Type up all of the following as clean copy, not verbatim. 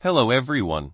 Hello everyone.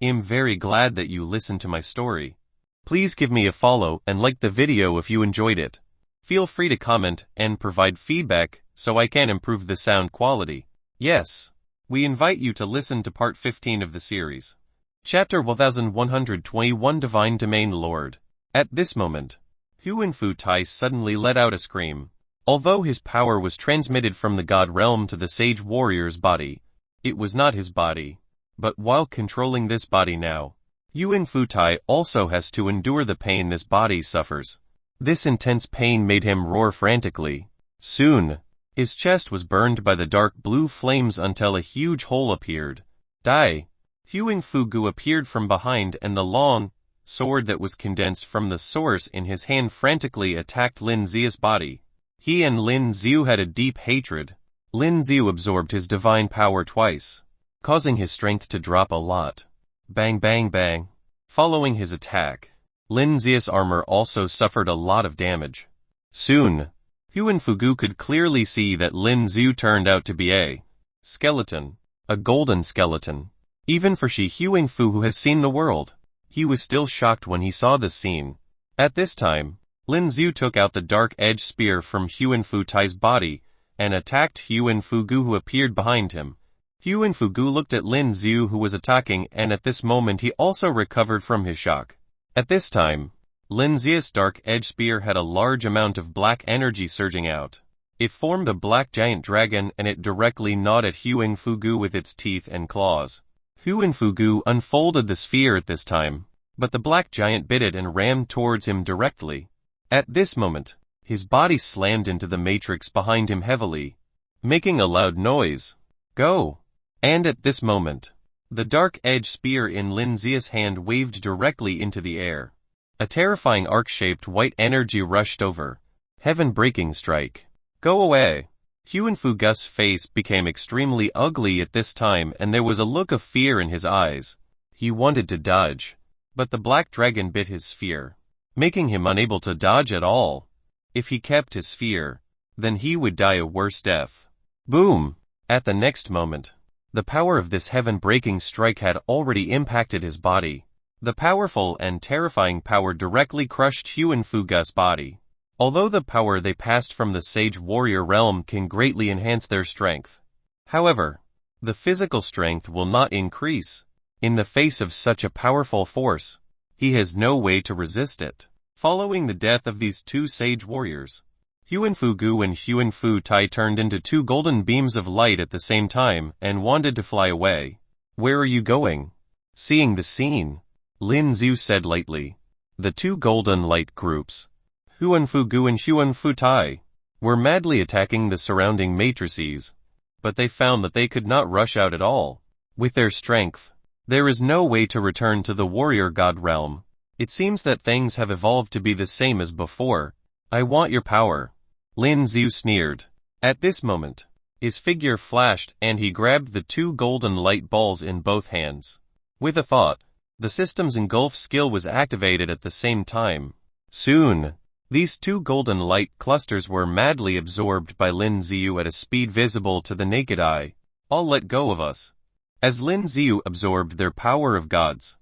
I'm very glad that you listened to my story. Please give me a follow and like the video if you enjoyed it. Feel free to comment and provide feedback so I can improve the sound quality. Yes, we invite you to listen to part 15 of the series. Chapter 1121 Divine Domain Lord. At this moment, Huan-Fu Tai suddenly let out a scream. Although his power was transmitted from the god realm to the sage warrior's body, it was not his body. But while controlling this body now, Huan-Fu Tai also has to endure the pain this body suffers. This intense pain made him roar frantically. Soon, his chest was burned by the dark blue flames until a huge hole appeared. Die! Huan-Fu appeared from behind and the long sword that was condensed from the source in his hand frantically attacked Lin Zia's body. He and Lin Ziu had a deep hatred. Lin Ziu absorbed his divine power twice, causing his strength to drop a lot. Bang bang bang. Following his attack, Lin Zia's armor also suffered a lot of damage. Soon, Huan-Fu could clearly see that Lin Ziu turned out to be a skeleton, a golden skeleton. Even for Huan-Fu who has seen the world, he was still shocked when he saw this scene. At this time, Lin Ziu took out the dark edge spear from Huan-Fu Tai's body and attacked Huan-Fu who appeared behind him. Huan-Fu looked at Lin Ziu who was attacking, and at this moment he also recovered from his shock. At this time, Lin Zia's dark edge spear had a large amount of black energy surging out. It formed a black giant dragon and it directly gnawed at Huan-Fu with its teeth and claws. Huan-Fu unfolded the sphere at this time, but the black giant bit it and rammed towards him directly. At this moment, his body slammed into the matrix behind him heavily, making a loud noise. Go! And at this moment, the dark edge spear in Lin Zia's hand waved directly into the air. A terrifying arc-shaped white energy rushed over. Heaven-breaking strike. Go away! Huan-Fu's face became extremely ugly at this time and there was a look of fear in his eyes. He wanted to dodge, but the black dragon bit his sphere, making him unable to dodge at all. If he kept his sphere, then he would die a worse death. Boom! At the next moment, the power of this heaven-breaking strike had already impacted his body. The powerful and terrifying power directly crushed Huan-Fu's body. Although the power they passed from the sage warrior realm can greatly enhance their strength, however, the physical strength will not increase. In the face of such a powerful force, he has no way to resist it. Following the death of these two sage warriors, Huan-Fu and Huan-Fu Tai turned into two golden beams of light at the same time and wanted to fly away. Where are you going? Seeing the scene, Lin Ziu said lightly. The two golden light groups, Huan-Fu and Huan-Fu Tai, were madly attacking the surrounding matrices, but they found that they could not rush out at all. With their strength, there is no way to return to the warrior god realm. It seems that things have evolved to be the same as before. I want your power. Lin Ziu sneered. At this moment, his figure flashed and he grabbed the two golden light balls in both hands. With a thought, the system's engulf skill was activated at the same time. Soon, these two golden light clusters were madly absorbed by Lin Ziu at a speed visible to the naked eye. All let go of us. As Lin Ziu absorbed their power of gods,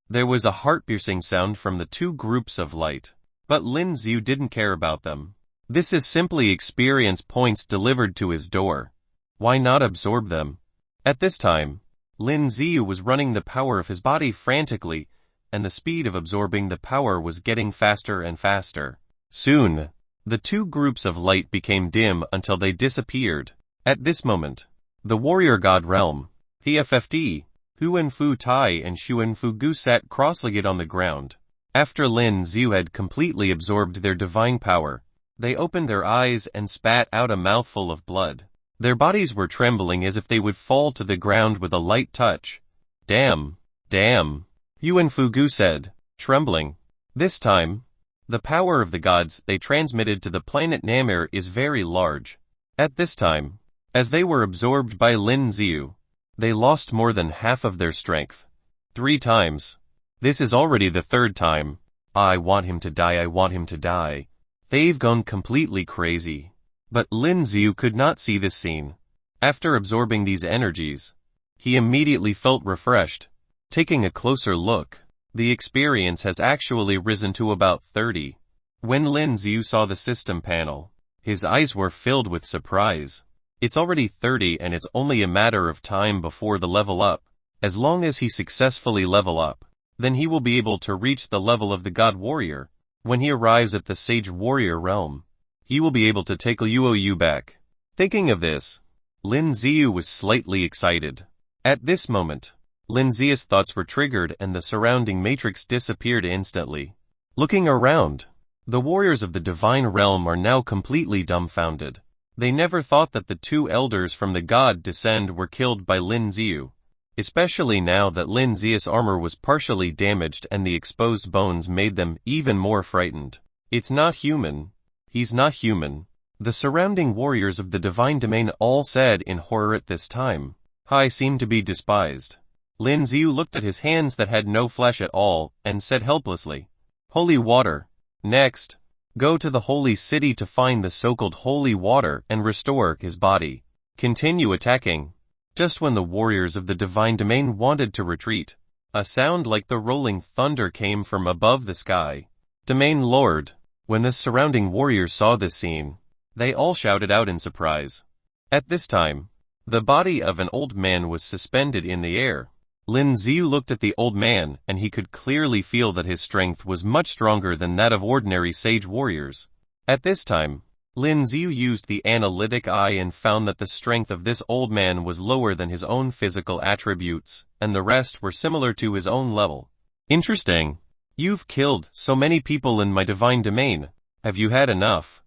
there was a heart-piercing sound from the two groups of light. But Lin Ziu didn't care about them. This is simply experience points delivered to his door. Why not absorb them? At this time, Lin Ziu was running the power of his body frantically, and the speed of absorbing the power was getting faster and faster. Soon, the two groups of light became dim until they disappeared. At this moment, the warrior god realm, PFFD, Huan-Fu Tai and Huan-Fu sat cross-legged on the ground. After Lin Ziu had completely absorbed their divine power, they opened their eyes and spat out a mouthful of blood. Their bodies were trembling as if they would fall to the ground with a light touch. Damn, damn, Huan-Fu said, trembling. This time, the power of the gods they transmitted to the planet Namir is very large. At this time, as they were absorbed by Lin Ziu, they lost more than half of their strength. 3 times. This is already the 3rd time. I want him to die, I want him to die. They've gone completely crazy. But Lin Ziu could not see this scene. After absorbing these energies, He immediately felt refreshed. Taking a closer look, the experience has actually risen to about 30. When Lin Xiu saw the system panel, his eyes were filled with surprise. It's already 30 and it's only a matter of time before the level up. As long as he successfully level up, then he will be able to reach the level of the God Warrior. When he arrives at the Sage Warrior realm, he will be able to take Luoyu back. Thinking of this, Lin Xiu was slightly excited. At this moment, Lin Xiu's thoughts were triggered and the surrounding matrix disappeared instantly. Looking around, the warriors of the divine realm are now completely dumbfounded. They never thought that the two elders from the god descend were killed by Lin Xiu. Especially now that Lin Xiu's armor was partially damaged and the exposed bones made them even more frightened. It's not human. He's not human. The surrounding warriors of the divine domain all said in horror at this time. Hai seemed to be despised. Lin Xiu looked at his hands that had no flesh at all, and said helplessly, "Holy water. Next, go to the holy city to find the so-called holy water and restore his body. Continue attacking." Just when the warriors of the divine domain wanted to retreat, a sound like the rolling thunder came from above the sky. Domain Lord. When the surrounding warriors saw this scene, they all shouted out in surprise. At this time, the body of an old man was suspended in the air. Lin Xiu looked at the old man and he could clearly feel that his strength was much stronger than that of ordinary sage warriors. At this time, Lin Xiu used the analytic eye and found that the strength of this old man was lower than his own physical attributes, and the rest were similar to his own level. Interesting. You've killed so many people in my divine domain. Have you had enough?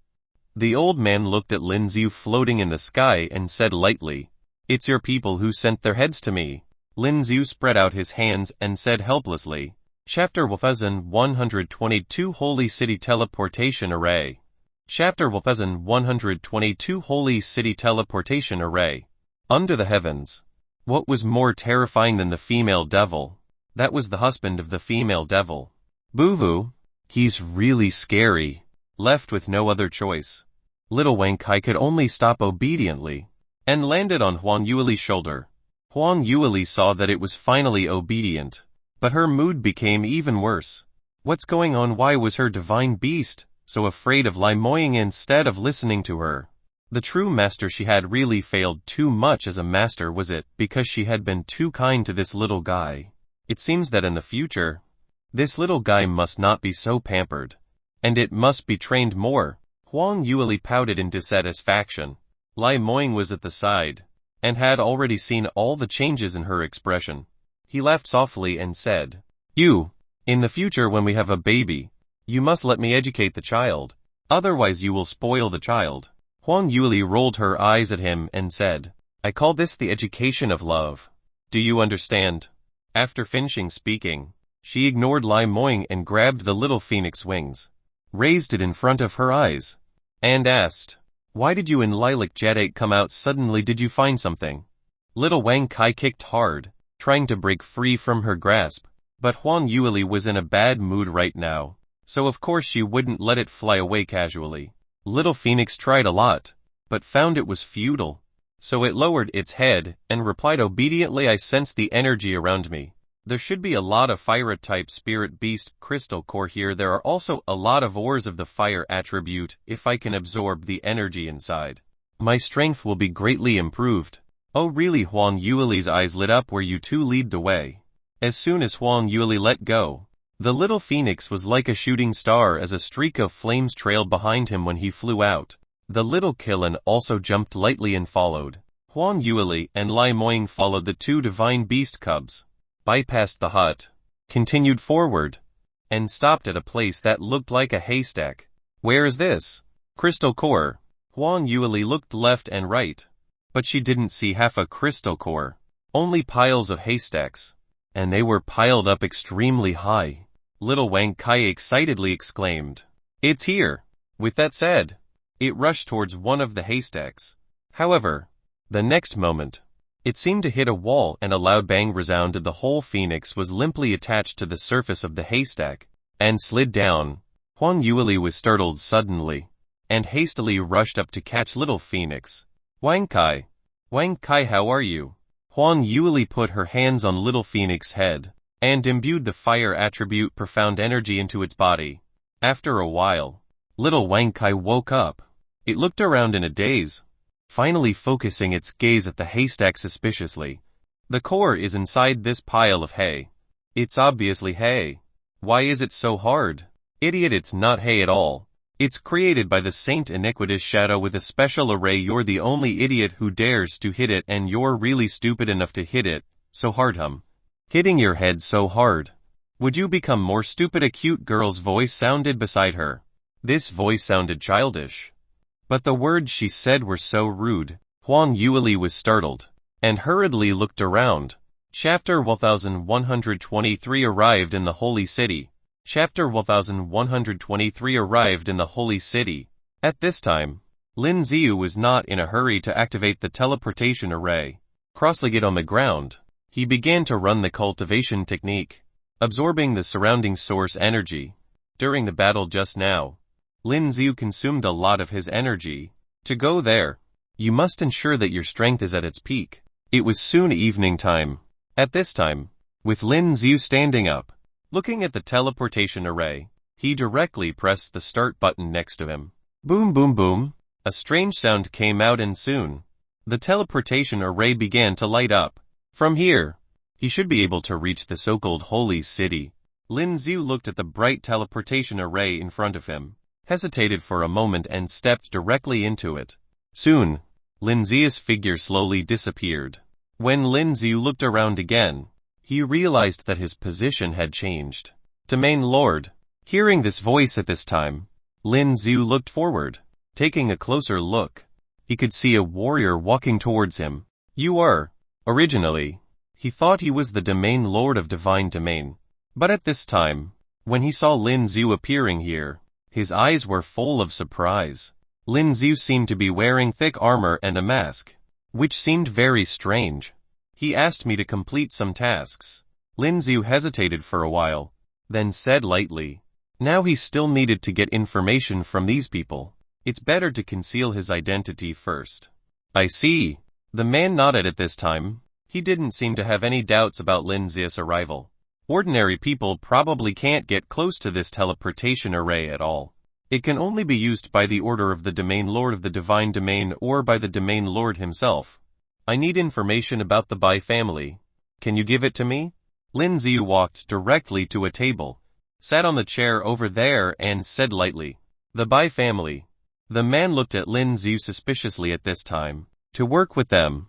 The old man looked at Lin Xiu floating in the sky and said lightly, "It's your people who sent their heads to me." Lin Xiu spread out his hands and said helplessly, Chapter 1122 Holy City Teleportation Array. Chapter 1122 Holy City Teleportation Array. Under the heavens. What was more terrifying than the female devil? That was the husband of the female devil. Boo-hoo. He's really scary. Left with no other choice, little Wang Kai could only stop obediently, and landed on Huang Yuli's shoulder. Huang Yuli saw that it was finally obedient, but her mood became even worse. What's going on? Why was her divine beast so afraid of Lai Moying instead of listening to her? The true master she had really failed too much as a master. Was it because she had been too kind to this little guy? It seems that in the future, this little guy must not be so pampered, and it must be trained more. Huang Yuli pouted in dissatisfaction. Lai Moying was at the side, and had already seen all the changes in her expression. He laughed softly and said, in the future when we have a baby, you must let me educate the child, otherwise you will spoil the child. Huang Yuli rolled her eyes at him and said, I call this the education of love. Do you understand? After finishing speaking, she ignored Lai Moying and grabbed the little phoenix wings, raised it in front of her eyes, and asked, Why did you and Lilac Jade come out suddenly? Did you find something? Little Wang Kai kicked hard, trying to break free from her grasp, but Huang Yuli was in a bad mood right now, so of course she wouldn't let it fly away casually. Little Phoenix tried a lot, but found it was futile, so it lowered its head and replied obediently, I sense the energy around me. There should be a lot of fire-type spirit beast crystal core here. There are also a lot of ores of the fire attribute. If I can absorb the energy inside, my strength will be greatly improved. Oh really? Huang Yuli's eyes lit up. Where you two lead the way. As soon as Huang Yuli let go, the little phoenix was like a shooting star as a streak of flames trailed behind him when he flew out. The little Killen also jumped lightly and followed. Huang Yuli and Lai Moying followed the two divine beast cubs, bypassed the hut, continued forward, and stopped at a place that looked like a haystack. Where is this? Crystal core. Huang Yuli looked left and right, but she didn't see half a crystal core, only piles of haystacks, and they were piled up extremely high. Little Wang Kai excitedly exclaimed, It's here! With that said, it rushed towards one of the haystacks. However, the next moment, it seemed to hit a wall and a loud bang resounded. The whole phoenix was limply attached to the surface of the haystack, and slid down. Huang Yuli was startled suddenly, and hastily rushed up to catch little phoenix. Wang Kai, how are you? Huang Yueli put her hands on Little Phoenix's head, and imbued the fire attribute profound energy into its body. After a while, Little Wang Kai woke up. It looked around in a daze, finally focusing its gaze at the haystack suspiciously. The core is inside this pile of hay. It's obviously hay. Why is it so hard? Idiot, it's not hay at all. It's created by the Saint Iniquitous Shadow with a special array. You're the only idiot who dares to hit it, and you're really stupid enough to hit it so hard. Hitting your head so hard. Would you become more stupid? A cute girl's voice sounded beside her. This voice sounded childish, but the words she said were so rude. Huang Yueli was startled, and hurriedly looked around. Chapter 1123 arrived in the Holy City. Chapter 1123 arrived in the Holy City. At this time, Lin Ziyu was not in a hurry to activate the teleportation array. Cross-legged on the ground, he began to run the cultivation technique, absorbing the surrounding source energy. During the battle just now, Lin Ziyu consumed a lot of his energy. To go there, you must ensure that your strength is at its peak. It was soon evening time. At this time, with Lin Ziyu standing up, looking at the teleportation array, he directly pressed the start button next to him. Boom boom boom. A strange sound came out, and soon, the teleportation array began to light up. From here, he should be able to reach the so-called Holy City. Lin Ziyu looked at the bright teleportation array in front of him, hesitated for a moment, and stepped directly into it. Soon, Lin Ziyu's figure slowly disappeared. When Lin Ziyu looked around again, he realized that his position had changed. Domain Lord. Hearing this voice at this time, Lin Ziyu looked forward. Taking a closer look, he could see a warrior walking towards him. You are. Originally, he thought he was the Domain Lord of Divine Domain. But at this time, when he saw Lin Ziyu appearing here, his eyes were full of surprise. Lin Ziyu seemed to be wearing thick armor and a mask, which seemed very strange. He asked me to complete some tasks. Lin Ziyu hesitated for a while, then said lightly. Now he still needed to get information from these people. It's better to conceal his identity first. I see. The man nodded at this time. He didn't seem to have any doubts about Lin Ziyu's arrival. Ordinary people probably can't get close to this teleportation array at all. It can only be used by the order of the Domain Lord of the Divine Domain or by the Domain Lord himself. I need information about the Bai family. Can you give it to me? Lin Ziyu walked directly to a table, sat on the chair over there, and said lightly, The Bai family. The man looked at Lin Ziyu suspiciously at this time. To work with them,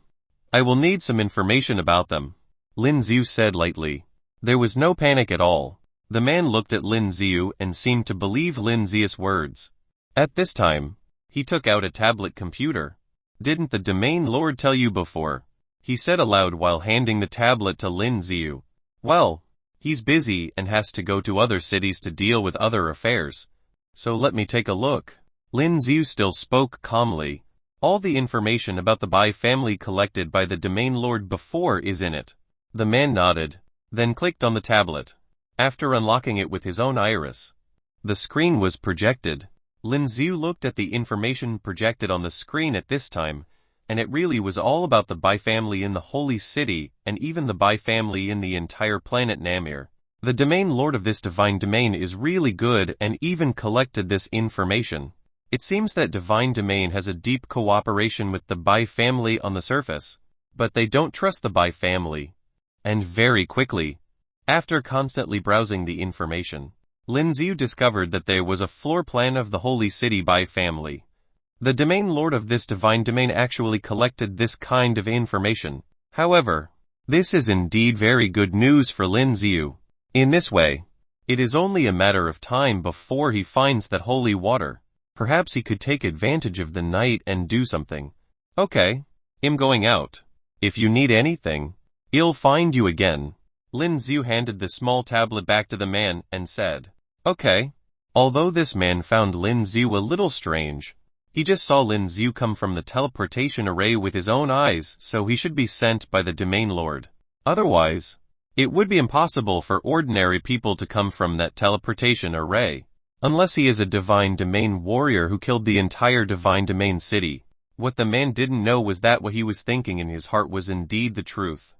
I will need some information about them. Lin Ziyu said lightly. There was no panic at all. The man looked at Lin Ziyu and seemed to believe Lin Ziyu's words. At this time, he took out a tablet computer. Didn't the Domain Lord tell you before? He said aloud while handing the tablet to Lin Ziyu. Well, he's busy and has to go to other cities to deal with other affairs. So let me take a look. Lin Ziyu still spoke calmly. All the information about the Bai family collected by the Domain Lord before is in it. The man nodded, then clicked on the tablet. After unlocking it with his own iris, the screen was projected. Lin Ziyu looked at the information projected on the screen at this time, and it really was all about the Bai family in the Holy City, and even the Bai family in the entire planet Namir. The Domain Lord of this Divine Domain is really good and even collected this information. It seems that Divine Domain has a deep cooperation with the Bai family on the surface, but they don't trust the Bai family. And very quickly, after constantly browsing the information, Lin Ziyu discovered that there was a floor plan of the Holy City Bai family. The Domain Lord of this Divine Domain actually collected this kind of information. However, this is indeed very good news for Lin Ziyu. In this way, it is only a matter of time before he finds that holy water. Perhaps he could take advantage of the night and do something. Okay, I'm going out. If you need anything, I'll find you again. Lin Ziyu handed the small tablet back to the man and said, Okay. Although this man found Lin Ziyu a little strange, he just saw Lin Ziyu come from the teleportation array with his own eyes, so he should be sent by the Domain Lord. Otherwise, it would be impossible for ordinary people to come from that teleportation array, unless he is a Divine Domain warrior who killed the entire Divine Domain city. What the man didn't know was that what he was thinking in his heart was indeed the truth.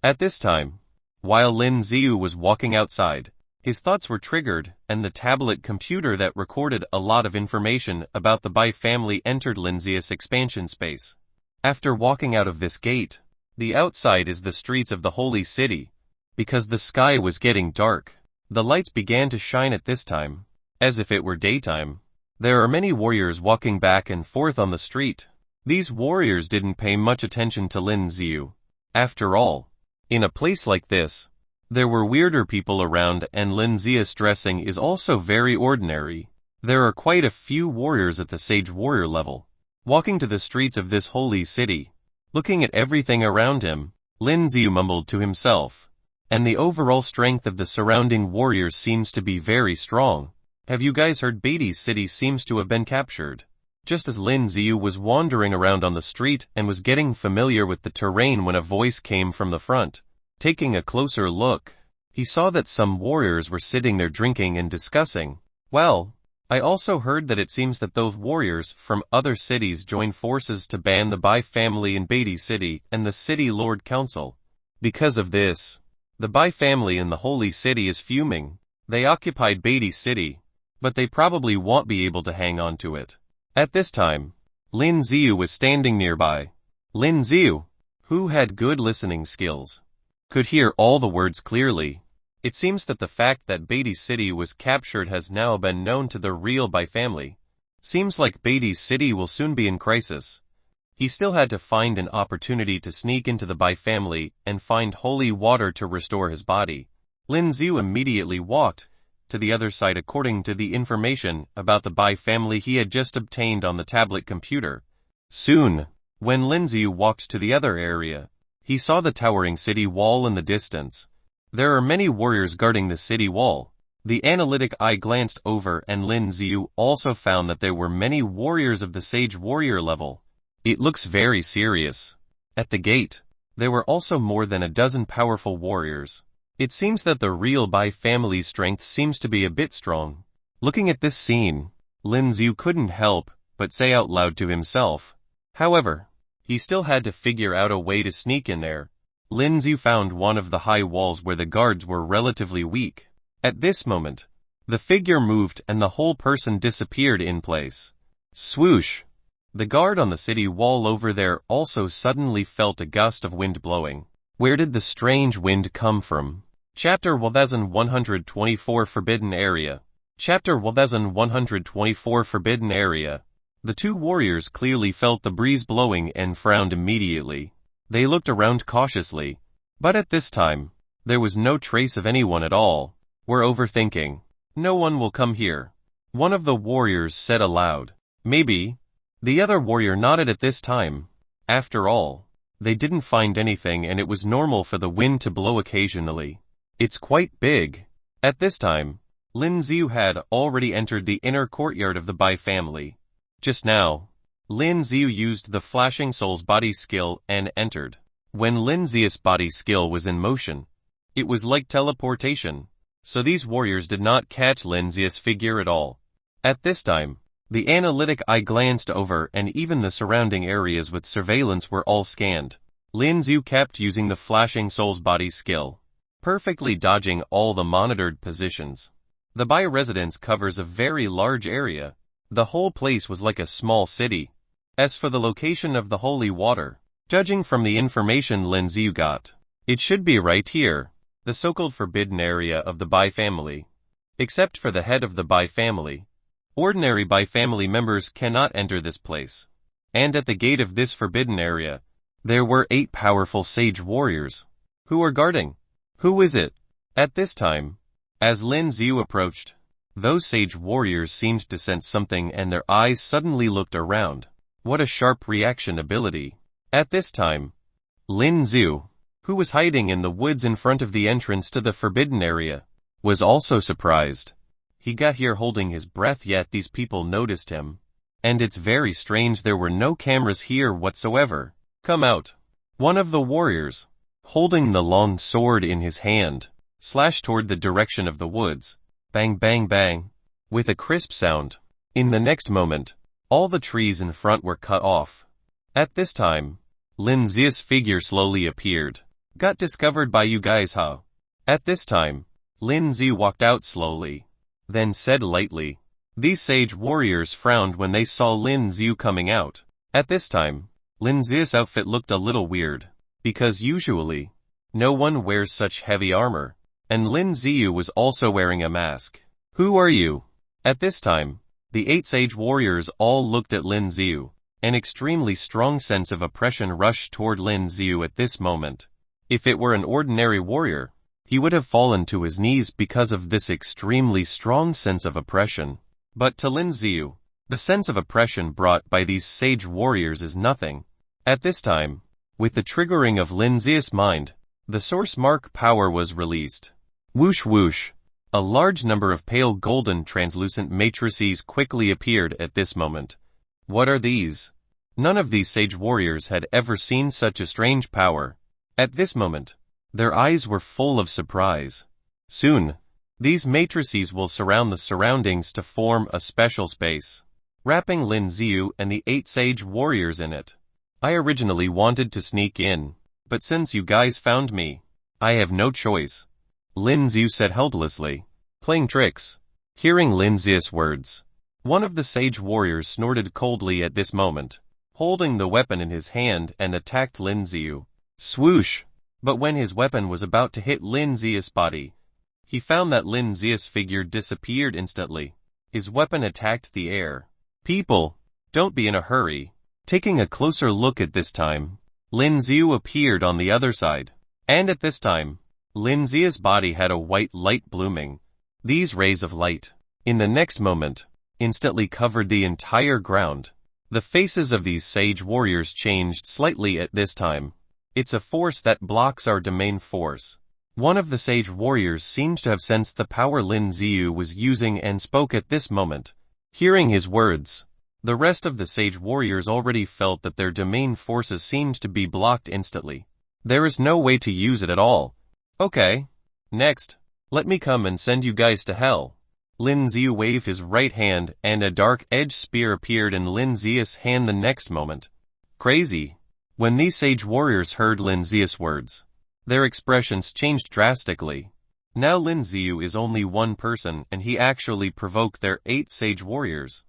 At this time, while Lin Ziyu was walking outside, his thoughts were triggered, and the tablet computer that recorded a lot of information about the Bai family entered Linzius expansion space. After walking out of this gate, the outside is the streets of the holy city. Because the sky was getting dark, the lights began to shine at this time, as if it were daytime. There are many warriors walking back and forth on the street. These warriors didn't pay much attention to Lin Ziyu. After all, in a place like this, there were weirder people around, and Lin Ziya's dressing is also very ordinary. There are quite a few warriors at the sage warrior level, walking to the streets of this holy city. Looking at everything around him, Lin Ziyu mumbled to himself, and the overall strength of the surrounding warriors seems to be very strong. Have you guys heard Beatty's city seems to have been captured? Just as Lin Ziyu was wandering around on the street and was getting familiar with the terrain when a voice came from the front. Taking a closer look, he saw that some warriors were sitting there drinking and discussing. Well, I also heard that it seems that those warriors from other cities joined forces to ban the Bai family in Beatty City and the City Lord Council. Because of this, the Bai family in the holy city is fuming. They occupied Beatty City, but they probably won't be able to hang on to it. At this time, Lin Ziyu was standing nearby. Lin Ziyu, who had good listening skills, could hear all the words clearly. It seems that the fact that Beatty City was captured has now been known to the real Bai family. Seems like Beatty City will soon be in crisis. He still had to find an opportunity to sneak into the Bai family and find holy water to restore his body. Lin Ziyu immediately walked to the other side according to the information about the Bai family he had just obtained on the tablet computer. Soon, when Lin Ziyu walked to the other area, he saw the towering city wall in the distance. There are many warriors guarding the city wall. The analytic eye glanced over, and Lin Ziyu also found that there were many warriors of the sage warrior level. It looks very serious. At the gate, there were also more than a dozen powerful warriors. It seems that the real Bai family's strength seems to be a bit strong. Looking at this scene, Lin Ziyu couldn't help but say out loud to himself. However, he still had to figure out a way to sneak in there. Lin Ziyu found one of the high walls where the guards were relatively weak. At this moment, the figure moved and the whole person disappeared in place. Swoosh! The guard on the city wall over there also suddenly felt a gust of wind blowing. Where did the strange wind come from? Chapter 1124 Forbidden Area. Chapter 1124 Forbidden Area. The two warriors clearly felt the breeze blowing and frowned immediately. They looked around cautiously, but at this time, there was no trace of anyone at all. We're overthinking. No one will come here. One of the warriors said aloud. Maybe. The other warrior nodded at this time. After all, they didn't find anything, and it was normal for the wind to blow occasionally. It's quite big. At this time, Lin Ziyu had already entered the inner courtyard of the Bai family. Just now, Lin Ziyu used the flashing soul's body skill and entered. When Lin Ziyu's body skill was in motion, it was like teleportation, so these warriors did not catch Lin Ziyu's figure at all. At this time, the analytic eye glanced over, and even the surrounding areas with surveillance were all scanned. Lin Ziyu kept using the flashing soul's body skill, perfectly dodging all the monitored positions. The Bai residence covers a very large area. The whole place was like a small city. As for the location of the holy water, judging from the information Lin Ziyu got, it should be right here, the so-called forbidden area of the Bai family. Except for the head of the Bai family, ordinary Bai family members cannot enter this place. And at the gate of this forbidden area, there were 8 powerful sage warriors. Who are guarding? Who is it? At this time, as Lin Ziyu approached, those sage warriors seemed to sense something, and their eyes suddenly looked around. What a sharp reaction ability. At this time, Lin Ziyu, who was hiding in the woods in front of the entrance to the forbidden area, was also surprised. He got here holding his breath, yet these people noticed him. And it's very strange, there were no cameras here whatsoever. Come out. One of the warriors, holding the long sword in his hand, slashed toward the direction of the woods. Bang bang bang. With a crisp sound. In the next moment, all the trees in front were cut off. At this time, Lin Zia's figure slowly appeared. Got discovered by you guys, huh? At this time, Lin Zia walked out slowly, then said lightly. These sage warriors frowned when they saw Lin Zia coming out. At this time, Lin Zia's outfit looked a little weird, because usually, no one wears such heavy armor, and Lin Zia was also wearing a mask. Who are you? At this time, the 8 sage warriors all looked at Lin Zia. An extremely strong sense of oppression rushed toward Lin Zia at this moment. If it were an ordinary warrior, he would have fallen to his knees because of this extremely strong sense of oppression. But to Lin Zia, the sense of oppression brought by these sage warriors is nothing. At this time, with the triggering of Lin Zia's mind, the source mark power was released. Whoosh whoosh. A large number of pale golden translucent matrices quickly appeared at this moment. What are these? None of these sage warriors had ever seen such a strange power. At this moment, their eyes were full of surprise. Soon, these matrices will surround the surroundings to form a special space, wrapping Lin Zia and the 8 sage warriors in it. I originally wanted to sneak in, but since you guys found me, I have no choice. Lin Zia said helplessly. Playing tricks. Hearing Lin Zia's words, one of the sage warriors snorted coldly at this moment, holding the weapon in his hand, and attacked Lin Zia. Swoosh! But when his weapon was about to hit Lin Zia's body, he found that Lin Zia's figure disappeared instantly. His weapon attacked the air. People, don't be in a hurry. Taking a closer look at this time, Lin Zia appeared on the other side. And at this time, Lin Zia's body had a white light blooming. These rays of light, in the next moment, instantly covered the entire ground. The faces of these sage warriors changed slightly at this time. It's a force that blocks our domain force. One of the sage warriors seemed to have sensed the power Lin Zia was using and spoke at this moment. Hearing his words, the rest of the sage warriors already felt that their domain forces seemed to be blocked instantly. There is no way to use it at all. Okay. Next, let me come and send you guys to hell. Lin Zia waved his right hand and a dark-edged spear appeared in Lin Zia's hand the next moment. Crazy. When these sage warriors heard Lin Zia's words, their expressions changed drastically. Now Lin Zia is only one person and he actually provoked their 8 sage warriors.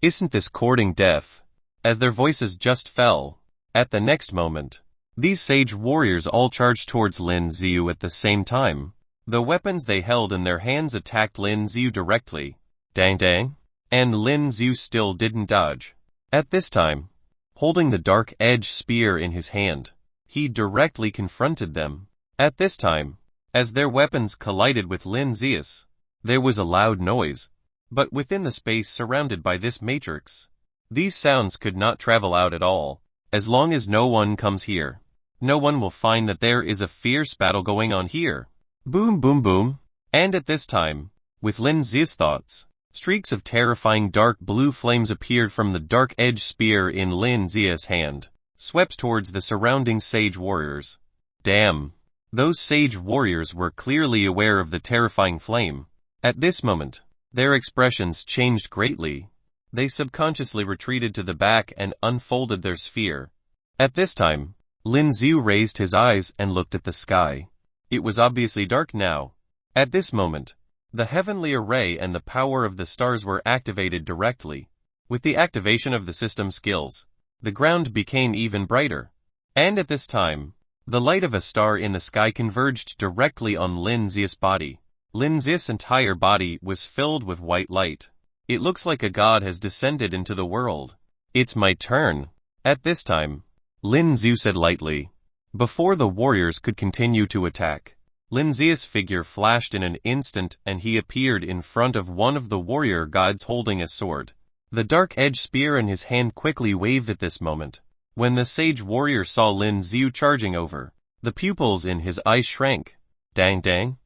Isn't this courting death? As their voices just fell, at the next moment, these sage warriors all charged towards Lin Zia at the same time. The weapons they held in their hands attacked Lin Zia directly. Dang dang. And Lin Zia still didn't dodge. At this time, holding the dark-edged spear in his hand, he directly confronted them. At this time, as their weapons collided with Lin Zia's, there was a loud noise. But within the space surrounded by this matrix, these sounds could not travel out at all. As long as no one comes here, no one will find that there is a fierce battle going on here. Boom boom boom. And at this time, with Lin Zia's thoughts, streaks of terrifying dark blue flames appeared from the dark-edged spear in Lin Zia's hand, swept towards the surrounding sage warriors. Damn. Those sage warriors were clearly aware of the terrifying flame. At this moment, their expressions changed greatly. They subconsciously retreated to the back and unfolded their sphere. At this time, Lin Zia raised his eyes and looked at the sky. It was obviously dark now. At this moment, the heavenly array and the power of the stars were activated directly. With the activation of the system skills, the ground became even brighter. And at this time, the light of a star in the sky converged directly on Lin Zia's body. Lin Zia's entire body was filled with white light. It looks like a god has descended into the world. It's my turn. At this time, Lin Zia said lightly. Before the warriors could continue to attack, Lin Zia's figure flashed in an instant and he appeared in front of one of the warrior gods holding a sword. The dark-edged spear in his hand quickly waved at this moment. When the sage warrior saw Lin Zia charging over, the pupils in his eyes shrank. Dang dang.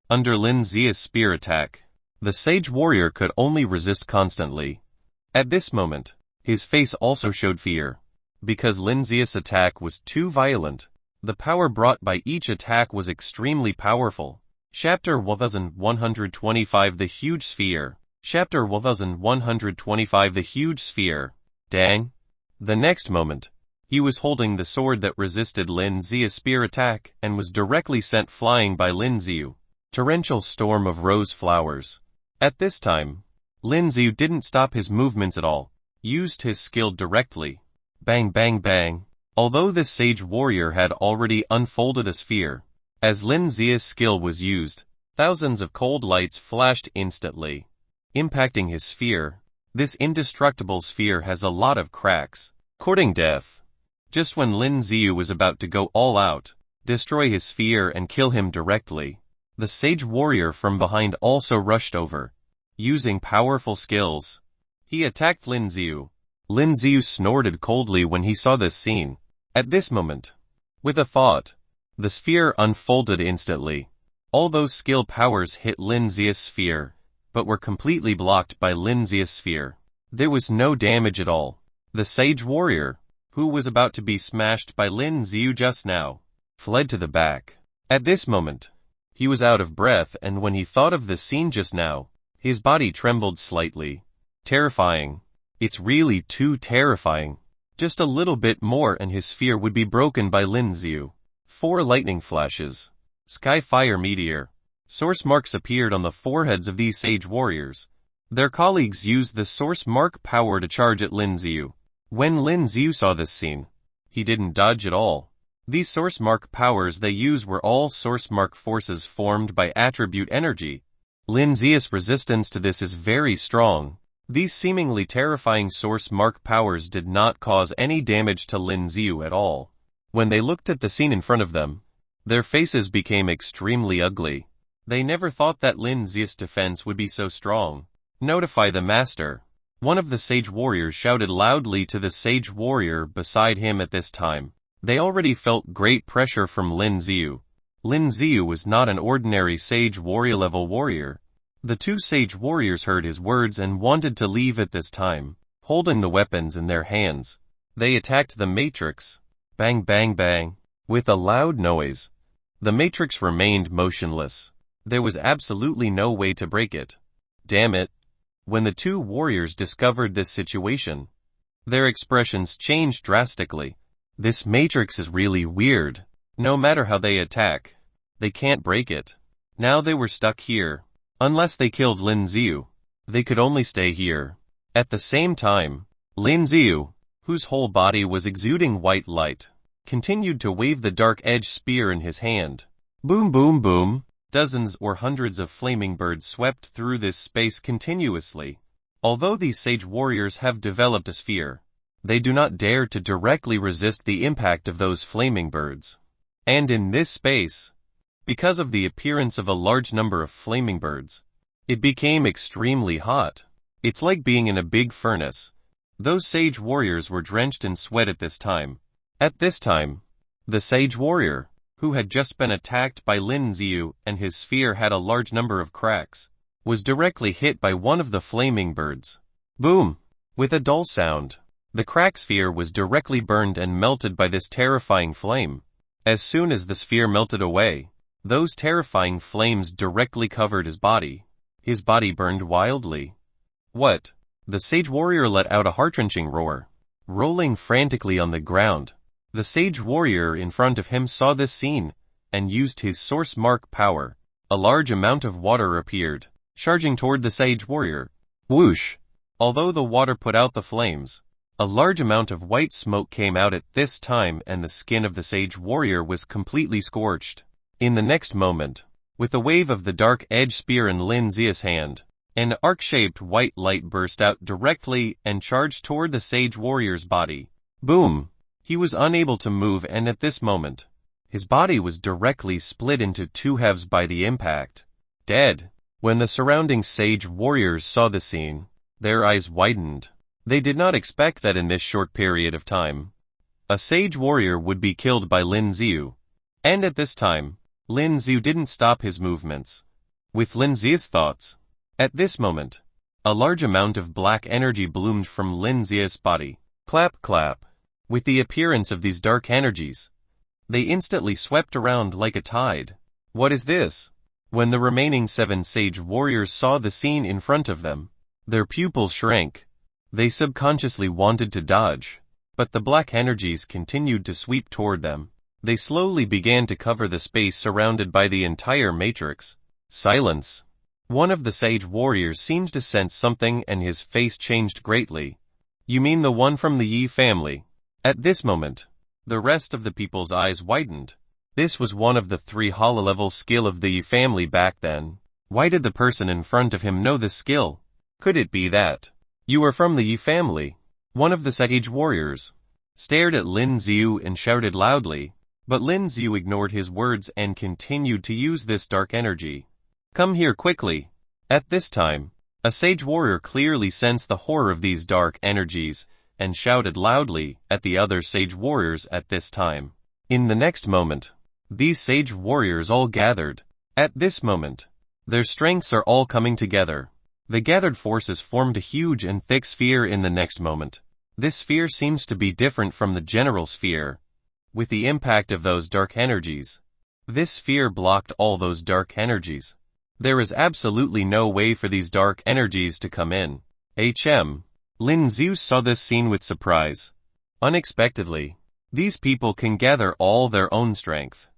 Under Lin Zia's spear attack, the sage warrior could only resist constantly. At this moment, his face also showed fear. Because Lin Zia's attack was too violent, the power brought by each attack was extremely powerful. Chapter 1125 The Huge Sphere. Chapter 1125 The Huge Sphere. Dang. The next moment, He was holding the sword that resisted Lin Zia's spear attack and was directly sent flying by Lin Ziu. Torrential storm of rose flowers. At this time, Lin Ziu didn't stop his movements at all, used his skill directly. Bang bang bang. Although this sage warrior had already unfolded a sphere, as Lin Zia's skill was used, thousands of cold lights flashed instantly, impacting his sphere. This indestructible sphere has a lot of cracks, courting death. Just when Lin Ziu was about to go all out, destroy his sphere and kill him directly, the sage warrior from behind also rushed over. Using powerful skills, he attacked Lin Ziu. Lin Ziu snorted coldly when he saw this scene. At this moment, with a thought, the sphere unfolded instantly. All those skill powers hit Lin Zia's sphere, but were completely blocked by Lin Zia's sphere. There was no damage at all. The sage warrior, who was about to be smashed by Lin Ziu just now, fled to the back. At this moment, he was out of breath, and when he thought of the scene just now, his body trembled slightly. Terrifying. It's really too terrifying. Just a little bit more and his sphere would be broken by Lin Ziu. 4 lightning flashes. Sky fire meteor. Source marks appeared on the foreheads of these sage warriors. Their colleagues used the source mark power to charge at Lin Ziu. When Lin Ziu saw this scene, he didn't dodge at all. These source mark powers they use were all source mark forces formed by attribute energy. Lin Zia's resistance to this is very strong. These seemingly terrifying source mark powers did not cause any damage to Lin Ziu at all. When they looked at the scene in front of them, their faces became extremely ugly. They never thought that Lin Zia's defense would be so strong. Notify the master. One of the sage warriors shouted loudly to the sage warrior beside him at this time. They already felt great pressure from Lin Ziu. Lin Ziu was not an ordinary sage warrior level warrior. The 2 sage warriors heard his words and wanted to leave at this time, holding the weapons in their hands. They attacked the matrix. Bang bang bang. With a loud noise, the matrix remained motionless. There was absolutely no way to break it. Damn it. When the 2 warriors discovered this situation, their expressions changed drastically. This matrix is really weird. No matter how they attack, they can't break it. Now they were stuck here. Unless they killed Lin Ziu, they could only stay here. At the same time, Lin Ziu, whose whole body was exuding white light, continued to wave the dark edge spear in his hand. Boom boom boom. Dozens or hundreds of flaming birds swept through this space continuously. Although these sage warriors have developed a sphere, they do not dare to directly resist the impact of those flaming birds. And in this space, because of the appearance of a large number of flaming birds, it became extremely hot. It's like being in a big furnace. Those sage warriors were drenched in sweat at this time. At this time, the sage warrior, who had just been attacked by Lin Ziu and his sphere had a large number of cracks, was directly hit by one of the flaming birds. Boom! With a dull sound, the crack sphere was directly burned and melted by this terrifying flame. As soon as the sphere melted away, those terrifying flames directly covered his body. His body burned wildly. What? The sage warrior let out a heart-wrenching roar. Rolling frantically on the ground, the sage warrior in front of him saw this scene, and used his source mark power. A large amount of water appeared, charging toward the sage warrior. Whoosh! Although the water put out the flames, a large amount of white smoke came out at this time and the skin of the sage warrior was completely scorched. In the next moment, with a wave of the dark edge spear in Lin Zia's hand, an arc-shaped white light burst out directly and charged toward the sage warrior's body. Boom! He was unable to move, and at this moment, his body was directly split into 2 halves by the impact. Dead. When the surrounding sage warriors saw the scene, their eyes widened. They did not expect that in this short period of time, a sage warrior would be killed by Lin Ziu. And at this time, Lin Ziu didn't stop his movements. With Lin Zia's thoughts, at this moment, a large amount of black energy bloomed from Lin Zia's body. Clap clap. With the appearance of these dark energies, they instantly swept around like a tide. What is this? When the remaining 7 sage warriors saw the scene in front of them, their pupils shrank. They subconsciously wanted to dodge. But the black energies continued to sweep toward them. They slowly began to cover the space surrounded by the entire matrix. Silence. One of the sage warriors seemed to sense something and his face changed greatly. You mean the one from the Yi family? At this moment, the rest of the people's eyes widened. This was one of the 3 holo-level skill of the Yi family back then. Why did the person in front of him know this skill? Could it be that you are from the Yi family? One of the sage warriors stared at Lin Xiu and shouted loudly, but Lin Xiu ignored his words and continued to use this dark energy. Come here quickly. At this time, a sage warrior clearly sensed the horror of these dark energies and shouted loudly at the other sage warriors at this time. In the next moment, these sage warriors all gathered. At this moment, their strengths are all coming together. The gathered forces formed a huge and thick sphere in the next moment. This sphere seems to be different from the general sphere. With the impact of those dark energies, this sphere blocked all those dark energies. There is absolutely no way for these dark energies to come in. Lin Xiu saw this scene with surprise. Unexpectedly, these people can gather all their own strength,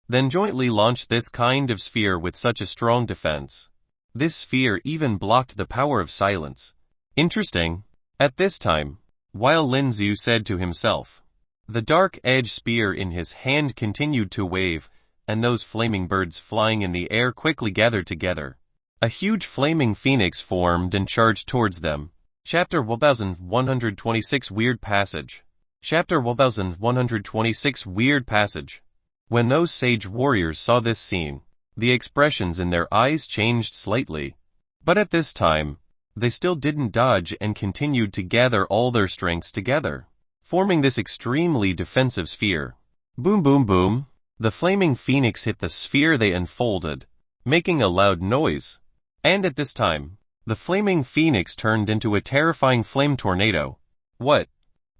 then jointly launch this kind of sphere with such a strong defense. This sphere even blocked the power of silence. Interesting. At this time, while Lin Xiu said to himself, the dark edge spear in his hand continued to wave, and those flaming birds flying in the air quickly gathered together. A huge flaming phoenix formed and charged towards them. Chapter 1126 Weird Passage. Chapter 1126 Weird Passage. When those sage warriors saw this scene, the expressions in their eyes changed slightly. But at this time, they still didn't dodge and continued to gather all their strengths together, forming this extremely defensive sphere. Boom boom boom. The flaming phoenix hit the sphere they unfolded, making a loud noise. And at this time, the flaming phoenix turned into a terrifying flame tornado. What?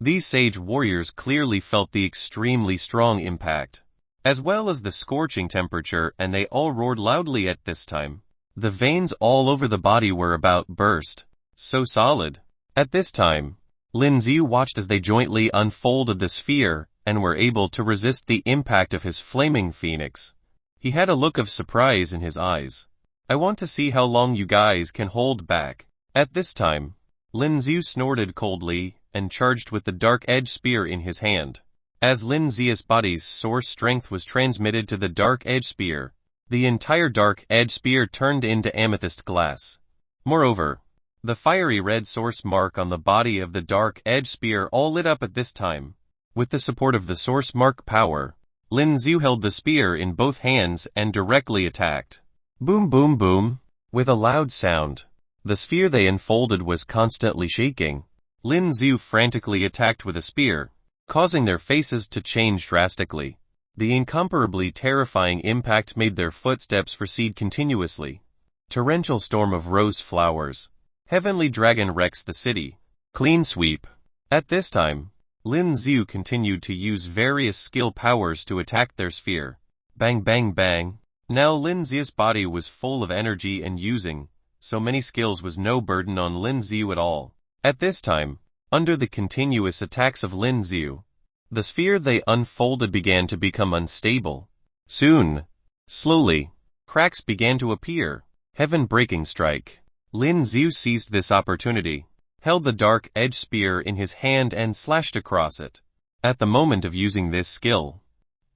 These sage warriors clearly felt the extremely strong impact, as well as the scorching temperature, and they all roared loudly at this time. The veins all over the body were about burst. So solid. At this time, Lin Xiu watched as they jointly unfolded the sphere and were able to resist the impact of his flaming phoenix. He had a look of surprise in his eyes. I want to see how long you guys can hold back. At this time, Lin Xiu snorted coldly and charged with the dark edge spear in his hand. As Lin Xiu's body's source strength was transmitted to the dark edge spear, the entire dark edge spear turned into amethyst glass. Moreover, the fiery red source mark on the body of the dark edge spear all lit up at this time. With the support of the source mark power, Lin Xiu held the spear in both hands and directly attacked. Boom boom boom. With a loud sound, the sphere they unfolded was constantly shaking. Lin Xiu frantically attacked with a spear, causing their faces to change drastically. The incomparably terrifying impact made their footsteps recede continuously. Torrential storm of rose flowers. Heavenly dragon wrecks the city. Clean sweep. At this time, Lin Xiu continued to use various skill powers to attack their sphere. Bang bang bang. Now Lin Xiu's body was full of energy, and using so many skills was no burden on Lin Xiu at all. At this time, under the continuous attacks of Lin Xiu, the sphere they unfolded began to become unstable. Soon, slowly, cracks began to appear. Heaven-breaking strike. Lin Xiu seized this opportunity, held the dark edge spear in his hand and slashed across it. At the moment of using this skill,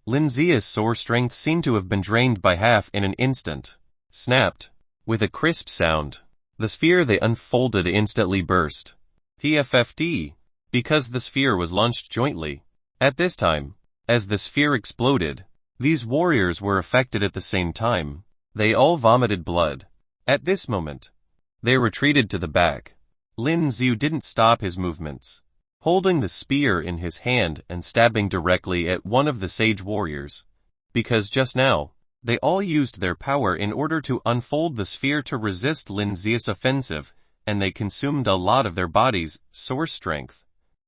Lin Xiu's soar strength seemed to have been drained by half in an instant. Snapped. With a crisp sound, the sphere they unfolded instantly burst. PFFD. Because the sphere was launched jointly. At this time, as the sphere exploded, these warriors were affected at the same time. They all vomited blood. At this moment, they retreated to the back. Lin Xiu didn't stop his movements, holding the spear in his hand and stabbing directly at one of the sage warriors. Because just now, they all used their power in order to unfold the sphere to resist Lin Xiu's offensive, and they consumed a lot of their body's source strength.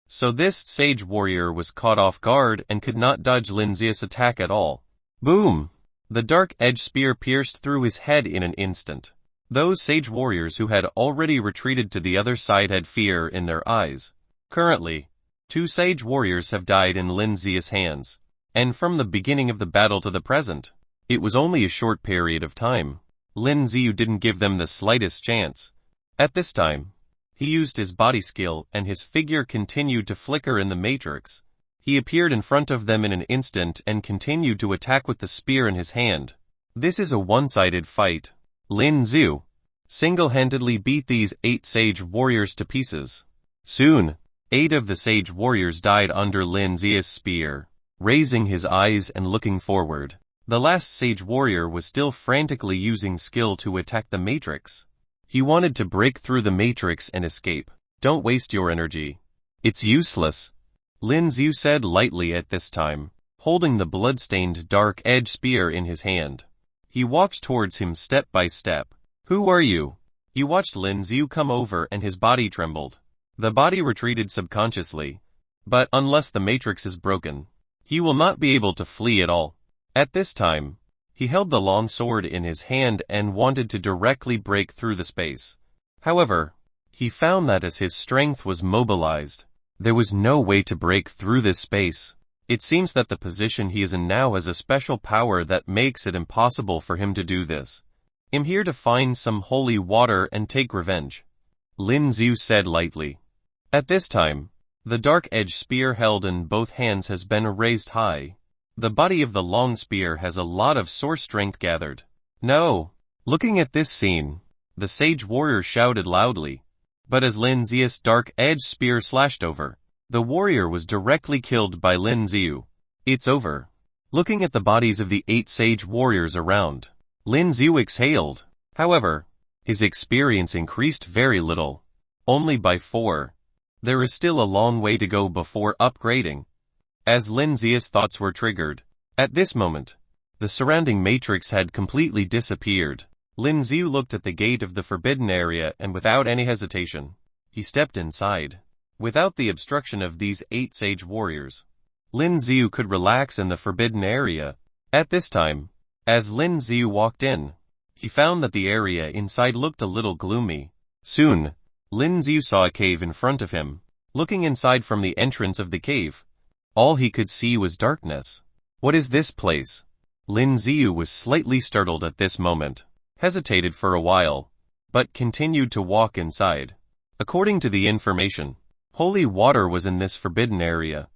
So this sage warrior was caught off guard and could not dodge Lin Xiu's attack at all. Boom! The dark edge spear pierced through his head in an instant. Those sage warriors who had already retreated to the other side had fear in their eyes. Currently, 2 sage warriors have died in Lin Zia's hands. And from the beginning of the battle to the present, it was only a short period of time. Lin Ziu didn't give them the slightest chance. At this time, he used his body skill and his figure continued to flicker in the matrix. He appeared in front of them in an instant and continued to attack with the spear in his hand. This is a one-sided fight. Lin Ziu single-handedly beat these 8 sage warriors to pieces. Soon, 8 of the sage warriors died under Lin Zia's spear. Raising his eyes and looking forward, the last sage warrior was still frantically using skill to attack the matrix. He wanted to break through the matrix and escape. Don't waste your energy. It's useless, Lin Ziu said lightly at this time, holding the blood-stained dark edge spear in his hand. He walked towards him step by step. Who are you? He watched Lin Ziu come over and his body trembled. The body retreated subconsciously. But unless the matrix is broken, he will not be able to flee at all. At this time, he held the long sword in his hand and wanted to directly break through the space. However, he found that as his strength was mobilized, there was no way to break through this space. It seems that the position he is in now has a special power that makes it impossible for him to do this. I'm here to find some holy water and take revenge, Lin Ziu said lightly. At this time, the dark edge spear held in both hands has been raised high. The body of the long spear has a lot of source strength gathered. No! Looking at this scene, the sage warrior shouted loudly. But as Lin Ziu's dark edge spear slashed over, the warrior was directly killed by Lin Ziu. It's over. Looking at the bodies of the 8 sage warriors around, Lin Ziu exhaled. However, his experience increased very little. Only by 4. There is still a long way to go before upgrading. As Lin Ziu's thoughts were triggered, at this moment, the surrounding matrix had completely disappeared. Lin Ziu looked at the gate of the forbidden area and without any hesitation, he stepped inside. Without the obstruction of these 8 sage warriors, Lin Ziu could relax in the forbidden area. At this time, as Lin Ziu walked in, he found that the area inside looked a little gloomy. Soon, Lin Ziu saw a cave in front of him. Looking inside from the entrance of the cave, all he could see was darkness. What is this place? Lin Ziu was slightly startled at this moment, hesitated for a while, but continued to walk inside. According to the information, holy water was in this forbidden area.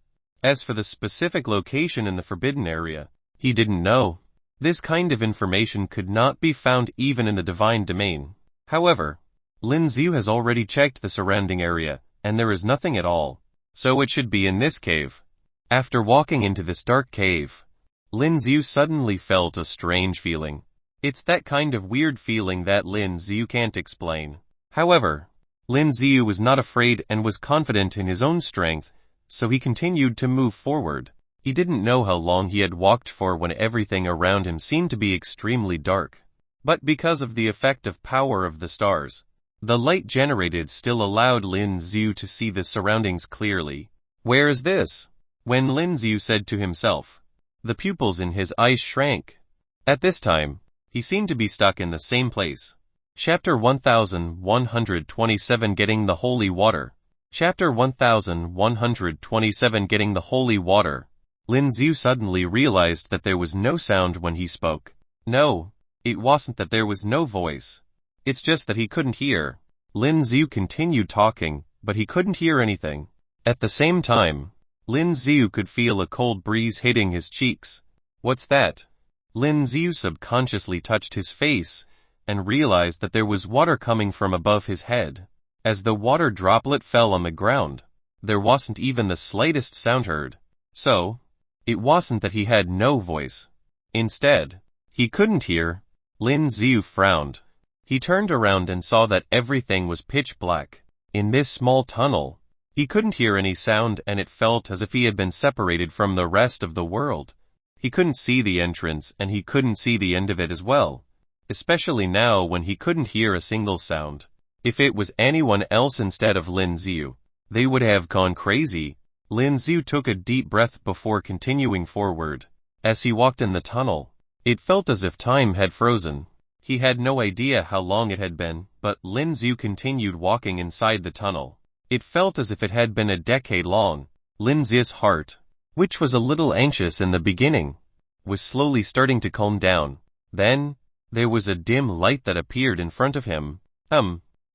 As for the specific location in the forbidden area, he didn't know. This kind of information could not be found even in the divine domain. However, Lin Ziu has already checked the surrounding area, and there is nothing at all. So it should be in this cave. After walking into this dark cave, Lin Ziu suddenly felt a strange feeling. It's that kind of weird feeling that Lin Ziu can't explain. However, Lin Ziu was not afraid and was confident in his own strength, so he continued to move forward. He didn't know how long he had walked for when everything around him seemed to be extremely dark. But because of the effect of power of the stars, the light generated still allowed Lin Ziu to see the surroundings clearly. Where is this? When Lin Ziu said to himself, the pupils in his eyes shrank. At this time, he seemed to be stuck in the same place. Chapter 1127 Getting the Holy Water. Chapter 1127 Getting the Holy Water. Lin Ziu suddenly realized that there was no sound when he spoke. No, it wasn't that there was no voice. It's just that he couldn't hear. Lin Ziu continued talking, but he couldn't hear anything. At the same time, Lin Ziu could feel a cold breeze hitting his cheeks. What's that? Lin Ziu subconsciously touched his face and realized that there was water coming from above his head. As the water droplet fell on the ground, there wasn't even the slightest sound heard. So, it wasn't that he had no voice. Instead, he couldn't hear. Lin Ziu frowned. He turned around and saw that everything was pitch black. In this small tunnel, he couldn't hear any sound and it felt as if he had been separated from the rest of the world. He couldn't see the entrance and he couldn't see the end of it as well. Especially now when he couldn't hear a single sound. If it was anyone else instead of Lin Ziu, they would have gone crazy. Lin Ziu took a deep breath before continuing forward. As he walked in the tunnel, it felt as if time had frozen. He had no idea how long it had been, but Lin Ziu continued walking inside the tunnel. It felt as if it had been a decade long. Lin Zi's heart, which was a little anxious in the beginning, was slowly starting to calm down. Then, there was a dim light that appeared in front of him.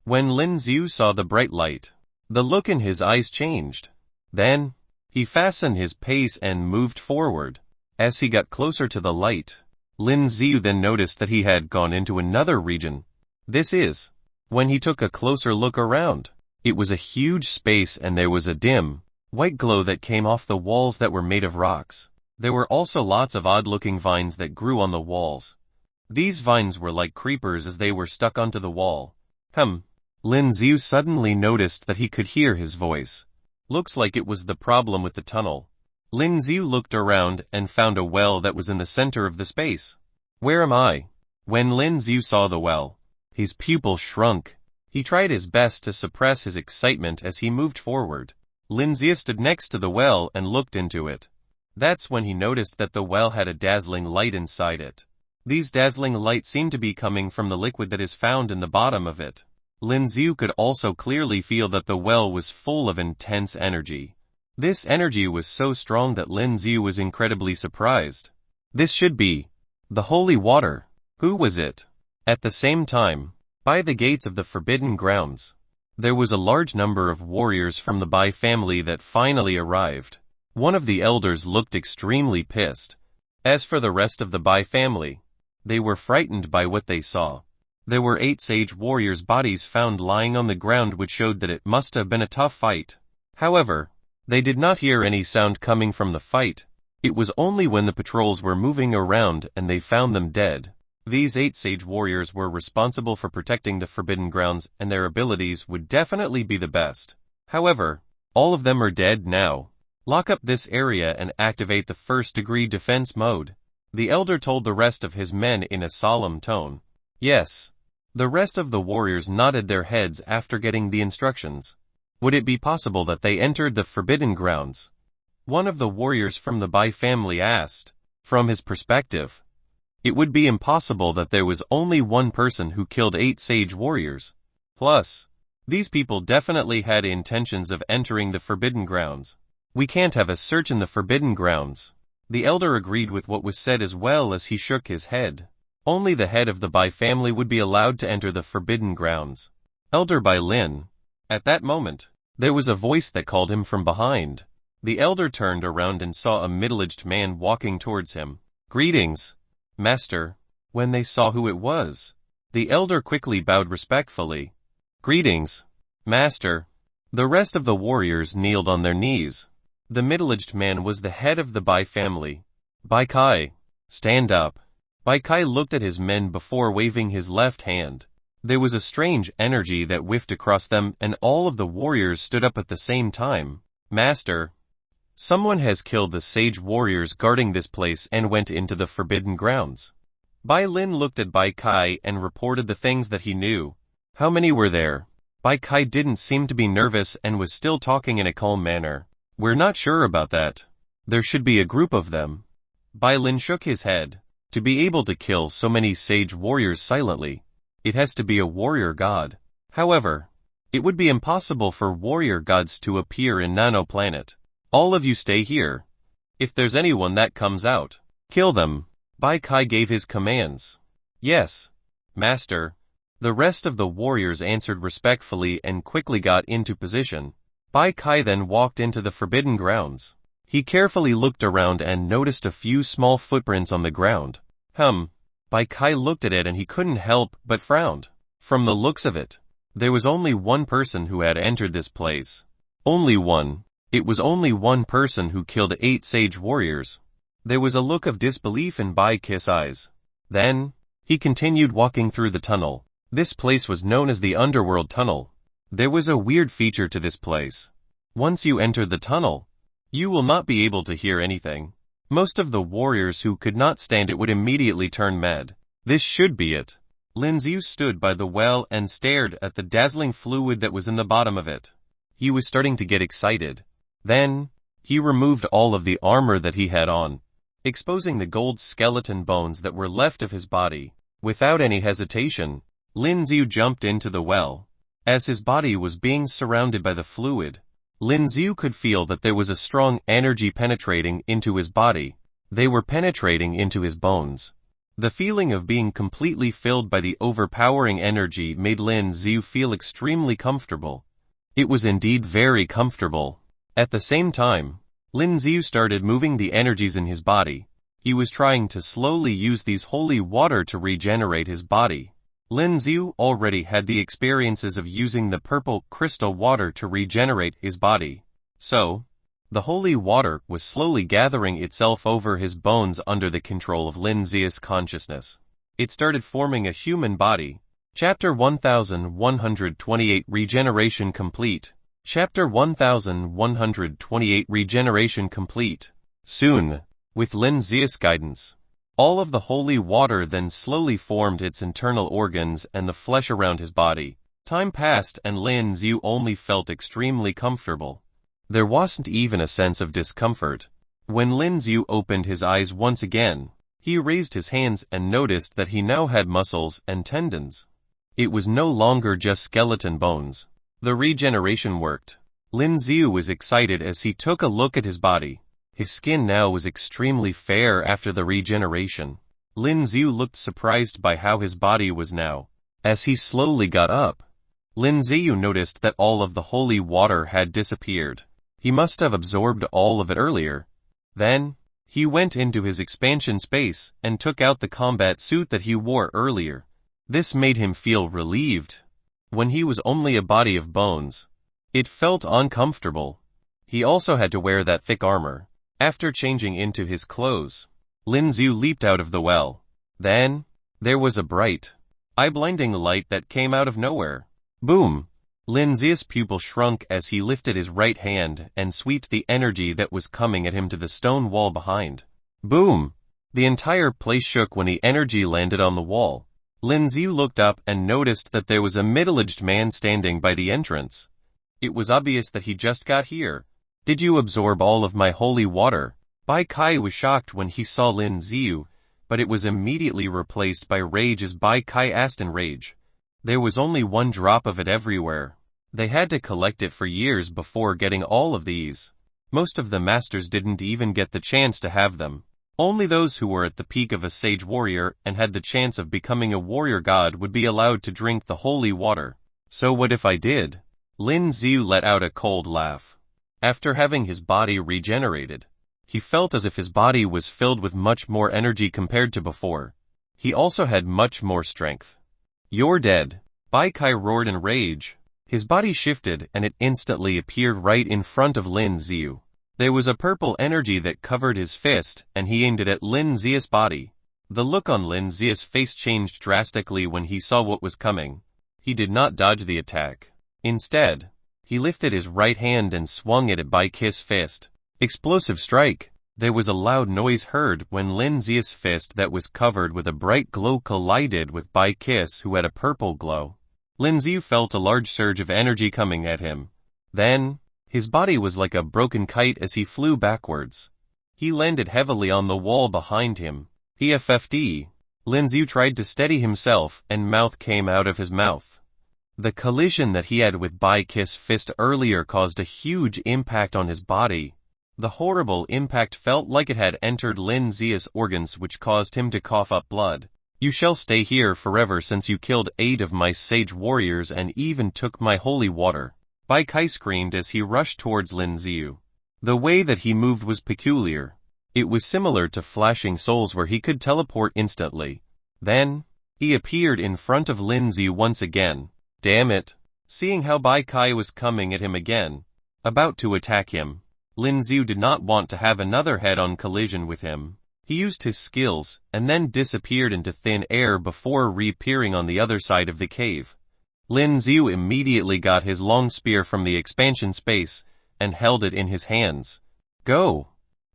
When Lin Zi saw the bright light, the look in his eyes changed. Then, he fastened his pace and moved forward. As he got closer to the light, Lin Zi then noticed that he had gone into another region. This is, when he took a closer look around, it was a huge space and there was a dim, white glow that came off the walls that were made of rocks. There were also lots of odd-looking vines that grew on the walls. These vines were like creepers as they were stuck onto the wall. Lin Zi suddenly noticed that he could hear his voice. Looks like it was the problem with the tunnel. Lin Zi looked around and found a well that was in the center of the space. Where am I? When Lin Zi saw the well, his pupil shrunk. He tried his best to suppress his excitement as he moved forward. Lin Zi stood next to the well and looked into it. That's when he noticed that the well had a dazzling light inside it. These dazzling lights seemed to be coming from the liquid that is found in the bottom of it. Lin Zi could also clearly feel that the well was full of intense energy. This energy was so strong that Lin Zi was incredibly surprised. This should be the holy water. Who was it? At the same time, by the gates of the Forbidden Grounds, there was a large number of warriors from the Bai family that finally arrived. One of the elders looked extremely pissed. As for the rest of the Bai family, they were frightened by what they saw. There were 8 sage warriors' bodies found lying on the ground, which showed that it must have been a tough fight. However, they did not hear any sound coming from the fight. It was only when the patrols were moving around and they found them dead. These 8 sage warriors were responsible for protecting the Forbidden Grounds, and their abilities would definitely be the best. However, all of them are dead now. Lock up this area and activate the first-degree defense mode. The elder told the rest of his men in a solemn tone. Yes. The rest of the warriors nodded their heads after getting the instructions. Would it be possible that they entered the Forbidden Grounds? One of the warriors from the Bai family asked. From his perspective, it would be impossible that there was only one person who killed 8 sage warriors. Plus, these people definitely had intentions of entering the Forbidden Grounds. We can't have a search in the Forbidden Grounds. The elder agreed with what was said as well as he shook his head. Only the head of the Bai family would be allowed to enter the Forbidden Grounds. Elder Bai Lin. At that moment, there was a voice that called him from behind. The elder turned around and saw a middle-aged man walking towards him. Greetings, Master. When they saw who it was, the elder quickly bowed respectfully. Greetings, Master. The rest of the warriors kneeled on their knees. The middle-aged man was the head of the Bai family. Bai Kai, stand up. Bai Kai looked at his men before waving his left hand. There was a strange energy that whiffed across them, and all of the warriors stood up at the same time. Master, someone has killed the sage warriors guarding this place and went into the Forbidden Grounds. Bai Lin looked at Bai Kai and reported the things that he knew. How many were there? Bai Kai didn't seem to be nervous and was still talking in a calm manner. We're not sure about that. There should be a group of them. Bai Lin shook his head. To be able to kill so many sage warriors silently, it has to be a warrior god. However, it would be impossible for warrior gods to appear in Nano Planet. All of you stay here. If there's anyone that comes out, kill them. Bai Kai gave his commands. Yes, Master. The rest of the warriors answered respectfully and quickly got into position. Bai Kai then walked into the Forbidden Grounds. He carefully looked around and noticed a few small footprints on the ground. Bai Kai looked at it and he couldn't help but frowned. From the looks of it, there was only one person who had entered this place. Only one. It was only one person who killed 8 sage warriors. There was a look of disbelief in Bai Kai's eyes. Then, he continued walking through the tunnel. This place was known as the Underworld Tunnel. There was a weird feature to this place. Once you enter the tunnel, you will not be able to hear anything. Most of the warriors who could not stand it would immediately turn mad. This should be it. Lin Zi stood by the well and stared at the dazzling fluid that was in the bottom of it. He was starting to get excited. Then, he removed all of the armor that he had on, exposing the gold skeleton bones that were left of his body. Without any hesitation, Lin Zi jumped into the well. As his body was being surrounded by the fluid, Lin Xiu could feel that there was a strong energy penetrating into his body. They were penetrating into his bones. The feeling of being completely filled by the overpowering energy made Lin Xiu feel extremely comfortable. It was indeed very comfortable. At the same time, Lin Xiu started moving the energies in his body. He was trying to slowly use these holy water to regenerate his body. Lin Xiu already had the experiences of using the purple crystal water to regenerate his body. So, the holy water was slowly gathering itself over his bones under the control of Lin Xiu's consciousness. It started forming a human body. Chapter 1128 Regeneration Complete. Chapter 1128 Regeneration Complete. Soon, with Lin Xiu's guidance, all of the holy water then slowly formed its internal organs and the flesh around his body. Time passed and Lin Xiu only felt extremely comfortable. There wasn't even a sense of discomfort. When Lin Xiu opened his eyes once again, he raised his hands and noticed that he now had muscles and tendons. It was no longer just skeleton bones. The regeneration worked. Lin Xiu was excited as he took a look at his body. His skin now was extremely fair after the regeneration. Lin Xiu looked surprised by how his body was now. As he slowly got up, Lin Xiu noticed that all of the holy water had disappeared. He must have absorbed all of it earlier. Then, he went into his expansion space and took out the combat suit that he wore earlier. This made him feel relieved. When he was only a body of bones, it felt uncomfortable. He also had to wear that thick armor. After changing into his clothes, Lin Xiu leaped out of the well. Then, there was a bright, eye-blinding light that came out of nowhere. Boom! Lin Xiu's pupil shrunk as he lifted his right hand and swept the energy that was coming at him to the stone wall behind. Boom! The entire place shook when the energy landed on the wall. Lin Xiu looked up and noticed that there was a middle-aged man standing by the entrance. It was obvious that he just got here. Did you absorb all of my holy water? Bai Kai was shocked when he saw Lin Xiu, but it was immediately replaced by rage as Bai Kai asked in rage. There was only one drop of it everywhere. They had to collect it for years before getting all of these. Most of the masters didn't even get the chance to have them. Only those who were at the peak of a sage warrior and had the chance of becoming a warrior god would be allowed to drink the holy water. So what if I did? Lin Xiu let out a cold laugh. After having his body regenerated, he felt as if his body was filled with much more energy compared to before. He also had much more strength. You're dead. Bai Kai roared in rage. His body shifted and it instantly appeared right in front of Lin Xiu. There was a purple energy that covered his fist and he aimed it at Lin Xiu's body. The look on Lin Xiu's face changed drastically when he saw what was coming. He did not dodge the attack. Instead, he lifted his right hand and swung it at Bai Kai's fist. Explosive strike. There was a loud noise heard when Lin Xiu's fist that was covered with a bright glow collided with Bai Kai's who had a purple glow. Lin Xiu felt a large surge of energy coming at him. Then, his body was like a broken kite as he flew backwards. He landed heavily on the wall behind him. PFFD. Lin Xiu tried to steady himself and mouth came out of his mouth. The collision that he had with Bai Kai's fist earlier caused a huge impact on his body. The horrible impact felt like it had entered Lin Xiu's organs which caused him to cough up blood. You shall stay here forever since you killed 8 of my sage warriors and even took my holy water. Bai Kai screamed as he rushed towards Lin Xiu. The way that he moved was peculiar. It was similar to flashing souls where he could teleport instantly. Then, he appeared in front of Lin Xiu once again. Damn it. Seeing how Bai Kai was coming at him again, about to attack him, Lin Xiu did not want to have another head-on collision with him. He used his skills, and then disappeared into thin air before reappearing on the other side of the cave. Lin Xiu immediately got his long spear from the expansion space, and held it in his hands. Go!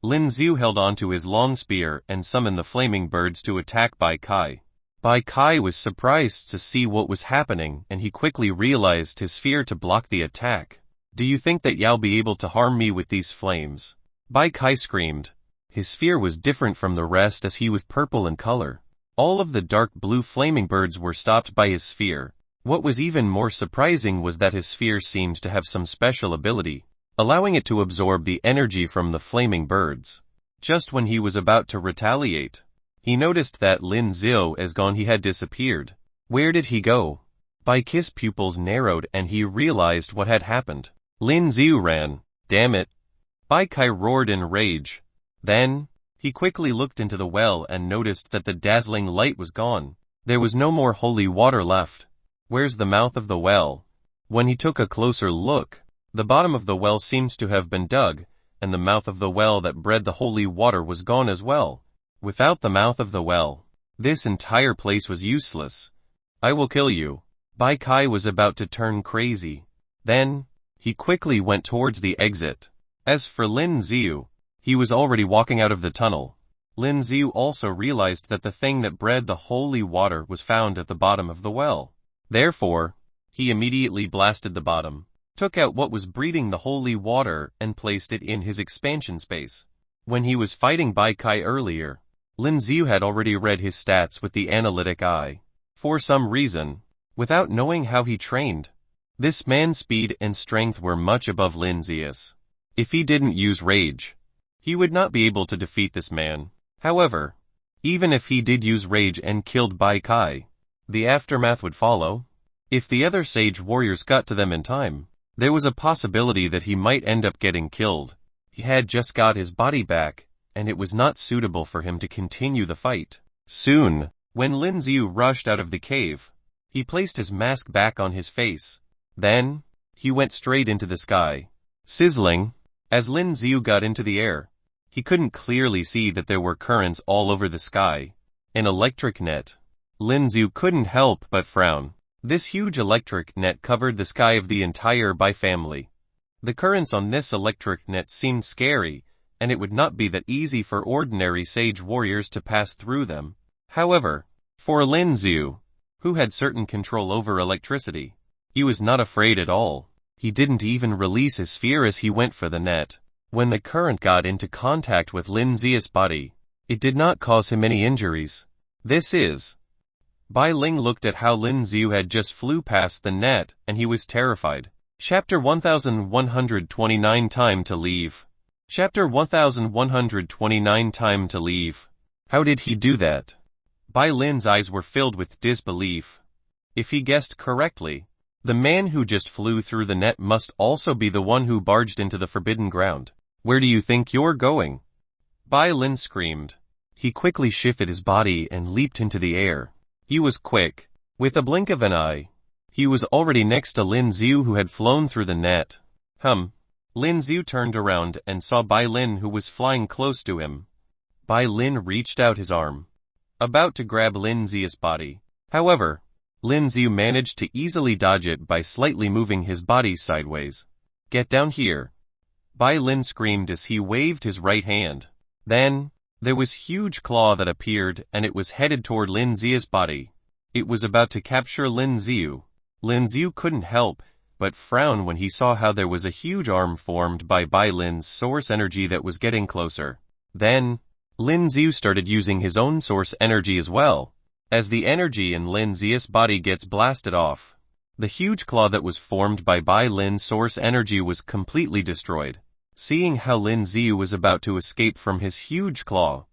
Lin Xiu held onto his long spear and summoned the flaming birds to attack Bai Kai. Bai Kai was surprised to see what was happening and he quickly realized his fear to block the attack. Do you think that you'll be able to harm me with these flames? Bai Kai screamed. His sphere was different from the rest as he was purple in color. All of the dark blue flaming birds were stopped by his sphere. What was even more surprising was that his sphere seemed to have some special ability. allowing it to absorb the energy from the flaming birds. Just when he was about to retaliate, he noticed that Lin Xiu is gone. He had disappeared. Where did he go? Bai Kai's pupils narrowed and he realized what had happened. Lin Xiu ran. Damn it! Bai Kai roared in rage. Then, he quickly looked into the well and noticed that the dazzling light was gone. There was no more holy water left. Where's the mouth of the well? When he took a closer look, the bottom of the well seemed to have been dug, and the mouth of the well that bred the holy water was gone as well. Without the mouth of the well, this entire place was useless. I will kill you. Bai Kai was about to turn crazy. Then, he quickly went towards the exit. As for Lin Xiu, he was already walking out of the tunnel. Lin Xiu also realized that the thing that bred the holy water was found at the bottom of the well. Therefore, he immediately blasted the bottom, took out what was breeding the holy water and placed it in his expansion space. When he was fighting Bai Kai earlier, Lin Xiu had already read his stats with the analytic eye. For some reason, without knowing how he trained, this man's speed and strength were much above Lin Xiu's. If he didn't use rage, he would not be able to defeat this man. However, even if he did use rage and killed Bai Kai, the aftermath would follow. If the other sage warriors got to them in time, there was a possibility that he might end up getting killed. He had just got his body back, and it was not suitable for him to continue the fight. Soon, when Lin Xiu rushed out of the cave, he placed his mask back on his face. Then, he went straight into the sky. Sizzling, as Lin Xiu got into the air, he couldn't clearly see that there were currents all over the sky. An electric net. Lin Xiu couldn't help but frown. This huge electric net covered the sky of the entire Bai family. The currents on this electric net seemed scary, and it would not be that easy for ordinary sage warriors to pass through them. However, for Lin Xiu, who had certain control over electricity, he was not afraid at all. He didn't even release his sphere as he went for the net. When the current got into contact with Lin Xiu's body, it did not cause him any injuries. This is. Bai Ling looked at how Lin Xiu had just flew past the net, and he was terrified. Chapter 1129 Time to Leave. Chapter 1129 Time to Leave. How did he do that? Bai Lin's eyes were filled with disbelief. If he guessed correctly, the man who just flew through the net must also be the one who barged into the forbidden ground. Where do you think you're going? Bai Lin screamed. He quickly shifted his body and leaped into the air. He was quick. With a blink of an eye, he was already next to Lin Xiu who had flown through the net. Lin Xiu turned around and saw Bai Lin who was flying close to him. Bai Lin reached out his arm, about to grab Lin Xiu's body. However, Lin Xiu managed to easily dodge it by slightly moving his body sideways. Get down here. Bai Lin screamed as he waved his right hand. Then, there was huge claw that appeared and it was headed toward Lin Xiu's body. It was about to capture Lin Xiu. Lin Xiu couldn't help but frown when he saw how there was a huge arm formed by Bai Lin's source energy that was getting closer. Then, Lin Xiu started using his own source energy as well. As the energy in Lin Xiu's body gets blasted off, the huge claw that was formed by Bai Lin's source energy was completely destroyed. Seeing how Lin Xiu was about to escape from his huge claw,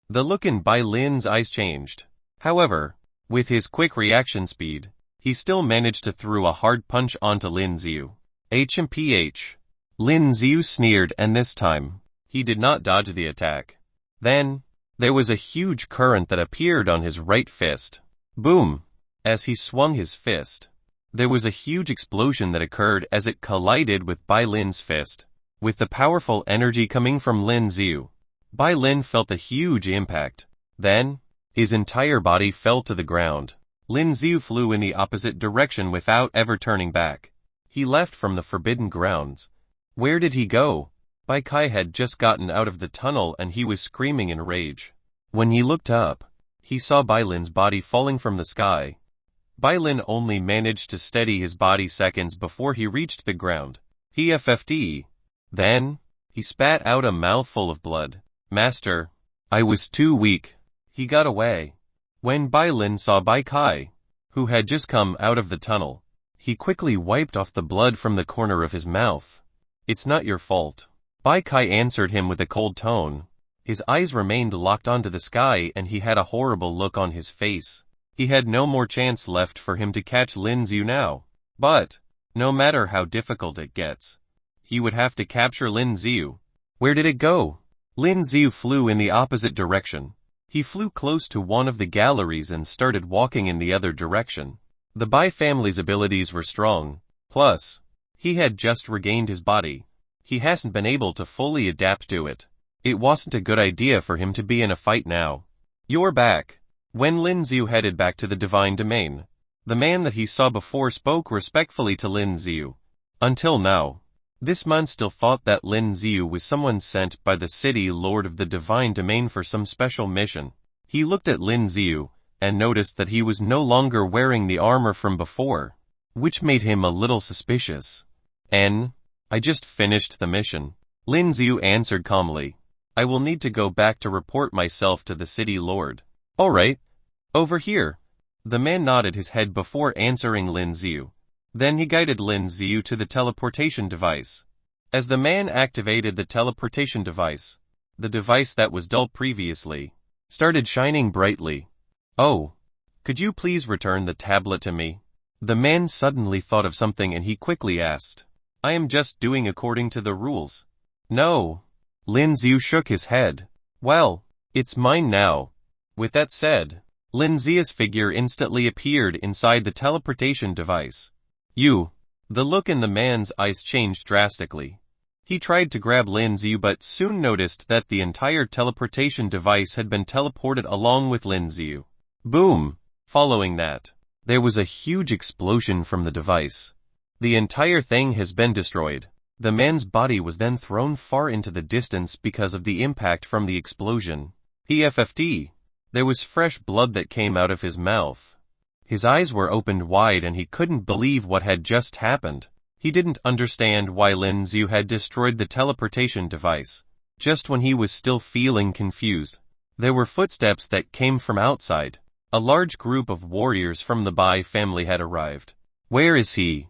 the look in Bai Lin's eyes changed. However, with his quick reaction speed, he still managed to throw a hard punch onto Lin Xiu. HMPH. Lin Xiu sneered and this time, he did not dodge the attack. Then, there was a huge current that appeared on his right fist. Boom! As he swung his fist, there was a huge explosion that occurred as it collided with Bai Lin's fist. With the powerful energy coming from Lin Xiu, Bai Lin felt a huge impact. Then, his entire body fell to the ground. Lin Xiu flew in the opposite direction without ever turning back. He left from the forbidden grounds. Where did he go? Bai Kai had just gotten out of the tunnel and he was screaming in rage. When he looked up, he saw Bai Lin's body falling from the sky. Bai Lin only managed to steady his body seconds before he reached the ground. He FFD. Then, he spat out a mouthful of blood. Master, I was too weak. He got away. When Bai Lin saw Bai Kai, who had just come out of the tunnel, he quickly wiped off the blood from the corner of his mouth. It's not your fault. Bai Kai answered him with a cold tone. His eyes remained locked onto the sky and he had a horrible look on his face. He had no more chance left for him to catch Lin Xiu now. But, no matter how difficult it gets, he would have to capture Lin Xiu. Where did it go? Lin Xiu flew in the opposite direction. He flew close to one of the galleries and started walking in the other direction. The Bai family's abilities were strong. Plus, he had just regained his body. He hasn't been able to fully adapt to it. It wasn't a good idea for him to be in a fight now. You're back. When Lin Xiu headed back to the divine domain, the man that he saw before spoke respectfully to Lin Xiu. Until now, this man still thought that Lin Xiu was someone sent by the city lord of the divine domain for some special mission. He looked at Lin Xiu and noticed that he was no longer wearing the armor from before, which made him a little suspicious. I just finished the mission. Lin Xiu answered calmly. I will need to go back to report myself to the city lord. Alright. Over here. The man nodded his head before answering Lin Xiu. Then he guided Lin Xiu to the teleportation device. As the man activated the teleportation device, the device that was dull previously started shining brightly. Oh, could you please return the tablet to me? The man suddenly thought of something and he quickly asked. I am just doing according to the rules. No. Lin Xiu shook his head. Well, it's mine now. With that said, Lin Xiu's figure instantly appeared inside the teleportation device. You. The look in the man's eyes changed drastically. He tried to grab Lin Xiu but soon noticed that the entire teleportation device had been teleported along with Lin Xiu. Boom! Following that, there was a huge explosion from the device. The entire thing has been destroyed. The man's body was then thrown far into the distance because of the impact from the explosion. PFFD. There was fresh blood that came out of his mouth. His eyes were opened wide and he couldn't believe what had just happened. He didn't understand why Lin Xiu had destroyed the teleportation device. Just when he was still feeling confused, there were footsteps that came from outside. A large group of warriors from the Bai family had arrived. Where is he?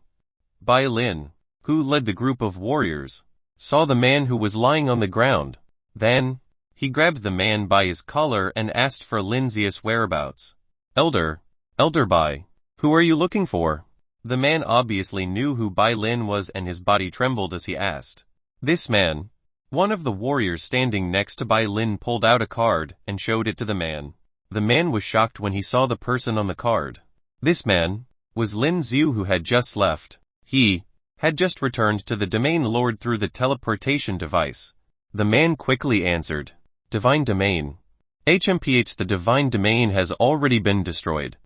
Bai Lin, who led the group of warriors, saw the man who was lying on the ground. Then, he grabbed the man by his collar and asked for Lin Xiu's whereabouts. Elder Bai, who are you looking for? The man obviously knew who Bai Lin was and his body trembled as he asked. This man. One of the warriors standing next to Bai Lin pulled out a card and showed it to the man. The man was shocked when he saw the person on the card. This man was Lin Xiu who had just left. He had just returned to the domain lord through the teleportation device. The man quickly answered. Divine domain. HMPH the divine domain has already been destroyed.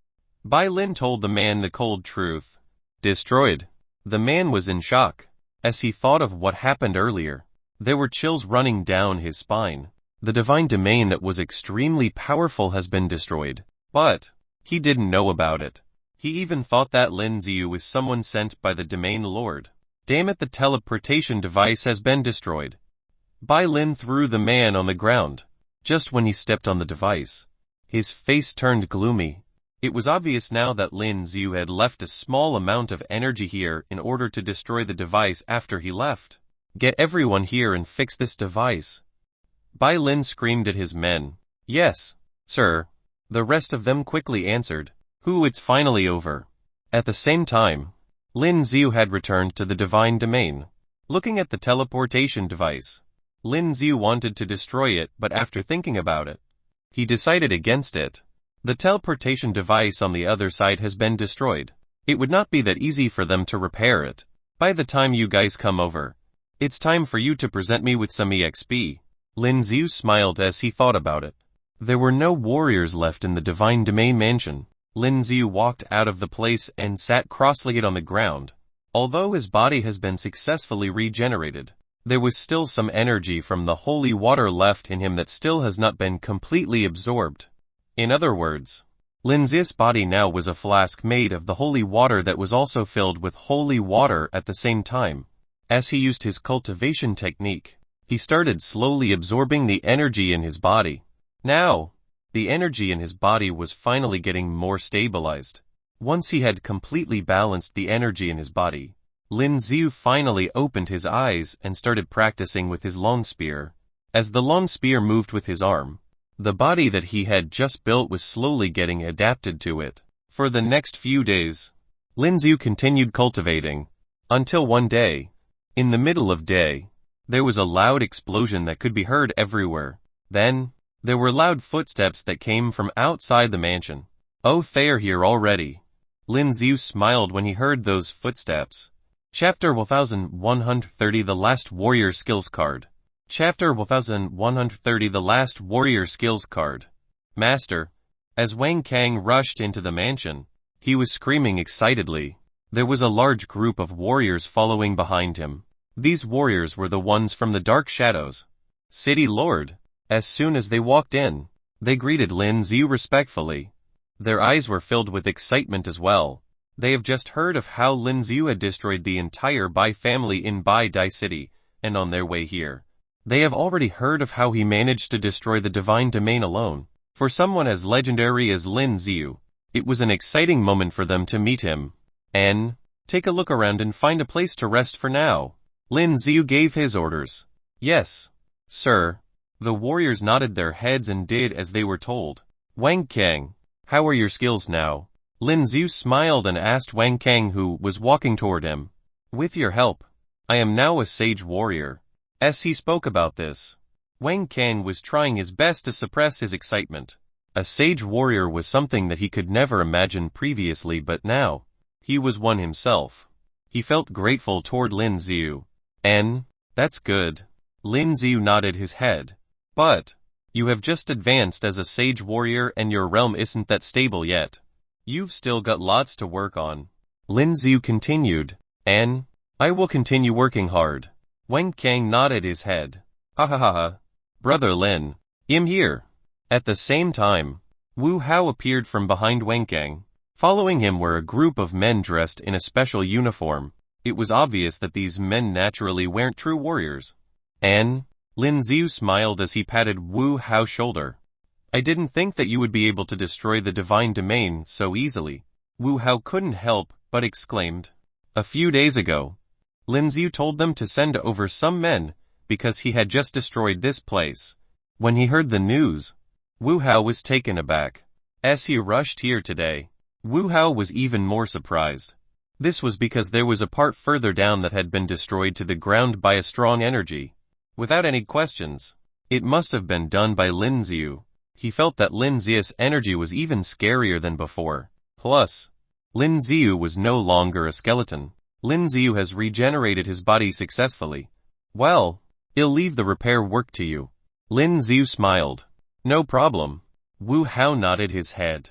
Bai Lin told the man the cold truth. Destroyed. The man was in shock. As he thought of what happened earlier, there were chills running down his spine. The divine domain that was extremely powerful has been destroyed. But he didn't know about it. He even thought that Lin Xiu was someone sent by the domain lord. Damn it, the teleportation device has been destroyed. Bai Lin threw the man on the ground. Just when he stepped on the device, his face turned gloomy. It was obvious now that Lin Xiu had left a small amount of energy here in order to destroy the device after he left. Get everyone here and fix this device. Bai Lin screamed at his men. Yes, sir. The rest of them quickly answered. It's finally over. At the same time, Lin Xiu had returned to the divine domain. Looking at the teleportation device, Lin Xiu wanted to destroy it, but after thinking about it, he decided against it. The teleportation device on the other side has been destroyed. It would not be that easy for them to repair it. By the time you guys come over, it's time for you to present me with some EXP. Lin Xiu smiled as he thought about it. There were no warriors left in the divine domain mansion. Lin Xiu walked out of the place and sat cross-legged on the ground. Although his body has been successfully regenerated, there was still some energy from the holy water left in him that still has not been completely absorbed. In other words, Lin Xiu's body now was a flask made of the holy water that was also filled with holy water at the same time. As he used his cultivation technique, he started slowly absorbing the energy in his body. Now, the energy in his body was finally getting more stabilized. Once he had completely balanced the energy in his body, Lin Xiu finally opened his eyes and started practicing with his long spear. As the long spear moved with his arm, the body that he had just built was slowly getting adapted to it. For the next few days, Lin Xiu continued cultivating, until one day, in the middle of day, there was a loud explosion that could be heard everywhere. Then, there were loud footsteps that came from outside the mansion. "Oh, they're here already." Lin Xiu smiled when he heard those footsteps. Chapter 1130 The Last Warrior Skills Card. Chapter 1130 The Last Warrior Skills Card. Master. As Wang Kang rushed into the mansion, he was screaming excitedly. There was a large group of warriors following behind him. These warriors were the ones from the Dark Shadows. City Lord. As soon as they walked in, they greeted Lin Xiu respectfully. Their eyes were filled with excitement as well. They have just heard of how Lin Xiu had destroyed the entire Bai family in Bai Dai City, and on their way here, they have already heard of how he managed to destroy the divine domain alone. For someone as legendary as Lin Xiu, it was an exciting moment for them to meet him. And take a look around and find a place to rest for now. Lin Xiu gave his orders. Yes, sir. The warriors nodded their heads and did as they were told. Wang Kang, how are your skills now? Lin Xiu smiled and asked Wang Kang, who was walking toward him. With your help, I am now a sage warrior. As he spoke about this, Wang Kang was trying his best to suppress his excitement. A sage warrior was something that he could never imagine previously, but now, he was one himself. He felt grateful toward Lin Xiu. That's good. Lin Xiu nodded his head. But, you have just advanced as a sage warrior and your realm isn't that stable yet. You've still got lots to work on. Lin Xiu continued. I will continue working hard. Wang Kang nodded his head. Ha ha ha ha. Brother Lin, I'm here. At the same time, Wu Hao appeared from behind Wang Kang. Following him were a group of men dressed in a special uniform. It was obvious that these men naturally weren't true warriors. Lin Xiu smiled as he patted Wu Hao's shoulder. I didn't think that you would be able to destroy the divine domain so easily. Wu Hao couldn't help but exclaimed. A few days ago, Lin Xiu told them to send over some men, because he had just destroyed this place. When he heard the news, Wu Hao was taken aback. As he rushed here today, Wu Hao was even more surprised. This was because there was a part further down that had been destroyed to the ground by a strong energy. Without any questions, it must have been done by Lin Xiu. He felt that Lin Xiu's energy was even scarier than before. Plus, Lin Xiu was no longer a skeleton. Lin Xiu has regenerated his body successfully. Well, I'll leave the repair work to you. Lin Xiu smiled. No problem. Wu Hao nodded his head.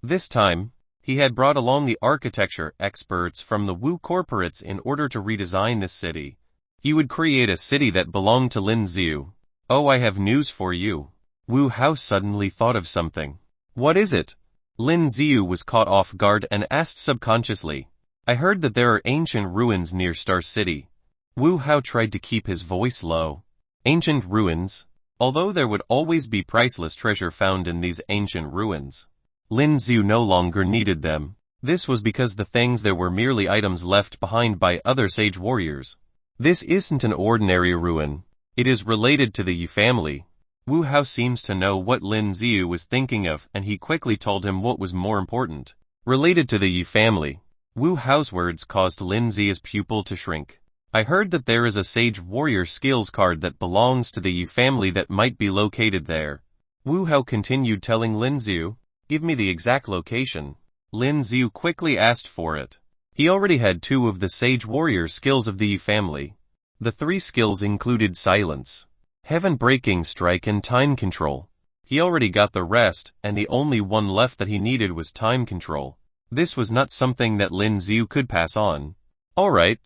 This time, he had brought along the architecture experts from the Wu corporates in order to redesign this city. He would create a city that belonged to Lin Xiu. Oh, I have news for you. Wu Hao suddenly thought of something. What is it? Lin Xiu was caught off guard and asked subconsciously. I heard that there are ancient ruins near Star City. Wu Hao tried to keep his voice low. Ancient ruins? Although there would always be priceless treasure found in these ancient ruins, Lin Xiu no longer needed them. This was because the things there were merely items left behind by other sage warriors. This isn't an ordinary ruin. It is related to the Yu family. Wu Hao seems to know what Lin Xiu was thinking of, and he quickly told him what was more important. Related to the Yu family. Wu Hao's words caused Lin Xiu's pupil to shrink. I heard that there is a sage warrior skills card that belongs to the Yu family that might be located there. Wu Hao continued telling Lin Xiu, give me the exact location. Lin Xiu quickly asked for it. He already had 2 of the sage warrior skills of the Yu family. The 3 skills included silence, heaven-breaking strike and time control. He already got the rest, and the only one left that he needed was time control. This was not something that Lin Xiu could pass on. Alright.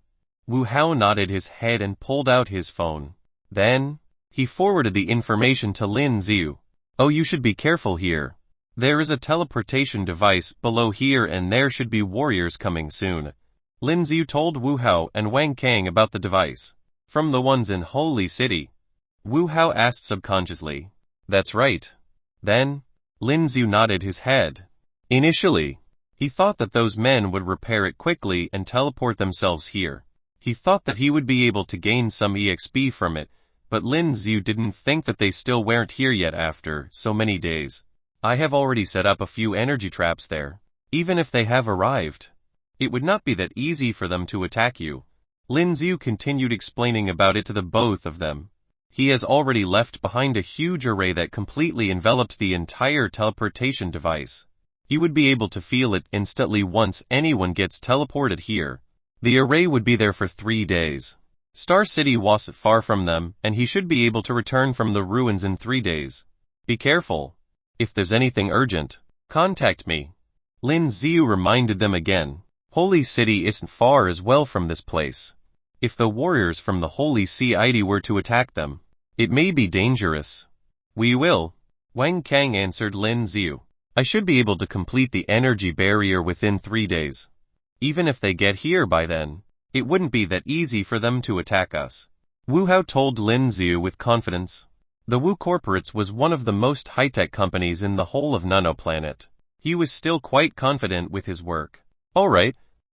Wu Hao nodded his head and pulled out his phone. Then, he forwarded the information to Lin Xiu. Oh, you should be careful here. There is a teleportation device below here and there should be warriors coming soon. Lin Xiu told Wu Hao and Wang Kang about the device. From the ones in Holy City. Wu Hao asked subconsciously. That's right. Then, Lin Xiu nodded his head. Initially, he thought that those men would repair it quickly and teleport themselves here. He thought that he would be able to gain some EXP from it, but Lin Xiu didn't think that they still weren't here yet after so many days. I have already set up a few energy traps there. Even if they have arrived, it would not be that easy for them to attack you. Lin Xiu continued explaining about it to the both of them. He has already left behind a huge array that completely enveloped the entire teleportation device. You would be able to feel it instantly once anyone gets teleported here. The array would be there for 3 days. Star City wasn't far from them, and he should be able to return from the ruins in 3 days. Be careful. If there's anything urgent, contact me. Lin Xiu reminded them again. Holy City isn't far as well from this place. If the warriors from the Holy City were to attack them, it may be dangerous. We will. Wang Kang answered Lin Xiu. I should be able to complete the energy barrier within 3 days. Even if they get here by then, it wouldn't be that easy for them to attack us. Wu Hao told Lin Xiu with confidence. The Wu Corporates was one of the most high-tech companies in the whole of Nanoplanet. He was still quite confident with his work. Alright,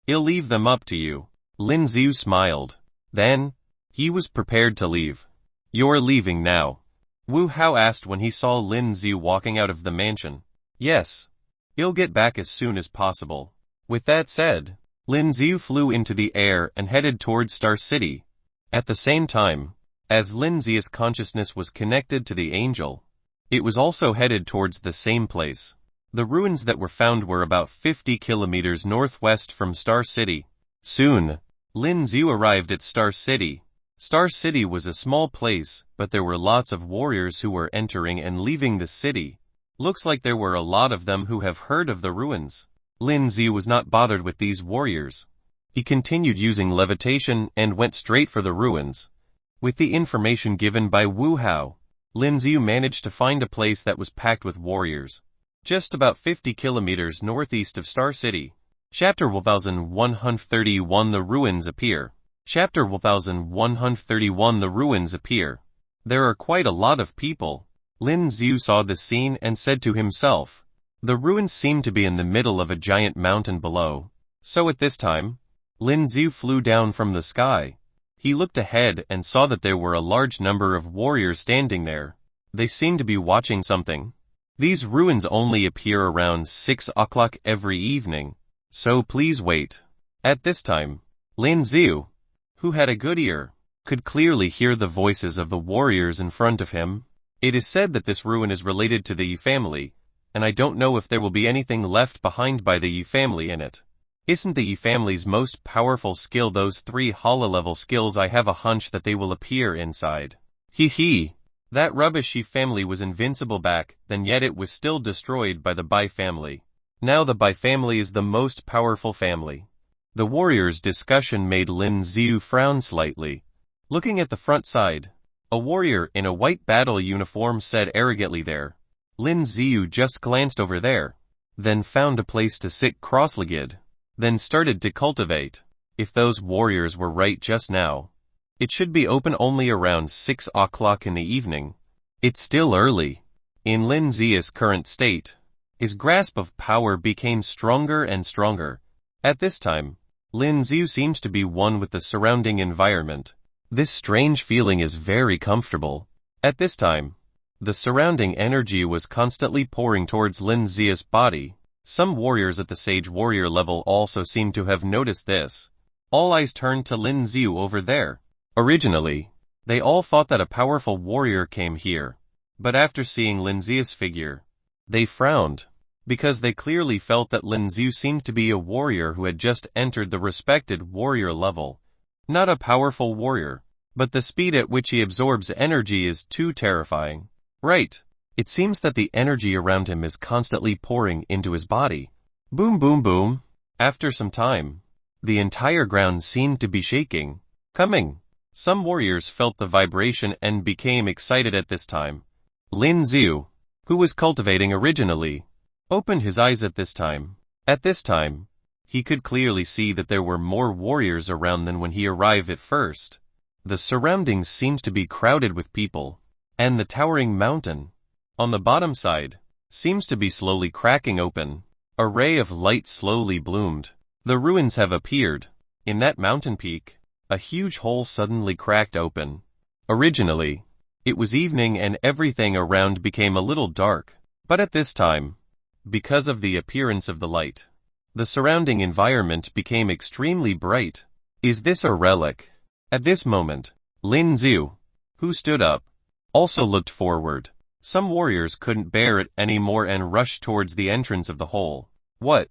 I'll leave them up to you. Lin Xiu smiled. Then, he was prepared to leave. You're leaving now? Wu Hao asked when he saw Lin Xiu walking out of the mansion. Yes. I'll get back as soon as possible. With that said, Lin Xiu flew into the air and headed towards Star City. At the same time, as Lin Xiu's consciousness was connected to the angel, it was also headed towards the same place. The ruins that were found were about 50 kilometers northwest from Star City. Soon, Lin Xiu arrived at Star City. Star City was a small place, but there were lots of warriors who were entering and leaving the city. Looks like there were a lot of them who have heard of the ruins. Lin Xiu was not bothered with these warriors. He continued using levitation and went straight for the ruins. With the information given by Wu Hao, Lin Xiu managed to find a place that was packed with warriors. Just about 50 kilometers northeast of Star City. Chapter 1131 The Ruins Appear. Chapter 1131 The Ruins Appear. There are quite a lot of people. Lin Xiu saw the scene and said to himself, the ruins seem to be in the middle of a giant mountain below. So at this time, Lin Xiu flew down from the sky. He looked ahead and saw that there were a large number of warriors standing there. They seemed to be watching something. These ruins only appear around 6 o'clock every evening, so please wait. At this time, Lin Xiu, who had a good ear, could clearly hear the voices of the warriors in front of him. It is said that this ruin is related to the Yi family, and I don't know if there will be anything left behind by the Yi family in it. Isn't the Yi family's most powerful skill those 3 holo-level skills? I have a hunch that they will appear inside. Hee. That rubbish Yi family was invincible back then, yet it was still destroyed by the Bai family. Now the Bai family is the most powerful family. The warriors' discussion made Lin Xiu frown slightly. Looking at the front side, a warrior in a white battle uniform said arrogantly there. Lin Xiu just glanced over there, then found a place to sit cross-legged, then started to cultivate. If those warriors were right just now, it should be open only around 6 o'clock in the evening. It's still early. In Lin Xiu's current state, his grasp of power became stronger and stronger. At this time, Lin Xiu seems to be one with the surrounding environment. This strange feeling is very comfortable. At this time, the surrounding energy was constantly pouring towards Lin Xiu's body. Some warriors at the Sage Warrior level also seemed to have noticed this. All eyes turned to Lin Xiu over there. Originally, they all thought that a powerful warrior came here. But after seeing Lin Xiu's figure, they frowned, because they clearly felt that Lin Xiu seemed to be a warrior who had just entered the respected warrior level. Not a powerful warrior, but the speed at which he absorbs energy is too terrifying. Right. It seems that the energy around him is constantly pouring into his body. Boom boom boom. After some time, the entire ground seemed to be shaking. Coming. Some warriors felt the vibration and became excited at this time. Lin Xiu, who was cultivating originally, opened his eyes at this time. At this time, he could clearly see that there were more warriors around than when he arrived at first. The surroundings seemed to be crowded with people, and the towering mountain, on the bottom side, seems to be slowly cracking open. A ray of light slowly bloomed. The ruins have appeared. In that mountain peak, a huge hole suddenly cracked open. Originally, it was evening and everything around became a little dark, but at this time, because of the appearance of the light, the surrounding environment became extremely bright. Is this a relic? At this moment, Lin Xiu, who stood up, also looked forward. Some warriors couldn't bear it anymore and rushed towards the entrance of the hole. What?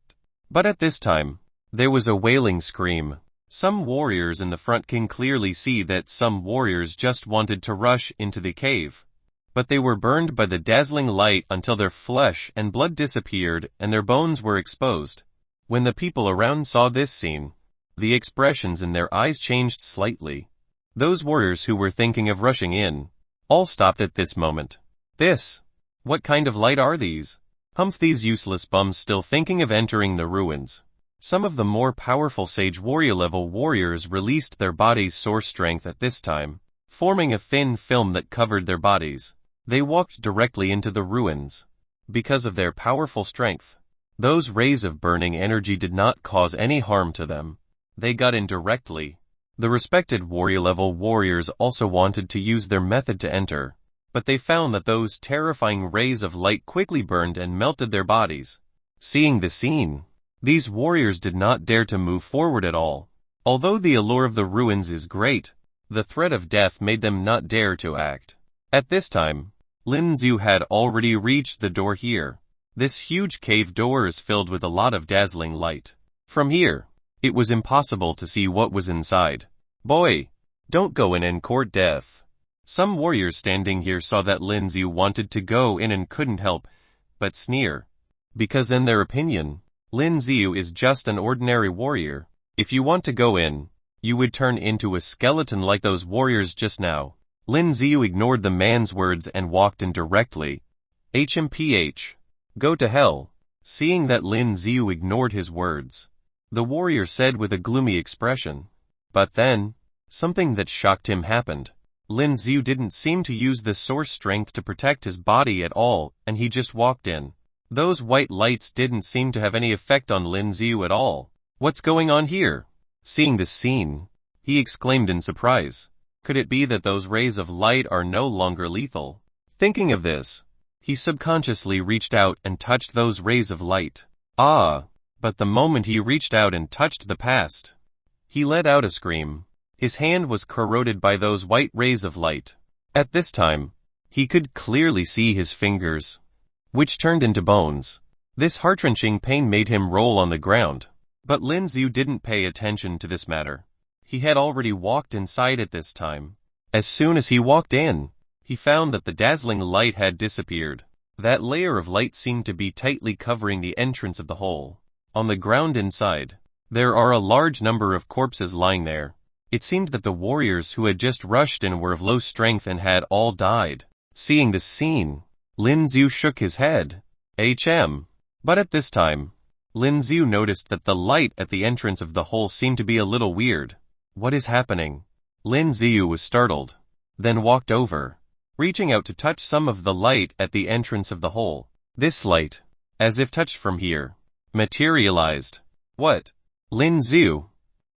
But at this time, there was a wailing scream. Some warriors in the front can clearly see that some warriors just wanted to rush into the cave. But they were burned by the dazzling light until their flesh and blood disappeared and their bones were exposed. When the people around saw this scene, the expressions in their eyes changed slightly. Those warriors who were thinking of rushing in, all stopped at this moment. What kind of light are these? Humph, these useless bums still thinking of entering the ruins. Some of the more powerful sage warrior-level warriors released their bodies' source strength at this time, forming a thin film that covered their bodies. They walked directly into the ruins. Because of their powerful strength, those rays of burning energy did not cause any harm to them. They got in directly. The respected warrior-level warriors also wanted to use their method to enter, but they found that those terrifying rays of light quickly burned and melted their bodies. Seeing the scene, these warriors did not dare to move forward at all. Although the allure of the ruins is great, the threat of death made them not dare to act. At this time, Lin Xiu had already reached the door here. This huge cave door is filled with a lot of dazzling light. From here, it was impossible to see what was inside. Boy, don't go in and court death. Some warriors standing here saw that Lin Xiu wanted to go in and couldn't help but sneer. Because in their opinion, Lin Xiu is just an ordinary warrior. If you want to go in, you would turn into a skeleton like those warriors just now. Lin Xiu ignored the man's words and walked in directly. HMPH. Go to hell. Seeing that Lin Xiu ignored his words, the warrior said with a gloomy expression. But then, something that shocked him happened. Lin Xiu didn't seem to use the source strength to protect his body at all, and he just walked in. Those white lights didn't seem to have any effect on Lin Xiu at all. What's going on here? Seeing this scene, he exclaimed in surprise. Could it be that those rays of light are no longer lethal? Thinking of this, he subconsciously reached out and touched those rays of light. But the moment he reached out and touched the past, he let out a scream. His hand was corroded by those white rays of light. At this time, he could clearly see his fingers, which turned into bones. This heart-wrenching pain made him roll on the ground. But Lin Xiu didn't pay attention to this matter. He had already walked inside at this time. As soon as he walked in, he found that the dazzling light had disappeared. That layer of light seemed to be tightly covering the entrance of the hole. On the ground inside, there are a large number of corpses lying there. It seemed that the warriors who had just rushed in were of low strength and had all died. Seeing this scene, Lin Xiu shook his head. But at this time, Lin Xiu noticed that the light at the entrance of the hole seemed to be a little weird. What is happening? Lin Xiu was startled, then walked over, reaching out to touch some of the light at the entrance of the hole. This light, as if touched from here, materialized. What? Lin Xiu,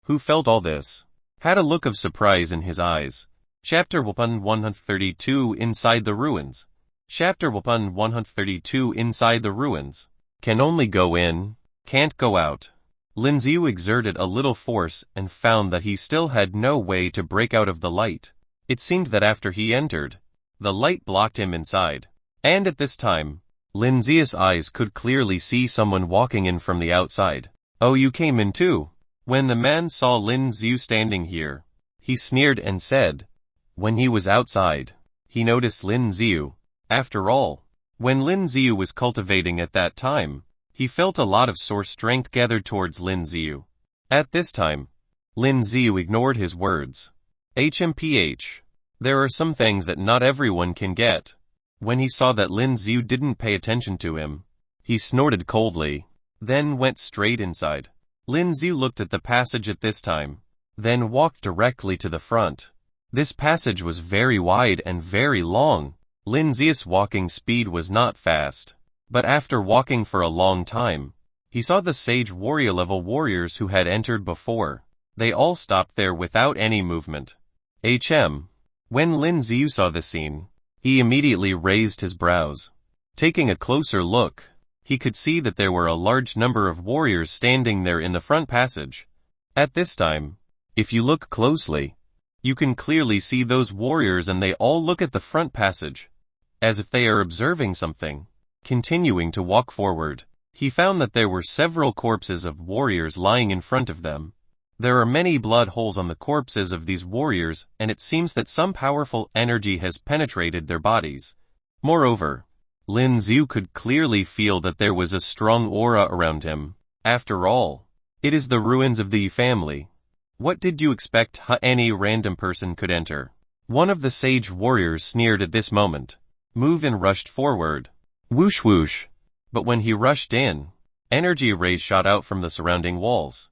who felt all this, had a look of surprise in his eyes. Chapter 132 Inside the Ruins. Chapter 132 Inside the Ruins. Can only go in, can't go out. Lin Xiu exerted a little force and found that he still had no way to break out of the light. It seemed that after he entered, the light blocked him inside. And at this time, Lin Xiu's eyes could clearly see someone walking in from the outside. Oh, you came in too. When the man saw Lin Xiu standing here, he sneered and said. When he was outside, he noticed Lin Xiu. After all, when Lin Xiu was cultivating at that time, he felt a lot of source strength gathered towards Lin Xiu. At this time, Lin Xiu ignored his words. HMPH. There are some things that not everyone can get. When he saw that Lin Xiu didn't pay attention to him, he snorted coldly, then went straight inside. Lin Xiu looked at the passage at this time, then walked directly to the front. This passage was very wide and very long. Lin Xiu's walking speed was not fast, but after walking for a long time, he saw the sage warrior-level warriors who had entered before. They all stopped there without any movement. When Lin Xiu saw the scene, he immediately raised his brows. Taking a closer look, he could see that there were a large number of warriors standing there in the front passage. At this time, if you look closely, you can clearly see those warriors and they all look at the front passage, as if they are observing something. Continuing to walk forward, he found that there were several corpses of warriors lying in front of them. There are many blood holes on the corpses of these warriors, and it seems that some powerful energy has penetrated their bodies. Moreover, Lin Xiu could clearly feel that there was a strong aura around him. After all, it is the ruins of the family. What did you expect any random person could enter? One of the sage warriors sneered at this moment. Moved and rushed forward. Whoosh whoosh. But when he rushed in, energy rays shot out from the surrounding walls.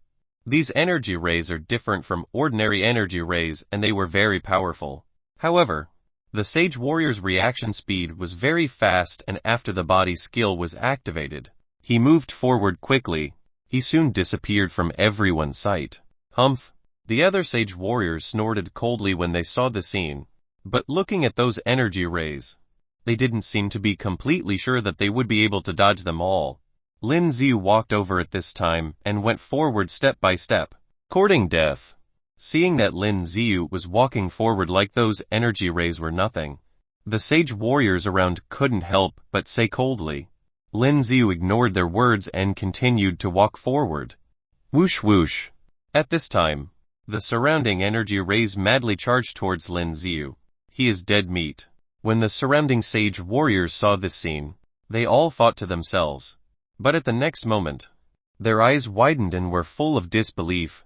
These energy rays are different from ordinary energy rays and they were very powerful. However, the sage warrior's reaction speed was very fast, and after the body skill was activated, he moved forward quickly. He soon disappeared from everyone's sight. Humph! The other sage warriors snorted coldly when they saw the scene. But looking at those energy rays, they didn't seem to be completely sure that they would be able to dodge them all. Lin Xiu walked over at this time and went forward step by step, courting death. Seeing that Lin Xiu was walking forward like those energy rays were nothing, the sage warriors around couldn't help but say coldly. Lin Xiu ignored their words and continued to walk forward. Whoosh whoosh. At this time, the surrounding energy rays madly charged towards Lin Xiu. He is dead meat. When the surrounding sage warriors saw this scene, they all thought to themselves. But at the next moment, their eyes widened and were full of disbelief,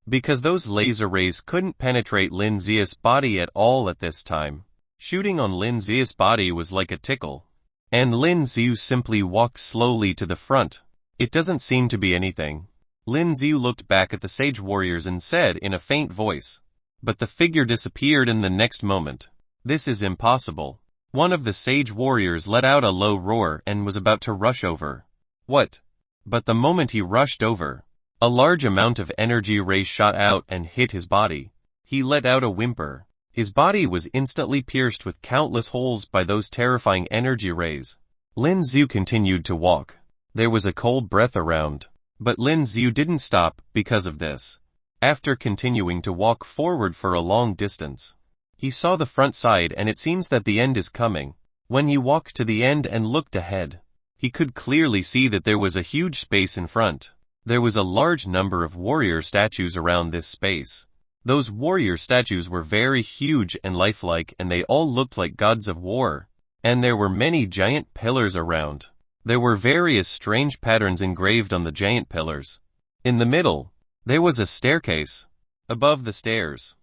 because those laser rays couldn't penetrate Lin Xiu's body at all at this time. Shooting on Lin Xiu's body was like a tickle, and Lin Xiu simply walked slowly to the front. It doesn't seem to be anything. Lin Xiu looked back at the sage warriors and said in a faint voice. But the figure disappeared in the next moment. This is impossible. One of the sage warriors let out a low roar and was about to rush over. What? But the moment he rushed over, a large amount of energy rays shot out and hit his body. He let out a whimper. His body was instantly pierced with countless holes by those terrifying energy rays. Lin Xiu continued to walk. There was a cold breath around. But Lin Xiu didn't stop because of this. After continuing to walk forward for a long distance, he saw the front side and it seems that the end is coming. When he walked to the end and looked ahead, he could clearly see that there was a huge space in front. There was a large number of warrior statues around this space. Those warrior statues were very huge and lifelike, and they all looked like gods of war. And there were many giant pillars around. There were various strange patterns engraved on the giant pillars. In the middle, there was a staircase. Above the stairs,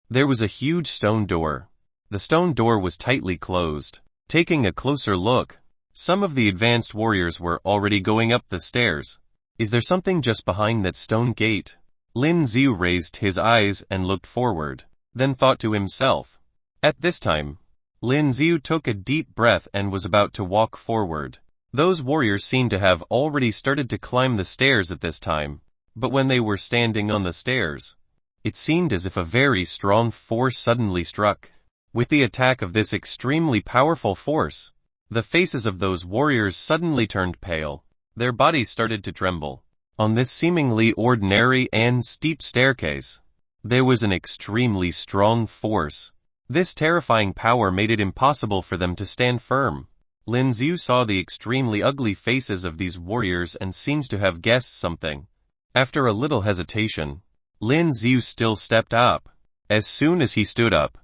there was a huge stone door. The stone door was tightly closed. Taking a closer look, some of the advanced warriors were already going up the stairs. Is there something just behind that stone gate? Lin Xiu raised his eyes and looked forward, then thought to himself. At this time, Lin Xiu took a deep breath and was about to walk forward. Those warriors seemed to have already started to climb the stairs at this time, but when they were standing on the stairs, it seemed as if a very strong force suddenly struck. With the attack of this extremely powerful force, the faces of those warriors suddenly turned pale. Their bodies started to tremble. On this seemingly ordinary and steep staircase, there was an extremely strong force. This terrifying power made it impossible for them to stand firm. Lin Xiu saw the extremely ugly faces of these warriors and seemed to have guessed something. After a little hesitation, Lin Xiu still stepped up. As soon as he stood up,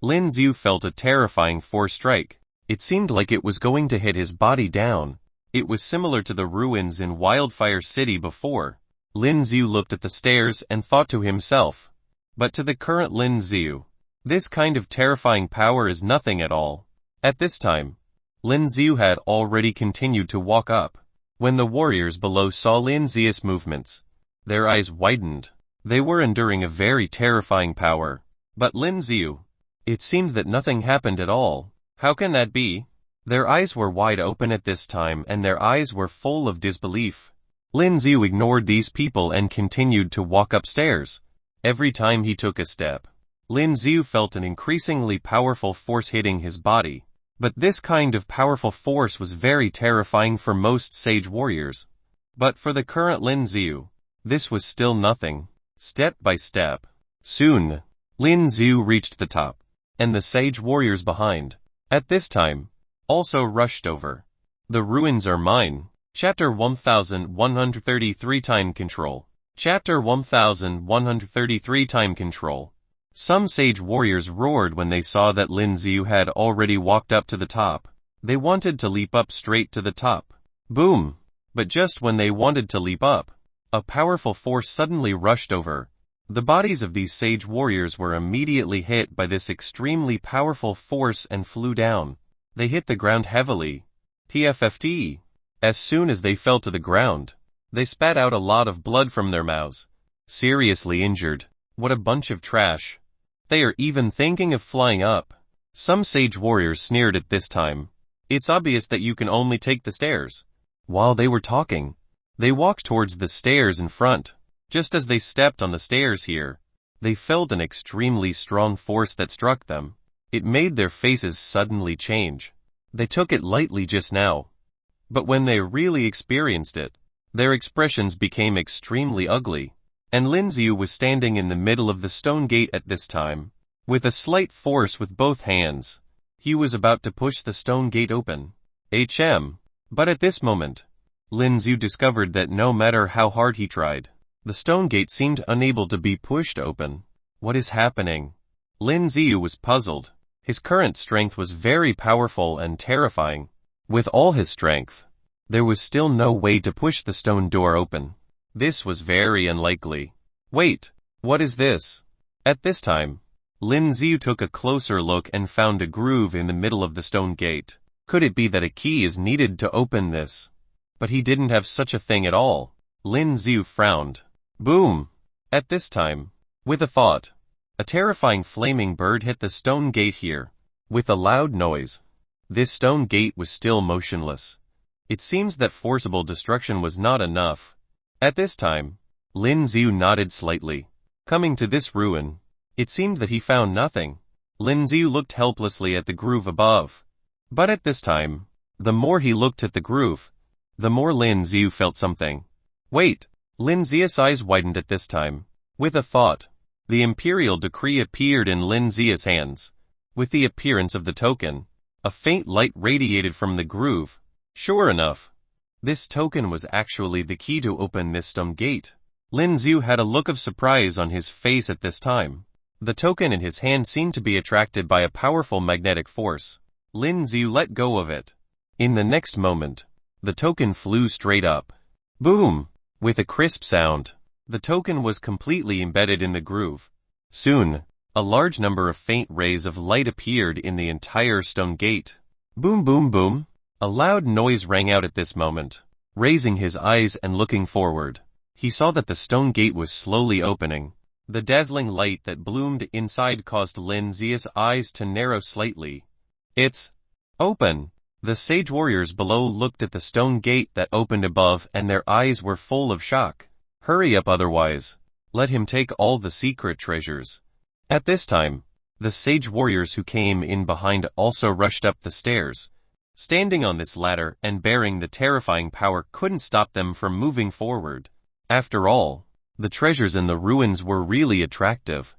Lin Xiu felt a terrifying force strike. It seemed like it was going to hit his body down. It was similar to the ruins in Wildfire City before. Lin Xiu looked at the stairs and thought to himself. But to the current Lin Xiu, this kind of terrifying power is nothing at all. At this time, Lin Xiu had already continued to walk up. When the warriors below saw Lin Xiu's movements, their eyes widened. They were enduring a very terrifying power. But Lin Xiu, it seemed that nothing happened at all. How can that be? Their eyes were wide open at this time and their eyes were full of disbelief. Lin Xiu ignored these people and continued to walk upstairs. Every time he took a step, Lin Xiu felt an increasingly powerful force hitting his body. But this kind of powerful force was very terrifying for most sage warriors. But for the current Lin Xiu, this was still nothing. Step by step, soon, Lin Xiu reached the top, and the sage warriors behind, at this time, also rushed over. The ruins are mine. Chapter 1133 Time Control. Chapter 1133 Time Control. Some sage warriors roared when they saw that Lin Xiu had already walked up to the top. They wanted to leap up straight to the top. Boom! But just when they wanted to leap up, a powerful force suddenly rushed over. The bodies of these sage warriors were immediately hit by this extremely powerful force and flew down. They hit the ground heavily. PFFT. As soon as they fell to the ground, they spat out a lot of blood from their mouths. Seriously injured. What a bunch of trash. They are even thinking of flying up. Some sage warriors sneered at this time. It's obvious that you can only take the stairs. While they were talking, they walked towards the stairs in front. Just as they stepped on the stairs here, they felt an extremely strong force that struck them. It made their faces suddenly change. They took it lightly just now. But when they really experienced it, their expressions became extremely ugly. And Lin Xiu was standing in the middle of the stone gate at this time. With a slight force with both hands, he was about to push the stone gate open. But at this moment, Lin Xiu discovered that no matter how hard he tried, the stone gate seemed unable to be pushed open. What is happening? Lin Xiu was puzzled. His current strength was very powerful and terrifying. With all his strength, there was still no way to push the stone door open. This was very unlikely. Wait, what is this? At this time, Lin Xiu took a closer look and found a groove in the middle of the stone gate. Could it be that a key is needed to open this? But he didn't have such a thing at all. Lin Xiu frowned. Boom! At this time, with a thought, a terrifying flaming bird hit the stone gate here. With a loud noise, this stone gate was still motionless. It seems that forcible destruction was not enough. At this time, Lin Xiu nodded slightly. Coming to this ruin, it seemed that he found nothing. Lin Xiu looked helplessly at the groove above. But at this time, the more he looked at the groove, the more Lin Xiu felt something. Wait! Lin Xiu's eyes widened at this time. With a thought, the imperial decree appeared in Lin Xiu's hands. With the appearance of the token, a faint light radiated from the groove. Sure enough, this token was actually the key to open this stone gate. Lin Xiu had a look of surprise on his face at this time. The token in his hand seemed to be attracted by a powerful magnetic force. Lin Xiu let go of it. In the next moment, the token flew straight up. Boom! With a crisp sound, the token was completely embedded in the groove. Soon, a large number of faint rays of light appeared in the entire stone gate. Boom boom boom! A loud noise rang out at this moment. Raising his eyes and looking forward, he saw that the stone gate was slowly opening. The dazzling light that bloomed inside caused Lin Xiu's eyes to narrow slightly. It's open! The sage warriors below looked at the stone gate that opened above and their eyes were full of shock. Hurry up otherwise. Let him take all the secret treasures. At this time, the sage warriors who came in behind also rushed up the stairs. Standing on this ladder and bearing the terrifying power couldn't stop them from moving forward. After all, the treasures in the ruins were really attractive.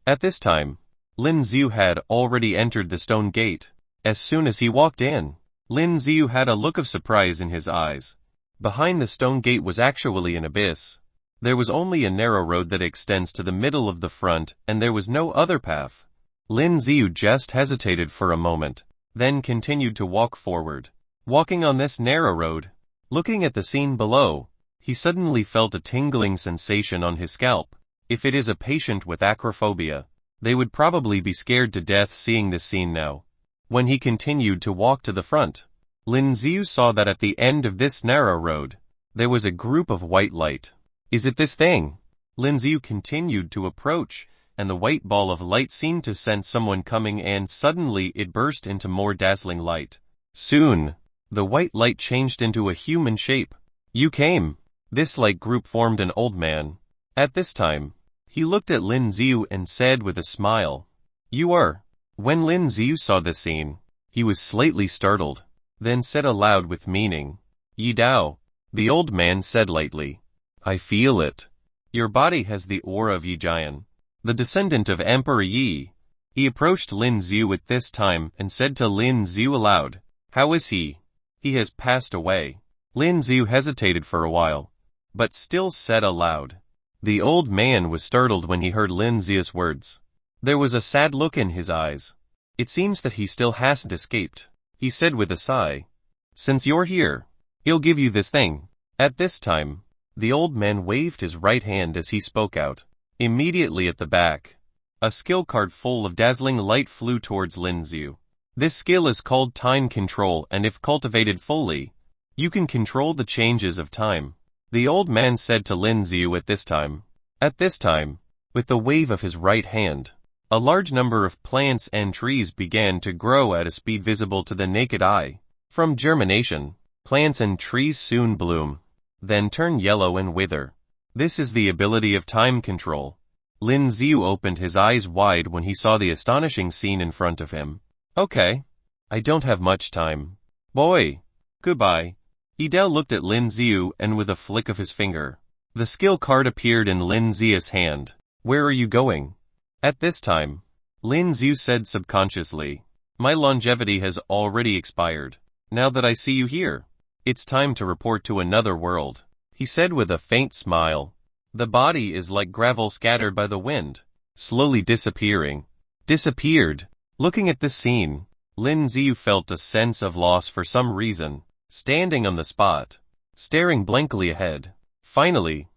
At this time, Lin Xiu had already entered the stone gate. As soon as he walked in, Lin Xiu had a look of surprise in his eyes. Behind the stone gate was actually an abyss. There was only a narrow road that extends to the middle of the front, and there was no other path. Lin Xiu just hesitated for a moment, then continued to walk forward. Walking on this narrow road, looking at the scene below, he suddenly felt a tingling sensation on his scalp. If it is a patient with acrophobia, they would probably be scared to death seeing this scene now. When he continued to walk to the front, Lin Xiu saw that at the end of this narrow road, there was a group of white light. Is it this thing? Lin Xiu continued to approach, and the white ball of light seemed to sense someone coming and suddenly it burst into more dazzling light. Soon, the white light changed into a human shape. You came. This light group formed an old man. At this time, He looked at Lin Xiu and said with a smile, "You are." When Lin Xiu saw this scene, he was slightly startled, then said aloud with meaning, "Yi Dao." The old man said lightly, "I feel it. Your body has the aura of Yi Jian, the descendant of Emperor Yi." He approached Lin Xiu at this time and said to Lin Xiu aloud, "How is he?" "He has passed away." Lin Xiu hesitated for a while, but still said aloud. The old man was startled when he heard Lin Xiu's words. There was a sad look in his eyes. "It seems that he still hasn't escaped," he said with a sigh. "Since you're here, he'll give you this thing." At this time, the old man waved his right hand as he spoke out. Immediately at the back, a skill card full of dazzling light flew towards Lin Xiu. This skill is called time control, and if cultivated fully, you can control the changes of time. The old man said to Lin Xiu at this time. At this time, with the wave of his right hand, a large number of plants and trees began to grow at a speed visible to the naked eye. From germination, plants and trees soon bloom, then turn yellow and wither. This is the ability of time control. Lin Xiu opened his eyes wide when he saw the astonishing scene in front of him. "Okay. I don't have much time. Boy. Goodbye." Yi Dao looked at Lin Xiu and with a flick of his finger, the skill card appeared in Lin Xiu's hand. "Where are you going?" At this time, Lin Xiu said subconsciously, "My longevity has already expired. Now that I see you here, it's time to report to another world," he said with a faint smile. The body is like gravel scattered by the wind, slowly disappearing. Disappeared. Looking at this scene, Lin Xiu felt a sense of loss for some reason, standing on the spot, staring blankly ahead. Finally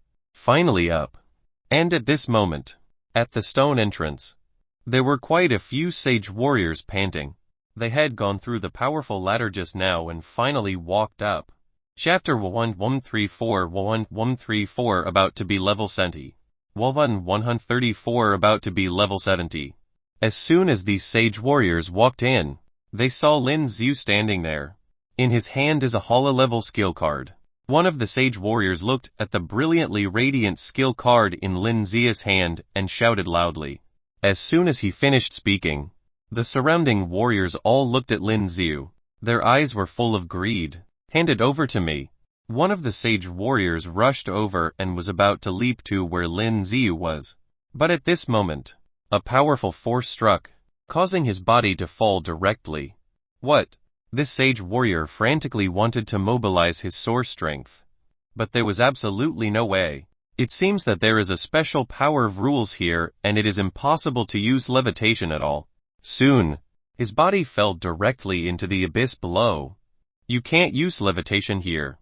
up. And at this moment, at the stone entrance, there were quite a few sage warriors panting. They had gone through the powerful ladder just now and finally walked up. Chapter 1134 about to be level 70. 134 about to be level 70. As soon as these sage warriors walked in, they saw Lin Xiu standing there. In his hand is a holo-level skill card. One of the sage warriors looked at the brilliantly radiant skill card in Lin Xiu's hand and shouted loudly. As soon as he finished speaking, the surrounding warriors all looked at Lin Xiu. Their eyes were full of greed. "Hand it over to me." One of the sage warriors rushed over and was about to leap to where Lin Xiu was. But at this moment, a powerful force struck, causing his body to fall directly. "What?" This sage warrior frantically wanted to mobilize his source strength. But there was absolutely no way. It seems that there is a special power of rules here and it is impossible to use levitation at all. Soon, his body fell directly into the abyss below. "You can't use levitation here."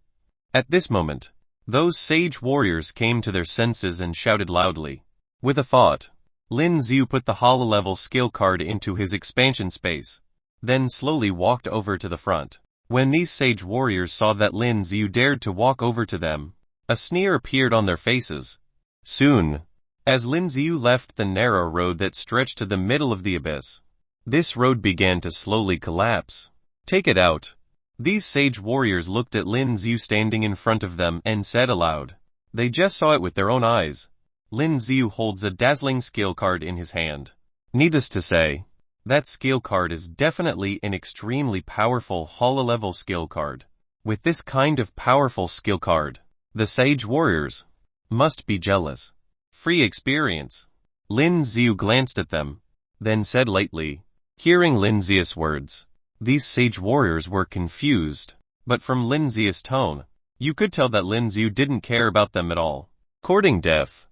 At this moment, those sage warriors came to their senses and shouted loudly. With a thought, Lin Xiu put the holo-level skill card into his expansion space, then slowly walked over to the front. When these sage warriors saw that Lin Xiu dared to walk over to them, a sneer appeared on their faces. Soon, as Lin Xiu left the narrow road that stretched to the middle of the abyss, this road began to slowly collapse. "Take it out." These sage warriors looked at Lin Xiu standing in front of them and said aloud. They just saw it with their own eyes. Lin Xiu holds a dazzling skill card in his hand. Needless to say, that skill card is definitely an extremely powerful holo-level skill card. With this kind of powerful skill card, the sage warriors must be jealous. Free experience. Lin Xiu glanced at them, then said lightly. Hearing Lin Xiu's words, these sage warriors were confused, but from Lin Xiu's tone, you could tell that Lin Xiu didn't care about them at all. Courting death.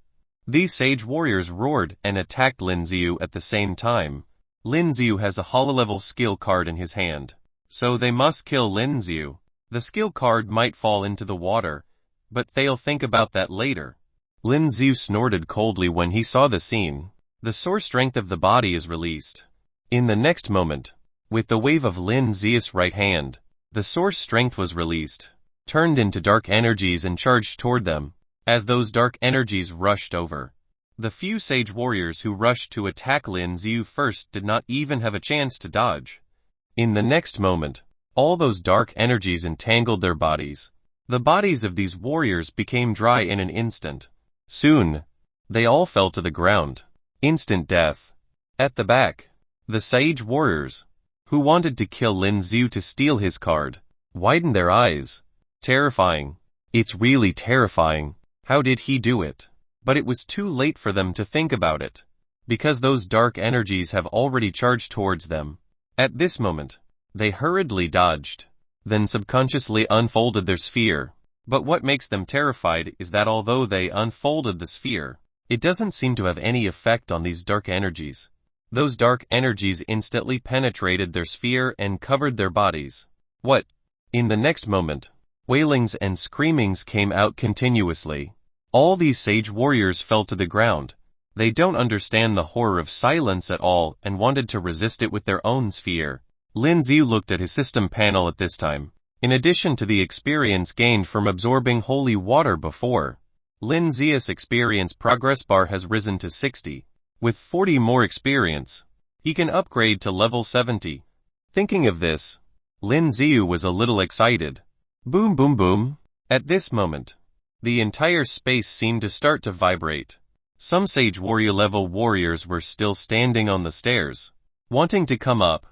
These sage warriors roared and attacked Lin Xiu at the same time. Lin Xiu has a holo-level skill card in his hand, so they must kill Lin Xiu. The skill card might fall into the water, but they'll think about that later. Lin Xiu snorted coldly when he saw the scene. The source strength of the body is released. In the next moment, with the wave of Lin Xiu's right hand, the source strength was released, turned into dark energies and charged toward them. As those dark energies rushed over, the few sage warriors who rushed to attack Lin Xiu first did not even have a chance to dodge. In the next moment, all those dark energies entangled their bodies. The bodies of these warriors became dry in an instant. Soon, They all fell to the ground. Instant death. At the back, the sage warriors, who wanted to kill Lin Xiu to steal his card, widened their eyes. Terrifying. It's really terrifying. How did he do it? But it was too late for them to think about it, because those dark energies have already charged towards them. At this moment, they hurriedly dodged, then subconsciously unfolded their sphere. But what makes them terrified is that although they unfolded the sphere, it doesn't seem to have any effect on these dark energies. Those dark energies instantly penetrated their sphere and covered their bodies. What? In the next moment, wailings and screamings came out continuously. All these sage warriors fell to the ground. They don't understand the horror of silence at all and wanted to resist it with their own sphere. Lin Xiu looked at his system panel at this time. In addition to the experience gained from absorbing holy water before, Lin Xiu's experience progress bar has risen to 60. With 40 more experience, he can upgrade to level 70. Thinking of this, Lin Xiu was a little excited. Boom boom boom. At this moment, the entire space seemed to start to vibrate. Some sage warrior level warriors were still standing on the stairs, wanting to come up.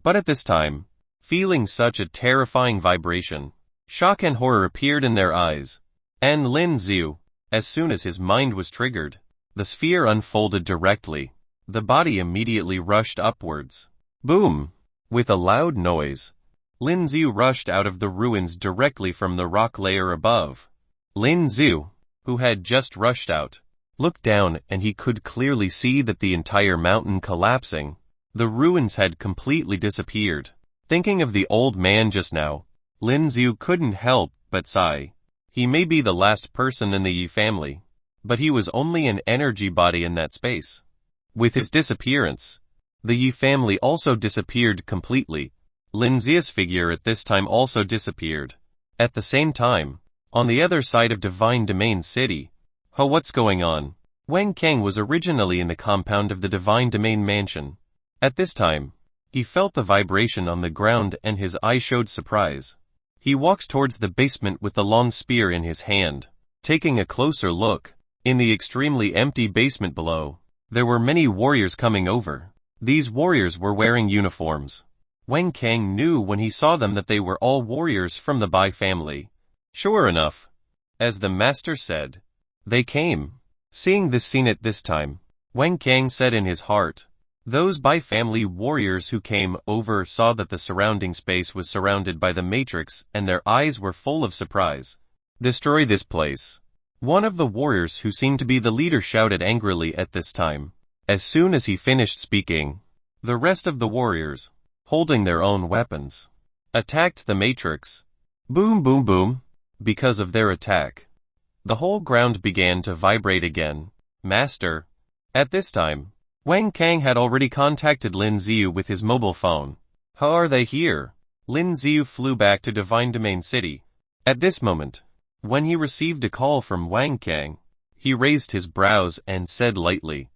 But at this time, feeling such a terrifying vibration, shock and horror appeared in their eyes. And Lin Xiu, as soon as his mind was triggered, the sphere unfolded directly. The body immediately rushed upwards. Boom! With a loud noise, Lin Xiu rushed out of the ruins directly from the rock layer above. Lin Xiu, who had just rushed out, looked down and he could clearly see that the entire mountain collapsing. The ruins had completely disappeared. Thinking of the old man just now, Lin Xiu couldn't help but sigh. He may be the last person in the Yi family, but he was only an energy body in that space. With his disappearance, the Yi family also disappeared completely. Lin Xiu's figure at this time also disappeared. At the same time, on the other side of Divine Domain City, what's going on? Wang Kang was originally in the compound of the Divine Domain Mansion. At this time, he felt the vibration on the ground and his eye showed surprise. He walks towards the basement with the long spear in his hand. Taking a closer look, in the extremely empty basement below, there were many warriors coming over. These warriors were wearing uniforms. Wang Kang knew when he saw them that they were all warriors from the Bai family. Sure enough, as the master said, they came. Seeing this scene at this time, Wang Kang said in his heart, those Bai family warriors who came over saw that the surrounding space was surrounded by the matrix and their eyes were full of surprise. Destroy this place. One of the warriors who seemed to be the leader shouted angrily at this time. As soon as he finished speaking, the rest of the warriors, holding their own weapons, attacked the matrix. Boom boom boom. Because of their attack, the whole ground began to vibrate again. Master. At this time, Wang Kang had already contacted Lin Xiu with his mobile phone. How are they here? Lin Xiu flew back to Divine Domain City. At this moment, when he received a call from Wang Kang, he raised his brows and said lightly,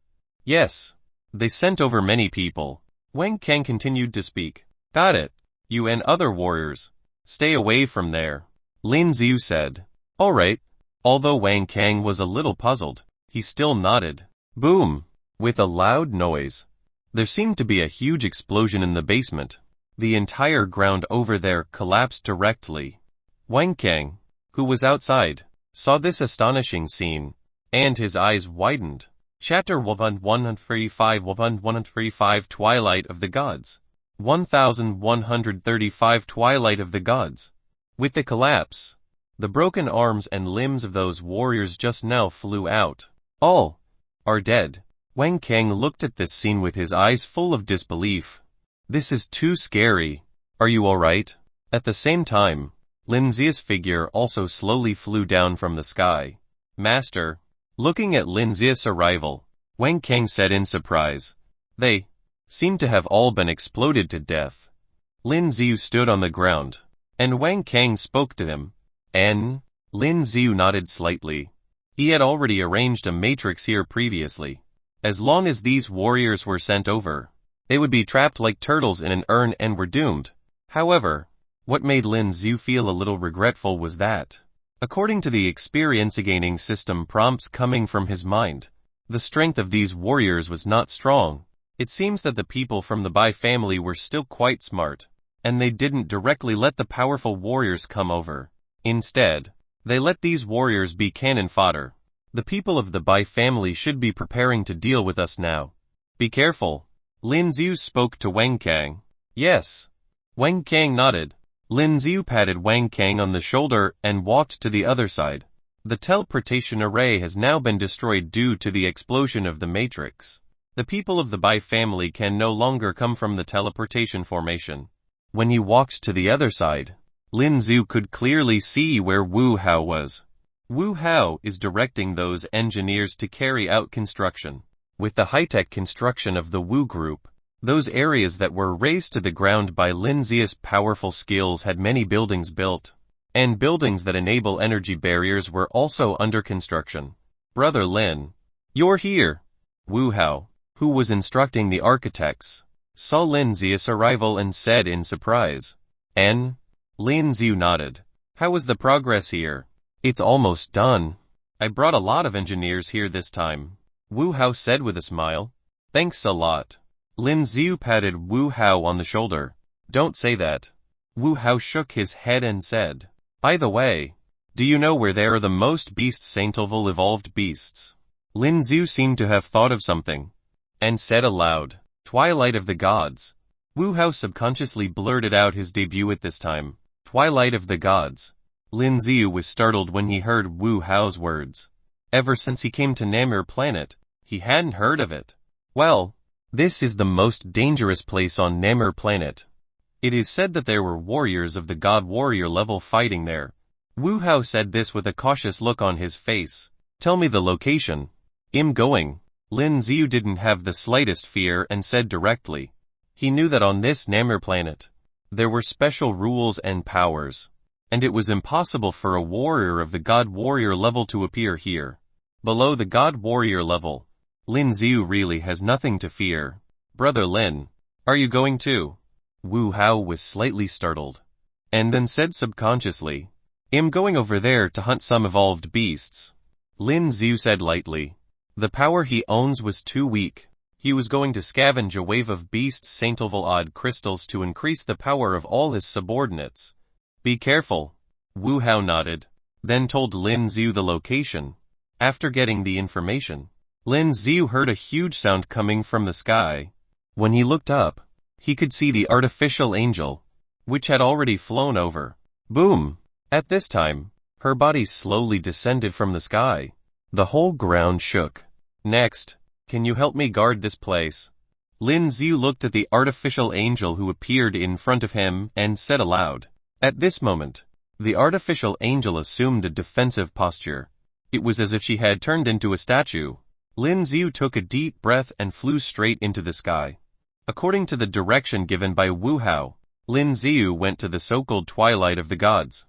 yes, they sent over many people. Wang Kang continued to speak. Got it. You and other warriors, stay away from there. Lin Xiu said. Alright. Although Wang Kang was a little puzzled, he still nodded. Boom! With a loud noise, there seemed to be a huge explosion in the basement. The entire ground over there collapsed directly. Wang Kang, who was outside, saw this astonishing scene, and his eyes widened. Chapter 1135 Twilight of the Gods. 1135 Twilight of the Gods. With the collapse, the broken arms and limbs of those warriors just now flew out. All are dead. Wang Kang looked at this scene with his eyes full of disbelief. This is too scary. Are you alright? At the same time, Lin Xiu's figure also slowly flew down from the sky. Master. Looking at Lin Xiu's arrival, Wang Kang said in surprise. They seem to have all been exploded to death. Lin Xiu stood on the ground, and Wang Kang spoke to him. Lin Xiu nodded slightly. He had already arranged a matrix here previously. As long as these warriors were sent over, they would be trapped like turtles in an urn and were doomed. However, what made Lin Xiu feel a little regretful was that, according to the experience gaining system prompts coming from his mind, The strength of these warriors was not strong. It seems that the people from the Bai family were still quite smart, and they didn't directly let the powerful warriors come over. Instead, they let these warriors be cannon fodder. The people of the Bai family should be preparing to deal with us now. Be careful. Lin Xiu spoke to Wang Kang. Yes. Wang Kang nodded. Lin Xiu patted Wang Kang on the shoulder and walked to the other side. The teleportation array has now been destroyed due to the explosion of the matrix. The people of the Bai family can no longer come from the teleportation formation. When he walked to the other side, Lin Xiu could clearly see where Wu Hao was. Wu Hao is directing those engineers to carry out construction. With the high-tech construction of the Wu Group, those areas that were razed to the ground by Lin Xiu's powerful skills had many buildings built, and buildings that enable energy barriers were also under construction. Brother Lin, you're here. Wu Hao, who was instructing the architects, saw Lin Xiu's arrival and said in surprise. Lin Xiu nodded. How is the progress here? It's almost done. I brought a lot of engineers here this time. Wu Hao said with a smile. Thanks a lot. Lin Xiu patted Wu Hao on the shoulder. Don't say that. Wu Hao shook his head and said, by the way, do you know where there are the most saintful evolved beasts? Lin Xiu seemed to have thought of something, and said aloud, Twilight of the Gods. Wu Hao subconsciously blurted out his debut at this time. Twilight of the Gods. Lin Xiu was startled when he heard Wu Hao's words. Ever since he came to Namur Planet, he hadn't heard of it. Well, this is the most dangerous place on Namur Planet. It is said that there were warriors of the God Warrior level fighting there. Wu Hao said this with a cautious look on his face. Tell me the location. I'm going. Lin Xiu didn't have the slightest fear and said directly. He knew that on this Namur Planet, there were special rules and powers, and it was impossible for a warrior of the God Warrior level to appear here. Below the God Warrior level, Lin Xiu really has nothing to fear. Brother Lin, are you going too? Wu Hao was slightly startled, and then said subconsciously, I'm going over there to hunt some evolved beasts. Lin Xiu said lightly. The power he owns was too weak. He was going to scavenge a wave of saintful odd crystals to increase the power of all his subordinates. Be careful. Wu Hao nodded, then told Lin Xiu the location. After getting the information, Lin Xiu heard a huge sound coming from the sky. When he looked up, he could see the artificial angel, which had already flown over. Boom! At this time, her body slowly descended from the sky. The whole ground shook. Next, can you help me guard this place? Lin Xiu looked at the artificial angel who appeared in front of him and said aloud. At this moment, the artificial angel assumed a defensive posture. It was as if she had turned into a statue. Lin Xiu took a deep breath and flew straight into the sky. According to the direction given by Wu Hao, Lin Xiu went to the so-called Twilight of the Gods.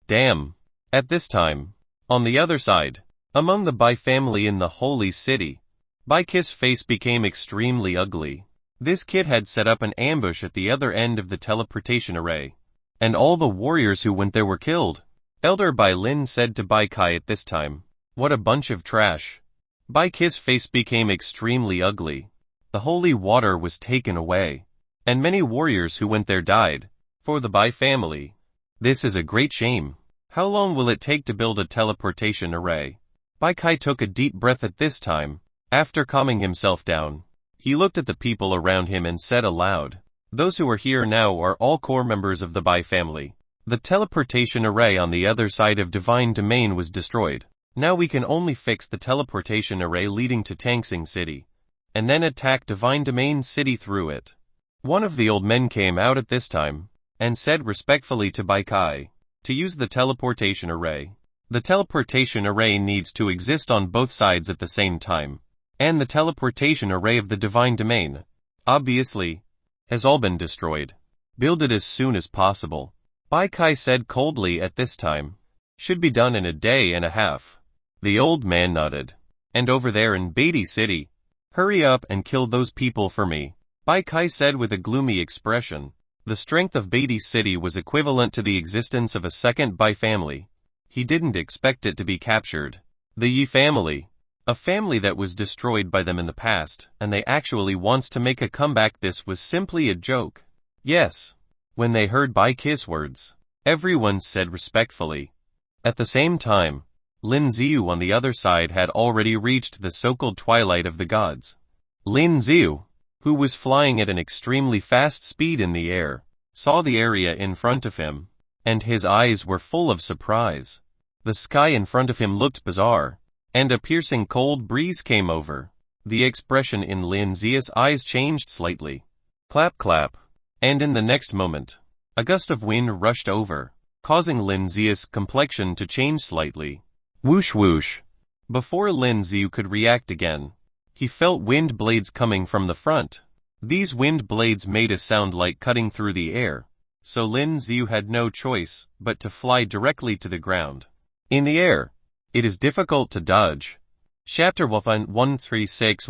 Damn. At this time, on the other side, among the Bai family in the holy city, Bai Q's face became extremely ugly. This kid had set up an ambush at the other end of the teleportation array, and all the warriors who went there were killed. Elder Bai Lin said to Bai Kai at this time, what a bunch of trash. Bai Q's face became extremely ugly. The holy water was taken away, and many warriors who went there died. For the Bai family, this is a great shame. How long will it take to build a teleportation array? Bai Kai took a deep breath at this time. After calming himself down, he looked at the people around him and said aloud, those who are here now are all core members of the Bai family. The teleportation array on the other side of Divine Domain was destroyed. Now we can only fix the teleportation array leading to Tangsing City, and then attack Divine Domain City through it. One of the old men came out at this time, and said respectfully to Bai Kai, to use the teleportation array. The teleportation array needs to exist on both sides at the same time, and the teleportation array of the Divine Domain, obviously, has all been destroyed. Build it as soon as possible. Bai Kai said coldly at this time. Should be done in a day and a half. The old man nodded. And over there in Beatty City, hurry up and kill those people for me. Bai Kai said with a gloomy expression. The strength of Beatty City was equivalent to the existence of a second Bai family. He didn't expect it to be captured. The Yi family, A family that was destroyed by them in the past, and they actually wants to make a comeback. This was simply a joke. Yes. When they heard Bai Kiss words, everyone said respectfully. At the same time, Lin Xiu on the other side had already reached the so-called twilight of the gods. Lin Xiu, who was flying at an extremely fast speed in the air, saw the area in front of him, and his eyes were full of surprise. The sky in front of him looked bizarre, and a piercing cold breeze came over. The expression in Lin Xiu's eyes changed slightly. Clap clap. And in the next moment, a gust of wind rushed over, causing Lin Xiu's complexion to change slightly. Whoosh whoosh. Before Lin Xiu could react again, he felt wind blades coming from the front. These wind blades made a sound like cutting through the air, so Lin Xiu had no choice but to fly directly to the ground. In the air, it is difficult to dodge. Chapter 136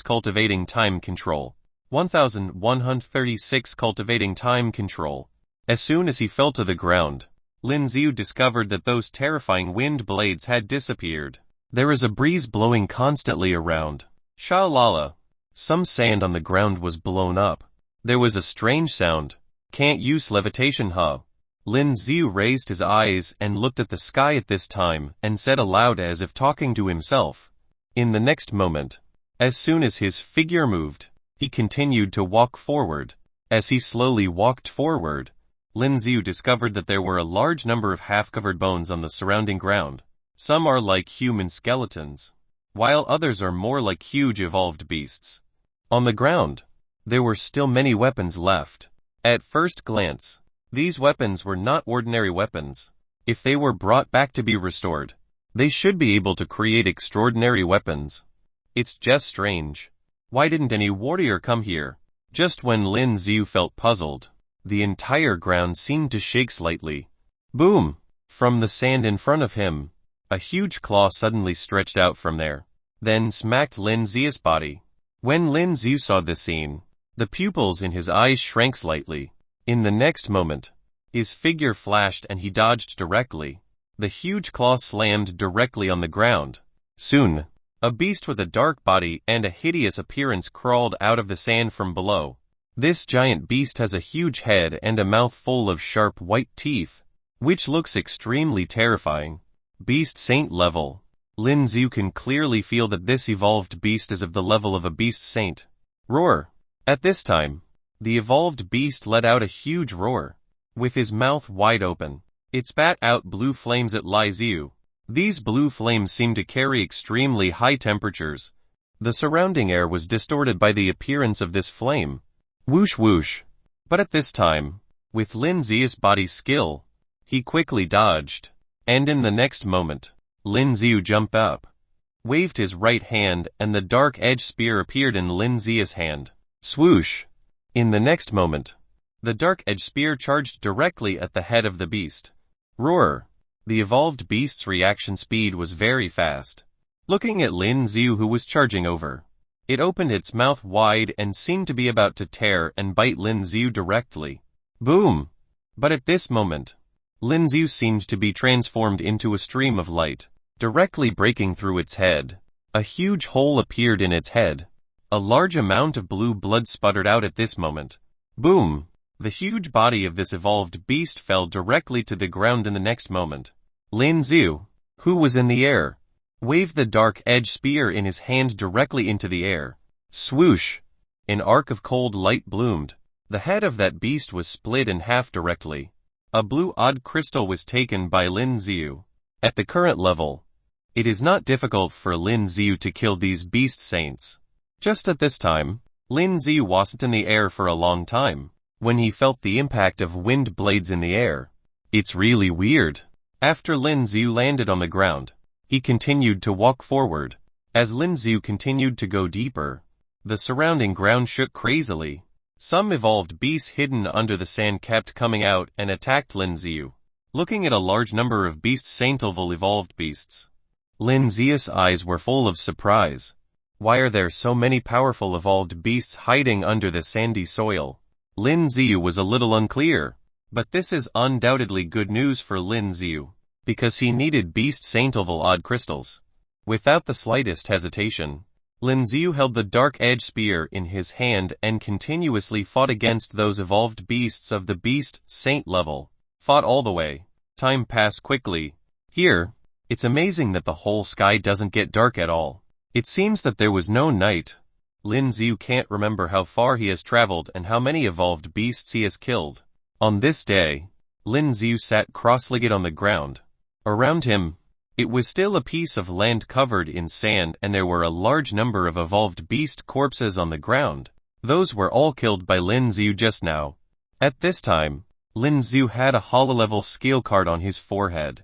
Cultivating Time Control. 1136 Cultivating Time Control. As soon as he fell to the ground, Lin Xiu discovered that those terrifying wind blades had disappeared. There is a breeze blowing constantly around. Sha-la-la. Some sand on the ground was blown up. There was a strange sound. Can't use levitation, huh? Lin Xiu raised his eyes and looked at the sky at this time and said aloud as if talking to himself. In the next moment, as soon as his figure moved, he continued to walk forward. As he slowly walked forward, Lin Xiu discovered that there were a large number of half-covered bones on the surrounding ground. Some are like human skeletons, while others are more like huge evolved beasts. On the ground, there were still many weapons left. At first glance, these weapons were not ordinary weapons. If they were brought back to be restored, they should be able to create extraordinary weapons. It's just strange. Why didn't any warrior come here? Just when Lin Xiu felt puzzled, the entire ground seemed to shake slightly. Boom! From the sand in front of him, a huge claw suddenly stretched out from there, then smacked Lin Xiu's body. When Lin Xiu saw this scene, the pupils in his eyes shrank slightly. In the next moment, his figure flashed and he dodged directly. The huge claw slammed directly on the ground. Soon, a beast with a dark body and a hideous appearance crawled out of the sand from below. This giant beast has a huge head and a mouth full of sharp white teeth, which looks extremely terrifying. Beast Saint level. Lin Xiu can clearly feel that this evolved beast is of the level of a beast saint. Roar. At this time, the evolved beast let out a huge roar. With his mouth wide open, it spat out blue flames at Lin Xiu. These blue flames seemed to carry extremely high temperatures. The surrounding air was distorted by the appearance of this flame. Whoosh whoosh. But at this time, with Lin Xiu's body skill, he quickly dodged. And in the next moment, Lin Xiu jumped up, waved his right hand, and the dark edge spear appeared in Lin Xiu's hand. Swoosh! In the next moment, the dark edge spear charged directly at the head of the beast. Roar! The evolved beast's reaction speed was very fast. Looking at Lin Xiu who was charging over, it opened its mouth wide and seemed to be about to tear and bite Lin Xiu directly. Boom! But at this moment, Lin Xiu seemed to be transformed into a stream of light, directly breaking through its head. A huge hole appeared in its head. A large amount of blue blood sputtered out at this moment. Boom! The huge body of this evolved beast fell directly to the ground in the next moment. Lin Xiu, who was in the air, waved the dark edge spear in his hand directly into the air. Swoosh! An arc of cold light bloomed. The head of that beast was split in half directly. A blue odd crystal was taken by Lin Xiu. At the current level, it is not difficult for Lin Xiu to kill these beast saints. Just at this time, Lin Xiu wasn't in the air for a long time, when he felt the impact of wind blades in the air. It's really weird. After Lin Xiu landed on the ground, he continued to walk forward. As Lin Xiu continued to go deeper, the surrounding ground shook crazily. Some evolved beasts hidden under the sand kept coming out and attacked Lin Xiu. Looking at a large number of beast saint-level evolved beasts, Lin Xiu's eyes were full of surprise. Why are there so many powerful evolved beasts hiding under the sandy soil? Lin Xiu was a little unclear, but this is undoubtedly good news for Lin Xiu, because he needed beast saint-level odd crystals. Without the slightest hesitation, Lin Xiu held the dark-edged spear in his hand and continuously fought against those evolved beasts of the beast saint level. Fought all the way. Time passed quickly. Here, it's amazing that the whole sky doesn't get dark at all. It seems that there was no night. Lin Xiu can't remember how far he has traveled and how many evolved beasts he has killed. On this day, Lin Xiu sat cross-legged on the ground. Around him, it was still a piece of land covered in sand, and there were a large number of evolved beast corpses on the ground. Those were all killed by Lin Xiu just now. At this time, Lin Xiu had a holo-level skill card on his forehead.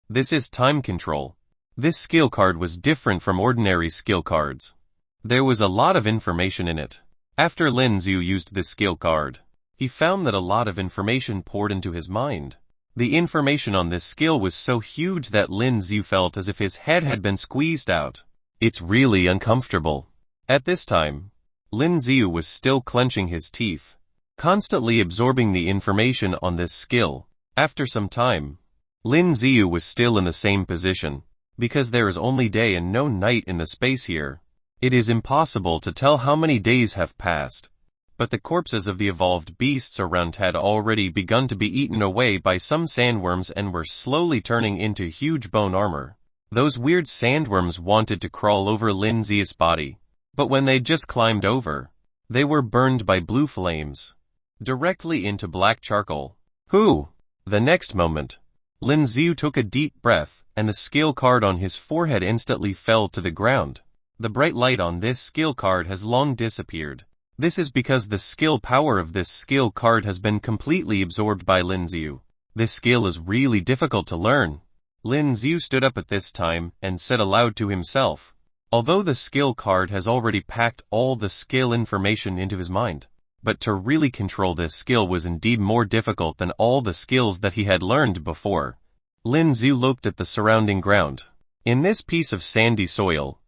This is time control. This skill card was different from ordinary skill cards. There was a lot of information in it. After Lin Xiu used this skill card, he found that a lot of information poured into his mind. The information on this skill was so huge that Lin Xiu felt as if his head had been squeezed out. It's really uncomfortable. At this time, Lin Xiu was still clenching his teeth, constantly absorbing the information on this skill. After some time, Lin Xiu was still in the same position. Because there is only day and no night in the space here, it is impossible to tell how many days have passed. But the corpses of the evolved beasts around had already begun to be eaten away by some sandworms and were slowly turning into huge bone armor. Those weird sandworms wanted to crawl over Lin Xiu's body, but when they just climbed over, they were burned by blue flames, directly into black charcoal. The next moment, Lin Xiu took a deep breath, and the skill card on his forehead instantly fell to the ground. The bright light on this skill card has long disappeared. This is because the skill power of this skill card has been completely absorbed by Lin Xiu. This skill is really difficult to learn. Lin Xiu stood up at this time and said aloud to himself. Although the skill card has already packed all the skill information into his mind, but to really control this skill was indeed more difficult than all the skills that he had learned before. Lin Xiu looked at the surrounding ground. In this piece of sandy soil,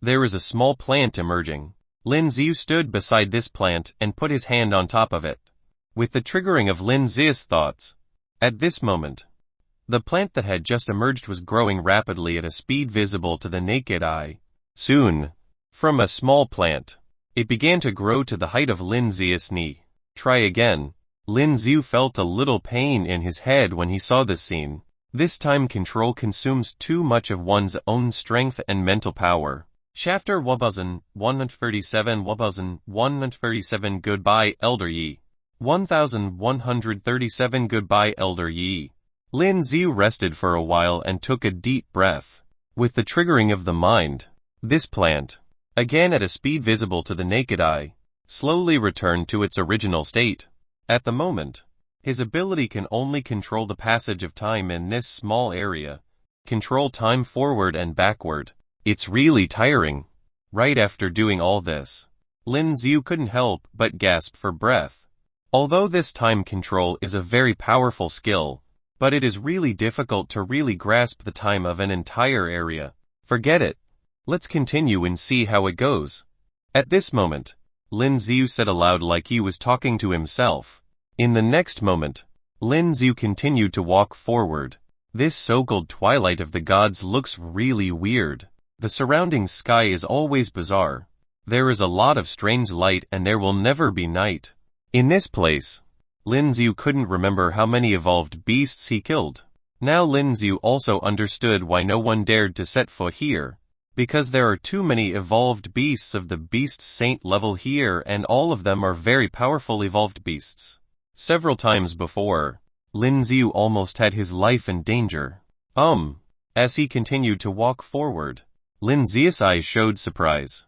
there is a small plant emerging. Lin Xiu stood beside this plant and put his hand on top of it. With the triggering of Lin Xiu's thoughts, at this moment, the plant that had just emerged was growing rapidly at a speed visible to the naked eye. Soon, from a small plant, it began to grow to the height of Lin Xiu's knee. Try again. Lin Xiu felt a little pain in his head when he saw this scene. This time control consumes too much of one's own strength and mental power. Chapter 1137 Goodbye, Elder Yi. 1137 Goodbye, Elder Yi. Lin Xiu rested for a while and took a deep breath. With the triggering of the mind, this plant, again at a speed visible to the naked eye, slowly returned to its original state. At the moment, his ability can only control the passage of time in this small area. Control time forward and backward. It's really tiring. Right after doing all this, Lin Xiu couldn't help but gasp for breath. Although this time control is a very powerful skill, but it is really difficult to really grasp the time of an entire area. Forget it. Let's continue and see how it goes. At this moment, Lin Xiu said aloud like he was talking to himself. In the next moment, Lin Xiu continued to walk forward. This so-called twilight of the gods looks really weird. The surrounding sky is always bizarre. There is a lot of strange light and there will never be night. In this place, Lin Xiu couldn't remember how many evolved beasts he killed. Now Lin Xiu also understood why no one dared to set foot here. Because there are too many evolved beasts of the beast saint level here, and all of them are very powerful evolved beasts. Several times before, Lin Xiu almost had his life in danger. As he continued to walk forward, Lin Xiu's eyes showed surprise.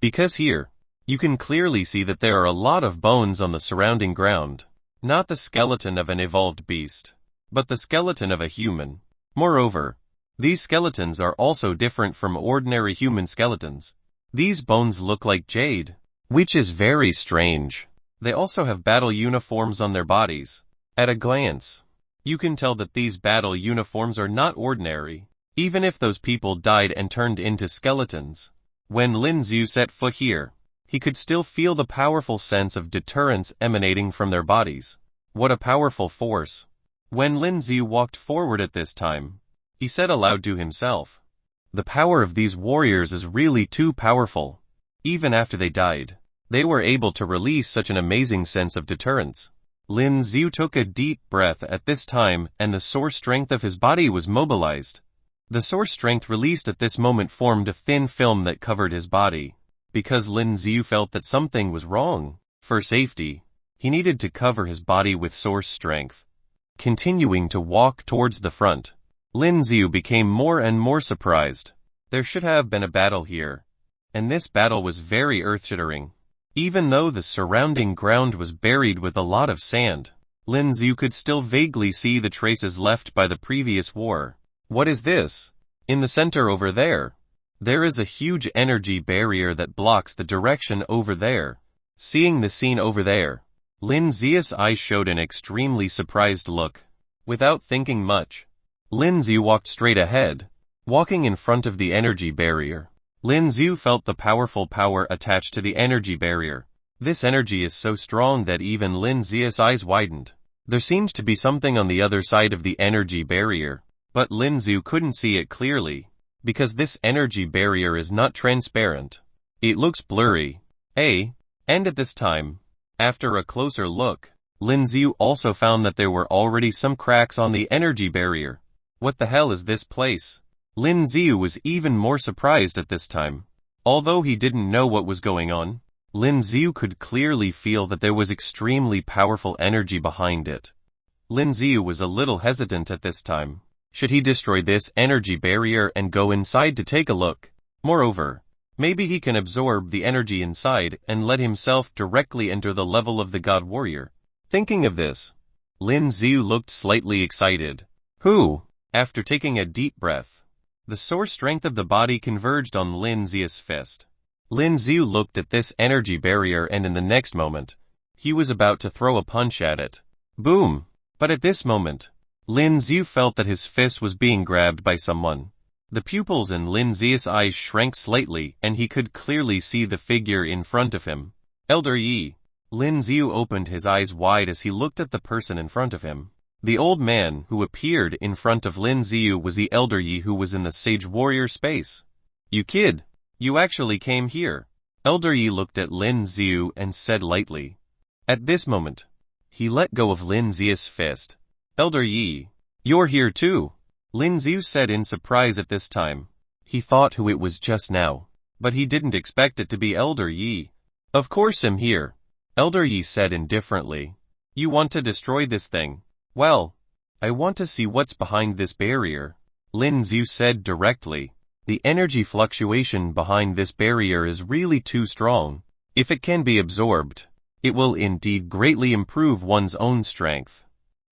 Because here, you can clearly see that there are a lot of bones on the surrounding ground. Not the skeleton of an evolved beast, but the skeleton of a human. Moreover, these skeletons are also different from ordinary human skeletons. These bones look like jade, which is very strange. They also have battle uniforms on their bodies. At a glance, you can tell that these battle uniforms are not ordinary, even if those people died and turned into skeletons. When Lin Xiu set foot here, he could still feel the powerful sense of deterrence emanating from their bodies. What a powerful force. When Lin Xiu walked forward at this time, he said aloud to himself, The power of these warriors is really too powerful. Even after they died, they were able to release such an amazing sense of deterrence. Lin Xiu took a deep breath at this time, and the source strength of his body was mobilized. The source strength released at this moment formed a thin film that covered his body. Because Lin Xiu felt that something was wrong, for safety, he needed to cover his body with source strength. Continuing to walk towards the front, Lin Xiu became more and more surprised. There should have been a battle here, and this battle was very earth-shattering. Even though the surrounding ground was buried with a lot of sand, Lin Xiu could still vaguely see the traces left by the previous war. What is this? In the center over there, there is a huge energy barrier that blocks the direction over there. Seeing the scene over there, Lin Xiu's eyes showed an extremely surprised look. Without thinking much, Lin Xiu walked straight ahead. Walking in front of the energy barrier, Lin Xiu felt the powerful power attached to the energy barrier. This energy is so strong that even Lin Xiu's eyes widened. There seemed to be something on the other side of the energy barrier, but Lin Xiu couldn't see it clearly, because this energy barrier is not transparent. It looks blurry. And at this time, after a closer look, Lin Xiu also found that there were already some cracks on the energy barrier. What the hell is this place? Lin Xiu was even more surprised at this time. Although he didn't know what was going on, Lin Xiu could clearly feel that there was extremely powerful energy behind it. Lin Xiu was a little hesitant at this time. Should he destroy this energy barrier and go inside to take a look? Moreover, maybe he can absorb the energy inside and let himself directly enter the level of the God Warrior. Thinking of this, Lin Xiu looked slightly excited. After taking a deep breath, the source strength of the body converged on Lin Xiu's fist. Lin Xiu looked at this energy barrier and in the next moment, he was about to throw a punch at it. Boom! But at this moment, Lin Xiu felt that his fist was being grabbed by someone. The pupils in Lin Xiu's eyes shrank slightly and he could clearly see the figure in front of him. Elder Yi. Lin Xiu opened his eyes wide as he looked at the person in front of him. The old man who appeared in front of Lin Xiu was the Elder Yi who was in the Sage Warrior space. You kid, you actually came here. Elder Yi looked at Lin Xiu and said lightly. At this moment, he let go of Lin Xiu's fist. Elder Yi, you're here too, Lin Xiu said in surprise at this time. He thought who it was just now, but he didn't expect it to be Elder Yi. Of course I'm here, Elder Yi said indifferently. You want to destroy this thing? Well, I want to see what's behind this barrier, Lin Xiu said directly. The energy fluctuation behind this barrier is really too strong. If it can be absorbed, it will indeed greatly improve one's own strength.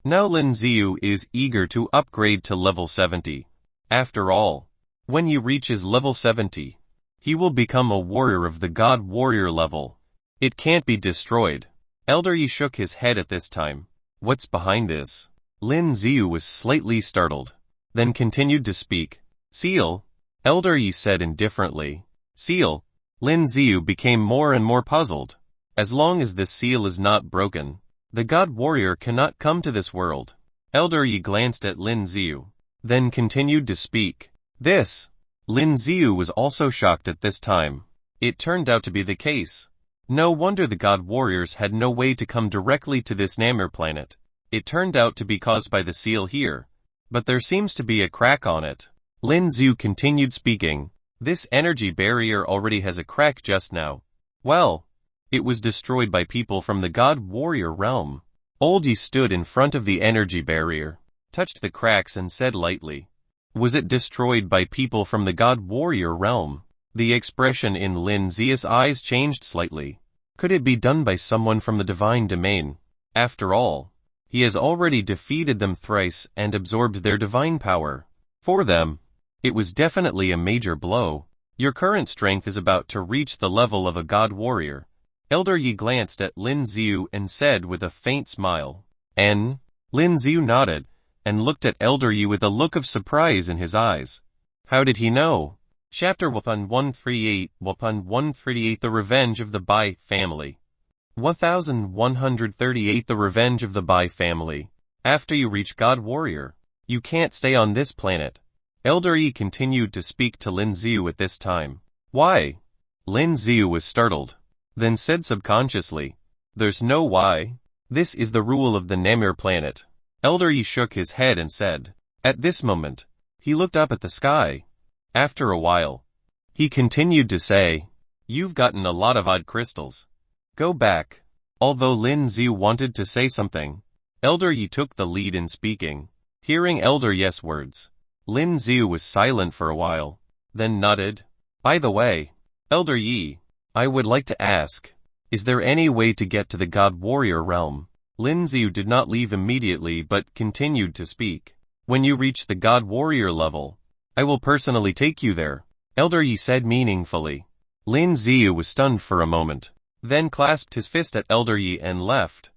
Now Lin Xiu is eager to upgrade to level 70. After all, when he reaches level 70, he will become a warrior of the God Warrior level. It can't be destroyed. Elder Yi shook his head at this time. What's behind this? Lin Xiu was slightly startled, then continued to speak. Seal? Elder Yi said indifferently. Seal? Lin Xiu became more and more puzzled. As long as this seal is not broken, the God Warrior cannot come to this world. Elder Yi glanced at Lin Xiu, then continued to speak. This? Lin Xiu was also shocked at this time. It turned out to be the case. No wonder the God Warriors had no way to come directly to this Namir planet. It turned out to be caused by the seal here, but there seems to be a crack on it. Lin Xiu continued speaking. This energy barrier already has a crack just now. Well, it was destroyed by people from the God Warrior realm. Old Yi stood in front of the energy barrier, touched the cracks and said lightly. Was it destroyed by people from the God Warrior realm? The expression in Lin Xiu's eyes changed slightly. Could it be done by someone from the divine domain? After all, he has already defeated them thrice and absorbed their divine power. For them, it was definitely a major blow. Your current strength is about to reach the level of a God Warrior. Elder Yi glanced at Lin Xiu and said with a faint smile. Lin Xiu nodded, and looked at Elder Yi with a look of surprise in his eyes. How did he know? Chapter 138 The Revenge of the Bai Family. 1138 The Revenge of the Bai Family. After you reach God Warrior, you can't stay on this planet. Elder Yi continued to speak to Lin Xiu at this time. Why? Lin Xiu was startled, then said subconsciously, there's no why. This is the rule of the Namir planet. Elder Yi shook his head and said. At this moment, he looked up at the sky. After a while, he continued to say, you've gotten a lot of odd crystals. Go back. Although Lin Xiu wanted to say something, Elder Yi took the lead in speaking. Hearing Elder Yi's words, Lin Xiu was silent for a while, then nodded. By the way, Elder Yi, I would like to ask, is there any way to get to the God Warrior realm? Lin Xiu did not leave immediately but continued to speak. When you reach the God Warrior level, I will personally take you there, Elder Yi said meaningfully. Lin Xiu was stunned for a moment, then clasped his fist at Elder Yi and left.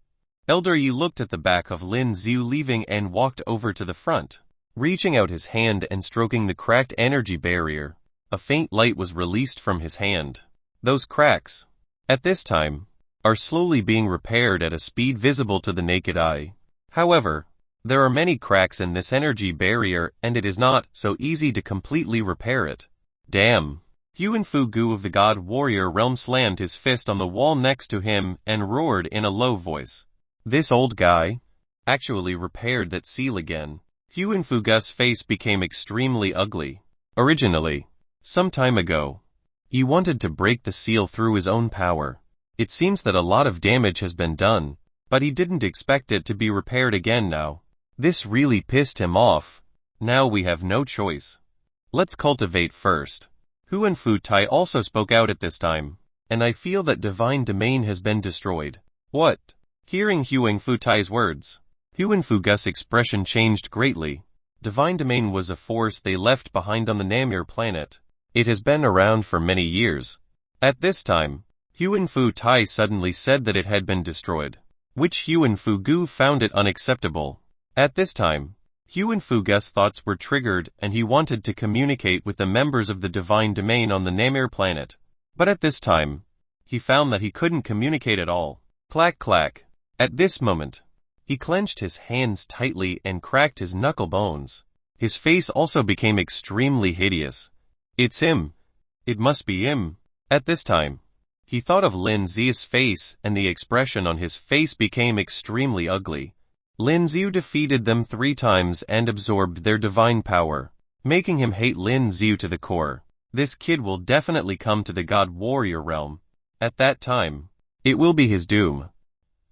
Elder Yi looked at the back of Lin Xiu leaving and walked over to the front. Reaching out his hand and stroking the cracked energy barrier, a faint light was released from his hand. Those cracks, at this time, are slowly being repaired at a speed visible to the naked eye. However, there are many cracks in this energy barrier and it is not so easy to completely repair it. Damn. Huan Fu Gu of the God Warrior realm slammed his fist on the wall next to him and roared in a low voice. This old guy actually repaired that seal again. Huan Fu Gu's face became extremely ugly. Originally, some time ago, he wanted to break the seal through his own power. It seems that a lot of damage has been done, but he didn't expect it to be repaired again now. This really pissed him off. Now we have no choice. Let's cultivate first. Huan Fu Tai also spoke out at this time, and I feel that divine domain has been destroyed. What? Hearing Huan Fu Tai's words, Huan Fu Gu's expression changed greatly. Divine domain was a force they left behind on the Namir planet. It has been around for many years. At this time, Huan Fu Tai suddenly said that it had been destroyed, which Huan Fu Gu found it unacceptable. At this time, Huan Fu Gu's thoughts were triggered and he wanted to communicate with the members of the divine domain on the Namir planet. But at this time, he found that he couldn't communicate at all. Clack clack. At this moment, he clenched his hands tightly and cracked his knuckle bones. His face also became extremely hideous. It's him. It must be him. At this time, he thought of Lin Xiu's face and the expression on his face became extremely ugly. Lin Xiu defeated them 3 times and absorbed their divine power, making him hate Lin Xiu to the core. This kid will definitely come to the God Warrior realm. At that time, it will be his doom.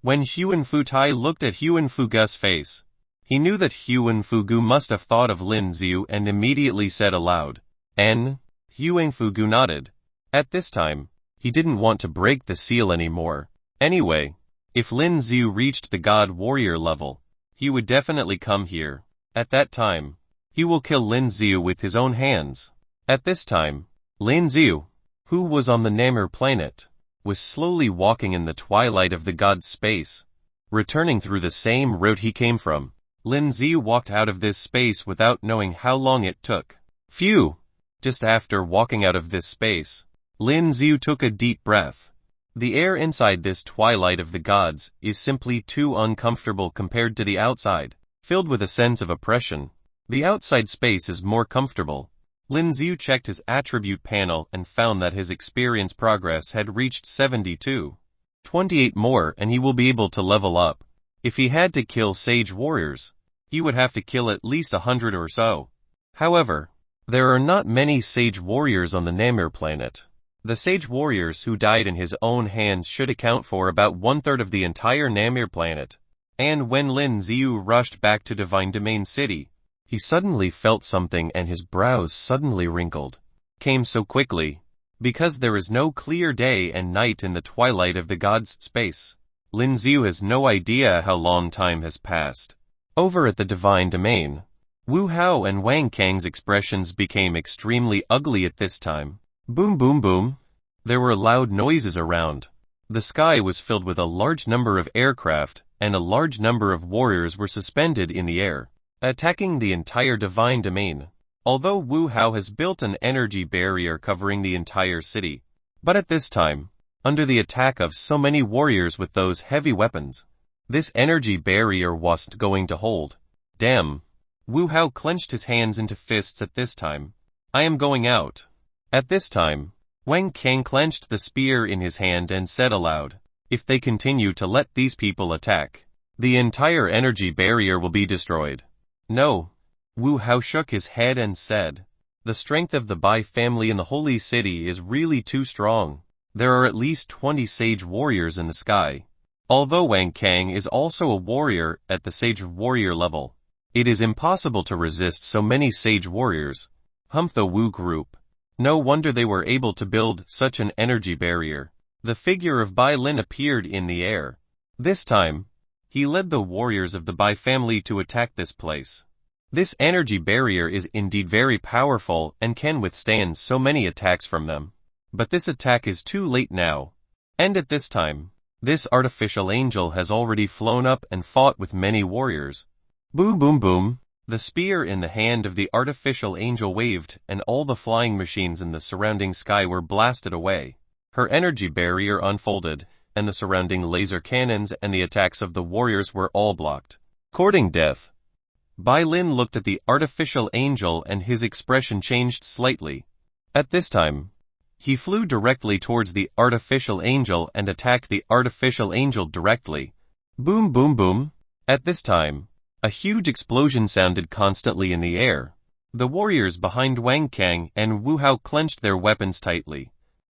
When Huan Fu Tai looked at Huan Fu Gu's face, he knew that Huan Fu Gu must have thought of Lin Xiu and immediately said aloud, N. Huan Fu Gu nodded. At this time, he didn't want to break the seal anymore. Anyway, if Lin Xiu reached the God Warrior level, he would definitely come here. At that time, he will kill Lin Xiu with his own hands. At this time, Lin Xiu, who was on the Namir planet, was slowly walking in the twilight of the god's space, returning through the same route he came from. Lin Xiu walked out of this space without knowing how long it took. Phew! Just after walking out of this space, Lin Xiu took a deep breath. The air inside this twilight of the gods is simply too uncomfortable compared to the outside, filled with a sense of oppression. The outside space is more comfortable. Lin Xiu checked his attribute panel and found that his experience progress had reached 72. 28 more and he will be able to level up. If he had to kill sage warriors, he would have to kill at least 100 or so. However, there are not many sage warriors on the Namir planet. The sage warriors who died in his own hands should account for about 1/3 of the entire Namir planet. And when Lin Xiu rushed back to Divine Domain City, he suddenly felt something and his brows suddenly wrinkled. Came so quickly, because there is no clear day and night in the twilight of the god's space. Lin Xiu has no idea how long time has passed. Over at the Divine Domain, Wu Hao and Wang Kang's expressions became extremely ugly at this time. Boom boom boom. There were loud noises around. The sky was filled with a large number of aircraft, and a large number of warriors were suspended in the air, attacking the entire Divine Domain. Although Wu Hao has built an energy barrier covering the entire city, but at this time, under the attack of so many warriors with those heavy weapons, this energy barrier wasn't going to hold. Damn. Wu Hao clenched his hands into fists at this time. I am going out. At this time, Wang Kang clenched the spear in his hand and said aloud, if they continue to let these people attack, the entire energy barrier will be destroyed. No. Wu Hao shook his head and said, the strength of the Bai family in the holy city is really too strong. There are at least 20 sage warriors in the sky. Although Wang Kang is also a warrior at the sage warrior level, it is impossible to resist so many sage warriors. The Wu group. No wonder they were able to build such an energy barrier. The figure of Bai Lin appeared in the air. This time, he led the warriors of the Bai family to attack this place. This energy barrier is indeed very powerful and can withstand so many attacks from them. But this attack is too late now. And at this time, this artificial angel has already flown up and fought with many warriors. Boom boom boom. The spear in the hand of the artificial angel waved and all the flying machines in the surrounding sky were blasted away. Her energy barrier unfolded, and the surrounding laser cannons and the attacks of the warriors were all blocked. Courting death. Bai Lin looked at the artificial angel and his expression changed slightly. At this time, he flew directly towards the artificial angel and attacked the artificial angel directly. Boom boom boom. At this time, a huge explosion sounded constantly in the air. The warriors behind Wang Kang and Wu Hao clenched their weapons tightly.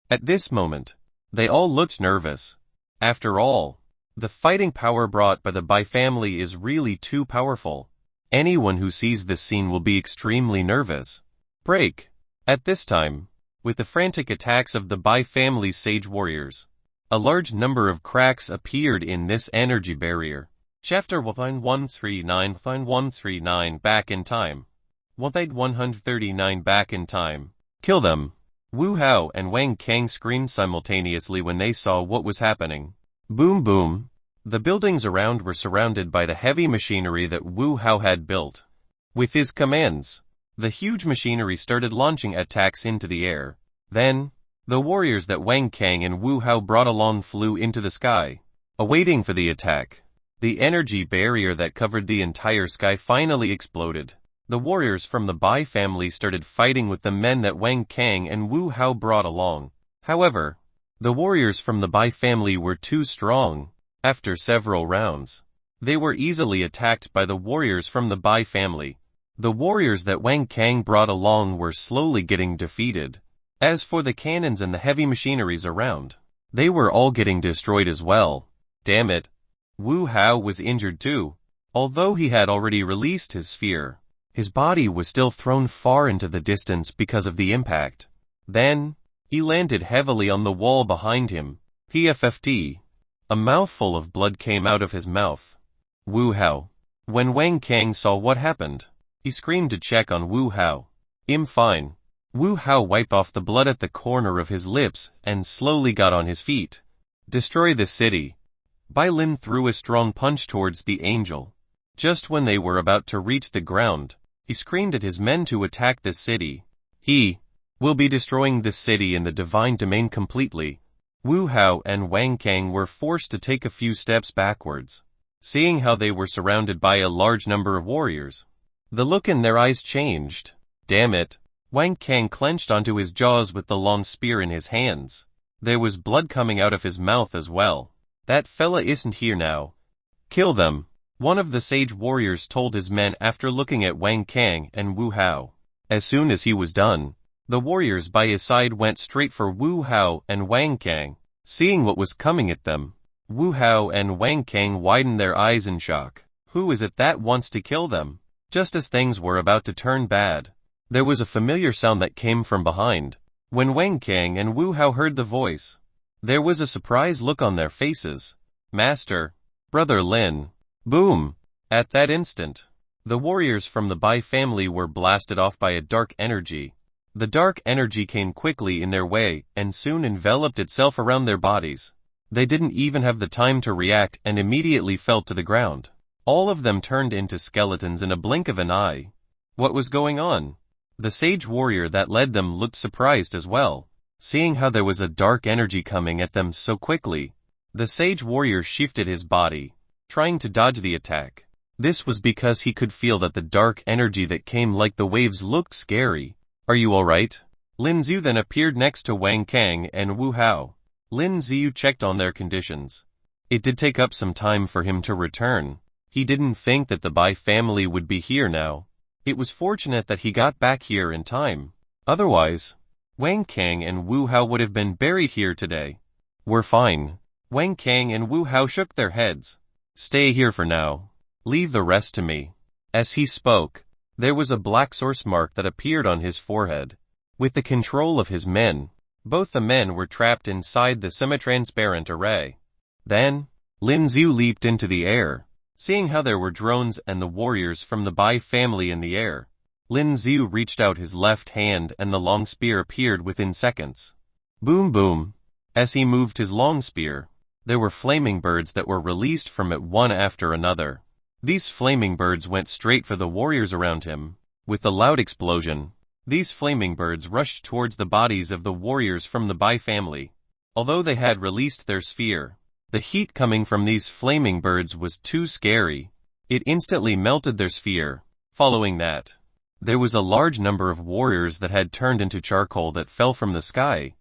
At this moment, they all looked nervous. After all, the fighting power brought by the Bai family is really too powerful. Anyone who sees this scene will be extremely nervous. Break. At this time, with the frantic attacks of the Bai family's sage warriors, a large number of cracks appeared in this energy barrier. Chapter 139 Back in Time. 139 Back in Time. Kill them. Wu Hao and Wang Kang screamed simultaneously when they saw what was happening. Boom boom. The buildings around were surrounded by the heavy machinery that Wu Hao had built. With his commands, the huge machinery started launching attacks into the air. Then, the warriors that Wang Kang and Wu Hao brought along flew into the sky, awaiting for the attack. The energy barrier that covered the entire sky finally exploded. The warriors from the Bai family started fighting with the men that Wang Kang and Wu Hao brought along. However, the warriors from the Bai family were too strong. After several rounds, they were easily attacked by the warriors from the Bai family. The warriors that Wang Kang brought along were slowly getting defeated. As for the cannons and the heavy machineries around, they were all getting destroyed as well. Damn it. Wu Hao was injured too. Although he had already released his sphere, his body was still thrown far into the distance because of the impact. Then, he landed heavily on the wall behind him. PFFT. A mouthful of blood came out of his mouth. Wu Hao. When Wang Kang saw what happened, he screamed to check on Wu Hao. I'm fine. Wu Hao wiped off the blood at the corner of his lips and slowly got on his feet. Destroy the city. Bai Lin threw a strong punch towards the angel. Just when they were about to reach the ground, he screamed at his men to attack the city. He will be destroying the city in the divine domain completely. Wu Hao and Wang Kang were forced to take a few steps backwards, seeing how they were surrounded by a large number of warriors. The look in their eyes changed. Damn it. Wang Kang clenched onto his jaws with the long spear in his hands. There was blood coming out of his mouth as well. That fella isn't here now. Kill them. One of the sage warriors told his men after looking at Wang Kang and Wu Hao. As soon as he was done, the warriors by his side went straight for Wu Hao and Wang Kang. Seeing what was coming at them, Wu Hao and Wang Kang widened their eyes in shock. Who is it that wants to kill them? Just as things were about to turn bad, there was a familiar sound that came from behind. When Wang Kang and Wu Hao heard the voice, there was a surprised look on their faces. Master, Brother Lin. Boom! At that instant, the warriors from the Bai family were blasted off by a dark energy. The dark energy came quickly in their way and soon enveloped itself around their bodies. They didn't even have the time to react and immediately fell to the ground. All of them turned into skeletons in a blink of an eye. What was going on? The sage warrior that led them looked surprised as well, seeing how there was a dark energy coming at them so quickly. The sage warrior shifted his body, trying to dodge the attack. This was because he could feel that the dark energy that came like the waves looked scary. Are you alright? Lin Xiu then appeared next to Wang Kang and Wu Hao. Lin Xiu checked on their conditions. It did take up some time for him to return. He didn't think that the Bai family would be here now. It was fortunate that he got back here in time. Otherwise, Wang Kang and Wu Hao would have been buried here today. We're fine. Wang Kang and Wu Hao shook their heads. Stay here for now. Leave the rest to me. As he spoke, there was a black source mark that appeared on his forehead. With the control of his men, both the men were trapped inside the semi-transparent array. Then, Lin Xiu leaped into the air. Seeing how there were drones and the warriors from the Bai family in the air, Lin Xiu reached out his left hand and the long spear appeared within seconds. Boom boom. As he moved his long spear, there were flaming birds that were released from it one after another. These flaming birds went straight for the warriors around him. With a loud explosion, these flaming birds rushed towards the bodies of the warriors from the Bai family. Although they had released their sphere, the heat coming from these flaming birds was too scary. It instantly melted their sphere. Following that, there was a large number of warriors that had turned into charcoal that fell from the sky.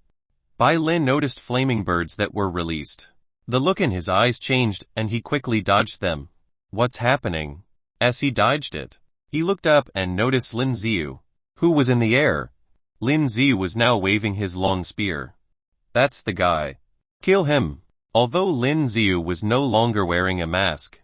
Bai Lin noticed flaming birds that were released. The look in his eyes changed and he quickly dodged them. What's happening? As he dodged it, he looked up and noticed Lin Xiu, who was in the air. Lin Xiu was now waving his long spear. That's the guy. Kill him. Although Lin Xiu was no longer wearing a mask,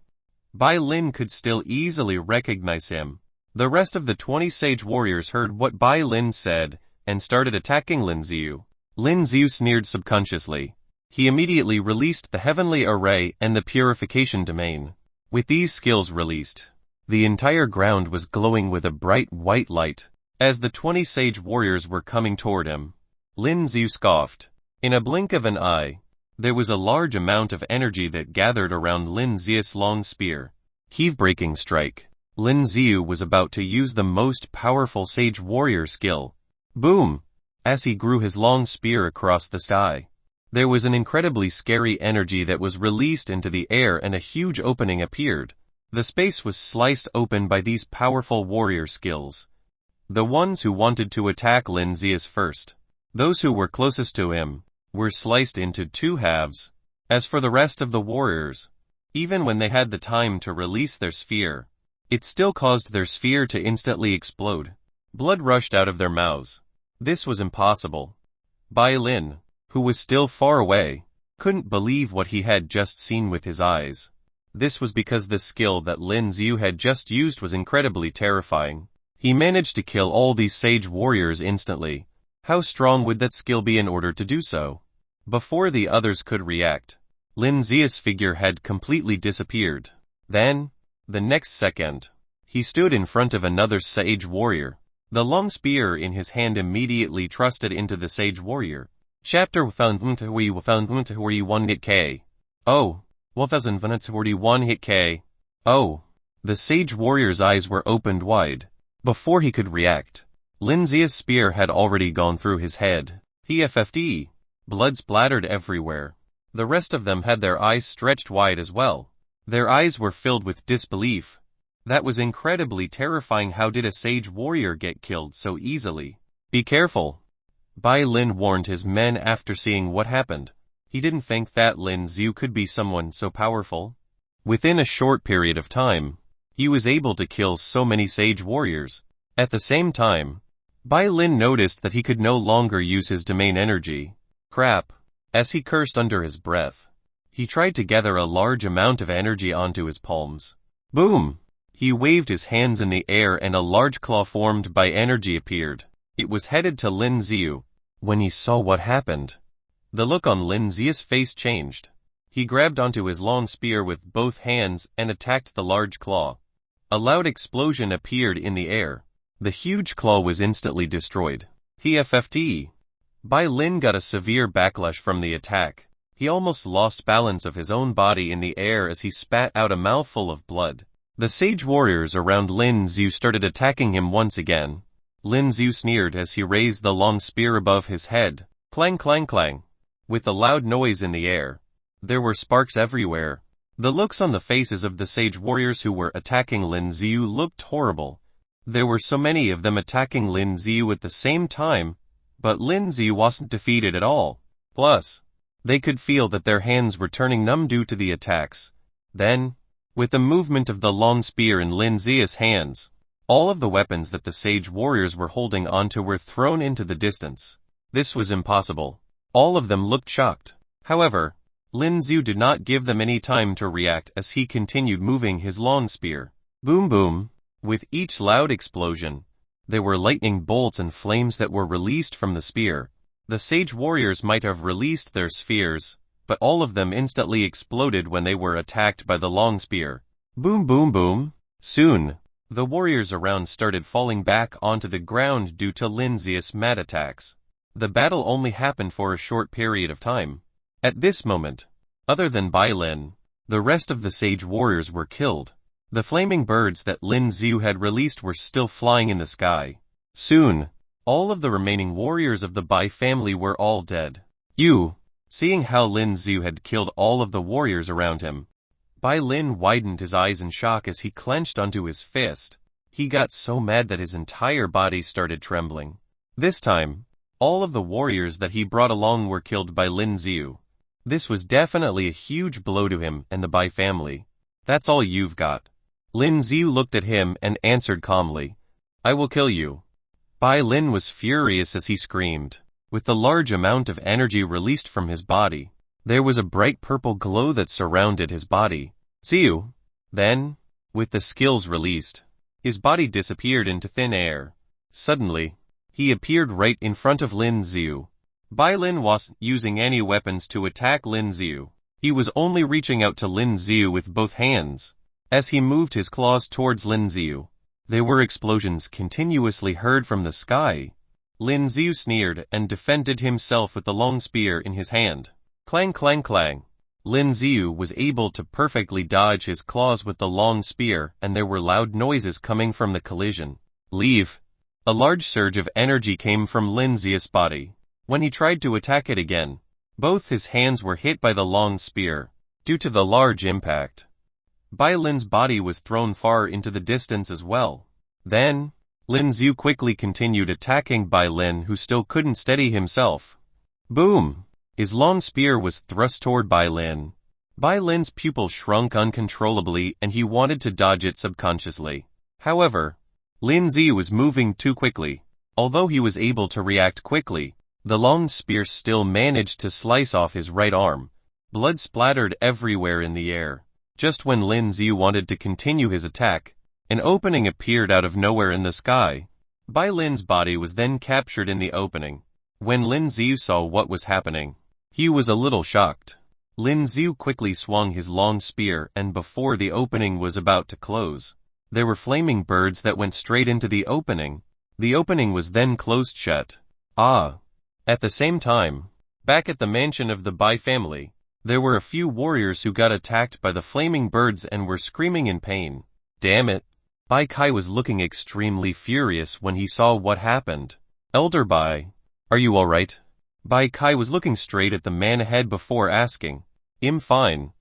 Bai Lin could still easily recognize him. The rest of the 20 sage warriors heard what Bai Lin said and started attacking Lin Xiu. Lin Xiu sneered subconsciously. He immediately released the heavenly array and the purification domain. With these skills released, the entire ground was glowing with a bright white light. As the 20 sage warriors were coming toward him, Lin Xiu scoffed. In a blink of an eye, there was a large amount of energy that gathered around Lin Xiu's long spear. Heave-breaking strike. Lin Xiu was about to use the most powerful sage warrior skill. Boom! As he grew his long spear across the sky, there was an incredibly scary energy that was released into the air and a huge opening appeared. The space was sliced open by these powerful warrior skills. The ones who wanted to attack Lin Xiu first, those who were closest to him, were sliced into two halves. As for the rest of the warriors, even when they had the time to release their sphere, it still caused their sphere to instantly explode. Blood rushed out of their mouths. This was impossible. Bai Lin, who was still far away, couldn't believe what he had just seen with his eyes. This was because the skill that Lin Xiu had just used was incredibly terrifying. He managed to kill all these sage warriors instantly. How strong would that skill be in order to do so? Before the others could react, Lin Xiu's figure had completely disappeared. Then, the next second, he stood in front of another sage warrior. The long spear in his hand immediately thrusted into the sage warrior. Chapter 1041 hit K. Oh, 1041 hit K. Oh. The sage warrior's eyes were opened wide. Before he could react, Lin Xiu's spear had already gone through his head. PFFD. Blood splattered everywhere. The rest of them had their eyes stretched wide as well. Their eyes were filled with disbelief. That was incredibly terrifying. How did a sage warrior get killed so easily? Be careful. Bai Lin warned his men after seeing what happened. He didn't think that Lin Xiu could be someone so powerful. Within a short period of time, he was able to kill so many sage warriors. At the same time, Bai Lin noticed that he could no longer use his domain energy. Crap. As he cursed under his breath, he tried to gather a large amount of energy onto his palms. Boom! He waved his hands in the air and a large claw formed by energy appeared. It was headed to Lin Xiu. When he saw what happened, the look on Lin Xiu's face changed. He grabbed onto his long spear with both hands and attacked the large claw. A loud explosion appeared in the air. The huge claw was instantly destroyed. PFFT. Bai Lin got a severe backlash from the attack. He almost lost balance of his own body in the air as he spat out a mouthful of blood. The sage warriors around Lin Xiu started attacking him once again. Lin Xiu sneered as he raised the long spear above his head. Clang clang clang. With a loud noise in the air, there were sparks everywhere. The looks on the faces of the sage warriors who were attacking Lin Xiu looked horrible. There were so many of them attacking Lin Xiu at the same time, but Lin Xiu wasn't defeated at all. Plus, they could feel that their hands were turning numb due to the attacks. Then, with the movement of the long spear in Lin Xiu's hands, all of the weapons that the sage warriors were holding onto were thrown into the distance. This was impossible. All of them looked shocked. However, Lin Xiu did not give them any time to react as he continued moving his long spear. Boom boom. With each loud explosion, there were lightning bolts and flames that were released from the spear. The sage warriors might have released their spheres, but all of them instantly exploded when they were attacked by the long spear. Boom boom boom. Soon, the warriors around started falling back onto the ground due to Lin Xiu's mad attacks. The battle only happened for a short period of time. At this moment, other than Bai Lin, the rest of the sage warriors were killed. The flaming birds that Lin Xiu had released were still flying in the sky. Soon, all of the remaining warriors of the Bai family were all dead. Seeing how Lin Xiu had killed all of the warriors around him, Bai Lin widened his eyes in shock as he clenched onto his fist. He got so mad that his entire body started trembling. This time, all of the warriors that he brought along were killed by Lin Xiu. This was definitely a huge blow to him and the Bai family. That's all you've got. Lin Xiu looked at him and answered calmly, I will kill you. Bai Lin was furious as he screamed. With the large amount of energy released from his body, there was a bright purple glow that surrounded his body. Xiu. Then, with the skills released, his body disappeared into thin air. Suddenly, he appeared right in front of Lin Xiu. Bai Lin wasn't using any weapons to attack Lin Xiu. He was only reaching out to Lin Xiu with both hands. As he moved his claws towards Lin Xiu, there were explosions continuously heard from the sky. Lin Xiu sneered and defended himself with the long spear in his hand. Clang clang clang. Lin Xiu was able to perfectly dodge his claws with the long spear, and there were loud noises coming from the collision. Leave. A large surge of energy came from Lin Xiu's body. When he tried to attack it again, both his hands were hit by the long spear. Due to the large impact, Bai Lin's body was thrown far into the distance as well. Then, Lin Xiu quickly continued attacking Bai Lin, who still couldn't steady himself. Boom! His long spear was thrust toward Bai Lin. Bai Lin's pupil shrunk uncontrollably and he wanted to dodge it subconsciously. However, Lin Xiu was moving too quickly. Although he was able to react quickly, the long spear still managed to slice off his right arm. Blood splattered everywhere in the air. Just when Lin Xiu wanted to continue his attack, an opening appeared out of nowhere in the sky. Bai Lin's body was then captured in the opening. When Lin Xiu saw what was happening, he was a little shocked. Lin Xiu quickly swung his long spear, and before the opening was about to close, there were flaming birds that went straight into the opening. The opening was then closed shut. At the same time, back at the mansion of the Bai family, there were a few warriors who got attacked by the flaming birds and were screaming in pain. Damn it. Bai Kai was looking extremely furious when he saw what happened. Elder Bai, are you alright? Bai Kai was looking straight at the man ahead before asking. I'm fine.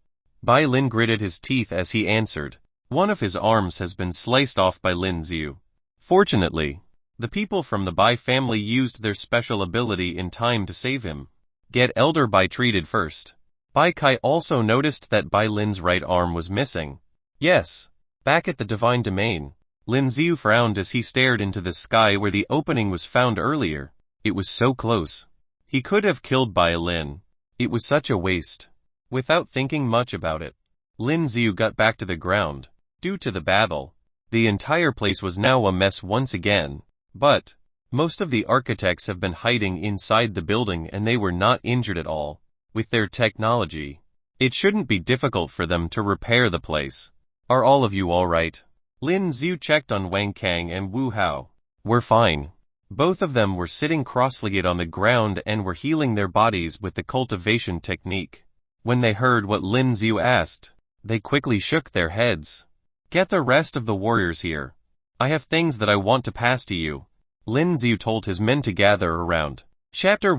Bai Lin gritted his teeth as he answered. One of his arms has been sliced off by Lin Xiu. Fortunately, the people from the Bai family used their special ability in time to save him. Get Elder Bai treated first. Bai Kai also noticed that Bai Lin's right arm was missing. Yes. Back at the Divine Domain, Lin Xiu frowned as he stared into the sky where the opening was found earlier. It was so close. He could have killed Bai Lin. It was such a waste. Without thinking much about it, Lin Xiu got back to the ground. Due to the battle, the entire place was now a mess once again. But, most of the architects have been hiding inside the building and they were not injured at all. With their technology, it shouldn't be difficult for them to repair the place. Are all of you alright? Lin Xiu checked on Wang Kang and Wu Hao. We're fine. Both of them were sitting cross-legged on the ground and were healing their bodies with the cultivation technique. When they heard what Lin Xiu asked, they quickly shook their heads. Get the rest of the warriors here. I have things that I want to pass to you. Lin Xiu told his men to gather around. Chapter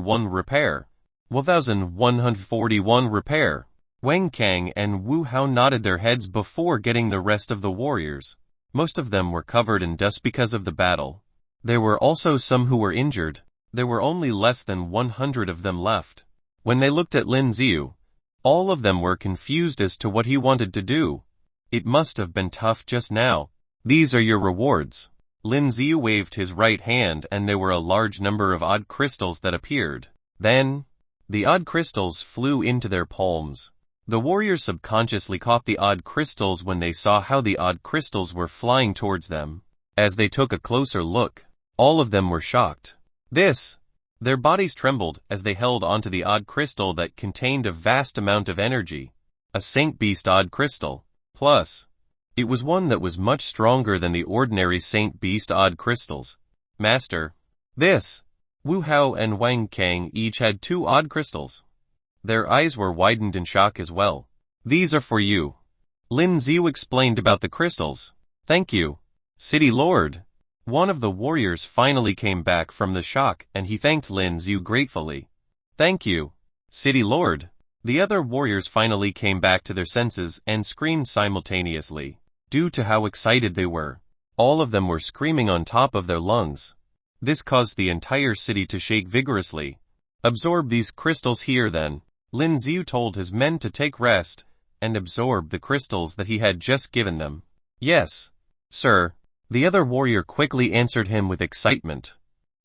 1 repair. 1141 Repair. Wang Kang and Wu Hao nodded their heads before getting the rest of the warriors. Most of them were covered in dust because of the battle. There were also some who were injured. There were only less than 100 of them left. When they looked at Lin Xiu, all of them were confused as to what he wanted to do. It must have been tough just now. These are your rewards. Lin Xiu waved his right hand and there were a large number of odd crystals that appeared. Then, the odd crystals flew into their palms. The warriors subconsciously caught the odd crystals when they saw how the odd crystals were flying towards them. As they took a closer look, all of them were shocked. Their bodies trembled as they held onto the odd crystal that contained a vast amount of energy. A Saint Beast odd crystal. Plus, it was one that was much stronger than the ordinary Saint Beast odd crystals. Master. Wu Hao and Wang Kang each had 2 odd crystals. Their eyes were widened in shock as well. These are for you. Lin Xiu explained about the crystals. Thank you, City Lord. One of the warriors finally came back from the shock and he thanked Lin Xiu gratefully. Thank you, City Lord. The other warriors finally came back to their senses and screamed simultaneously. Due to how excited they were, all of them were screaming on top of their lungs. This caused the entire city to shake vigorously. Absorb these crystals here then. Lin Xiu told his men to take rest and absorb the crystals that he had just given them. Yes, sir. The other warrior quickly answered him with excitement.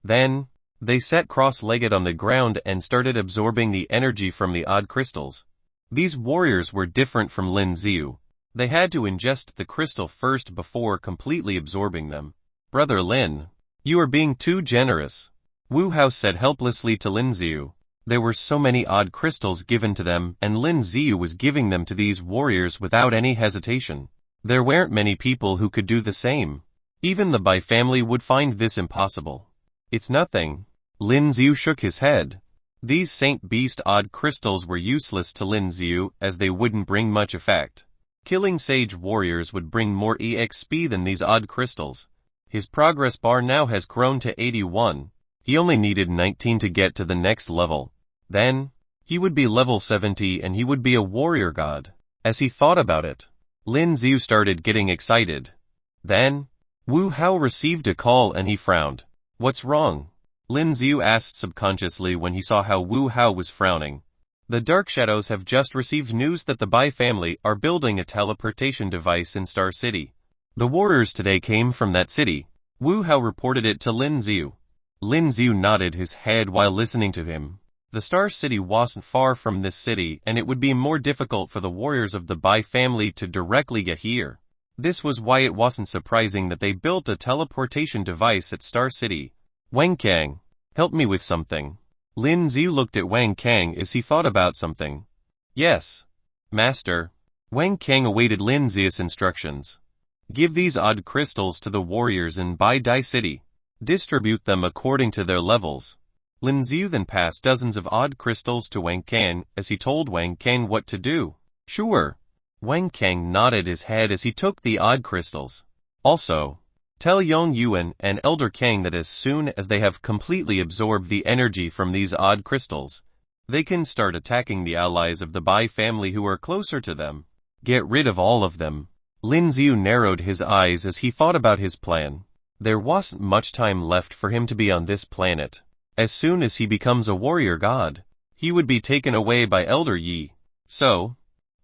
Then, they sat cross-legged on the ground and started absorbing the energy from the odd crystals. These warriors were different from Lin Xiu. They had to ingest the crystal first before completely absorbing them. Brother Lin, you are being too generous, Wu Hao said helplessly to Lin Xiu. There were so many odd crystals given to them and Lin Xiu was giving them to these warriors without any hesitation. There weren't many people who could do the same. Even the Bai family would find this impossible. It's nothing. Lin Xiu shook his head. These Saint Beast odd crystals were useless to Lin Xiu as they wouldn't bring much effect. Killing sage warriors would bring more EXP than these odd crystals. His progress bar now has grown to 81. He only needed 19 to get to the next level. Then, he would be level 70 and he would be a warrior god. As he thought about it, Lin Xiu started getting excited. Then, Wu Hao received a call and he frowned. What's wrong? Lin Xiu asked subconsciously when he saw how Wu Hao was frowning. The Dark Shadows have just received news that the Bai family are building a teleportation device in Star City. The warriors today came from that city. Wu Hao reported it to Lin Xiu. Lin Xiu nodded his head while listening to him. The Star City wasn't far from this city and it would be more difficult for the warriors of the Bai family to directly get here. This was why it wasn't surprising that they built a teleportation device at Star City. Wang Kang, help me with something. Lin Xiu looked at Wang Kang as he thought about something. Yes, Master. Wang Kang awaited Lin Xiu's instructions. Give these odd crystals to the warriors in Bai Dai City. Distribute them according to their levels. Lin Xiu then passed dozens of odd crystals to Wang Kang as he told Wang Kang what to do. Sure. Wang Kang nodded his head as he took the odd crystals. Also, tell Yong Yuan and Elder Kang that as soon as they have completely absorbed the energy from these odd crystals, they can start attacking the allies of the Bai family who are closer to them. Get rid of all of them. Lin Xiu narrowed his eyes as he thought about his plan. There wasn't much time left for him to be on this planet. As soon as he becomes a warrior god, he would be taken away by Elder Yi. So,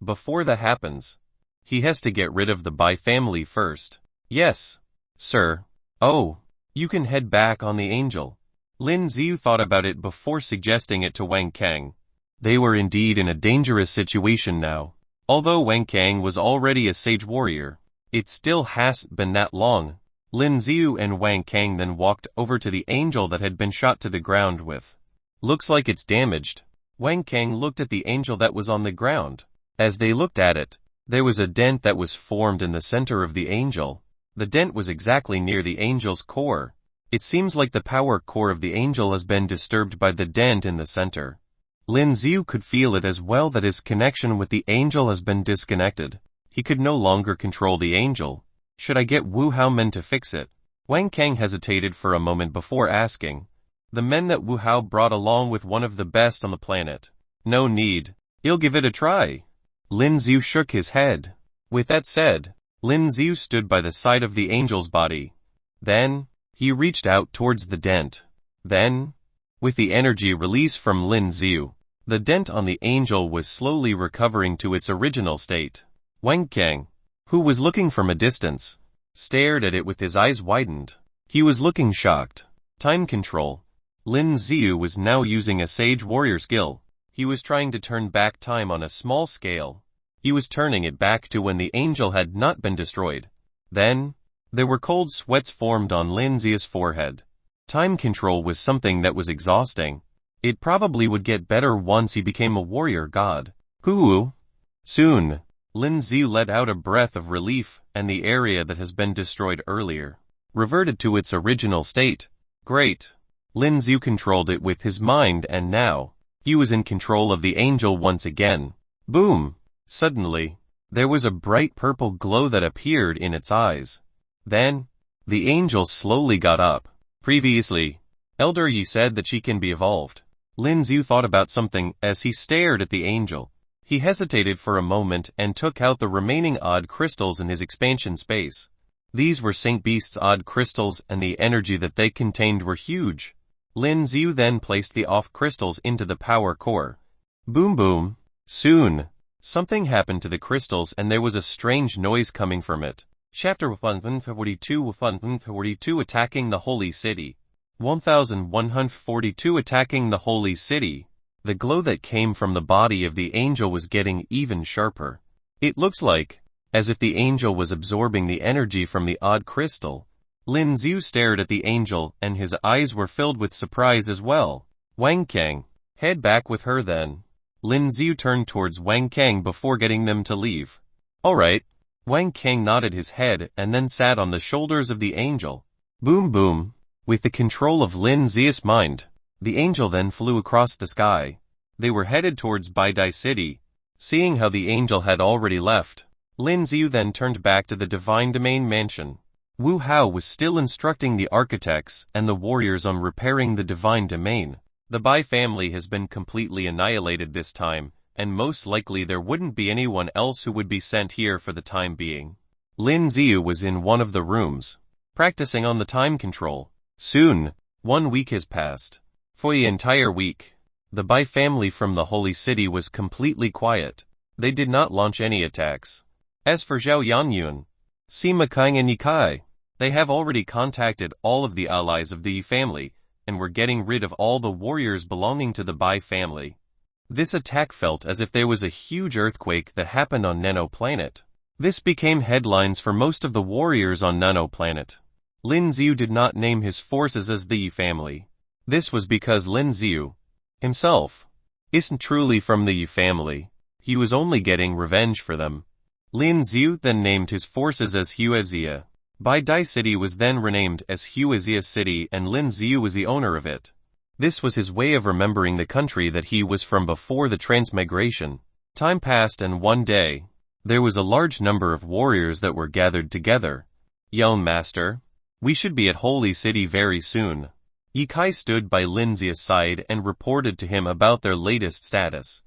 before that happens, he has to get rid of the Bai family first. Yes, sir. Oh, you can head back on the Angel. Lin Xiu thought about it before suggesting it to Wang Kang. They were indeed in a dangerous situation now. Although Wang Kang was already a sage warrior, it still hasn't been that long. Lin Xiu and Wang Kang then walked over to the angel that had been shot to the ground with. Looks like it's damaged. Wang Kang looked at the angel that was on the ground. As they looked at it, there was a dent that was formed in the center of the angel. The dent was exactly near the angel's core. It seems like the power core of the angel has been disturbed by the dent in the center. Lin Xiu could feel it as well that his connection with the angel has been disconnected. He could no longer control the angel. Should I get Wu Hao men to fix it? Wang Kang hesitated for a moment before asking. The men that Wu Hao brought along with one of the best on the planet. No need. I'll give it a try. Lin Xiu shook his head. With that said, Lin Xiu stood by the side of the angel's body. Then, he reached out towards the dent. Then, with the energy release from Lin Xiu, the dent on the angel was slowly recovering to its original state. Wang Kang, who was looking from a distance, stared at it with his eyes widened. He was looking shocked. Time control. Lin Xiu was now using a sage warrior skill. He was trying to turn back time on a small scale. He was turning it back to when the angel had not been destroyed. Then, there were cold sweats formed on Lin Xiu's forehead. Time control was something that was exhausting. It probably would get better once he became a warrior god. Hoo! Soon, Lin Xiu let out a breath of relief, and the area that has been destroyed earlier reverted to its original state. Great. Lin Xiu controlled it with his mind, and now, he was in control of the angel once again. Boom! Suddenly, there was a bright purple glow that appeared in its eyes. Then, the angel slowly got up. Previously, Elder Yi said that she can be evolved. Lin Xiu thought about something as he stared at the angel. He hesitated for a moment and took out the remaining odd crystals in his expansion space. These were Saint Beast's odd crystals, and the energy that they contained were huge. Lin Xiu then placed the off crystals into the power core. Boom boom. Soon, something happened to the crystals and there was a strange noise coming from it. Chapter 1142 Attacking the Holy City. 1142 Attacking the Holy City. The glow that came from the body of the angel was getting even sharper. It looks like, as if the angel was absorbing the energy from the odd crystal. Lin Xiu stared at the angel, and his eyes were filled with surprise as well. Wang Kang, head back with her then. Lin Xiu turned towards Wang Kang before getting them to leave. Alright. Wang Kang nodded his head and then sat on the shoulders of the angel. Boom boom. With the control of Lin Xiu's mind, the angel then flew across the sky. They were headed towards Baidai City. Seeing how the angel had already left, Lin Xiu then turned back to the Divine Domain Mansion. Wu Hao was still instructing the architects and the warriors on repairing the Divine Domain. The Bai family has been completely annihilated this time, and most likely there wouldn't be anyone else who would be sent here for the time being. Lin Xiu was in one of the rooms, practicing on the time control. Soon, 1 week has passed. For the entire week, the Bai family from the Holy City was completely quiet. They did not launch any attacks. As for Zhao Yanyun, Sima Kang and Yikai, they have already contacted all of the allies of the Yi family, and were getting rid of all the warriors belonging to the Bai family. This attack felt as if there was a huge earthquake that happened on Nano Planet. This became headlines for most of the warriors on Nano Planet. Lin Xiu did not name his forces as the Yi family. This was because Lin Xiu, himself, isn't truly from the Yi family. He was only getting revenge for them. Lin Xiu then named his forces as Huezia. Baidai City was then renamed as Huezia City, and Lin Xiu was the owner of it. This was his way of remembering the country that he was from before the transmigration. Time passed, and one day, there was a large number of warriors that were gathered together. Young Master, we should be at Holy City very soon. Yikai stood by Lin Xiu's side and reported to him about their latest status.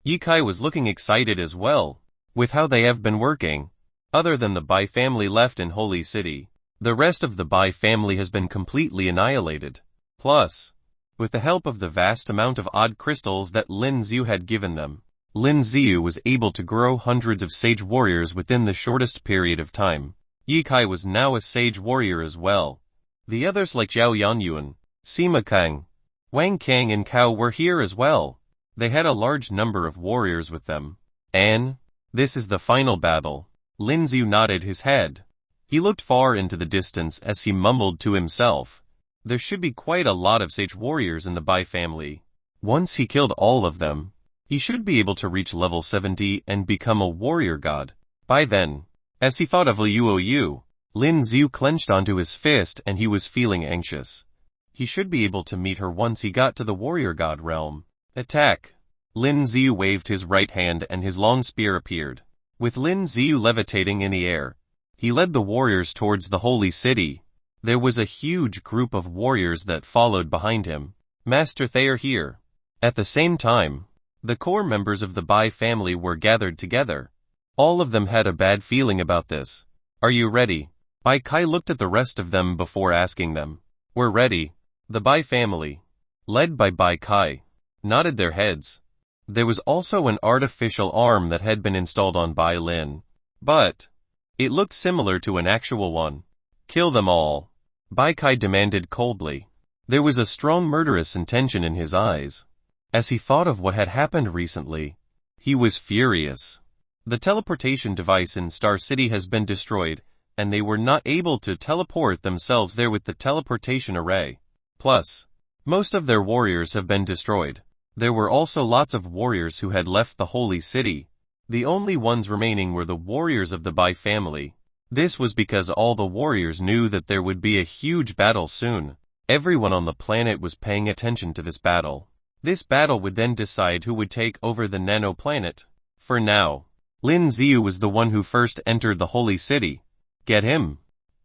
Yikai was looking excited as well, with how they have been working. Other than the Bai family left in Holy City, the rest of the Bai family has been completely annihilated. Plus, with the help of the vast amount of odd crystals that Lin Xiu had given them, Lin Xiu was able to grow hundreds of sage warriors within the shortest period of time. Yikai was now a sage warrior as well. The others like Zhao Yanyuan, Sima Kang, Wang Kang and Cao were here as well. They had a large number of warriors with them. And this is the final battle. Lin Xiu nodded his head. He looked far into the distance as he mumbled to himself. There should be quite a lot of sage warriors in the Bai family. Once he killed all of them, he should be able to reach level 70 and become a warrior god. By then, as he thought of Liu, Lin Xiu clenched onto his fist and he was feeling anxious. He should be able to meet her once he got to the warrior god realm. Attack! Lin Xiu waved his right hand and his long spear appeared. With Lin Xiu levitating in the air, he led the warriors towards the holy city. There was a huge group of warriors that followed behind him. Master, they are here. At the same time, the core members of the Bai family were gathered together. All of them had a bad feeling about this. Are you ready? Bai Kai looked at the rest of them before asking them. We're ready. The Bai family, led by Bai Kai, nodded their heads. There was also an artificial arm that had been installed on Bai Lin, but it looked similar to an actual one. Kill them all, Bai Kai demanded coldly. There was a strong murderous intention in his eyes. As he thought of what had happened recently, he was furious. The teleportation device in Star City has been destroyed, and they were not able to teleport themselves there with the teleportation array. Plus, most of their warriors have been destroyed. There were also lots of warriors who had left the holy city. The only ones remaining were the warriors of the Bai family. This was because all the warriors knew that there would be a huge battle soon. Everyone on the planet was paying attention to this battle. This battle would then decide who would take over the nano-planet. For now, Lin Ziyu was the one who first entered the holy city. Get him!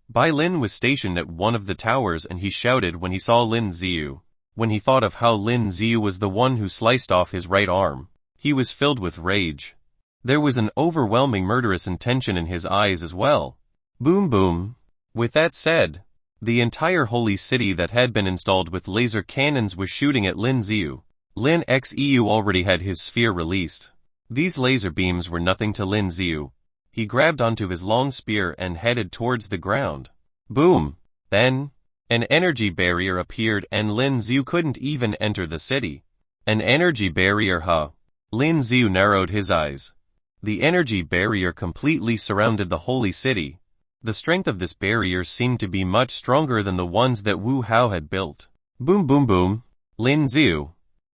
Bai Lin was stationed at one of the towers and he shouted when he saw Lin Ziyu. When he thought of how Lin Ziyu was the one who sliced off his right arm, he was filled with rage. There was an overwhelming murderous intention in his eyes as well. Boom boom. With that said, the entire holy city that had been installed with laser cannons was shooting at Lin Ziyu. Lin Xiu already had his sphere released. These laser beams were nothing to Lin Ziyu. He grabbed onto his long spear and headed towards the ground. Boom! Then, an energy barrier appeared and Lin Ziyu couldn't even enter the city. An energy barrier, huh? Lin Ziyu narrowed his eyes. The energy barrier completely surrounded the holy city. The strength of this barrier seemed to be much stronger than the ones that Wu Hao had built. Boom boom boom. Lin Ziyu,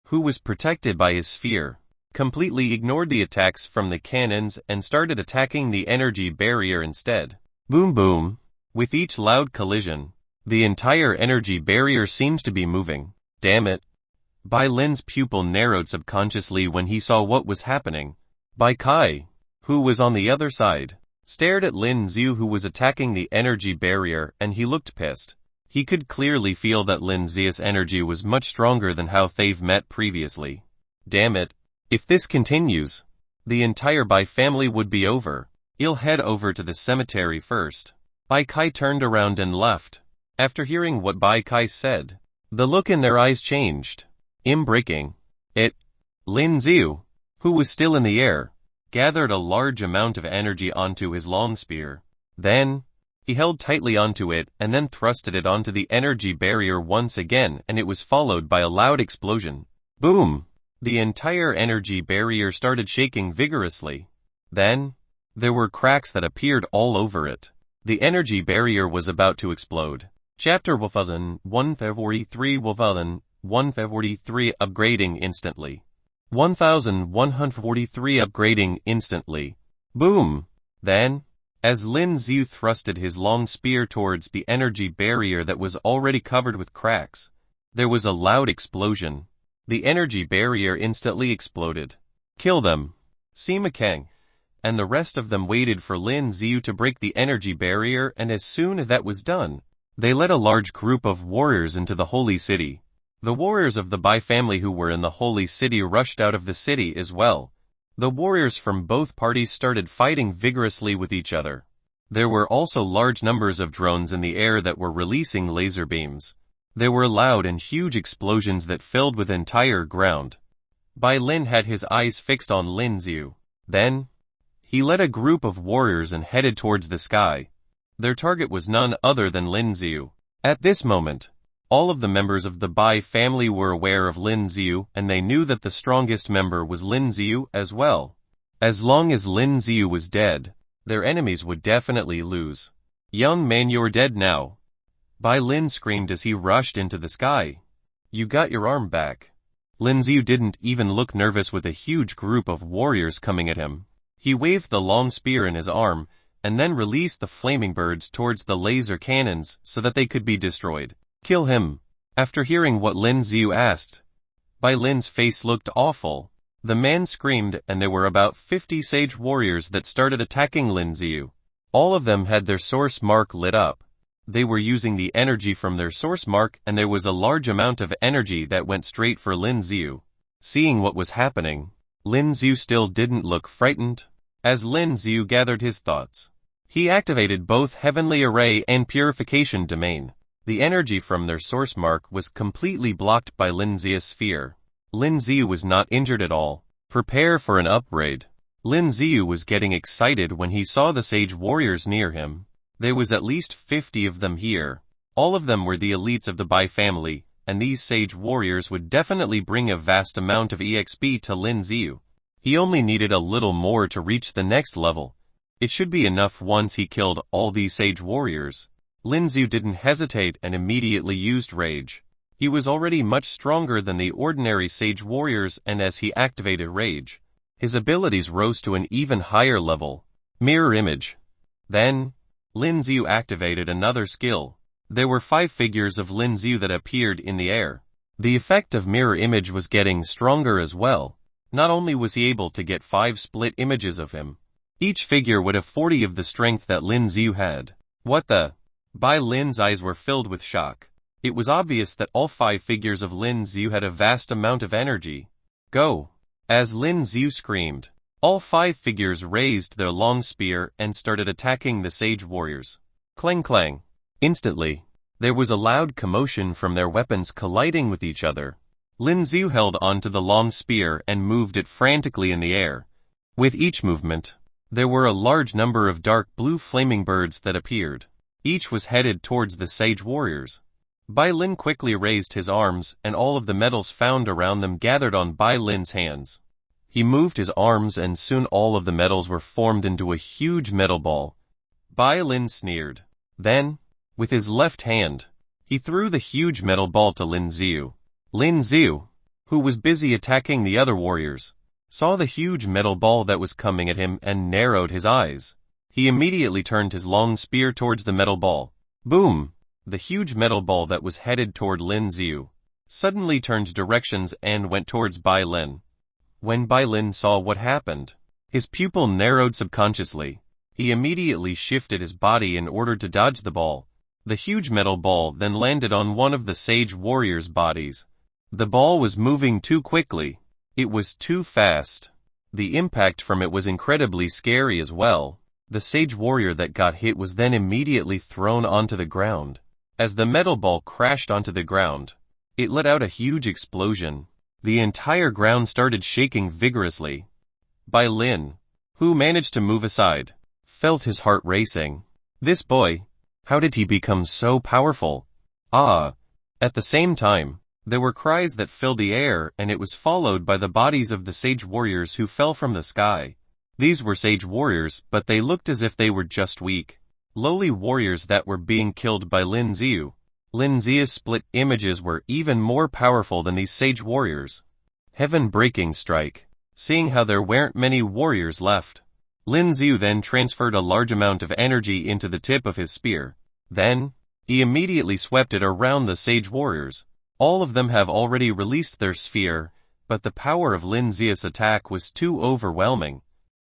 who was protected by his sphere, completely ignored the attacks from the cannons and started attacking the energy barrier instead. Boom boom. With each loud collision, the entire energy barrier seemed to be moving. Damn it. Bai Lin's pupil narrowed subconsciously when he saw what was happening. Bai Kai, who was on the other side, stared at Lin Ziyu who was attacking the energy barrier and he looked pissed. He could clearly feel that Lin Ziyu's energy was much stronger than how they've met previously. Damn it. If this continues, the entire Bai family would be over. I'll head over to the cemetery first. Bai Kai turned around and left. After hearing what Bai Kai said, the look in their eyes changed. Breaking it. Lin Ziyu, who was still in the air, gathered a large amount of energy onto his long spear. Then, he held tightly onto it and then thrusted it onto the energy barrier once again and it was followed by a loud explosion. Boom! The entire energy barrier started shaking vigorously. Then, there were cracks that appeared all over it. The energy barrier was about to explode. Chapter 1143 1143 Upgrading instantly. 1143 Upgrading instantly. Boom! Then, as Lin Ziyu thrusted his long spear towards the energy barrier that was already covered with cracks, there was a loud explosion. The energy barrier instantly exploded. Kill them! Sima Kang and the rest of them waited for Lin Ziyu to break the energy barrier and as soon as that was done, they led a large group of warriors into the holy city. The warriors of the Bai family who were in the holy city rushed out of the city as well. The warriors from both parties started fighting vigorously with each other. There were also large numbers of drones in the air that were releasing laser beams. There were loud and huge explosions that filled with entire ground. Bai Lin had his eyes fixed on Lin Ziyu. Then, he led a group of warriors and headed towards the sky. Their target was none other than Lin Ziyu. At this moment, all of the members of the Bai family were aware of Lin Ziyu and they knew that the strongest member was Lin Ziyu as well. As long as Lin Ziyu was dead, their enemies would definitely lose. Young man, you're dead now. Bai Lin screamed as he rushed into the sky. You got your arm back. Lin Ziyu didn't even look nervous with a huge group of warriors coming at him. He waved the long spear in his arm and then released the flaming birds towards the laser cannons so that they could be destroyed. Kill him. After hearing what Lin Ziyu asked, Bai Lin's face looked awful. The man screamed and there were about 50 sage warriors that started attacking Lin Ziyu. All of them had their source mark lit up. They were using the energy from their source mark, and there was a large amount of energy that went straight for Lin Xiu. Seeing what was happening, Lin Xiu still didn't look frightened. As Lin Xiu gathered his thoughts, he activated both Heavenly Array and Purification Domain. The energy from their source mark was completely blocked by Lin Xiu's sphere. Lin Xiu was not injured at all. Prepare for an upgrade. Lin Xiu was getting excited when he saw the sage warriors near him. There was at least 50 of them here. All of them were the elites of the Bai family, and these sage warriors would definitely bring a vast amount of EXP to Lin Xiu. He only needed a little more to reach the next level. It should be enough once he killed all these sage warriors. Lin Xiu didn't hesitate and immediately used rage. He was already much stronger than the ordinary sage warriors, and as he activated rage, his abilities rose to an even higher level. Mirror image. Then, Lin Xiu activated another skill. There were 5 figures of Lin Xiu that appeared in the air. The effect of mirror image was getting stronger as well. Not only was he able to get 5 split images of him, each figure would have 40 of the strength that Lin Xiu had. What the? Bai Lin's eyes were filled with shock. It was obvious that all 5 figures of Lin Xiu had a vast amount of energy. Go! As Lin Xiu screamed, all 5 figures raised their long spear and started attacking the sage warriors. Clang clang. Instantly, there was a loud commotion from their weapons colliding with each other. Lin Xiu held onto the long spear and moved it frantically in the air. With each movement, there were a large number of dark blue flaming birds that appeared. Each was headed towards the sage warriors. Bai Lin quickly raised his arms, and all of the metals found around them gathered on Bai Lin's hands. He moved his arms, and soon all of the metals were formed into a huge metal ball. Bai Lin sneered. Then, with his left hand, he threw the huge metal ball to Lin Xiu. Lin Xiu, who was busy attacking the other warriors, saw the huge metal ball that was coming at him and narrowed his eyes. He immediately turned his long spear towards the metal ball. Boom! The huge metal ball that was headed toward Lin Xiu suddenly turned directions and went towards Bai Lin. When Bai Lin saw what happened, his pupil narrowed subconsciously. He immediately shifted his body in order to dodge the ball. The huge metal ball then landed on one of the sage warriors' bodies. The ball was moving too quickly. It was too fast. The impact from it was incredibly scary as well. The sage warrior that got hit was then immediately thrown onto the ground. As the metal ball crashed onto the ground, it let out a huge explosion. The entire ground started shaking vigorously. Bai Lin, who managed to move aside, felt his heart racing. This boy, how did he become so powerful? Ah! At the same time, there were cries that filled the air, and it was followed by the bodies of the sage warriors who fell from the sky. These were sage warriors, but they looked as if they were just weak, lowly warriors that were being killed by Lin Xiu. Lin Xiu's split images were even more powerful than these sage warriors. Heaven-breaking strike. Seeing how there weren't many warriors left, Lin Xiu then transferred a large amount of energy into the tip of his spear. Then, he immediately swept it around the sage warriors. All of them have already released their sphere, but the power of Lin Xiu's attack was too overwhelming.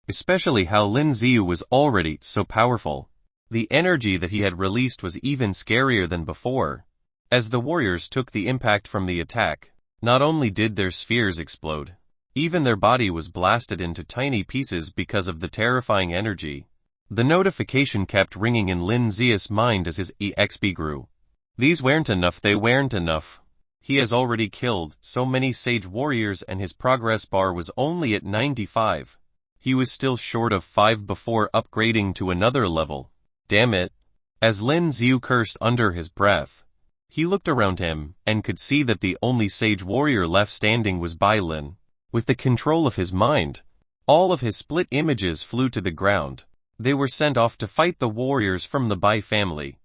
Especially how Lin Xiu was already so powerful. The energy that he had released was even scarier than before. As the warriors took the impact from the attack, not only did their spheres explode, even their body was blasted into tiny pieces because of the terrifying energy. The notification kept ringing in Lin Xiu's mind as his EXP grew. These weren't enough, they weren't enough. He has already killed so many sage warriors and his progress bar was only at 95. He was still short of 5 before upgrading to another level. Damn it. As Lin Xiu cursed under his breath, he looked around him and could see that the only sage warrior left standing was Bai Lin. With the control of his mind, all of his split images flew to the ground. They were sent off to fight the warriors from the Bai family.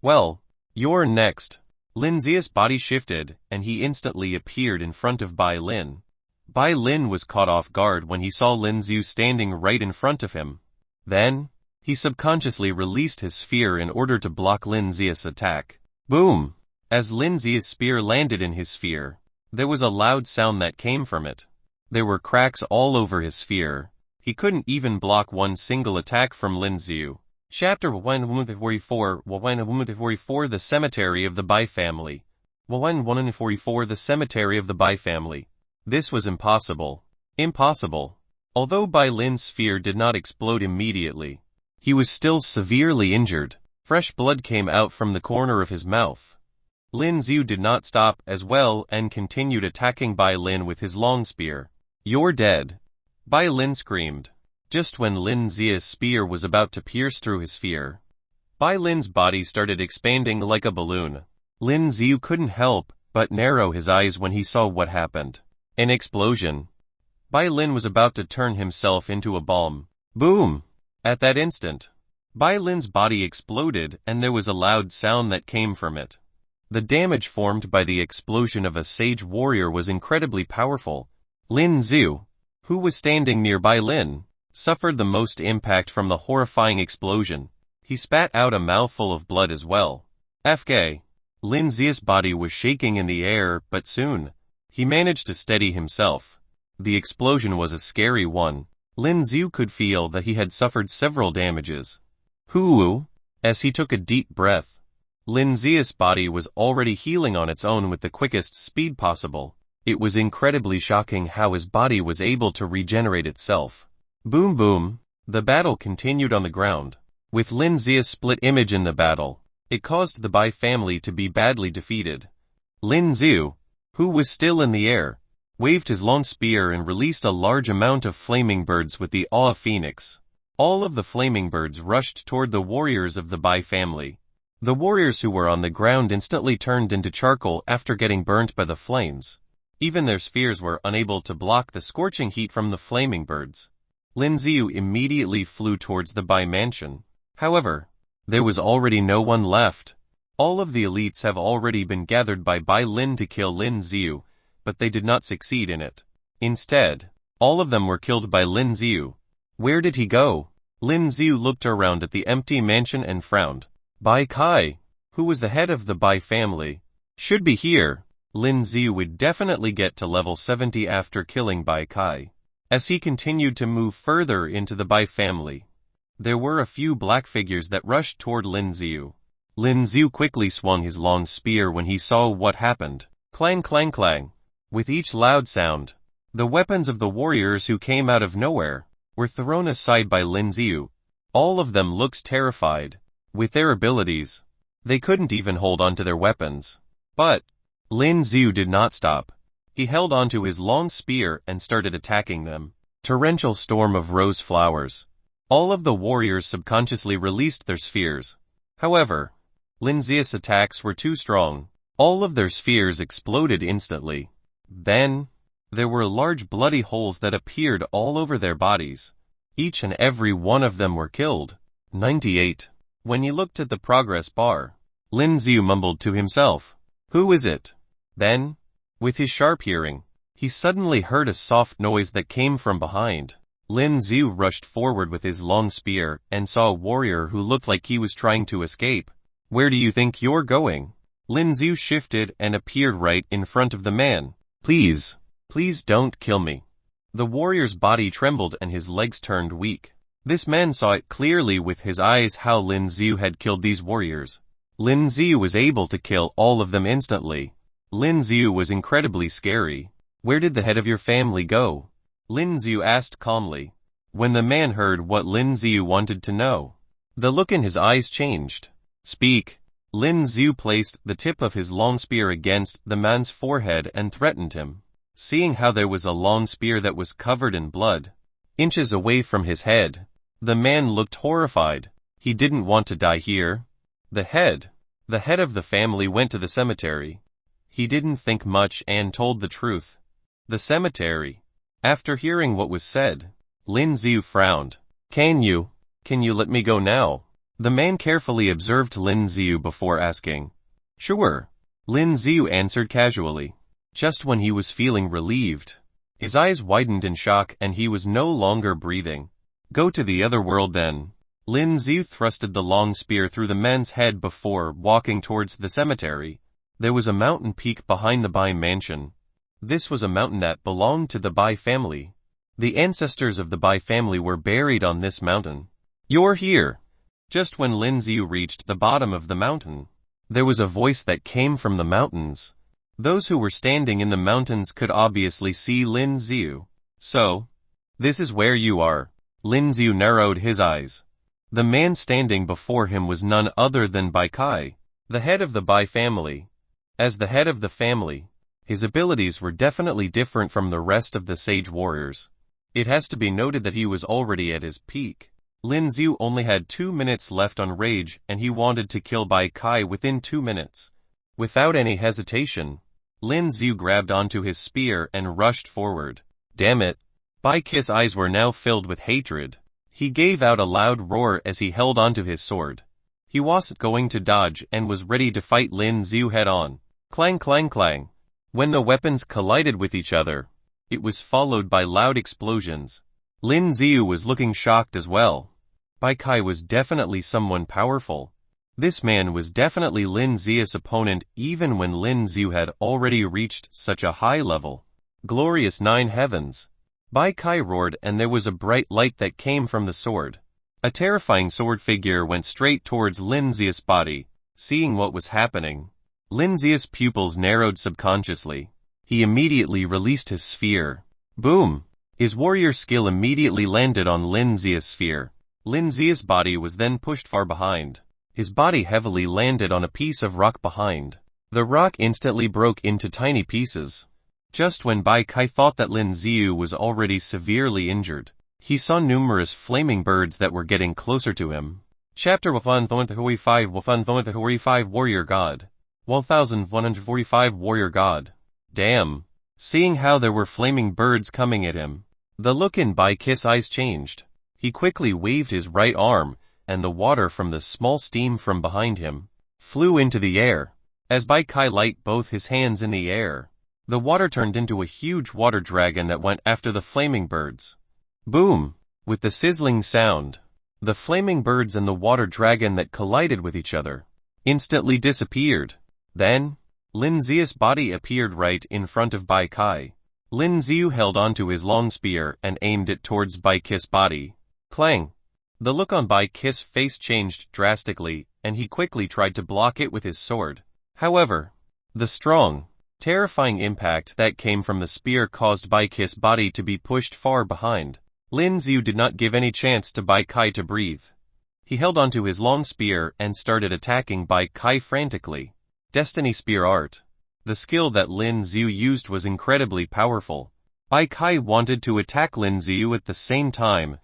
Well, you're next. Lin Xiu's body shifted, and he instantly appeared in front of Bai Lin. Bai Lin was caught off guard when he saw Lin Xiu standing right in front of him. Then, he subconsciously released his sphere in order to block Lin Xiu's attack. Boom! As Lin Xiu's spear landed in his sphere, there was a loud sound that came from it. There were cracks all over his sphere. He couldn't even block one single attack from Lin Xiu. Chapter 144 The Cemetery of the Bai Family. 144 The Cemetery of the Bai Family. This was impossible. Impossible. Although Bai Lin's sphere did not explode immediately, he was still severely injured. Fresh blood came out from the corner of his mouth. Lin Xiu did not stop as well and continued attacking Bai Lin with his long spear. "You're dead!" Bai Lin screamed. Just when Lin Xia's spear was about to pierce through his sphere, Bai Lin's body started expanding like a balloon. Lin Xiu couldn't help but narrow his eyes when he saw what happened. An explosion. Bai Lin was about to turn himself into a bomb. Boom! At that instant, Bai Lin's body exploded and there was a loud sound that came from it. The damage formed by the explosion of a sage warrior was incredibly powerful. Lin Xiu, who was standing near Bai Lin, suffered the most impact from the horrifying explosion. He spat out a mouthful of blood as well. FK. Lin Xia's body was shaking in the air, but soon, he managed to steady himself. The explosion was a scary one. Lin Xiu could feel that he had suffered several damages. Hoo! As he took a deep breath, Lin Xia's body was already healing on its own with the quickest speed possible. It was incredibly shocking how his body was able to regenerate itself. Boom boom. The battle continued on the ground. With Lin Xia's split image in the battle, it caused the Bai family to be badly defeated. Lin Xiu, who was still in the air, waved his long spear and released a large amount of flaming birds with the awe phoenix. All of the flaming birds rushed toward the warriors of the Bai family. The warriors who were on the ground instantly turned into charcoal after getting burnt by the flames. Even their spheres were unable to block the scorching heat from the flaming birds. Lin Xiu immediately flew towards the Bai mansion. However, there was already no one left. All of the elites have already been gathered by Bai Lin to kill Lin Xiu, but they did not succeed in it. Instead, all of them were killed by Lin Xiu. Where did he go? Lin Xiu looked around at the empty mansion and frowned. Bai Kai, who was the head of the Bai family, should be here. Lin Xiu would definitely get to level 70 after killing Bai Kai. As he continued to move further into the Bai family, there were a few black figures that rushed toward Lin Xiu. Lin Xiu quickly swung his long spear when he saw what happened. Clang clang clang. With each loud sound, the weapons of the warriors who came out of nowhere were thrown aside by Lin Xiu. All of them looked terrified. With their abilities, they couldn't even hold on to their weapons. But Lin Xiu did not stop. He held onto his long spear and started attacking them. Torrential storm of rose flowers. All of the warriors subconsciously released their spheres. However, Lin Xia's attacks were too strong. All of their spheres exploded instantly. Then, there were large bloody holes that appeared all over their bodies. Each and every one of them were killed. 98. When he looked at the progress bar, Lin Xiu mumbled to himself, "Who is it?" Then, with his sharp hearing, he suddenly heard a soft noise that came from behind. Lin Xiu rushed forward with his long spear and saw a warrior who looked like he was trying to escape. "Where do you think you're going?" Lin Xiu shifted and appeared right in front of the man. Please don't kill me." The warrior's body trembled and his legs turned weak. This man saw it clearly with his eyes how Lin Xiu had killed these warriors. Lin Xiu was able to kill all of them instantly. Lin Xiu was incredibly scary. "Where did the head of your family go?" Lin Xiu asked calmly. When the man heard what Lin Xiu wanted to know, the look in his eyes changed. "Speak." Lin Xiu placed the tip of his long spear against the man's forehead and threatened him. Seeing how there was a long spear that was covered in blood, inches away from his head, the man looked horrified. He didn't want to die here. The head of the family went to the cemetery. He didn't think much and told the truth. The cemetery. After hearing what was said, Lin Xiu frowned. Can you let me go now?" The man carefully observed Lin Xiu before asking. "Sure." Lin Xiu answered casually. Just when he was feeling relieved, his eyes widened in shock and he was no longer breathing. "Go to the other world then." Lin Xiu thrusted the long spear through the man's head before walking towards the cemetery. There was a mountain peak behind the Bai mansion. This was a mountain that belonged to the Bai family. The ancestors of the Bai family were buried on this mountain. "You're here." Just when Lin Xiu reached the bottom of the mountain, there was a voice that came from the mountains. Those who were standing in the mountains could obviously see Lin Xiu. So, this is where you are. Lin Xiu narrowed his eyes. The man standing before him was none other than Bai Kai, the head of the Bai family. As the head of the family, his abilities were definitely different from the rest of the sage warriors. It has to be noted that he was already at his peak. Lin Xiu only had 2 minutes left on rage and he wanted to kill Bai Kai within 2 minutes. Without any hesitation, Lin Xiu grabbed onto his spear and rushed forward. Damn it! Bai Kai's eyes were now filled with hatred. He gave out a loud roar as he held onto his sword. He wasn't going to dodge and was ready to fight Lin Xiu head on. Clang clang clang. When the weapons collided with each other, it was followed by loud explosions. Lin Xiu was looking shocked as well. Bai Kai was definitely someone powerful. This man was definitely Lin Xiu's opponent even when Lin Xiu had already reached such a high level. Glorious 9 heavens! Bai Kai roared and there was a bright light that came from the sword. A terrifying sword figure went straight towards Lin Xiu's body. Seeing what was happening, Lin Xiu's pupils narrowed subconsciously. He immediately released his sphere. Boom! His warrior skill immediately landed on Lin Xiu's sphere. Lin Xiu's body was then pushed far behind. His body heavily landed on a piece of rock behind. The rock instantly broke into tiny pieces. Just when Bai Kai thought that Lin Xiu was already severely injured, he saw numerous flaming birds that were getting closer to him. Chapter 1145 Warrior God. 1145 Warrior God. Damn. Seeing how there were flaming birds coming at him, the look in Bai Kai's eyes changed. He quickly waved his right arm, and the water from the small steam from behind him flew into the air. As Bai Kai light both his hands in the air, the water turned into a huge water dragon that went after the flaming birds. Boom! With the sizzling sound, the flaming birds and the water dragon that collided with each other instantly disappeared. Then, Lin Xiu's body appeared right in front of Bai Kai. Lin Xiu held onto his long spear and aimed it towards Bai Kai's body. Clang! The look on Bai Kai's face changed drastically, and he quickly tried to block it with his sword. However, the strong, terrifying impact that came from the spear caused Bai Kai's body to be pushed far behind. Lin Xiu did not give any chance to Bai Kai to breathe. He held onto his long spear and started attacking Bai Kai frantically. Destiny Spear Art. The skill that Lin Xiu used was incredibly powerful. Bai Kai wanted to attack Lin Xiu at the same time,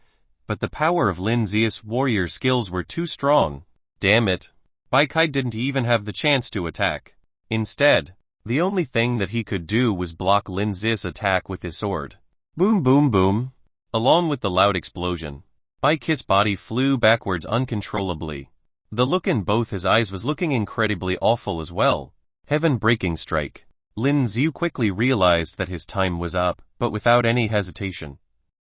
but the power of Lin Xiu's warrior skills were too strong. Damn it. Bai Kai didn't even have the chance to attack. Instead, the only thing that he could do was block Lin Xiu's attack with his sword. Boom boom boom. Along with the loud explosion, Bai Kai's body flew backwards uncontrollably. The look in both his eyes was looking incredibly awful as well. Heaven-breaking strike. Lin Xiu quickly realized that his time was up, but without any hesitation,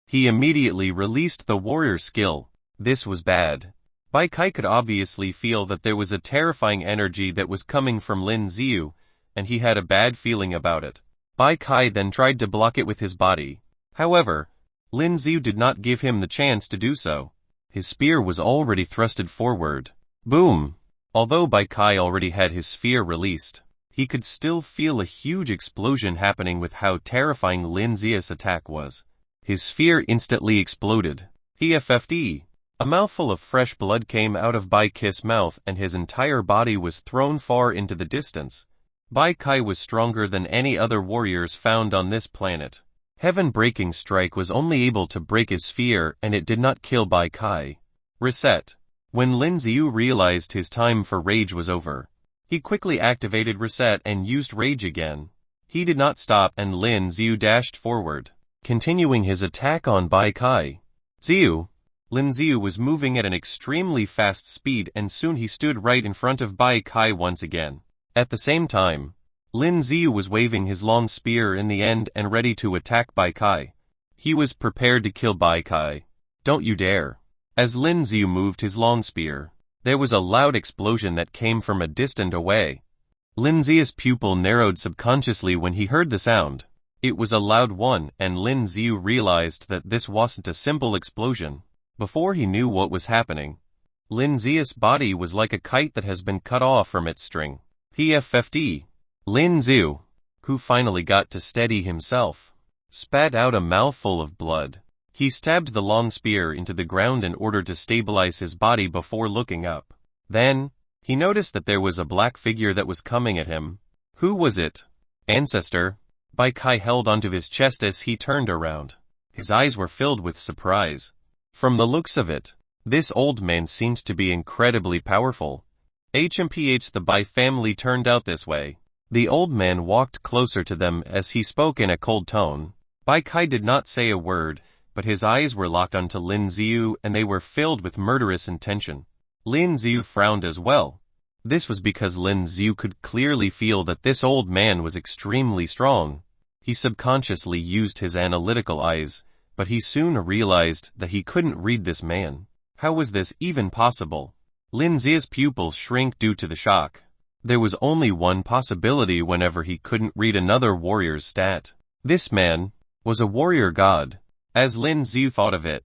he immediately released the warrior skill. This was bad. Bai Kai could obviously feel that there was a terrifying energy that was coming from Lin Xiu, and he had a bad feeling about it. Bai Kai then tried to block it with his body. However, Lin Xiu did not give him the chance to do so. His spear was already thrusted forward. Boom! Although Bai Kai already had his sphere released, he could still feel a huge explosion happening with how terrifying Lin Xiu's attack was. His sphere instantly exploded. PFFD. A mouthful of fresh blood came out of Bai Kai's mouth and his entire body was thrown far into the distance. Bai Kai was stronger than any other warriors found on this planet. Heaven-breaking strike was only able to break his sphere and it did not kill Bai Kai. Reset. When Lin Xiu realized his time for rage was over, he quickly activated Reset and used rage again. He did not stop and Lin Xiu dashed forward, continuing his attack on Bai Kai. Xiu! Lin Xiu was moving at an extremely fast speed and soon he stood right in front of Bai Kai once again. At the same time, Lin Xiu was waving his long spear in the end and ready to attack Bai Kai. He was prepared to kill Bai Kai. Don't you dare. As Lin Xiu moved his long spear, there was a loud explosion that came from a distant away. Lin Xiu's pupil narrowed subconsciously when he heard the sound. It was a loud one and Lin Xiu realized that this wasn't a simple explosion. Before he knew what was happening, Lin Zia's body was like a kite that has been cut off from its string. PFFD. Lin Ziu, who finally got to steady himself, spat out a mouthful of blood. He stabbed the long spear into the ground in order to stabilize his body before looking up. Then, he noticed that there was a black figure that was coming at him. Who was it? Ancestor. Bai Kai held onto his chest as he turned around. His eyes were filled with surprise. From the looks of it, this old man seemed to be incredibly powerful. HMPH, the Bai family turned out this way. The old man walked closer to them as he spoke in a cold tone. Bai Kai did not say a word, but his eyes were locked onto Lin Ziu and they were filled with murderous intention. Lin Ziu frowned as well. This was because Lin Ziu could clearly feel that this old man was extremely strong. He subconsciously used his analytical eyes, but he soon realized that he couldn't read this man. How was this even possible? Lin Zia's pupils shrank due to the shock. There was only one possibility whenever he couldn't read another warrior's stat. This man was a warrior god. As Lin Ziu thought of it,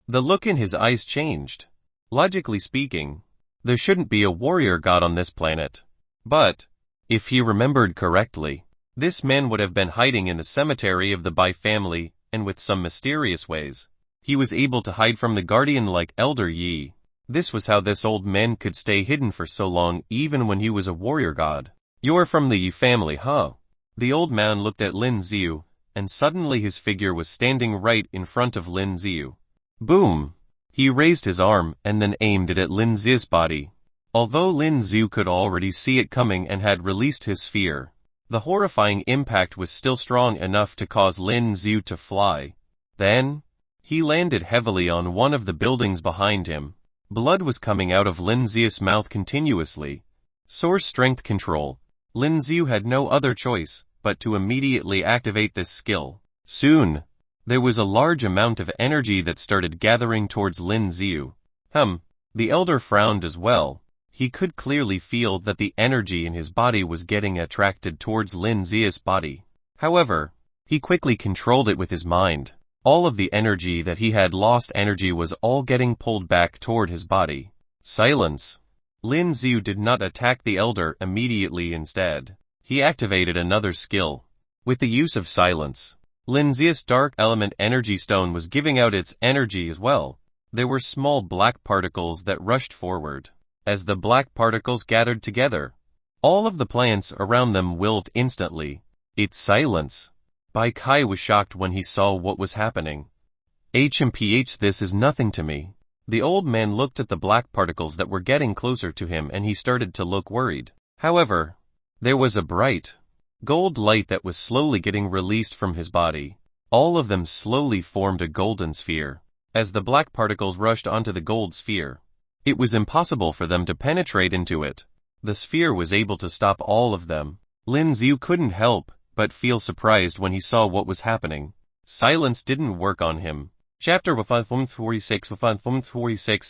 the look in his eyes changed. Logically speaking, there shouldn't be a warrior god on this planet. But, if he remembered correctly, this man would have been hiding in the cemetery of the Bai family, and with some mysterious ways, he was able to hide from the guardian like Elder Yi. This was how this old man could stay hidden for so long even when he was a warrior god. You're from the Yi family, huh? The old man looked at Lin Ziu, and suddenly his figure was standing right in front of Lin Ziu. Boom! He raised his arm and then aimed it at Lin Ziu's body. Although Lin Ziu could already see it coming and had released his sphere, the horrifying impact was still strong enough to cause Lin Ziu to fly. Then, he landed heavily on one of the buildings behind him. Blood was coming out of Lin Ziu's mouth continuously. Source strength control. Lin Ziu had no other choice but to immediately activate this skill. Soon, there was a large amount of energy that started gathering towards Lin Ziu. The elder frowned as well. He could clearly feel that the energy in his body was getting attracted towards Lin Zia's body. However, he quickly controlled it with his mind. All of the energy that he had lost was all getting pulled back toward his body. Silence. Lin Ziu did not attack the elder immediately. Instead, he activated another skill. With the use of silence, Lin Zia's dark element energy stone was giving out its energy as well. There were small black particles that rushed forward. As the black particles gathered together, all of the plants around them wilt instantly. It's silence. Bai Kai was shocked when he saw what was happening. HMPH, this is nothing to me. The old man looked at the black particles that were getting closer to him and he started to look worried. However, there was a bright, gold light that was slowly getting released from his body. All of them slowly formed a golden sphere. As the black particles rushed onto the gold sphere, it was impossible for them to penetrate into it. The sphere was able to stop all of them. Lin Ziu couldn't help but feel surprised when he saw what was happening. Silence didn't work on him. Chapter 1146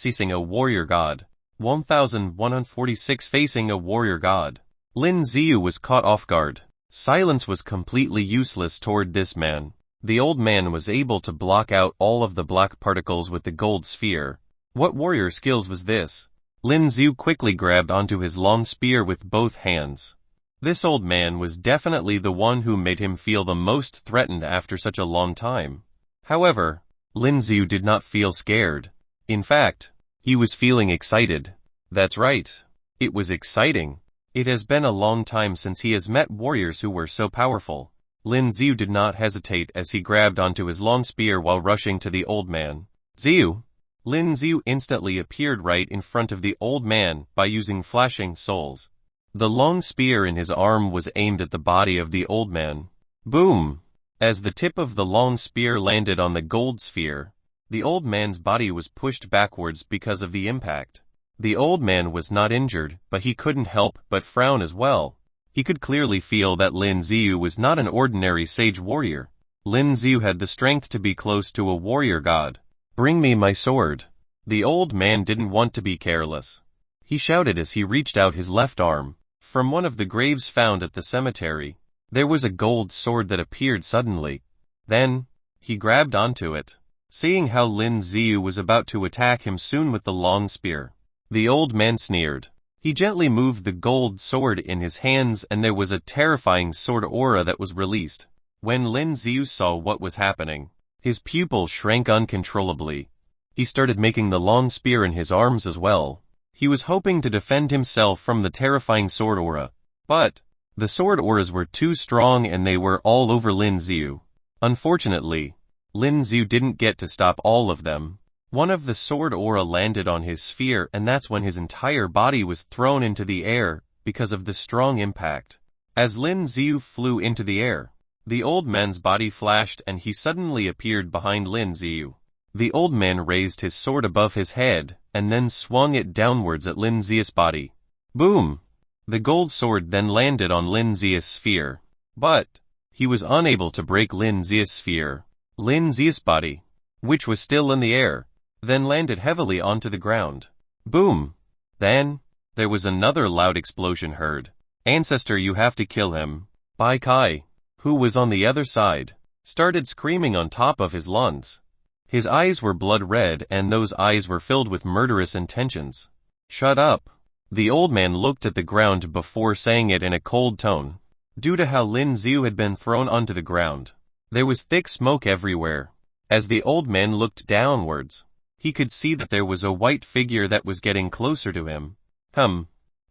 Facing a Warrior God. 1146 Facing a Warrior God. Lin Ziu was caught off guard. Silence was completely useless toward this man. The old man was able to block out all of the black particles with the gold sphere. What warrior skills was this? Lin Ziu quickly grabbed onto his long spear with both hands. This old man was definitely the one who made him feel the most threatened after such a long time. However, Lin Ziu did not feel scared. In fact, he was feeling excited. That's right. It was exciting. It has been a long time since he has met warriors who were so powerful. Lin Ziu did not hesitate as he grabbed onto his long spear while rushing to the old man. Ziu! Lin Ziu instantly appeared right in front of the old man by using flashing souls. The long spear in his arm was aimed at the body of the old man. Boom! As the tip of the long spear landed on the gold sphere, the old man's body was pushed backwards because of the impact. The old man was not injured, but he couldn't help but frown as well. He could clearly feel that Lin Ziu was not an ordinary sage warrior. Lin Ziu had the strength to be close to a warrior god. Bring me my sword. The old man didn't want to be careless. He shouted as he reached out his left arm. From one of the graves found at the cemetery, there was a gold sword that appeared suddenly. Then, he grabbed onto it. Seeing how Lin Ziu was about to attack him soon with the long spear, The old man sneered. He gently moved the gold sword in his hands and there was a terrifying sword aura that was released. When Lin Xiu saw what was happening, his pupil shrank uncontrollably. He started making the long spear in his arms as well. He was hoping to defend himself from the terrifying sword aura, but the sword auras were too strong and they were all over Lin Xiu. Unfortunately, Lin Xiu didn't get to stop all of them. One of the sword aura landed on his sphere and that's when his entire body was thrown into the air because of the strong impact. As Lin Xiu flew into the air, the old man's body flashed and he suddenly appeared behind Lin Xiu. The old man raised his sword above his head and then swung it downwards at Lin Xiu's body. Boom! The gold sword then landed on Lin Xiu's sphere. But he was unable to break Lin Xiu's sphere. Lin Xiu's body, which was still in the air, then landed heavily onto the ground. Boom! Then there was another loud explosion heard. Ancestor, you have to kill him. Bai Kai, who was on the other side, started screaming on top of his lungs. His eyes were blood red and those eyes were filled with murderous intentions. Shut up. The old man looked at the ground before saying it in a cold tone. Due to how Lin Xiu had been thrown onto the ground, there was thick smoke everywhere. As the old man looked downwards, he could see that there was a white figure that was getting closer to him.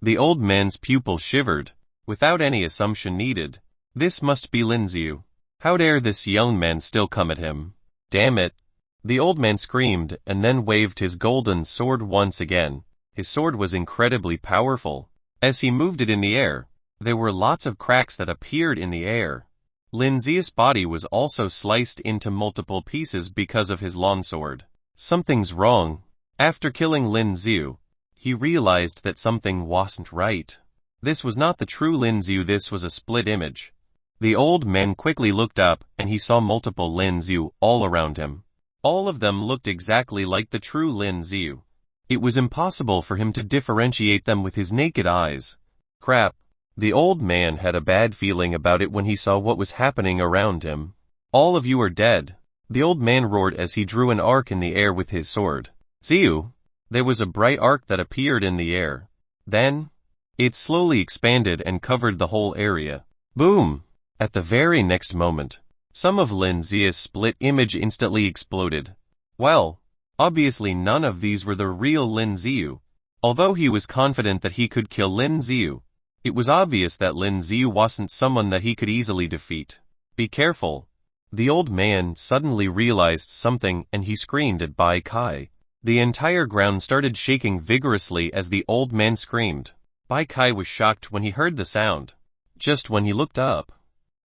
The old man's pupil shivered. Without any assumption needed, this must be Lin Xiu. How dare this young man still come at him? Damn it! The old man screamed and then waved his golden sword once again. His sword was incredibly powerful. As he moved it in the air, there were lots of cracks that appeared in the air. Lin Xiu's body was also sliced into multiple pieces because of his long sword. Something's wrong. After killing Lin Xiu, he realized that something wasn't right. This was not the true Lin Xiu, this was a split image. The old man quickly looked up and he saw multiple Lin Xiu all around him. All of them looked exactly like the true Lin Xiu. It was impossible for him to differentiate them with his naked eyes. Crap. The old man had a bad feeling about it when he saw what was happening around him. All of you are dead. The old man roared as he drew an arc in the air with his sword. Xiu! There was a bright arc that appeared in the air. Then, it slowly expanded and covered the whole area. Boom! At the very next moment, some of Lin Xiu's split image instantly exploded. Well, obviously none of these were the real Lin Xiu. Although he was confident that he could kill Lin Xiu, it was obvious that Lin Xiu wasn't someone that he could easily defeat. Be careful. The old man suddenly realized something and he screamed at Bai Kai. The entire ground started shaking vigorously as the old man screamed. Bai Kai was shocked when he heard the sound. Just when he looked up,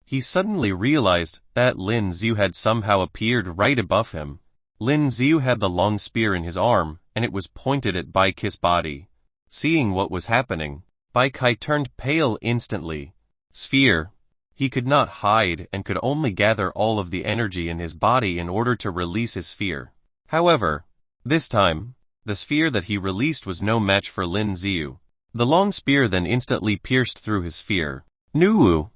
he suddenly realized that Lin Xiu had somehow appeared right above him. Lin Xiu had the long spear in his arm, and it was pointed at Bai Kai's body. Seeing what was happening, Bai Kai turned pale instantly. Sphere. He could not hide and could only gather all of the energy in his body in order to release his sphere. However, this time, the sphere that he released was no match for Lin Xiu. The long spear then instantly pierced through his sphere. Nuwu!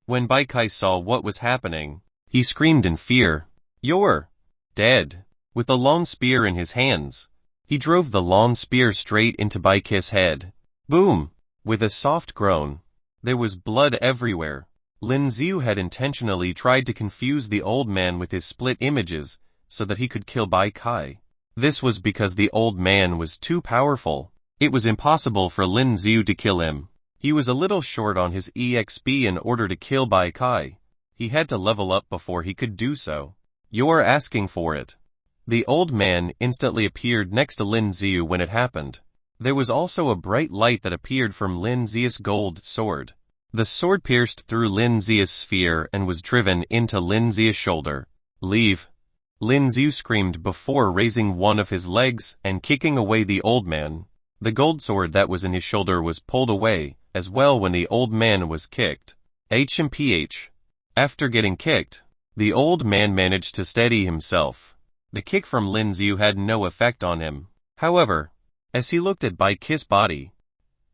When Bai Kai saw what was happening, he screamed in fear. You're dead. With the long spear in his hands, he drove the long spear straight into Bai Kai's head. Boom! With a soft groan, there was blood everywhere. Lin Xiu had intentionally tried to confuse the old man with his split images so that he could kill Bai Kai. This was because the old man was too powerful. It was impossible for Lin Xiu to kill him. He was a little short on his EXP in order to kill Bai Kai. He had to level up before he could do so. You're asking for it. The old man instantly appeared next to Lin Xiu when it happened. There was also a bright light that appeared from Lin Xiu's gold sword. The sword pierced through Lin Xiu's sphere and was driven into Lin Xiu's shoulder. Leave! Lin Xiu screamed before raising one of his legs and kicking away the old man. The gold sword that was in his shoulder was pulled away, as well when the old man was kicked. HMPH. After getting kicked, the old man managed to steady himself. The kick from Lin Xiu had no effect on him. However, as he looked at Bai Kai's body,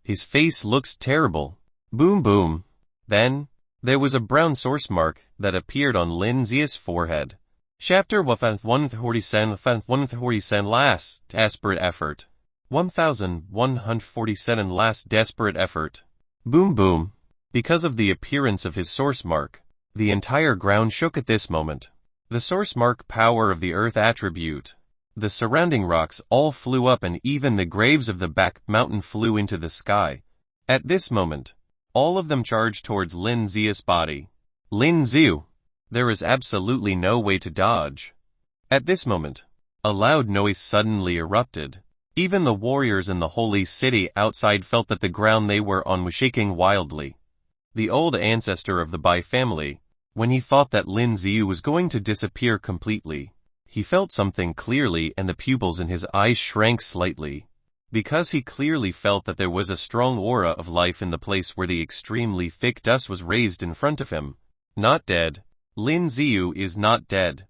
his face looked terrible. Boom boom. Then, there was a brown source mark that appeared on Lin Xiu's forehead. Chapter 147 last desperate effort. 1147 last desperate effort. Boom boom. Because of the appearance of his source mark, the entire ground shook at this moment. The source mark power of the earth attribute. The surrounding rocks all flew up and even the graves of the back mountain flew into the sky. At this moment, all of them charged towards Lin Zia's body. Lin Ziu. There is absolutely no way to dodge. At this moment, a loud noise suddenly erupted. Even the warriors in the holy city outside felt that the ground they were on was shaking wildly. The old ancestor of the Bai family, when he thought that Lin Ziu was going to disappear completely, he felt something clearly and the pupils in his eyes shrank slightly. Because he clearly felt that there was a strong aura of life in the place where the extremely thick dust was raised in front of him. Not dead. Lin Ziu is not dead.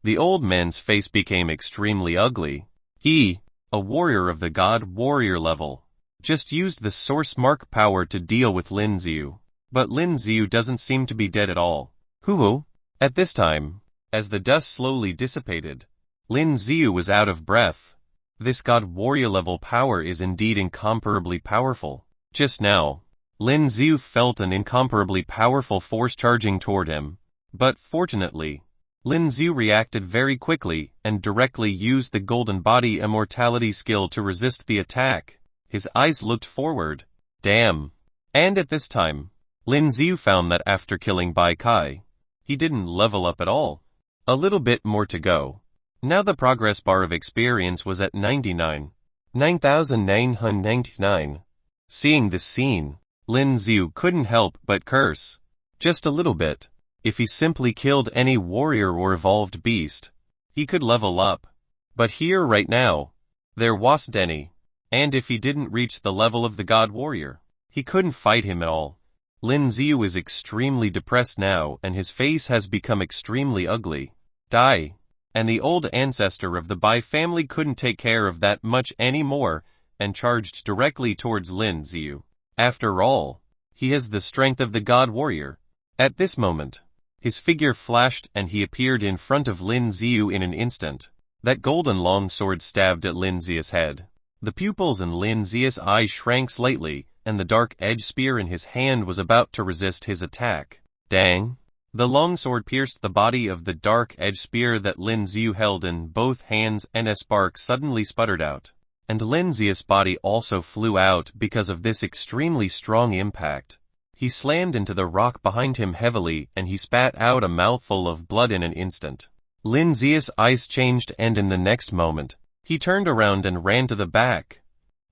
The old man's face became extremely ugly. He, a warrior of the god warrior level, just used the source mark power to deal with Lin Ziu. But Lin Ziu doesn't seem to be dead at all. Hoo-hoo. At this time, as the dust slowly dissipated, Lin Ziu was out of breath. This god warrior level power is indeed incomparably powerful. Just now, Lin Ziu felt an incomparably powerful force charging toward him. But fortunately, Lin Ziu reacted very quickly and directly used the golden body immortality skill to resist the attack. His eyes looked forward. Damn. And at this time, Lin Ziu found that after killing Bai Kai, he didn't level up at all. A little bit more to go. Now the progress bar of experience was at 9,999. Seeing this scene, Lin Ziu couldn't help but curse. Just a little bit. If he simply killed any warrior or evolved beast, he could level up. But here right now, there wasn't any. And if he didn't reach the level of the god warrior, he couldn't fight him at all. Lin Ziu is extremely depressed now and his face has become extremely ugly. Die. And the old ancestor of the Bai family couldn't take care of that much anymore and charged directly towards Lin Ziu. After all, he has the strength of the god warrior. At this moment, his figure flashed and he appeared in front of Lin Ziu in an instant. That golden long sword stabbed at Lin Zia's head. The pupils in Lin Zia's eyes shrank slightly, and the dark edge spear in his hand was about to resist his attack. Dang! The long sword pierced the body of the dark edge spear that Lin Ziu held in both hands and a spark suddenly sputtered out. And Lin Zia's body also flew out because of this extremely strong impact. He slammed into the rock behind him heavily and he spat out a mouthful of blood in an instant. Lin Zia's eyes changed and in the next moment, he turned around and ran to the back.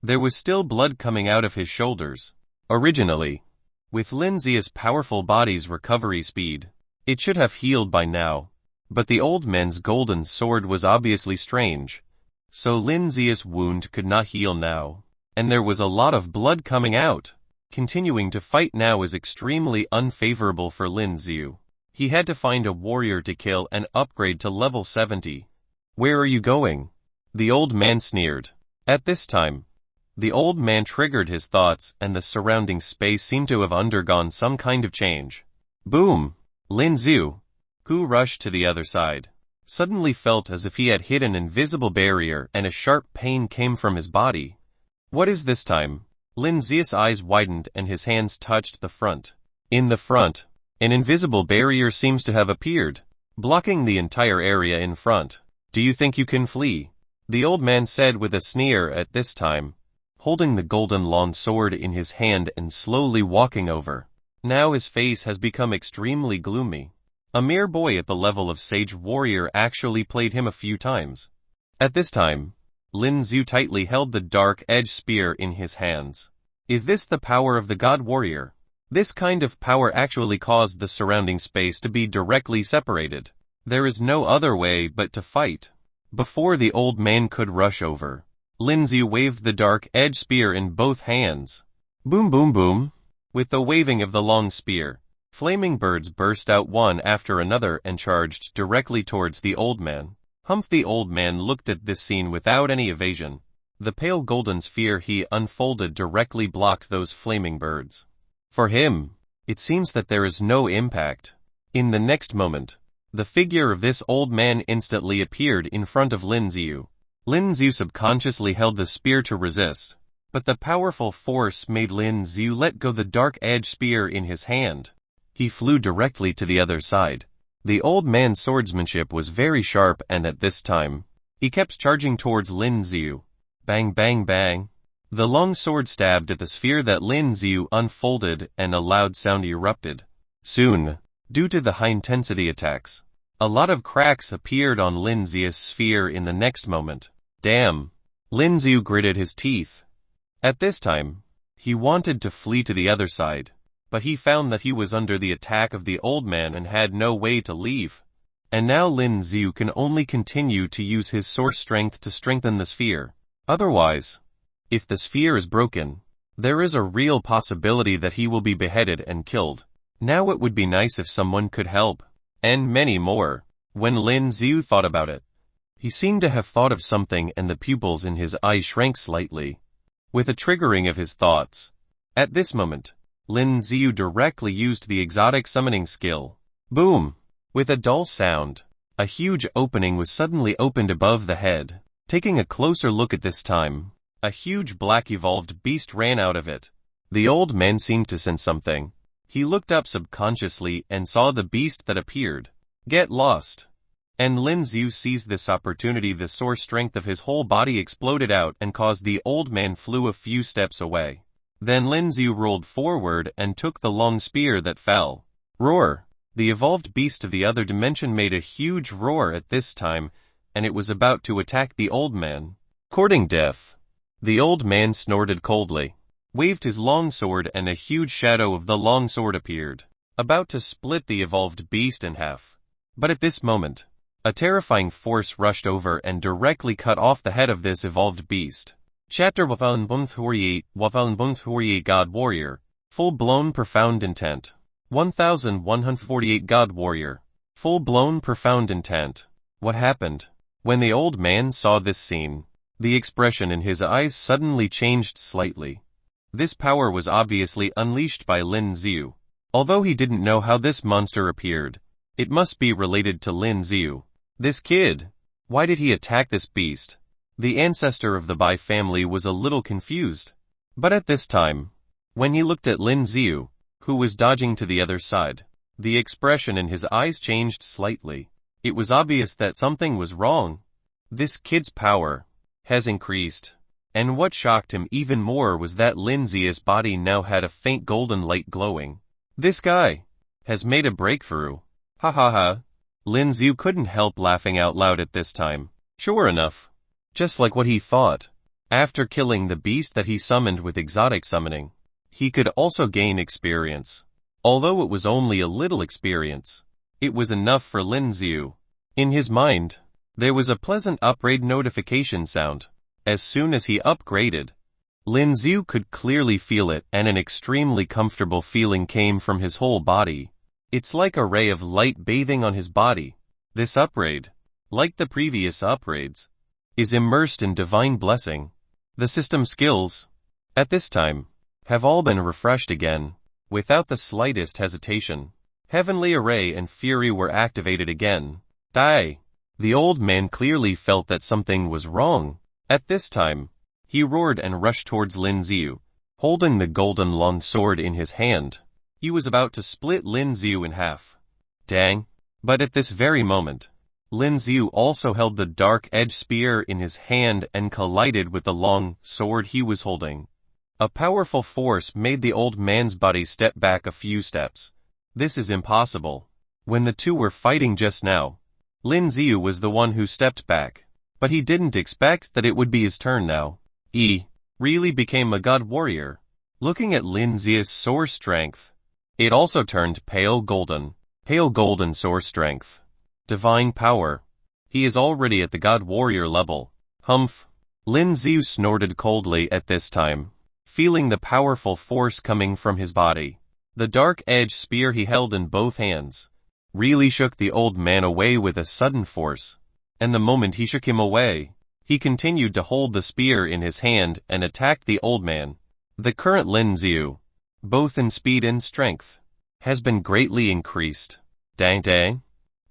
There was still blood coming out of his shoulders. Originally, with Lin Zia's powerful body's recovery speed, it should have healed by now. But the old man's golden sword was obviously strange. So Lin Zia's wound could not heal now. And there was a lot of blood coming out. Continuing to fight now is extremely unfavorable for Lin Ziu. He had to find a warrior to kill and upgrade to level 70. Where are you going? The old man sneered. At this time, the old man triggered his thoughts and the surrounding space seemed to have undergone some kind of change. Boom! Lin Ziu, who rushed to the other side, suddenly felt as if he had hit an invisible barrier and a sharp pain came from his body. What is this time? Lin Zia's eyes widened and his hands touched the front. In the front, an invisible barrier seems to have appeared, blocking the entire area in front. Do you think you can flee? The old man said with a sneer at this time, holding the golden long sword in his hand and slowly walking over. Now his face has become extremely gloomy. A mere boy at the level of Sage Warrior actually played him a few times. At this time, Lin Ziu tightly held the dark edge spear in his hands. Is this the power of the God Warrior? This kind of power actually caused the surrounding space to be directly separated. There is no other way but to fight. Before the old man could rush over, Lin Ziu waved the dark edge spear in both hands. Boom boom boom. With the waving of the long spear, flaming birds burst out one after another and charged directly towards the old man. Humph! The old man looked at this scene without any evasion. The pale golden sphere he unfolded directly blocked those flaming birds. For him, it seems that there is no impact. In the next moment, the figure of this old man instantly appeared in front of Lin Ziu. Lin Xiu subconsciously held the spear to resist, but the powerful force made Lin Xiu let go the dark-edged spear in his hand. He flew directly to the other side. The old man's swordsmanship was very sharp, and at this time, he kept charging towards Lin Xiu. Bang bang bang. The long sword stabbed at the sphere that Lin Xiu unfolded, and a loud sound erupted. Soon, due to the high-intensity attacks, a lot of cracks appeared on Lin Xiu's sphere in the next moment. Damn! Lin Xiu gritted his teeth. At this time, he wanted to flee to the other side, but he found that he was under the attack of the old man and had no way to leave. And now Lin Xiu can only continue to use his source strength to strengthen the sphere. Otherwise, if the sphere is broken, there is a real possibility that he will be beheaded and killed. Now it would be nice if someone could help. And many more. When Lin Xiu thought about it, he seemed to have thought of something, and the pupils in his eyes shrank slightly, with a triggering of his thoughts. At this moment, Lin Xiu directly used the exotic summoning skill. Boom! With a dull sound, a huge opening was suddenly opened above the head. Taking a closer look at this time, a huge black evolved beast ran out of it. The old man seemed to sense something. He looked up subconsciously and saw the beast that appeared. Get lost! And Lin Xiu seized this opportunity. The source strength of his whole body exploded out and caused the old man flew a few steps away. Then Lin Xiu rolled forward and took the long spear that fell. Roar! The evolved beast of the other dimension made a huge roar at this time, and it was about to attack the old man. Courting death. The old man snorted coldly, waved his long sword, and a huge shadow of the long sword appeared, about to split the evolved beast in half. But at this moment, a terrifying force rushed over and directly cut off the head of this evolved beast. Chapter 1148 God Warrior. Full-blown profound intent. 1148 God Warrior. Full-blown profound intent. What happened? When the old man saw this scene, the expression in his eyes suddenly changed slightly. This power was obviously unleashed by Lin Xiu. Although he didn't know how this monster appeared, it must be related to Lin Xiu. This kid, why did he attack this beast? The ancestor of the Bai family was a little confused. But at this time, when he looked at Lin Xiu, who was dodging to the other side, the expression in his eyes changed slightly. It was obvious that something was wrong. This kid's power has increased. And what shocked him even more was that Lin Xiu's body now had a faint golden light glowing. This guy has made a breakthrough. Ha ha ha. Lin Xiu couldn't help laughing out loud at this time. Sure enough, just like what he thought. After killing the beast that he summoned with exotic summoning, he could also gain experience. Although it was only a little experience, it was enough for Lin Xiu. In his mind, there was a pleasant upgrade notification sound. As soon as he upgraded, Lin Xiu could clearly feel it, and an extremely comfortable feeling came from his whole body. It's like a ray of light bathing on his body. This upgrade, like the previous upgrades, is immersed in divine blessing. The system skills, at this time, have all been refreshed again, without the slightest hesitation. Heavenly Array and Fury were activated again. Die! The old man clearly felt that something was wrong. At this time, he roared and rushed towards Lin Xiu, holding the golden long sword in his hand. He was about to split Lin Xiu in half. Dang! But at this very moment, Lin Xiu also held the dark-edged spear in his hand and collided with the long sword he was holding. A powerful force made the old man's body step back a few steps. This is impossible. When the two were fighting just now, Lin Xiu was the one who stepped back. But he didn't expect that it would be his turn now. He really became a god warrior. Looking at Lin Xiu's source strength, it also turned pale golden source strength. Divine power. He is already at the god warrior level. Humph. Lin Xiu snorted coldly at this time, feeling the powerful force coming from his body. The dark-edged spear he held in both hands really shook the old man away with a sudden force. And the moment he shook him away, he continued to hold the spear in his hand and attacked the old man. The current Lin Xiu, both in speed and strength, has been greatly increased. Dang dang.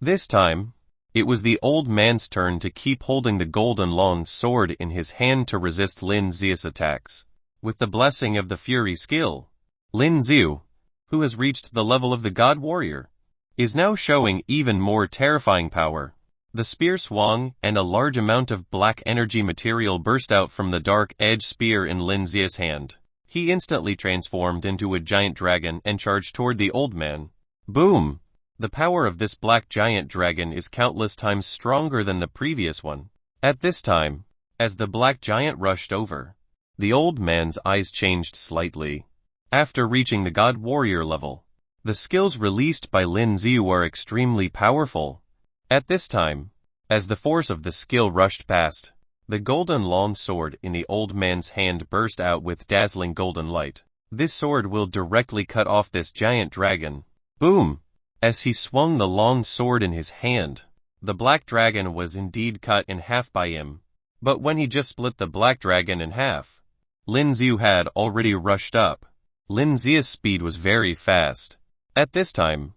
This time, It was the old man's turn to keep holding the golden long sword in his hand to resist Lin Zia's attacks. With the blessing of the Fury skill, Lin Ziu, who has reached the level of the God Warrior, is now showing even more terrifying power. The spear swung, and a large amount of black energy material burst out from the dark edge spear in Lin Zia's hand. He instantly transformed into a giant dragon and charged toward the old man. Boom! The power of this black giant dragon is countless times stronger than the previous one. At this time, as the black giant rushed over, the old man's eyes changed slightly. After reaching the God Warrior level, the skills released by Lin Ziu are extremely powerful. At this time, as the force of the skill rushed past, the golden long sword in the old man's hand burst out with dazzling golden light. This sword will directly cut off this giant dragon. Boom! As he swung the long sword in his hand, the black dragon was indeed cut in half by him. But when he just split the black dragon in half, Lin Ziu had already rushed up. Lin Zia's speed was very fast. At this time,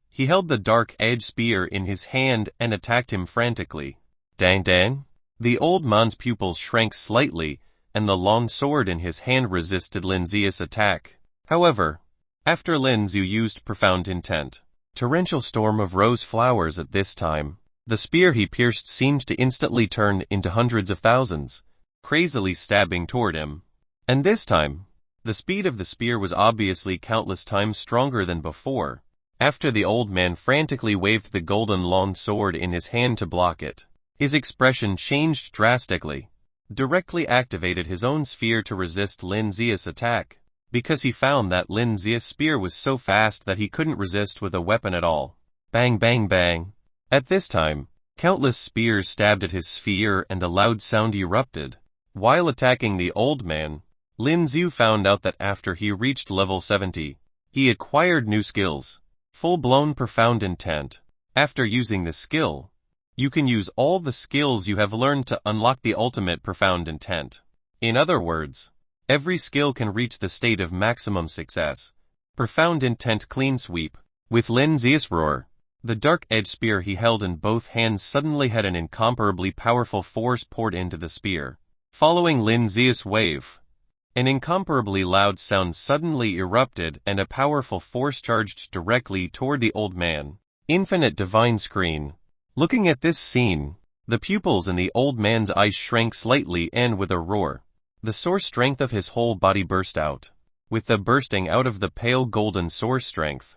he held the dark edge spear in his hand and attacked him frantically. Dang dang! The old man's pupils shrank slightly, and the long sword in his hand resisted Lin Zia's attack. However, after Lin Ziu used profound intent, torrential storm of rose flowers at this time, the spear he pierced seemed to instantly turn into hundreds of thousands, crazily stabbing toward him. And this time, the speed of the spear was obviously countless times stronger than before. After the old man frantically waved the golden long sword in his hand to block it, his expression changed drastically. Directly activated his own sphere to resist Lin Zia's attack, because he found that Lin Zia's spear was so fast that he couldn't resist with a weapon at all. Bang bang bang. At this time, countless spears stabbed at his sphere and a loud sound erupted. While attacking the old man, Lin Ziu found out that after he reached level 70, he acquired new skills. Full-blown profound intent. After using this skill, you can use all the skills you have learned to unlock the ultimate profound intent. In other words, every skill can reach the state of maximum success. Profound intent clean sweep. With Lin Zia's roar, the dark edge spear he held in both hands suddenly had an incomparably powerful force poured into the spear. Following Lin Zia's wave, an incomparably loud sound suddenly erupted and a powerful force charged directly toward the old man. Infinite divine screen. Looking at this scene, the pupils in the old man's eyes shrank slightly and with a roar, the source strength of his whole body burst out. With the bursting out of the pale golden source strength,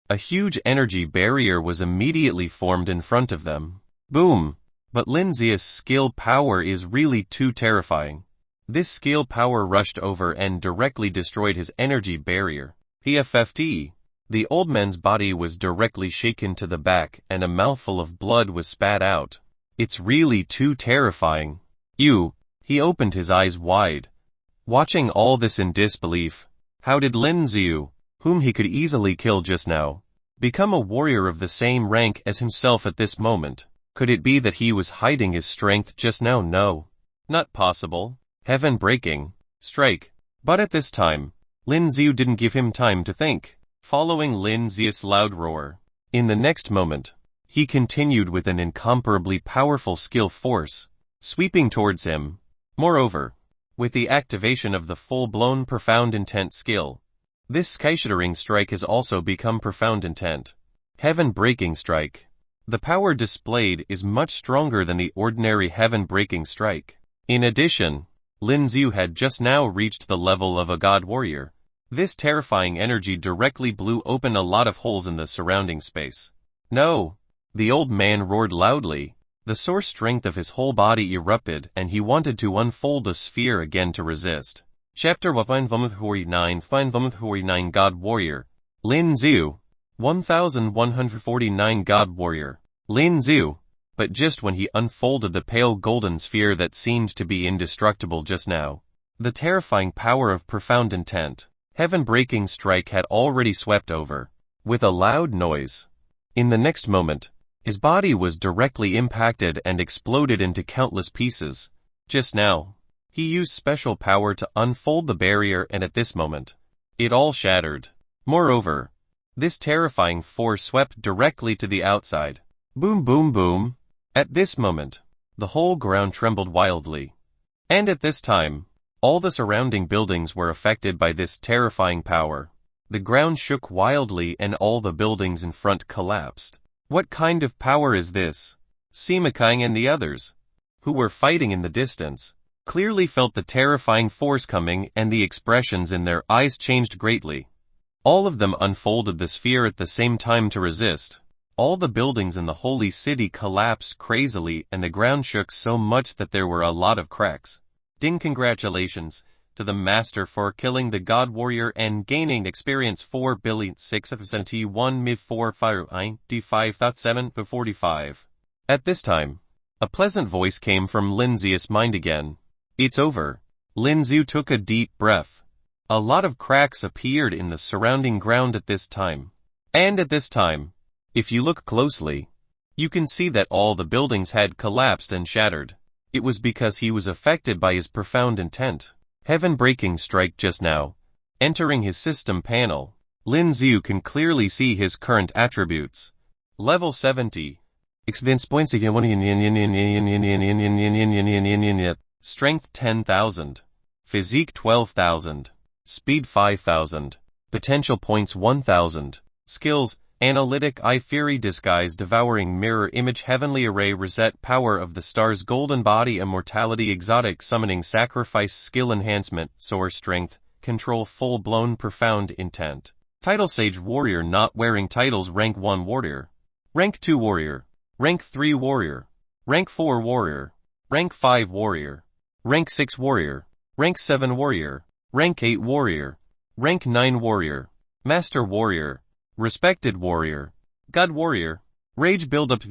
a huge energy barrier was immediately formed in front of them. Boom! But Lin Zia's skill power is really too terrifying. This skill power rushed over and directly destroyed his energy barrier. PFFT. The old man's body was directly shaken to the back and a mouthful of blood was spat out. It's really too terrifying. He opened his eyes wide, watching all this in disbelief. How did Lin Ziu, whom he could easily kill just now, become a warrior of the same rank as himself at this moment? Could it be that he was hiding his strength just now? No. Not possible. Heaven-breaking strike. But at this time, Lin Ziu didn't give him time to think. Following Lin Zia's loud roar, in the next moment, he continued with an incomparably powerful skill force, sweeping towards him. Moreover, with the activation of the full-blown profound intent skill, this sky-shattering strike has also become profound intent. Heaven-breaking strike. The power displayed is much stronger than the ordinary heaven-breaking strike. In addition, Lin Ziu had just now reached the level of a god warrior. This terrifying energy directly blew open a lot of holes in the surrounding space. No! The old man roared loudly. The source strength of his whole body erupted and he wanted to unfold a sphere again to resist. Chapter 1149 God Warrior. Lin Ziu. 1149 God Warrior. Lin Ziu. But just when he unfolded the pale golden sphere that seemed to be indestructible just now, the terrifying power of profound intent, heaven-breaking strike had already swept over. With a loud noise, in the next moment, his body was directly impacted and exploded into countless pieces. Just now, he used special power to unfold the barrier and at this moment, it all shattered. Moreover, this terrifying force swept directly to the outside. Boom boom boom. At this moment, the whole ground trembled wildly. And at this time, all the surrounding buildings were affected by this terrifying power. The ground shook wildly and all the buildings in front collapsed. What kind of power is this? Simakang and the others, who were fighting in the distance, clearly felt the terrifying force coming, and the expressions in their eyes changed greatly. All of them unfolded the sphere at the same time to resist. All the buildings in the holy city collapsed crazily, and the ground shook so much that there were a lot of cracks. Ding! Congratulations to the master for killing the god warrior and gaining experience 4,671 mid 459 D5.7 45. At this time, a pleasant voice came from Lin Ziu's mind again. It's over. Lin Ziu took a deep breath. A lot of cracks appeared in the surrounding ground at this time. And at this time, if you look closely, you can see that all the buildings had collapsed and shattered. It was because he was affected by his profound intent. Heaven-breaking strike just now. Entering his system panel, Lin Ziu can clearly see his current attributes. Level 70. Experience points. Strength 10,000. Physique 12,000. Speed 5,000. Potential points 1,000. Skills: Analytic Eye, Fury, Disguise, Devouring Mirror, Image, Heavenly Array, Reset, Power of the Stars, Golden Body, Immortality, Exotic, Summoning, Sacrifice, Skill Enhancement, Soar, Strength, Control, Full-Blown, Profound, Intent. Title: Sage Warrior. Not wearing titles. Rank 1 Warrior. Rank 2 Warrior. Rank 3 Warrior. Rank 4 Warrior. Rank 5 Warrior. Rank 6 Warrior. Rank 7 Warrior. Rank 8 Warrior. Rank 9 Warrior. Master Warrior. Respected Warrior. God Warrior. Rage Buildup.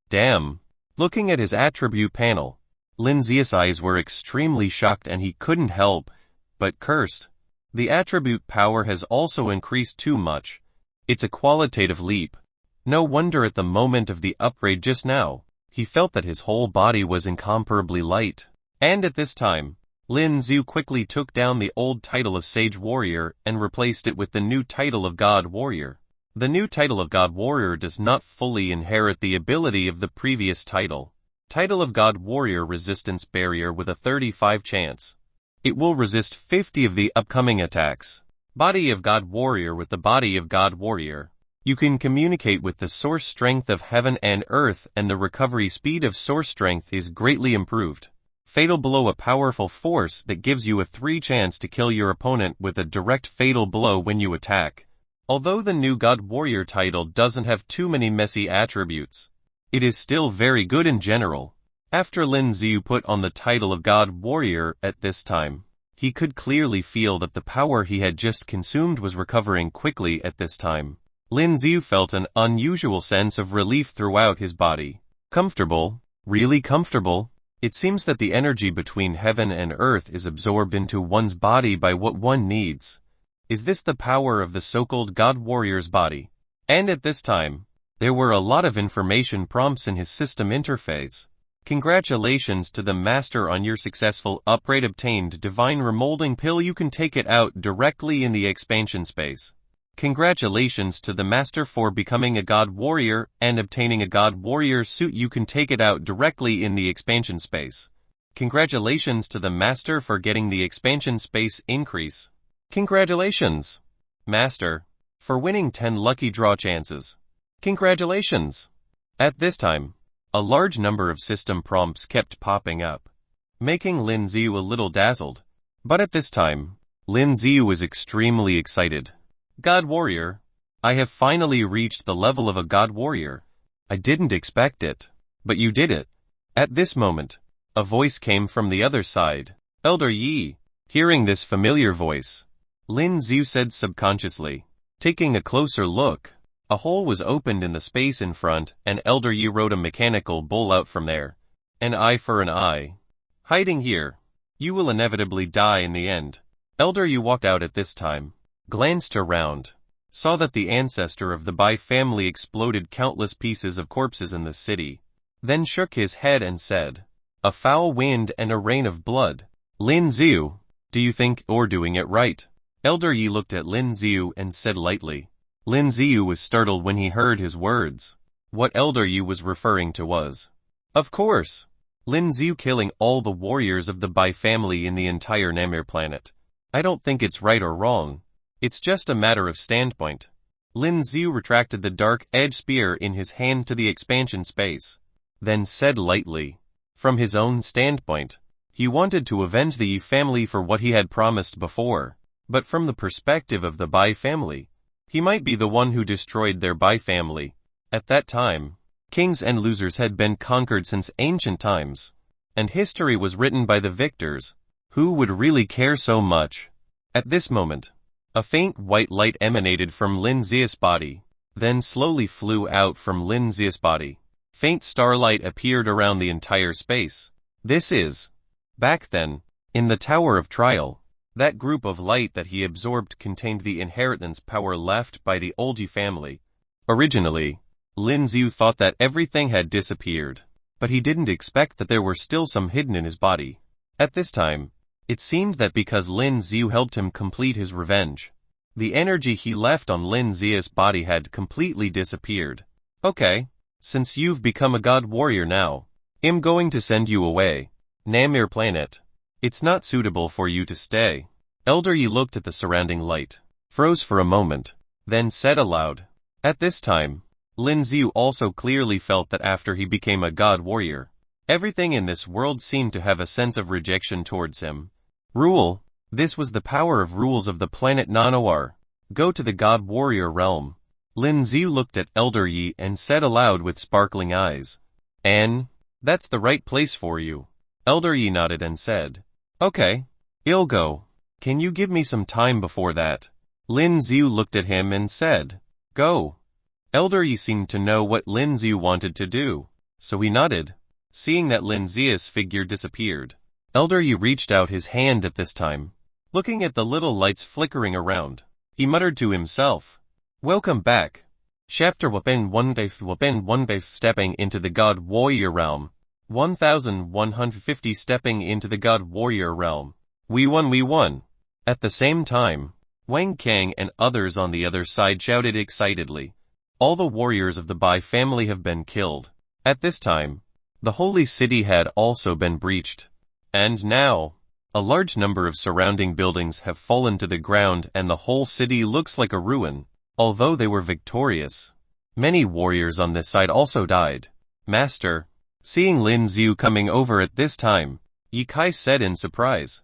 Damn. Looking at his attribute panel, Lin Ziu's eyes were extremely shocked and he couldn't help but cursed. The attribute power has also increased too much. It's a qualitative leap. No wonder at the moment of the upgrade just now, he felt that his whole body was incomparably light. And at this time, Lin Ziu quickly took down the old title of Sage Warrior and replaced it with the new title of God Warrior. The new title of God Warrior does not fully inherit the ability of the previous title. Title of God Warrior: Resistance Barrier with a 35 chance. It will resist 50 of the upcoming attacks. Body of God Warrior: with the Body of God Warrior, you can communicate with the source strength of heaven and earth, and the recovery speed of source strength is greatly improved. Fatal Blow: a powerful force that gives you a 3 chance to kill your opponent with a direct fatal blow when you attack. Although the new God Warrior title doesn't have too many messy attributes, it is still very good in general. After Lin Ziu put on the title of God Warrior at this time, he could clearly feel that the power he had just consumed was recovering quickly at this time. Lin Ziu felt an unusual sense of relief throughout his body. Comfortable, really comfortable. It seems that the energy between heaven and earth is absorbed into one's body by what one needs. Is this the power of the so-called God Warrior's body? And at this time, there were a lot of information prompts in his system interface. Congratulations to the master on your successful upgrade. Obtained Divine Remolding Pill. You can take it out directly in the expansion space. Congratulations to the master for becoming a God Warrior and obtaining a God Warrior suit. You can take it out directly in the expansion space. Congratulations to the master for getting the expansion space increase. Congratulations, master, for winning 10 lucky draw chances. Congratulations. At this time, a large number of system prompts kept popping up, making Lin Ziu a little dazzled. But at this time, Lin Ziu was extremely excited. God Warrior, I have finally reached the level of a God Warrior. I didn't expect it, but you did it. At this moment, a voice came from the other side. Elder Yi. Hearing this familiar voice, Lin Ziu said subconsciously. Taking a closer look, a hole was opened in the space in front, and Elder Yi wrote a mechanical bull out from there. An eye for an eye. Hiding here, you will inevitably die in the end. Elder Yi walked out at this time, glanced around, saw that the ancestor of the Bai family exploded countless pieces of corpses in the city, then shook his head and said, a foul wind and a rain of blood. Lin Ziu, do you think you're doing it right? Elder Yi looked at Lin Ziu and said lightly. Lin Ziu was startled when he heard his words. What Elder Yu was referring to was, of course, Lin Xiu killing all the warriors of the Bai family in the entire Namir planet. I don't think it's right or wrong. It's just a matter of standpoint. Lin Xiu retracted the dark edge spear in his hand to the expansion space, then said lightly, from his own standpoint, he wanted to avenge the Yi family for what he had promised before, but from the perspective of the Bai family, he might be the one who destroyed their Bai family. At that time, kings and losers had been conquered since ancient times, and history was written by the victors. Who would really care so much? At this moment, a faint white light emanated from Lin Xia's body, then slowly flew out from Lin Xia's body. Faint starlight appeared around the entire space. This is, back then, in the Tower of Trial, that group of light that he absorbed contained the inheritance power left by the old Yi family. Originally, Lin Xiu thought that everything had disappeared, but he didn't expect that there were still some hidden in his body. At this time, it seemed that because Lin Xiu helped him complete his revenge, the energy he left on Lin Xia's body had completely disappeared. Okay, since you've become a god warrior now, I'm going to send you away. Namir planet. It's not suitable for you to stay. Elder Yi looked at the surrounding light, froze for a moment, then said aloud. At this time, Lin Xiu also clearly felt that after he became a god warrior, everything in this world seemed to have a sense of rejection towards him. Rule. This was the power of rules of the planet Nanoar. Go to the god warrior realm. Lin Xiu looked at Elder Yi and said aloud with sparkling eyes. That's the right place for you. Elder Yi nodded and said, okay, I'll go. Can you give me some time before that? Lin Xiu looked at him and said, go. Elder Yi seemed to know what Lin Xiu wanted to do, so he nodded. Seeing that Lin Xia's figure disappeared, Elder Yi reached out his hand at this time. Looking at the little lights flickering around, he muttered to himself, welcome back. Chapter Wapen 1 stepping into the God Warrior Realm. 1150 stepping into the God Warrior Realm. We won. At the same time, Wang Kang and others on the other side shouted excitedly. All the warriors of the Bai family have been killed. At this time, the holy city had also been breached. And now, a large number of surrounding buildings have fallen to the ground and the whole city looks like a ruin. Although they were victorious, many warriors on this side also died. Master, seeing Lin Xiu coming over at this time, Ye Kai said in surprise.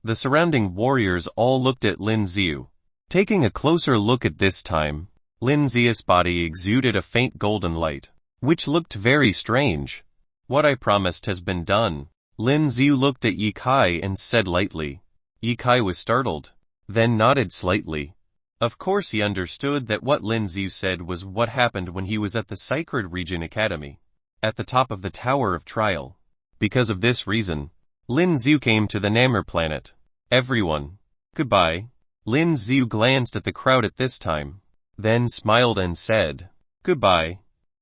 The surrounding warriors all looked at Lin Xiu. Taking a closer look at this time, Lin Xia's body exuded a faint golden light, which looked very strange. What I promised has been done. Lin Xiu looked at Ye Kai and said lightly. Ye Kai was startled, then nodded slightly. Of course he understood that what Lin Xiu said was what happened when he was at the Sacred Region Academy, at the top of the Tower of Trial. Because of this reason, Lin Xiu came to the Namir planet. Everyone. Goodbye. Lin Xiu glanced at the crowd at this time, then smiled and said, goodbye.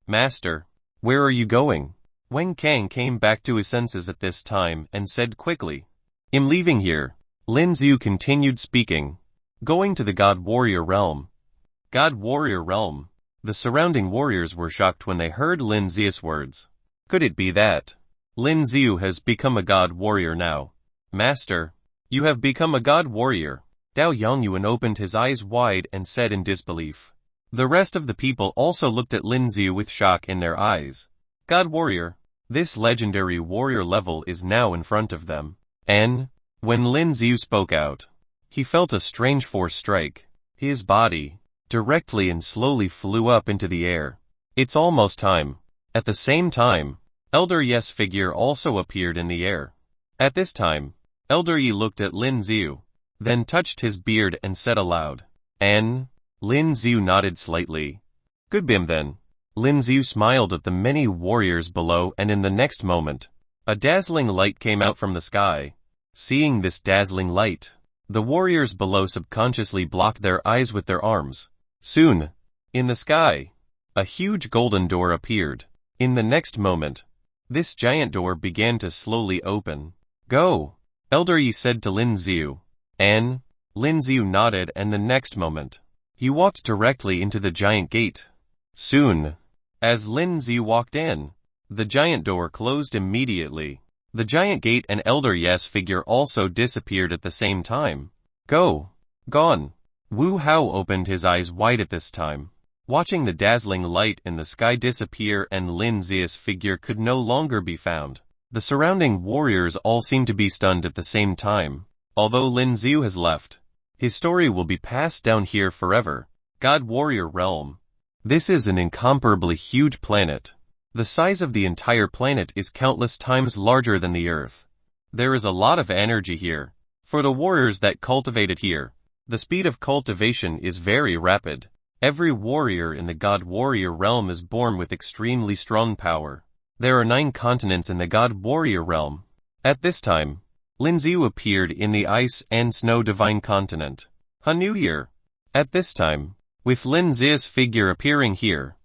Master, where are you going? Wang Kang came back to his senses at this time and said quickly, I'm leaving here. Lin Xiu continued speaking. Going to the God Warrior Realm. God Warrior Realm. The surrounding warriors were shocked when they heard Lin Xia's words. Could it be that Lin Xiu has become a God Warrior now? Master, you have become a God Warrior. Dao Yangyuan opened his eyes wide and said in disbelief. The rest of the people also looked at Lin Xiu with shock in their eyes. God Warrior. This legendary warrior level is now in front of them. And when Lin Xiu spoke out, he felt a strange force strike his body directly and slowly flew up into the air. It's almost time. At the same time, Elder Yi's figure also appeared in the air. At this time, Elder Yi looked at Lin Xiu, then touched his beard and said aloud. Lin Xiu nodded slightly. Good bim then. Lin Xiu smiled at the many warriors below and in the next moment, a dazzling light came out from the sky. Seeing this dazzling light, the warriors below subconsciously blocked their eyes with their arms. Soon, in the sky, a huge golden door appeared. In the next moment, this giant door began to slowly open. Go, Elder Yi said to Lin Xiu. Lin Xiu nodded and the next moment, he walked directly into the giant gate. Soon, As Lin Zi walked in, the giant door closed immediately. The giant gate and Elder Yes figure also disappeared at the same time. Gone. Wu Hao opened his eyes wide at this time, watching the dazzling light in the sky disappear, and Lin Zi's figure could no longer be found. The surrounding warriors all seemed to be stunned at the same time. Although Lin Zi has left, his story will be passed down here forever. God Warrior Realm. This is an incomparably huge planet. The size of the entire planet is countless times larger than the Earth. There is a lot of energy here. For the warriors that cultivate it here, the speed of cultivation is very rapid. Every warrior in the God Warrior Realm is born with extremely strong power. There are 9 continents in the God Warrior Realm. At this time, Lin Zi appeared in the Ice and Snow Divine Continent. A new year. At this time, with Lin Zi's figure appearing here,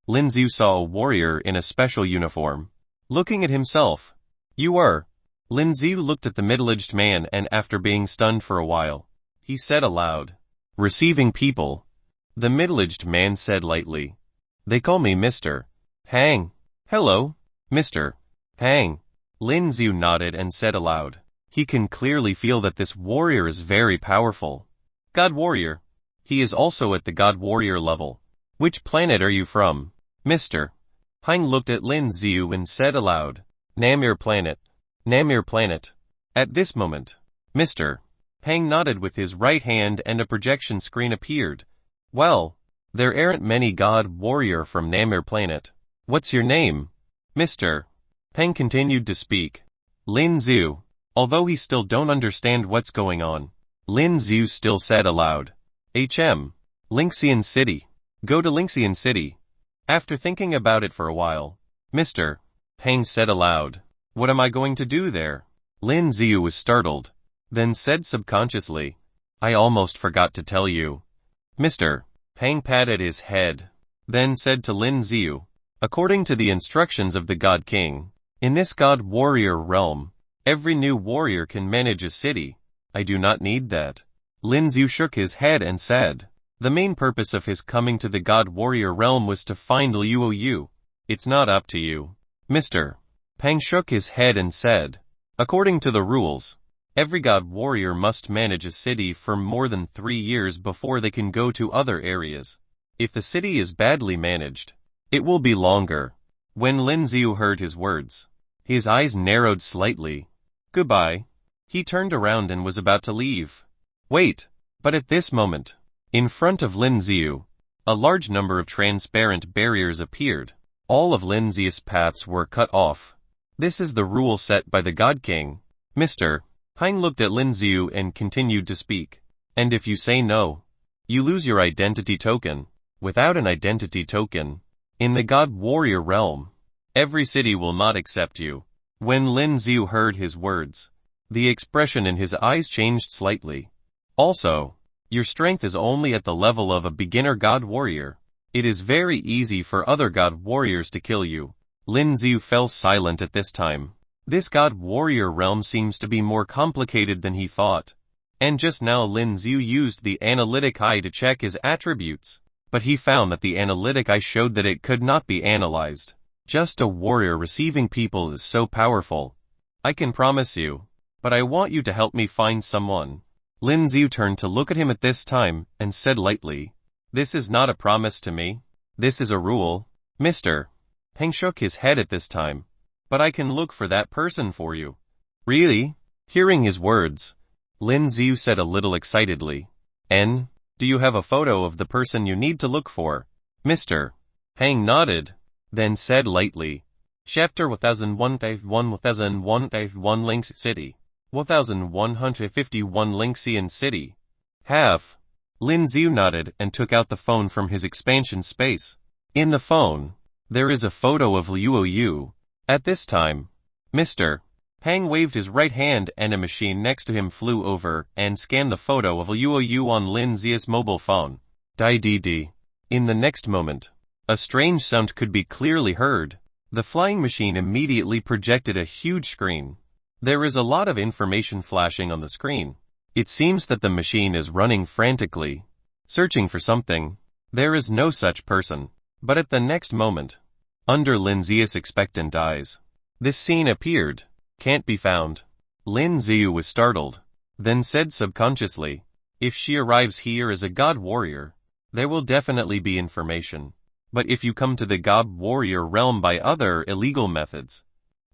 Lin Zi saw a warrior in a special uniform. Looking at himself, "You are." Lin Zi looked at the middle-aged man, and after being stunned for a while, he said aloud, "Receiving people." The middle-aged man said lightly, "They call me Mr. Hang." "Hello, Mr. Hang." Lin Zi nodded and said aloud, "He can clearly feel that this warrior is very powerful. God Warrior. He is also at the God Warrior level. Which planet are you from, Mr. Hang?" Looked at Lin Zi and said aloud, "Namir planet. Namir planet." At this moment, Mr. Hang nodded with his right hand and a projection screen appeared. "Well, there aren't many God Warrior from Namir planet. What's your name, Mr. Hang?" continued to speak. Lin Zi. Although he still don't understand what's going on, Lin Zi still said aloud, Lingxian City. Go to Lingxian City." After thinking about it for a while, Mr. Hang said aloud, "What am I going to do there?" Lin Zi was startled, then said subconsciously, "I almost forgot to tell you." Mr. Hang patted his head, then said to Lin Zi, "According to the instructions of the God King, in this God Warrior realm, every new warrior can manage a city. I do not need that." Lin Zi shook his head and said, "The main purpose of his coming to the God Warrior realm was to find Liu Yu. It's not up to you." Mr. Pang shook his head and said, "According to the rules, every God Warrior must manage a city for more than 3 years before they can go to other areas. If the city is badly managed, it will be longer." When Lin Zi heard his words, his eyes narrowed slightly. "Goodbye." He turned around and was about to leave. Wait, but at this moment, in front of Lin Zi, a large number of transparent barriers appeared. All of Lin Zi's paths were cut off. This is the rule set by the God King. Mr. Hang looked at Lin Zi and continued to speak. "And if you say no, you lose your identity token. Without an identity token, in the God Warrior realm, every city will not accept you." When Lin Zi heard his words, the expression in his eyes changed slightly. "Also, your strength is only at the level of a beginner God Warrior. It is very easy for other God Warriors to kill you." Lin Zi fell silent at this time. This God Warrior realm seems to be more complicated than he thought. And just now Lin Zi used the analytic eye to check his attributes, but he found that the analytic eye showed that it could not be analyzed. Just a warrior receiving people is so powerful. "I can promise you, but I want you to help me find someone." Lin Zi turned to look at him at this time, and said lightly, "This is not a promise to me. This is a rule." Mr. Heng shook his head at this time. "But I can look for that person for you." "Really?" Hearing his words, Lin Zi said a little excitedly, "And, do you have a photo of the person you need to look for?" Mr. Heng nodded, then said lightly, "Chapter 1001-1001 Links City. 1151 Lingxian City. Have." Lin Zi nodded and took out the phone from his expansion space. In the phone, there is a photo of Liu Yu. At this time, Mr. Hang waved his right hand and a machine next to him flew over and scanned the photo of Liu Yu on Lin Zi's mobile phone. Di-di-di. In the next moment, a strange sound could be clearly heard. The flying machine immediately projected a huge screen. There is a lot of information flashing on the screen. It seems that the machine is running frantically, searching for something. There is no such person. But at the next moment, under Lin Zia's expectant eyes, this scene appeared. Can't be found. Lin Ziu was startled, then said subconsciously, if she arrives here as a god warrior, there will definitely be information. But if you come to the god warrior realm by other illegal methods,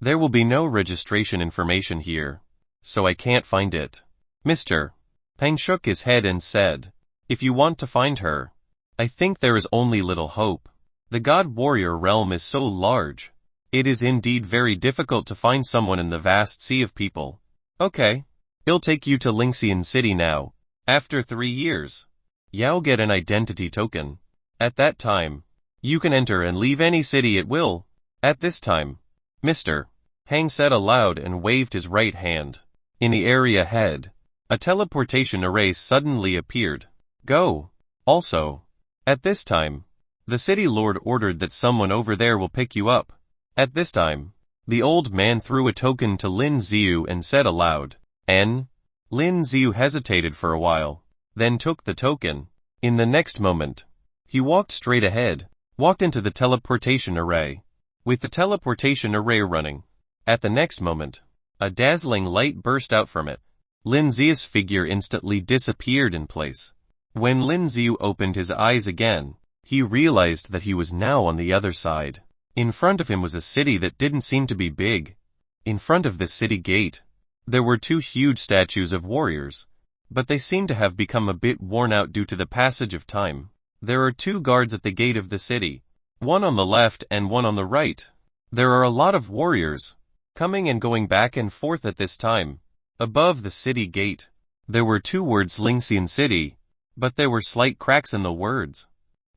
there will be no registration information here, so I can't find it. Mr. Pang shook his head and said, if you want to find her, I think there is only little hope. The god warrior realm is so large. It is indeed very difficult to find someone in the vast sea of people. Okay. He'll take you to Lingxian City now. After 3 years, you'll get an identity token. At that time, you can enter and leave any city at will. At this time, Mr. Hang said aloud and waved his right hand. In the area ahead, a teleportation array suddenly appeared. Go. Also, at this time, the city lord ordered that someone over there will pick you up. At this time, the old man threw a token to Lin Ziu and said aloud, N. Lin Ziu hesitated for a while, then took the token. In the next moment, he walked straight ahead, walked into the teleportation array. With the teleportation array running, at the next moment, a dazzling light burst out from it. Lin Ziu's figure instantly disappeared in place. When Lin Ziu opened his eyes again, he realized that he was now on the other side. In front of him was a city that didn't seem to be big. In front of the city gate, there were 2 huge statues of warriors, but they seemed to have become a bit worn out due to the passage of time. There are 2 guards at the gate of the city, one on the left and one on the right. There are a lot of warriors, coming and going back and forth at this time. Above the city gate, there were 2 words Lingxian City, but there were slight cracks in the words.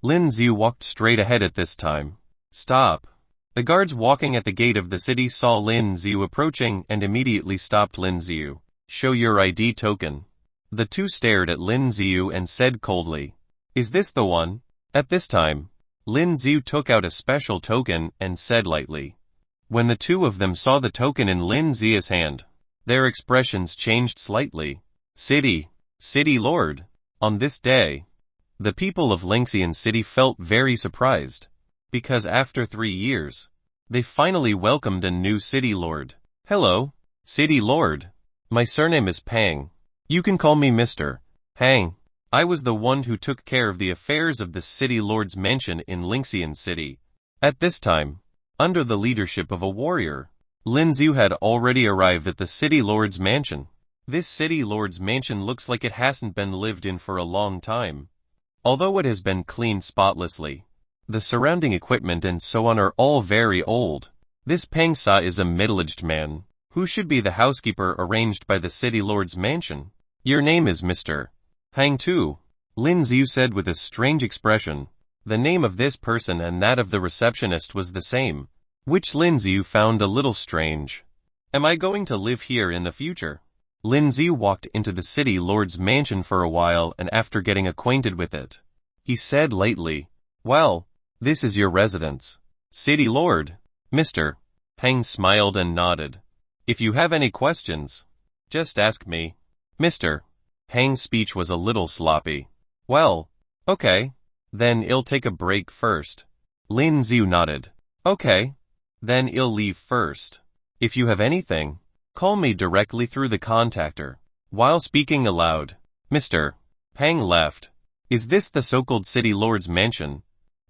Lin Ziu walked straight ahead at this time. Stop. The guards walking at the gate of the city saw Lin Ziu approaching and immediately stopped Lin Ziu. Show your ID token. The 2 stared at Lin Ziu and said coldly, is this the one? At this time, Lin Ziu took out a special token and said lightly. When the 2 of them saw the token in Lin Ziu's hand, their expressions changed slightly. City Lord. On this day, the people of Lingxian City felt very surprised, because after 3 years, they finally welcomed a new city lord. Hello, city lord. My surname is Pang. You can call me Mr. Pang. I was the one who took care of the affairs of the city lord's mansion in Lingxian City. At this time, under the leadership of a warrior, Lin Ziu had already arrived at the city lord's mansion. This city lord's mansion looks like it hasn't been lived in for a long time. Although it has been cleaned spotlessly, the surrounding equipment and so on are all very old. This Pang Sa is a middle-aged man, who should be the housekeeper arranged by the city lord's mansion. Your name is Mr. Pang too, Lin Ziu said with a strange expression. The name of this person and that of the receptionist was the same, which Lin Ziu found a little strange. Am I going to live here in the future? Lin Ziu walked into the city lord's mansion for a while and after getting acquainted with it, he said lightly, well, this is your residence. City lord. Mr. Pang smiled and nodded. If you have any questions, just ask me. Mr. Pang's speech was a little sloppy. Well, okay. Then I'll take a break first. Lin Ziu nodded. Okay. Then I'll leave first. If you have anything, call me directly through the contactor. While speaking aloud, Mr. Pang left. Is this the so-called city lord's mansion?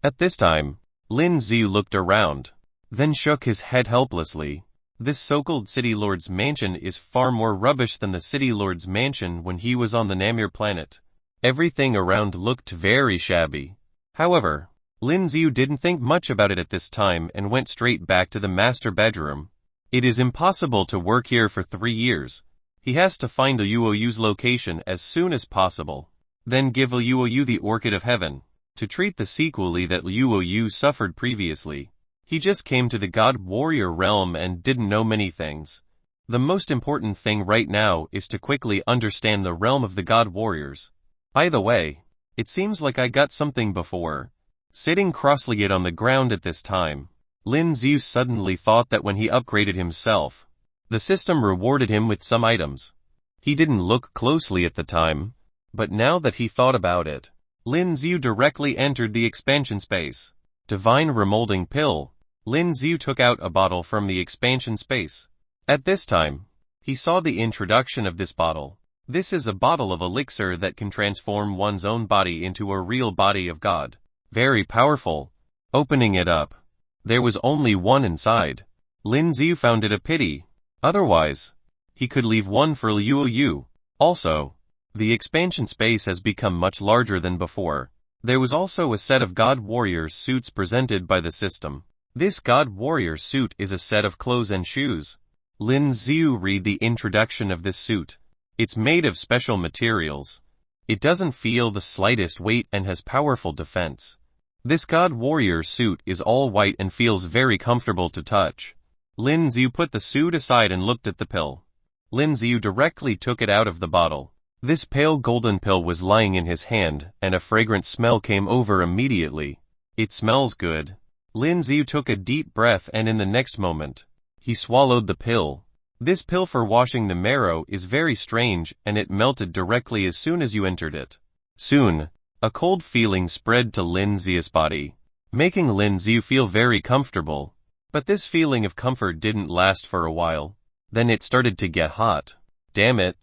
At this time, Lin Ziu looked around, then shook his head helplessly. This so-called city lord's mansion is far more rubbish than the city lord's mansion when he was on the Namir planet. Everything around looked very shabby. However, Lin Ziu didn't think much about it at this time and went straight back to the master bedroom. It is impossible to work here for 3 years. He has to find a Yuoyu's location as soon as possible. Then give a Yuoyu the Orchid of Heaven, to treat the sequelae that Yuoyu suffered previously. He just came to the God Warrior realm and didn't know many things. The most important thing right now is to quickly understand the realm of the God Warriors. By the way, it seems like I got something before. Sitting cross-legged on the ground at this time, Lin Ziu suddenly thought that when he upgraded himself, the system rewarded him with some items. He didn't look closely at the time, but now that he thought about it, Lin Ziu directly entered the expansion space. Divine remolding pill. Lin Xiu took out a bottle from the expansion space. At this time, he saw the introduction of this bottle. This is a bottle of elixir that can transform one's own body into a real body of God. Very powerful. Opening it up, there was only one inside. Lin Xiu found it a pity. Otherwise, he could leave one for Liu Yu. Also, the expansion space has become much larger than before. There was also a set of God Warrior suits presented by the system. This God Warrior suit is a set of clothes and shoes. Lin Xiu read the introduction of this suit. It's made of special materials. It doesn't feel the slightest weight and has powerful defense. This God Warrior suit is all white and feels very comfortable to touch. Lin Xiu put the suit aside and looked at the pill. Lin Xiu directly took it out of the bottle. This pale golden pill was lying in his hand, and a fragrant smell came over immediately. It smells good. Lin Xiu took a deep breath and in the next moment, he swallowed the pill. This pill for washing the marrow is very strange and it melted directly as soon as you entered it. Soon, a cold feeling spread to Lin Xiu's body, making Lin Xiu feel very comfortable. But this feeling of comfort didn't last for a while. Then it started to get hot. Damn it.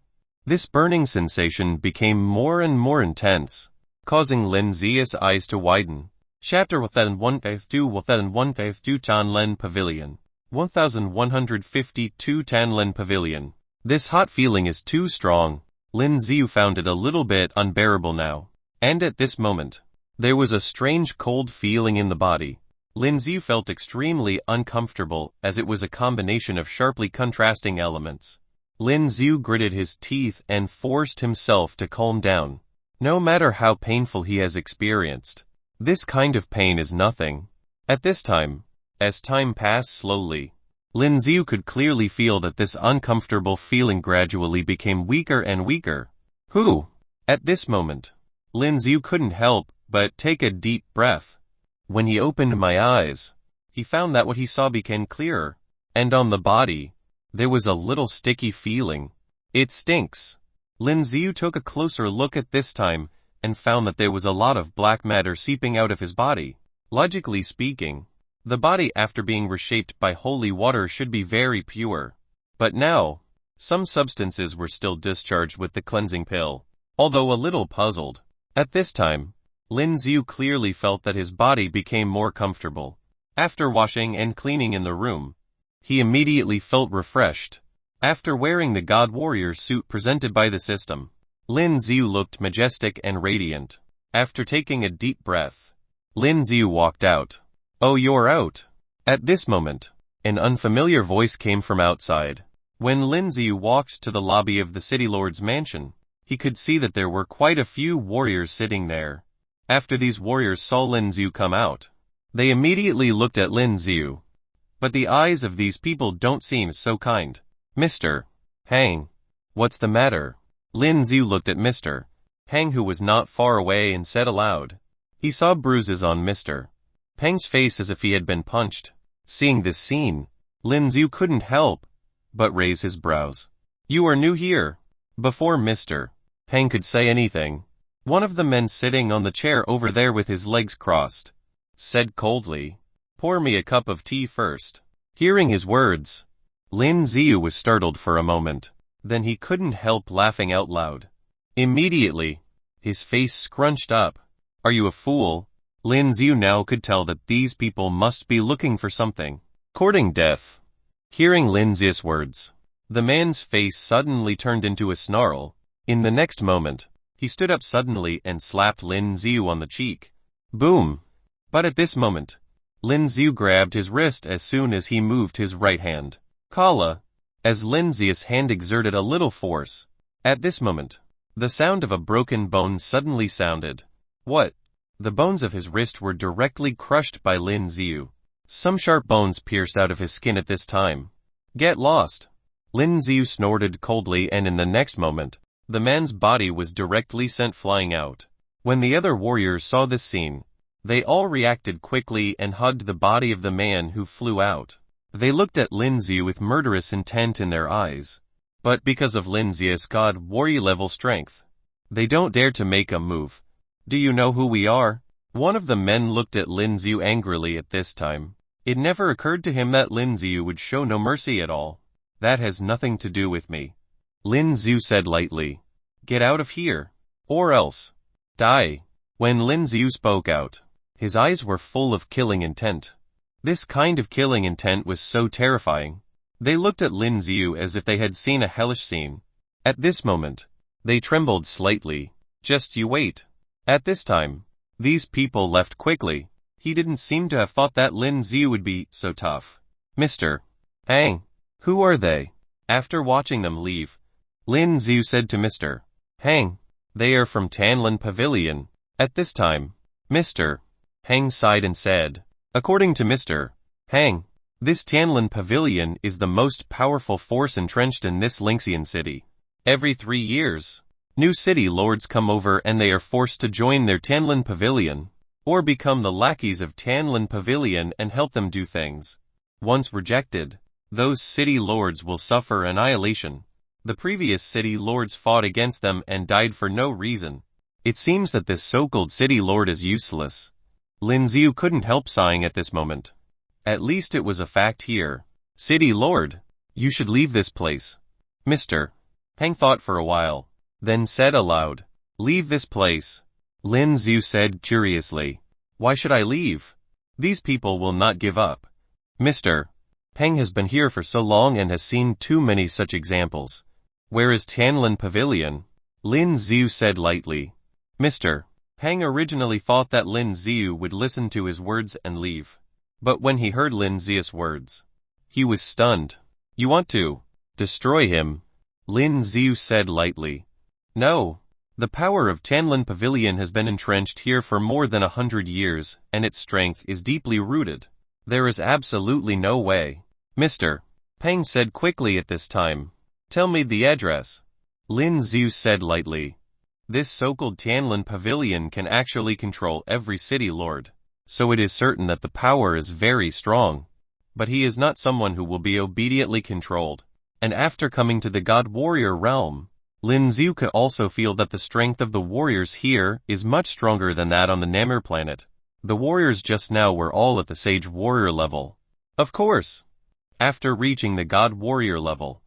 This burning sensation became more and more intense, causing Lin Xiu's eyes to widen. Chapter 1152 Tanlen Pavilion. 1152 Tanlen Pavilion. This hot feeling is too strong. Lin Xiu found it a little bit unbearable now. And at this moment, there was a strange cold feeling in the body. Lin Xiu felt extremely uncomfortable as it was a combination of sharply contrasting elements. Lin Xiu gritted his teeth and forced himself to calm down. No matter how painful he has experienced, this kind of pain is nothing. At this time, as time passed slowly, Lin Xiu could clearly feel that this uncomfortable feeling gradually became weaker and weaker. At this moment, Lin Xiu couldn't help but take a deep breath. When he opened my eyes, he found that what he saw became clearer, and on the body, there was a little sticky feeling. It stinks. Lin Xiu took a closer look at this time, and found that there was a lot of black matter seeping out of his body. Logically speaking, the body after being reshaped by holy water should be very pure. But now, some substances were still discharged with the cleansing pill. Although a little puzzled, at this time, Lin Xiu clearly felt that his body became more comfortable. After washing and cleaning in the room, he immediately felt refreshed. After wearing the God Warrior suit presented by the system, Lin Xiu looked majestic and radiant. After taking a deep breath, Lin Xiu walked out. Oh, you're out. At this moment, an unfamiliar voice came from outside. When Lin Xiu walked to the lobby of the city lord's mansion, he could see that there were quite a few warriors sitting there. After these warriors saw Lin Xiu come out, they immediately looked at Lin Xiu. But the eyes of these people don't seem so kind. Mr. Hang, what's the matter? Lin Xiu looked at Mr. Hang, who was not far away, and said aloud. He saw bruises on Mr. Hang's face as if he had been punched. Seeing this scene, Lin Xiu couldn't help but raise his brows. You are new here. Before Mr. Hang could say anything, one of the men sitting on the chair over there with his legs crossed said coldly, Pour me a cup of tea first. Hearing his words, Lin Xiu was startled for a moment. Then he couldn't help laughing out loud. Immediately, his face scrunched up. Are you a fool? Lin Xiu now could tell that these people must be looking for something. Courting death. Hearing Lin Xiu's words, the man's face suddenly turned into a snarl. In the next moment, he stood up suddenly and slapped Lin Xiu on the cheek. Boom! But at this moment, Lin Xiu grabbed his wrist as soon as he moved his right hand. Kala! As Lin Xiu's hand exerted a little force. At this moment, the sound of a broken bone suddenly sounded. What? The bones of his wrist were directly crushed by Lin Xiu. Some sharp bones pierced out of his skin at this time. Get lost! Lin Xiu snorted coldly, and in the next moment, the man's body was directly sent flying out. When the other warriors saw this scene, they all reacted quickly and hugged the body of the man who flew out. They looked at Lin Xiu with murderous intent in their eyes. But because of Lin Xiu's God Warrior level strength, they don't dare to make a move. Do you know who we are? One of the men looked at Lin Xiu angrily at this time. It never occurred to him that Lin Xiu would show no mercy at all. That has nothing to do with me. Lin Xiu said lightly. Get out of here. Or else. Die. When Lin Xiu spoke out, his eyes were full of killing intent. This kind of killing intent was so terrifying. They looked at Lin Xiu as if they had seen a hellish scene. At this moment, they trembled slightly. Just you wait. At this time, these people left quickly. He didn't seem to have thought that Lin Xiu would be so tough. Mr. Hang. Who are they? After watching them leave, Lin Xiu said to Mr. Hang. They are from Tanlin Pavilion. At this time, Mr. Hang sighed and said, according to Mr. Hang, this Tanlin Pavilion is the most powerful force entrenched in this Lynxian city. Every 3 years, new city lords come over and they are forced to join their Tanlin Pavilion, or become the lackeys of Tanlin Pavilion and help them do things. Once rejected, those city lords will suffer annihilation. The previous city lords fought against them and died for no reason. It seems that this so-called city lord is useless. Lin Xiu couldn't help sighing at this moment. At least it was a fact here. City lord, you should leave this place. Mr. Hang thought for a while, then said aloud, leave this place. Lin Xiu said curiously, why should I leave? These people will not give up. Mr. Hang has been here for so long and has seen too many such examples. Where is Tanlin Pavilion? Lin Xiu said lightly. Mr. Hang originally thought that Lin Xiu would listen to his words and leave. But when he heard Lin Xiu's words, he was stunned. You want to destroy him? Lin Xiu said lightly. No. The power of Tanlin Pavilion has been entrenched here for more than 100 years, and its strength is deeply rooted. There is absolutely no way. Mr. Peng said quickly at this time. Tell me the address. Lin Xiu said lightly. This so-called Tanlin Pavilion can actually control every city lord, so it is certain that the power is very strong. But he is not someone who will be obediently controlled. And after coming to the God Warrior realm, Lin Xiu could also feel that the strength of the warriors here is much stronger than that on the Namur planet. The warriors just now were all at the Sage Warrior level. Of course. After reaching the God Warrior level,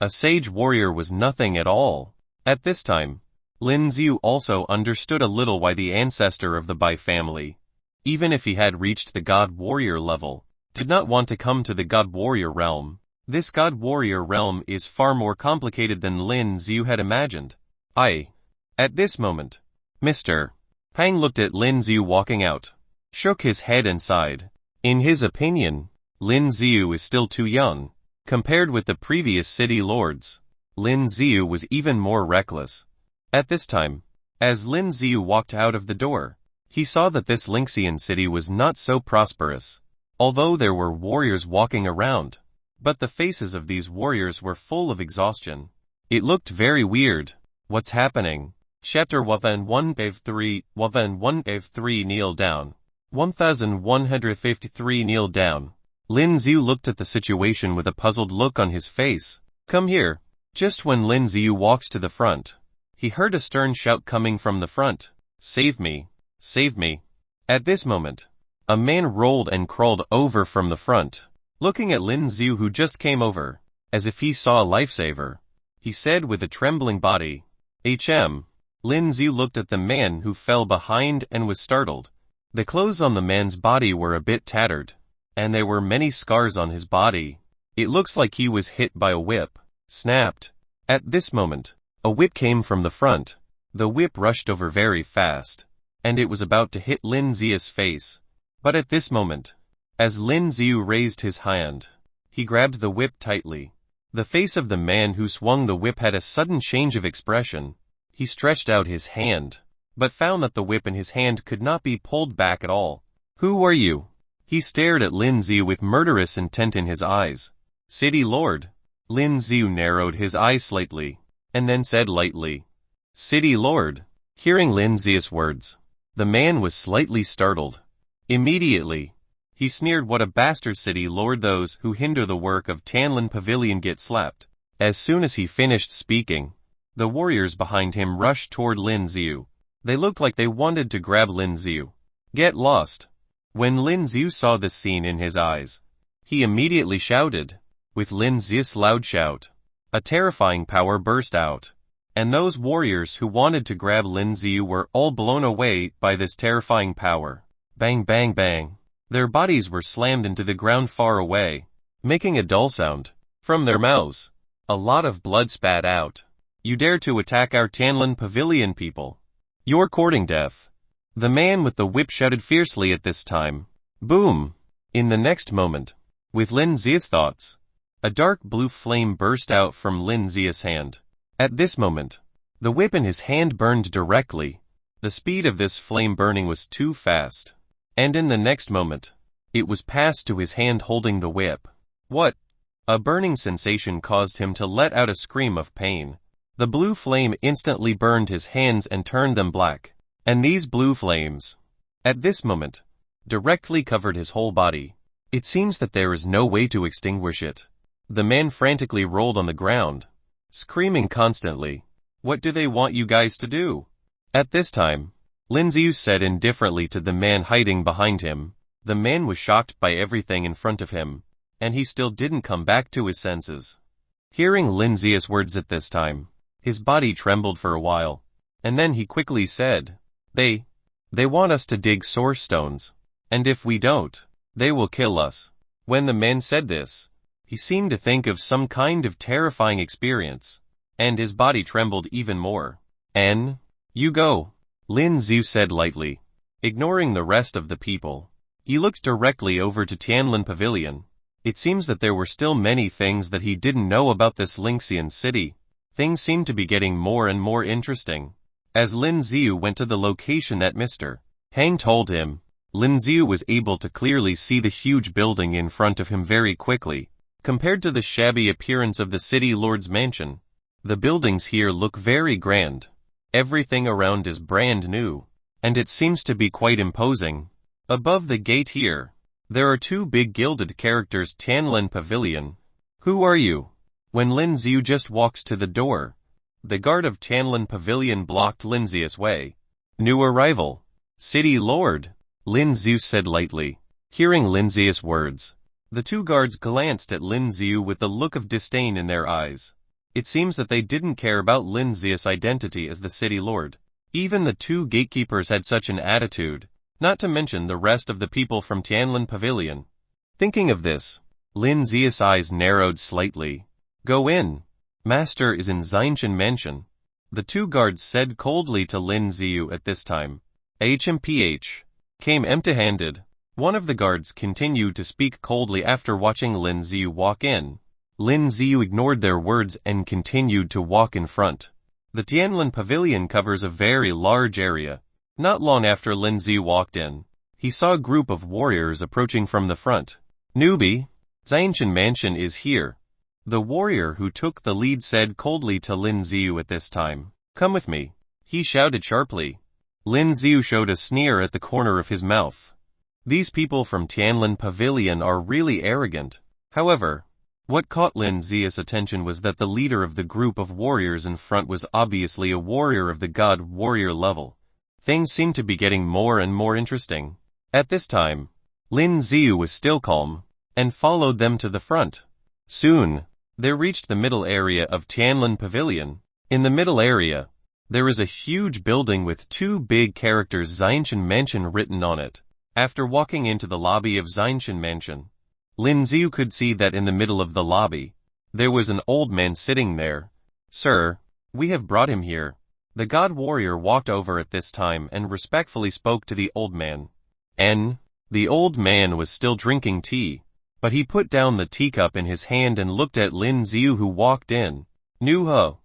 a Sage Warrior was nothing at all. At this time, Lin Xiu also understood a little why the ancestor of the Bai family, even if he had reached the God Warrior level, did not want to come to the God Warrior realm. This God Warrior realm is far more complicated than Lin Xiu had imagined. At this moment, Mr. Pang looked at Lin Xiu walking out, shook his head and sighed. In his opinion, Lin Xiu is still too young. Compared with the previous city lords, Lin Xiu was even more reckless. At this time, as Lin Xiu walked out of the door, he saw that this Lynxian city was not so prosperous. Although there were warriors walking around, but the faces of these warriors were full of exhaustion. It looked very weird. What's happening? Chapter 1153 Kneel down. 1153 Kneel down. Lin Xiu looked at the situation with a puzzled look on his face. Come here. Just when Lin Xiu walks to the front, he heard a stern shout coming from the front. Save me. Save me. At this moment, a man rolled and crawled over from the front, looking at Lin Xiu who just came over, as if he saw a lifesaver. He said with a trembling body, Lin Xiu looked at the man who fell behind and was startled. The clothes on the man's body were a bit tattered, and there were many scars on his body. It looks like he was hit by a whip. Snapped. At this moment, a whip came from the front. The whip rushed over very fast, and it was about to hit Lin Xiu's face. But at this moment, as Lin Xiu raised his hand, he grabbed the whip tightly. The face of the man who swung the whip had a sudden change of expression. He stretched out his hand, but found that the whip in his hand could not be pulled back at all. Who are you? He stared at Lin Xiu with murderous intent in his eyes. City Lord. Lin Xiu narrowed his eyes slightly, and then said lightly, City Lord. Hearing Lin Xiu's words, the man was slightly startled. Immediately, he sneered, what a bastard city lord, those who hinder the work of Tanlin Pavilion get slapped. As soon as he finished speaking, the warriors behind him rushed toward Lin Xiu. They looked like they wanted to grab Lin Xiu, Get lost. When Lin Xiu saw this scene in his eyes, he immediately shouted. With Lin Xiu's loud shout, a terrifying power burst out, and those warriors who wanted to grab Lin Xiu were all blown away by this terrifying power. Bang bang bang. Their bodies were slammed into the ground far away, making a dull sound. From their mouths, a lot of blood spat out. You dare to attack our Tianlin Pavilion, people. You're courting death. The man with the whip shouted fiercely at this time. Boom! In the next moment, with Lin Xiu's thoughts, a dark blue flame burst out from Lin Xiu's hand. At this moment, the whip in his hand burned directly. The speed of this flame burning was too fast. And in the next moment, it was passed to his hand holding the whip. What? A burning sensation caused him to let out a scream of pain. The blue flame instantly burned his hands and turned them black. And these blue flames, at this moment, directly covered his whole body. It seems that there is no way to extinguish it. The man frantically rolled on the ground, screaming constantly. What do they want you guys to do? At this time, Lin Xiu said indifferently to the man hiding behind him. The man was shocked by everything in front of him, and he still didn't come back to his senses. Hearing Lin Xiu's words at this time, his body trembled for a while, and then he quickly said, They want us to dig source stones, and if we don't, they will kill us. When the man said this, he seemed to think of some kind of terrifying experience, and his body trembled even more. You go, Lin Xiu said lightly, ignoring the rest of the people. He looked directly over to Tianlin Pavilion. It seems that there were still many things that he didn't know about this Lingxian city. Things seemed to be getting more and more interesting. As Lin Xiu went to the location that Mr. Hang told him, Lin Xiu was able to clearly see the huge building in front of him very quickly. Compared to the shabby appearance of the city lord's mansion, the buildings here look very grand. Everything around is brand new, and it seems to be quite imposing. Above the gate here, there are two big gilded characters. Tianlin Pavilion. Who are you? When Lin Xiu just walks to the door, the guard of Tianlin Pavilion blocked Lin Xiu's way. New arrival. City Lord, Lin Xiu said lightly. Hearing Lin Xiu's words, the two guards glanced at Lin Xiu with a look of disdain in their eyes. It seems that they didn't care about Lin Xiu's identity as the city lord. Even the two gatekeepers had such an attitude, not to mention the rest of the people from Tianlin Pavilion. Thinking of this, Lin Xiu's eyes narrowed slightly. Go in. Master is in Xinshan Mansion. The two guards said coldly to Lin Xiu at this time. HMPH. Came empty-handed. One of the guards continued to speak coldly after watching Lin Xiu walk in. Lin Xiu ignored their words and continued to walk in front. The Tianlin Pavilion covers a very large area. Not long after Lin Xiu walked in, he saw a group of warriors approaching from the front. Newbie, Xinshan Mansion is here. The warrior who took the lead said coldly to Lin Xiu at this time. Come with me, he shouted sharply. Lin Xiu showed a sneer at the corner of his mouth. These people from Tianlin Pavilion are really arrogant. However, what caught Lin Xiu's attention was that the leader of the group of warriors in front was obviously a warrior of the god warrior level. Things seemed to be getting more and more interesting. At this time, Lin Xiu was still calm, and followed them to the front. Soon, they reached the middle area of Tianlin Pavilion. In the middle area, there is a huge building with two big characters Xinshan Mansion written on it. After walking into the lobby of Xinshan Mansion, Lin Xiu could see that in the middle of the lobby, there was an old man sitting there. Sir, we have brought him here. The god warrior walked over at this time and respectfully spoke to the old man. The old man was still drinking tea, but he put down the teacup in his hand and looked at Lin Xiu who walked in. Nu ho.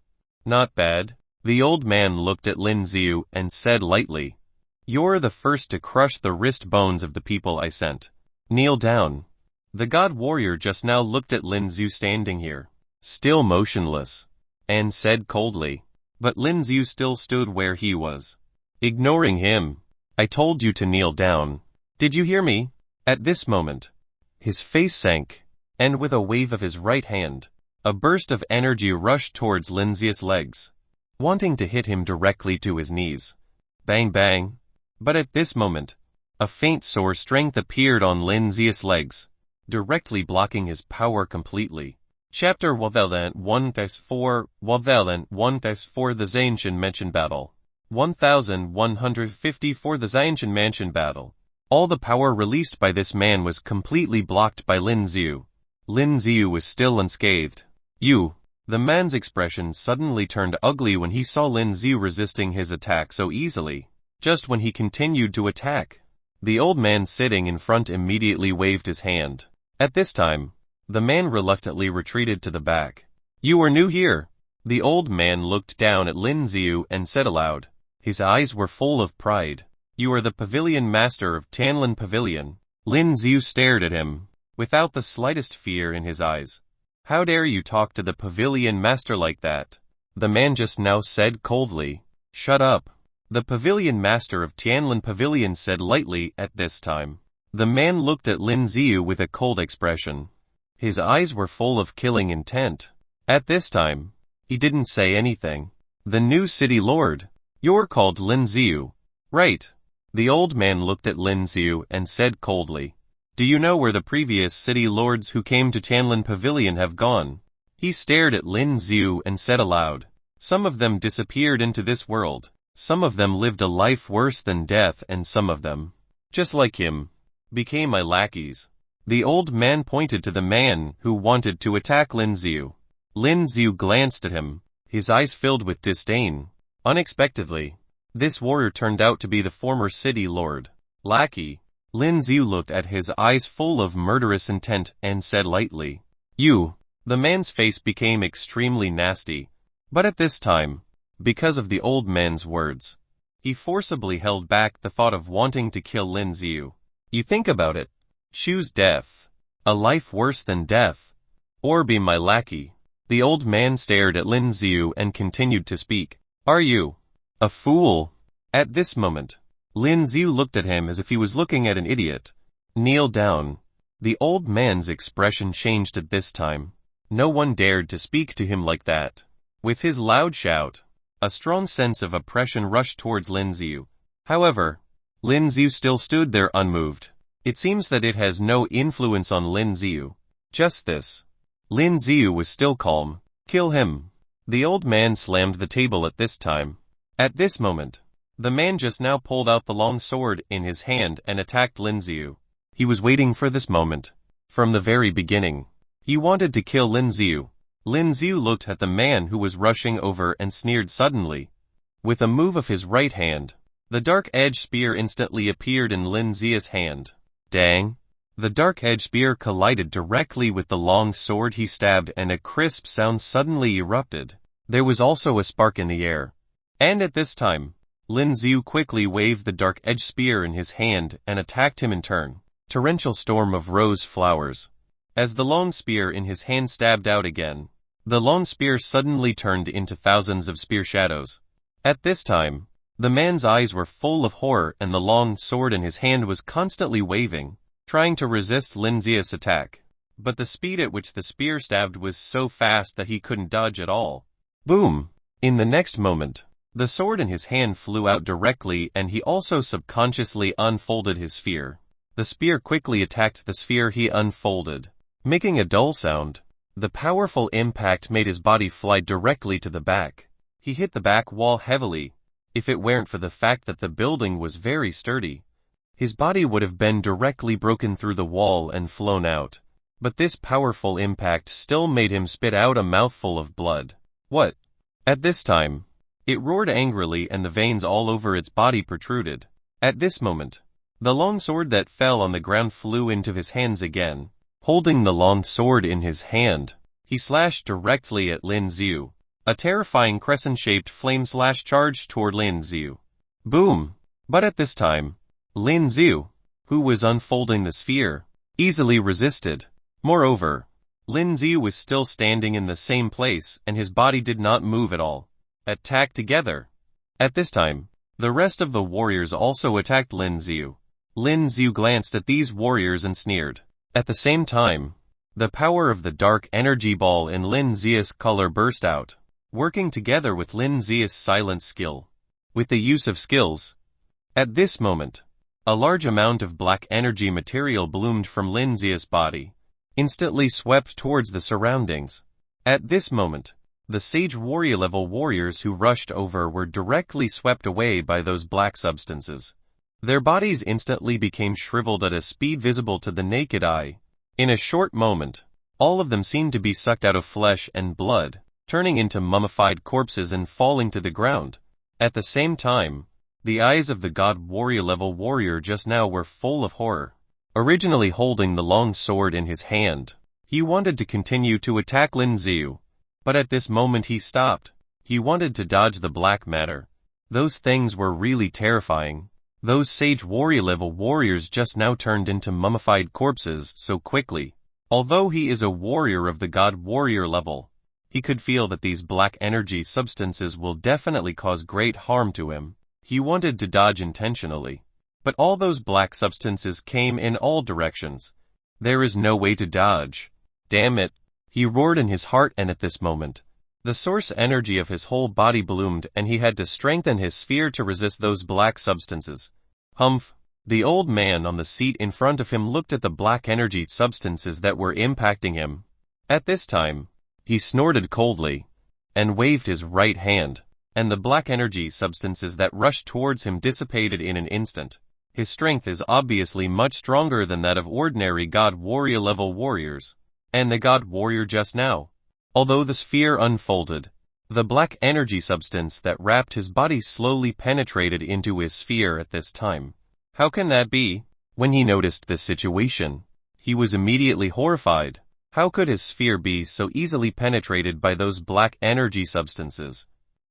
Not bad. The old man looked at Lin Xiu and said lightly. You're the first to crush the wrist bones of the people I sent. Kneel down. The god warrior just now looked at Lin Xiu standing here, still motionless, and said coldly. But Lin Xiu still stood where he was, ignoring him. I told you to kneel down. Did you hear me? At this moment, his face sank, and with a wave of his right hand, a burst of energy rushed towards Lin Xiu's legs, wanting to hit him directly to his knees. Bang bang. But at this moment, A faint sore strength appeared on Lin Zia's legs, directly blocking his power completely. Chapter 1-4 1-4 The Zanshin Mansion Battle 1154 The Zanshin Mansion Battle. All the power released by this man was completely blocked by Lin Ziu. Lin Ziu was still unscathed. The man's expression suddenly turned ugly when he saw Lin Ziu resisting his attack so easily. Just when he continued to attack, the old man sitting in front immediately waved his hand. At this time, the man reluctantly retreated to the back. You are new here. The old man looked down at Lin Ziu and said aloud. His eyes were full of pride. You are the pavilion master of Tianlin Pavilion. Lin Ziu stared at him, without the slightest fear in his eyes. How dare you talk to the pavilion master like that? The man just now said coldly. Shut up. The pavilion master of Tianlin Pavilion said lightly at this time. The man looked at Lin Ziu with a cold expression. His eyes were full of killing intent. At this time, he didn't say anything. The new city lord. You're called Lin Ziu, right? The old man looked at Lin Ziu and said coldly. Do you know where the previous city lords who came to Tianlin Pavilion have gone? He stared at Lin Ziu and said aloud. Some of them disappeared into this world. Some of them lived a life worse than death, and some of them, just like him, became my lackeys. The old man pointed to the man who wanted to attack Lin Ziu. Lin Ziu glanced at him, his eyes filled with disdain. Unexpectedly, this warrior turned out to be the former city lord. Lackey. Lin Ziu looked at his eyes full of murderous intent and said lightly. You. The man's face became extremely nasty. But at this time, because of the old man's words, he forcibly held back the thought of wanting to kill Lin Ziu. You think about it. Choose death. A life worse than death. Or be my lackey. The old man stared at Lin Ziu and continued to speak. Are you a fool? At this moment, Lin Ziu looked at him as if he was looking at an idiot. Kneel down. The old man's expression changed at this time. No one dared to speak to him like that. With his loud shout, a strong sense of oppression rushed towards Lin Ziu. However, Lin Ziu still stood there unmoved. It seems that it has no influence on Lin Ziu. Just this. Lin Ziu was still calm. Kill him. The old man slammed the table at this time. At this moment, the man just now pulled out the long sword in his hand and attacked Lin Ziu. He was waiting for this moment. From the very beginning, he wanted to kill Lin Ziu. Lin Ziu looked at the man who was rushing over and sneered suddenly. With a move of his right hand, the dark-edged spear instantly appeared in Lin Zia's hand. Dang! The dark-edged spear collided directly with the long sword he stabbed and a crisp sound suddenly erupted. There was also a spark in the air. And at this time, Lin Ziu quickly waved the dark-edged spear in his hand and attacked him in turn. Torrential storm of rose flowers. As the long spear in his hand stabbed out again, the long spear suddenly turned into thousands of spear shadows. At this time, the man's eyes were full of horror and the long sword in his hand was constantly waving, trying to resist Lin Zia's attack. But the speed at which the spear stabbed was so fast that he couldn't dodge at all. Boom! In the next moment, the sword in his hand flew out directly and he also subconsciously unfolded his sphere. The spear quickly attacked the sphere he unfolded, making a dull sound. The powerful impact made his body fly directly to the back. He hit the back wall heavily. If it weren't for the fact that the building was very sturdy, his body would have been directly broken through the wall and flown out. But this powerful impact still made him spit out a mouthful of blood. What? At this time, it roared angrily and the veins all over its body protruded. At this moment, the long sword that fell on the ground flew into his hands again. Holding the long sword in his hand, he slashed directly at Lin Ziu. A terrifying crescent-shaped flame slash charged toward Lin Ziu. Boom! But at this time, Lin Ziu, who was unfolding the sphere, easily resisted. Moreover, Lin Ziu was still standing in the same place and his body did not move at all. Attack together. At this time, the rest of the warriors also attacked Lin Ziu. Lin Ziu glanced at these warriors and sneered. At the same time, the power of the dark energy ball in Lin Zia's color burst out, working together with Lin Zia's silent skill. With the use of skills, at this moment, A large amount of black energy material bloomed from Lin Xiu's body, instantly swept towards the surroundings. At this moment, the Sage Warrior level warriors who rushed over were directly swept away by those black substances. Their bodies instantly became shriveled at a speed visible to the naked eye. In a short moment, all of them seemed to be sucked out of flesh and blood, turning into mummified corpses and falling to the ground. At the same time, the eyes of the God Warrior level warrior just now were full of horror. Originally holding the long sword in his hand, he wanted to continue to attack Lin Xiu, but at this moment he stopped. He wanted to dodge the black matter. Those things were really terrifying. Those Sage Warrior level warriors just now turned into mummified corpses so quickly. Although he is a warrior of the God Warrior level, he could feel that these black energy substances will definitely cause great harm to him. He wanted to dodge intentionally, but all those black substances came in all directions. There is no way to dodge. Damn it, he roared in his heart, and at this moment, the source energy of his whole body bloomed and he had to strengthen his sphere to resist those black substances. Humph! The old man on the seat in front of him looked at the black energy substances that were impacting him. At this time, he snorted coldly and waved his right hand, and the black energy substances that rushed towards him dissipated in an instant. His strength is obviously much stronger than that of ordinary God Warrior level warriors. And the God Warrior just now, although the sphere unfolded, the black energy substance that wrapped his body slowly penetrated into his sphere at this time. How can that be? When he noticed this situation, he was immediately horrified. How could his sphere be so easily penetrated by those black energy substances?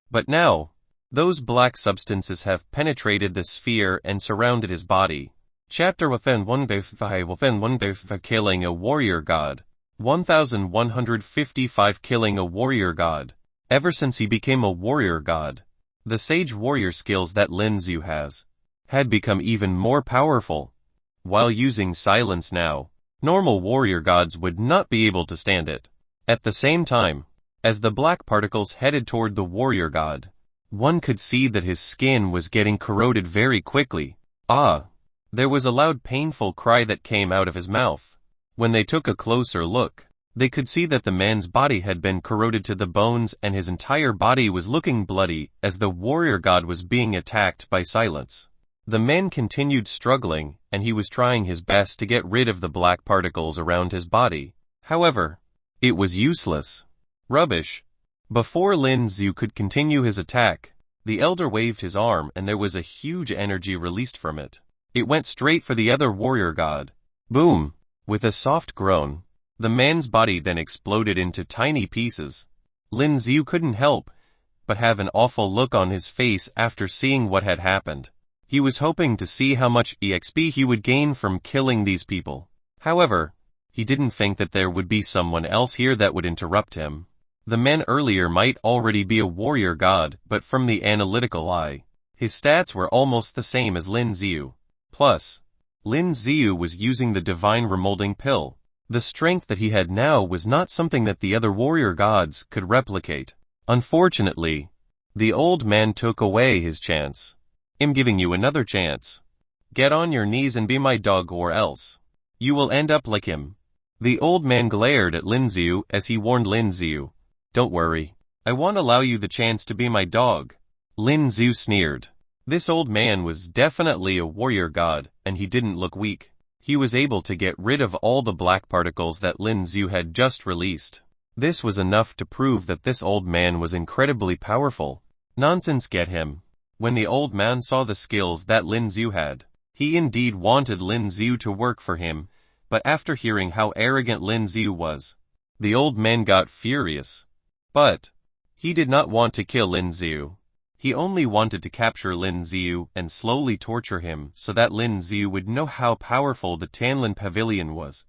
But now, those black substances have penetrated the sphere and surrounded his body. Chapter Within 155 Killing a Warrior God. 1155 Killing a Warrior God. Ever since he became a warrior god, the Sage Warrior skills that Lin Xiu has had become even more powerful. While using silence now, normal warrior gods would not be able to stand it. At the same time, as the black particles headed toward the warrior god, one could see that his skin was getting corroded very quickly. Ah! There was a loud painful cry that came out of his mouth. When they took a closer look, they could see that the man's body had been corroded to the bones and his entire body was looking bloody as the warrior god was being attacked by silence. The man continued struggling and he was trying his best to get rid of the black particles around his body. However, it was useless. Rubbish. Before Lin Xiu could continue his attack, the elder waved his arm and there was a huge energy released from it. It went straight for the other warrior god. Boom! With a soft groan, the man's body then exploded into tiny pieces. Lin Xiu couldn't help but have an awful look on his face after seeing what had happened. He was hoping to see how much EXP he would gain from killing these people. However, he didn't think that there would be someone else here that would interrupt him. The man earlier might already be a warrior god, but from the analytical eye, his stats were almost the same as Lin Xiu. Plus, Lin Xiu was using the divine remolding pill. The strength that he had now was not something that the other warrior gods could replicate. Unfortunately, the old man took away his chance. I'm giving you another chance. Get on your knees and be my dog or else you will end up like him. The old man glared at Lin Xiu as he warned Lin Xiu. Don't worry, I won't allow you the chance to be my dog. Lin Xiu sneered. This old man was definitely a warrior god, and he didn't look weak. He was able to get rid of all the black particles that Lin Xiu had just released. This was enough to prove that this old man was incredibly powerful. Nonsense, get him. When the old man saw the skills that Lin Xiu had, he indeed wanted Lin Xiu to work for him, but after hearing how arrogant Lin Xiu was, the old man got furious. But he did not want to kill Lin Xiu. He only wanted to capture Lin Xiu and slowly torture him so that Lin Xiu would know how powerful the Tanlin Pavilion was.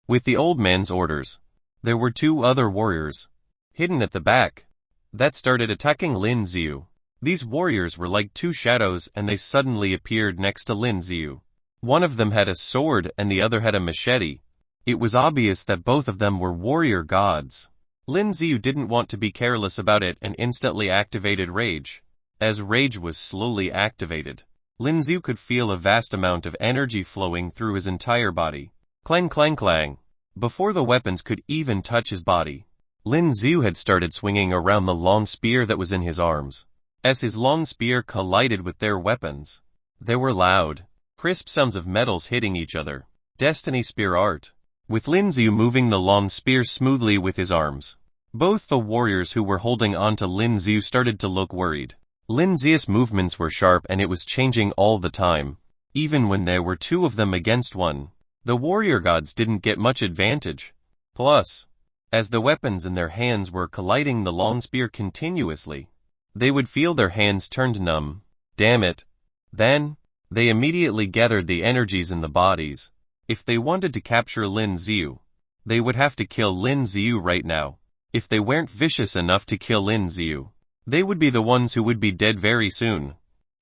With the old man's orders, there were two other warriors, hidden at the back, that started attacking Lin Xiu. These warriors were like two shadows and they suddenly appeared next to Lin Xiu. One of them had a sword and the other had a machete. It was obvious that both of them were warrior gods. Lin Xiu didn't want to be careless about it and instantly activated rage. As rage was slowly activated, Lin Xiu could feel a vast amount of energy flowing through his entire body. Clang clang clang. Before the weapons could even touch his body, Lin Xiu had started swinging around the long spear that was in his arms. As his long spear collided with their weapons, there were loud, crisp sounds of metals hitting each other. Destiny spear art. With Lin Xiu moving the long spear smoothly with his arms, both the warriors who were holding on to Lin Xiu started to look worried. Lin Xiu's movements were sharp and it was changing all the time. Even when there were two of them against one, the warrior gods didn't get much advantage. Plus, as the weapons in their hands were colliding the long spear continuously, they would feel their hands turned numb. Damn it. Then, they immediately gathered the energies in the bodies. If they wanted to capture Lin Xiu, they would have to kill Lin Xiu right now. If they weren't vicious enough to kill Lin Xiu, they would be the ones who would be dead very soon.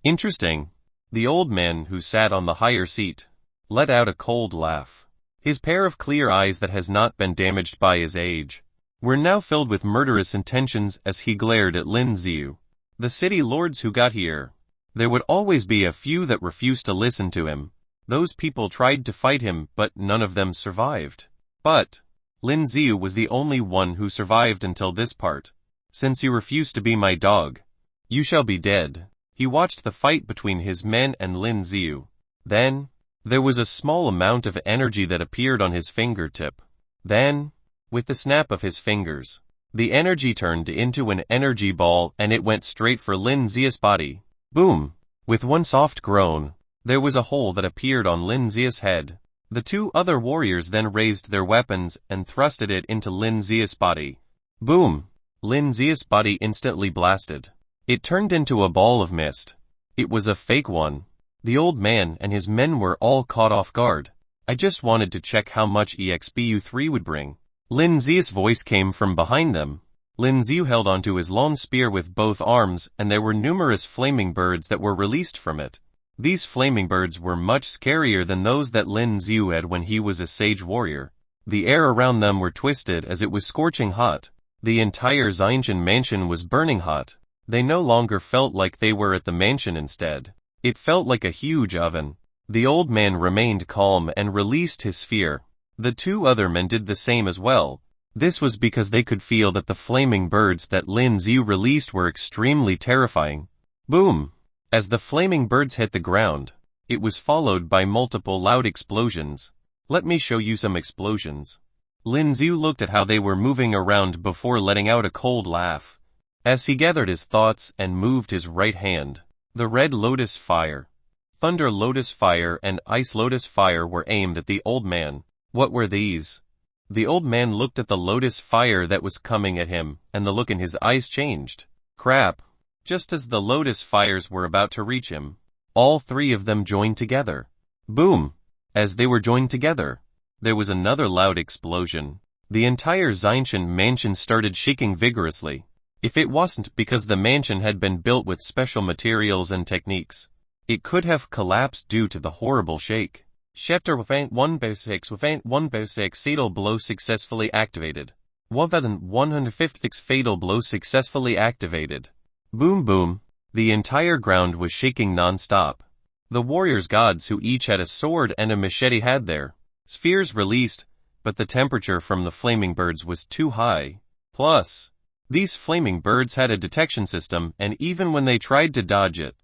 Interesting. The old man who sat on the higher seat let out a cold laugh. His pair of clear eyes that has not been damaged by his age were now filled with murderous intentions as he glared at Lin Xiu. The city lords who got here. There would always be a few that refused to listen to him. Those people tried to fight him, but none of them survived. But Lin Xiu was the only one who survived until this part. Since you refuse to be my dog, you shall be dead. He watched the fight between his men and Lin Xiu. Then, there was a small amount of energy that appeared on his fingertip. Then, with the snap of his fingers, the energy turned into an energy ball and it went straight for Lin Xiu's body. Boom! With one soft groan, there was a hole that appeared on Lin Xiu's head. The two other warriors then raised their weapons and thrusted it into Lin Xiu's body. Boom! Lin Xiu's body instantly blasted. It turned into a ball of mist. It was a fake one. The old man and his men were all caught off guard. I just wanted to check how much EXP you three would bring. Lin Xiu's voice came from behind them. Lin Xiu held onto his long spear with both arms and there were numerous flaming birds that were released from it. These flaming birds were much scarier than those that Lin Xiu had when he was a sage warrior. The air around them were twisted as it was scorching hot. The entire Xiantian mansion was burning hot. They no longer felt like they were at the mansion instead. It felt like a huge oven. The old man remained calm and released his sphere. The two other men did the same as well. This was because they could feel that the flaming birds that Lin Xiu released were extremely terrifying. Boom! As the flaming birds hit the ground, it was followed by multiple loud explosions. Let me show you some explosions. Lin Xiu looked at how they were moving around before letting out a cold laugh. As he gathered his thoughts and moved his right hand, the red lotus fire, thunder lotus fire and ice lotus fire were aimed at the old man. What were these? The old man looked at the lotus fire that was coming at him, and the look in his eyes changed. Crap! Just as the lotus fires were about to reach him, all three of them joined together. Boom! As they were joined together, there was another loud explosion. The entire Xiantian mansion started shaking vigorously. If it wasn't because the mansion had been built with special materials and techniques, it could have collapsed due to the horrible shake. Chapter 106 fatal blow successfully activated. 1156 fatal blow successfully activated. Boom boom. The entire ground was shaking non-stop. The warriors gods who each had a sword and a machete had their spheres released, but the temperature from the flaming birds was too high. Plus, these flaming birds had a detection system and even when they tried to dodge it,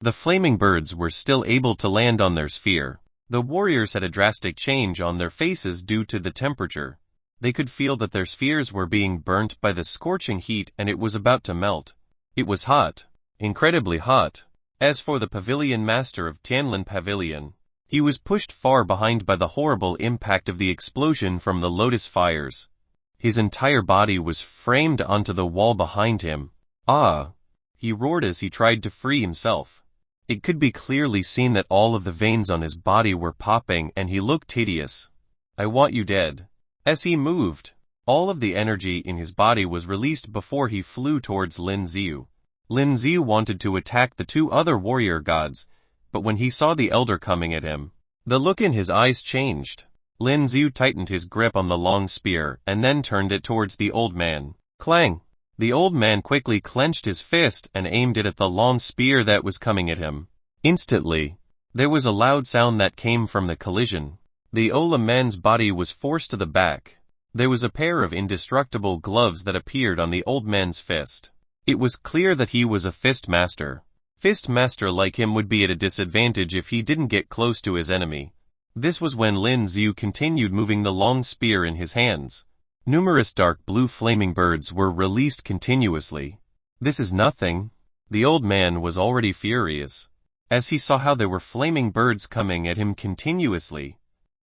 the flaming birds were still able to land on their sphere. The warriors had a drastic change on their faces due to the temperature. They could feel that their spheres were being burnt by the scorching heat and it was about to melt. It was hot. Incredibly hot. As for the pavilion master of Tianlin Pavilion, he was pushed far behind by the horrible impact of the explosion from the lotus fires. His entire body was framed onto the wall behind him. Ah! He roared as he tried to free himself. It could be clearly seen that all of the veins on his body were popping and he looked hideous. I want you dead. As he moved, all of the energy in his body was released before he flew towards Lin Xiu. Lin Xiu wanted to attack the two other warrior gods, but when he saw the elder coming at him, the look in his eyes changed. Lin Xiu tightened his grip on the long spear and then turned it towards the old man. Clang! The old man quickly clenched his fist and aimed it at the long spear that was coming at him. Instantly, there was a loud sound that came from the collision. The old man's body was forced to the back. There was a pair of indestructible gloves that appeared on the old man's fist. It was clear that he was a fist master. Fist master like him would be at a disadvantage if he didn't get close to his enemy. This was when Lin Xiu continued moving the long spear in his hands. Numerous dark blue flaming birds were released continuously. This is nothing. The old man was already furious, as he saw how there were flaming birds coming at him continuously.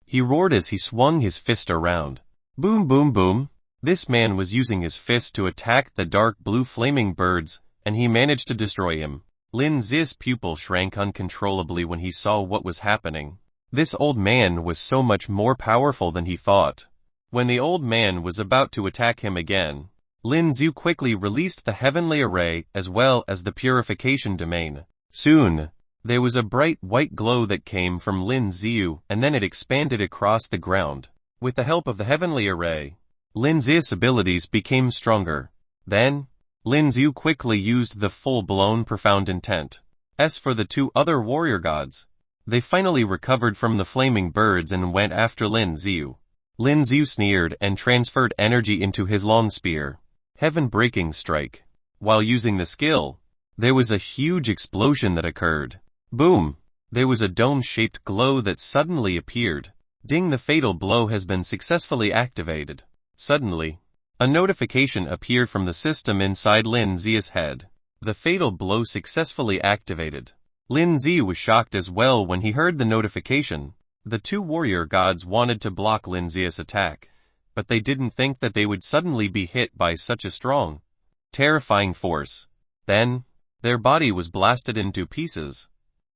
He roared as he swung his fist around. Boom boom boom. This man was using his fist to attack the dark blue flaming birds, and he managed to destroy him. Lin Xi's pupil shrank uncontrollably when he saw what was happening. This old man was so much more powerful than he thought. When the old man was about to attack him again, Lin Xiu quickly released the heavenly array as well as the purification domain. Soon, there was a bright white glow that came from Lin Xiu, and then it expanded across the ground. With the help of the heavenly array, Lin Xi's abilities became stronger. Then, Lin Xiu quickly used the full-blown profound intent. As for the two other warrior gods, they finally recovered from the flaming birds and went after Lin Xiu. Lin Xiu sneered and transferred energy into his long spear. Heaven-breaking strike. While using the skill, there was a huge explosion that occurred. Boom! There was a dome-shaped glow that suddenly appeared. Ding, the fatal blow has been successfully activated. Suddenly, a notification appeared from the system inside Lin Xi's head. The fatal blow successfully activated. Lin Zi was shocked as well when he heard the notification. The two warrior gods wanted to block Lin Xi's attack, but they didn't think that they would suddenly be hit by such a strong, terrifying force. Then, their body was blasted into pieces.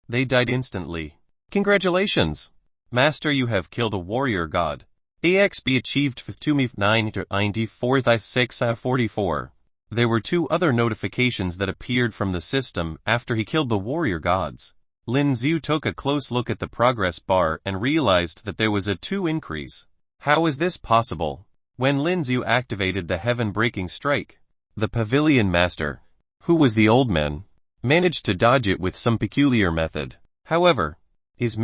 They died instantly. Congratulations! Master, you have killed a warrior god. AXP achieved 5,994,644. There were two other notifications that appeared from the system after he killed the warrior gods. Lin Xiu took a close look at the progress bar and realized that there was a 2 increase. How is this possible? When Lin Xiu activated the heaven-breaking strike, the pavilion master, who was the old man, managed to dodge it with some peculiar method. However, his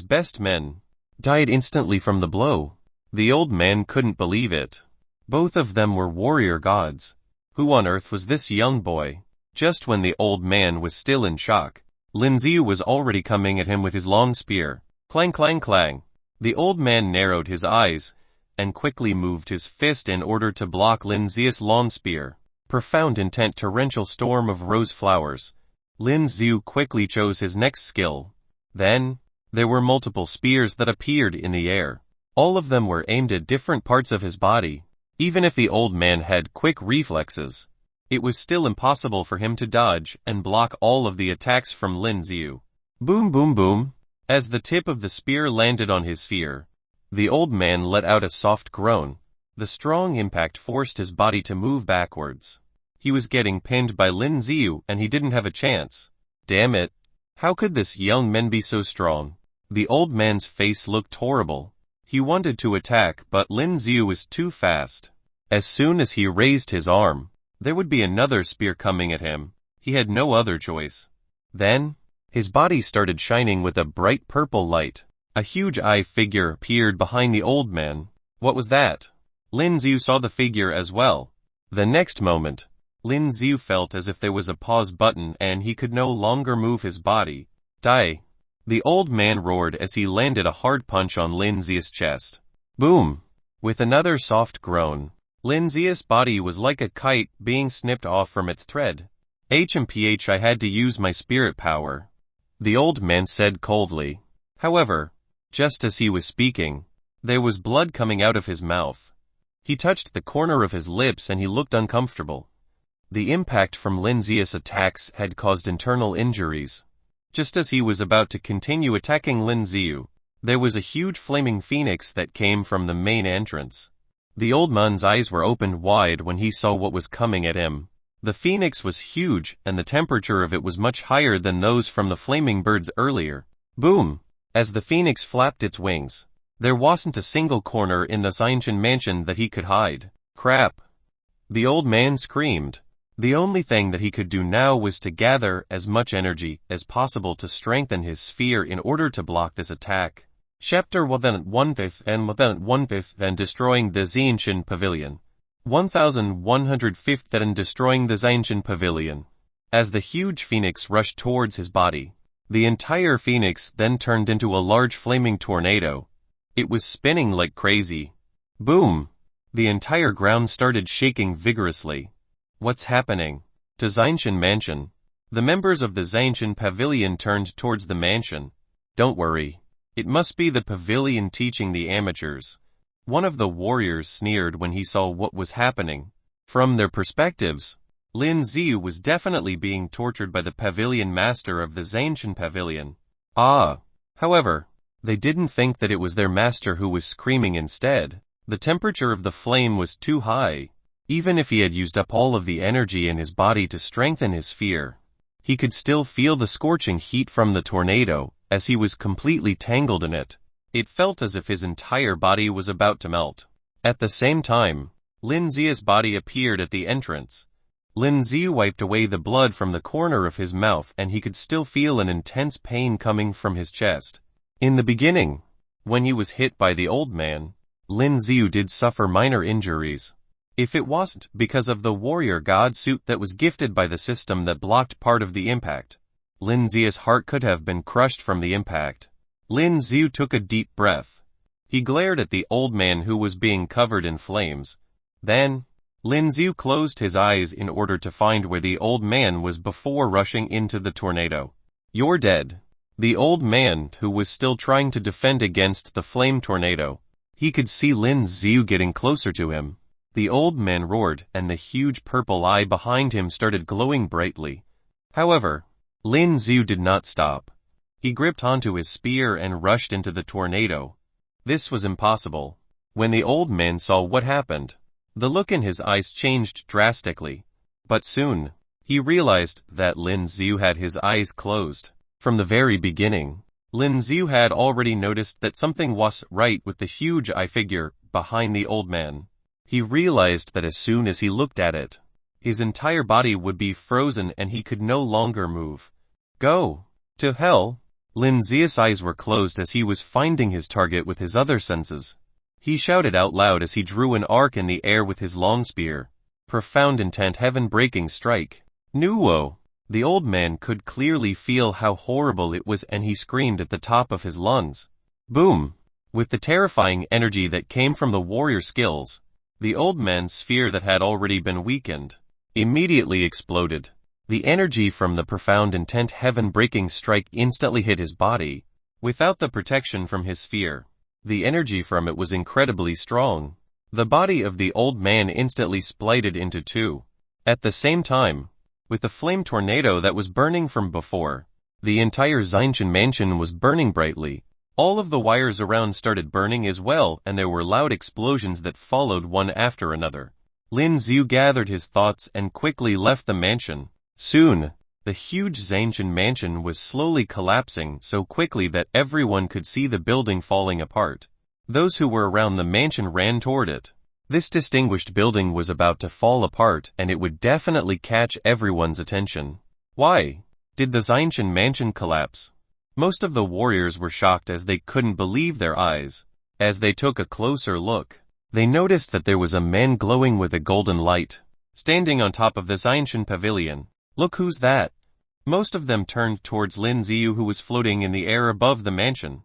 best men, died instantly from the blow. The old man couldn't believe it. Both of them were warrior gods. Who on earth was this young boy? Just when the old man was still in shock, Lin Xiu was already coming at him with his long spear. Clang clang clang. The old man narrowed his eyes, and quickly moved his fist in order to block Lin Xi's long spear. Profound intent, torrential storm of rose flowers. Lin Xiu quickly chose his next skill. Then, there were multiple spears that appeared in the air. All of them were aimed at different parts of his body. Even if the old man had quick reflexes, it was still impossible for him to dodge and block all of the attacks from Lin Xiu. Boom boom boom. As the tip of the spear landed on his sphere, the old man let out a soft groan. The strong impact forced his body to move backwards. He was getting pinned by Lin Xiu and he didn't have a chance. Damn it. How could this young man be so strong? The old man's face looked horrible. He wanted to attack, but Lin Xiu was too fast. As soon as he raised his arm, there would be another spear coming at him. He had no other choice. Then, his body started shining with a bright purple light. A huge eye figure appeared behind the old man. What was that? Lin Xiu saw the figure as well. The next moment, Lin Xiu felt as if there was a pause button and he could no longer move his body. Die! The old man roared as he landed a hard punch on Lin Xi's chest. Boom! With another soft groan, Lin Xi's body was like a kite being snipped off from its thread. HMPH, I had to use my spirit power, the old man said coldly. However, just as he was speaking, there was blood coming out of his mouth. He touched the corner of his lips and he looked uncomfortable. The impact from Lin Xi's attacks had caused internal injuries. Just as he was about to continue attacking Lin Xiu, there was a huge flaming phoenix that came from the main entrance. The old man's eyes were opened wide when he saw what was coming at him. The phoenix was huge and the temperature of it was much higher than those from the flaming birds earlier. Boom! As the phoenix flapped its wings, there wasn't a single corner in the Xiantian mansion that he could hide. Crap! The old man screamed. The only thing that he could do now was to gather as much energy as possible to strengthen his sphere in order to block this attack. Chapter 1/5 and 1/5 and Destroying the Zaintian Pavilion. 1105 and Destroying the Zaintian Pavilion. As the huge phoenix rushed towards his body, the entire phoenix then turned into a large flaming tornado. It was spinning like crazy. Boom! The entire ground started shaking vigorously. What's happening? To Zaintian Mansion. The members of the Zaintian Pavilion turned towards the mansion. Don't worry. It must be the pavilion teaching the amateurs. One of the warriors sneered when he saw what was happening. From their perspectives, Lin Ziyu was definitely being tortured by the pavilion master of the Zaintian Pavilion. However, they didn't think that it was their master who was screaming instead. The temperature of the flame was too high. Even if he had used up all of the energy in his body to strengthen his sphere, he could still feel the scorching heat from the tornado, as he was completely tangled in it. It felt as if his entire body was about to melt. At the same time, Lin Ziyu's body appeared at the entrance. Lin Ziyu wiped away the blood from the corner of his mouth and he could still feel an intense pain coming from his chest. In the beginning, when he was hit by the old man, Lin Ziyu did suffer minor injuries. If it wasn't because of the warrior god suit that was gifted by the system that blocked part of the impact, Lin Ziyu's heart could have been crushed from the impact. Lin Ziyu took a deep breath. He glared at the old man who was being covered in flames. Then, Lin Ziyu closed his eyes in order to find where the old man was before rushing into the tornado. You're dead. The old man, who was still trying to defend against the flame tornado, he could see Lin Ziyu getting closer to him. The old man roared, and the huge purple eye behind him started glowing brightly. However, Lin Ziyu did not stop. He gripped onto his spear and rushed into the tornado. This was impossible. When the old man saw what happened, the look in his eyes changed drastically. But soon, he realized that Lin Ziyu had his eyes closed. From the very beginning, Lin Ziyu had already noticed that something was right with the huge eye figure behind the old man. He realized that as soon as he looked at it, his entire body would be frozen and he could no longer move. Go to hell! Lin Ziyu's eyes were closed as he was finding his target with his other senses. He shouted out loud as he drew an arc in the air with his long spear. Profound intent heaven-breaking strike. Nuo! The old man could clearly feel how horrible it was and he screamed at the top of his lungs. Boom! With the terrifying energy that came from the warrior skills, the old man's sphere that had already been weakened immediately exploded. The energy from the profound intent heaven-breaking strike instantly hit his body. Without the protection from his sphere, the energy from it was incredibly strong. The body of the old man instantly splitted into two. At the same time, with the flame tornado that was burning from before, the entire Zaintian mansion was burning brightly. All of the wires around started burning as well, and there were loud explosions that followed one after another. Lin Ziyu gathered his thoughts and quickly left the mansion. Soon, the huge Zaintian mansion was slowly collapsing so quickly that everyone could see the building falling apart. Those who were around the mansion ran toward it. This distinguished building was about to fall apart and it would definitely catch everyone's attention. Why did the Zaintian mansion collapse? Most of the warriors were shocked as they couldn't believe their eyes. As they took a closer look, they noticed that there was a man glowing with a golden light, standing on top of the Zaintian pavilion. Look who's that! Most of them turned towards Lin Ziyu who was floating in the air above the mansion.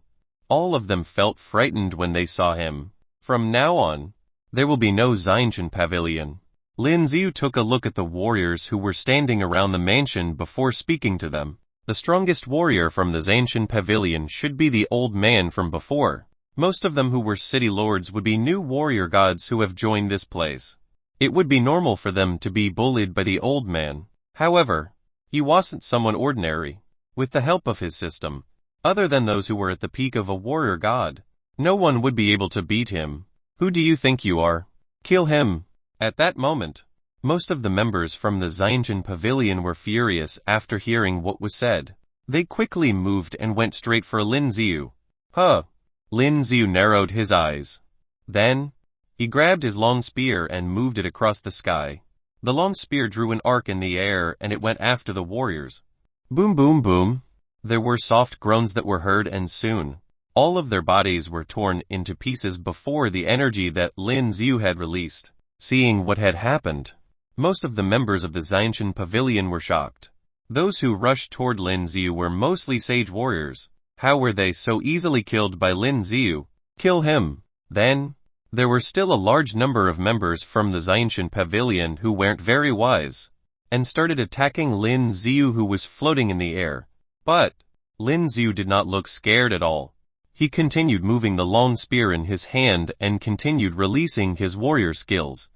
All of them felt frightened when they saw him. From now on, there will be no Zaintian pavilion. Lin Ziyu took a look at the warriors who were standing around the mansion before speaking to them. The strongest warrior from the Zaintian pavilion should be the old man from before. Most of them who were city lords would be new warrior gods who have joined this place. It would be normal for them to be bullied by the old man. However, he wasn't someone ordinary. With the help of his system, other than those who were at the peak of a warrior god, no one would be able to beat him. Who do you think you are? Kill him! At that moment, most of the members from the Zaintian pavilion were furious after hearing what was said. They quickly moved and went straight for Lin Ziyu. Huh! Lin Ziyu narrowed his eyes. Then, he grabbed his long spear and moved it across the sky. The long spear drew an arc in the air and it went after the warriors. Boom boom boom. There were soft groans that were heard and soon, all of their bodies were torn into pieces before the energy that Lin Xiu had released. Seeing what had happened, most of the members of the Xianshan Pavilion were shocked. Those who rushed toward Lin Xiu were mostly sage warriors. How were they so easily killed by Lin Xiu? Kill him. Then, there were still a large number of members from the Xianshan Pavilion who weren't very wise, and started attacking Lin Xiu who was floating in the air. But, Lin Xiu did not look scared at all. He continued moving the long spear in his hand and continued releasing his warrior skills.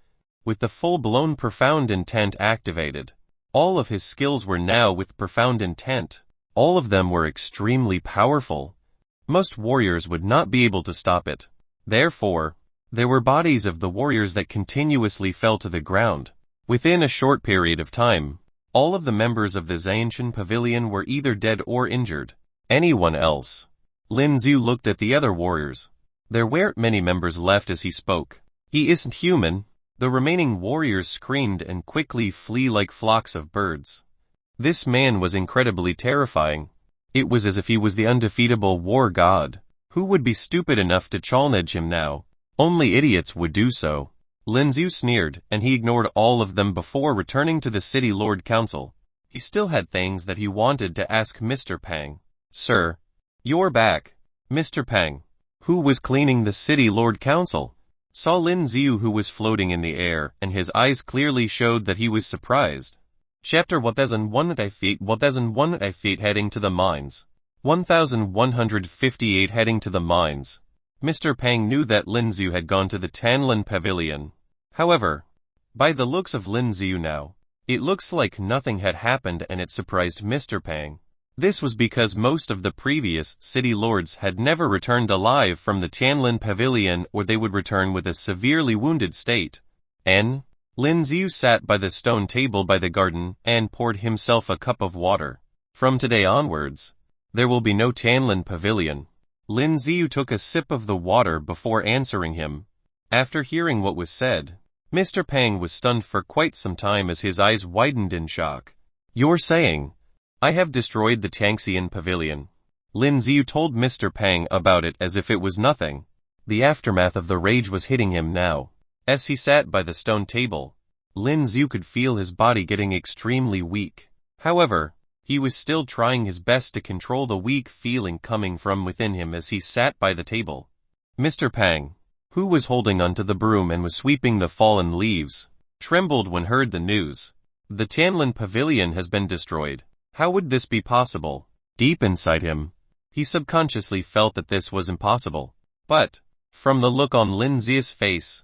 With the full-blown profound intent activated, all of his skills were now with profound intent. All of them were extremely powerful. Most warriors would not be able to stop it. Therefore, there were bodies of the warriors that continuously fell to the ground. Within a short period of time, all of the members of the Xianshan Pavilion were either dead or injured. Anyone else? Lin Xiu looked at the other warriors. There weren't many members left as he spoke. He isn't human. The remaining warriors screamed and quickly flee like flocks of birds. This man was incredibly terrifying. It was as if he was the undefeatable war god. Who would be stupid enough to challenge him now? Only idiots would do so. Lin Xiu sneered, and he ignored all of them before returning to the City Lord Council. He still had things that he wanted to ask Mr. Pang. Sir, you're back. Mr. Pang, who was cleaning the City Lord Council, saw Lin Xiu who was floating in the air, and his eyes clearly showed that he was surprised. Chapter 1001 feet heading to the mines. 1158 heading to the mines. Mr. Pang knew that Lin Xiu had gone to the Tanlin Pavilion. However, by the looks of Lin Xiu now, it looks like nothing had happened and it surprised Mr. Pang. This was because most of the previous city lords had never returned alive from the Tanlin Pavilion or they would return with a severely wounded state. Lin Xiu sat by the stone table by the garden and poured himself a cup of water. From today onwards, there will be no Tanlin Pavilion. Lin Xiu took a sip of the water before answering him. After hearing what was said, Mr. Pang was stunned for quite some time as his eyes widened in shock. You're saying, I have destroyed the Tangxian Pavilion. Lin Xiu told Mr. Pang about it as if it was nothing. The aftermath of the rage was hitting him now. As he sat by the stone table, Lin Xiu could feel his body getting extremely weak. However, he was still trying his best to control the weak feeling coming from within him as he sat by the table. Mr. Pang, who was holding onto the broom and was sweeping the fallen leaves, trembled when heard the news. The Tanlin Pavilion has been destroyed. How would this be possible? Deep inside him, he subconsciously felt that this was impossible. But, from the look on Lin Xiu's face,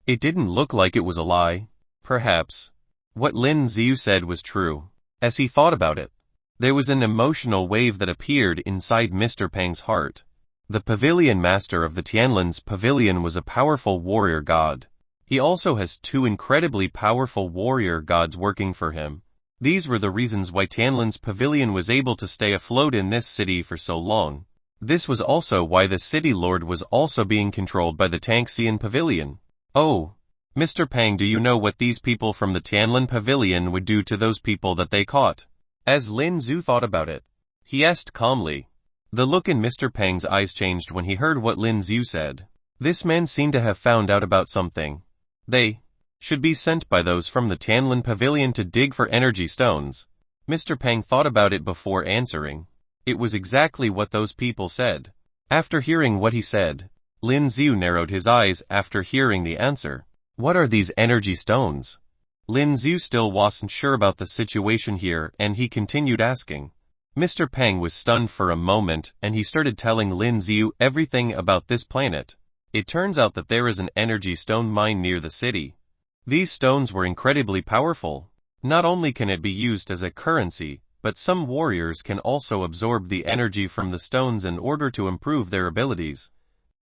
it didn't look like it was a lie. Perhaps, what Lin Xiu said was true. As he thought about it, there was an emotional wave that appeared inside Mr. Pang's heart. The pavilion master of the Tianlin's pavilion was a powerful warrior god. He also has two incredibly powerful warrior gods working for him. These were the reasons why Tianlin's pavilion was able to stay afloat in this city for so long. This was also why the city lord was also being controlled by the Tangxian Pavilion. Oh, Mr. Pang, do you know what these people from the Tianlin Pavilion would do to those people that they caught? As Lin Xiu thought about it, he asked calmly. The look in Mr. Pang's eyes changed when he heard what Lin Xiu said. This man seemed to have found out about something. They should be sent by those from the Tanlin Pavilion to dig for energy stones. Mr. Pang thought about it before answering. It was exactly what those people said. After hearing what he said, Lin Xiu narrowed his eyes after hearing the answer. What are these energy stones? Lin Xiu still wasn't sure about the situation here and he continued asking. Mr. Pang was stunned for a moment and he started telling Lin Xiu everything about this planet. It turns out that there is an energy stone mine near the city. These stones were incredibly powerful. Not only can it be used as a currency, but some warriors can also absorb the energy from the stones in order to improve their abilities.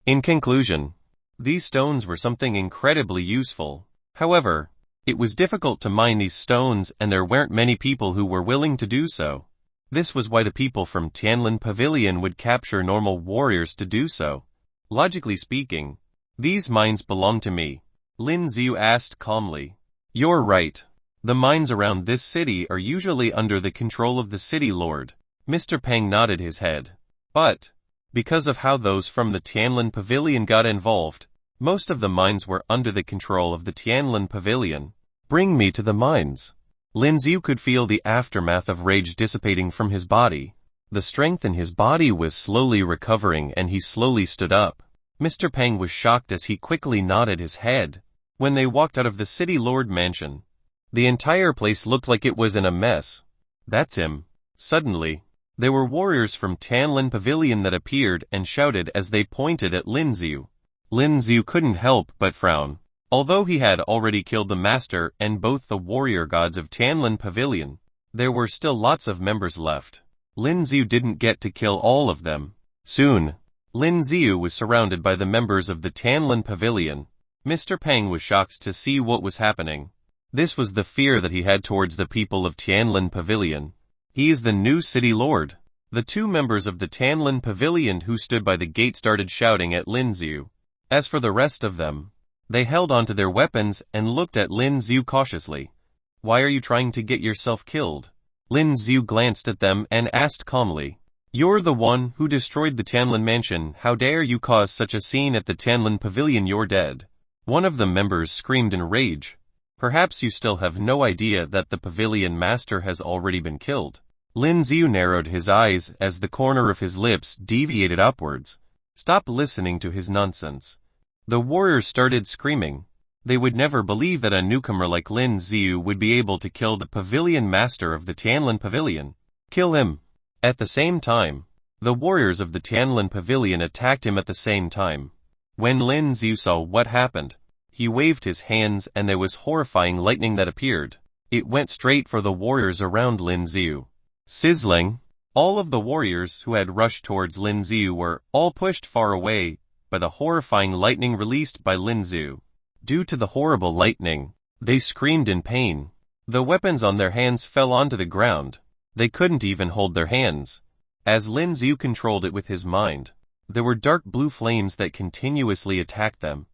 In conclusion, these stones were something incredibly useful. However, it was difficult to mine these stones and there weren't many people who were willing to do so. This was why the people from Tianlin Pavilion would capture normal warriors to do so. Logically speaking, these mines belong to me. Lin Xiu asked calmly. You're right. The mines around this city are usually under the control of the city lord. Mr. Pang nodded his head. But, because of how those from the Tianlin Pavilion got involved, most of the mines were under the control of the Tianlin Pavilion. Bring me to the mines. Lin Xiu could feel the aftermath of rage dissipating from his body. The strength in his body was slowly recovering and he slowly stood up. Mr. Pang was shocked as he quickly nodded his head. When they walked out of the city lord mansion, the entire place looked like it was in a mess. That's him. Suddenly, there were warriors from Tianlin Pavilion that appeared and shouted as they pointed at Lin Xiu. Lin Xiu couldn't help but frown. Although he had already killed the master and both the warrior gods of Tianlin Pavilion, there were still lots of members left. Lin Xiu didn't get to kill all of them. Soon, Lin Xiu was surrounded by the members of the Tianlin Pavilion. Mr. Pang was shocked to see what was happening. This was the fear that he had towards the people of Tianlin Pavilion. He is the new city lord. The two members of the Tianlin Pavilion who stood by the gate started shouting at Lin Xiu. As for the rest of them, they held onto their weapons and looked at Lin Xiu cautiously. Why are you trying to get yourself killed? Lin Xiu glanced at them and asked calmly. You're the one who destroyed the Tianlin mansion. How dare you cause such a scene at the Tianlin Pavilion? You're dead. One of the members screamed in rage. Perhaps you still have no idea that the pavilion master has already been killed. Lin Xiu narrowed his eyes as the corner of his lips deviated upwards. Stop listening to his nonsense. The warriors started screaming. They would never believe that a newcomer like Lin Xiu would be able to kill the pavilion master of the Tianlin Pavilion. Kill him. At the same time, the warriors of the Tianlin Pavilion attacked him at the same time. When Lin Xiu saw what happened, he waved his hands and there was horrifying lightning that appeared. It went straight for the warriors around Lin Xiu. Sizzling! All of the warriors who had rushed towards Lin Xiu were all pushed far away by the horrifying lightning released by Lin Xiu. Due to the horrible lightning, they screamed in pain. The weapons on their hands fell onto the ground. They couldn't even hold their hands. As Lin Xiu controlled it with his mind, there were dark blue flames that continuously attacked them.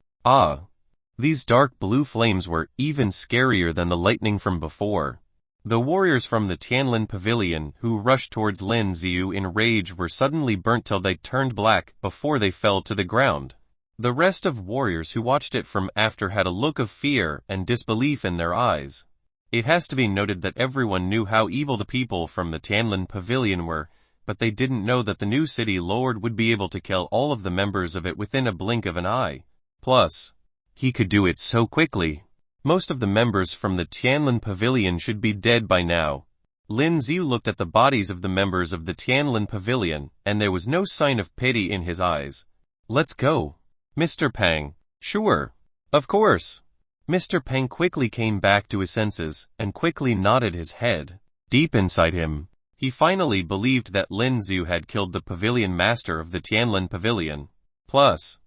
These dark blue flames were even scarier than the lightning from before. The warriors from the Tianlin Pavilion who rushed towards Lin Xiu in rage were suddenly burnt till they turned black before they fell to the ground. The rest of warriors who watched it from after had a look of fear and disbelief in their eyes. It has to be noted that everyone knew how evil the people from the Tianlin Pavilion were, but they didn't know that the new city lord would be able to kill all of the members of it within a blink of an eye. Plus, he could do it so quickly. Most of the members from the Tianlin Pavilion should be dead by now. Lin Xiu looked at the bodies of the members of the Tianlin Pavilion, and there was no sign of pity in his eyes. Let's go. Mr. Pang. Sure. Of course. Mr. Pang quickly came back to his senses, and quickly nodded his head. Deep inside him, he finally believed that Lin Xiu had killed the pavilion master of the Tianlin Pavilion. Plus,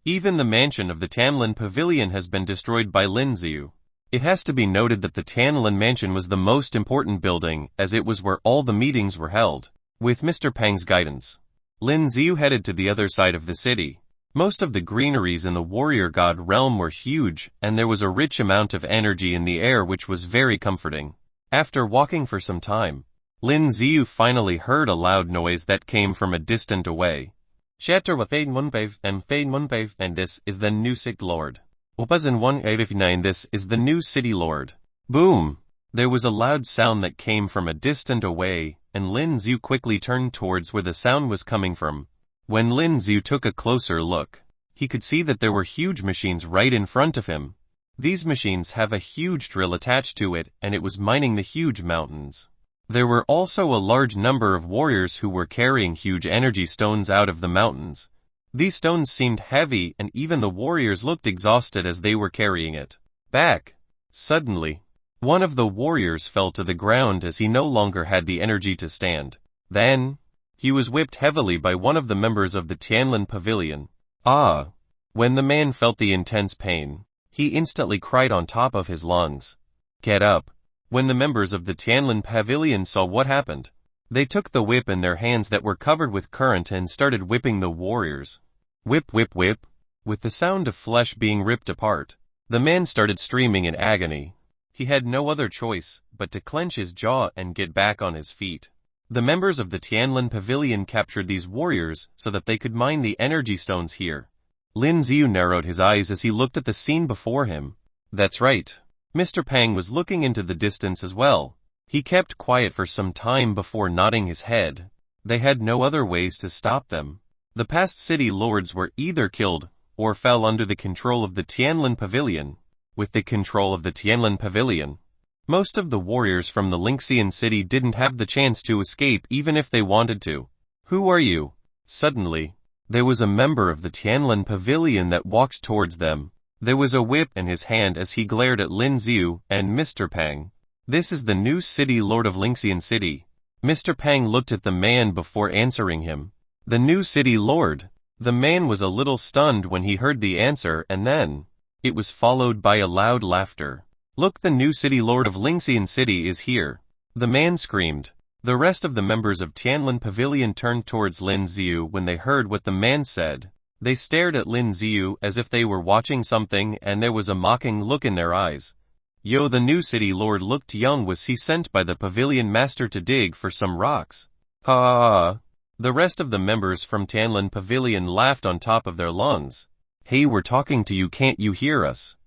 even the mansion of the Tianlin Pavilion has been destroyed by Lin Xiu. It has to be noted that the Tianlin mansion was the most important building, as it was where all the meetings were held. With Mr. Pang's guidance, Lin Xiu headed to the other side of the city. Most of the greeneries in the warrior god realm were huge, and there was a rich amount of energy in the air which was very comforting. After walking for some time, Lin Xiu finally heard a loud noise that came from a distant away. Shatter wa Fade Munbave and this is the new city lord. Opazin 189 this is the new city lord. Boom! There was a loud sound that came from a distant away, and Lin Xiu quickly turned towards where the sound was coming from. When Lin Xiu took a closer look, he could see that there were huge machines right in front of him. These machines have a huge drill attached to it, and it was mining the huge mountains. There were also a large number of warriors who were carrying huge energy stones out of the mountains. These stones seemed heavy, and even the warriors looked exhausted as they were carrying it. Back! Suddenly, one of the warriors fell to the ground as he no longer had the energy to stand. Then, he was whipped heavily by one of the members of the Tianlin Pavilion. When the man felt the intense pain, he instantly cried on top of his lungs. Get up! When the members of the Tianlin Pavilion saw what happened, they took the whip in their hands that were covered with current and started whipping the warriors. Whip, whip, whip. With the sound of flesh being ripped apart, the man started screaming in agony. He had no other choice but to clench his jaw and get back on his feet. The members of the Tianlin Pavilion captured these warriors so that they could mine the energy stones here. Lin Xiu narrowed his eyes as he looked at the scene before him. That's right. Mr. Pang was looking into the distance as well. He kept quiet for some time before nodding his head. They had no other ways to stop them. The past city lords were either killed or fell under the control of the Tianlin Pavilion. With the control of the Tianlin Pavilion, most of the warriors from the Lingxian city didn't have the chance to escape even if they wanted to. Who are you? Suddenly, there was a member of the Tianlin Pavilion that walked towards them. There was a whip in his hand as he glared at Lin Xiu and Mr. Pang. This is the new city lord of Lingxian city. Mr. Pang looked at the man before answering him. The new city lord. The man was a little stunned when he heard the answer, and then it was followed by a loud laughter. Look, the new city lord of Lingxian city is here. The man screamed. The rest of the members of Tianlin Pavilion turned towards Lin Xiu when they heard what the man said. They stared at Lin Xiu as if they were watching something, and there was a mocking look in their eyes. Yo, the new city lord looked young. Was he sent by the pavilion master to dig for some rocks? Ha ha ha. The rest of the members from Tianlin Pavilion laughed on top of their lungs. Hey, we're talking to you, can't you hear us?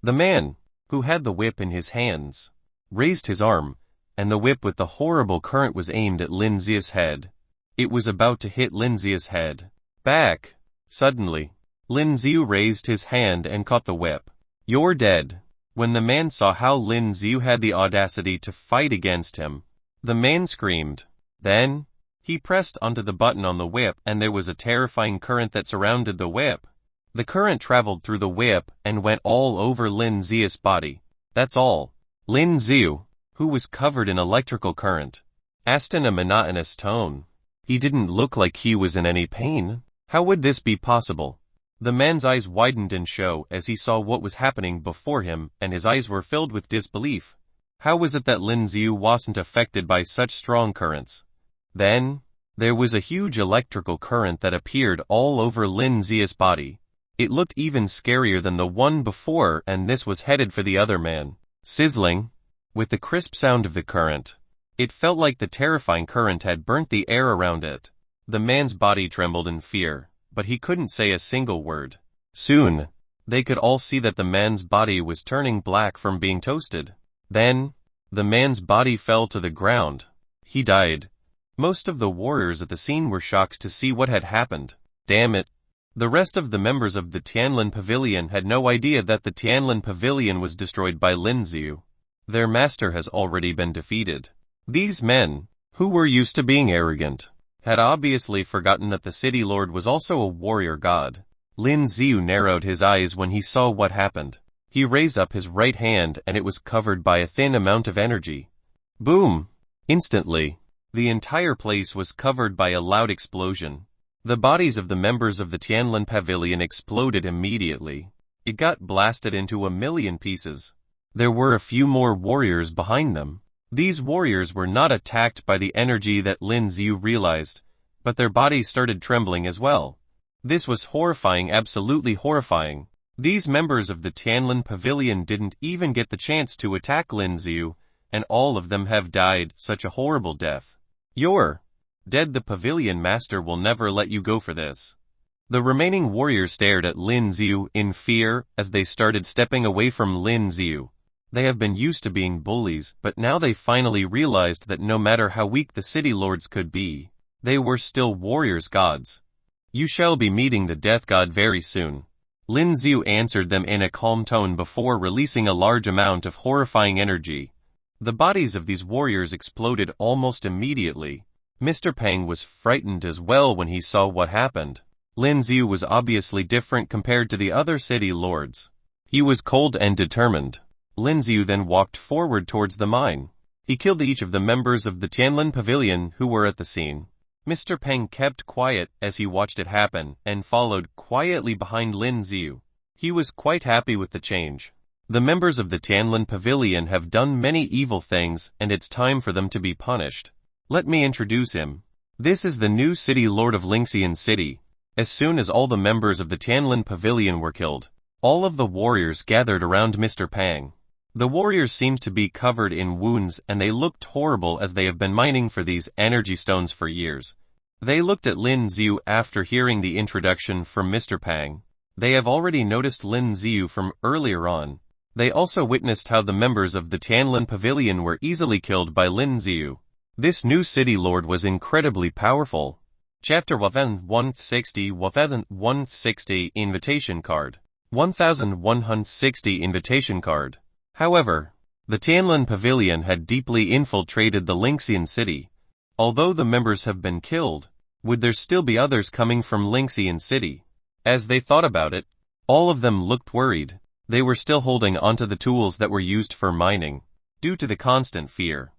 The man, who had the whip in his hands, raised his arm, and the whip with the horrible current was aimed at Lin Xiu's head. It was about to hit Lin Xiu's head. Back! Suddenly, Lin Xiu raised his hand and caught the whip. You're dead. When the man saw how Lin Xiu had the audacity to fight against him, the man screamed. Then, he pressed onto the button on the whip, and there was a terrifying current that surrounded the whip. The current traveled through the whip and went all over Lin Xiu's body. That's all. Lin Xiu, who was covered in electrical current, asked in a monotonous tone. He didn't look like he was in any pain. How would this be possible? The man's eyes widened in shock as he saw what was happening before him, and his eyes were filled with disbelief. How was it that Lin Xiu wasn't affected by such strong currents? Then, there was a huge electrical current that appeared all over Lin Xiu's body. It looked even scarier than the one before, and this was headed for the other man. Sizzling. With the crisp sound of the current, it felt like the terrifying current had burnt the air around it. The man's body trembled in fear, but he couldn't say a single word. Soon, they could all see that the man's body was turning black from being toasted. Then, the man's body fell to the ground. He died. Most of the warriors at the scene were shocked to see what had happened. Damn it. The rest of the members of the Tianlin Pavilion had no idea that the Tianlin Pavilion was destroyed by Lin Xiu. Their master has already been defeated. These men, who were used to being arrogant, had obviously forgotten that the city lord was also a warrior god. Lin Xiu narrowed his eyes when he saw what happened. He raised up his right hand and it was covered by a thin amount of energy. Boom! Instantly, the entire place was covered by a loud explosion. The bodies of the members of the Tianlin Pavilion exploded immediately. It got blasted into a million pieces. There were a few more warriors behind them. These warriors were not attacked by the energy that Lin Xiu realized, but their bodies started trembling as well. This was horrifying, absolutely horrifying. These members of the Tianlin Pavilion didn't even get the chance to attack Lin Xiu, and all of them have died such a horrible death. You're dead. The pavilion master will never let you go for this. The remaining warriors stared at Lin Xiu in fear as they started stepping away from Lin Xiu. They have been used to being bullies, but now they finally realized that no matter how weak the city lords could be, they were still warriors gods. You shall be meeting the death god very soon. Lin Xiu answered them in a calm tone before releasing a large amount of horrifying energy. The bodies of these warriors exploded almost immediately. Mr. Pang was frightened as well when he saw what happened. Lin Xiu was obviously different compared to the other city lords. He was cold and determined. Lin Xiu then walked forward towards the mine. He killed each of the members of the Tianlin Pavilion who were at the scene. Mr. Pang kept quiet as he watched it happen and followed quietly behind Lin Xiu. He was quite happy with the change. The members of the Tianlin Pavilion have done many evil things, and it's time for them to be punished. Let me introduce him. This is the new city lord of Lingxian city. As soon as all the members of the Tianlin Pavilion were killed, all of the warriors gathered around Mr. Pang. The warriors seemed to be covered in wounds and they looked horrible as they have been mining for these energy stones for years. They looked at Lin Xiu after hearing the introduction from Mr. Pang. They have already noticed Lin Xiu from earlier on. They also witnessed how the members of the Tianlin Pavilion were easily killed by Lin Xiu. This new city lord was incredibly powerful. Chapter 1160 160 Invitation Card 1160 Invitation Card. However, the Tianlin Pavilion had deeply infiltrated the Lingxian city. Although the members have been killed, would there still be others coming from Lingxian city? As they thought about it, all of them looked worried. They were still holding onto the tools that were used for mining. Due to the constant fear,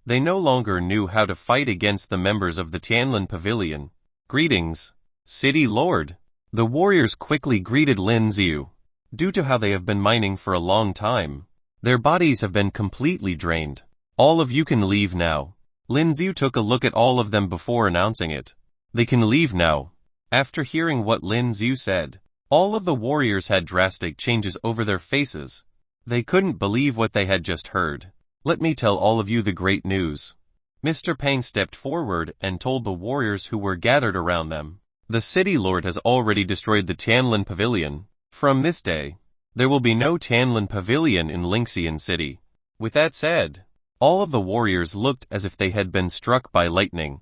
they no longer knew how to fight against the members of the Tianlin Pavilion. Greetings, City Lord. The warriors quickly greeted Lin Xiu. Due to how they have been mining for a long time, their bodies have been completely drained. All of you can leave now. Lin Xiu took a look at all of them before announcing it. They can leave now. After hearing what Lin Xiu said, all of the warriors had drastic changes over their faces. They couldn't believe what they had just heard. Let me tell all of you the great news. Mr. Pang stepped forward and told the warriors who were gathered around them. The city lord has already destroyed the Tianlin Pavilion. From this day, there will be no Tianlin Pavilion in Lingxian City. With that said, all of the warriors looked as if they had been struck by lightning.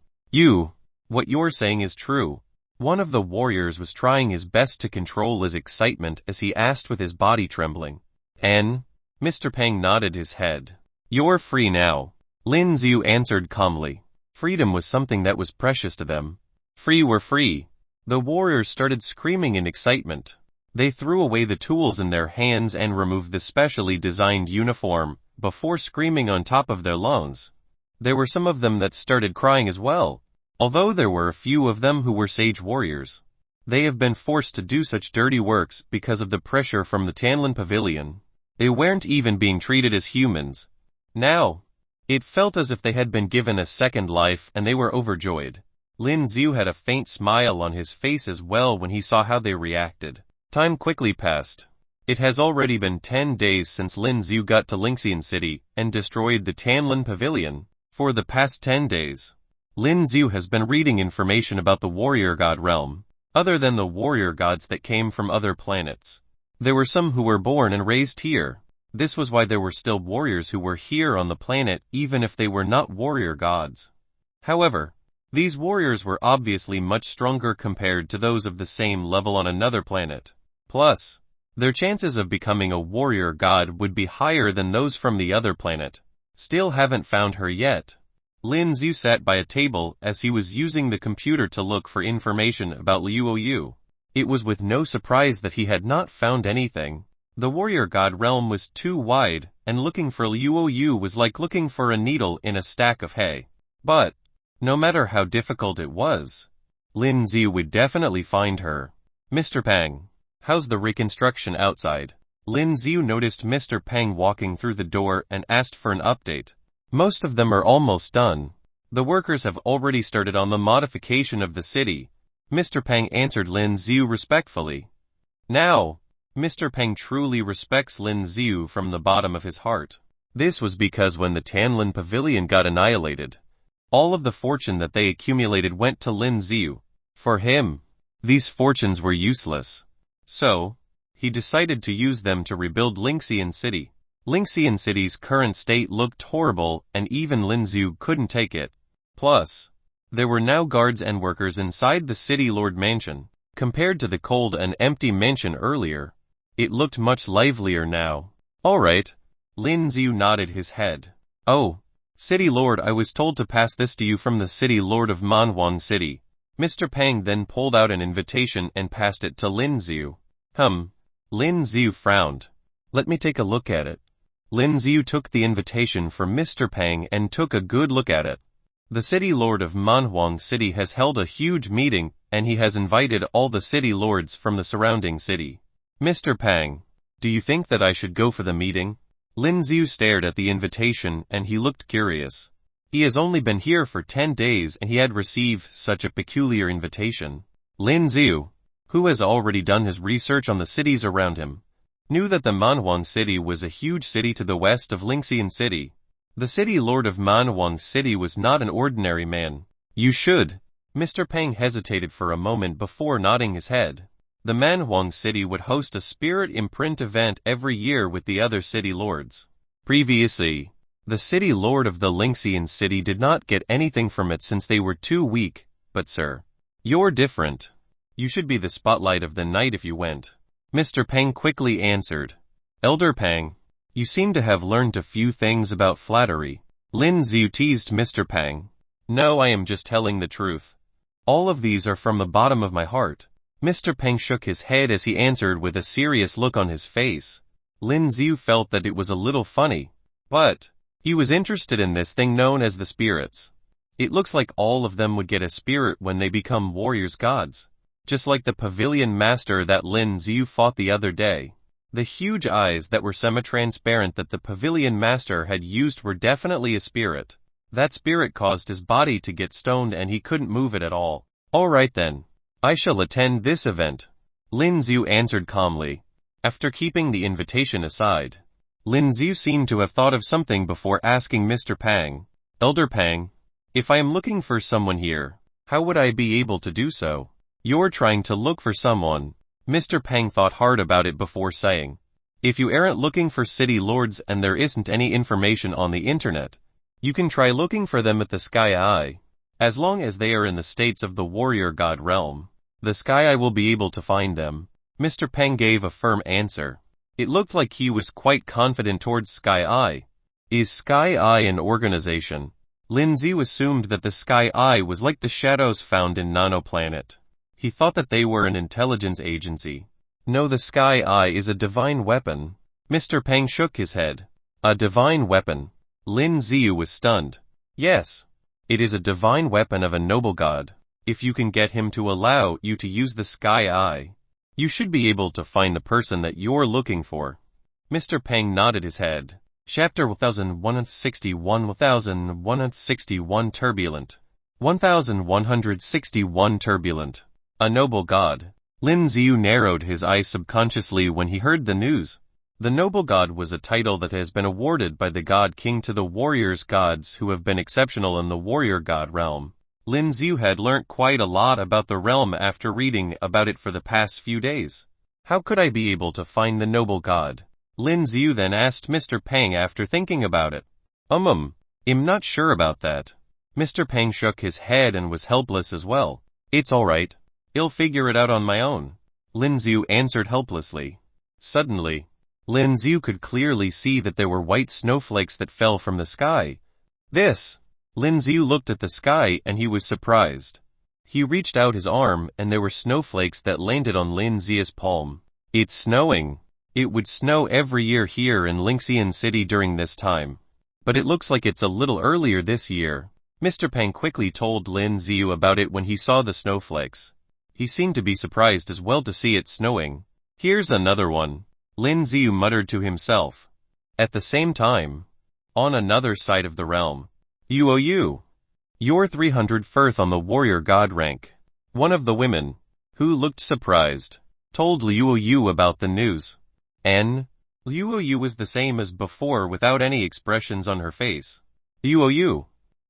What you're saying is true. One of the warriors was trying his best to control his excitement as he asked with his body trembling. Mr. Pang nodded his head. You're free now. Lin Xiu answered calmly. Freedom was something that was precious to them. Free were free. The warriors started screaming in excitement. They threw away the tools in their hands and removed the specially designed uniform, before screaming on top of their lungs. There were some of them that started crying as well. Although there were a few of them who were sage warriors, they have been forced to do such dirty works because of the pressure from the Tianlin Pavilion. They weren't even being treated as humans. Now, it felt as if they had been given a second life and they were overjoyed. Lin Xiu had a faint smile on his face as well when he saw how they reacted. Time quickly passed. It has already been 10 days since Lin Xiu got to Lingxian City and destroyed the Tianlin Pavilion. For the past 10 days, Lin Xiu has been reading information about the warrior god realm. Other than the warrior gods that came from other planets, there were some who were born and raised here. This was why there were still warriors who were here on the planet even if they were not warrior gods. However, these warriors were obviously much stronger compared to those of the same level on another planet. Plus, their chances of becoming a warrior god would be higher than those from the other planet. Still haven't found her yet. Lin Xiu sat by a table as he was using the computer to look for information about Liuoyu. It was with no surprise that he had not found anything. The warrior god realm was too wide, and looking for Liuoyu was like looking for a needle in a stack of hay. But, no matter how difficult it was, Lin Xiu would definitely find her. Mr. Pang, how's the reconstruction outside? Lin Xiu noticed Mr. Pang walking through the door and asked for an update. Most of them are almost done. The workers have already started on the modification of the city. Mr. Pang answered Lin Xiu respectfully. Now, Mr. Pang truly respects Lin Xiu from the bottom of his heart. This was because when the Tianlin Pavilion got annihilated, all of the fortune that they accumulated went to Lin Xiu. For him, these fortunes were useless. So, he decided to use them to rebuild Lingxian City. Lingxian City's current state looked horrible and even Lin Xiu couldn't take it. Plus, there were now guards and workers inside the city lord mansion. Compared to the cold and empty mansion earlier, it looked much livelier now. Alright. Lin Xiu nodded his head. Oh, City Lord, I was told to pass this to you from the City Lord of Manhuang City. Mr. Pang then pulled out an invitation and passed it to Lin Xiu. Lin Xiu frowned. Let me take a look at it. Lin Xiu took the invitation from Mr. Pang and took a good look at it. The City Lord of Manhuang City has held a huge meeting, and he has invited all the city lords from the surrounding city. Mr. Pang, do you think that I should go for the meeting? Lin Xiu stared at the invitation and he looked curious. He has only been here for 10 days and he had received such a peculiar invitation. Lin Xiu, who has already done his research on the cities around him, knew that the Manhuang city was a huge city to the west of Lingxian City. The city lord of Manhuang City was not an ordinary man. You should. Mr. Peng hesitated for a moment before nodding his head. The Manhuang City would host a spirit imprint event every year with the other city lords. Previously, the city lord of the Lingxian City did not get anything from it since they were too weak, but sir, you're different. You should be the spotlight of the night if you went. Mr. Peng quickly answered. Elder Peng, you seem to have learned a few things about flattery. Lin Xiu teased Mr. Peng. No, I am just telling the truth. All of these are from the bottom of my heart. Mr. Peng shook his head as he answered with a serious look on his face. Lin Xiu felt that it was a little funny, but he was interested in this thing known as the spirits. It looks like all of them would get a spirit when they become warriors gods. Just like the pavilion master that Lin Xiu fought the other day. The huge eyes that were semi-transparent that the pavilion master had used were definitely a spirit. That spirit caused his body to get stoned and he couldn't move it at all. Alright then. I shall attend this event. Lin Xiu answered calmly. After keeping the invitation aside, Lin Xiu seemed to have thought of something before asking Mr. Pang. Elder Pang, if I am looking for someone here, how would I be able to do so? You're trying to look for someone. Mr. Pang thought hard about it before saying. If you aren't looking for city lords and there isn't any information on the internet, you can try looking for them at the Sky Eye. As long as they are in the states of the warrior god realm, the Sky Eye will be able to find them. Mr. Peng gave a firm answer. It looked like he was quite confident towards Sky Eye. Is Sky Eye an organization? Lin Xiu assumed that the Sky Eye was like the shadows found in Nanoplanet. He thought that they were an intelligence agency. No, the Sky Eye is a divine weapon. Mr. Peng shook his head. A divine weapon. Lin Xiu was stunned. Yes. It is a divine weapon of a noble god. If you can get him to allow you to use the Sky Eye, you should be able to find the person that you're looking for. Mr. Peng nodded his head. Chapter 1161 Turbulent. 1161 Turbulent. A noble god. Lin Xiu narrowed his eyes subconsciously when he heard the news. The noble god was a title that has been awarded by the god king to the warriors gods who have been exceptional in the warrior god realm. Lin Xiu had learnt quite a lot about the realm after reading about it for the past few days. How could I be able to find the noble god? Lin Xiu then asked Mr. Peng after thinking about it. I'm not sure about that. Mr. Peng shook his head and was helpless as well. It's alright. I'll figure it out on my own. Lin Xiu answered helplessly. Suddenly, Lin Xiu could clearly see that there were white snowflakes that fell from the sky. Lin Xiu looked at the sky and he was surprised. He reached out his arm and there were snowflakes that landed on Lin Xiu's palm. It's snowing. It would snow every year here in Lingxian City during this time. But it looks like it's a little earlier this year. Mr. Peng quickly told Lin Xiu about it when he saw the snowflakes. He seemed to be surprised as well to see it snowing. Here's another one. Lin Xiu muttered to himself. At the same time, on another side of the realm, you're 301st on the warrior god rank. One of the women, who looked surprised, told Liu about the news. Liu was the same as before without any expressions on her face. Liu.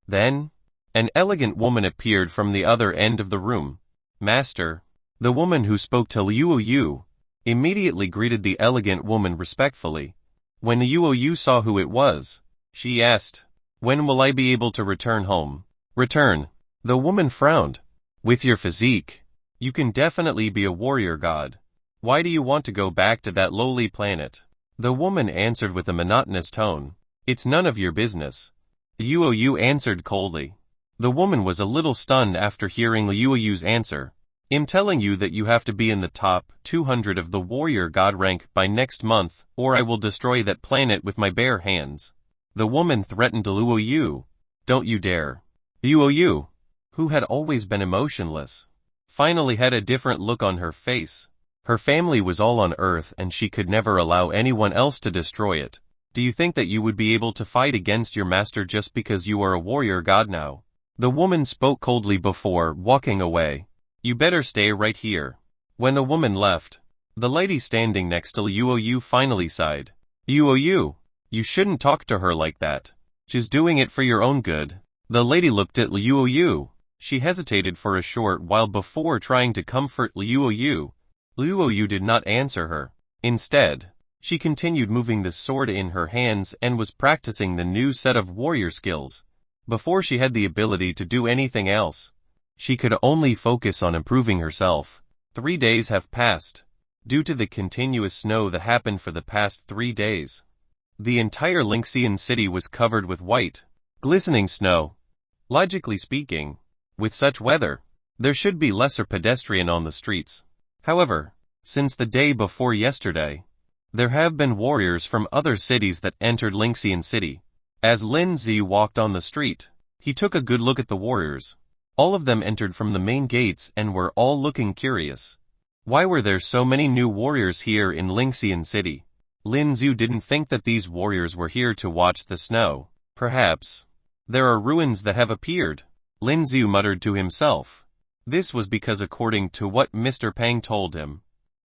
Then, an elegant woman appeared from the other end of the room. Master. The woman who spoke to Liu immediately greeted the elegant woman respectfully. When Liu saw who it was, she asked, when will I be able to return home? Return. The woman frowned. With your physique, you can definitely be a warrior god. Why do you want to go back to that lowly planet? The woman answered with a monotonous tone. It's none of your business. Liu answered coldly. The woman was a little stunned after hearing Liu's answer. I'm telling you that you have to be in the top 200 of the warrior god rank by next month, or I will destroy that planet with my bare hands. The woman threatened Liu. Don't you dare. Liu, who had always been emotionless, finally had a different look on her face. Her family was all on Earth and she could never allow anyone else to destroy it. Do you think that you would be able to fight against your master just because you are a warrior god now? The woman spoke coldly before walking away. You better stay right here. When the woman left, The lady standing next to Luoyu finally sighed. Luoyu, you shouldn't talk to her like that. She's doing it for your own good. The lady looked at Luoyu. She hesitated for a short while before trying to comfort Luoyu. Luoyu did not answer her. Instead, she continued moving the sword in her hands and was practicing the new set of warrior skills. Before she had the ability to do anything else, she could only focus on improving herself. 3 days have passed. Due to the continuous snow that happened for the past 3 days, the entire Lynxian city was covered with white, glistening snow. Logically speaking, with such weather, there should be lesser pedestrian on the streets. However, since the day before yesterday, there have been warriors from other cities that entered Lynxian city. As Lin Zi walked on the street, he took a good look at the warriors. All of them entered from the main gates and were all looking curious. Why were there so many new warriors here in Lynxian city? Lin Zi didn't think that these warriors were here to watch the snow. Perhaps there are ruins that have appeared. Lin Zi muttered to himself. This was because according to what Mr. Pang told him,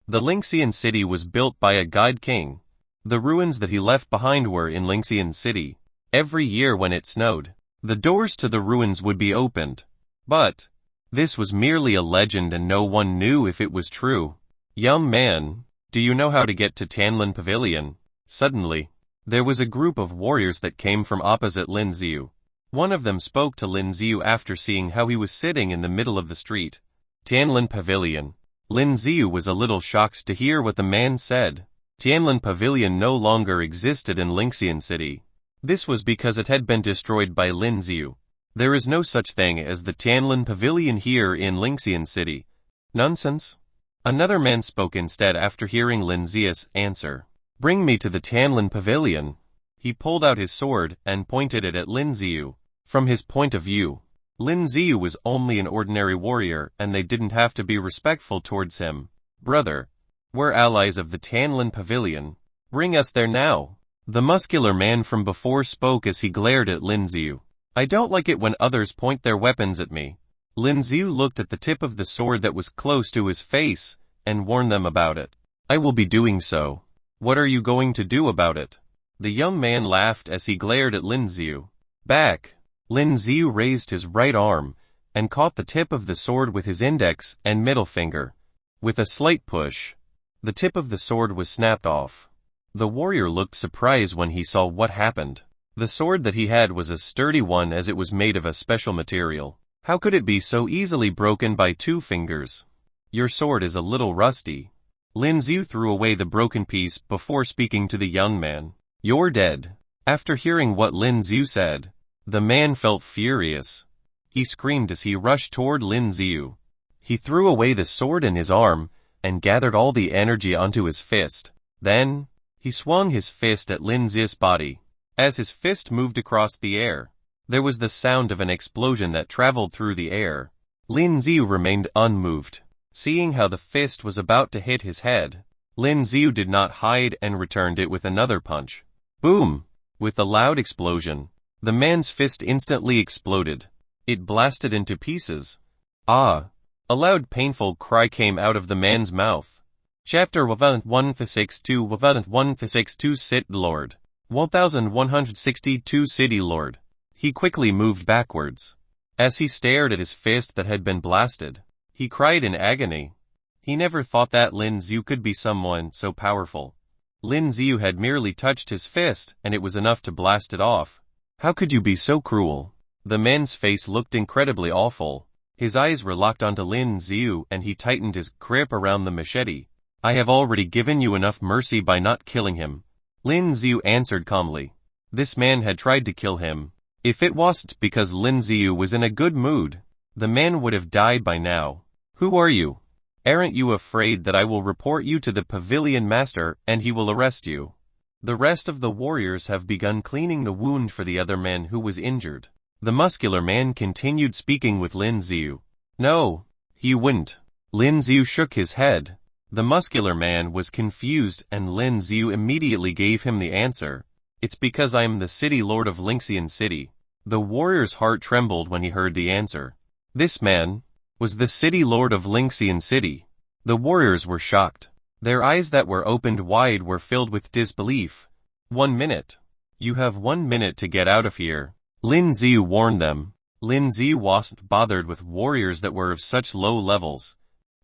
the Lynxian city was built by a god king. The ruins that he left behind were in Lynxian city. Every year when it snowed, the doors to the ruins would be opened. But this was merely a legend and no one knew if it was true. Young man, do you know how to get to Tianlin Pavilion? Suddenly, there was a group of warriors that came from opposite Lin Ziyu. One of them spoke to Lin Ziyu after seeing how he was sitting in the middle of the street. Tianlin Pavilion. Lin Ziyu was a little shocked to hear what the man said. Tianlin Pavilion no longer existed in Lynxian city. This was because it had been destroyed by Lin Ziyu. There is no such thing as the Tianlin Pavilion here in Lynxian city. Nonsense. Another man spoke instead after hearing Lin Ziyu's answer. Bring me to the Tianlin Pavilion. He pulled out his sword and pointed it at Lin Ziyu. From his point of view, Lin Ziyu was only an ordinary warrior and they didn't have to be respectful towards him. Brother, we're allies of the Tianlin Pavilion. Bring us there now. The muscular man from before spoke as he glared at Lin Ziyu. I don't like it when others point their weapons at me. Lin Ziyu looked at the tip of the sword that was close to his face and warned them about it. I will be doing so. What are you going to do about it? The young man laughed as he glared at Lin Ziyu. Back. Lin Ziyu raised his right arm and caught the tip of the sword with his index and middle finger. With a slight push, the tip of the sword was snapped off. The warrior looked surprised when he saw what happened. The sword that he had was a sturdy one as it was made of a special material. How could it be so easily broken by 2 fingers? Your sword is a little rusty. Lin Ziyu threw away the broken piece before speaking to the young man. You're dead. After hearing what Lin Ziyu said, the man felt furious. He screamed as he rushed toward Lin Ziyu. He threw away the sword in his arm and gathered all the energy onto his fist. Then, he swung his fist at Lin Ziyu's body. As his fist moved across the air, there was the sound of an explosion that traveled through the air. Lin Ziyu remained unmoved. Seeing how the fist was about to hit his head, Lin Ziyu did not hide and returned it with another punch. Boom! With the loud explosion, the man's fist instantly exploded. It blasted into pieces. Ah! A loud painful cry came out of the man's mouth. Chapter 1162 City Lord. 1162 City Lord. He quickly moved backwards. As he stared at his fist that had been blasted, he cried in agony. He never thought that Lin Ziyu could be someone so powerful. Lin Ziyu had merely touched his fist and it was enough to blast it off. How could you be so cruel? The man's face looked incredibly awful. His eyes were locked onto Lin Ziyu and he tightened his grip around the machete. I have already given you enough mercy by not killing him. Lin Ziyu answered calmly. This man had tried to kill him. If it wasn't because Lin Ziyu was in a good mood, the man would have died by now. Who are you? Aren't you afraid that I will report you to the pavilion master and he will arrest you? The rest of the warriors have begun cleaning the wound for the other man who was injured. The muscular man continued speaking with Lin Ziyu. No, he wouldn't. Lin Ziyu shook his head. The muscular man was confused and Lin Ziyu immediately gave him the answer. It's because I am the city lord of Lynxian city. The warrior's heart trembled when he heard the answer. This man was the city lord of Lynxian city. The warriors were shocked. Their eyes that were opened wide were filled with disbelief. 1 minute. You have 1 minute to get out of here. Lin Ziyu warned them. Lin Ziyu wasn't bothered with warriors that were of such low levels.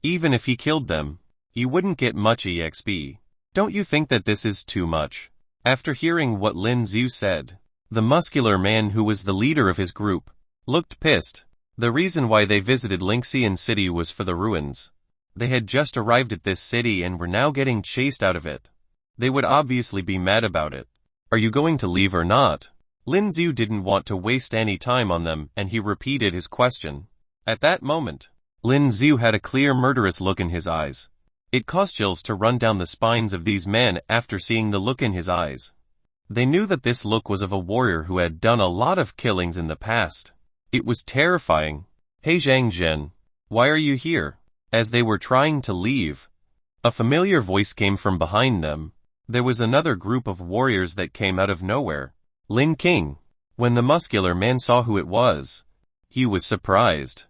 Even if he killed them, he wouldn't get much EXP. Don't you think that this is too much? After hearing what Lin Ziyu said, the muscular man who was the leader of his group looked pissed. The reason why they visited Lingxian City was for the ruins. They had just arrived at this city and were now getting chased out of it. They would obviously be mad about it. Are you going to leave or not? Lin Ziyu didn't want to waste any time on them and he repeated his question. At that moment, Lin Ziyu had a clear murderous look in his eyes. It caused chills to run down the spines of these men after seeing the look in his eyes. They knew that this look was of a warrior who had done a lot of killings in the past. It was terrifying. Hey Zhang Zhen, why are you here? As they were trying to leave, a familiar voice came from behind them. There was another group of warriors that came out of nowhere. Lin King. When the muscular man saw who it was, he was surprised.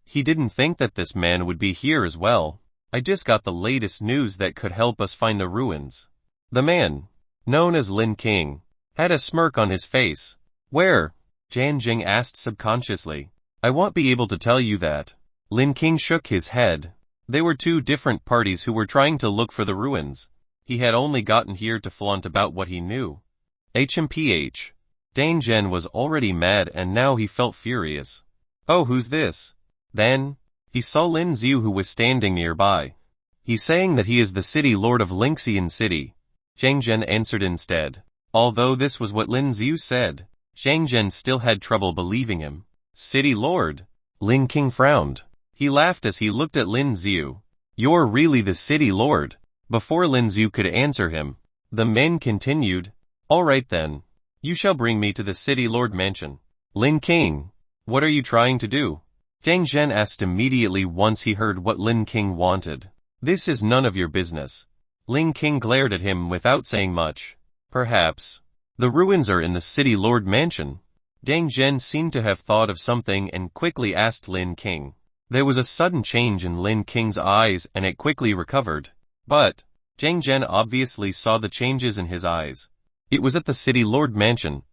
He didn't think that this man would be here as well. I just got the latest news that could help us find the ruins. The man, known as Lin King, had a smirk on his face. Where? Jian Jing asked subconsciously. I won't be able to tell you that. Lin King shook his head. They were two different parties who were trying to look for the ruins. He had only gotten here to flaunt about what he knew. HMPH. Dane Zhen was already mad and now he felt furious. Oh, who's this? Then, he saw Lin Ziyu who was standing nearby. He's saying that he is the city lord of Lingxian City. Zhang Zhen answered instead. Although this was what Lin Ziyu said, Zhang Zhen still had trouble believing him. City lord? Lin King frowned. He laughed as he looked at Lin Ziyu. You're really the city lord. Before Lin Ziyu could answer him, the men continued. All right then. You shall bring me to the city lord mansion. Lin King, what are you trying to do? Zhang Zhen asked immediately once he heard what Lin King wanted. This is none of your business. Lin King glared at him without saying much. Perhaps. The ruins are in the city lord mansion. Zhang Zhen seemed to have thought of something and quickly asked Lin King. There was a sudden change in Lin King's eyes and it quickly recovered. But, Zhang Zhen obviously saw the changes in his eyes. It was at the city lord mansion.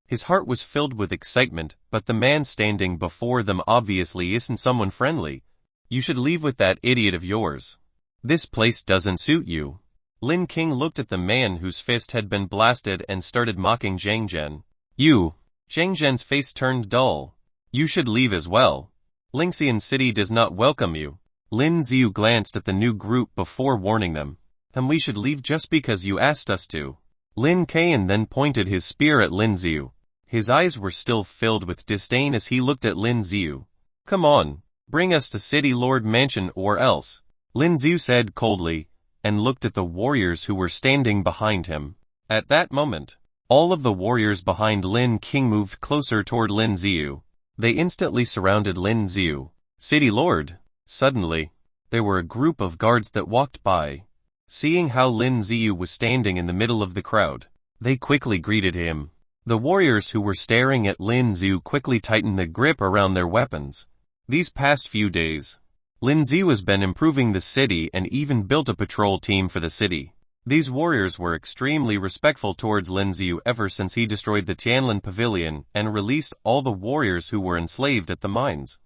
His heart was filled with excitement, but the man standing before them obviously isn't someone friendly. You should leave with that idiot of yours. This place doesn't suit you. Lin King looked at the man whose fist had been blasted and started mocking Zhang Zhen. You. Zhang Zhen's face turned dull. You should leave as well. Lingxian City does not welcome you. Lin Ziyu glanced at the new group before warning them. And we should leave just because you asked us to. Lin Qian then pointed his spear at Lin Ziyu. His eyes were still filled with disdain as he looked at Lin Ziyu. Come on, bring us to City Lord Mansion or else, Lin Ziyu said coldly, and looked at the warriors who were standing behind him. At that moment, all of the warriors behind Lin King moved closer toward Lin Ziyu. They instantly surrounded Lin Ziyu. City Lord. Suddenly, there were a group of guards that walked by. Seeing how Lin Ziyu was standing in the middle of the crowd, they quickly greeted him. The warriors who were staring at Lin Ziyu quickly tightened the grip around their weapons. These past few days, Lin Ziyu has been improving the city and even built a patrol team for the city. These warriors were extremely respectful towards Lin Ziyu ever since he destroyed the Tianlin Pavilion and released all the warriors who were enslaved at the mines.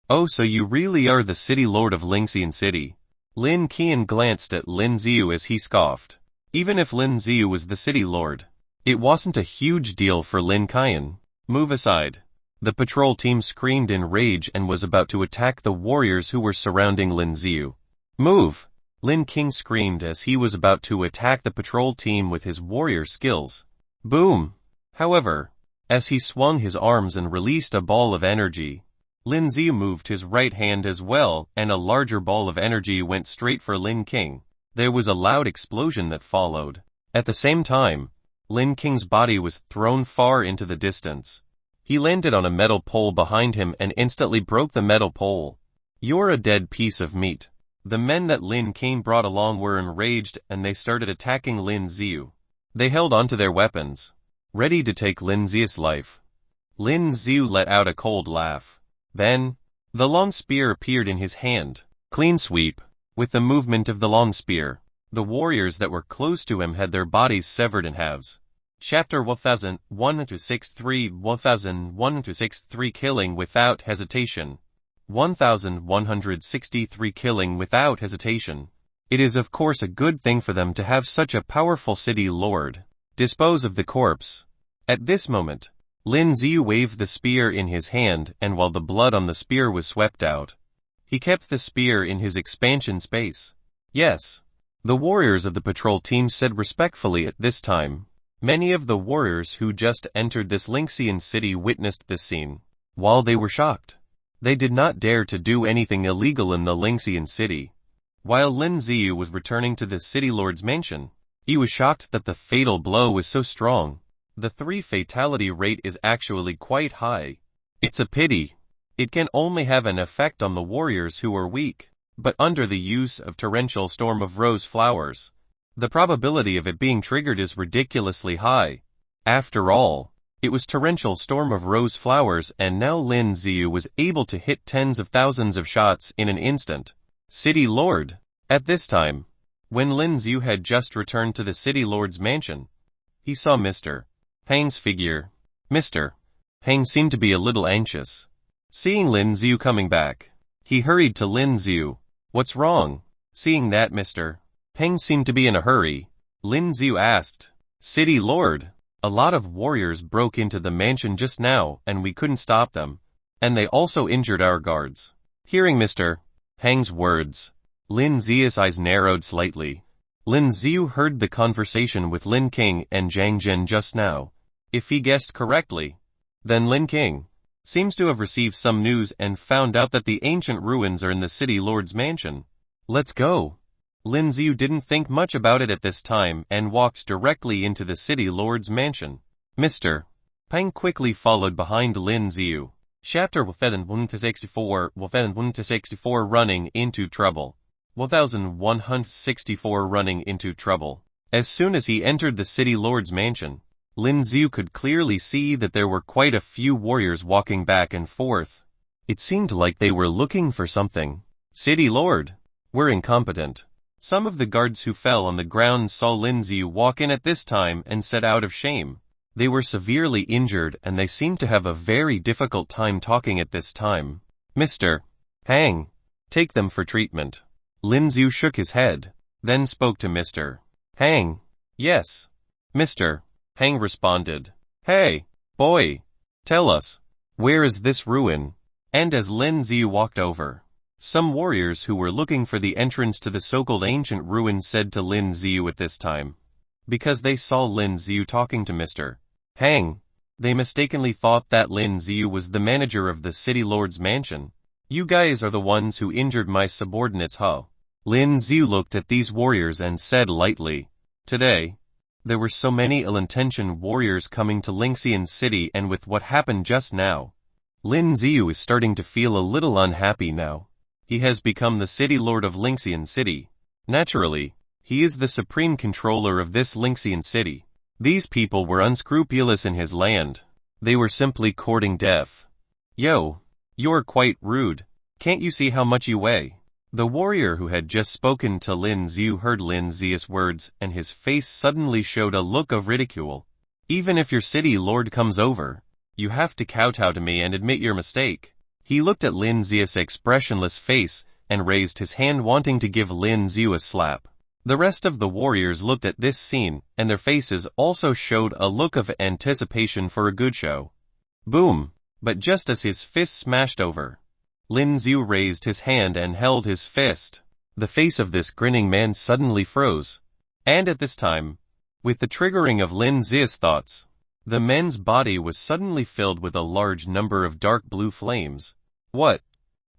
Oh, so you really are the city lord of Lingxian City. Lin Qian glanced at Lin Ziyu as he scoffed. Even if Lin Ziyu was the city lord, it wasn't a huge deal for Lin Qian. Move aside. The patrol team screamed in rage and was about to attack the warriors who were surrounding Lin Ziyu. Move! Lin King screamed as he was about to attack the patrol team with his warrior skills. Boom! However, as he swung his arms and released a ball of energy, Lin Ziyu moved his right hand as well, and a larger ball of energy went straight for Lin King. There was a loud explosion that followed. At the same time, Lin King's body was thrown far into the distance. He landed on a metal pole behind him and instantly broke the metal pole. You're a dead piece of meat. The men that Lin King brought along were enraged and they started attacking Lin Ziyu. They held onto their weapons, ready to take Lin Ziyu's life. Lin Ziyu let out a cold laugh. Then, the long spear appeared in his hand. Clean sweep. With the movement of the long spear, The warriors that were close to him had their bodies severed in halves. Chapter 1001-63 1001-63 Killing without hesitation. 1163 Killing without hesitation. It is of course a good thing for them to have such a powerful city lord dispose of the corpse. At this moment, Lin Ziyu waved the spear in his hand, and while the blood on the spear was swept out, he kept the spear in his expansion space. Yes. The warriors of the patrol team said respectfully at this time. Many of the warriors who just entered this Lynxian city witnessed this scene. While they were shocked, they did not dare to do anything illegal in the Lynxian city. While Lin Ziyu was returning to the city lord's mansion, he was shocked that the fatal blow was so strong. The 3 fatality rate is actually quite high. It's a pity. It can only have an effect on the warriors who are weak, but under the use of torrential storm of rose flowers, the probability of it being triggered is ridiculously high. After all, it was torrential storm of rose flowers, and now Lin Ziyu was able to hit tens of thousands of shots in an instant. City Lord. At this time, when Lin Ziyu had just returned to the city lord's mansion, he saw Mr. Hang's figure. Mr. Hang seemed to be a little anxious. Seeing Lin Ziyu coming back, he hurried to Lin Ziyu. What's wrong? Seeing that Mr. Hang seemed to be in a hurry, Lin Ziyu asked, City Lord, a lot of warriors broke into the mansion just now and we couldn't stop them, and they also injured our guards. Hearing Mr. Hang's words, Lin Ziyu's eyes narrowed slightly. Lin Ziyu heard the conversation with Lin King and Zhang Jin just now. If he guessed correctly, then Lin King seems to have received some news and found out that the ancient ruins are in the city lord's mansion. Let's go. Lin Ziyu didn't think much about it at this time and walked directly into the city lord's mansion. Mr. Pang quickly followed behind Lin Ziyu. Chapter 1164 Running into Trouble. 1164 Running into Trouble. As soon as he entered the city lord's mansion, Lin Ziyu could clearly see that there were quite a few warriors walking back and forth. It seemed like they were looking for something. City Lord, we're incompetent. Some of the guards who fell on the ground saw Lin Ziyu walk in at this time and said out of shame. They were severely injured and they seemed to have a very difficult time talking at this time. Mr. Hang, take them for treatment. Lin Ziyu shook his head, then spoke to Mr. Hang. Yes. Mr. Hang responded. Hey, boy, tell us, where is this ruin? And as Lin Ziyu walked over, some warriors who were looking for the entrance to the so-called ancient ruin said to Lin Ziyu at this time. Because they saw Lin Ziyu talking to Mr. Hang, they mistakenly thought that Lin Ziyu was the manager of the city lord's mansion. You guys are the ones who injured my subordinates, huh? Lin Ziyu looked at these warriors and said lightly, Today, there were so many ill-intentioned warriors coming to Lynxian City, and with what happened just now, Lin Ziyu is starting to feel a little unhappy now. He has become the city lord of Lynxian City. Naturally, he is the supreme controller of this Lynxian City. These people were unscrupulous in his land. They were simply courting death. Yo, you're quite rude. Can't you see how much you weigh? The warrior who had just spoken to Lin Ziyu heard Lin Ziyu's words, and his face suddenly showed a look of ridicule. Even if your city lord comes over, you have to kowtow to me and admit your mistake. He looked at Lin Ziyu's expressionless face and raised his hand wanting to give Lin Ziyu a slap. The rest of the warriors looked at this scene, and their faces also showed a look of anticipation for a good show. Boom! But just as his fist smashed over, Lin Ziyu raised his hand and held his fist. The face of this grinning man suddenly froze. And at this time, with the triggering of Lin Ziyu's thoughts, the man's body was suddenly filled with a large number of dark blue flames. What?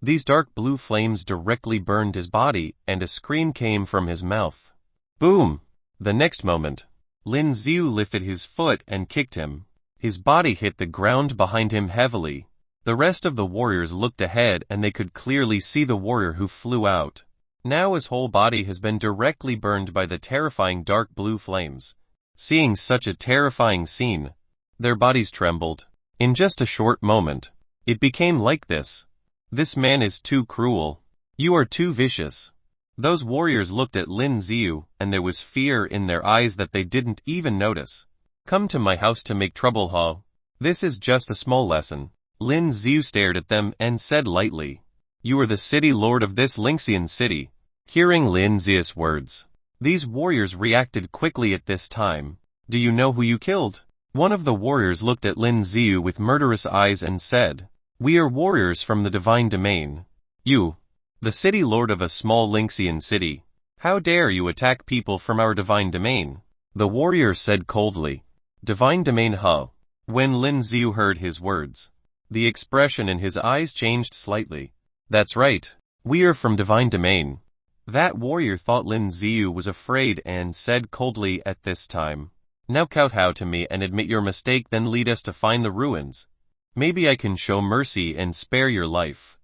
These dark blue flames directly burned his body, and a scream came from his mouth. Boom! The next moment, Lin Ziyu lifted his foot and kicked him. His body hit the ground behind him heavily. The rest of the warriors looked ahead and they could clearly see the warrior who flew out. Now his whole body has been directly burned by the terrifying dark blue flames. Seeing such a terrifying scene, their bodies trembled. In just a short moment, it became like this. This man is too cruel. You are too vicious. Those warriors looked at Lin Xiu, and there was fear in their eyes that they didn't even notice. Come to my house to make trouble, huh? This is just a small lesson. Lin Xiu stared at them and said lightly, You are the city lord of this Lingxian city. Hearing Lin Xiu's words, these warriors reacted quickly at this time. Do you know who you killed? One of the warriors looked at Lin Xiu with murderous eyes and said, We are warriors from the divine domain. You, the city lord of a small Lingxian city. How dare you attack people from our divine domain? The warrior said coldly. Divine domain, huh? When Lin Xiu heard his words, the expression in his eyes changed slightly. That's right. We are from divine domain. That warrior thought Lin Xiu was afraid and said coldly at this time. Now kowtow to me and admit your mistake, then lead us to find the ruins. Maybe I can show mercy and spare your life.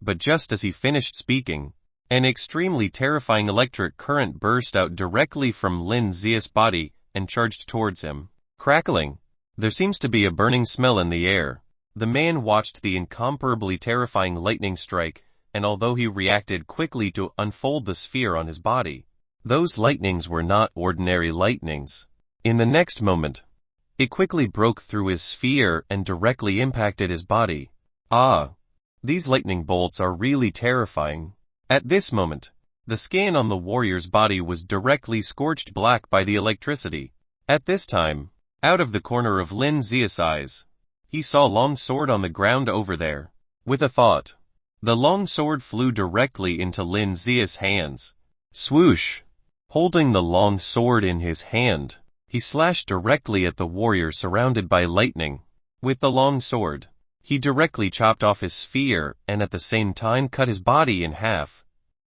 But just as he finished speaking, an extremely terrifying electric current burst out directly from Lin Xiu's body and charged towards him. Crackling. There seems to be a burning smell in the air. The man watched the incomparably terrifying lightning strike, and although he reacted quickly to unfold the sphere on his body, those lightnings were not ordinary lightnings. In the next moment, it quickly broke through his sphere and directly impacted his body. Ah! These lightning bolts are really terrifying. At this moment, the skin on the warrior's body was directly scorched black by the electricity. At this time, out of the corner of Lin Xiu's eyes, he saw a long sword on the ground over there. With a thought, the long sword flew directly into Lin Xiu's hands. Swoosh! Holding the long sword in his hand, he slashed directly at the warrior surrounded by lightning. With the long sword, he directly chopped off his sphere and at the same time cut his body in half.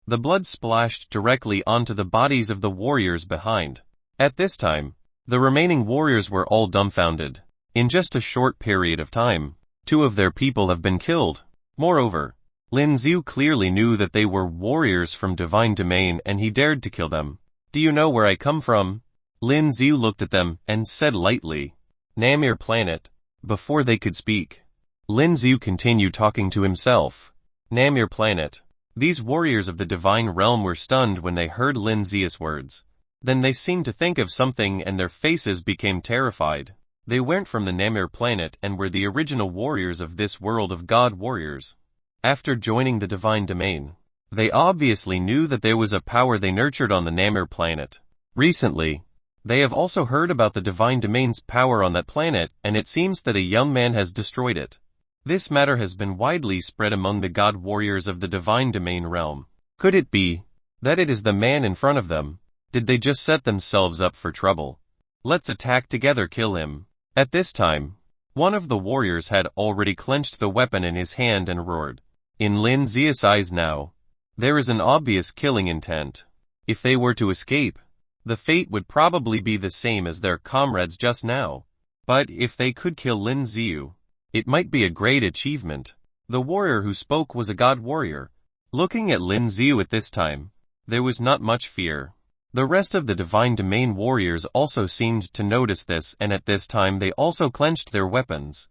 The blood splashed directly onto the bodies of the warriors behind. At this time, the remaining warriors were all dumbfounded. In just a short period of time, 2 of their people have been killed. Moreover, Lin Xiu clearly knew that they were warriors from divine domain and he dared to kill them. Do you know where I come from? Lin Xiu looked at them and said lightly, Namir planet. Before they could speak, Lin Xiu continued talking to himself. Namir planet. These warriors of the divine realm were stunned when they heard Lin Xiu's words. Then they seemed to think of something and their faces became terrified. They weren't from the Namir planet and were the original warriors of this world of god warriors. After joining the divine domain, they obviously knew that there was a power they nurtured on the Namir planet. Recently, they have also heard about the divine domain's power on that planet, and it seems that a young man has destroyed it. This matter has been widely spread among the god warriors of the divine domain realm. Could it be that it is the man in front of them? Did they just set themselves up for trouble? Let's attack together, kill him. At this time, one of the warriors had already clenched the weapon in his hand and roared. In Lin Xiu's eyes now, there is an obvious killing intent. If they were to escape, the fate would probably be the same as their comrades just now. But if they could kill Lin Xiu, it might be a great achievement. The warrior who spoke was a god warrior. Looking at Lin Xiu at this time, there was not much fear. The rest of the divine domain warriors also seemed to notice this, and at this time they also clenched their weapons.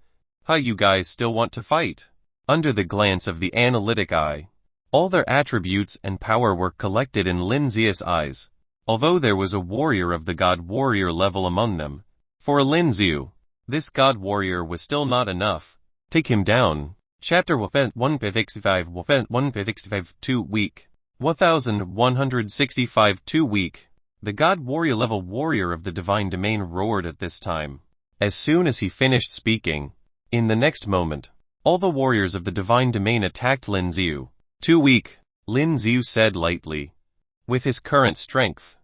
You guys still want to fight? Under the glance of the analytic eye, all their attributes and power were collected in Lin Xiu's eyes. Although there was a warrior of the god warrior level among them, for Lin Xiu, this god warrior was still not enough. Take him down. Chapter 165 2 week. 1165 2 week. The god warrior level warrior of the divine domain roared at this time. As soon as he finished speaking, in the next moment, all the warriors of the divine domain attacked Lin Xiu. 2 week. Lin Xiu said lightly. With his current strength,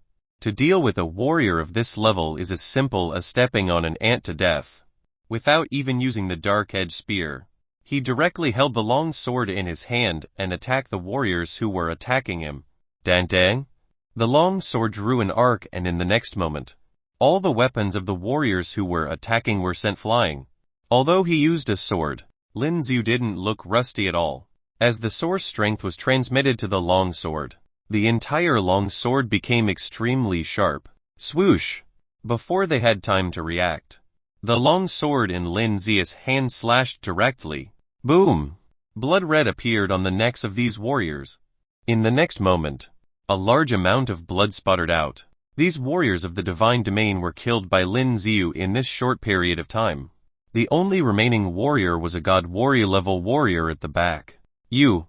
to deal with a warrior of this level is as simple as stepping on an ant to death. Without even using the dark-edged spear, he directly held the long sword in his hand and attacked the warriors who were attacking him. Dang dang! The long sword drew an arc, and in the next moment, all the weapons of the warriors who were attacking were sent flying. Although he used a sword, Lin Xiu didn't look rusty at all. As the source strength was transmitted to the long sword, the entire long sword became extremely sharp. Swoosh! Before they had time to react, the long sword in Lin Xiu's hand slashed directly. Boom! Blood red appeared on the necks of these warriors. In the next moment, A large amount of blood sputtered out. These warriors of the divine domain were killed by Lin Xiu in this short period of time. The only remaining warrior was a god warrior level warrior at the back. You.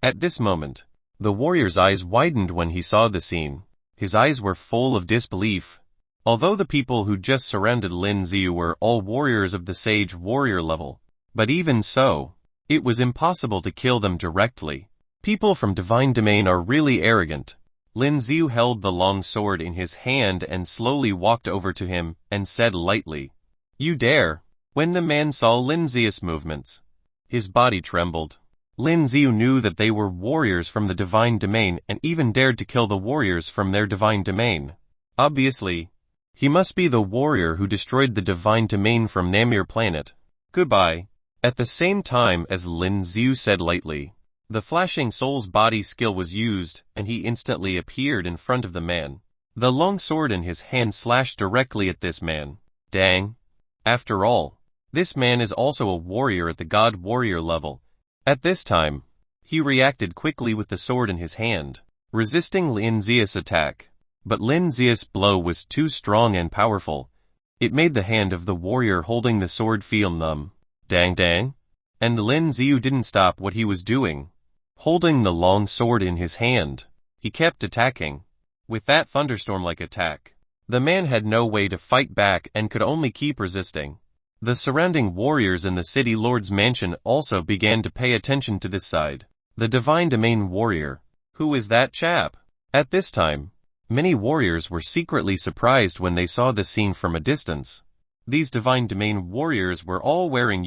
At this moment, the warrior's eyes widened when he saw the scene. His eyes were full of disbelief. Although the people who just surrounded Lin Xiu were all warriors of the sage warrior level, but even so, it was impossible to kill them directly. People from divine domain are really arrogant. Lin Xiu held the long sword in his hand and slowly walked over to him and said lightly, "You dare." When the man saw Lin Xiu's movements, his body trembled. Lin Xiu knew that they were warriors from the divine domain and even dared to kill the warriors from their divine domain. Obviously, he must be the warrior who destroyed the divine domain from Namir planet. Goodbye. At the same time as Lin Xiu said lightly, the flashing soul's body skill was used, and he instantly appeared in front of the man. The long sword in his hand slashed directly at this man. Dang. After all, this man is also a warrior at the god warrior level. At this time, he reacted quickly with the sword in his hand, resisting Lin Xiu's attack. But Lin Xiu's blow was too strong and powerful. It made the hand of the warrior holding the sword feel numb. Dang dang. And Lin Xiu didn't stop what he was doing. Holding the long sword in his hand, he kept attacking. With that thunderstorm-like attack, the man had no way to fight back and could only keep resisting. The surrounding warriors in the city lord's mansion also began to pay attention to this side. The divine domain warrior. Who is that chap? At this time, many warriors were secretly surprised when they saw the scene from a distance. These divine domain warriors were all wearing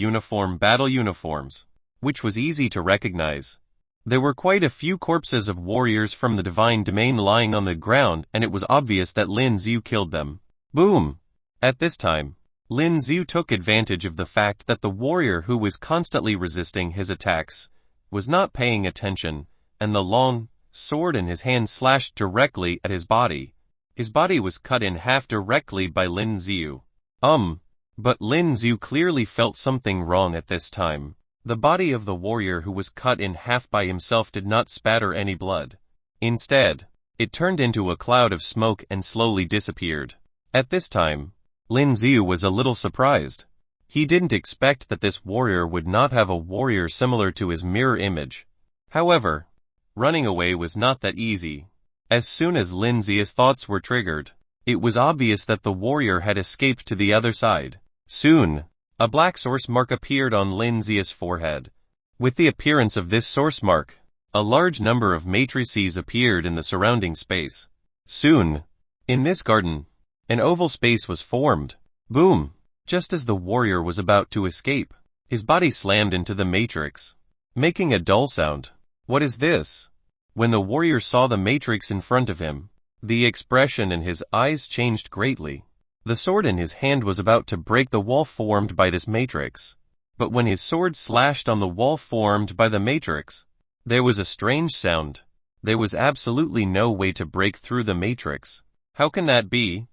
battle uniforms, which was easy to recognize. There were quite a few corpses of warriors from the divine domain lying on the ground, and it was obvious that Lin Xiu killed them. Boom! At this time, Lin Xiu took advantage of the fact that the warrior who was constantly resisting his attacks was not paying attention, and the long sword in his hand slashed directly at his body. His body was cut in half directly by Lin Xiu. But Lin Xiu clearly felt something wrong at this time. The body of the warrior who was cut in half by himself did not spatter any blood. Instead, it turned into a cloud of smoke and slowly disappeared. At this time, Lin Xiu was a little surprised. He didn't expect that this warrior would not have a warrior similar to his mirror image. However, running away was not that easy. As soon as Lin Xiu's thoughts were triggered, it was obvious that the warrior had escaped to the other side. Soon, a black source mark appeared on Lin Xiu's forehead. With the appearance of this source mark, a large number of matrices appeared in the surrounding space. Soon, in this garden, an oval space was formed. Boom! Just as the warrior was about to escape, his body slammed into the matrix, making a dull sound. What is this? When the warrior saw the matrix in front of him, the expression in his eyes changed greatly. The sword in his hand was about to break the wall formed by this matrix. But when his sword slashed on the wall formed by the matrix, there was a strange sound. There was absolutely no way to break through the matrix. How can that be?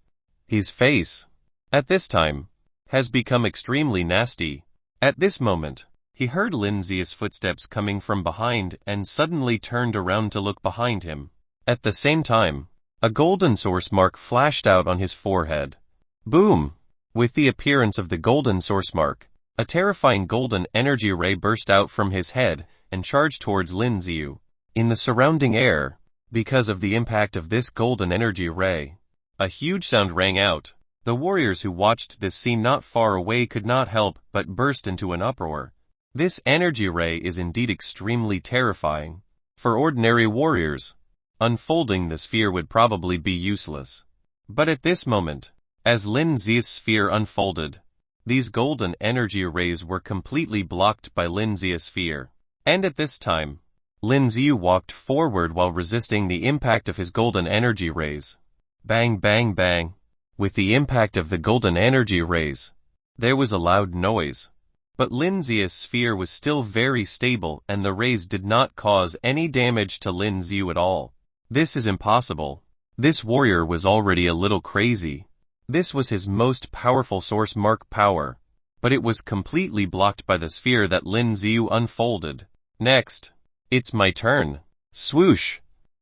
His face, at this time, has become extremely nasty. At this moment, he heard Lin Xiu's footsteps coming from behind and suddenly turned around to look behind him. At the same time, a golden source mark flashed out on his forehead. Boom! With the appearance of the golden source mark, a terrifying golden energy ray burst out from his head and charged towards Lin Xiu. In the surrounding air, because of the impact of this golden energy ray, a huge sound rang out. The warriors who watched this scene not far away could not help but burst into an uproar. This energy ray is indeed extremely terrifying. For ordinary warriors, unfolding the sphere would probably be useless. But at this moment, as Lin Xiu's sphere unfolded, these golden energy rays were completely blocked by Lin Xiu's sphere. And at this time, Lin Xiu walked forward while resisting the impact of his golden energy rays. Bang bang bang. With the impact of the golden energy rays, there was a loud noise. But Lin Xiu's sphere was still very stable and the rays did not cause any damage to Lin Xiu at all. This is impossible. This warrior was already a little crazy. This was his most powerful source mark power, but it was completely blocked by the sphere that Lin Xiu unfolded. Next, it's my turn. Swoosh!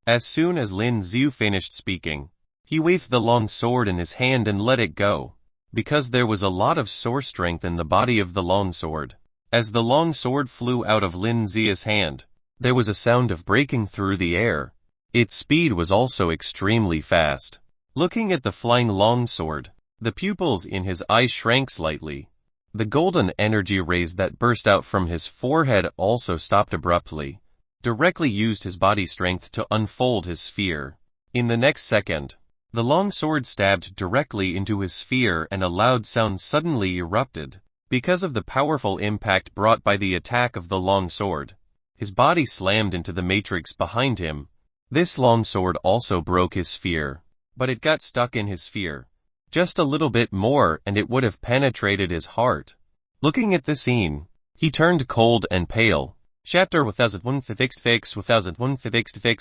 As soon as Lin Xiu finished speaking, he waved the long sword in his hand and let it go, because there was a lot of sword strength in the body of the long sword. As the long sword flew out of Lin Xiu's hand, there was a sound of breaking through the air. Its speed was also extremely fast. Looking at the flying long sword, the pupils in his eyes shrank slightly. The golden energy rays that burst out from his forehead also stopped abruptly. Directly used his body strength to unfold his sphere. In the next second, the long sword stabbed directly into his sphere and a loud sound suddenly erupted. Because of the powerful impact brought by the attack of the long sword, his body slammed into the matrix behind him. This long sword also broke his sphere, but it got stuck in his sphere. Just a little bit more and it would have penetrated his heart. Looking at the scene, he turned cold and pale. Chapter 1001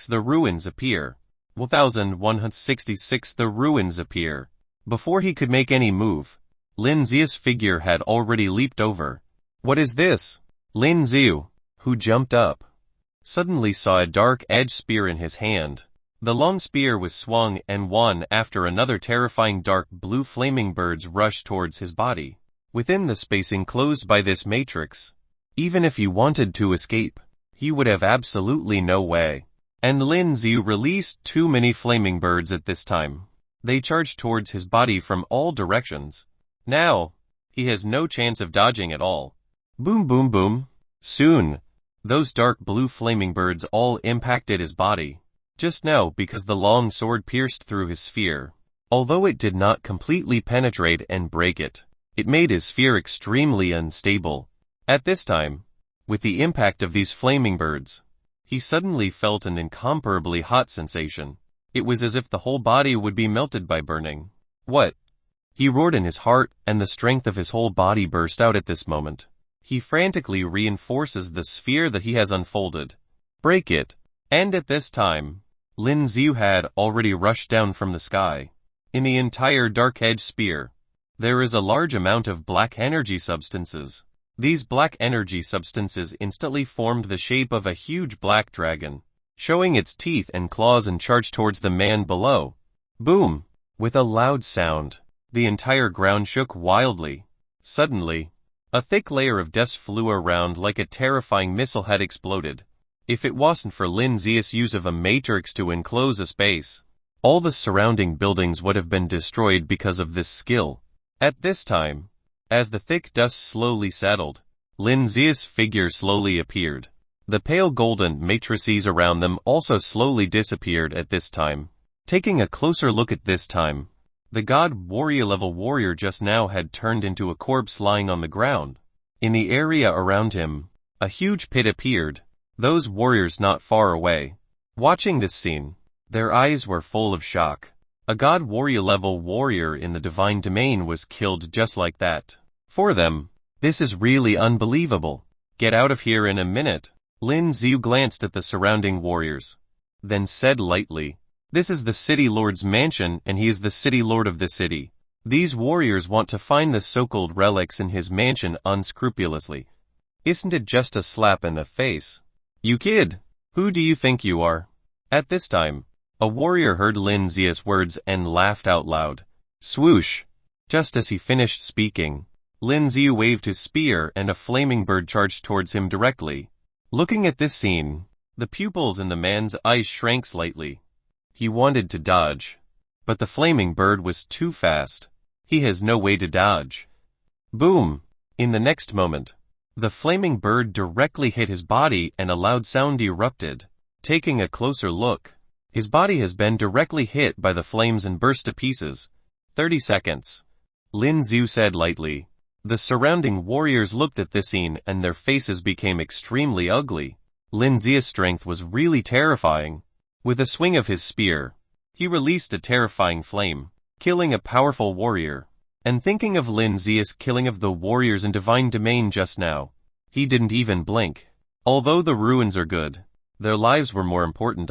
The ruins appear. 1166 The ruins appear. Before he could make any move, Lin Xiu's figure had already leaped over. What is this? Lin Xiu, who jumped up, suddenly saw a dark edged spear in his hand. The long spear was swung and one after another terrifying dark blue flaming birds rushed towards his body. Within the space enclosed by this matrix, even if he wanted to escape, he would have absolutely no way. And Lin Xiu released too many flaming birds at this time. They charged towards his body from all directions. Now, he has no chance of dodging at all. Boom boom boom. Soon, those dark blue flaming birds all impacted his body. Just now because the long sword pierced through his sphere. Although it did not completely penetrate and break it, it made his sphere extremely unstable. At this time, with the impact of these flaming birds, he suddenly felt an incomparably hot sensation. It was as if the whole body would be melted by burning. What? He roared in his heart, and the strength of his whole body burst out at this moment. He frantically reinforces the sphere that he has unfolded. Break it. And at this time, Lin Xiu had already rushed down from the sky. In the entire dark-edged sphere, there is a large amount of black energy substances. These black energy substances instantly formed the shape of a huge black dragon, showing its teeth and claws and charged towards the man below. Boom! With a loud sound, the entire ground shook wildly. Suddenly, a thick layer of dust flew around like a terrifying missile had exploded. If it wasn't for Lin Xiu's use of a matrix to enclose a space, all the surrounding buildings would have been destroyed because of this skill. At this time, as the thick dust slowly settled, Lin Xiu's figure slowly appeared. The pale golden matrices around them also slowly disappeared at this time. Taking a closer look at this time, the god warrior level warrior just now had turned into a corpse lying on the ground. In the area around him, a huge pit appeared. Those warriors not far away, watching this scene, their eyes were full of shock. A god warrior level warrior in the divine domain was killed just like that. For them, this is really unbelievable. Get out of here in a minute. Lin Xiu glanced at the surrounding warriors, then said lightly, "This is the city lord's mansion and he is the city lord of the city. These warriors want to find the so-called relics in his mansion unscrupulously. Isn't it just a slap in the face? You kid! Who do you think you are?" At this time, a warrior heard Lin Xiu's words and laughed out loud. Swoosh! Just as he finished speaking, Lin Xiu waved his spear and a flaming bird charged towards him directly. Looking at this scene, the pupils in the man's eyes shrank slightly. He wanted to dodge, but the flaming bird was too fast. He has no way to dodge. Boom! In the next moment, the flaming bird directly hit his body and a loud sound erupted. Taking a closer look, his body has been directly hit by the flames and burst to pieces. 30 seconds. Lin Xiu said lightly. The surrounding warriors looked at this scene and their faces became extremely ugly. Lin Xiu's strength was really terrifying. With a swing of his spear, he released a terrifying flame, killing a powerful warrior. And thinking of Lin Xiu's killing of the warriors in divine domain just now, he didn't even blink. Although the ruins are good, their lives were more important.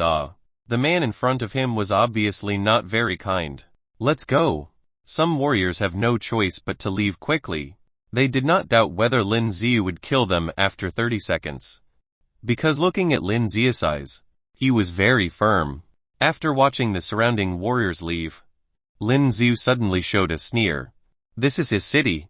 The man in front of him was obviously not very kind. Let's go. Some warriors have no choice but to leave quickly. They did not doubt whether Lin Xiu would kill them after 30 seconds. Because looking at Lin Xiu's eyes, he was very firm. After watching the surrounding warriors leave, Lin Xiu suddenly showed a sneer. This is his city.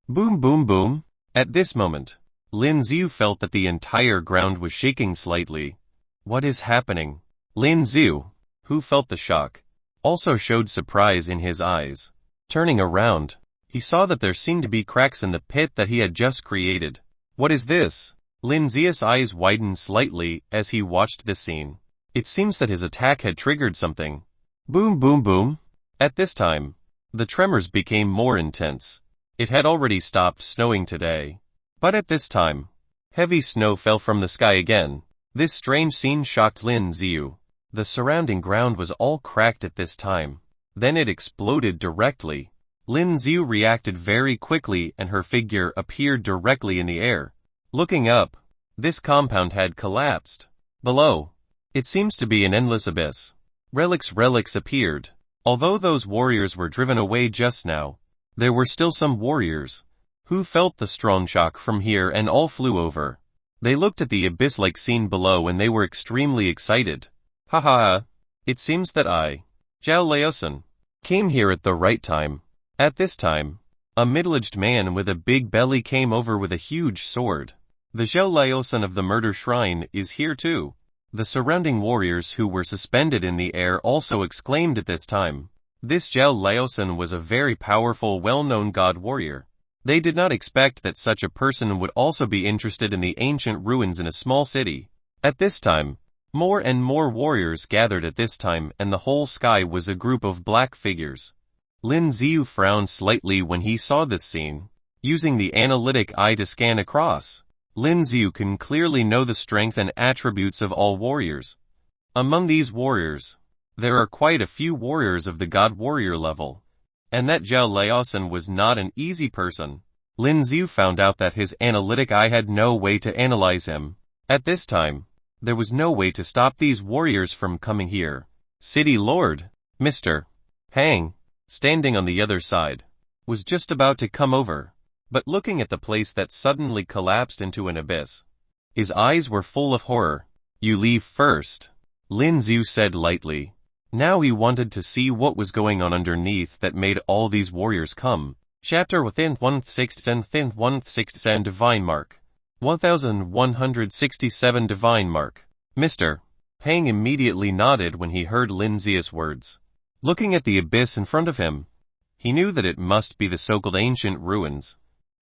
Boom boom boom. At this moment, Lin Xiu felt that the entire ground was shaking slightly. What is happening? Lin Xiu, who felt the shock, also showed surprise in his eyes. Turning around, he saw that there seemed to be cracks in the pit that he had just created. What is this? Lin Xiu's eyes widened slightly as he watched this scene. It seems that his attack had triggered something. Boom boom boom. At this time, the tremors became more intense. It had already stopped snowing today. But at this time, heavy snow fell from the sky again. This strange scene shocked Lin Xiu. The surrounding ground was all cracked at this time. Then it exploded directly. Lin Xiu reacted very quickly and her figure appeared directly in the air. Looking up, this compound had collapsed. Below, it seems to be an endless abyss. Relics appeared. Although those warriors were driven away just now, there were still some warriors who felt the strong shock from here and all flew over. They looked at the abyss-like scene below and they were extremely excited. Haha, it seems that I, Zhao Laosan, came here at the right time. At this time, a middle-aged man with a big belly came over with a huge sword. The Zhao Laosan of the murder shrine is here too. The surrounding warriors who were suspended in the air also exclaimed at this time. This Zhao Laosan was a very powerful, well-known god warrior. They did not expect that such a person would also be interested in the ancient ruins in a small city. At this time, more and more warriors gathered at this time and the whole sky was a group of black figures. Lin Xiu frowned slightly when he saw this scene. Using the analytic eye to scan across, Lin Xiu can clearly know the strength and attributes of all warriors. Among these warriors, there are quite a few warriors of the god warrior level. And that Zhao Laosan was not an easy person. Lin Xiu found out that his analytic eye had no way to analyze him. At this time, there was no way to stop these warriors from coming here. City Lord, Mr. Hang, standing on the other side, was just about to come over, but looking at the place that suddenly collapsed into an abyss. His eyes were full of horror. You leave first, Lin Xiu said lightly. Now he wanted to see what was going on underneath that made all these warriors come. Chapter within 167 Divine Mark. 1167 Divine Mark. Mr. Hang immediately nodded when he heard Lin Xiu's words. Looking at the abyss in front of him, he knew that it must be the so-called ancient ruins.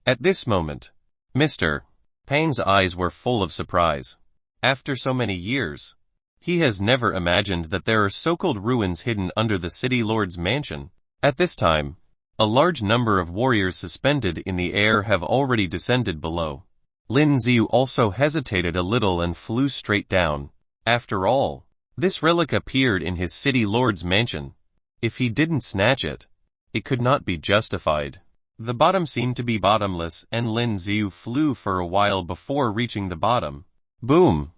At this moment, Mr. Hang's eyes were full of surprise. After so many years, he has never imagined that there are so-called ruins hidden under the city lord's mansion. At this time, a large number of warriors suspended in the air have already descended below. Lin Xiu also hesitated a little and flew straight down. After all, this relic appeared in his city lord's mansion. If he didn't snatch it, it could not be justified. The bottom seemed to be bottomless and Lin Xiu flew for a while before reaching the bottom. Boom!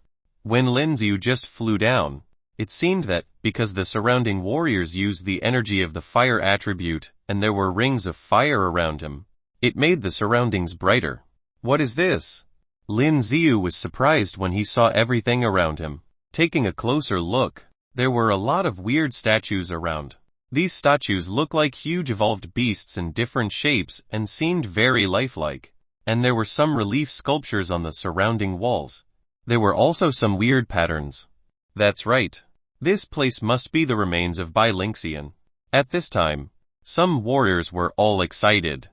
When Lin Xiu just flew down, it seemed that, because the surrounding warriors used the energy of the fire attribute, and there were rings of fire around him, it made the surroundings brighter. What is this? Lin Xiu was surprised when he saw everything around him. Taking a closer look, there were a lot of weird statues around. These statues looked like huge evolved beasts in different shapes and seemed very lifelike. And there were some relief sculptures on the surrounding walls. There were also some weird patterns. That's right. This place must be the remains of Bilinxian. At this time, some warriors were all excited.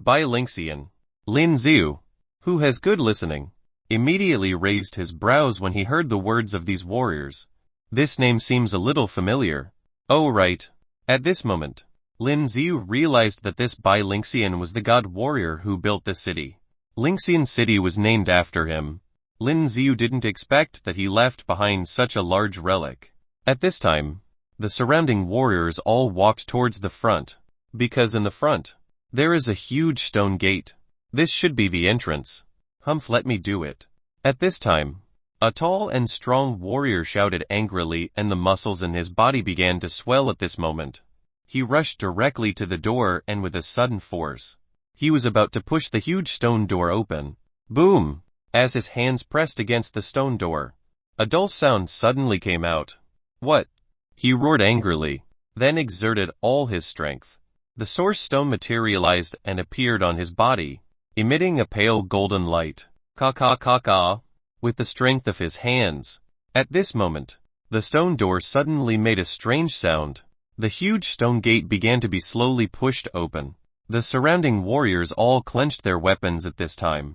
Bilinxian. Lin Xiu, who has good listening, immediately raised his brows when he heard the words of these warriors. This name seems a little familiar. Oh right. At this moment, Lin Xiu realized that this Bilinxian was the god warrior who built the city. Linxian City was named after him. Lin Xiu didn't expect that he left behind such a large relic. At this time, the surrounding warriors all walked towards the front, because in the front, there is a huge stone gate. This should be the entrance. Humph, let me do it. At this time, a tall and strong warrior shouted angrily and the muscles in his body began to swell at this moment. He rushed directly to the door and with a sudden force, he was about to push the huge stone door open. Boom! As his hands pressed against the stone door, a dull sound suddenly came out. What? He roared angrily, then exerted all his strength. The source stone materialized and appeared on his body, emitting a pale golden light. Ka-ka-ka-ka, with the strength of his hands. At this moment, the stone door suddenly made a strange sound. The huge stone gate began to be slowly pushed open. The surrounding warriors all clenched their weapons at this time.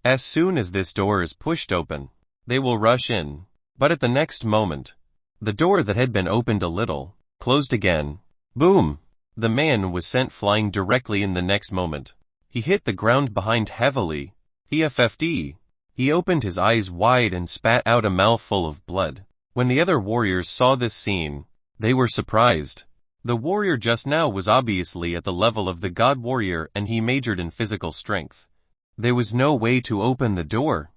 As soon as this door is pushed open, they will rush in. But at the next moment, the door that had been opened a little, closed again. Boom! The man was sent flying directly in the next moment. He hit the ground behind heavily. EFFD. He opened his eyes wide and spat out a mouthful of blood. When the other warriors saw this scene, they were surprised. The warrior just now was obviously at the level of the god warrior and he majored in physical strength. There was no way to open the door.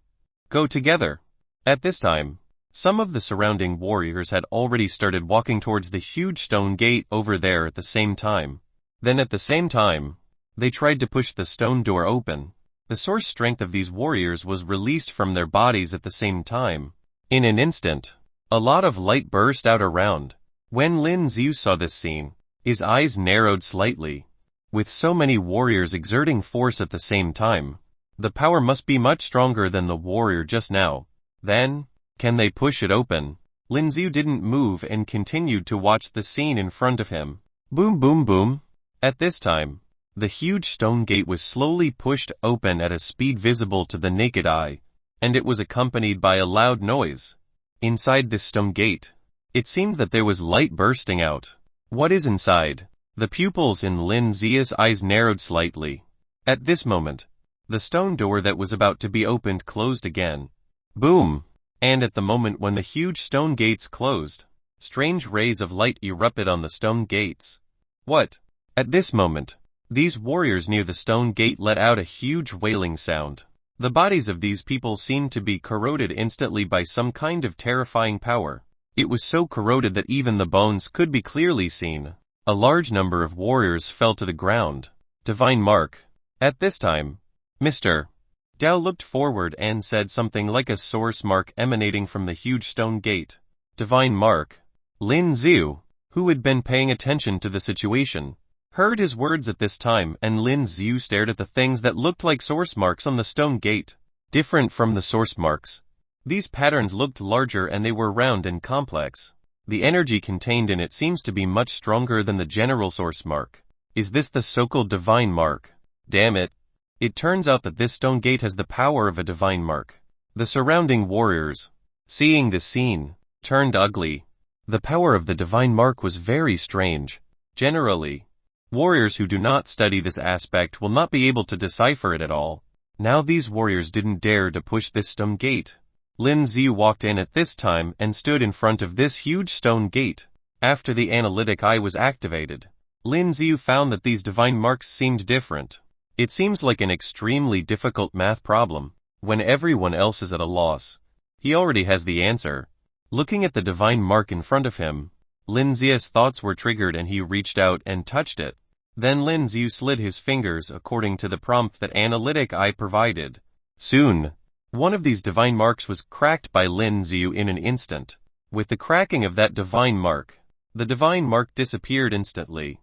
Go together. At this time, some of the surrounding warriors had already started walking towards the huge stone gate over there at the same time. Then at the same time, they tried to push the stone door open. The source strength of these warriors was released from their bodies at the same time. In an instant, a lot of light burst out around. When Lin Xiu saw this scene, his eyes narrowed slightly. With so many warriors exerting force at the same time, the power must be much stronger than the warrior just now. Then, can they push it open? Lin Xiu didn't move and continued to watch the scene in front of him. Boom boom boom. At this time, the huge stone gate was slowly pushed open at a speed visible to the naked eye, and it was accompanied by a loud noise. Inside this stone gate, it seemed that there was light bursting out. What is inside? The pupils in Lin Xiu's eyes narrowed slightly. At this moment, the stone door that was about to be opened closed again. Boom! And at the moment when the huge stone gates closed, strange rays of light erupted on the stone gates. What? At this moment, these warriors near the stone gate let out a huge wailing sound. The bodies of these people seemed to be corroded instantly by some kind of terrifying power. It was so corroded that even the bones could be clearly seen. A large number of warriors fell to the ground. Divine mark. At this time, Mr. Dao looked forward and said something like a source mark emanating from the huge stone gate. Divine mark. Lin Xiu, who had been paying attention to the situation, heard his words at this time, and Lin Xiu stared at the things that looked like source marks on the stone gate. Different from the source marks, these patterns looked larger and they were round and complex. The energy contained in it seems to be much stronger than the general source mark. Is this the so-called divine mark? Damn it. It turns out that this stone gate has the power of a divine mark. The surrounding warriors, seeing this scene, turned ugly. The power of the divine mark was very strange. Generally, warriors who do not study this aspect will not be able to decipher it at all. Now these warriors didn't dare to push this stone gate. Lin Xiu walked in at this time and stood in front of this huge stone gate. After the analytic eye was activated, Lin Xiu found that these divine marks seemed different. It seems like an extremely difficult math problem. When everyone else is at a loss, he already has the answer. Looking at the divine mark in front of him, Lin Xiu's thoughts were triggered and he reached out and touched it. Then Lin Xiu slid his fingers according to the prompt that analytic eye provided. Soon, one of these divine marks was cracked by Lin Xiu in an instant. With the cracking of that divine mark, the divine mark disappeared instantly.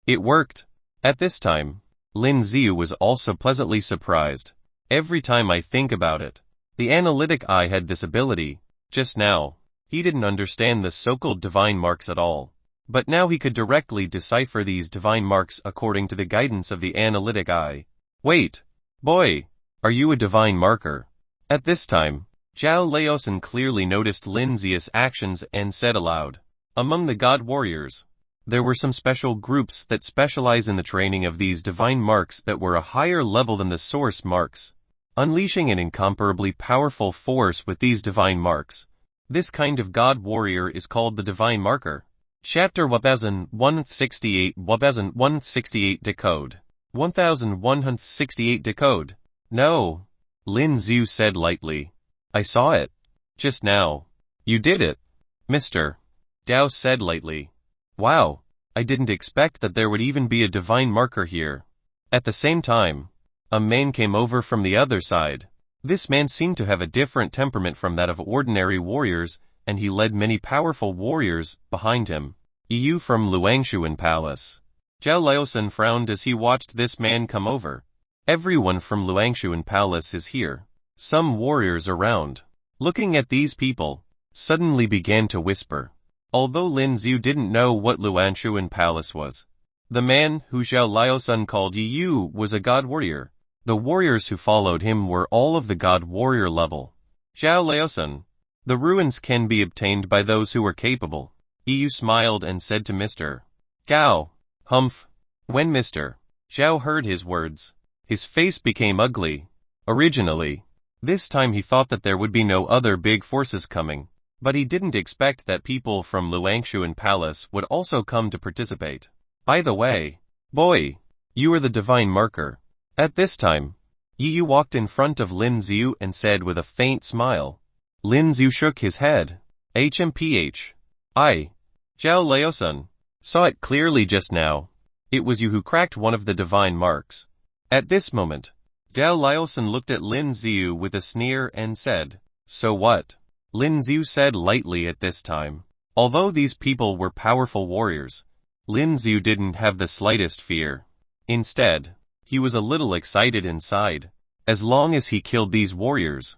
It worked. At this time, Lin Xiu was also pleasantly surprised. Every time I think about it, the analytic eye had this ability. Just now, he didn't understand the so-called divine marks at all. But now he could directly decipher these divine marks according to the guidance of the analytic eye. Wait, boy, are you a divine marker? At this time, Zhao Laosan clearly noticed Lin Xiu's actions and said aloud, among the god warriors, there were some special groups that specialize in the training of these divine marks that were a higher level than the source marks, unleashing an incomparably powerful force with these divine marks. This kind of god warrior is called the divine marker. Chapter 1168 Decode. 1168 Decode. No. Lin Xiu said lightly. I saw it. Just now. You did it. Mr. Dao said lightly. Wow. I didn't expect that there would even be a divine marker here. At the same time, a man came over from the other side. This man seemed to have a different temperament from that of ordinary warriors, and he led many powerful warriors behind him. You from Luangshuan Palace. Zhao Laosan frowned as he watched this man come over. Everyone from Luangshuan Palace is here. Some warriors around, looking at these people, suddenly began to whisper. Although Lin Xiu didn't know what Luangshuan Palace was, the man who Zhao Laosan called Yu was a god warrior. The warriors who followed him were all of the god warrior level. Zhao Laosan. The ruins can be obtained by those who are capable. Yu smiled and said to Mr. Gao, Humph. When Mr. Zhao heard his words, his face became ugly. Originally, this time he thought that there would be no other big forces coming, but he didn't expect that people from Luangshuan Palace would also come to participate. By the way, boy, you are the divine marker. At this time, Yu walked in front of Lin Xiu and said with a faint smile. Lin Xiu shook his head. HMPH. I, Zhao Laosan, saw it clearly just now. It was you who cracked one of the divine marks. At this moment, Zhao Laosan looked at Lin Xiu with a sneer and said, So what? Lin Xiu said lightly at this time. Although these people were powerful warriors, Lin Xiu didn't have the slightest fear. Instead, he was a little excited inside. As long as he killed these warriors,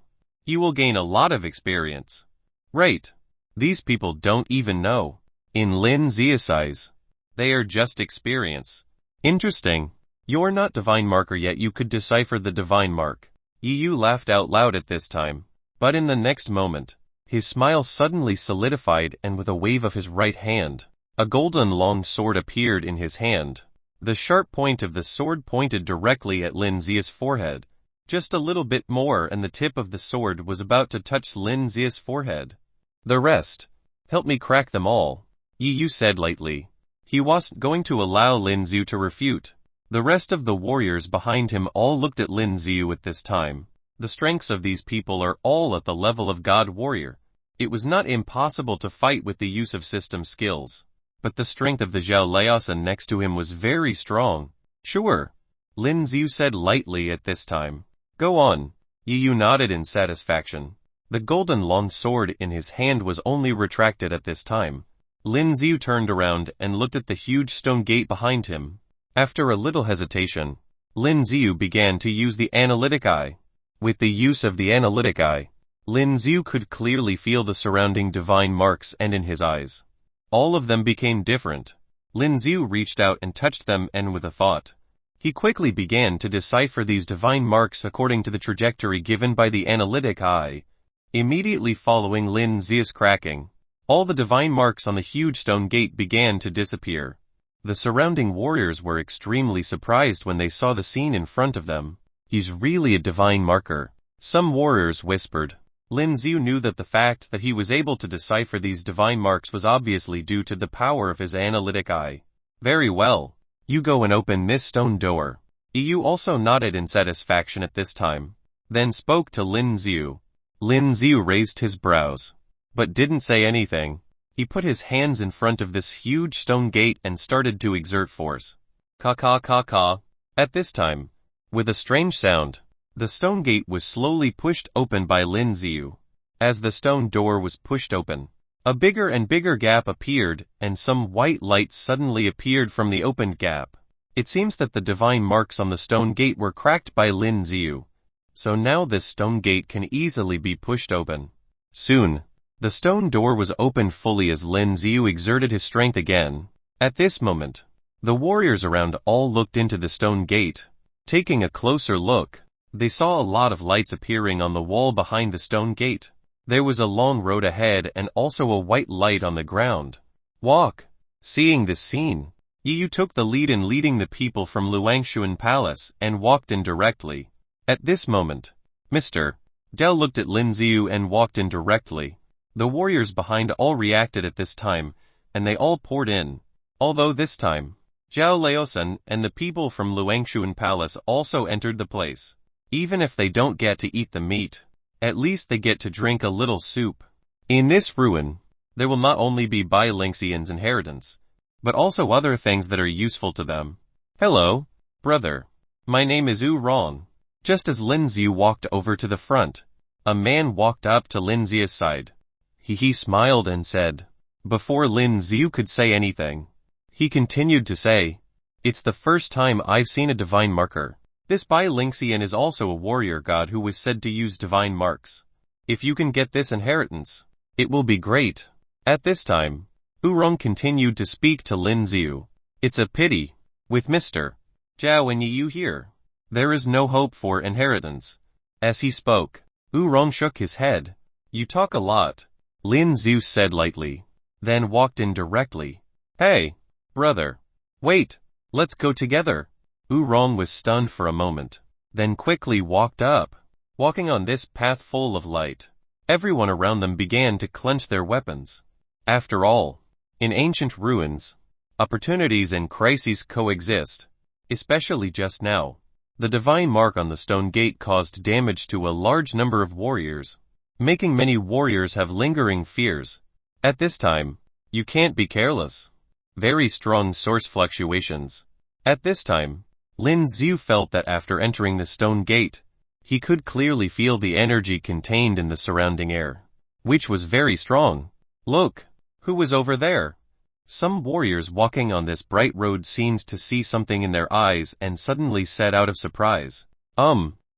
he will gain a lot of experience. Right. These people don't even know. In Lin Xiu's eyes, they are just experience. Interesting. You're not divine marker yet you could decipher the divine mark. Yu laughed out loud at this time. But in the next moment, his smile suddenly solidified and with a wave of his right hand, a golden long sword appeared in his hand. The sharp point of the sword pointed directly at Lin Xiu's forehead. Just a little bit more and the tip of the sword was about to touch Lin Xiu's forehead. The rest, help me crack them all, Yu said lightly. He wasn't going to allow Lin Xiu to refute. The rest of the warriors behind him all looked at Lin Xiu at this time. The strengths of these people are all at the level of God Warrior. It was not impossible to fight with the use of system skills. But the strength of the Zhao Laosan next to him was very strong. Sure, Lin Xiu said lightly at this time. Go on. Yu nodded in satisfaction. The golden long sword in his hand was only retracted at this time. Lin Xiu turned around and looked at the huge stone gate behind him. After a little hesitation, Lin Xiu began to use the analytic eye. With the use of the analytic eye, Lin Xiu could clearly feel the surrounding divine marks and in his eyes. All of them became different. Lin Xiu reached out and touched them and with a thought, he quickly began to decipher these divine marks according to the trajectory given by the analytic eye. Immediately following Lin Xiu's cracking, all the divine marks on the huge stone gate began to disappear. The surrounding warriors were extremely surprised when they saw the scene in front of them. He's really a divine marker. Some warriors whispered. Lin Xiu knew that the fact that he was able to decipher these divine marks was obviously due to the power of his analytic eye. Very well. You go and open this stone door. Yu also nodded in satisfaction at this time, then spoke to Lin Xiu. Lin Xiu raised his brows, but didn't say anything. He put his hands in front of this huge stone gate and started to exert force. Ka. At this time, with a strange sound, the stone gate was slowly pushed open by Lin Xiu. As the stone door was pushed open, a bigger and bigger gap appeared, and some white light suddenly appeared from the opened gap. It seems that the divine marks on the stone gate were cracked by Lin Xiu. So now this stone gate can easily be pushed open. Soon, the stone door was opened fully as Lin Xiu exerted his strength again. At this moment, the warriors around all looked into the stone gate. Taking a closer look, they saw a lot of lights appearing on the wall behind the stone gate. There was a long road ahead and also a white light on the ground. Walk. Seeing this scene, Yu took the lead in leading the people from Luangshuan Palace and walked in directly. At this moment, Mr. Dell looked at Lin Xiu and walked in directly. The warriors behind all reacted at this time, and they all poured in. Although this time, Zhao Laosan and the people from Luangshuan Palace also entered the place. Even if they don't get to eat the meat, at least they get to drink a little soup. In this ruin, there will not only be Bai Lingxian's inheritance, but also other things that are useful to them. Hello, brother. My name is Yu Ron. Just as Lin Xiu walked over to the front, a man walked up to Lin Xiu's side. He smiled and said. Before Lin Xiu could say anything, he continued to say, "It's the first time I've seen a divine marker. This Bai Lingxian is also a warrior god who was said to use divine marks. If you can get this inheritance, it will be great." At this time, Oorong continued to speak to Lin Xiu. "It's a pity. With Mr. Zhao and you here, there is no hope for inheritance." As he spoke, Oorong shook his head. "You talk a lot," Lin Xiu said lightly, then walked in directly. "Hey, brother. Wait, let's go together." Oorong was stunned for a moment, then quickly walked up. Walking on this path full of light, everyone around them began to clench their weapons. After all, in ancient ruins, opportunities and crises coexist, especially just now. The divine mark on the stone gate caused damage to a large number of warriors, making many warriors have lingering fears. At this time, you can't be careless. Very strong source fluctuations. At this time, Lin Xiu felt that after entering the stone gate, he could clearly feel the energy contained in the surrounding air, which was very strong. Look, who was over there? Some warriors walking on this bright road seemed to see something in their eyes and suddenly said out of surprise.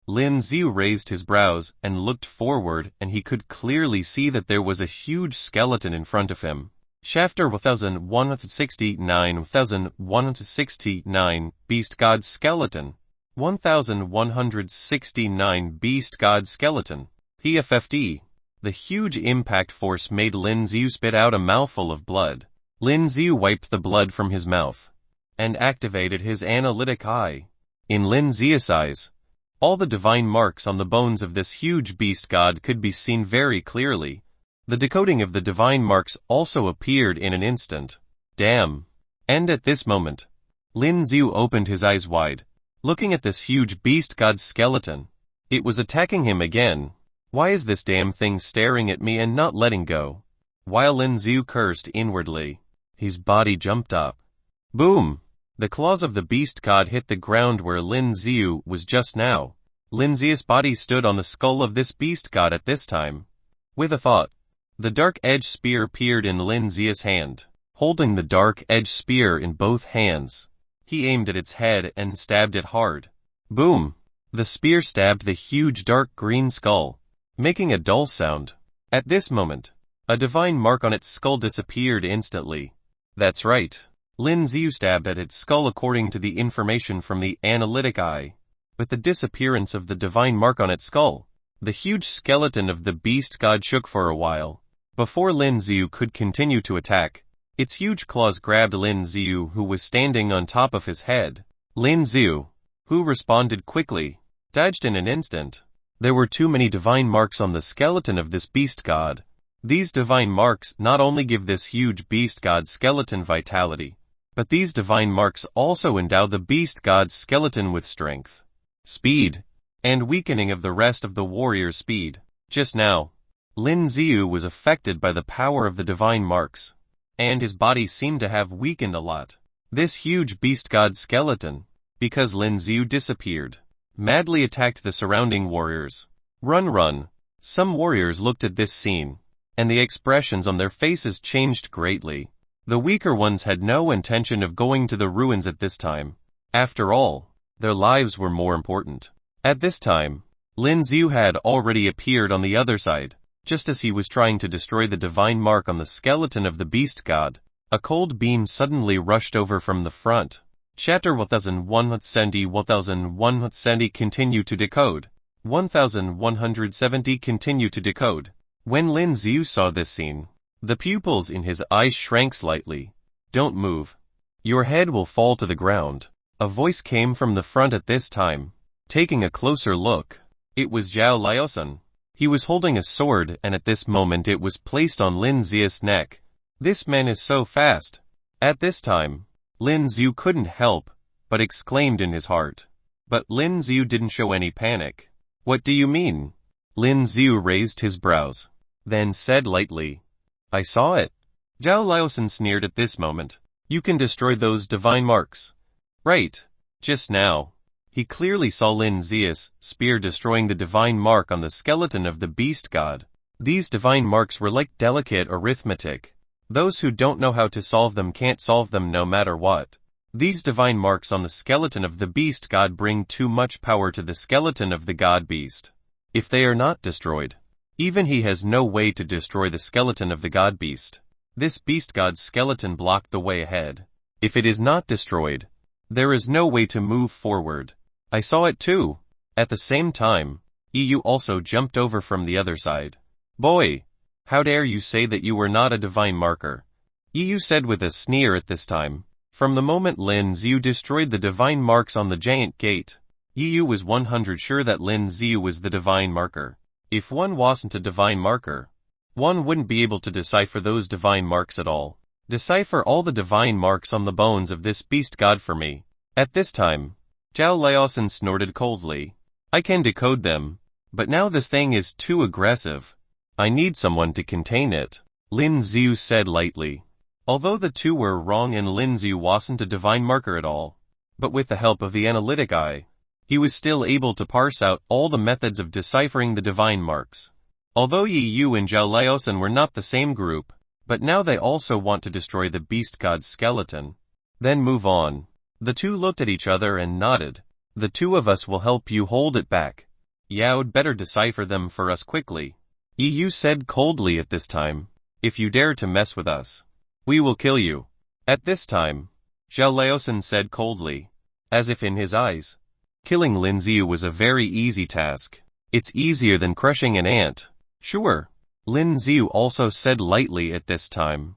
Lin Xiu raised his brows and looked forward, and he could clearly see that there was a huge skeleton in front of him. Chapter 1169 Beast God Skeleton 1169 Beast God Skeleton PFFD. The huge impact force made Lin Xiu spit out a mouthful of blood. Lin Xiu wiped the blood from his mouth and activated his analytic eye. In Lin Xiu's eyes, all the divine marks on the bones of this huge beast god could be seen very clearly. The decoding of the divine marks also appeared in an instant. Damn. And at this moment, Lin Xiu opened his eyes wide, looking at this huge beast god skeleton. It was attacking him again. Why is this damn thing staring at me and not letting go? While Lin Xiu cursed inwardly, his body jumped up. Boom! The claws of the beast god hit the ground where Lin Xiu was just now. Lin Xiu's body stood on the skull of this beast god at this time. With a thought, the dark edge spear appeared in Lin Xiu's hand. Holding the dark edge spear in both hands, he aimed at its head and stabbed it hard. Boom! The spear stabbed the huge dark green skull, making a dull sound. At this moment, a divine mark on its skull disappeared instantly. That's right. Lin Xiu stabbed at its skull according to the information from the analytic eye. With the disappearance of the divine mark on its skull, the huge skeleton of the beast god shook for a while. Before Lin Xiu could continue to attack, its huge claws grabbed Lin Xiu, who was standing on top of his head. Lin Xiu, who responded quickly, dodged in an instant. There were too many divine marks on the skeleton of this beast god. These divine marks not only give this huge beast god skeleton vitality, but these divine marks also endow the beast god's skeleton with strength, speed, and weakening of the rest of the warrior's speed. Just now, Lin Xiu was affected by the power of the divine marks, and his body seemed to have weakened a lot. This huge beast god skeleton, because Lin Xiu disappeared, madly attacked the surrounding warriors. Run! Some warriors looked at this scene, and the expressions on their faces changed greatly. The weaker ones had no intention of going to the ruins at this time. After all, their lives were more important. At this time, Lin Xiu had already appeared on the other side. Just as he was trying to destroy the divine mark on the skeleton of the beast god, a cold beam suddenly rushed over from the front. Chapter 1170 continue to decode. 1170 continue to decode. When Lin Xiu saw this scene, the pupils in his eyes shrank slightly. Don't move. Your head will fall to the ground. A voice came from the front at this time. Taking a closer look, it was Zhao Liaosun. He was holding a sword, and at this moment it was placed on Lin Xiu's neck. This man is so fast. At this time, Lin Xiu couldn't help but exclaimed in his heart. But Lin Xiu didn't show any panic. What do you mean? Lin Xiu raised his brows, then said lightly, I saw it. Zhao Liaosun sneered at this moment. You can destroy those divine marks. Right. Just now, he clearly saw Lin Xiu's spear destroying the divine mark on the skeleton of the beast god. These divine marks were like delicate arithmetic. Those who don't know how to solve them can't solve them no matter what. These divine marks on the skeleton of the beast god bring too much power to the skeleton of the god beast. If they are not destroyed, even he has no way to destroy the skeleton of the god beast. This beast god's skeleton blocked the way ahead. If it is not destroyed, there is no way to move forward. I saw it too. At the same time, EU also jumped over from the other side. Boy! How dare you say that you were not a divine marker? EU said with a sneer at this time. From the moment Lin Xiu destroyed the divine marks on the giant gate, EU was 100% sure that Lin Xiu was the divine marker. If one wasn't a divine marker, one wouldn't be able to decipher those divine marks at all. Decipher all the divine marks on the bones of this beast god for me. At this time, Zhao Laosan snorted coldly. I can decode them, but now this thing is too aggressive. I need someone to contain it, Lin Xiu said lightly. Although the two were wrong and Lin Xiu wasn't a divine marker at all, but with the help of the analytic eye, he was still able to parse out all the methods of deciphering the divine marks. Although Yi Yu and Zhao Laosan were not the same group, but now they also want to destroy the beast god's skeleton. Then move on. The two looked at each other and nodded. The two of us will help you hold it back. Yao'd better decipher them for us quickly. Yi Yu said coldly at this time. If you dare to mess with us, we will kill you. At this time, Zhao Laosan said coldly, as if in his eyes, killing Lin Xiu was a very easy task. It's easier than crushing an ant. Sure. Lin Xiu also said lightly at this time.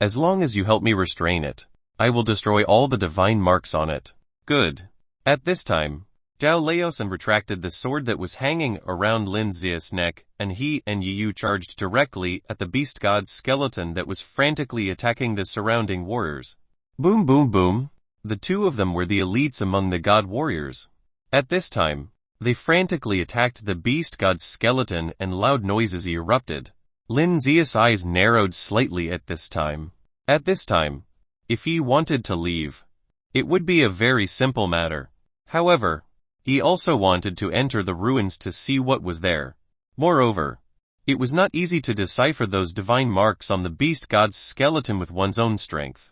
As long as you help me restrain it, I will destroy all the divine marks on it. Good. At this time, Zhao Laosan retracted the sword that was hanging around Lin Xiu's neck, and he and Yi Yu charged directly at the beast god's skeleton that was frantically attacking the surrounding warriors. Boom boom boom. The two of them were the elites among the god warriors. At this time, they frantically attacked the beast god's skeleton and loud noises erupted. Lin Xiu's eyes narrowed slightly at this time. At this time, if he wanted to leave, it would be a very simple matter. However, he also wanted to enter the ruins to see what was there. Moreover, it was not easy to decipher those divine marks on the beast god's skeleton with one's own strength.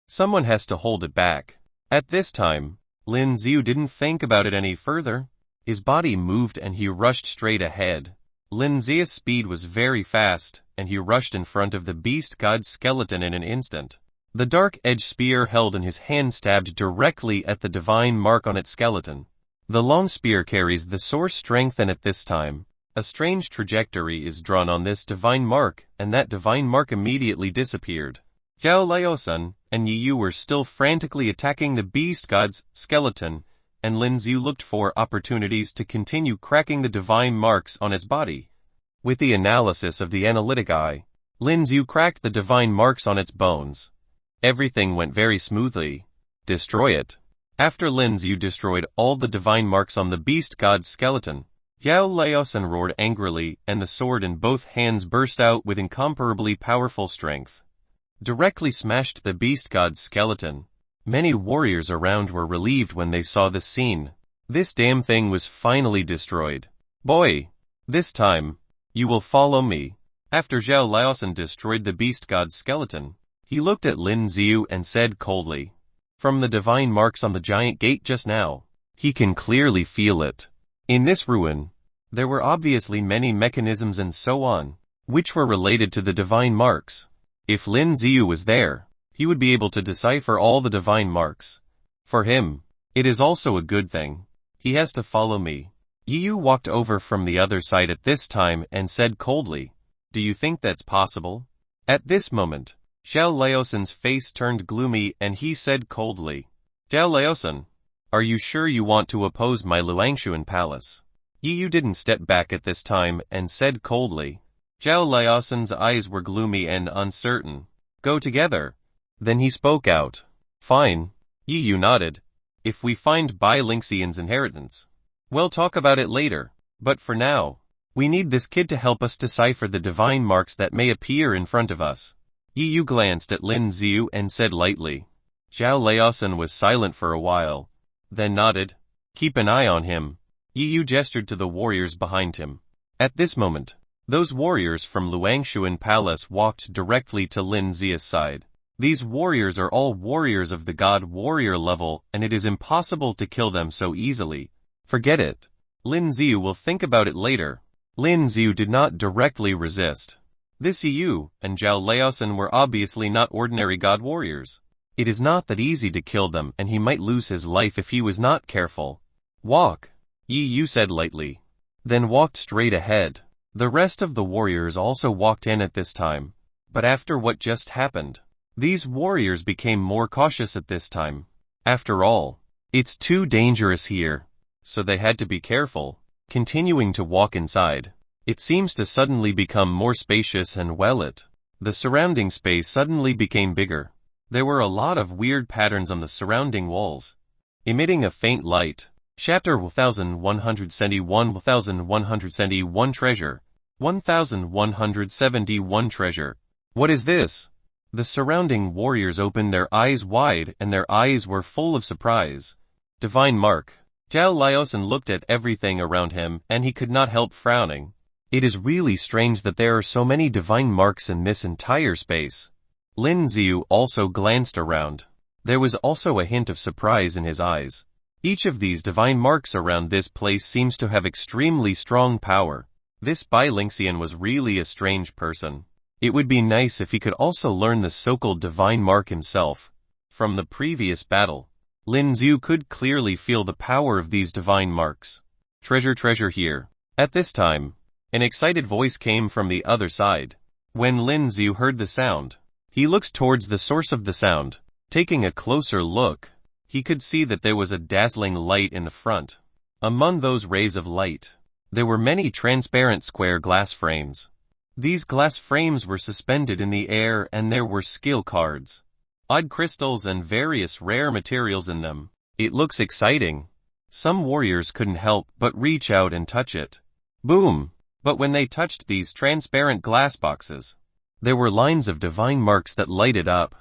Someone has to hold it back. At this time, Lin Xiu didn't think about it any further. His body moved and he rushed straight ahead. Lin Xiu's speed was very fast, and he rushed in front of the beast god's skeleton in an instant. The dark-edged spear held in his hand stabbed directly at the divine mark on its skeleton. The long spear carries the source strength, and at this time, a strange trajectory is drawn on this divine mark, and that divine mark immediately disappeared. Zhao Laosan and Yi Yu were still frantically attacking the beast god's skeleton, and Lin Xiu looked for opportunities to continue cracking the divine marks on its body. With the analysis of the analytic eye, Lin Xiu cracked the divine marks on its bones. Everything went very smoothly. Destroy it. After Lin Xiu destroyed all the divine marks on the beast god's skeleton, Zhao Laosan roared angrily, and the sword in both hands burst out with incomparably powerful strength. Directly smashed the beast god's skeleton. Many warriors around were relieved when they saw this scene. This damn thing was finally destroyed. Boy! This time, you will follow me. After Zhao Laosan destroyed the beast god's skeleton, he looked at Lin Xiu and said coldly, from the divine marks on the giant gate just now, he can clearly feel it. In this ruin, there were obviously many mechanisms and so on, which were related to the divine marks. If Lin Xiu was there, he would be able to decipher all the divine marks. For him, it is also a good thing. He has to follow me. Yi Yu walked over from the other side at this time and said coldly, do you think that's possible? At this moment, Zhao Laosan's face turned gloomy and he said coldly, Zhao Laosan, are you sure you want to oppose my Luangshuan palace? Yi Yu didn't step back at this time and said coldly. Zhao Laosan's eyes were gloomy and uncertain. Go together. Then he spoke out. Fine. Yi Yu nodded. If we find Bai Lingxian's inheritance, we'll talk about it later. But for now, we need this kid to help us decipher the divine marks that may appear in front of us. Yi Yu glanced at Lin Xiu and said lightly. Zhao Laosan was silent for a while, then nodded. Keep an eye on him. Yi Yu gestured to the warriors behind him. At this moment, Those warriors from Luangshuan Palace walked directly to Lin Zia's side. These warriors are all warriors of the god warrior level, and it is impossible to kill them so easily. Forget it. Lin Ziu will think about it later. Lin Ziu did not directly resist. This Yu and Zhao Laosan were obviously not ordinary god warriors. It is not that easy to kill them, and he might lose his life if he was not careful. Walk, Yu said lightly. Then walked straight ahead. The rest of the warriors also walked in at this time. But after what just happened, these warriors became more cautious at this time. After all, it's too dangerous here. So they had to be careful. Continuing to walk inside, it seems to suddenly become more spacious and well-lit. The surrounding space suddenly became bigger. There were a lot of weird patterns on the surrounding walls, emitting a faint light. Chapter 1171 Treasure. 1171 Treasure. What is this? The surrounding warriors opened their eyes wide, and their eyes were full of surprise. Divine Mark. Zhao Laosan looked at everything around him, and he could not help frowning. It is really strange that there are so many divine marks in this entire space. Lin Ziu also glanced around. There was also a hint of surprise in his eyes. Each of these divine marks around this place seems to have extremely strong power. This Bai Lingxian was really a strange person. It would be nice if he could also learn the so-called divine mark himself. From the previous battle, Lin Ziu could clearly feel the power of these divine marks. Treasure here. At this time, an excited voice came from the other side. When Lin Ziu heard the sound, he looked towards the source of the sound. Taking a closer look, he could see that there was a dazzling light in the front. Among those rays of light, there were many transparent square glass frames. These glass frames were suspended in the air, and there were skill cards, odd crystals, and various rare materials in them. It looks exciting. Some warriors couldn't help but reach out and touch it. Boom! But when they touched these transparent glass boxes, there were lines of divine marks that lighted up.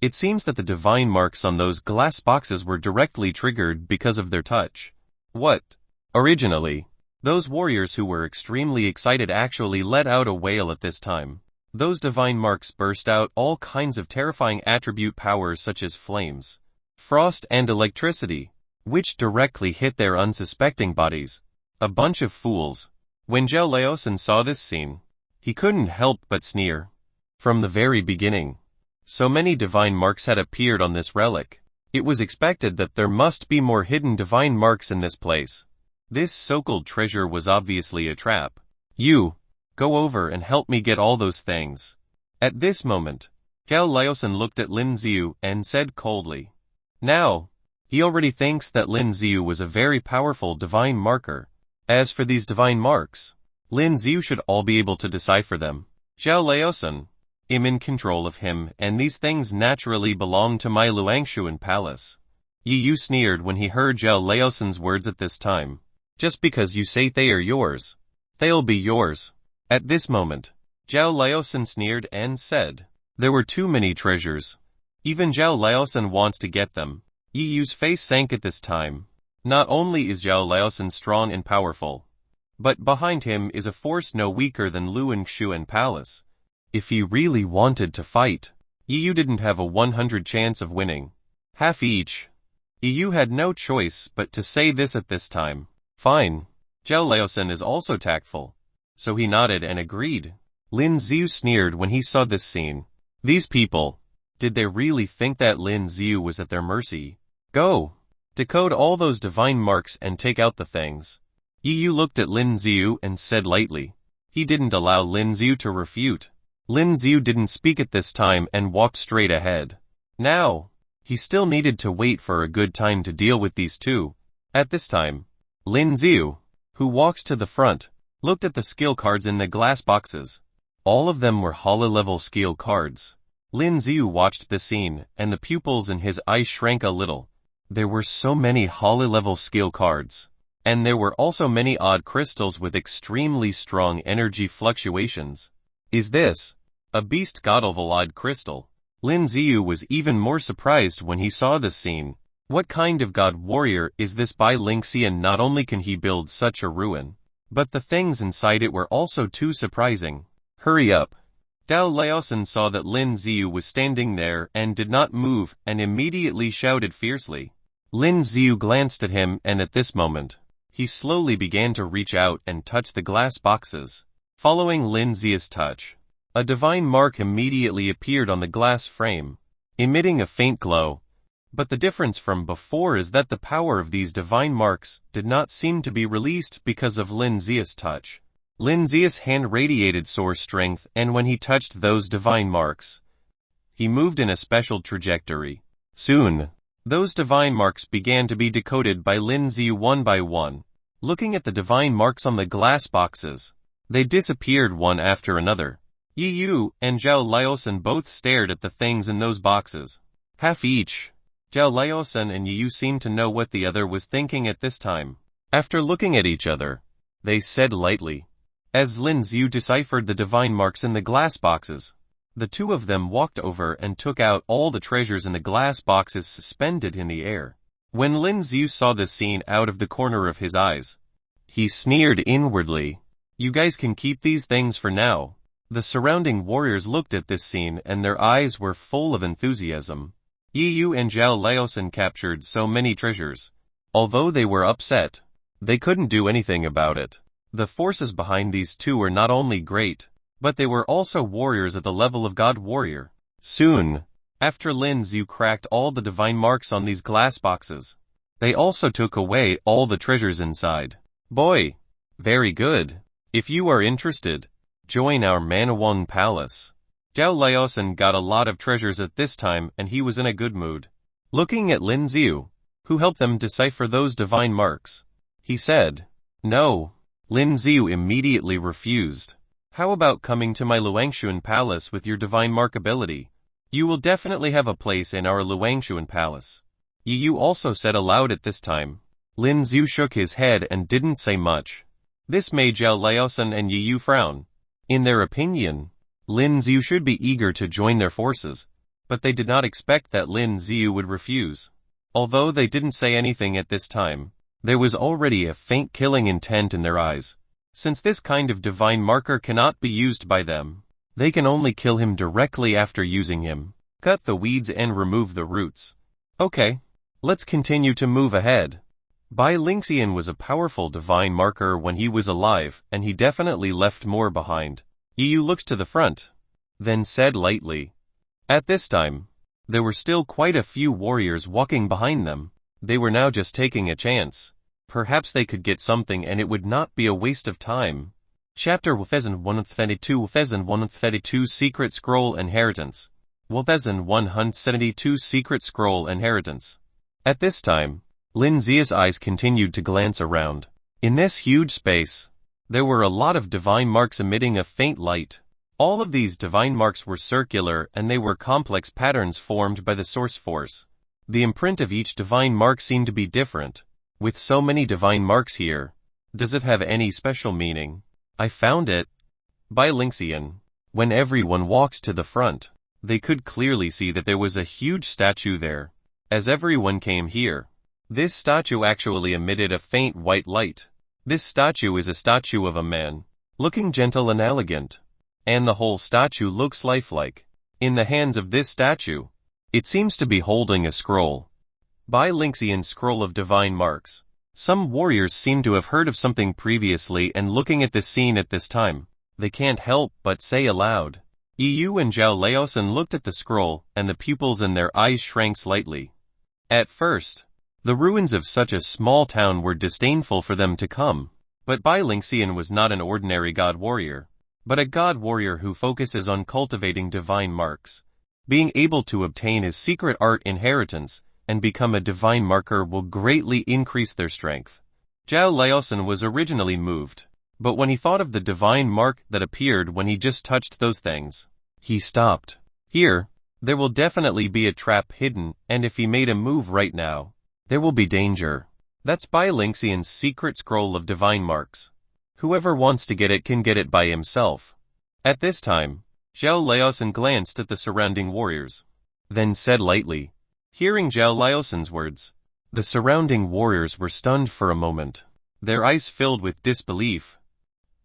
It seems that the divine marks on those glass boxes were directly triggered because of their touch. What? Originally, those warriors who were extremely excited actually let out a wail at this time. Those divine marks burst out all kinds of terrifying attribute powers such as flames, frost, and electricity, which directly hit their unsuspecting bodies. A bunch of fools. When Zhao Laosan saw this scene, he couldn't help but sneer. From the very beginning, so many divine marks had appeared on this relic. It was expected that there must be more hidden divine marks in this place. This so-called treasure was obviously a trap. You, go over and help me get all those things. At this moment, Zhao Laosan looked at Lin Ziu and said coldly. Now, he already thinks that Lin Ziu was a very powerful divine marker. As for these divine marks, Lin Ziu should all be able to decipher them. Zhao Laosan, I'm in control of him, and these things naturally belong to my Luangshuan Palace. Yu sneered when he heard Zhao Laosan's words at this time. Just because you say they are yours, they'll be yours. At this moment, Zhao Laosan sneered and said, there were too many treasures. Even Zhao Laosan wants to get them. Yu's face sank at this time. Not only is Zhao Laosan strong and powerful, but behind him is a force no weaker than Luangshuan Palace. If he really wanted to fight, Yu didn't have a 100 chance of winning. Half each. Yu had no choice but to say this at this time. Fine. Zhao Laosan is also tactful. So he nodded and agreed. Lin Ziu sneered when he saw this scene. These people, did they really think that Lin Ziu was at their mercy? Go. Decode all those divine marks and take out the things. Yu looked at Lin Ziu and said lightly. He didn't allow Lin Ziu to refute. Lin Ziu didn't speak at this time and walked straight ahead. Now, he still needed to wait for a good time to deal with these two. At this time, Lin Ziu, who walked to the front, looked at the skill cards in the glass boxes. All of them were holo-level skill cards. Lin Ziu watched the scene, and the pupils in his eyes shrank a little. There were so many holo-level skill cards. And there were also many odd crystals with extremely strong energy fluctuations. Is this a beast god-level odd crystal? Lin Ziu was even more surprised when he saw this scene. What kind of god warrior is this Bai Lingxian? Not only can he build such a ruin, But the things inside it were also too surprising. Hurry up. Dao Laosan saw that Lin Xiu was standing there and did not move and immediately shouted fiercely. Lin Xiu glanced at him, and at this moment, he slowly began to reach out and touch the glass boxes. Following Lin Xiu's touch, a divine mark immediately appeared on the glass frame, emitting a faint glow. But the difference from before is that the power of these divine marks did not seem to be released because of Lin Xiu's touch. Lin Xiu's hand radiated source strength, and when he touched those divine marks, he moved in a special trajectory. Soon, those divine marks began to be decoded by Lin Xiu one by one. Looking at the divine marks on the glass boxes, they disappeared one after another. Yi Yu and Zhao Laosan both stared at the things in those boxes. Half each. Zhao Laosan and Yi Yu seemed to know what the other was thinking at this time. After looking at each other, they said lightly. As Lin Xiu deciphered the divine marks in the glass boxes, the two of them walked over and took out all the treasures in the glass boxes suspended in the air. When Lin Xiu saw this scene out of the corner of his eyes, he sneered inwardly. You guys can keep these things for now. The surrounding warriors looked at this scene and their eyes were full of enthusiasm. Yi Yu and Zhao Laosan captured so many treasures. Although they were upset, they couldn't do anything about it. The forces behind these two were not only great, but they were also warriors at the level of God Warrior. Soon, after Lin Xiu cracked all the divine marks on these glass boxes, they also took away all the treasures inside. Boy! Very good. If you are interested, join our Manawang Palace. Zhao Laosan got a lot of treasures at this time and he was in a good mood. Looking at Lin Xiu, who helped them decipher those divine marks, he said, No. Lin Xiu immediately refused. How about coming to my Luangshuan Palace with your divine mark ability? You will definitely have a place in our Luangshuan Palace. Yi Yu also said aloud at this time. Lin Xiu shook his head and didn't say much. This made Zhao Laosan and Yi Yu frown. In their opinion, Lin Xiu should be eager to join their forces, but they did not expect that Lin Xiu would refuse. Although they didn't say anything at this time, there was already a faint killing intent in their eyes. Since this kind of divine marker cannot be used by them, they can only kill him directly after using him. Cut the weeds and remove the roots. Okay, let's continue to move ahead. Bai Lingxian was a powerful divine marker when he was alive, and he definitely left more behind. Yi Yu looked to the front, then said lightly. At this time, there were still quite a few warriors walking behind them. They were now just taking a chance. Perhaps they could get something and it would not be a waste of time. Chapter 132 Secret Scroll Inheritance. 172 Secret Scroll Inheritance. At this time, Lin Xiu's eyes continued to glance around. In this huge space, there were a lot of divine marks emitting a faint light. All of these divine marks were circular and they were complex patterns formed by the source force. The imprint of each divine mark seemed to be different. With so many divine marks here, does it have any special meaning? I found it. Bai Lingxian. When everyone walked to the front, they could clearly see that there was a huge statue there. As everyone came here, this statue actually emitted a faint white light. This statue is a statue of a man, looking gentle and elegant. And the whole statue looks lifelike. In the hands of this statue, it seems to be holding a scroll. Bai Lingxian's scroll of divine marks. Some warriors seem to have heard of something previously and looking at this scene at this time, they can't help but say aloud. Yi Yu and Zhao Laosan looked at the scroll and the pupils in their eyes shrank slightly. At first, the ruins of such a small town were disdainful for them to come, but Bai Lingxian was not an ordinary god warrior, but a god warrior who focuses on cultivating divine marks. Being able to obtain his secret art inheritance and become a divine marker will greatly increase their strength. Zhao Laosan was originally moved, but when he thought of the divine mark that appeared when he just touched those things, he stopped. Here, there will definitely be a trap hidden, and if he made a move right now, there will be danger. That's Bai Lingxian's secret scroll of divine marks. Whoever wants to get it can get it by himself. At this time, Zhao Laosan glanced at the surrounding warriors, then said lightly. Hearing Zhao Laosan's words, the surrounding warriors were stunned for a moment. Their eyes filled with disbelief.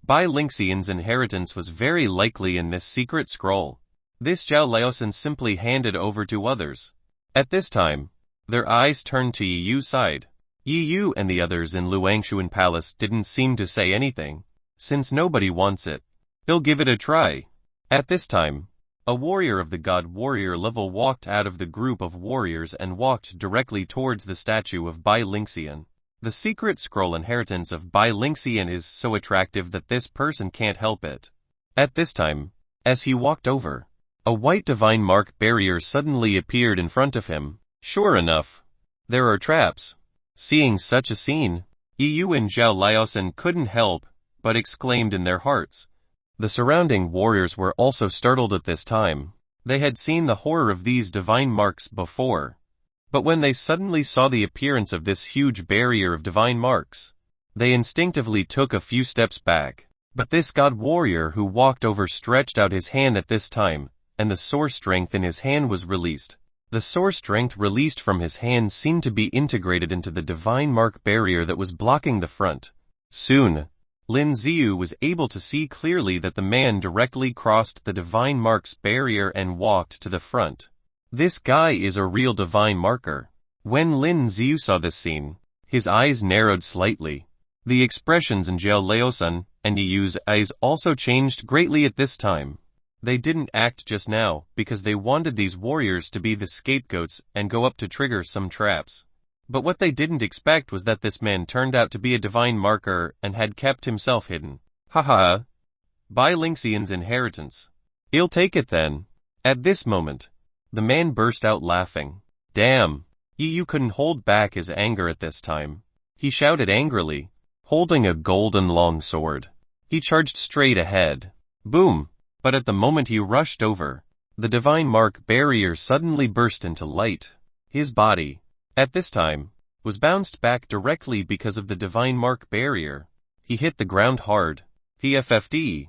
Bai Lingxian's inheritance was very likely in this secret scroll. This Zhao Laosan simply handed over to others. At this time, their eyes turned to Yi Yu's side. Yi Yu and the others in Luangshuan Palace didn't seem to say anything. Since nobody wants it, he'll give it a try. At this time, a warrior of the god warrior level walked out of the group of warriors and walked directly towards the statue of Bai Lingxian. The secret scroll inheritance of Bai Lingxian is so attractive that this person can't help it. At this time, as he walked over, a white divine mark barrier suddenly appeared in front of him. Sure enough, there are traps. Seeing such a scene, Yi Yu and Zhao Laosan couldn't help but exclaimed in their hearts. The surrounding warriors were also startled at this time. They had seen the horror of these divine marks before. But when they suddenly saw the appearance of this huge barrier of divine marks, they instinctively took a few steps back. But this god warrior who walked over stretched out his hand at this time, and the source strength in his hand was released. The source strength released from his hand seemed to be integrated into the divine mark barrier that was blocking the front. Soon, Lin Ziyu was able to see clearly that the man directly crossed the divine marks barrier and walked to the front. This guy is a real divine marker. When Lin Ziyu saw this scene, his eyes narrowed slightly. The expressions in Zhao Laosan and Yi Yu's eyes also changed greatly at this time. They didn't act just now because they wanted these warriors to be the scapegoats and go up to trigger some traps. But what they didn't expect was that this man turned out to be a divine marker and had kept himself hidden. Haha. Bai Lingxian's inheritance. He'll take it then. At this moment, the man burst out laughing. Damn. Yi Yu couldn't hold back his anger at this time. He shouted angrily, holding a golden long sword. He charged straight ahead. Boom. But at the moment he rushed over, the divine mark barrier suddenly burst into light. His body, at this time, was bounced back directly because of the divine mark barrier. He hit the ground hard. PFFD.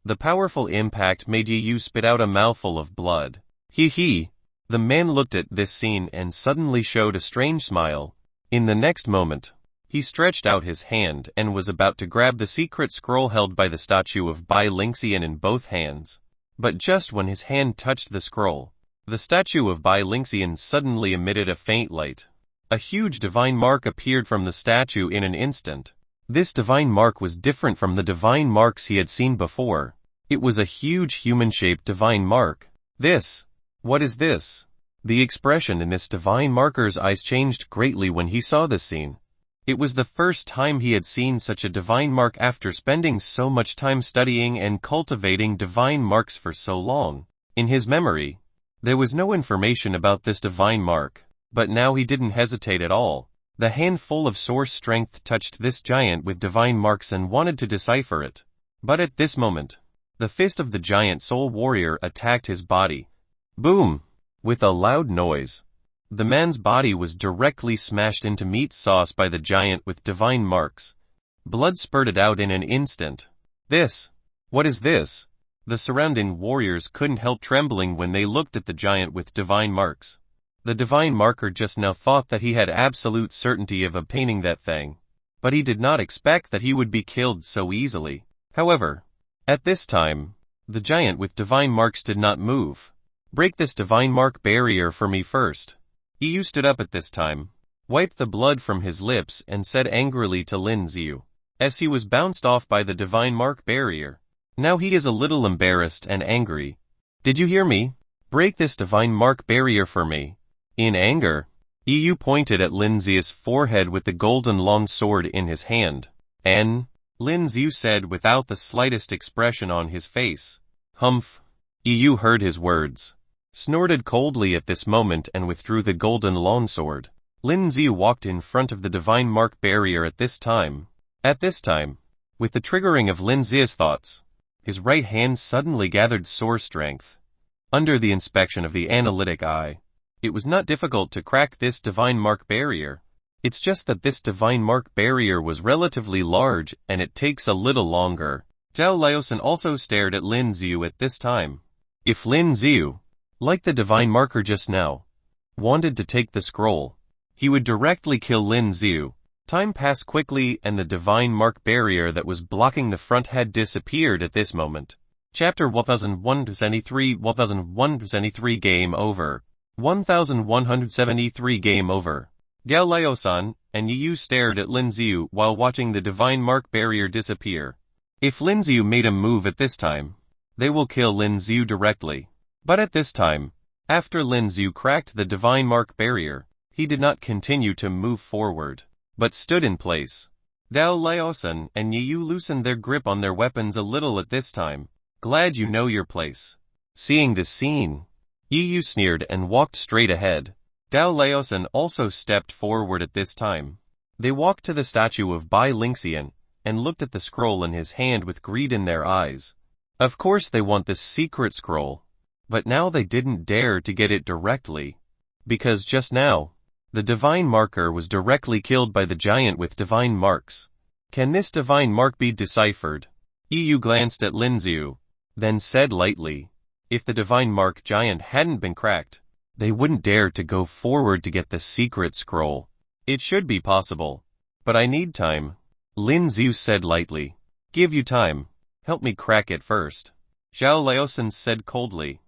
The powerful impact made Yi Yu spit out a mouthful of blood. Hee. The man looked at this scene and suddenly showed a strange smile. In the next moment, he stretched out his hand and was about to grab the secret scroll held by the statue of Bai Lingxian in both hands. But just when his hand touched the scroll, the statue of Bai Lingxian suddenly emitted a faint light. A huge divine mark appeared from the statue in an instant. This divine mark was different from the divine marks he had seen before. It was a huge human-shaped divine mark. What is this? The expression in this divine marker's eyes changed greatly when he saw this scene. It was the first time he had seen such a divine mark after spending so much time studying and cultivating divine marks for so long. In his memory, there was no information about this divine mark, but now he didn't hesitate at all. The handful of source strength touched this giant with divine marks and wanted to decipher it. But at this moment, the fist of the giant soul warrior attacked his body. Boom! With a loud noise, the man's body was directly smashed into meat sauce by the giant with divine marks. Blood spurted out in an instant. What is this? The surrounding warriors couldn't help trembling when they looked at the giant with divine marks. The divine marker just now thought that he had absolute certainty of obtaining that thing, but he did not expect that he would be killed so easily. However, at this time, the giant with divine marks did not move. Break this divine mark barrier for me first. Yi Yu stood up at this time, wiped the blood from his lips and said angrily to Lin Ziyu, as he was bounced off by the divine mark barrier. Now he is a little embarrassed and angry. Did you hear me? Break this divine mark barrier for me. In anger, Yi Yu pointed at Lin Ziyu's forehead with the golden long sword in his hand. Lin Ziyu said without the slightest expression on his face. Humph. Yi Yu heard his words, snorted coldly at this moment and withdrew the golden longsword. Lin Ziyu walked in front of the divine mark barrier at this time. At this time, with the triggering of Lin Ziyu's thoughts, his right hand suddenly gathered source strength. Under the inspection of the analytic eye, it was not difficult to crack this divine mark barrier. It's just that this divine mark barrier was relatively large and it takes a little longer. Zhao Laosan also stared at Lin Ziyu at this time. If Lin Ziyu, like the divine marker just now, wanted to take the scroll, he would directly kill Lin Ziyu. Time passed quickly and the divine mark barrier that was blocking the front had disappeared at this moment. Chapter 1173 Game Over. 1173 Game Over. Galileo-san and Yu stared at Lin Xiu while watching the divine mark barrier disappear. If Lin Xiu made a move at this time, they will kill Lin Xiu directly. But at this time, after Lin Xiu cracked the divine mark barrier, he did not continue to move forward, but stood in place. Galileo-san and Yu loosened their grip on their weapons a little at this time. Glad you know your place. Seeing this scene, Yu sneered and walked straight ahead. Galileo-san also stepped forward at this time. They walked to the statue of Bai Lingxian and looked at the scroll in his hand with greed in their eyes. Of course they want this secret scroll, but now they didn't dare to get it directly, because just now, the divine marker was directly killed by the giant with divine marks. Can this divine mark be deciphered? Yu glanced at Lin Xiu, then said lightly, if the divine mark giant hadn't been cracked, they wouldn't dare to go forward to get the secret scroll. It should be possible, but I need time. Lin Xiu said lightly. Give you time. Help me crack it first. Zhao Laosan said coldly.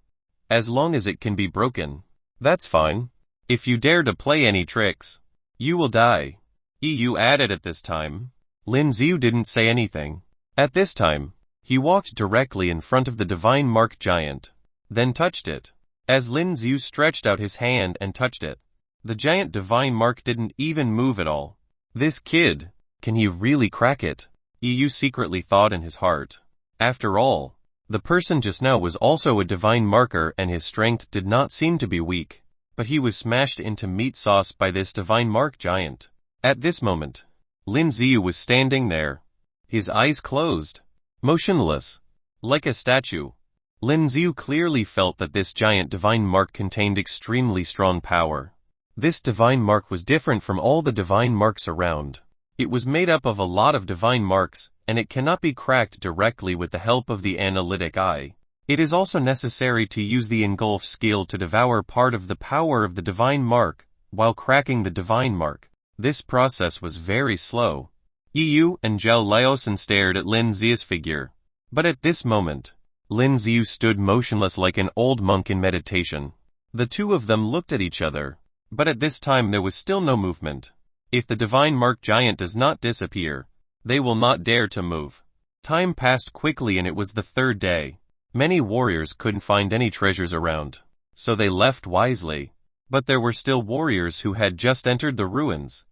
As long as it can be broken. That's fine. If you dare to play any tricks, you will die. Yu added at this time. Lin Xiu didn't say anything. At this time, he walked directly in front of the divine mark giant, then touched it. As Lin Xiu stretched out his hand and touched it, the giant divine mark didn't even move at all. This kid, can he really crack it? Yu secretly thought in his heart. After all, the person just now was also a divine marker and his strength did not seem to be weak, but he was smashed into meat sauce by this divine mark giant. At this moment, Lin Xiu was standing there, his eyes closed, motionless, like a statue. Lin Xiu clearly felt that this giant divine mark contained extremely strong power. This divine mark was different from all the divine marks around. It was made up of a lot of divine marks, and it cannot be cracked directly with the help of the analytic eye. It is also necessary to use the engulf skill to devour part of the power of the divine mark, while cracking the divine mark. This process was very slow. Yu and Zhao Laosan stared at Lin Xiu's figure. But at this moment, Lin Xiu stood motionless like an old monk in meditation. The two of them looked at each other, but at this time there was still no movement. If the divine mark giant does not disappear, they will not dare to move. Time passed quickly and it was the third day. Many warriors couldn't find any treasures around, so they left wisely. But there were still warriors who had just entered the ruins.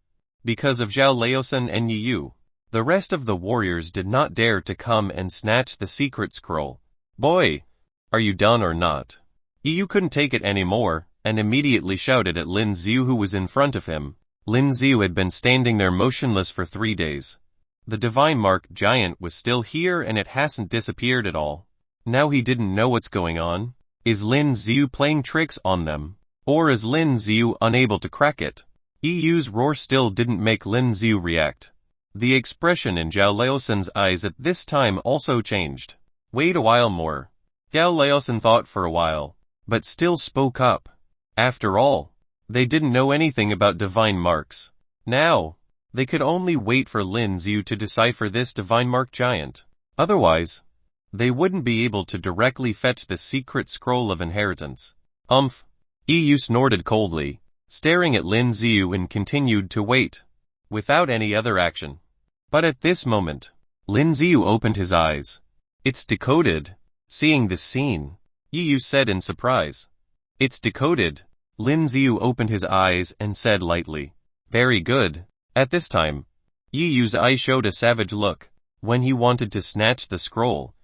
Because of Zhao Laosan and Yu, the rest of the warriors did not dare to come and snatch the secret scroll. Boy, are you done or not? Yu couldn't take it anymore, and immediately shouted at Lin Xiu who was in front of him. Lin Xiu had been standing there motionless for 3 days. The divine mark giant was still here and it hasn't disappeared at all. Now he didn't know what's going on. Is Lin Xiu playing tricks on them? Or is Lin Xiu unable to crack it? Yu's roar still didn't make Lin Xiu react. The expression in Zhao Laosan's eyes at this time also changed. Wait a while more. Zhao Laosan thought for a while, but still spoke up. After all, they didn't know anything about divine marks. Now, they could only wait for Lin Xiu to decipher this divine mark giant. Otherwise, they wouldn't be able to directly fetch the secret scroll of inheritance. Yu snorted coldly, staring at Lin Xiu and continued to wait, without any other action. But at this moment, Lin Xiu opened his eyes. It's decoded. Seeing this scene, Yu said in surprise. It's decoded. Lin Xiu opened his eyes and said lightly. Very good. At this time, Yu's eyes showed a savage look. When he wanted to snatch the scroll,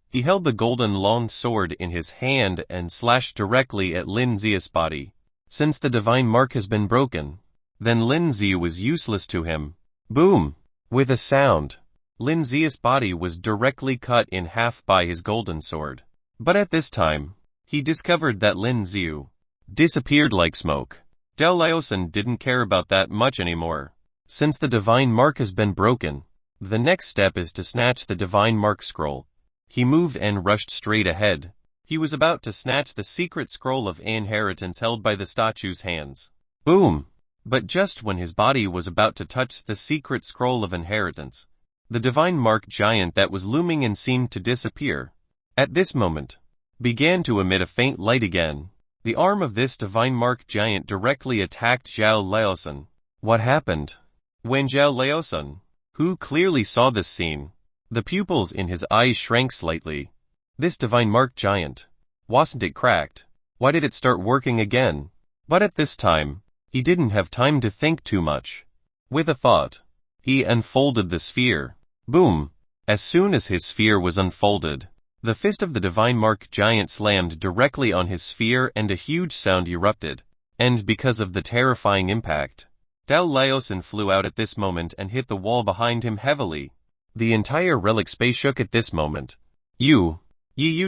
he held the golden long sword in his hand and slashed directly at Lin Xiu's body. Since the divine mark has been broken, then Lin Xiu was useless to him. Boom! With a sound, Lin Xiu's body was directly cut in half by his golden sword. But at this time, he discovered that Lin Xiu disappeared like smoke. Zhao Laosan didn't care about that much anymore. Since the divine mark has been broken, the next step is to snatch the divine mark scroll. He moved and rushed straight ahead. He was about to snatch the secret scroll of inheritance held by the statue's hands. Boom! But just when his body was about to touch the secret scroll of inheritance, the divine mark giant that was looming and seemed to disappear, at this moment, began to emit a faint light again. The arm of this divine mark giant directly attacked Zhao Laosun. What happened? When Zhao Laosun, who clearly saw this scene, the pupils in his eyes shrank slightly. This divine mark giant, wasn't it cracked? Why did it start working again? But at this time, he didn't have time to think too much. With a thought, he unfolded the sphere. Boom! As soon as his sphere was unfolded, the fist of the divine mark giant slammed directly on his sphere and a huge sound erupted. And because of the terrifying impact, Zhao Laosun flew out at this moment and hit the wall behind him heavily. The entire relic space shook at this moment. Yu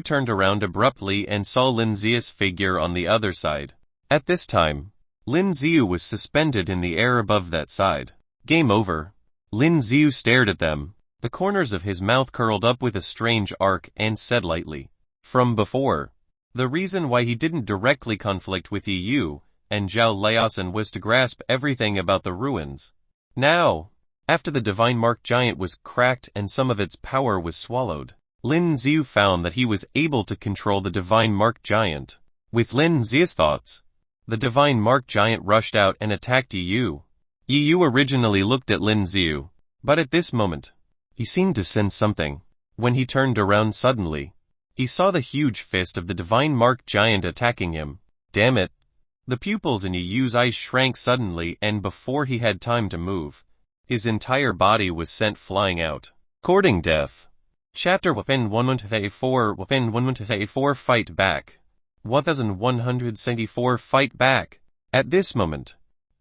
turned around abruptly and saw Lin Zia's figure on the other side. At this time, Lin Ziu was suspended in the air above that side. Game over. Lin Ziu stared at them. The corners of his mouth curled up with a strange arc and said lightly, "From before, the reason why he didn't directly conflict with Yu and Zhao Laosun was to grasp everything about the ruins. Now, after the divine mark giant was cracked and some of its power was swallowed, Lin Ziu found that he was able to control the divine mark giant. With Lin Zia's thoughts, the divine mark giant rushed out and attacked Yu. Yu originally looked at Lin Ziu, but at this moment, he seemed to sense something. When he turned around suddenly, he saw the huge fist of the divine mark giant attacking him. Damn it! The pupils in Yu's eyes shrank suddenly, and before he had time to move, his entire body was sent flying out. Courting death. Chapter Weapon 134 Weapon 134 Fight Back. 1174 Fight Back. At this moment,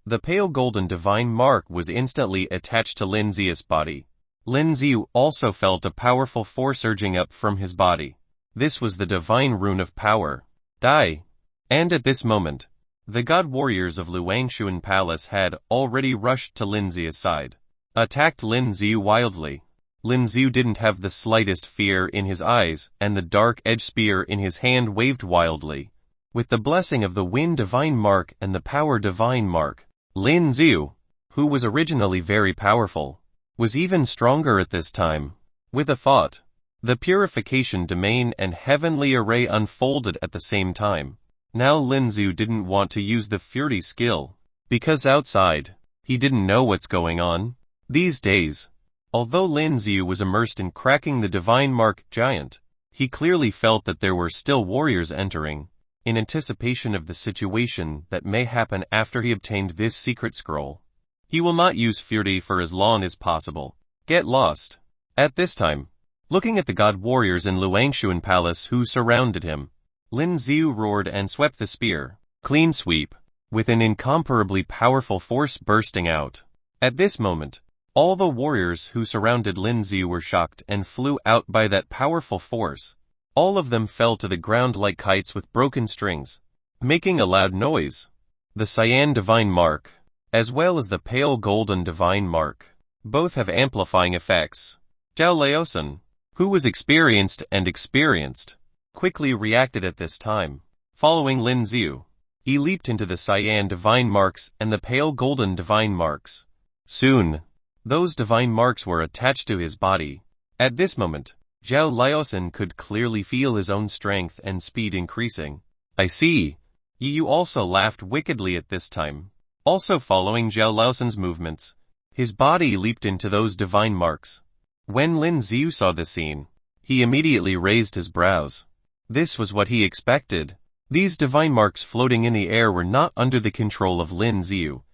the pale golden divine mark was instantly attached to Lin Zia's body. Lin Ziu also felt a powerful force surging up from his body. This was the divine rune of power. Die. And at this moment, the god warriors of Luangshuan Palace had already rushed to Lin Zia's side. Attacked Lin Ziu wildly. Lin Ziu didn't have the slightest fear in his eyes, and the dark-edged spear in his hand waved wildly. With the blessing of the wind divine mark and the power divine mark, Lin Ziu, who was originally very powerful, was even stronger at this time. With a thought, the purification domain and heavenly array unfolded at the same time. Now Lin Ziu didn't want to use the fury skill, because outside, he didn't know what's going on. These days, although Lin Ziu was immersed in cracking the divine mark giant, he clearly felt that there were still warriors entering, in anticipation of the situation that may happen after he obtained this secret scroll. He will not use fury for as long as possible. Get lost. At this time, looking at the god warriors in Luangshuan Palace who surrounded him, Lin Ziu roared and swept the spear. Clean sweep, with an incomparably powerful force bursting out. At this moment, all the warriors who surrounded Lin Ziu were shocked and flew out by that powerful force. All of them fell to the ground like kites with broken strings, making a loud noise. The cyan divine mark, as well as the pale golden divine mark, both have amplifying effects. Zhao Laosun, who was experienced, quickly reacted at this time. Following Lin Ziu, he leaped into the cyan divine marks and the pale golden divine marks. Soon, those divine marks were attached to his body. At this moment, Zhao Laosun could clearly feel his own strength and speed increasing. I see. Yu also laughed wickedly at this time. Also following Zhao Laosun's movements, his body leaped into those divine marks. When Lin Ziu saw the scene, he immediately raised his brows. This was what he expected. These divine marks floating in the air were not under the control of Lin Ziu.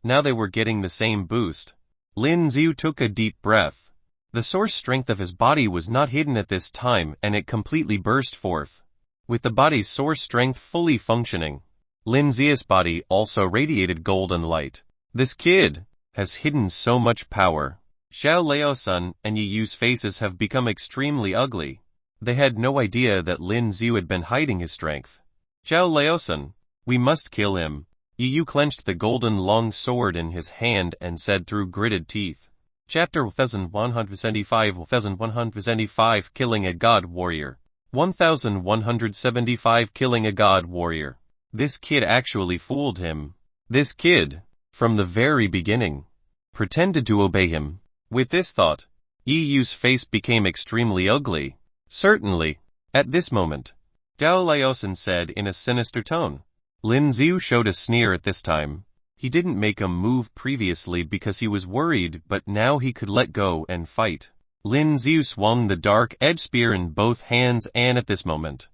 Now they were getting the same boost. Lin Ziu took a deep breath. The source strength of his body was not hidden at this time, and it completely burst forth. With the body's source strength fully functioning, Lin Zia's body also radiated golden light. This kid has hidden so much power. Zhao Laosun and Yu's faces have become extremely ugly. They had no idea that Lin Ziu had been hiding his strength. Zhao Laosun, we must kill him. Yu clenched the golden long sword in his hand and said through gritted teeth. Chapter 1175 Killing a God Warrior. 1175 Killing a God Warrior. This kid actually fooled him. This kid from the very beginning, pretended to obey him. With this thought, Yu's face became extremely ugly. Certainly. At this moment, Dao Laosan said in a sinister tone. Lin Xiu showed a sneer at this time. He didn't make a move previously because he was worried, but now he could let go and fight. Lin Xiu swung the dark edge spear in both hands, and at this moment,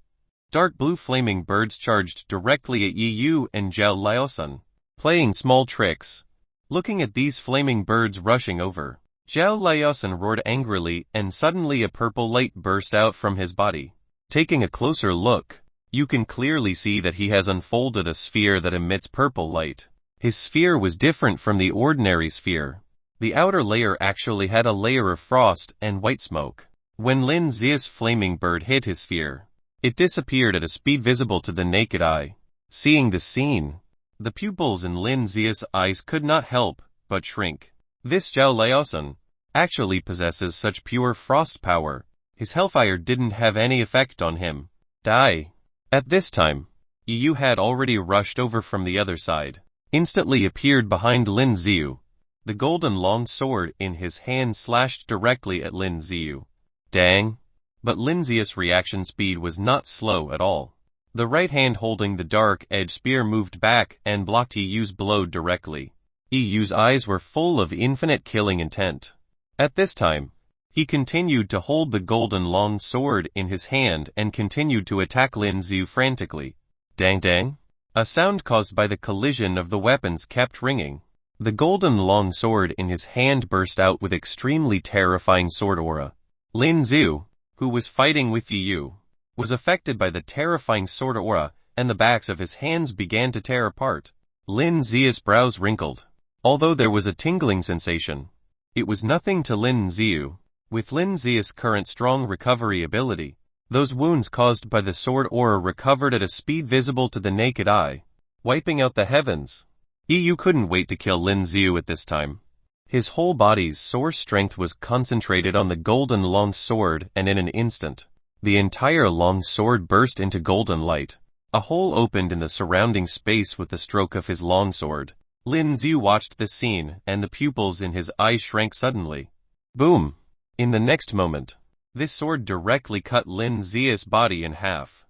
dark blue flaming birds charged directly at Yu and Zhao Laosan, playing small tricks. Looking at these flaming birds rushing over, Zhao Laosan roared angrily, and suddenly a purple light burst out from his body. Taking a closer look, you can clearly see that he has unfolded a sphere that emits purple light. His sphere was different from the ordinary sphere. The outer layer actually had a layer of frost and white smoke. When Lin Xiu's flaming bird hit his sphere, it disappeared at a speed visible to the naked eye. Seeing the scene, the pupils in Lin Xiu's eyes could not help but shrink. This Zhao Laosan actually possesses such pure frost power. His hellfire didn't have any effect on him. Die. At this time, Yu had already rushed over from the other side, instantly appeared behind Lin Xiu. The golden long sword in his hand slashed directly at Lin Xiu. Dang. But Lin Xiu's reaction speed was not slow at all. The right hand holding the dark edge spear moved back and blocked Yu's blow directly. Yu's eyes were full of infinite killing intent. At this time, he continued to hold the golden long sword in his hand and continued to attack Lin Xiu frantically. Dang dang. A sound caused by the collision of the weapons kept ringing. The golden long sword in his hand burst out with extremely terrifying sword aura. Lin Xiu, who was fighting with Yu, was affected by the terrifying sword aura, and the backs of his hands began to tear apart. Lin Xiu's brows wrinkled. Although there was a tingling sensation, it was nothing to Lin Xiu. With Lin Xiu's current strong recovery ability, those wounds caused by the sword aura recovered at a speed visible to the naked eye, wiping out the heavens. Yu couldn't wait to kill Lin Xiu at this time. His whole body's source strength was concentrated on the golden long sword, and in an instant, the entire long sword burst into golden light. A hole opened in the surrounding space with the stroke of his long sword. Lin Xiu watched this scene, and the pupils in his eyes shrank suddenly. Boom! In the next moment, this sword directly cut Lin Xiu's body in half.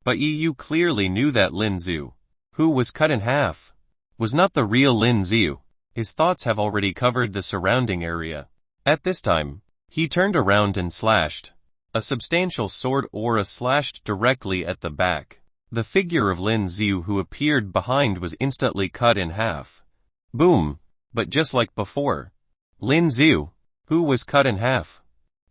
But Yu clearly knew that Lin Xiu, who was cut in half, was not the real Lin Xiu. His thoughts have already covered the surrounding area. At this time, he turned around and slashed. A substantial sword aura slashed directly at the back. The figure of Lin Xiu who appeared behind was instantly cut in half. Boom! But just like before, Lin Xiu, who was cut in half,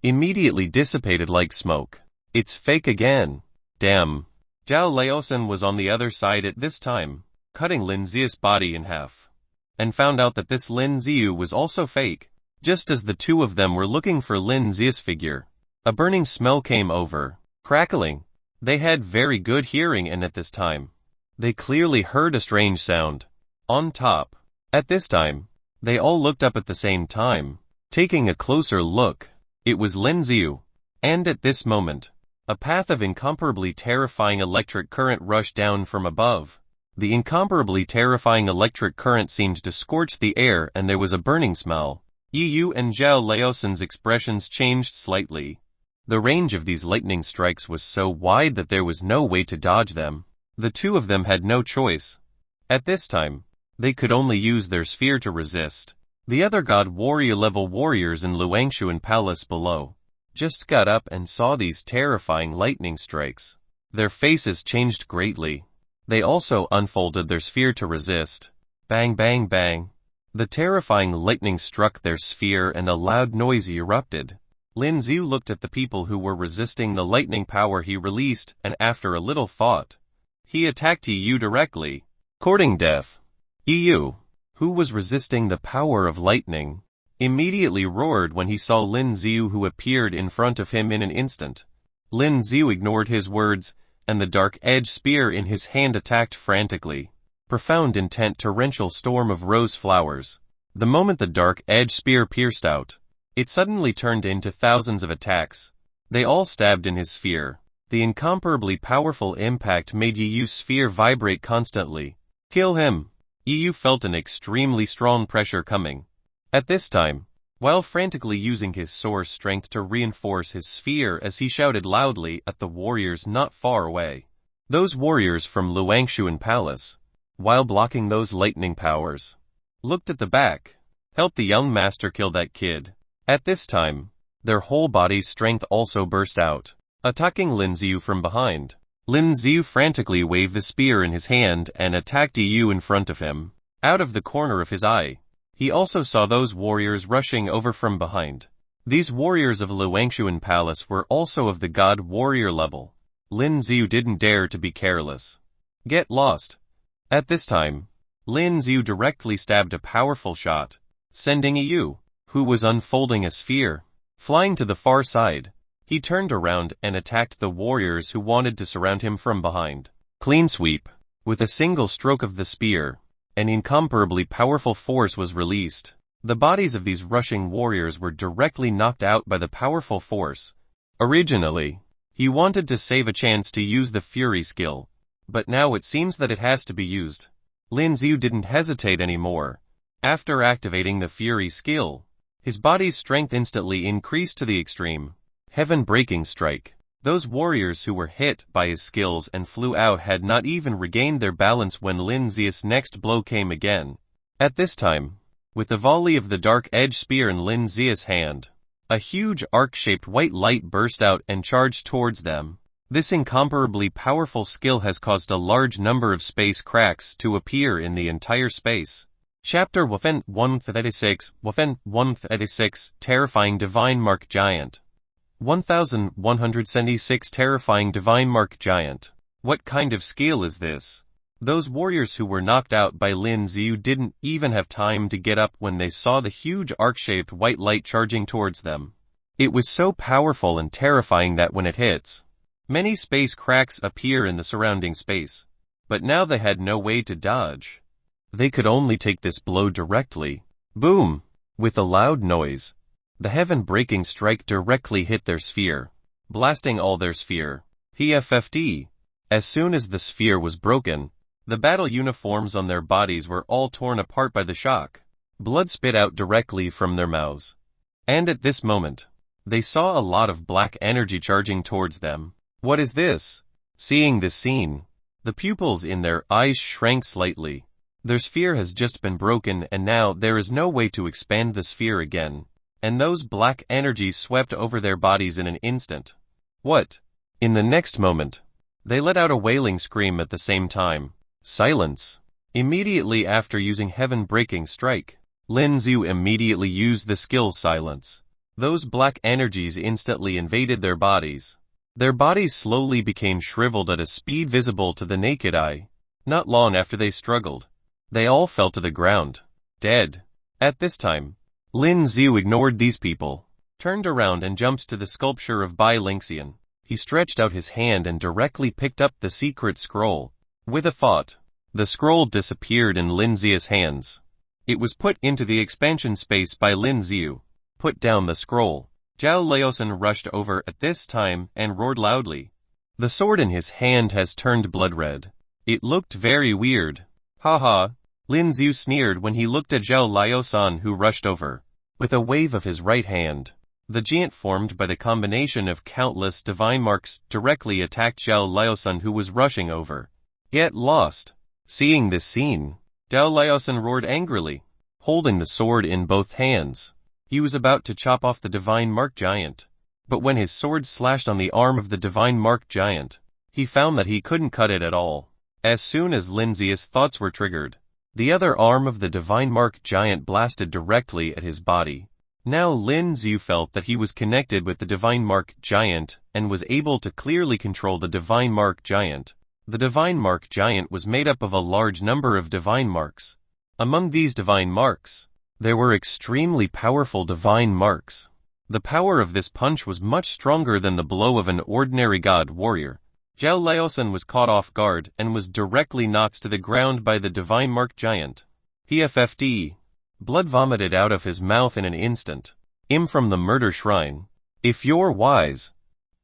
immediately dissipated like smoke. It's fake again. Damn. Zhao Laosan was on the other side at this time, cutting Lin Xiu's body in half, and found out that this Lin Xiu was also fake. Just as the two of them were looking for Lin Xiu's figure, a burning smell came over. Crackling. They had very good hearing, and at this time, they clearly heard a strange sound. On top. At this time, they all looked up at the same time. Taking a closer look, it was Lin Xiu. And at this moment, a path of incomparably terrifying electric current rushed down from above. The incomparably terrifying electric current seemed to scorch the air, and there was a burning smell. Yu and Zhao Laosan's expressions changed slightly. The range of these lightning strikes was so wide that there was no way to dodge them. The two of them had no choice. At this time, they could only use their sphere to resist. The other god warrior level warriors in Luangshuan Palace below just got up and saw these terrifying lightning strikes. Their faces changed greatly. They also unfolded their sphere to resist. Bang bang bang. The terrifying lightning struck their sphere and a loud noise erupted. Lin Xiu looked at the people who were resisting the lightning power he released, and after a little thought, he attacked Yu directly. Courting death. Yu, who was resisting the power of lightning, immediately roared when he saw Lin Xiu, who appeared in front of him in an instant. Lin Xiu ignored his words, and the dark edge spear in his hand attacked frantically. Profound intent torrential storm of rose flowers. The moment the dark edge spear pierced out, it suddenly turned into thousands of attacks. They all stabbed in his sphere. The incomparably powerful impact made Yu's sphere vibrate constantly. Kill him. EU felt an extremely strong pressure coming. At this time, while frantically using his source strength to reinforce his sphere as he shouted loudly at the warriors not far away. Those warriors from Luangshuan Palace, while blocking those lightning powers, looked at the back. Help the young master kill that kid. At this time, their whole body's strength also burst out, attacking Lin Xiu from behind. Lin Xiu frantically waved the spear in his hand and attacked EU in front of him. Out of the corner of his eye, he also saw those warriors rushing over from behind. These warriors of Luangshuan Palace were also of the god warrior level. Lin Xiu didn't dare to be careless. Get lost. At this time, Lin Xiu directly stabbed a powerful shot, sending EU, who was unfolding a sphere, flying to the far side. He turned around and attacked the warriors who wanted to surround him from behind. Clean sweep. With a single stroke of the spear, an incomparably powerful force was released. The bodies of these rushing warriors were directly knocked out by the powerful force. Originally, he wanted to save a chance to use the Fury skill, but now it seems that it has to be used. Lin Xiu didn't hesitate anymore. After activating the Fury skill, his body's strength instantly increased to the extreme. Heaven-breaking strike. Those warriors who were hit by his skills and flew out had not even regained their balance when Lin Xiu's next blow came again. At this time, with the volley of the dark edge spear in Lin Xiu's hand, a huge arc-shaped white light burst out and charged towards them. This incomparably powerful skill has caused a large number of space cracks to appear in the entire space. Chapter 136 Terrifying Divine Mark Giant 1176 Terrifying Divine Mark Giant. What kind of skill is this? Those warriors who were knocked out by Lin Xiu didn't even have time to get up when they saw the huge arc-shaped white light charging towards them. It was so powerful and terrifying that when it hits, many space cracks appear in the surrounding space. But now they had no way to dodge. They could only take this blow directly. Boom! With a loud noise, the heaven-breaking strike directly hit their sphere, blasting all their sphere. PFFD. As soon as the sphere was broken, the battle uniforms on their bodies were all torn apart by the shock. Blood spit out directly from their mouths. And at this moment, they saw a lot of black energy charging towards them. What is this? Seeing this scene, the pupils in their eyes shrank slightly. Their sphere has just been broken and now there is no way to expand the sphere again. And those black energies swept over their bodies in an instant. What? In the next moment, they let out a wailing scream at the same time. Silence. Immediately after using heaven-breaking strike, Lin Xiu immediately used the skill silence. Those black energies instantly invaded their bodies. Their bodies slowly became shriveled at a speed visible to the naked eye. Not long after they struggled, they all fell to the ground, dead. At this time, Lin Xiu ignored these people, turned around and jumped to the sculpture of Bai Lingxian. He stretched out his hand and directly picked up the secret scroll. With a thought, the scroll disappeared in Lin Xiu's hands. It was put into the expansion space by Lin Xiu. Put down the scroll. Zhao Laosan rushed over at this time and roared loudly. The sword in his hand has turned blood red. It looked very weird. Haha. Lin Xiu sneered when he looked at Zhao Laosan, who rushed over. With a wave of his right hand, the giant formed by the combination of countless divine marks directly attacked Zhao Laosan, who was rushing over. Yet lost. Seeing this scene, Zhao Laosan roared angrily, holding the sword in both hands. He was about to chop off the divine mark giant. But when his sword slashed on the arm of the divine mark giant, he found that he couldn't cut it at all. As soon as Lin Xiu's thoughts were triggered, the other arm of the divine mark giant blasted directly at his body. Now Lin Xiu felt that he was connected with the divine mark giant and was able to clearly control the divine mark giant. The divine mark giant was made up of a large number of divine marks. Among these divine marks, there were extremely powerful divine marks. The power of this punch was much stronger than the blow of an ordinary god warrior. Zhao Laosan was caught off guard and was directly knocked to the ground by the divine mark giant. PFFD. Blood vomited out of his mouth in an instant. From the murder shrine. If you're wise,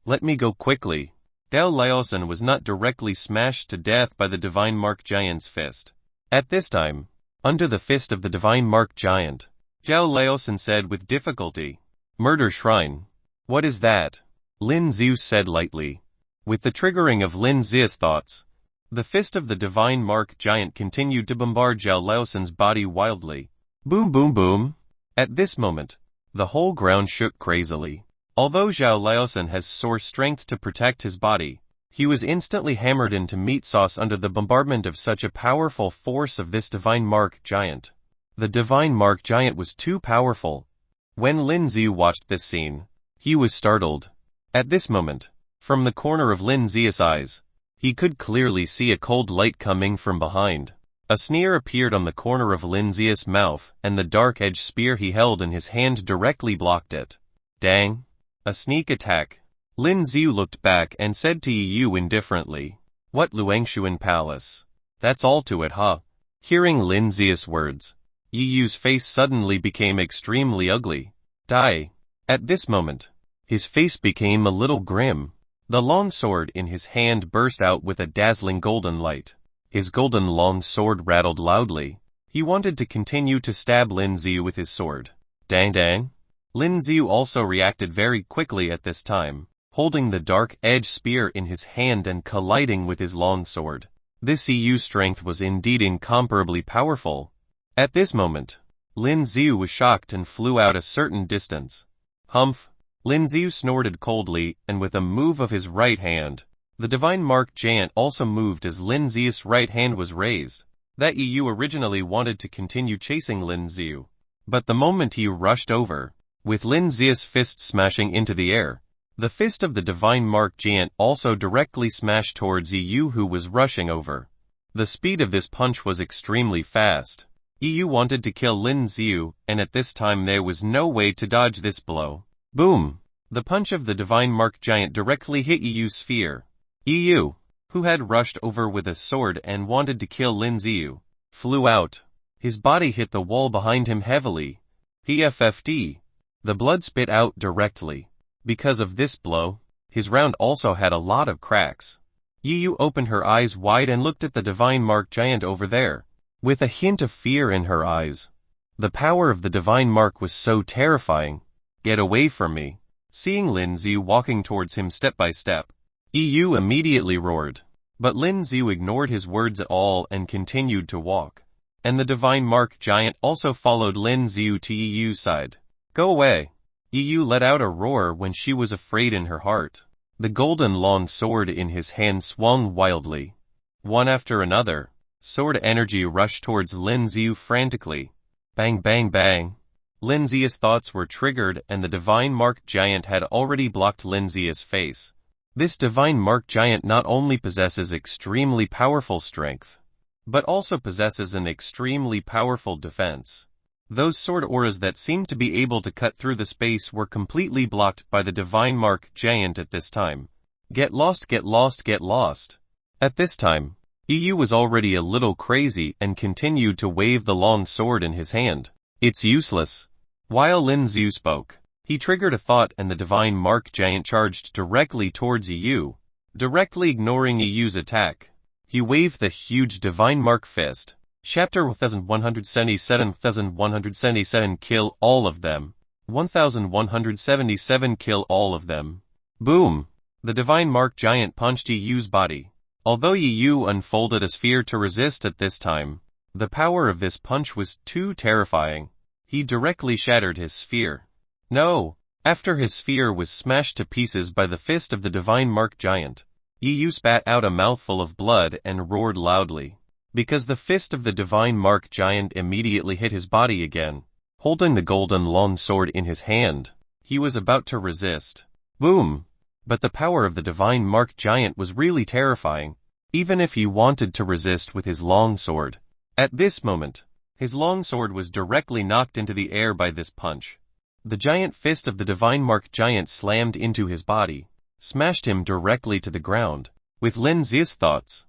let me go quickly. Zhao Laosan was not directly smashed to death by the divine mark giant's fist. At this time, under the fist of the divine mark giant. Zhao Laosan said with difficulty. Murder shrine. What is that? Lin Xiu said lightly. With the triggering of Lin Xiu's thoughts, the fist of the divine mark giant continued to bombard Zhao Laosan's body wildly. Boom boom boom. At this moment, the whole ground shook crazily. Although Zhao Laosan has source strength to protect his body, he was instantly hammered into meat sauce under the bombardment of such a powerful force of this divine mark giant. The divine mark giant was too powerful. When Lin Xiu watched this scene, he was startled. At this moment, from the corner of Lin Xiu's eyes, he could clearly see a cold light coming from behind. A sneer appeared on the corner of Lin Xiu's mouth, and the dark-edged spear he held in his hand directly blocked it. Dang! A sneak attack. Lin Xiu looked back and said to Yi Yu indifferently. What Luangshuan Palace? That's all to it, huh? Hearing Lin Xiu's words, Yi Yu's face suddenly became extremely ugly. Die. At this moment, his face became a little grim. The long sword in his hand burst out with a dazzling golden light. His golden long sword rattled loudly. He wanted to continue to stab Lin Xiu with his sword. Dang dang. Lin Xiu also reacted very quickly at this time, holding the dark-edged spear in his hand and colliding with his long sword. This Yi Yu's strength was indeed incomparably powerful. At this moment, Lin Xiu was shocked and flew out a certain distance. Humph! Lin Xiu snorted coldly, and with a move of his right hand, the divine mark giant also moved as Lin Xiu's right hand was raised. That Yi Yu originally wanted to continue chasing Lin Xiu, but the moment he rushed over, with Lin Xiu's fist smashing into the air, the fist of the divine mark giant also directly smashed towards Yi Yu, who was rushing over. The speed of this punch was extremely fast. Yi Yu wanted to kill Lin Xiu, and at this time there was no way to dodge this blow. Boom! The punch of the divine mark giant directly hit Yi Yu's sphere. Yi Yu, who had rushed over with a sword and wanted to kill Lin Xiu, flew out. His body hit the wall behind him heavily. PFFD. The blood spit out directly. Because of this blow, his round also had a lot of cracks. Yi Yu opened her eyes wide and looked at the divine mark giant over there, with a hint of fear in her eyes. The power of the divine mark was so terrifying. Get away from me. Seeing Lin Xiu walking towards him step by step, Yi Yu immediately roared. But Lin Xiu ignored his words at all and continued to walk. And the divine mark giant also followed Lin Xiu to Yi Yu's side. Go away. Yi Yu let out a roar when she was afraid in her heart. The golden long sword in his hand swung wildly. One after another, sword energy rushed towards Lin Xiu frantically. Bang bang bang. Lin Xiu's thoughts were triggered and the divine mark giant had already blocked Lin Xiu's face. This divine mark giant not only possesses extremely powerful strength, but also possesses an extremely powerful defense. Those sword auras that seemed to be able to cut through the space were completely blocked by the divine mark giant at this time. Get lost, get lost, get lost. At this time, Yi Yu was already a little crazy and continued to wave the long sword in his hand. It's useless. While Lin Xiu spoke, he triggered a thought and the divine mark giant charged directly towards Yi Yu. Directly ignoring Yi Yu's attack, he waved the huge divine mark fist. Chapter 1177 Kill all of them. 1177 Kill all of them. Boom! The divine mark giant punched Yi Yu's body. Although Yi Yu unfolded a sphere to resist at this time, the power of this punch was too terrifying. He directly shattered his sphere. No! After his sphere was smashed to pieces by the fist of the divine mark giant, Yi Yu spat out a mouthful of blood and roared loudly. Because the fist of the divine mark giant immediately hit his body again. Holding the golden long sword in his hand, he was about to resist. Boom! But the power of the divine mark giant was really terrifying, even if he wanted to resist with his long sword. At this moment, his long sword was directly knocked into the air by this punch. The giant fist of the divine mark giant slammed into his body, smashed him directly to the ground. With Lin Xiu's thoughts,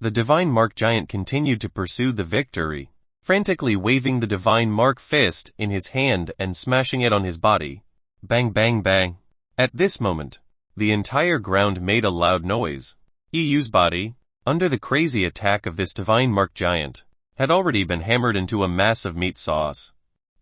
the divine mark giant continued to pursue the victory, frantically waving the divine mark fist in his hand and smashing it on his body. Bang bang bang. At this moment, the entire ground made a loud noise. Yi Yu's body, under the crazy attack of this divine mark giant, had already been hammered into a mass of meat sauce.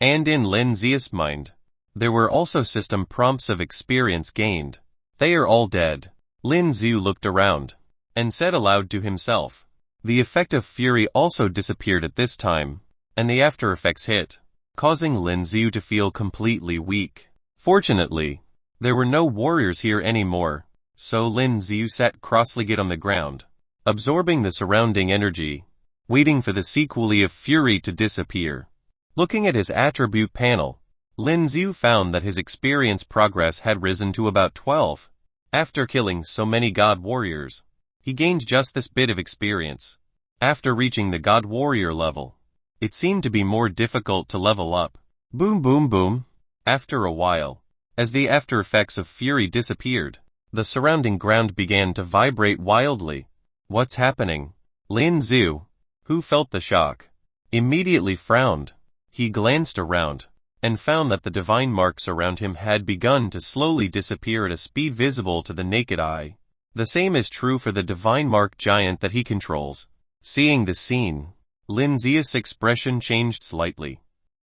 And in Lin Zia's mind, there were also system prompts of experience gained. They are all dead. Lin Ziu looked around and said aloud to himself. The effect of fury also disappeared at this time, and the after effects hit, causing Lin Ziu to feel completely weak. Fortunately, there were no warriors here anymore, so Lin Ziu sat cross-legged on the ground, absorbing the surrounding energy, waiting for the sequelae of fury to disappear. Looking at his attribute panel, Lin Ziu found that his experience progress had risen to about 12. After killing so many god warriors, he gained just this bit of experience. After reaching the god warrior level, it seemed to be more difficult to level up. Boom boom boom. After a while, as the after effects of fury disappeared, the surrounding ground began to vibrate wildly. What's happening? Lin Ziu, who felt the shock, immediately frowned. He glanced around and found that the divine marks around him had begun to slowly disappear at a speed visible to the naked eye. The same is true for the divine mark giant that he controls. Seeing the scene, Lin Zia's expression changed slightly.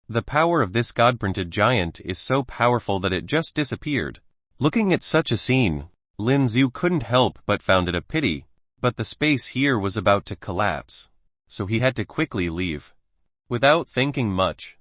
The power of this god-printed giant is so powerful that it just disappeared. Looking at such a scene, Lin Ziu couldn't help but found it a pity, but the space here was about to collapse, so he had to quickly leave. Without thinking much,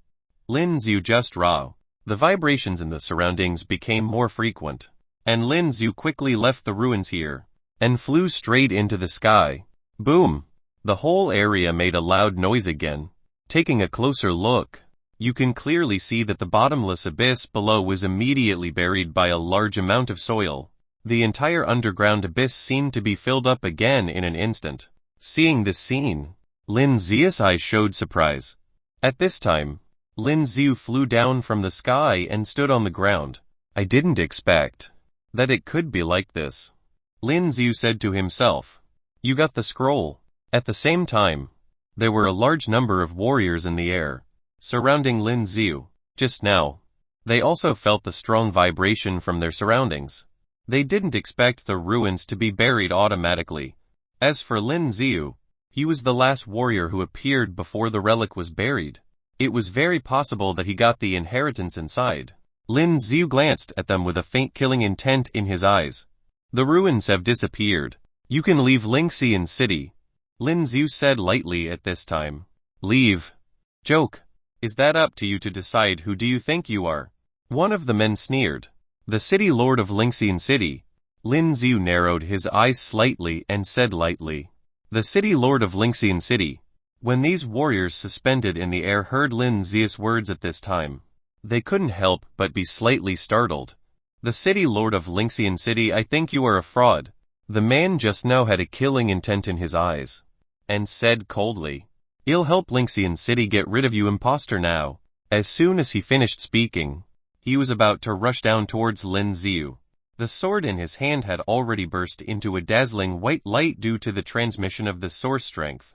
Lin Ziu just raw. The vibrations in the surroundings became more frequent, and Lin Ziu quickly left the ruins here, and flew straight into the sky. Boom! The whole area made a loud noise again. Taking a closer look, you can clearly see that the bottomless abyss below was immediately buried by a large amount of soil. The entire underground abyss seemed to be filled up again in an instant. Seeing this scene, Lin Zia's eyes showed surprise. At this time, Lin Ziu flew down from the sky and stood on the ground. I didn't expect that it could be like this, Lin Ziu said to himself. You got the scroll. At the same time, there were a large number of warriors in the air, surrounding Lin Ziu. Just now, they also felt the strong vibration from their surroundings. They didn't expect the ruins to be buried automatically. As for Lin Ziu, he was the last warrior who appeared before the relic was buried. It was very possible that he got the inheritance inside. Lin Ziu glanced at them with a faint killing intent in his eyes. The ruins have disappeared. You can leave Lingxian City, Lin Ziu said lightly at this time. Leave? Joke. Is that up to you to decide? Who do you think you are? One of the men sneered. The city lord of Lingxian City. Lin Ziu narrowed his eyes slightly and said lightly. The city lord of Lingxian City. When these warriors suspended in the air heard Lin Zia's words at this time, they couldn't help but be slightly startled. The city lord of Lingxian City, I think you are a fraud. The man just now had a killing intent in his eyes, and said coldly, I'll help Lingxian City get rid of you, imposter. Now. As soon as he finished speaking, he was about to rush down towards Lin Ziu. The sword in his hand had already burst into a dazzling white light due to the transmission of the source strength.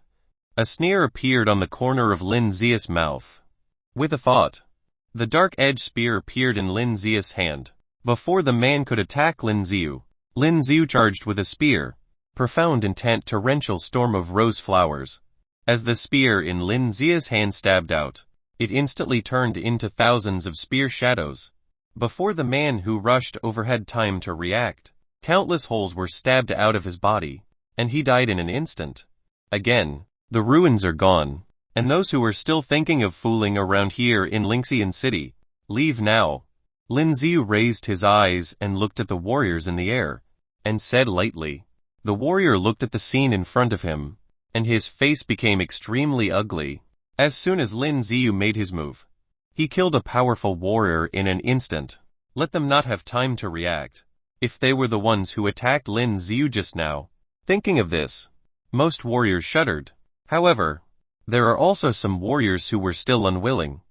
A sneer appeared on the corner of Lin Zia's mouth. With a thought, the dark-edged spear appeared in Lin Zia's hand. Before the man could attack Lin Ziu charged with a spear, profound intent torrential storm of rose flowers. As the spear in Lin Zia's hand stabbed out, it instantly turned into thousands of spear shadows. Before the man who rushed over had time to react, countless holes were stabbed out of his body, and he died in an instant. Again, the ruins are gone, and those who are still thinking of fooling around here in Lingxian City, leave now. Lin Ziu raised his eyes and looked at the warriors in the air, and said lightly. The warrior looked at the scene in front of him, and his face became extremely ugly. As soon as Lin Ziu made his move, he killed a powerful warrior in an instant. Let them not have time to react. If they were the ones who attacked Lin Ziu just now. Thinking of this, most warriors shuddered. However, there are also some warriors who were still unwilling.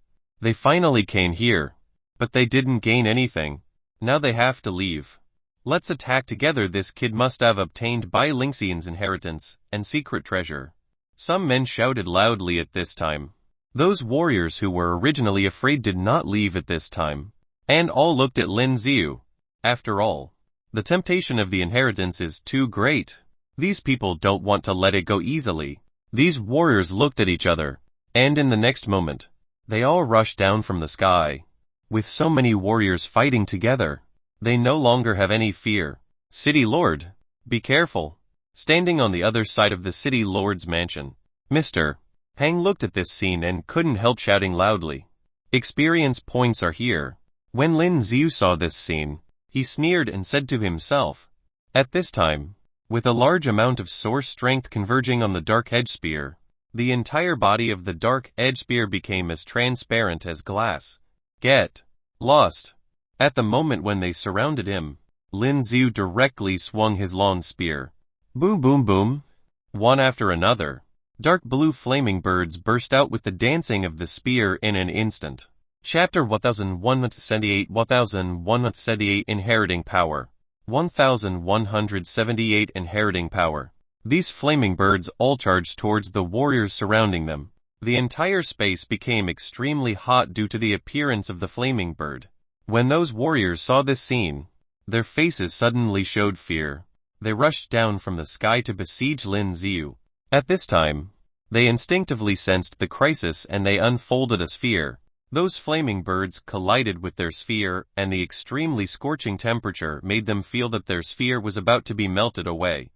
They finally came here, but they didn't gain anything. Now they have to leave. Let's attack together. This kid must have obtained Bai Lingxian's inheritance and secret treasure. Some men shouted loudly at this time. Those warriors who were originally afraid did not leave at this time, and all looked at Lin Ziu. After all, the temptation of the inheritance is too great. These people don't want to let it go easily. These warriors looked at each other, and in the next moment, they all rushed down from the sky. With so many warriors fighting together, they no longer have any fear. City Lord, be careful. Standing on the other side of the City Lord's mansion, Mr. Hang looked at this scene and couldn't help shouting loudly. Experience points are here. When Lin Xiu saw this scene, he sneered and said to himself, at this time, with a large amount of source strength converging on the Dark Edge Spear, the entire body of the Dark Edge Spear became as transparent as glass. Get lost. At the moment when they surrounded him, Lin Xiu directly swung his long spear. Boom boom boom. One after another, dark blue flaming birds burst out with the dancing of the spear in an instant. Chapter 1178 1178 Inheriting Power 1178 Inheriting Power. These flaming birds all charged towards the warriors surrounding them. The entire space became extremely hot due to the appearance of the flaming bird. When those warriors saw this scene, their faces suddenly showed fear. They rushed down from the sky to besiege Lin Xiu. At this time, they instinctively sensed the crisis and they unfolded a sphere. Those flaming birds collided with their sphere, and the extremely scorching temperature made them feel that their sphere was about to be melted away.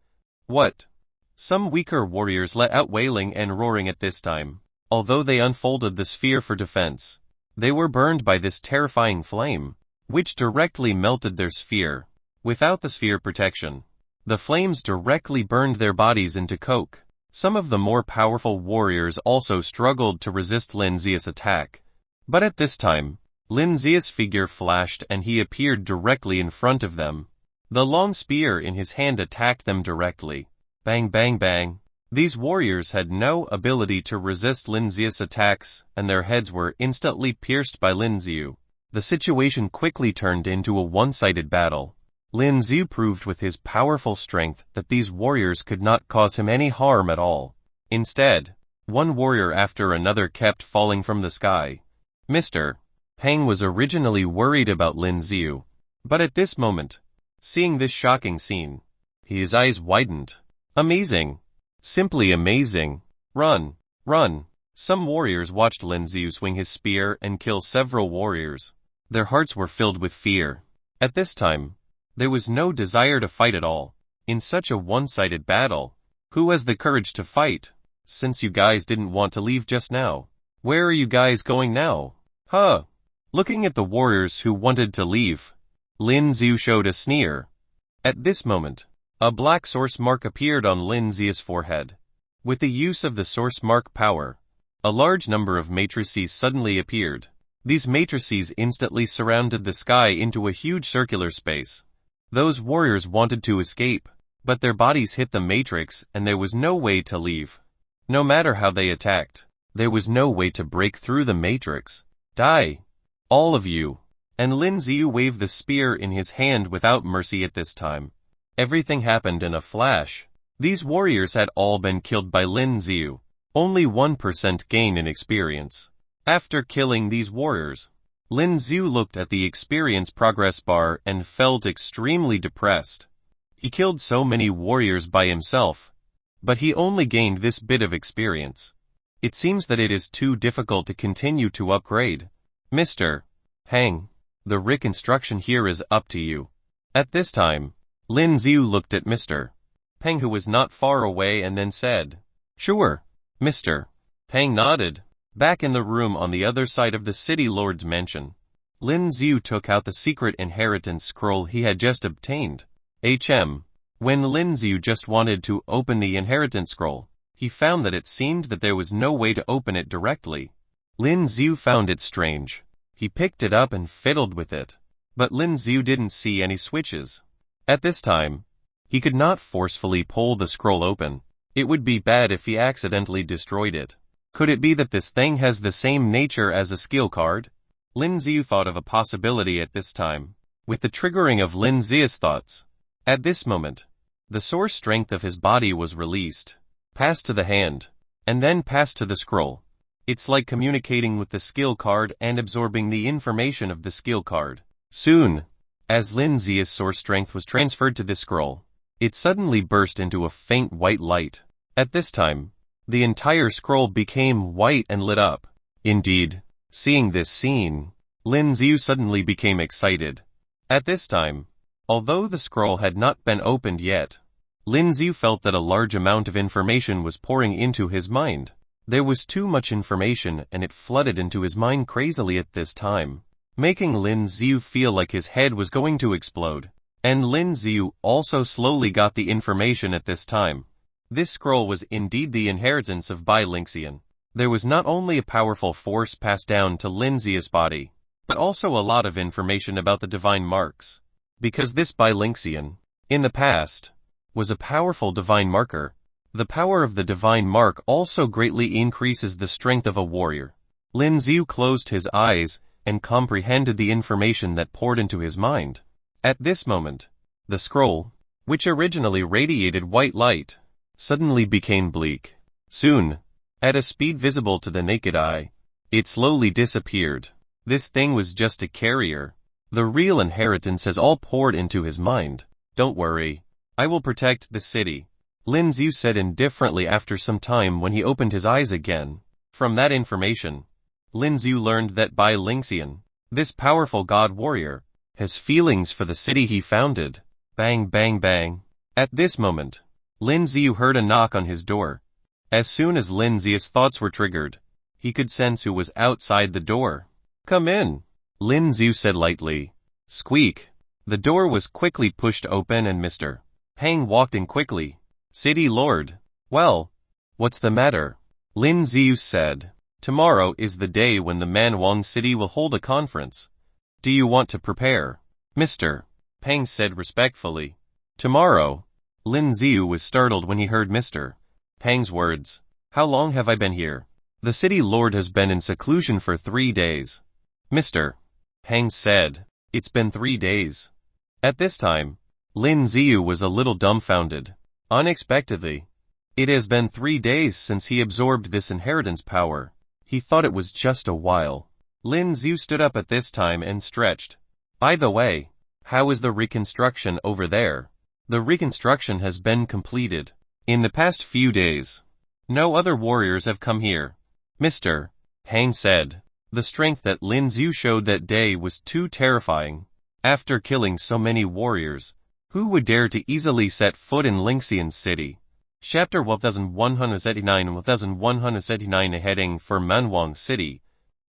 What? Some weaker warriors let out wailing and roaring at this time. Although they unfolded the sphere for defense, they were burned by this terrifying flame, which directly melted their sphere. Without the sphere protection, the flames directly burned their bodies into coke. Some of the more powerful warriors also struggled to resist Lin Xiu's attack. But at this time, Lin Xiu's figure flashed and he appeared directly in front of them. The long spear in his hand attacked them directly. Bang bang bang. These warriors had no ability to resist Lin Xiu's attacks, and their heads were instantly pierced by Lin Xiu. The situation quickly turned into a one-sided battle. Lin Xiu proved with his powerful strength that these warriors could not cause him any harm at all. Instead, one warrior after another kept falling from the sky. Mr. Hang was originally worried about Lin Xiu, but at this moment, seeing this shocking scene, his eyes widened. Amazing! Simply amazing! Run! Run! Some warriors watched Lin Xiu swing his spear and kill several warriors. Their hearts were filled with fear. At this time, there was no desire to fight at all. In such a one-sided battle, who has the courage to fight? Since you guys didn't want to leave just now, where are you guys going now? Huh? Looking at the warriors who wanted to leave, Lin Xiu showed a sneer. At this moment, a black source mark appeared on Lin Xiu's forehead. With the use of the source mark power, a large number of matrices suddenly appeared. These matrices instantly surrounded the sky into a huge circular space. Those warriors wanted to escape, but their bodies hit the matrix and there was no way to leave. No matter how they attacked, there was no way to break through the matrix. Die! All of you! And Lin Xiu waved the spear in his hand without mercy at this time. Everything happened in a flash. These warriors had all been killed by Lin Xiu. Only 1% gain in experience. After killing these warriors, Lin Xiu looked at the experience progress bar and felt extremely depressed. He killed so many warriors by himself, but he only gained this bit of experience. It seems that it is too difficult to continue to upgrade. Mr. Hang, the reconstruction here is up to you. At this time, Lin Xiu looked at Mr. Peng, who was not far away, and then said, Sure. Mr. Peng nodded. Back in the room on the other side of the City Lord's mansion, Lin Xiu took out the secret inheritance scroll he had just obtained. When Lin Xiu just wanted to open the inheritance scroll, he found that it seemed that there was no way to open it directly. Lin Xiu found it strange. He picked it up and fiddled with it, but Lin Xiu didn't see any switches. At this time, he could not forcefully pull the scroll open. It would be bad if he accidentally destroyed it. Could it be that this thing has the same nature as a skill card? Lin Xiu thought of a possibility at this time. With the triggering of Lin Xiu's thoughts, at this moment, the source strength of his body was released, passed to the hand, and then passed to the scroll. It's like communicating with the skill card and absorbing the information of the skill card. Soon, as Lin Xiu's source strength was transferred to this scroll, it suddenly burst into a faint white light. At this time, The entire scroll became white and lit up. Indeed, seeing this scene, Lin Xiu suddenly became excited. At this time, although the scroll had not been opened yet, Lin Xiu felt that a large amount of information was pouring into his mind. There was too much information and it flooded into his mind crazily at this time, making Lin Xiu feel like his head was going to explode. And Lin Xiu also slowly got the information at this time. This scroll was indeed the inheritance of Bai Lingxian. There was not only a powerful force passed down to Lin Xiu's body, but also a lot of information about the divine marks. Because this Bai Lingxian, in the past, was a powerful divine marker. The power of the divine mark also greatly increases the strength of a warrior. Lin Xiu closed his eyes and comprehended the information that poured into his mind. At this moment, the scroll, which originally radiated white light, suddenly became bleak. Soon, at a speed visible to the naked eye, it slowly disappeared. This thing was just a carrier. The real inheritance has all poured into his mind. Don't worry. I will protect the city, Lin Xiu said indifferently after some time when he opened his eyes again. From that information, Lin Xiu learned that Bai Lingxian, this powerful god warrior, has feelings for the city he founded. Bang bang bang. At this moment, Lin Xiu heard a knock on his door. As soon as Lin Xiu's thoughts were triggered, he could sense who was outside the door. Come in, Lin Xiu said lightly. Squeak. The door was quickly pushed open and Mr. Pang walked in quickly. City Lord. Well, what's the matter? Lin Xiu said. Tomorrow is the day when the Manwang city will hold a conference. Do you want to prepare? Mr. Pang said respectfully. Tomorrow? Lin Xiu was startled when he heard Mr. Pang's words. How long have I been here? The city lord has been in seclusion for 3 days. Mr. Pang said. It's been 3 days. At this time, Lin Xiu was a little dumbfounded. Unexpectedly, it has been 3 days since he absorbed this inheritance power. He thought it was just a while. Lin Xiu stood up at this time and stretched. By the way, how is the reconstruction over there? The reconstruction has been completed. In the past few days, no other warriors have come here. Mr. Pang said. The strength that Lin Xiu showed that day was too terrifying. After killing so many warriors, who would dare to easily set foot in Lingxian city? Chapter 1179 heading for Manwang City.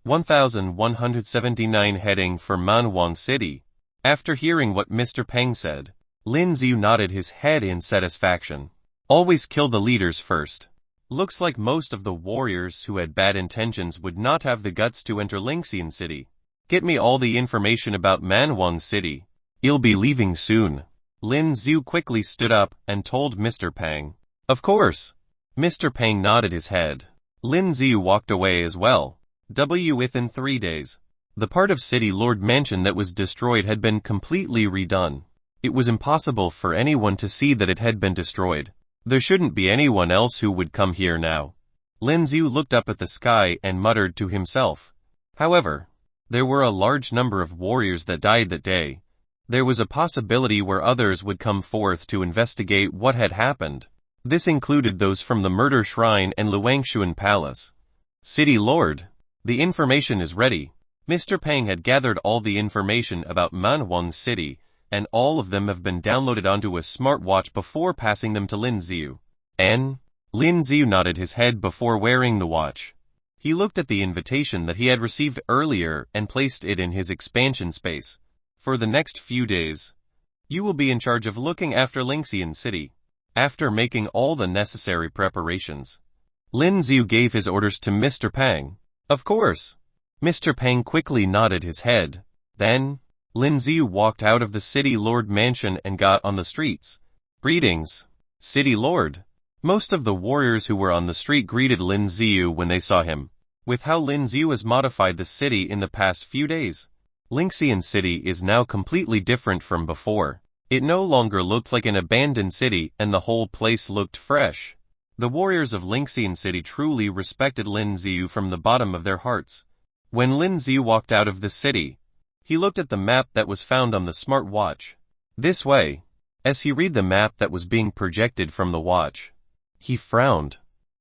1179 heading for Manwang City. After hearing what Mr. Pang said, Lin Xiu nodded his head in satisfaction. Always kill the leaders first. Looks like most of the warriors who had bad intentions would not have the guts to enter Lingxian city. Get me all the information about Manwang city. You'll be leaving soon. Lin Xiu quickly stood up and told Mr. Pang. Of course. Mr. Pang nodded his head. Lin Xiu walked away as well. Within 3 days, the part of City Lord Mansion that was destroyed had been completely redone. It was impossible for anyone to see that it had been destroyed. There shouldn't be anyone else who would come here now. Lin Xiu looked up at the sky and muttered to himself. However, there were a large number of warriors that died that day. There was a possibility where others would come forth to investigate what had happened. This included those from the Murder Shrine and Luangshuan Palace. City Lord, the information is ready. Mr. Pang had gathered all the information about Manwang City, and all of them have been downloaded onto a smartwatch before passing them to Lin Xiu. Lin Xiu nodded his head before wearing the watch. He looked at the invitation that he had received earlier and placed it in his expansion space. For the next few days, you will be in charge of looking after Lingxian City. After making all the necessary preparations, Lin Xiu gave his orders to Mr. Pang. Of course. Mr. Pang quickly nodded his head. Then, Lin Xiu walked out of the City Lord Mansion and got on the streets. Greetings, City Lord. Most of the warriors who were on the street greeted Lin Xiu when they saw him. With how Lin Xiu has modified the city in the past few days, Lingxian City is now completely different from before. It no longer looked like an abandoned city and the whole place looked fresh. The warriors of Lingxian City truly respected Lin Xiu from the bottom of their hearts. When Lin Xiu walked out of the city, he looked at the map that was found on the smart watch. This way, as he read the map that was being projected from the watch, he frowned.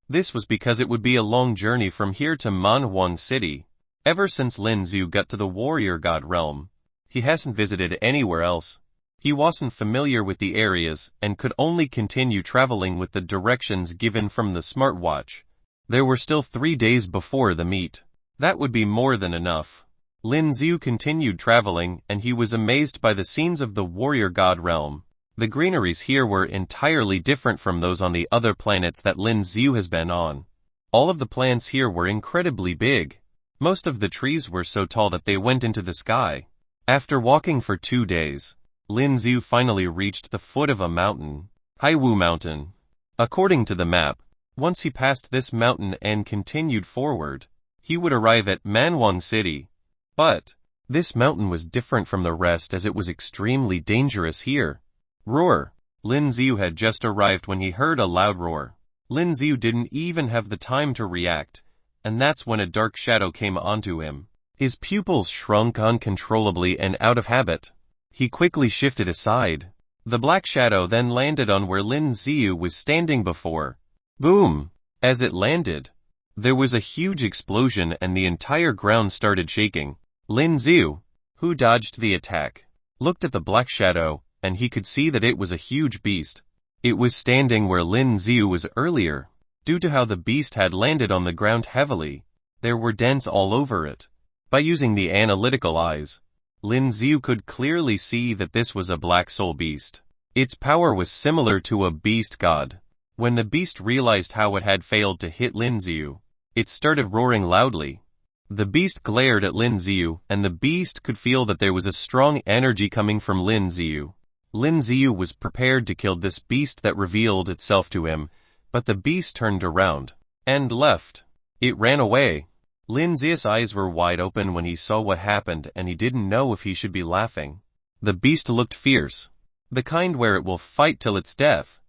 This was because it would be a long journey from here to Manhuang City. Ever since Lin Zhu got to the warrior god realm, he hasn't visited anywhere else. He wasn't familiar with the areas and could only continue traveling with the directions given from the smartwatch. There were still 3 days before the meet. That would be more than enough. Lin Zhu continued traveling, and he was amazed by the scenes of the warrior god realm. The greeneries here were entirely different from those on the other planets that Lin Zhu has been on. All of the plants here were incredibly big. Most of the trees were so tall that they went into the sky. After walking for 2 days, Lin Zhu finally reached the foot of a mountain, Haiwu Mountain. According to the map, once he passed this mountain and continued forward, he would arrive at Manhuang City. But this mountain was different from the rest as it was extremely dangerous here. Roar! Lin Zhu had just arrived when he heard a loud roar. Lin Zhu didn't even have the time to react, and that's when a dark shadow came onto him. His pupils shrunk uncontrollably and out of habit. He quickly shifted aside. The black shadow then landed on where Lin Zhu was standing before. Boom! As it landed, there was a huge explosion and the entire ground started shaking. Lin Zhu, who dodged the attack, looked at the black shadow, and he could see that it was a huge beast. It was standing where Lin Zhu was earlier. Due to how the beast had landed on the ground heavily, there were dents all over it. By using the analytical eyes, Lin Zhu could clearly see that this was a black soul beast. Its power was similar to a beast god. When the beast realized how it had failed to hit Lin Zhu, it started roaring loudly. The beast glared at Lin Zhu, and the beast could feel that there was a strong energy coming from Lin Zhu. Lin Zhu was prepared to kill this beast that revealed itself to him, but the beast turned around and left. It ran away. Lin Zhu's eyes were wide open when he saw what happened, and he didn't know if he should be laughing. The beast looked fierce, the kind where it will fight till its death.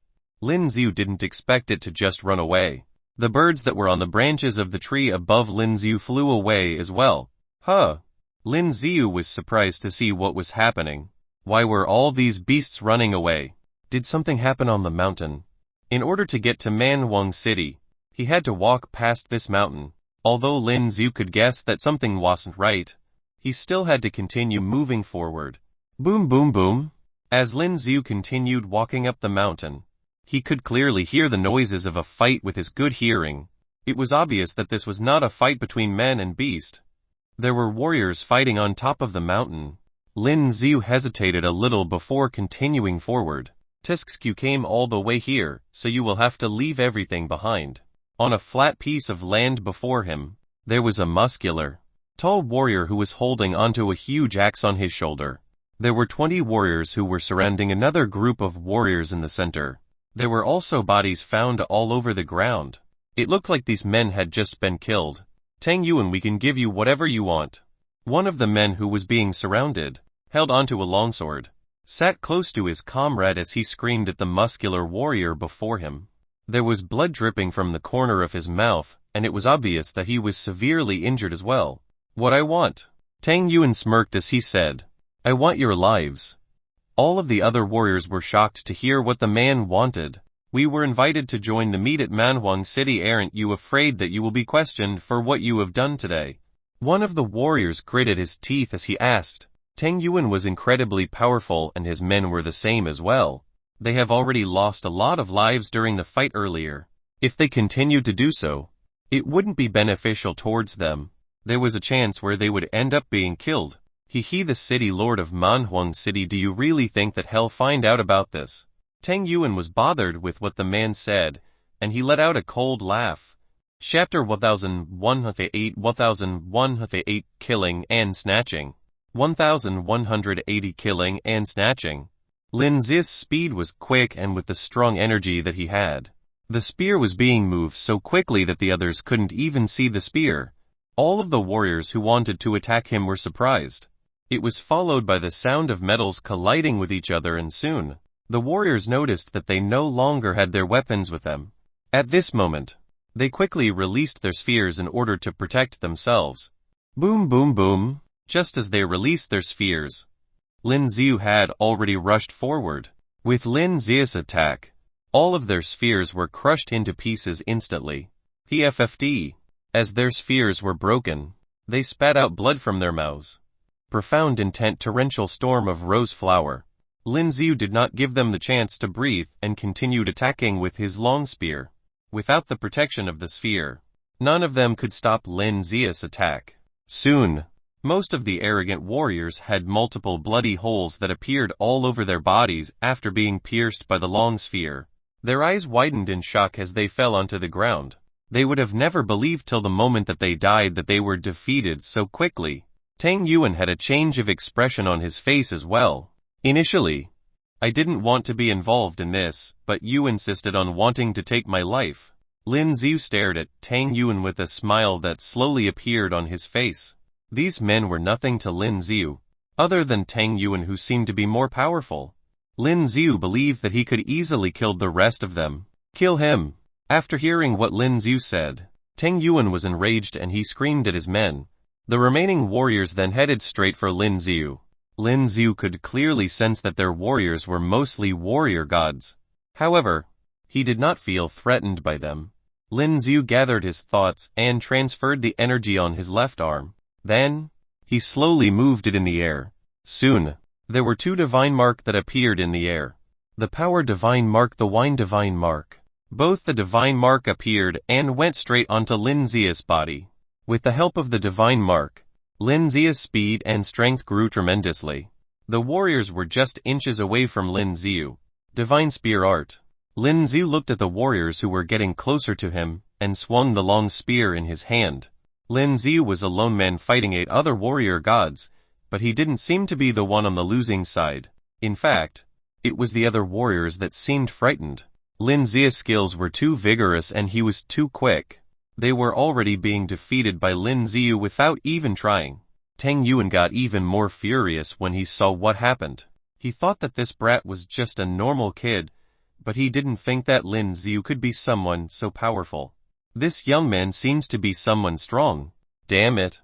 Lin Zhu didn't expect it to just run away. The birds that were on the branches of the tree above Lin Zhu flew away as well. Lin Zhu was surprised to see what was happening. Why were all these beasts running away? Did something happen on the mountain? In order to get to Manhuang City, he had to walk past this mountain. Although Lin Zhu could guess that something wasn't right, he still had to continue moving forward. Boom boom boom. As Lin Zhu continued walking up the mountain, he could clearly hear the noises of a fight with his good hearing. It was obvious that this was not a fight between man and beast. There were warriors fighting on top of the mountain. Lin Zhu hesitated a little before continuing forward. You came all the way here, so you will have to leave everything behind. On a flat piece of land before him, there was a muscular, tall warrior who was holding onto a huge axe on his shoulder. There were 20 warriors who were surrounding another group of warriors in the center. There were also bodies found all over the ground. It looked like these men had just been killed. Tang Yuan, we can give you whatever you want. One of the men who was being surrounded held onto a longsword, sat close to his comrade as he screamed at the muscular warrior before him. There was blood dripping from the corner of his mouth, and it was obvious that he was severely injured as well. What I want. Tang Yuan smirked as he said, I want your lives. All of the other warriors were shocked to hear what the man wanted. We were invited to join the meet at Manhuang City. Aren't you afraid that you will be questioned for what you have done today? One of the warriors gritted his teeth as he asked. Tang Yuan was incredibly powerful and his men were the same as well. They have already lost a lot of lives during the fight earlier. If they continued to do so, it wouldn't be beneficial towards them. There was a chance where they would end up being killed. He the city lord of Manhuang City, do you really think that he'll find out about this? Tang Yuan was bothered with what the man said, and he let out a cold laugh. Chapter 1108 Killing and Snatching. 1180 Killing and Snatching. Lin Zhu's speed was quick, and with the strong energy that he had, the spear was being moved so quickly that the others couldn't even see the spear. All of the warriors who wanted to attack him were surprised. It was followed by the sound of metals colliding with each other, and soon, the warriors noticed that they no longer had their weapons with them. At this moment, they quickly released their spheres in order to protect themselves. Boom boom boom. Just as they released their spheres, Lin Zhu had already rushed forward. With Lin Zhu's attack, All of their spheres were crushed into pieces instantly. PFFD. As their spheres were broken, they spat out blood from their mouths. Profound intent torrential storm of rose flower. Lin Xiu did not give them the chance to breathe and continued attacking with his long spear. Without the protection of the sphere, none of them could stop Lin Xiu's attack. Soon, most of the arrogant warriors had multiple bloody holes that appeared all over their bodies after being pierced by the long sphere. Their eyes widened in shock as they fell onto the ground. They would have never believed till the moment that they died that they were defeated so quickly. Tang Yuan had a change of expression on his face as well. Initially, I didn't want to be involved in this, but you insisted on wanting to take my life. Lin Xiu stared at Tang Yuan with a smile that slowly appeared on his face. These men were nothing to Lin Xiu, other than Tang Yuan, who seemed to be more powerful. Lin Xiu believed that he could easily kill the rest of them. Kill him. After hearing what Lin Xiu said, Tang Yuan was enraged and he screamed at his men. The remaining warriors then headed straight for Lin Xiu. Lin Xiu could clearly sense that their warriors were mostly warrior gods. However, he did not feel threatened by them. Lin Xiu gathered his thoughts and transferred the energy on his left arm. Then, he slowly moved it in the air. Soon, there were two divine mark that appeared in the air. The power divine mark, the wine divine mark. Both the divine mark appeared and went straight onto Lin Xiu's body. With the help of the divine mark, Lin Xiu's speed and strength grew tremendously. The warriors were just inches away from Lin Xiu. Divine spear art. Lin Xiu looked at the warriors who were getting closer to him, and swung the long spear in his hand. Lin Xiu was a lone man fighting 8 other warrior gods, but he didn't seem to be the one on the losing side. In fact, it was the other warriors that seemed frightened. Lin Xiu's skills were too vigorous and he was too quick. They were already being defeated by Lin Xiu without even trying. Tang Yuan got even more furious when he saw what happened. He thought that this brat was just a normal kid, but he didn't think that Lin Xiu could be someone so powerful. This young man seems to be someone strong. Damn it.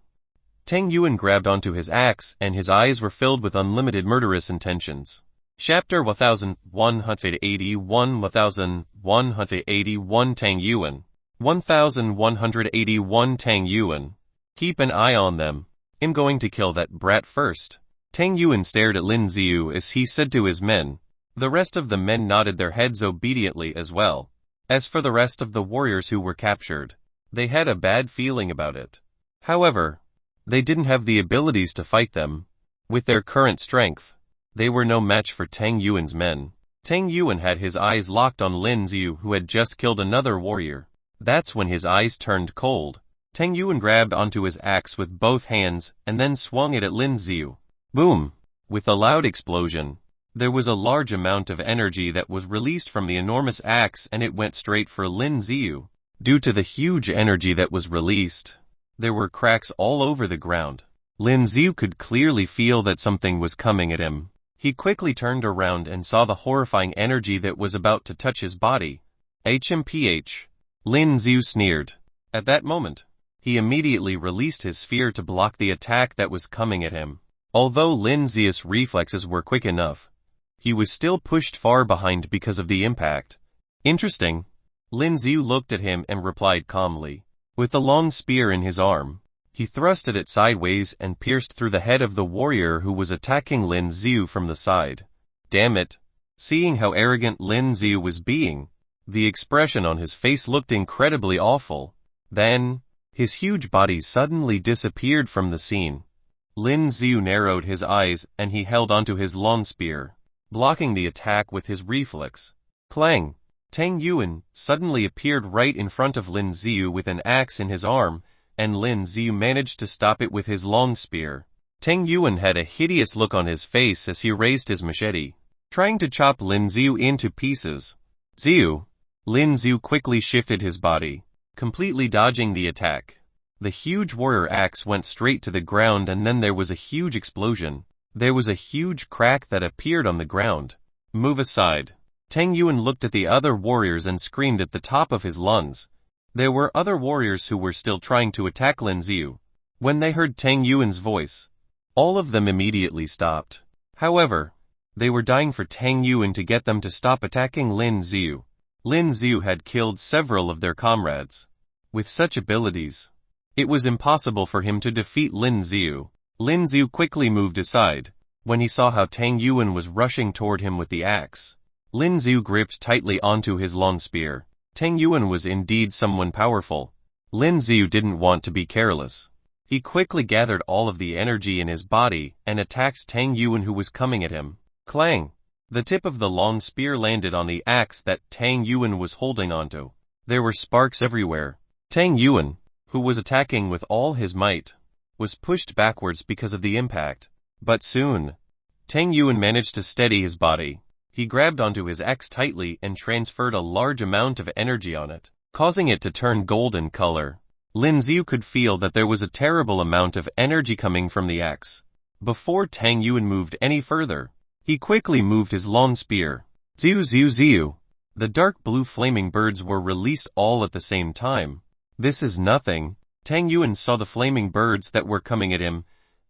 Tang Yuan grabbed onto his axe and his eyes were filled with unlimited murderous intentions. Chapter 1181 1181 Tang Yuan. 1181 Tang Yuan. Keep an eye on them. I'm going to kill that brat first. Tang Yuan stared at Lin Xiu as he said to his men. The rest of the men nodded their heads obediently as well. As for the rest of the warriors who were captured, they had a bad feeling about it. However, they didn't have the abilities to fight them. With their current strength, they were no match for Tang Yuan's men. Tang Yuan had his eyes locked on Lin Xiu, who had just killed another warrior. That's when his eyes turned cold. Tang Yuan grabbed onto his axe with both hands and then swung it at Lin Xiu. Boom! With a loud explosion, there was a large amount of energy that was released from the enormous axe and it went straight for Lin Xiu. Due to the huge energy that was released, there were cracks all over the ground. Lin Xiu could clearly feel that something was coming at him. He quickly turned around and saw the horrifying energy that was about to touch his body. HMPH. Lin Xiu sneered. At that moment, he immediately released his sphere to block the attack that was coming at him. Although Lin Xiu's reflexes were quick enough, he was still pushed far behind because of the impact. Interesting. Lin Xiu looked at him and replied calmly. With the long spear in his arm, he thrusted it sideways and pierced through the head of the warrior who was attacking Lin Xiu from the side. Damn it. Seeing how arrogant Lin Xiu was being, the expression on his face looked incredibly awful. Then, his huge body suddenly disappeared from the scene. Lin Xiu narrowed his eyes and he held onto his long spear, blocking the attack with his reflex. Clang! Tang Yuan suddenly appeared right in front of Lin Xiu with an axe in his arm, and Lin Xiu managed to stop it with his long spear. Tang Yuan had a hideous look on his face as he raised his machete, trying to chop Lin Xiu into pieces. Xiu! Lin Xiu quickly shifted his body, completely dodging the attack. The huge warrior axe went straight to the ground and then there was a huge explosion. There was a huge crack that appeared on the ground. Move aside. Tang Yuan looked at the other warriors and screamed at the top of his lungs. There were other warriors who were still trying to attack Lin Xiu. When they heard Tang Yuan's voice, all of them immediately stopped. However, they were dying for Tang Yuan to get them to stop attacking Lin Xiu. Lin Xiu had killed several of their comrades. With such abilities, it was impossible for him to defeat Lin Xiu. Lin Xiu quickly moved aside when he saw how Tang Yuan was rushing toward him with the axe. Lin Xiu gripped tightly onto his long spear. Tang Yuan was indeed someone powerful. Lin Xiu didn't want to be careless. He quickly gathered all of the energy in his body and attacked Tang Yuan, who was coming at him. Clang! The tip of the long spear landed on the axe that Tang Yuan was holding onto. There were sparks everywhere. Tang Yuan, who was attacking with all his might, was pushed backwards because of the impact. But soon, Tang Yuan managed to steady his body. He grabbed onto his axe tightly and transferred a large amount of energy on it, causing it to turn golden color. Lin Xiu could feel that there was a terrible amount of energy coming from the axe. Before Tang Yuan moved any further, he quickly moved his long spear. Ziu ziu ziu. The dark blue flaming birds were released all at the same time. This is nothing. Tang Yuan saw the flaming birds that were coming at him,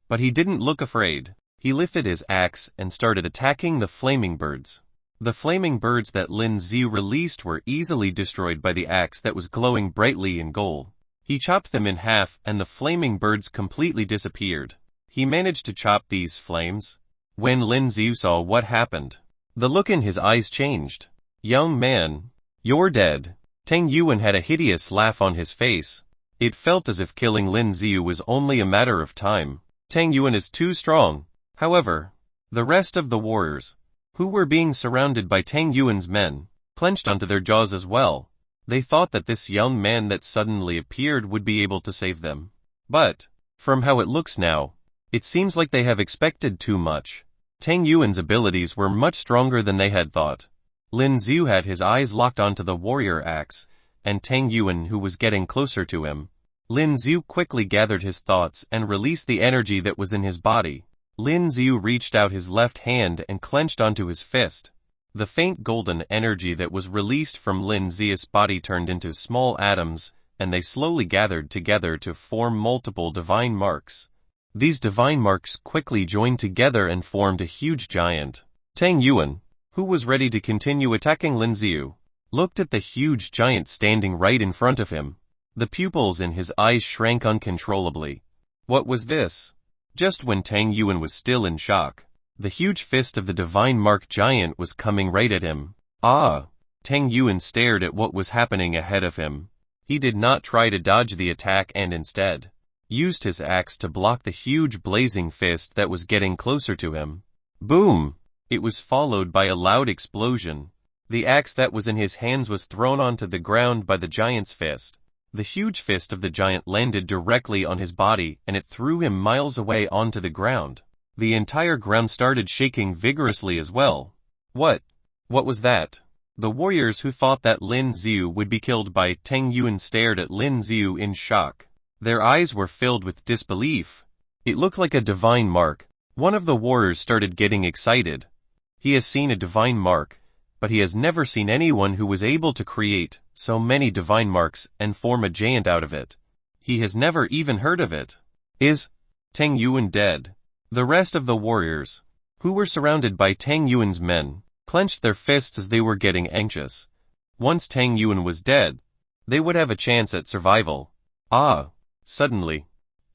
but he didn't look afraid. He lifted his axe and started attacking the flaming birds. The flaming birds that Lin Xiu released were easily destroyed by the axe that was glowing brightly in gold. He chopped them in half and the flaming birds completely disappeared. He managed to chop these flames. When Lin Xiu saw what happened, the look in his eyes changed. Young man, you're dead. Tang Yuan had a hideous laugh on his face. It felt as if killing Lin Xiu was only a matter of time. Tang Yuan is too strong. However, the rest of the warriors, who were being surrounded by Tang Yuan's men, clenched onto their jaws as well. They thought that this young man that suddenly appeared would be able to save them. But, from how it looks now, it seems like they have expected too much. Tang Yuan's abilities were much stronger than they had thought. Lin Xiu had his eyes locked onto the warrior axe, and Tang Yuan, who was getting closer to him. Lin Xiu quickly gathered his thoughts and released the energy that was in his body. Lin Xiu reached out his left hand and clenched onto his fist. The faint golden energy that was released from Lin Xiu's body turned into small atoms, and they slowly gathered together to form multiple divine marks. These divine marks quickly joined together and formed a huge giant. Tang Yuan, who was ready to continue attacking Lin Xiu, looked at the huge giant standing right in front of him. The pupils in his eyes shrank uncontrollably. What was this? Just when Tang Yuan was still in shock, the huge fist of the divine mark giant was coming right at him. Ah! Tang Yuan stared at what was happening ahead of him. He did not try to dodge the attack and instead used his axe to block the huge blazing fist that was getting closer to him. Boom! It was followed by a loud explosion. The axe that was in his hands was thrown onto the ground by the giant's fist. The huge fist of the giant landed directly on his body and it threw him miles away onto the ground. The entire ground started shaking vigorously as well. What was that? The warriors who thought that Lin Xiu would be killed by Tang Yuan stared at Lin Xiu in shock. Their eyes were filled with disbelief. It looked like a divine mark. One of the warriors started getting excited. He has seen a divine mark, but he has never seen anyone who was able to create so many divine marks and form a giant out of it. He has never even heard of it. Is Tang Yuan dead? The rest of the warriors, who were surrounded by Tang Yuan's men, clenched their fists as they were getting anxious. Once Tang Yuan was dead, they would have a chance at survival. Ah! Suddenly,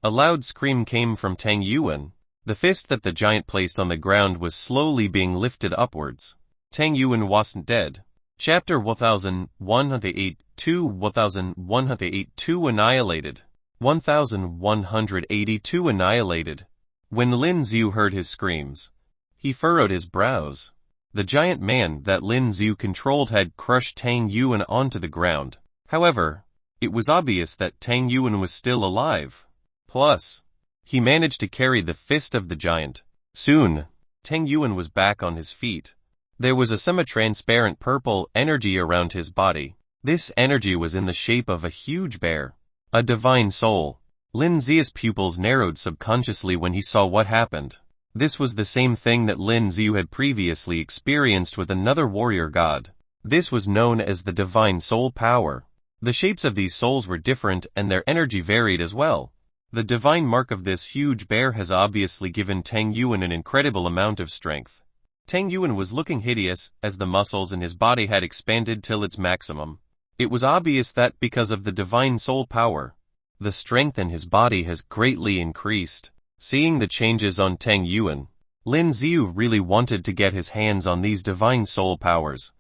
a loud scream came from Tang Yuan. The fist that the giant placed on the ground was slowly being lifted upwards. Tang Yuan wasn't dead. Chapter 1182 annihilated. 1182 annihilated. When Lin Xiu heard his screams, he furrowed his brows. The giant man that Lin Xiu controlled had crushed Tang Yuan onto the ground. However, it was obvious that Tang Yuan was still alive. Plus, he managed to carry the fist of the giant. Soon, Tang Yuan was back on his feet. There was a semi-transparent purple energy around his body. This energy was in the shape of a huge bear, a divine soul. Lin Xiu's pupils narrowed subconsciously when he saw what happened. This was the same thing that Lin Xiu had previously experienced with another warrior god. This was known as the divine soul power. The shapes of these souls were different and their energy varied as well. The divine mark of this huge bear has obviously given Tang Yuan an incredible amount of strength. Tang Yuan was looking hideous, as the muscles in his body had expanded till its maximum. It was obvious that because of the divine soul power, the strength in his body has greatly increased. Seeing the changes on Tang Yuan, Lin Xiu really wanted to get his hands on these divine soul powers.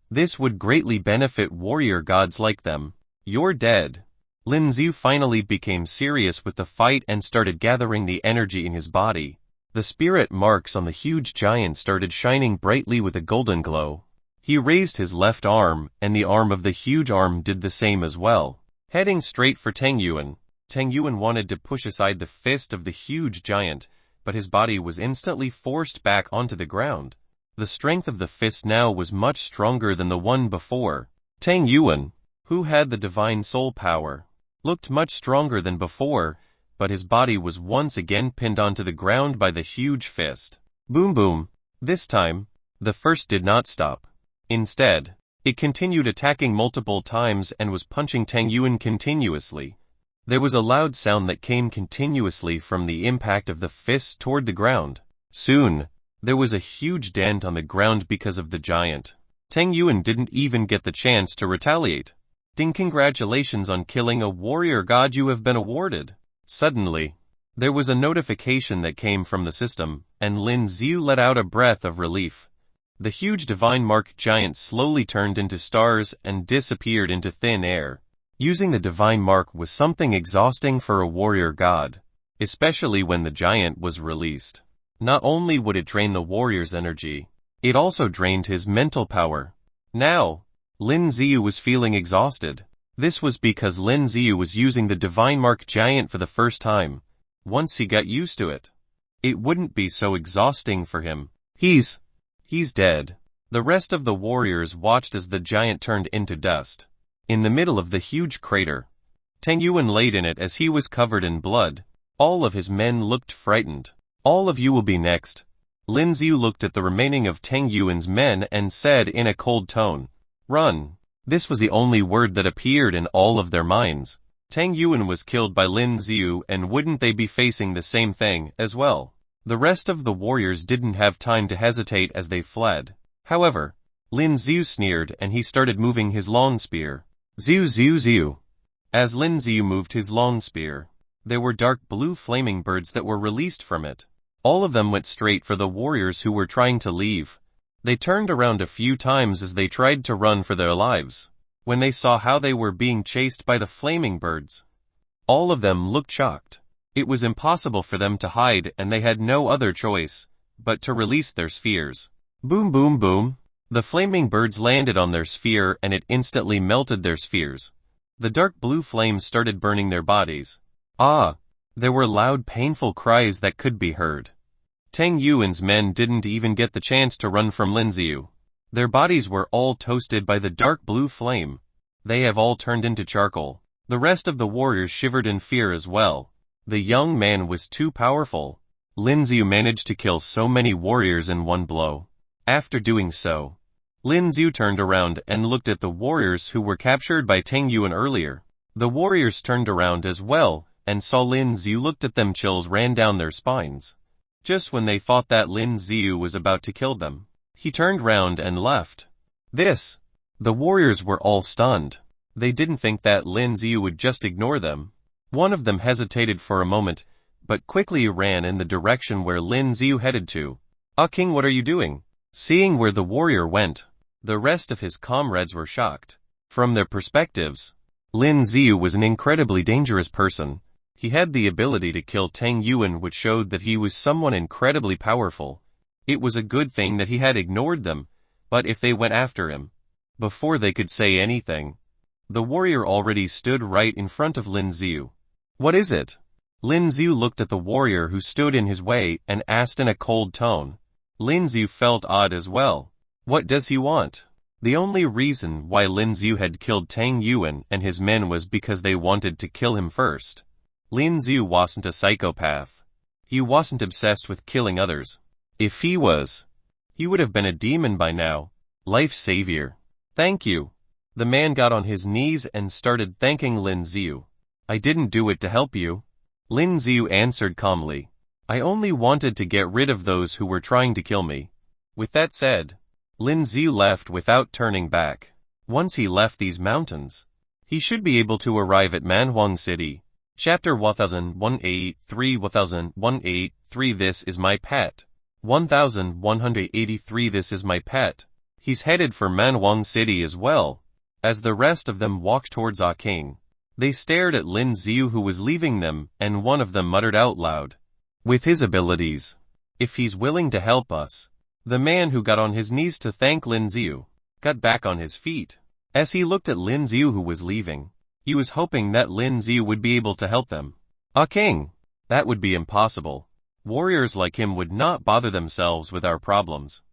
This would greatly benefit warrior gods like them. You're dead. Lin Xiu finally became serious with the fight and started gathering the energy in his body. The spirit marks on the huge giant started shining brightly with a golden glow. He raised his left arm, and the arm of the huge arm did the same as well. Heading straight for Tang Yuan wanted to push aside the fist of the huge giant, but his body was instantly forced back onto the ground. The strength of the fist now was much stronger than the one before. Tang Yuan, who had the divine soul power, looked much stronger than before, but his body was once again pinned onto the ground by the huge fist. Boom boom. This time, the first did not stop. Instead, it continued attacking multiple times and was punching Tang Yuan continuously. There was a loud sound that came continuously from the impact of the fists toward the ground. Soon, there was a huge dent on the ground because of the giant. Tang Yuan didn't even get the chance to retaliate. Ding, congratulations on killing a warrior god, you have been awarded. Suddenly, there was a notification that came from the system, and Lin Xiu let out a breath of relief. The huge divine mark giant slowly turned into stars and disappeared into thin air. Using the divine mark was something exhausting for a warrior god, especially when the giant was released. Not only would it drain the warrior's energy, it also drained his mental power. Now, Lin Xiu was feeling exhausted. This was because Lin Xiu was using the divine mark giant for the first time. Once he got used to it, it wouldn't be so exhausting for him. He's dead. The rest of the warriors watched as the giant turned into dust. In the middle of the huge crater, Tang Yuan laid in it as he was covered in blood. All of his men looked frightened. All of you will be next. Lin Xiu looked at the remaining of Tang Yuan's men and said in a cold tone, "Run." This was the only word that appeared in all of their minds. Tang Yuan was killed by Lin Xiu, and wouldn't they be facing the same thing as well? The rest of the warriors didn't have time to hesitate as they fled. However, Lin Xiu sneered and he started moving his long spear. Xiu xiu xiu. As Lin Xiu moved his long spear, there were dark blue flaming birds that were released from it. All of them went straight for the warriors who were trying to leave. They turned around a few times as they tried to run for their lives. When they saw how they were being chased by the flaming birds, all of them looked shocked. It was impossible for them to hide, and they had no other choice but to release their spheres. Boom boom boom. The flaming birds landed on their sphere and it instantly melted their spheres. The dark blue flames started burning their bodies. There were loud painful cries that could be heard. Tang Yuan's men didn't even get the chance to run from Lin Xiu. Their bodies were all toasted by the dark blue flame. They have all turned into charcoal. The rest of the warriors shivered in fear as well. The young man was too powerful. Lin Xiu managed to kill so many warriors in one blow. After doing so, Lin Xiu turned around and looked at the warriors who were captured by Tang Yuan earlier. The warriors turned around as well, and saw Lin Xiu looked at them. Chills ran down their spines. Just when they thought that Lin Xiu was about to kill them, he turned round and left. The warriors were all stunned. They didn't think that Lin Xiu would just ignore them. One of them hesitated for a moment, but quickly ran in the direction where Lin Xiu headed to. King, what are you doing?" Seeing where the warrior went, the rest of his comrades were shocked. From their perspectives, Lin Xiu was an incredibly dangerous person. He had the ability to kill Tang Yuan, which showed that he was someone incredibly powerful. It was a good thing that he had ignored them, but if they went after him, before they could say anything, the warrior already stood right in front of Lin Xiu. "What is it?" Lin Xiu looked at the warrior who stood in his way and asked in a cold tone. Lin Xiu felt odd as well. What does he want? The only reason why Lin Xiu had killed Tang Yuan and his men was because they wanted to kill him first. Lin Xiu wasn't a psychopath. He wasn't obsessed with killing others. If he was, he would have been a demon by now. Life's savior. Thank you. The man got on his knees and started thanking Lin Xiu. "I didn't do it to help you," Lin Xiu answered calmly. "I only wanted to get rid of those who were trying to kill me." With that said, Lin Xiu left without turning back. Once he left these mountains, he should be able to arrive at Manhuang City. Chapter 1183 This is my pet. 1183 This is my pet. He's headed for Manhuang City as well. As the rest of them walked towards King, they stared at Lin Xiu who was leaving them, and one of them muttered out loud, "With his abilities, if he's willing to help us." The man who got on his knees to thank Lin Xiu got back on his feet. As he looked at Lin Xiu who was leaving, he was hoping that Lin Xiu would be able to help them. King, that would be impossible. Warriors like him would not bother themselves with our problems.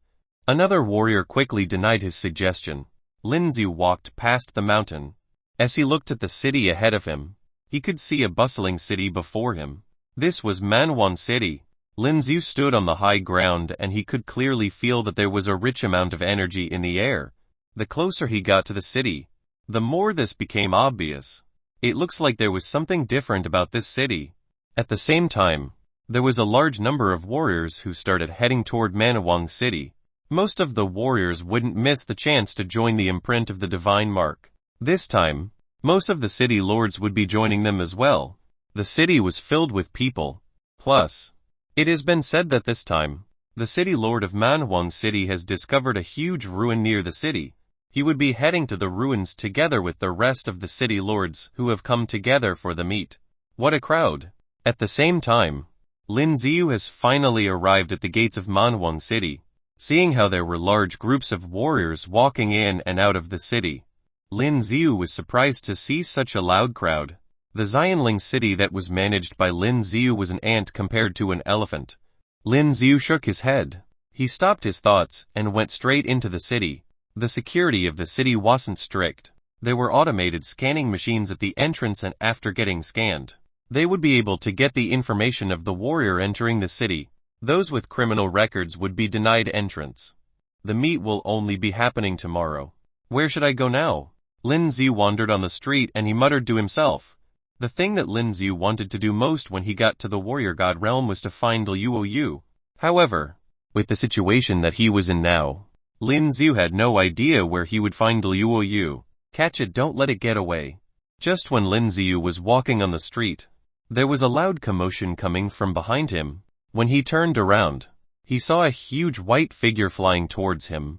Another warrior quickly denied his suggestion. Lin Xiu walked past the mountain. As he looked at the city ahead of him, he could see a bustling city before him. This was Manhuang City. Lin Xiu stood on the high ground and he could clearly feel that there was a rich amount of energy in the air. The closer he got to the city, the more this became obvious. It looks like there was something different about this city. At the same time, there was a large number of warriors who started heading toward Manhuang City. Most of the warriors wouldn't miss the chance to join the imprint of the divine mark. This time, most of the city lords would be joining them as well. The city was filled with people. Plus, it has been said that this time, the city lord of Manhuang City has discovered a huge ruin near the city. He would be heading to the ruins together with the rest of the city lords who have come together for the meet. What a crowd! At the same time, Lin Xiu has finally arrived at the gates of Manhuang City. Seeing how there were large groups of warriors walking in and out of the city, Lin Xiu was surprised to see such a loud crowd. The Xianling city that was managed by Lin Xiu was an ant compared to an elephant. Lin Xiu shook his head. He stopped his thoughts and went straight into the city. The security of the city wasn't strict. There were automated scanning machines at the entrance, and after getting scanned, they would be able to get the information of the warrior entering the city. Those with criminal records would be denied entrance. The meet will only be happening tomorrow. Where should I go now? Lin Xiu wandered on the street and he muttered to himself. The thing that Lin Xiu wanted to do most when he got to the warrior god realm was to find Liu Yu. However, with the situation that he was in now, Lin Xiu had no idea where he would find Liu Yu. Catch it, don't let it get away. Just when Lin Xiu was walking on the street, there was a loud commotion coming from behind him. When he turned around, he saw a huge white figure flying towards him.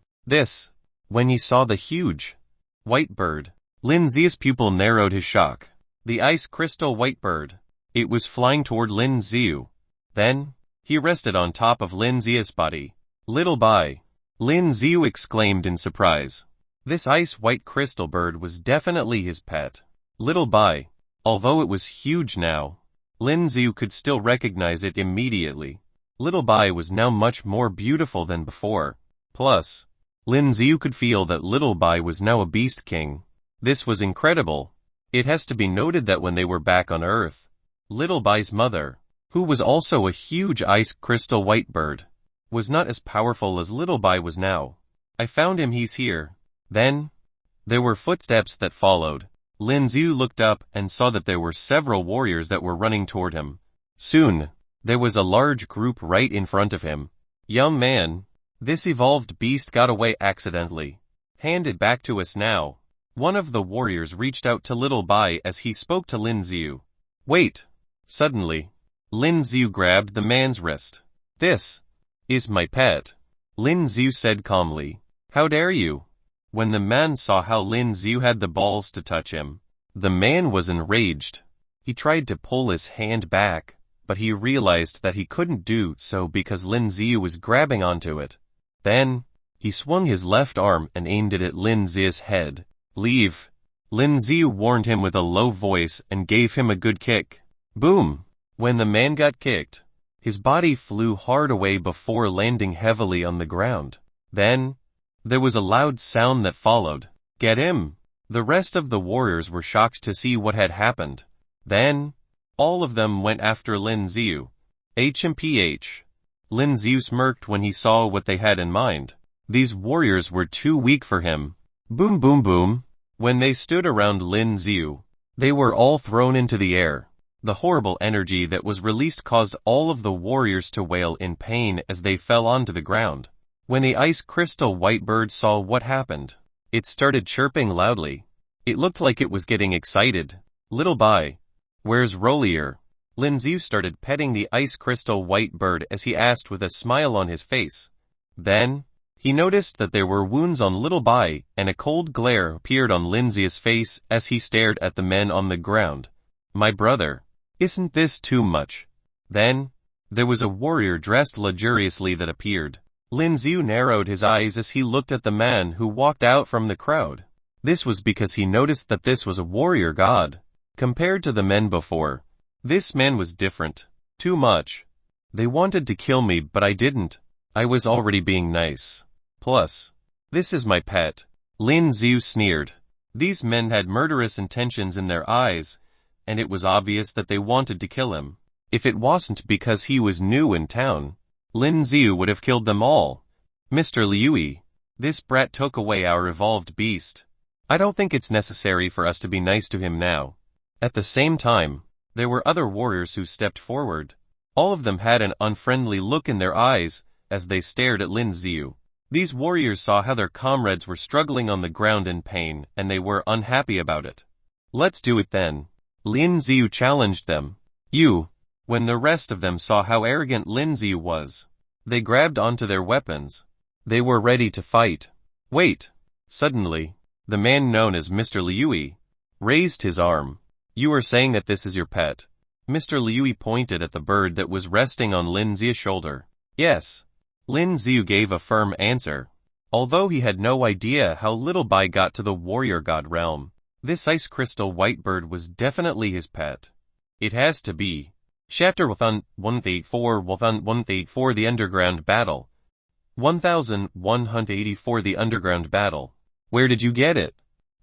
When he saw the huge white bird, Lin Xiu's pupil narrowed his shock. The ice crystal white bird. It was flying toward Lin Xiu. Then, he rested on top of Lin Xiu's body. Little Bai. Lin Xiu exclaimed in surprise. This ice white crystal bird was definitely his pet. Little Bai. Although it was huge now, Lin Xiu could still recognize it immediately. Little Bai was now much more beautiful than before. Plus, Lin Xiu could feel that Little Bai was now a beast king. This was incredible. It has to be noted that when they were back on Earth, Little Bai's mother, who was also a huge ice crystal white bird, was not as powerful as Little Bai was now. I found him, he's here. Then, there were footsteps that followed. Lin Xiu looked up and saw that there were several warriors that were running toward him. Soon, there was a large group right in front of him. Young man, this evolved beast got away accidentally. Hand it back to us now. One of the warriors reached out to Little Bai as he spoke to Lin Xiu. Wait! Suddenly, Lin Xiu grabbed the man's wrist. This is my pet, Lin Xiu said calmly. How dare you? When the man saw how Lin Xiu had the balls to touch him, the man was enraged. He tried to pull his hand back, but he realized that he couldn't do so because Lin Xiu was grabbing onto it. Then, he swung his left arm and aimed it at Lin Xiu's head. Leave. Lin Xiu warned him with a low voice and gave him a good kick. Boom! When the man got kicked, his body flew hard away before landing heavily on the ground. Then, there was a loud sound that followed. Get him! The rest of the warriors were shocked to see what had happened. Then, all of them went after Lin Xiu. HMPH. Lin Xiu smirked when he saw what they had in mind. These warriors were too weak for him. Boom boom boom. When they stood around Lin Xiu, they were all thrown into the air. The horrible energy that was released caused all of the warriors to wail in pain as they fell onto the ground. When the ice crystal white bird saw what happened, it started chirping loudly. It looked like it was getting excited. Little Bai, where's Rollier? Lin Xiu started petting the ice crystal white bird as he asked with a smile on his face. Then, he noticed that there were wounds on Little Bai, and a cold glare appeared on Lin Xiu's face as he stared at the men on the ground. My brother, isn't this too much? Then, there was a warrior dressed luxuriously that appeared. Lin Xiu narrowed his eyes as he looked at the man who walked out from the crowd. This was because he noticed that this was a warrior god. Compared to the men before, this man was different. Too much. They wanted to kill me but I didn't. I was already being nice. Plus, this is my pet. Lin Xiu sneered. These men had murderous intentions in their eyes, and it was obvious that they wanted to kill him. If it wasn't because he was new in town, Lin Xiu would have killed them all. Mr. Liu, this brat took away our evolved beast. I don't think it's necessary for us to be nice to him now. At the same time, there were other warriors who stepped forward. All of them had an unfriendly look in their eyes as they stared at Lin Xiu. These warriors saw how their comrades were struggling on the ground in pain, and they were unhappy about it. Let's do it then. Lin Xiu challenged them. You. When the rest of them saw how arrogant Lin Xiu was, they grabbed onto their weapons. They were ready to fight. Wait. Suddenly, the man known as Mr. Liu raised his arm. You are saying that this is your pet? Mr. Liu pointed at the bird that was resting on Lin Xiu's shoulder. Yes. Lin Xiu gave a firm answer. Although he had no idea how Little Bai got to the warrior god realm, this ice crystal white bird was definitely his pet. It has to be. Chapter 184 The Underground Battle. 1184 The Underground Battle. Where did you get it?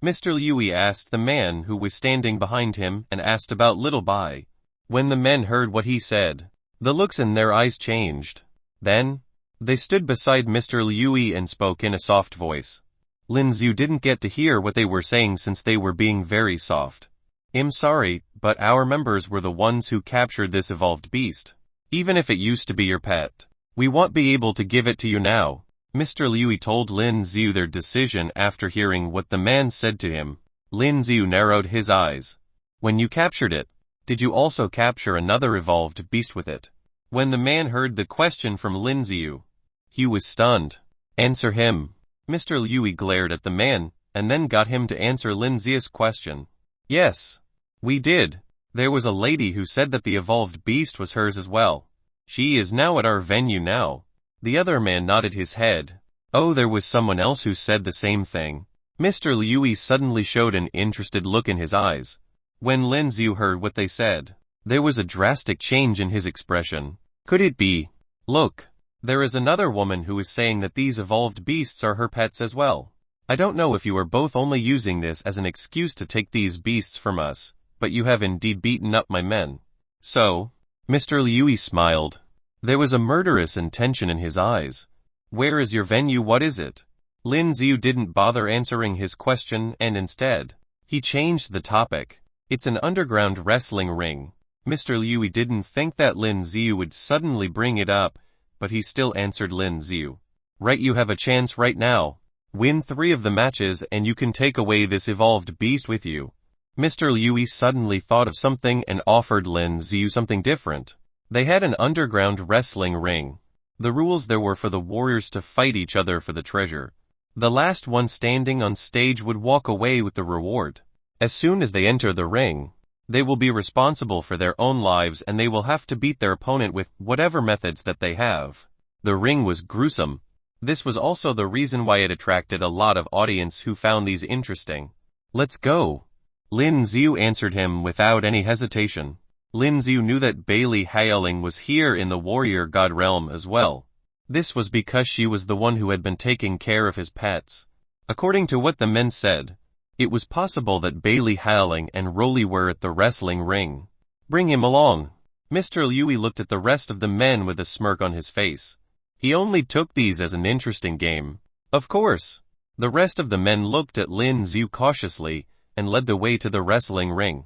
Mr. Liu asked the man who was standing behind him and asked about Little Bai. When the men heard what he said, the looks in their eyes changed. Then, they stood beside Mr. Liu and spoke in a soft voice. Lin Xiu didn't get to hear what they were saying since they were being very soft. I'm sorry, but our members were the ones who captured this evolved beast. Even if it used to be your pet, we won't be able to give it to you now. Mr. Liu told Lin Xiu their decision after hearing what the man said to him. Lin Xiu narrowed his eyes. When you captured it, did you also capture another evolved beast with it? When the man heard the question from Lin Xiu, he was stunned. Answer him. Mr. Liu glared at the man, and then got him to answer Lin Xiu's question. Yes. We did. There was a lady who said that the evolved beast was hers as well. She is now at our venue now. The other man nodded his head. Oh, there was someone else who said the same thing. Mr. Liu suddenly showed an interested look in his eyes. When Lin Xiu heard what they said, there was a drastic change in his expression. Could it be? Look, there is another woman who is saying that these evolved beasts are her pets as well. I don't know if you are both only using this as an excuse to take these beasts from us, but you have indeed beaten up my men. So, Mr. Liu smiled. There was a murderous intention in his eyes. Where is your venue? What is it? Lin Xiu didn't bother answering his question and instead, he changed the topic. It's an underground wrestling ring. Mr. Liu didn't think that Lin Xiu would suddenly bring it up, but he still answered Lin Xiu. Right, you have a chance right now. Win 3 of the matches and you can take away this evolved beast with you. Mr. Liu suddenly thought of something and offered Lin Xiu something different. They had an underground wrestling ring. The rules there were for the warriors to fight each other for the treasure. The last one standing on stage would walk away with the reward. As soon as they enter the ring, they will be responsible for their own lives and they will have to beat their opponent with whatever methods that they have. The ring was gruesome. This was also the reason why it attracted a lot of audience who found these interesting. Let's go. Lin Xiu answered him without any hesitation. Lin Xiu knew that Bailey Haoling was here in the warrior god realm as well. This was because she was the one who had been taking care of his pets. According to what the men said, it was possible that Bailey Haoling and Rolly were at the wrestling ring. Bring him along. Mr. Liu looked at the rest of the men with a smirk on his face. He only took these as an interesting game. Of course. The rest of the men looked at Lin Xiu cautiously and led the way to the wrestling ring.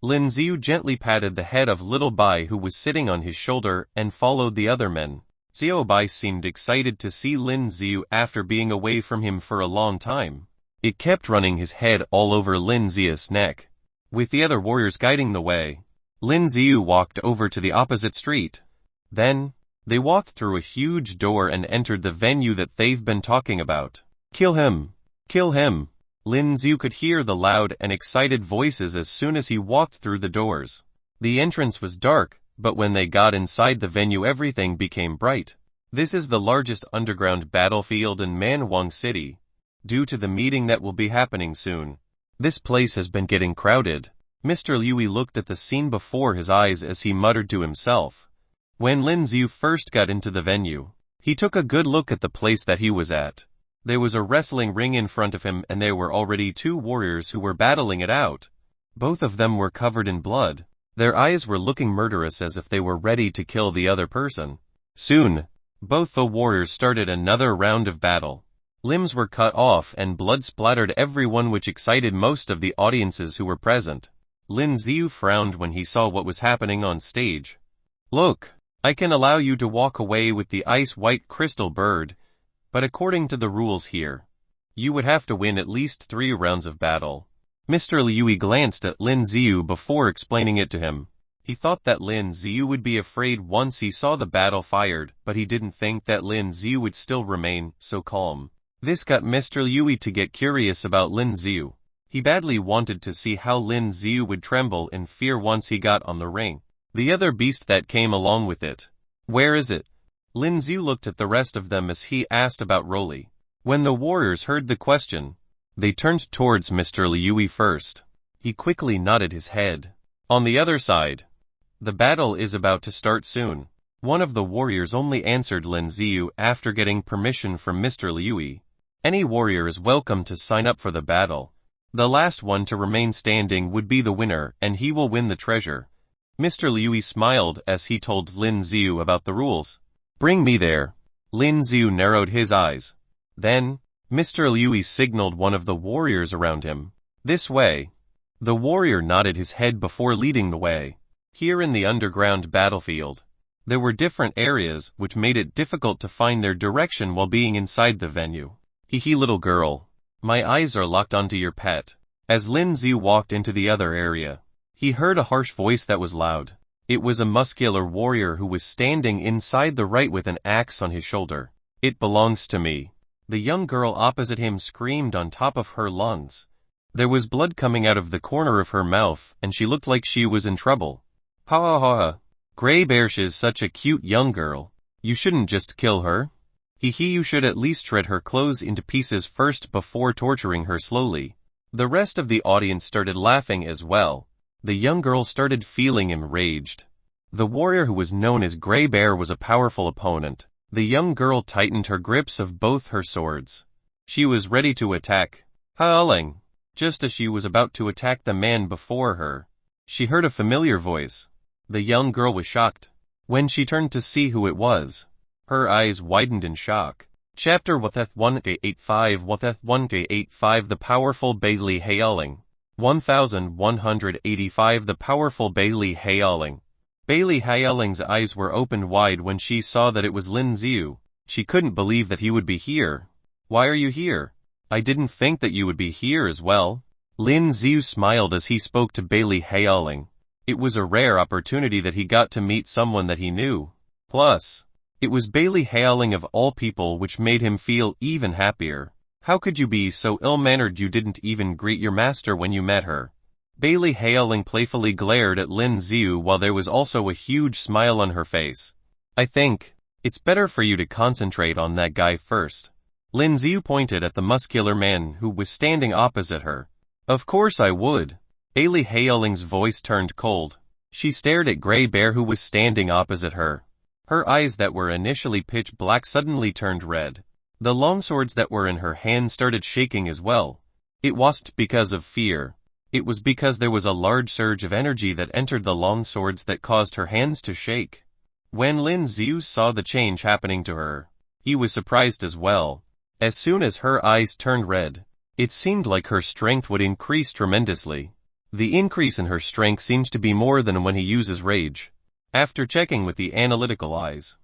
Lin Xiu gently patted the head of Little Bai who was sitting on his shoulder and followed the other men. Xiaobai seemed excited to see Lin Xiu after being away from him for a long time. It kept running his head all over Lin Xiu's neck. With the other warriors guiding the way, Lin Xiu walked over to the opposite street. Then, they walked through a huge door and entered the venue that they've been talking about. Kill him! Kill him! Lin Xiu could hear the loud and excited voices as soon as he walked through the doors. The entrance was dark, but when they got inside the venue everything became bright. This is the largest underground battlefield in Manwang City. Due to the meeting that will be happening soon, this place has been getting crowded. Mr. Liu looked at the scene before his eyes as he muttered to himself. When Lin Xiu first got into the venue, he took a good look at the place that he was at. There was a wrestling ring in front of him and there were already two warriors who were battling it out. Both of them were covered in blood. Their eyes were looking murderous as if they were ready to kill the other person. Soon, both the warriors started another round of battle. Limbs were cut off and blood splattered everyone, which excited most of the audiences who were present. Lin Xiu frowned when he saw what was happening on stage. Look, I can allow you to walk away with the ice-white crystal bird, but according to the rules here, you would have to win at least 3 rounds of battle. Mr. Liu glanced at Lin Xiu before explaining it to him. He thought that Lin Xiu would be afraid once he saw the battle fired, but he didn't think that Lin Xiu would still remain so calm. This got Mr. Liu to get curious about Lin Xiu. He badly wanted to see how Lin Xiu would tremble in fear once he got on the ring. The other beast that came along with it. Where is it? Lin Xiu looked at the rest of them as he asked about Roly. When the warriors heard the question, they turned towards Mr. Liu first. He quickly nodded his head. On the other side, the battle is about to start soon. One of the warriors only answered Lin Xiu after getting permission from Mr. Liu. Any warrior is welcome to sign up for the battle. The last one to remain standing would be the winner and he will win the treasure. Mr. Liu smiled as he told Lin Xiu about the rules. Bring me there. Lin Xiu narrowed his eyes. Then, Mr. Liu signaled one of the warriors around him. This way. The warrior nodded his head before leading the way. Here in the underground battlefield, there were different areas which made it difficult to find their direction while being inside the venue. Hee little girl. My eyes are locked onto your pet. As Lin Xiu walked into the other area, he heard a harsh voice that was loud. It was a muscular warrior who was standing inside the right with an axe on his shoulder. It belongs to me. The young girl opposite him screamed on top of her lungs. There was blood coming out of the corner of her mouth and she looked like she was in trouble. Ha ha ha. Grey Bear, she's such a cute young girl. You shouldn't just kill her. You should at least shred her clothes into pieces first before torturing her slowly. The rest of the audience started laughing as well. The young girl started feeling enraged. The warrior who was known as Grey Bear was a powerful opponent. The young girl tightened her grips of both her swords. She was ready to attack. Howling. Just as she was about to attack the man before her, she heard a familiar voice. The young girl was shocked. When she turned to see who it was, her eyes widened in shock. Chapter 185 185 The Powerful Bailey Howling. 1185 The Powerful Bailey Howling. Bailey Howling's eyes were opened wide when she saw that it was Lin Xiu. She couldn't believe that he would be here. Why are you here? I didn't think that you would be here as well. Lin Xiu smiled as he spoke to Bailey Howling. It was a rare opportunity that he got to meet someone that he knew. Plus, it was Bailey Howling of all people, which made him feel even happier. How could you be so ill-mannered you didn't even greet your master when you met her? Bailey Howling playfully glared at Lin Xiu while there was also a huge smile on her face. I think it's better for you to concentrate on that guy first. Lin Xiu pointed at the muscular man who was standing opposite her. Of course I would. Bailey Howling's voice turned cold. She stared at Grey Bear who was standing opposite her. Her eyes that were initially pitch black suddenly turned red. The longswords that were in her hand started shaking as well. It wasn't because of fear. It was because there was a large surge of energy that entered the longswords that caused her hands to shake. When Lin Xiu saw the change happening to her, he was surprised as well. As soon as her eyes turned red, it seemed like her strength would increase tremendously. The increase in her strength seemed to be more than when he uses rage. After checking with the analytical eyes,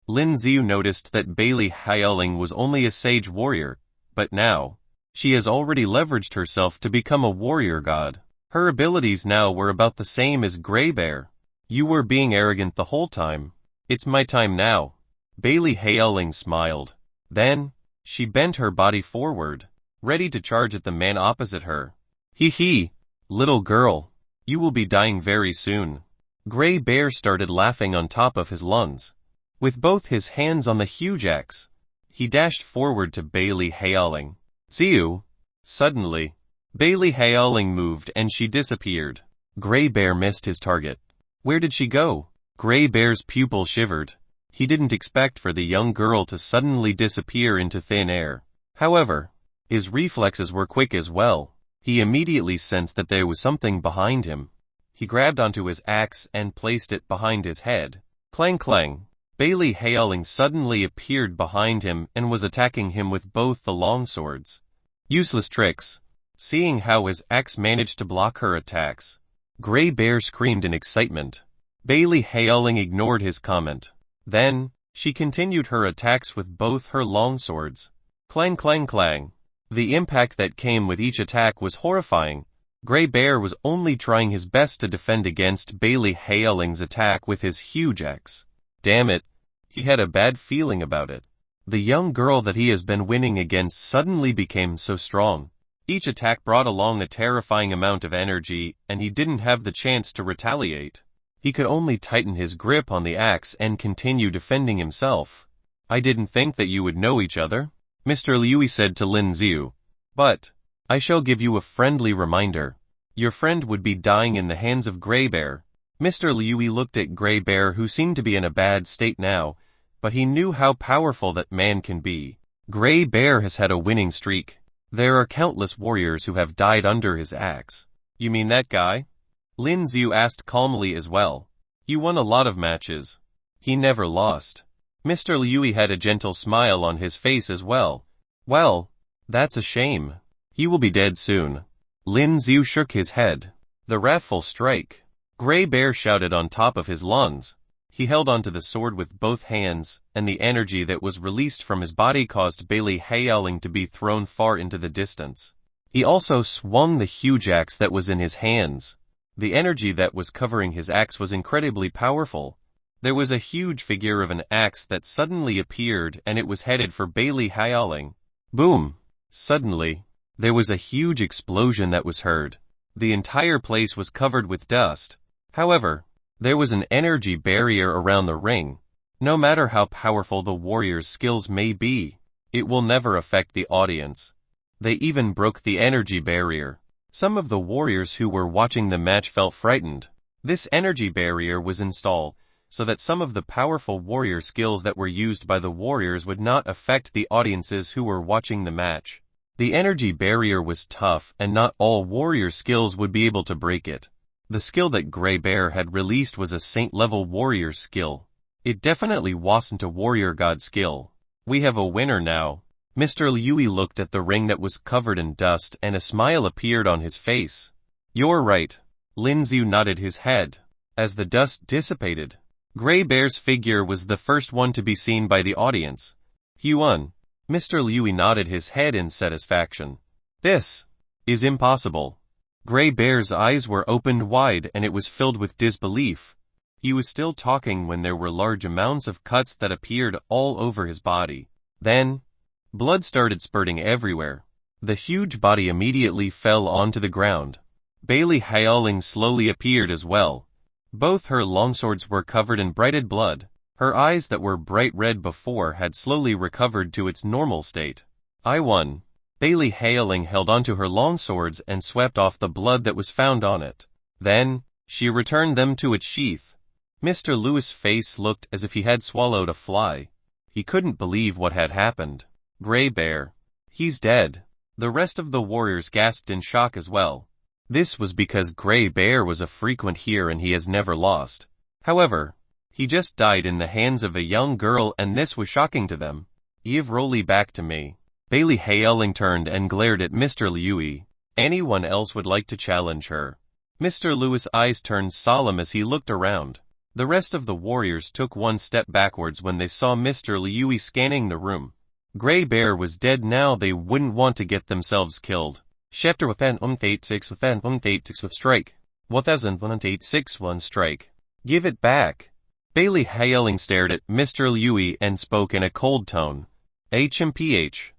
Lin Xiu noticed that Bailey Hailing was only a sage warrior, but now, she has already leveraged herself to become a warrior god. Her abilities now were about the same as Grey Bear. You were being arrogant the whole time. It's my time now. Bailey Hailing smiled. Then, she bent her body forward, ready to charge at the man opposite her. Hee hee, little girl. You will be dying very soon. Grey Bear started laughing on top of his lungs. With both his hands on the huge axe, he dashed forward to Bailey Hailing. Xiu! Suddenly, Bailey Hailing moved and she disappeared. Grey Bear missed his target. Where did she go? Grey Bear's pupil shivered. He didn't expect for the young girl to suddenly disappear into thin air. However, his reflexes were quick as well. He immediately sensed that there was something behind him. He grabbed onto his axe and placed it behind his head. Clang clang. Bailey Hailing suddenly appeared behind him and was attacking him with both the long swords. Useless tricks. Seeing how his axe managed to block her attacks, Grey Bear screamed in excitement. Bailey Hailing ignored his comment. Then, she continued her attacks with both her long swords. Clang clang clang. The impact that came with each attack was horrifying. Grey Bear was only trying his best to defend against Bailey Hailing's attack with his huge axe. Damn it. He had a bad feeling about it. The young girl that he has been winning against suddenly became so strong. Each attack brought along a terrifying amount of energy, and he didn't have the chance to retaliate. He could only tighten his grip on the axe and continue defending himself. I didn't think that you would know each other, Mr. Liu said to Lin Xiu. But, I shall give you a friendly reminder. Your friend would be dying in the hands of Grey Bear. Mr. Liu looked at Grey Bear, who seemed to be in a bad state now, but he knew how powerful that man can be. Grey Bear has had a winning streak. There are countless warriors who have died under his axe. You mean that guy? Lin Xiu asked calmly as well. You won a lot of matches. He never lost. Mr. Liu had a gentle smile on his face as well. Well, that's a shame. He will be dead soon. Lin Xiu shook his head. The wrathful strike. Grey Bear shouted on top of his lungs. He held onto the sword with both hands, and the energy that was released from his body caused Bailey Hailing to be thrown far into the distance. He also swung the huge axe that was in his hands. The energy that was covering his axe was incredibly powerful. There was a huge figure of an axe that suddenly appeared, and it was headed for Bailey Hailing. Boom! Suddenly, there was a huge explosion that was heard. The entire place was covered with dust. However, there was an energy barrier around the ring. No matter how powerful the warrior's skills may be, it will never affect the audience. They even broke the energy barrier. Some of the warriors who were watching the match felt frightened. This energy barrier was installed so that some of the powerful warrior skills that were used by the warriors would not affect the audiences who were watching the match. The energy barrier was tough, and not all warrior skills would be able to break it. The skill that Grey Bear had released was a saint-level warrior skill. It definitely wasn't a warrior god skill. We have a winner now. Mr. Liu looked at the ring that was covered in dust, and a smile appeared on his face. You're right. Lin Xiu nodded his head. As the dust dissipated, Grey Bear's figure was the first one to be seen by the audience. He won. Mr. Liu nodded his head in satisfaction. This is impossible. Grey Bear's eyes were opened wide and it was filled with disbelief. He was still talking when there were large amounts of cuts that appeared all over his body. Then, blood started spurting everywhere. The huge body immediately fell onto the ground. Bailey Hailing slowly appeared as well. Both her longswords were covered in brighted blood. Her eyes that were bright red before had slowly recovered to its normal state. I won. Bailey Hailing held onto her longswords and swept off the blood that was found on it. Then, she returned them to its sheath. Mr. Liu's face looked as if he had swallowed a fly. He couldn't believe what had happened. Grey Bear. He's dead. The rest of the warriors gasped in shock as well. This was because Grey Bear was a frequent here and he has never lost. However, he just died in the hands of a young girl and this was shocking to them. Give Rolly back to me. Bailey Hailing turned and glared at Mr. Liu. Anyone else would like to challenge her? Mr. Liu's eyes turned solemn as he looked around. The rest of the warriors took one step backwards when they saw Mr. Liu scanning the room. Grey Bear was dead now. They wouldn't want to get themselves killed. Chapter 86 strike. 1086 strike. Give it back. Bailey Hayaling stared at Mr. Liu and spoke in a cold tone. HMPH.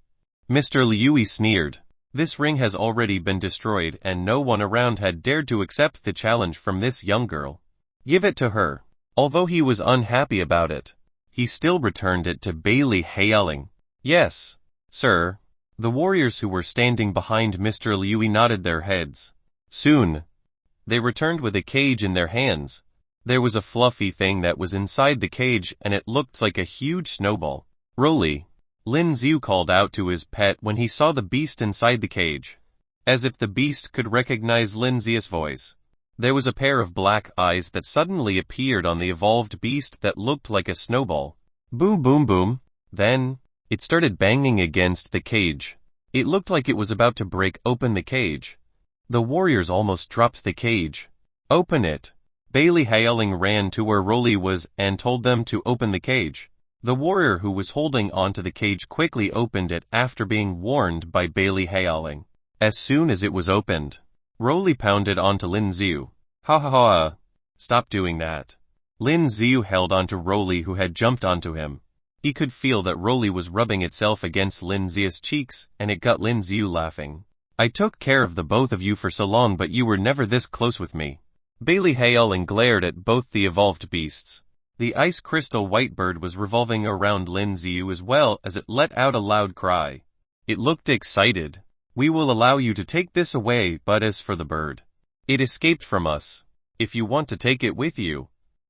Mr. Liu sneered. This ring has already been destroyed and no one around had dared to accept the challenge from this young girl. Give it to her. Although he was unhappy about it, he still returned it to Bailey Hayaling. Yes, sir. The warriors who were standing behind Mr. Liu nodded their heads. Soon, they returned with a cage in their hands. There was a fluffy thing that was inside the cage and it looked like a huge snowball. Roly. Lin Xiu called out to his pet when he saw the beast inside the cage. As if the beast could recognize Lin Xiu's voice. There was a pair of black eyes that suddenly appeared on the evolved beast that looked like a snowball. Boom boom boom. Then, it started banging against the cage. It looked like it was about to break open the cage. The warriors almost dropped the cage. Open it. Bailey Hayaling ran to where Roly was and told them to open the cage. The warrior who was holding onto the cage quickly opened it after being warned by Bailey Hayaling. As soon as it was opened, Roly pounded onto Lin Xiu. Ha ha ha. Stop doing that. Lin Xiu held onto Roly who had jumped onto him. He could feel that Roly was rubbing itself against Lin Xiu's cheeks and it got Lin Xiu laughing. I took care of the both of you for so long but you were never this close with me. Bailey Hayaling glared at both the evolved beasts. The ice crystal white bird was revolving around Lin Xiu as well as it let out a loud cry. It looked excited. We will allow you to take this away, but as for the bird, it escaped from us. If you want to take it with you,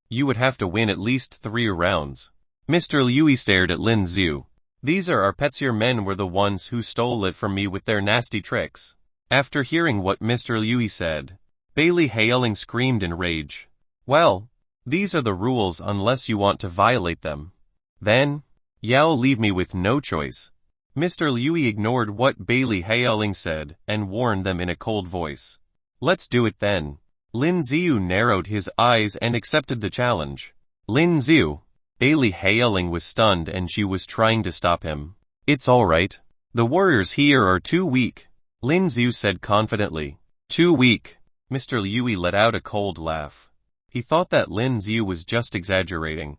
you would have to win at least 3 rounds. Mr. Liu stared at Lin Xiu. These are our pets. Your men were the ones who stole it from me with their nasty tricks. After hearing what Mr. Liu said, Bailey Hayaling screamed in rage. Well, these are the rules unless you want to violate them. Then, you'll leave me with no choice. Mr. Liu ignored what Bailey Hayaling said and warned them in a cold voice. Let's do it then. Lin Xiu narrowed his eyes and accepted the challenge. Lin Xiu. Bailey Hayaling was stunned and she was trying to stop him. It's alright. The warriors here are too weak. Lin Xiu said confidently. Too weak. Mr. Liu let out a cold laugh. He thought that Lin Xiu was just exaggerating.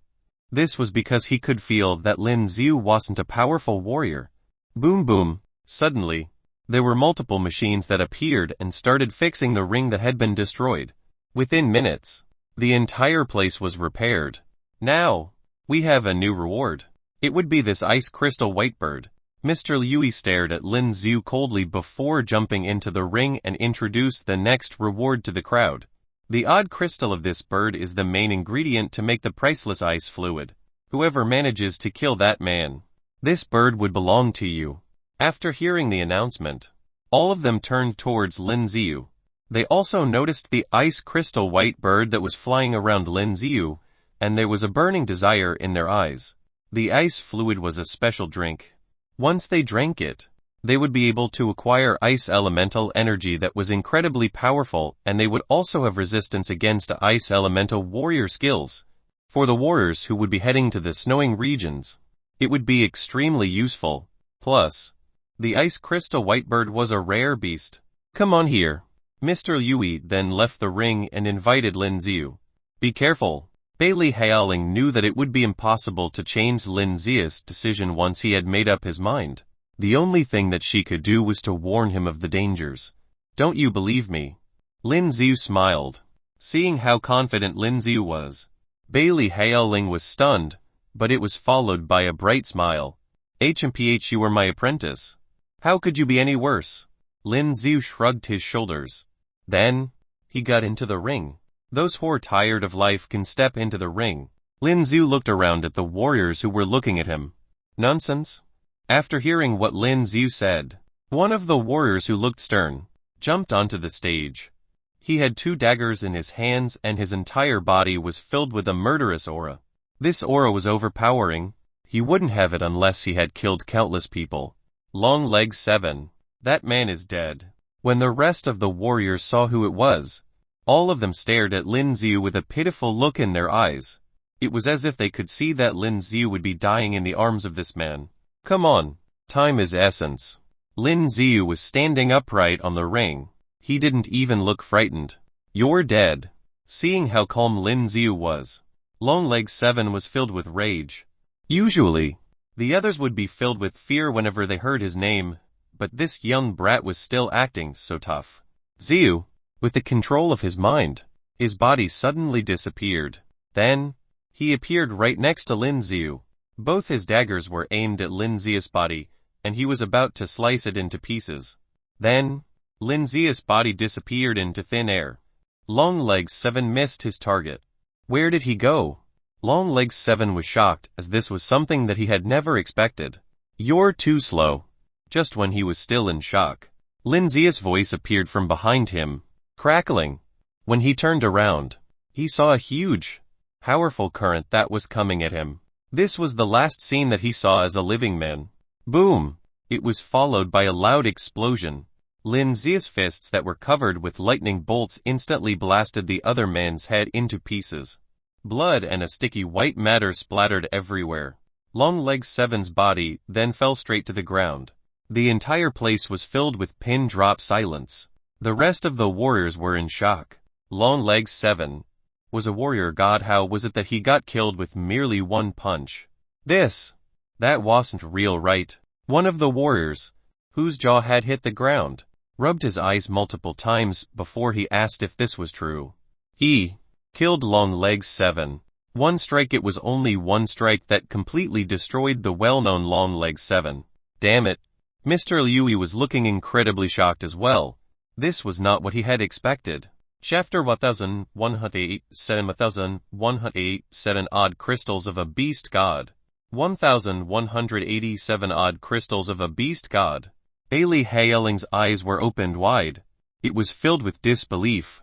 This was because he could feel that Lin Xiu wasn't a powerful warrior. Boom boom. Suddenly, there were multiple machines that appeared and started fixing the ring that had been destroyed. Within minutes, the entire place was repaired. Now, we have a new reward. It would be this ice crystal white bird. Mr. Liu stared at Lin Xiu coldly before jumping into the ring and introduced the next reward to the crowd. The odd crystal of this bird is the main ingredient to make the priceless ice fluid. Whoever manages to kill that man, this bird would belong to you. After hearing the announcement, all of them turned towards Lin Xiu. They also noticed the ice crystal white bird that was flying around Lin Xiu, and there was a burning desire in their eyes. The ice fluid was a special drink. Once they drank it, they would be able to acquire ice elemental energy that was incredibly powerful, and they would also have resistance against ice elemental warrior skills. For the warriors who would be heading to the snowing regions, it would be extremely useful. Plus, the ice crystal white bird was a rare beast. Come on here. Mr. Liu then left the ring and invited Lin Xiu. Be careful. Bailey Hayaling knew that it would be impossible to change Lin Xiu's decision once he had made up his mind. The only thing that she could do was to warn him of the dangers. Don't you believe me? Lin Xiu smiled. Seeing how confident Lin Xiu was, Bailey Hayaling was stunned, but it was followed by a bright smile. HMPH, you were my apprentice. How could you be any worse? Lin Xiu shrugged his shoulders. Then, he got into the ring. Those who are tired of life can step into the ring. Lin Xiu looked around at the warriors who were looking at him. Nonsense. After hearing what Lin Xiu said, one of the warriors who looked stern jumped onto the stage. He had 2 daggers in his hands and his entire body was filled with a murderous aura. This aura was overpowering. He wouldn't have it unless he had killed countless people. Long Legs 7. That man is dead. When the rest of the warriors saw who it was, All of them stared at Lin Xiu with a pitiful look in their eyes. It was as if they could see that Lin Xiu would be dying in the arms of this man. Come on, time is essence. Lin Xiu was standing upright on the ring. He didn't even look frightened. You're dead. Seeing how calm Lin Xiu was, Longlegs 7 was filled with rage. Usually, the others would be filled with fear whenever they heard his name, but this young brat was still acting so tough. Xiu, with the control of his mind, his body suddenly disappeared. Then, he appeared right next to Lin Xiu. Both his daggers were aimed at Lin Xiu's body, and he was about to slice it into pieces. Then, Lin Xiu's body disappeared into thin air. Longlegs 7 missed his target. Where did he go? Longlegs 7 was shocked, as this was something that he had never expected. You're too slow. Just when he was still in shock, Lin Xiu's voice appeared from behind him, crackling. When he turned around, he saw a huge, powerful current that was coming at him. This was the last scene that he saw as a living man. Boom! It was followed by a loud explosion. Lin Xiu's fists that were covered with lightning bolts instantly blasted the other man's head into pieces. Blood and a sticky white matter splattered everywhere. Longlegs 7's body then fell straight to the ground. The entire place was filled with pin-drop silence. The rest of the warriors were in shock. Longlegs 7 was a warrior god. How was it that he got killed with merely one punch? That wasn't real, right? One of the warriors, whose jaw had hit the ground, rubbed his eyes multiple times before he asked if this was true. He killed Longlegs 7. One strike. It was only one strike that completely destroyed the well-known Longlegs 7. Damn it. Mr. Liu was looking incredibly shocked as well. This was not what he had expected. Chapter 1187 Odd Crystals of a Beast God. 1187 Odd Crystals of a Beast God. Bailey Hailing's eyes were opened wide. It was filled with disbelief.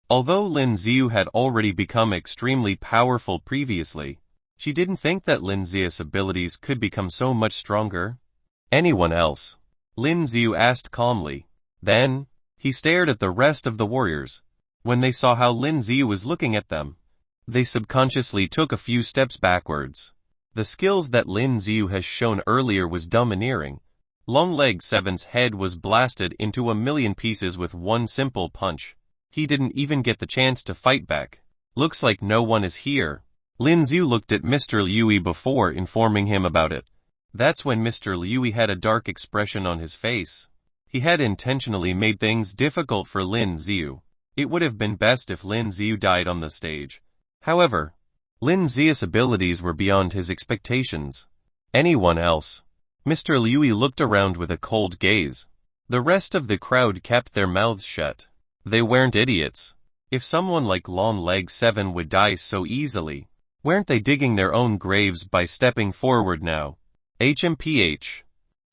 Although Lin Xiu had already become extremely powerful previously, she didn't think that Lin Xiu's abilities could become so much stronger. Anyone else? Lin Xiu asked calmly. Then, he stared at the rest of the warriors. When they saw how Lin Xiu was looking at them, they subconsciously took a few steps backwards. The skills that Lin Xiu has shown earlier was domineering. Longlegs 7's head was blasted into a million pieces with one simple punch. He didn't even get the chance to fight back. Looks like no one is here. Lin Xiu looked at Mr. Liu before informing him about it. That's when Mr. Liu had a dark expression on his face. He had intentionally made things difficult for Lin Xiu. It would have been best if Lin Xiu died on the stage. However, Lin Xiu's abilities were beyond his expectations. Anyone else? Mr. Liu looked around with a cold gaze. The rest of the crowd kept their mouths shut. They weren't idiots. If someone like Longlegs 7 would die so easily, weren't they digging their own graves by stepping forward now? HMPH.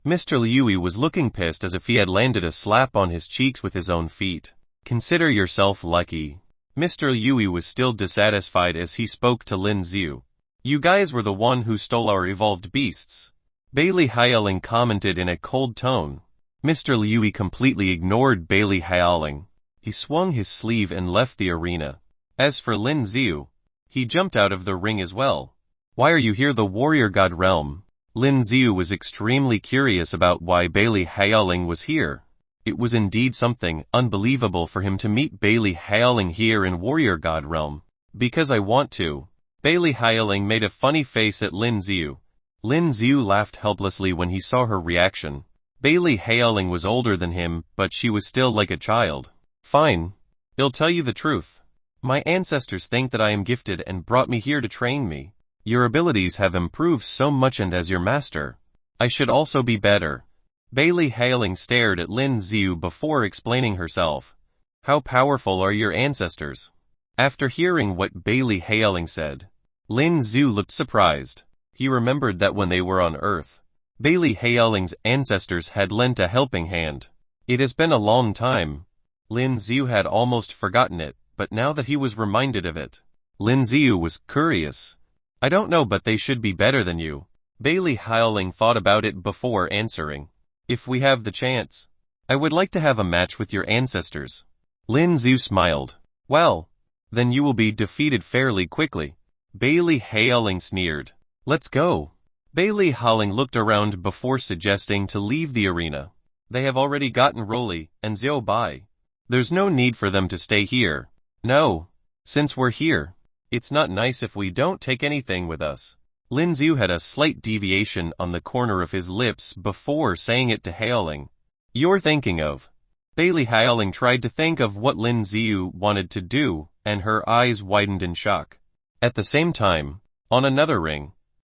Mr. Liu was looking pissed, as if he had landed a slap on his cheeks with his own feet. Consider yourself lucky. Mr. Liu was still dissatisfied as he spoke to Lin Xiu. You guys were the one who stole our evolved beasts. Bailey Hailing commented in a cold tone. Mr. Liu completely ignored Bailey Hailing. He swung his sleeve and left the arena. As for Lin Xiu, he jumped out of the ring as well. Why are you here, the warrior god realm? Lin Xiu was extremely curious about why Bailey Hailing was here. It was indeed something unbelievable for him to meet Bailey Hailing here in warrior god realm. Because I want to. Bailey Hailing made a funny face at Lin Xiu. Lin Xiu laughed helplessly when he saw her reaction. Bailey Hailing was older than him, but she was still like a child. Fine. I'll tell you the truth. My ancestors think that I am gifted and brought me here to train me. Your abilities have improved so much, and as your master, I should also be better. Bailey Hailing stared at Lin Xiu before explaining herself. How powerful are your ancestors? After hearing what Bailey Hailing said, Lin Xiu looked surprised. He remembered that when they were on Earth, Bailey Hailing's ancestors had lent a helping hand. It has been a long time. Lin Xiu had almost forgotten it, but now that he was reminded of it, Lin Xiu was curious. I don't know, but they should be better than you. Bailey Hailing thought about it before answering. If we have the chance, I would like to have a match with your ancestors. Lin Xiu smiled. Well, then you will be defeated fairly quickly. Bailey Haoling sneered. Let's go. Bailey Haoling looked around before suggesting to leave the arena. They have already gotten Rolly and Xiao Bai. There's no need for them to stay here. No. Since we're here, it's not nice if we don't take anything with us. Lin Xiu had a slight deviation on the corner of his lips before saying it to Haoling. You're thinking of. Bailey Haoling tried to think of what Lin Xiu wanted to do, and her eyes widened in shock. At the same time, on another ring,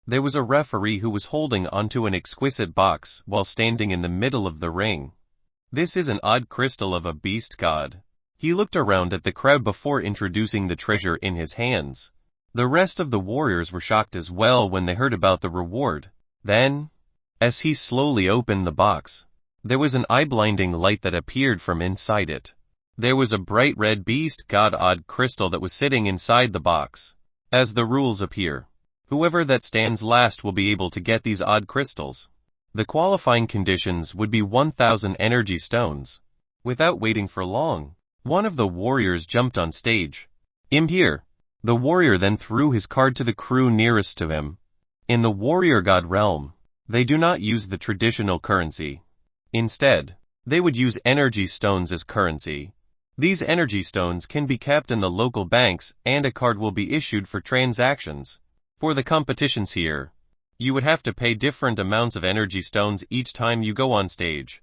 there was a referee who was holding onto an exquisite box while standing in the middle of the ring. This is an odd crystal of a beast god. He looked around at the crowd before introducing the treasure in his hands. The rest of the warriors were shocked as well when they heard about the reward. Then, as he slowly opened the box, there was an eye-blinding light that appeared from inside it. There was a bright red beast god odd crystal that was sitting inside the box. As the rules appear, whoever that stands last will be able to get these odd crystals. The qualifying conditions would be 1,000 energy stones. Without waiting for long, one of the warriors jumped on stage. I'm here. The warrior then threw his card to the crew nearest to him. In the warrior god realm, they do not use the traditional currency. Instead, they would use energy stones as currency. These energy stones can be kept in the local banks and a card will be issued for transactions. For the competitions here, you would have to pay different amounts of energy stones each time you go on stage.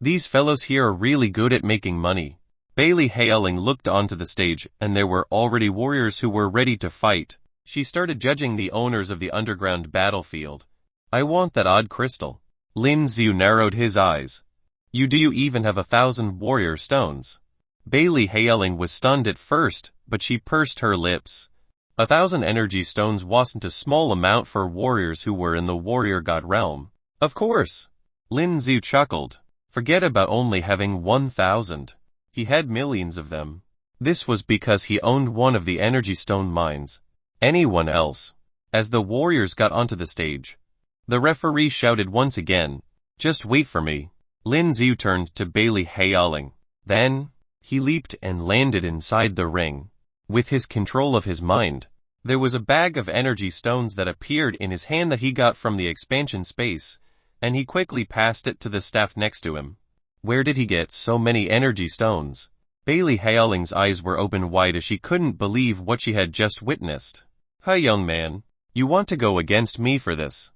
These fellows here are really good at making money. Bailey Haoling looked onto the stage and there were already warriors who were ready to fight. She started judging the owners of the underground battlefield. I want that odd crystal. Lin Xiu narrowed his eyes. Do you even have 1,000 warrior stones? Bailey Haoling was stunned at first, but she pursed her lips. 1,000 energy stones wasn't a small amount for warriors who were in the warrior god realm. Of course. Lin Xiu chuckled. Forget about only having 1,000. He had millions of them. This was because he owned one of the energy stone mines. Anyone else? As the warriors got onto the stage, the referee shouted once again, just wait for me. Lin Xiu turned to Bailey Haoling. Then, he leaped and landed inside the ring. With his control of his mind, there was a bag of energy stones that appeared in his hand that he got from the expansion space, and he quickly passed it to the staff next to him. Where did he get so many energy stones? Bailey Haoling's eyes were open wide as she couldn't believe what she had just witnessed. Hi young man, you want to go against me for this?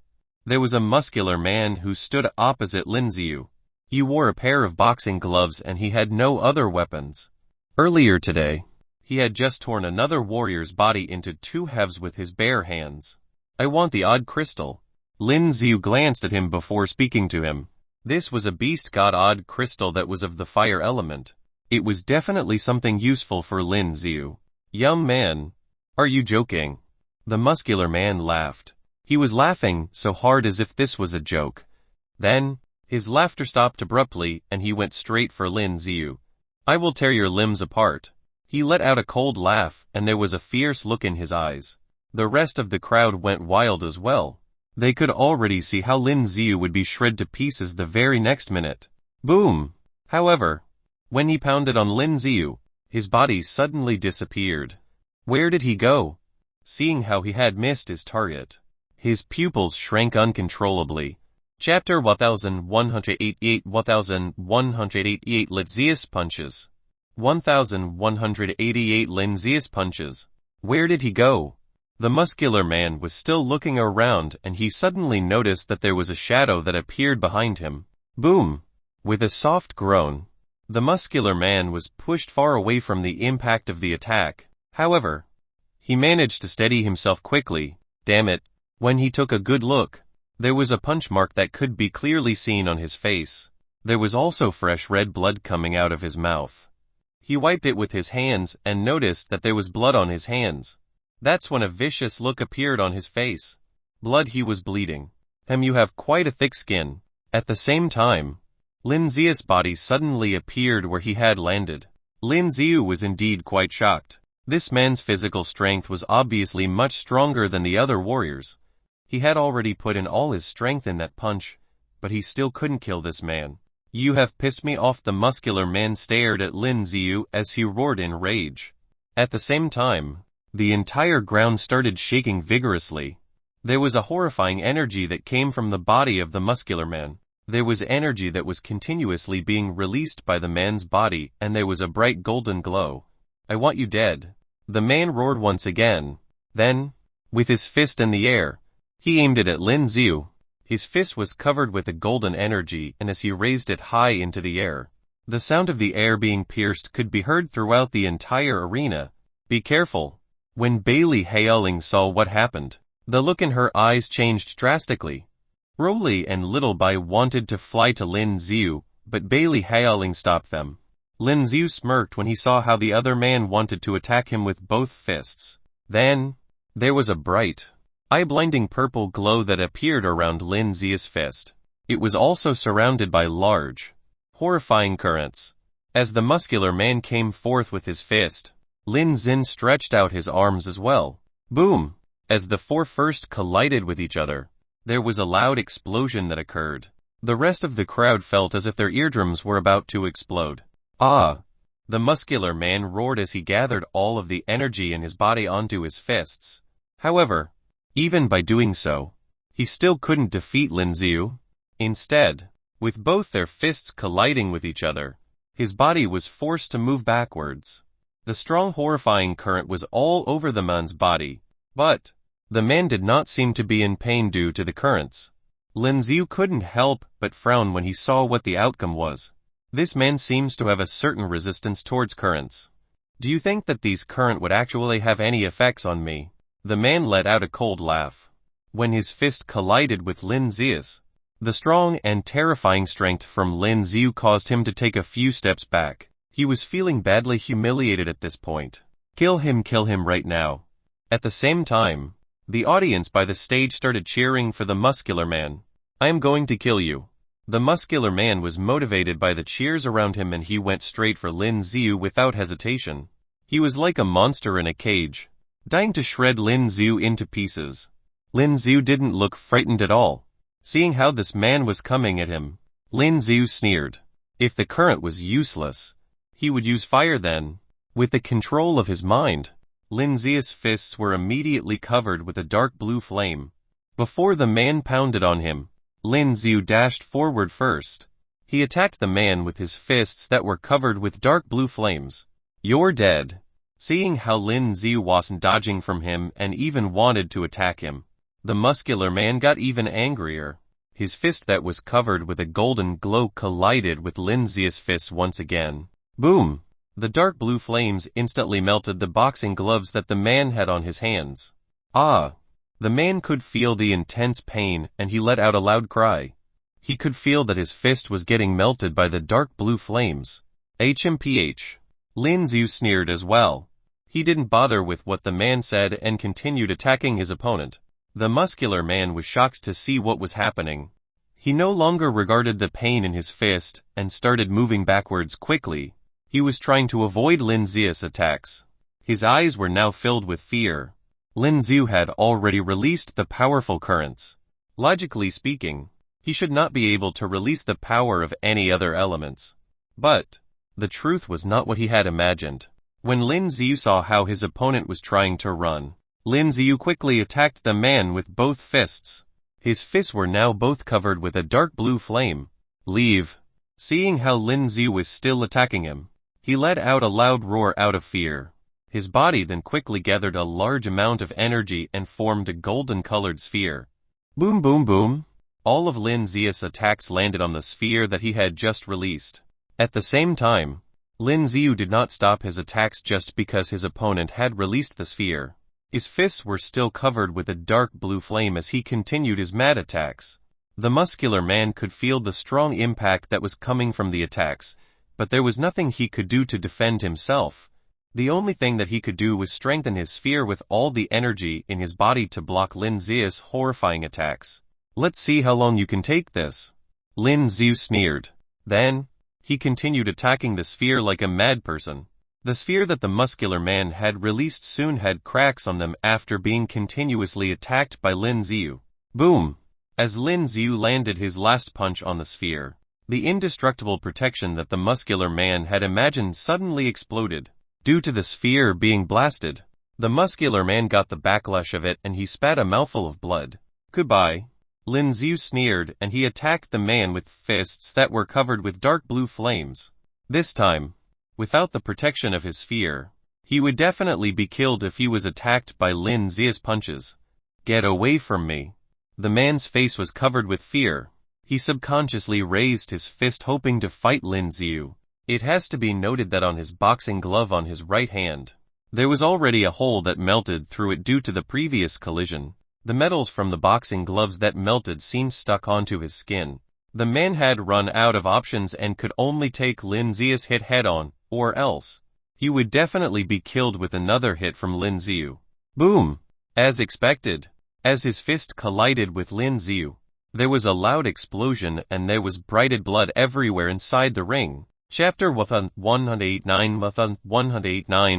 There was a muscular man who stood opposite Lin Xiu. He wore a pair of boxing gloves and he had no other weapons. Earlier today, he had just torn another warrior's body into 2 halves with his bare hands. I want the odd crystal. Lin Xiu glanced at him before speaking to him. This was a beast god odd crystal that was of the fire element. It was definitely something useful for Lin Xiu. Young man, are you joking? The muscular man laughed. He was laughing so hard as if this was a joke. Then, his laughter stopped abruptly and he went straight for Lin Xiu. I will tear your limbs apart. He let out a cold laugh and there was a fierce look in his eyes. The rest of the crowd went wild as well. They could already see how Lin Xiu would be shred to pieces the very next minute. Boom! However, when he pounded on Lin Xiu, his body suddenly disappeared. Where did he go? Seeing how he had missed his target, his pupils shrank uncontrollably. Chapter 1188 1188 Lin Xiu's punches. 1188 Lin Xiu's punches. Where did he go? The muscular man was still looking around and he suddenly noticed that there was a shadow that appeared behind him. Boom! With a soft groan, the muscular man was pushed far away from the impact of the attack. However, he managed to steady himself quickly. Damn it. When he took a good look, there was a punch mark that could be clearly seen on his face. There was also fresh red blood coming out of his mouth. He wiped it with his hands and noticed that there was blood on his hands. That's when a vicious look appeared on his face. Blood, he was bleeding. You have quite a thick skin. At the same time, Lin Xiu's body suddenly appeared where he had landed. Lin Xiu was indeed quite shocked. This man's physical strength was obviously much stronger than the other warriors. He had already put in all his strength in that punch, but he still couldn't kill this man. You have pissed me off. The muscular man stared at Lin Xiu as he roared in rage. At the same time, the entire ground started shaking vigorously. There was a horrifying energy that came from the body of the muscular man. There was energy that was continuously being released by the man's body, and there was a bright golden glow. "I want you dead." The man roared once again. Then, with his fist in the air, he aimed it at Lin Xiu. His fist was covered with a golden energy, and as he raised it high into the air, the sound of the air being pierced could be heard throughout the entire arena. "Be careful." When Bailey Haoling saw what happened, the look in her eyes changed drastically. Broly and Little Bai wanted to fly to Lin Xiu, but Bailey Haoling stopped them. Lin Xiu smirked when he saw how the other man wanted to attack him with both fists. Then, there was a bright, eye-blinding purple glow that appeared around Lin Xiu's fist. It was also surrounded by large, horrifying currents. As the muscular man came forth with his fist, Lin Xin stretched out his arms as well. Boom! As the four first collided with each other, there was a loud explosion that occurred. The rest of the crowd felt as if their eardrums were about to explode. "Ah!" The muscular man roared as he gathered all of the energy in his body onto his fists. However, even by doing so, he still couldn't defeat Lin Xiu. Instead, with both their fists colliding with each other, his body was forced to move backwards. The strong horrifying current was all over the man's body, but the man did not seem to be in pain due to the currents. Lin Xiu couldn't help but frown when he saw what the outcome was. This man seems to have a certain resistance towards currents. "Do you think that these current would actually have any effects on me?" The man let out a cold laugh. When his fist collided with Lin Xiu's, the strong and terrifying strength from Lin Xiu caused him to take a few steps back. He was feeling badly humiliated at this point. Kill him right now." At the same time, the audience by the stage started cheering for the muscular man. "I am going to kill you." The muscular man was motivated by the cheers around him, and he went straight for Lin Xiu without hesitation. He was like a monster in a cage, dying to shred Lin Xiu into pieces. Lin Xiu didn't look frightened at all. Seeing how this man was coming at him, Lin Xiu sneered. If the current was useless, he would use fire then. With the control of his mind, Lin Xiu's fists were immediately covered with a dark blue flame. Before the man pounded on him, Lin Xiu dashed forward first. He attacked the man with his fists that were covered with dark blue flames. "You're dead." Seeing how Lin Xiu wasn't dodging from him and even wanted to attack him, the muscular man got even angrier. His fist that was covered with a golden glow collided with Lin Xiu's fist once again. Boom! The dark blue flames instantly melted the boxing gloves that the man had on his hands. "Ah!" The man could feel the intense pain, and he let out a loud cry. He could feel that his fist was getting melted by the dark blue flames. HMPH. Lin Xiu sneered as well. He didn't bother with what the man said and continued attacking his opponent. The muscular man was shocked to see what was happening. He no longer regarded the pain in his fist and started moving backwards quickly. He was trying to avoid Lin Xiu's attacks. His eyes were now filled with fear. Lin Xiu had already released the powerful currents. Logically speaking, he should not be able to release the power of any other elements. But the truth was not what he had imagined. When Lin Xiu saw how his opponent was trying to run, Lin Xiu quickly attacked the man with both fists. His fists were now both covered with a dark blue flame. "Leave." Seeing how Lin Xiu was still attacking him, he let out a loud roar out of fear. His body then quickly gathered a large amount of energy and formed a golden-colored sphere. Boom boom boom! All of Lin Xiu's attacks landed on the sphere that he had just released. At the same time, Lin Xiu did not stop his attacks just because his opponent had released the sphere. His fists were still covered with a dark blue flame as he continued his mad attacks. The muscular man could feel the strong impact that was coming from the attacks, but there was nothing he could do to defend himself. The only thing that he could do was strengthen his sphere with all the energy in his body to block Lin Xiu's horrifying attacks. "Let's see how long you can take this." Lin Xiu sneered. Then, he continued attacking the sphere like a mad person. The sphere that the muscular man had released soon had cracks on them after being continuously attacked by Lin Xiu. Boom! As Lin Xiu landed his last punch on the sphere, the indestructible protection that the muscular man had imagined suddenly exploded. due to the sphere being blasted. The muscular man got the backlash of it and he spat a mouthful of blood. Goodbye. Lin Xiu sneered and he attacked the man with fists that were covered with dark blue flames. This time, without the protection of his sphere, he would definitely be killed if he was attacked by Lin Xiu's punches. Get away from me. The man's face was covered with fear. He subconsciously raised his fist hoping to fight Lin Xiu. It has to be noted that on his boxing glove on his right hand, there was already a hole that melted through it due to the previous collision. The metals from the boxing gloves that melted seemed stuck onto his skin. The man had run out of options and could only take Lin Xiu's hit head-on, or else he would definitely be killed with another hit from Lin Xiu. Boom! As expected, as his fist collided with Lin Xiu, there was a loud explosion and there was brighted blood everywhere inside the ring. Chapter 1189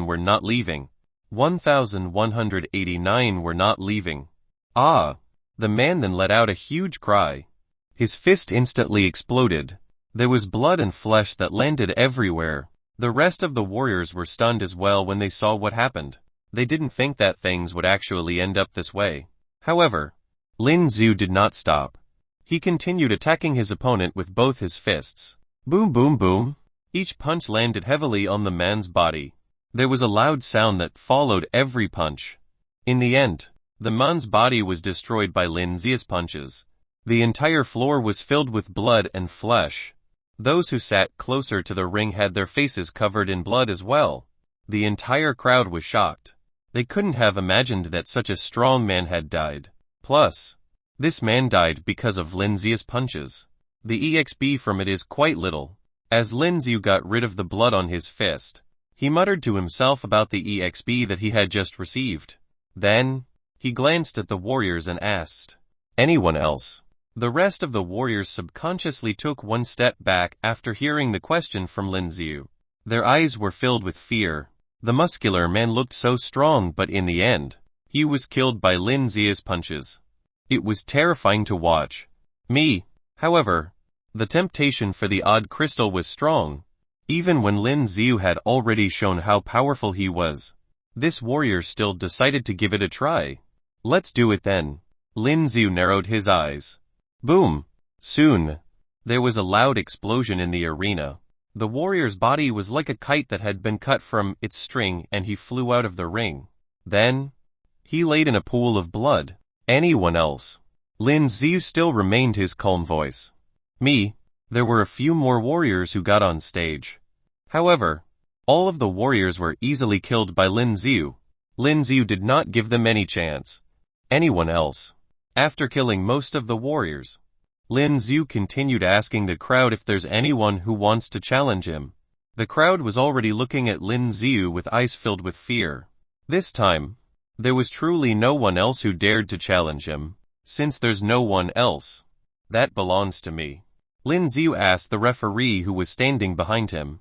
We're not leaving. 1189 We're not leaving. Ah! The man then let out a huge cry. His fist instantly exploded. There was blood and flesh that landed everywhere. The rest of the warriors were stunned as well when they saw what happened. They didn't think that things would actually end up this way. However, Lin Xiu did not stop. He continued attacking his opponent with both his fists. Boom boom boom. Each punch landed heavily on the man's body. There was a loud sound that followed every punch. In the end, the man's body was destroyed by Lin Xiu's punches. The entire floor was filled with blood and flesh. Those who sat closer to the ring had their faces covered in blood as well. The entire crowd was shocked. They couldn't have imagined that such a strong man had died. Plus, this man died because of Lin Xiu's punches. The EXP from it is quite little. As Lin Xiu got rid of the blood on his fist, he muttered to himself about the EXP that he had just received. Then, he glanced at the warriors and asked, "Anyone else?" The rest of the warriors subconsciously took one step back after hearing the question from Lin Xiu. Their eyes were filled with fear. The muscular man looked so strong, but in the end, he was killed by Lin Xiu's punches. It was terrifying to watch. Me, however, the temptation for the odd crystal was strong. Even when Lin Xiu had already shown how powerful he was, this warrior still decided to give it a try. Let's do it then. Lin Xiu narrowed his eyes. Boom! Soon, there was a loud explosion in the arena. The warrior's body was like a kite that had been cut from its string and he flew out of the ring. Then, he laid in a pool of blood. Anyone else? Lin Xiu still remained his calm voice. Me. There were a few more warriors who got on stage. However, all of the warriors were easily killed by Lin Xiu. Lin Xiu did not give them any chance. Anyone else? After killing most of the warriors, Lin Xiu continued asking the crowd if there's anyone who wants to challenge him. The crowd was already looking at Lin Xiu with eyes filled with fear. This time, there was truly no one else who dared to challenge him. Since there's no one else, that belongs to me. Lin Xiu asked the referee who was standing behind him.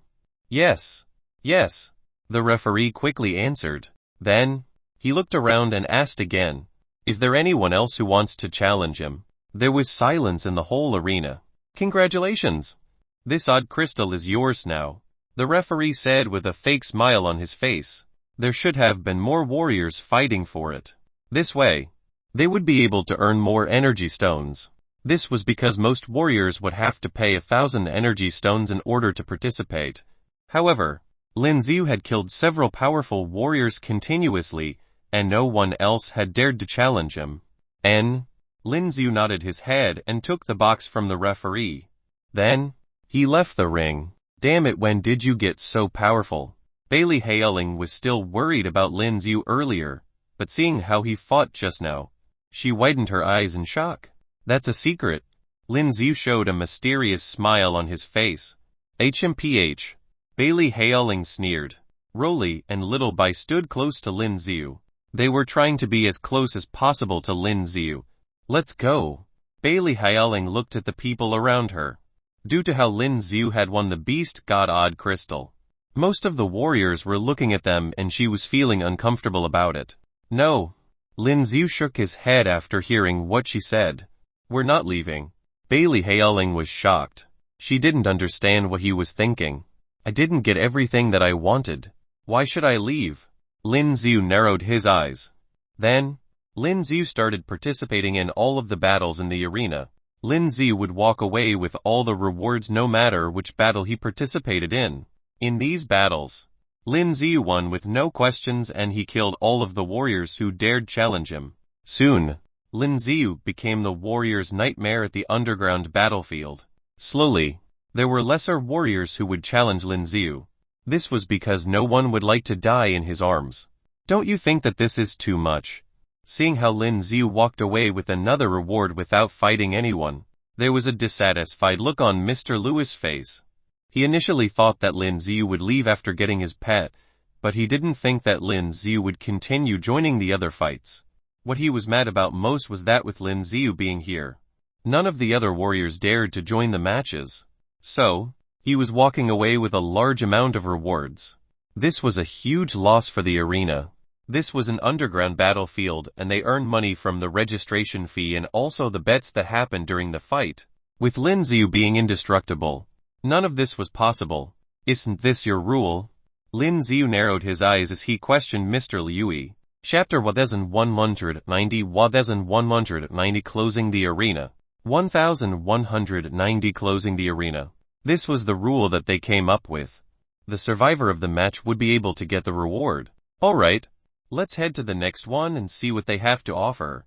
Yes, yes, the referee quickly answered. Then, he looked around and asked again, is there anyone else who wants to challenge him? There was silence in the whole arena. Congratulations! This odd crystal is yours now, the referee said with a fake smile on his face. There should have been more warriors fighting for it. This way, they would be able to earn more energy stones. This was because most warriors would have to pay 1,000 energy stones in order to participate. However, Lin Xiu had killed several powerful warriors continuously, and no one else had dared to challenge him. Lin Xiu nodded his head and took the box from the referee. Then, he left the ring. Damn it, when did you get so powerful? Bailey Haoling was still worried about Lin Xiu earlier, but seeing how he fought just now, she widened her eyes in shock. That's a secret. Lin Xiu showed a mysterious smile on his face. HMPH. Bailey Haoling sneered. Rolly and Little Bai stood close to Lin Xiu. They were trying to be as close as possible to Lin Xiu. Let's go. Bailey Haoling looked at the people around her. Due to how Lin Xiu had won the Beast God Odd Crystal, most of the warriors were looking at them and she was feeling uncomfortable about it. No. Lin Xiu shook his head after hearing what she said. We're not leaving. Bailey Haoling was shocked. She didn't understand what he was thinking. I didn't get everything that I wanted. Why should I leave? Lin Xiu narrowed his eyes. Then, Lin Xiu started participating in all of the battles in the arena. Lin Xiu would walk away with all the rewards no matter which battle he participated in. In these battles, Lin Xiu won with no questions and he killed all of the warriors who dared challenge him. Soon, Lin Xiu became the warrior's nightmare at the underground battlefield. Slowly, there were lesser warriors who would challenge Lin Xiu. This was because no one would like to die in his arms. Don't you think that this is too much? Seeing how Lin Xiu walked away with another reward without fighting anyone, there was a dissatisfied look on Mr. Lewis' face. He initially thought that Lin Xiu would leave after getting his pet, but he didn't think that Lin Xiu would continue joining the other fights. What he was mad about most was that with Lin Xiu being here, none of the other warriors dared to join the matches. So, he was walking away with a large amount of rewards. This was a huge loss for the arena. This was an underground battlefield and they earned money from the registration fee and also the bets that happened during the fight. With Lin Xiu being indestructible, none of this was possible. Isn't this your rule? Lin Xiu narrowed his eyes as he questioned Mr. Liu. Chapter 1190 Closing the Arena. 1190 Closing the Arena. This was the rule that they came up with. The survivor of the match would be able to get the reward. Alright, let's head to the next one and see what they have to offer.